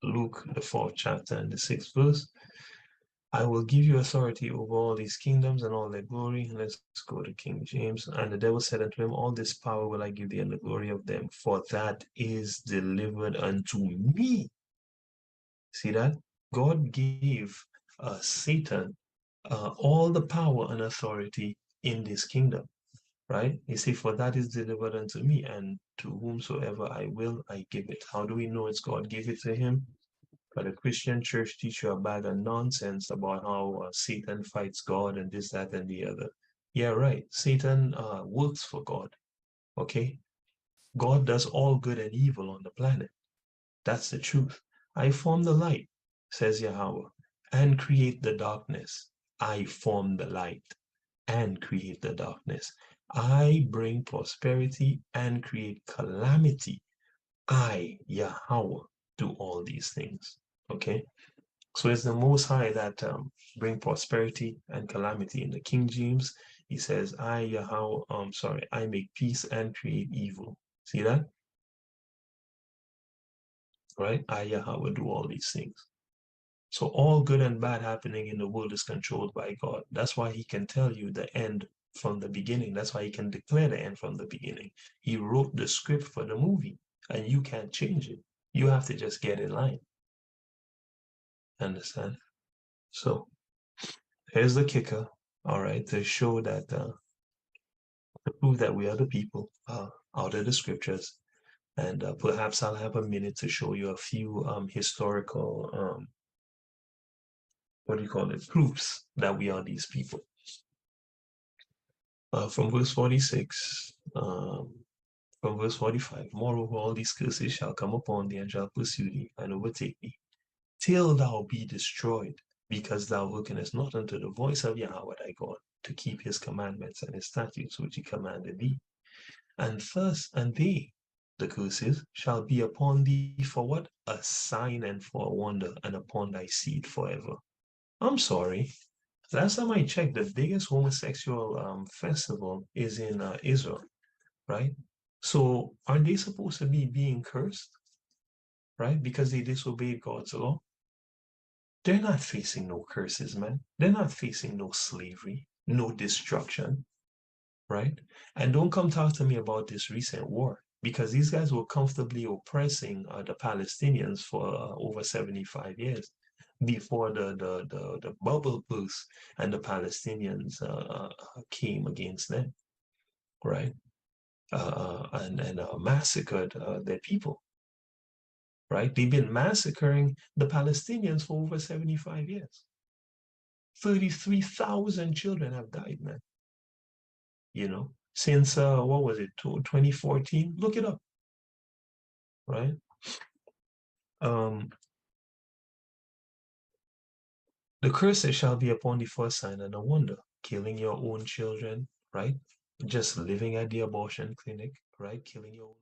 S2: Luke, the 4th chapter and the 6th verse. I will give you authority over all these kingdoms and all their glory. Let's go to King James. And the devil said unto him, all this power will I give thee, and the glory of them, for that is delivered unto me. See that? God gave Satan all the power and authority in this kingdom, right? You see, for that is delivered unto me, and to whomsoever I will, I give it. How do we know it's God gave it to him? But the Christian church teach you a bag of nonsense about how Satan fights God and this, that, and the other. Yeah, right. Satan works for God. Okay? God does all good and evil on the planet. That's the truth. I form the light, says Yahawah, and create the darkness. I form the light and create the darkness. I bring prosperity and create calamity. I, Yahawah, do all these things. Okay? So it's the Most High that bring prosperity and calamity. In the King James, he says, I, Yahawah, I make peace and create evil. See that? Right? I, Yahawah, do all these things. So all good and bad happening in the world is controlled by God. That's why he can tell you the end from the beginning. That's why he can declare the end from the beginning. He wrote the script for the movie, and you can't change it. You have to just get in line. Understand? So here's the kicker, all right, to show that, to prove that we are the people out of the scriptures. And perhaps I'll have a minute to show you a few historical, what do you call it, proofs that we are these people. From verse 46, from verse 45, moreover, all these curses shall come upon thee and shall pursue thee and overtake thee, till thou be destroyed, because thou hearkenest not unto the voice of Yahawah thy God, to keep his commandments and his statutes which he commanded thee. And they, the curses, shall be upon thee for what? A sign and for a wonder, and upon thy seed forever. I'm sorry. Last time I checked, the biggest homosexual festival is in Israel, right? So are they supposed to be being cursed, right? Because they disobeyed God's law? They're not facing no curses, man. They're not facing no slavery, no destruction, right? And don't come talk to me about this recent war, because these guys were comfortably oppressing the Palestinians for over 75 years before the bubble burst and the Palestinians came against them, right? And massacred their people, right? They've been massacring the Palestinians for over 75 years. 33,000 children have died, man. You know, since, what was it, 2014? Look it up, right? The curses shall be upon thee for a sign and a wonder, killing your own children, right? Just living at the abortion clinic, right? Killing your own